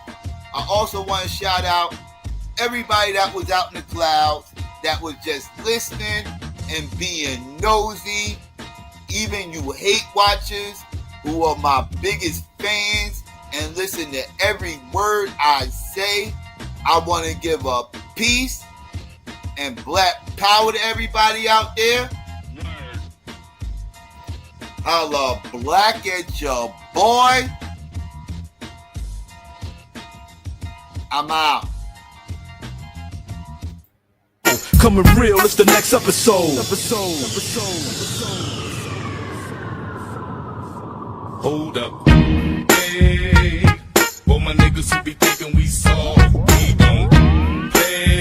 I also want to shout out everybody that was out in the clouds, that was just listening and being nosy. Even you hate watchers who are my biggest fans and listen to every word I say. I want to give a peace and black power to everybody out there. Holla black at your boy. I'm out. Coming real, it's the next episode. Hold up. Hey, for my niggas who be thinking we soft, we don't play.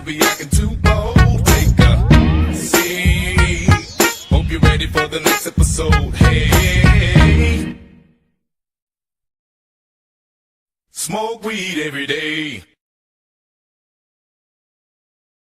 be acting too bold. Take a seat. Hope you're ready for the next episode. Hey, smoke weed every day.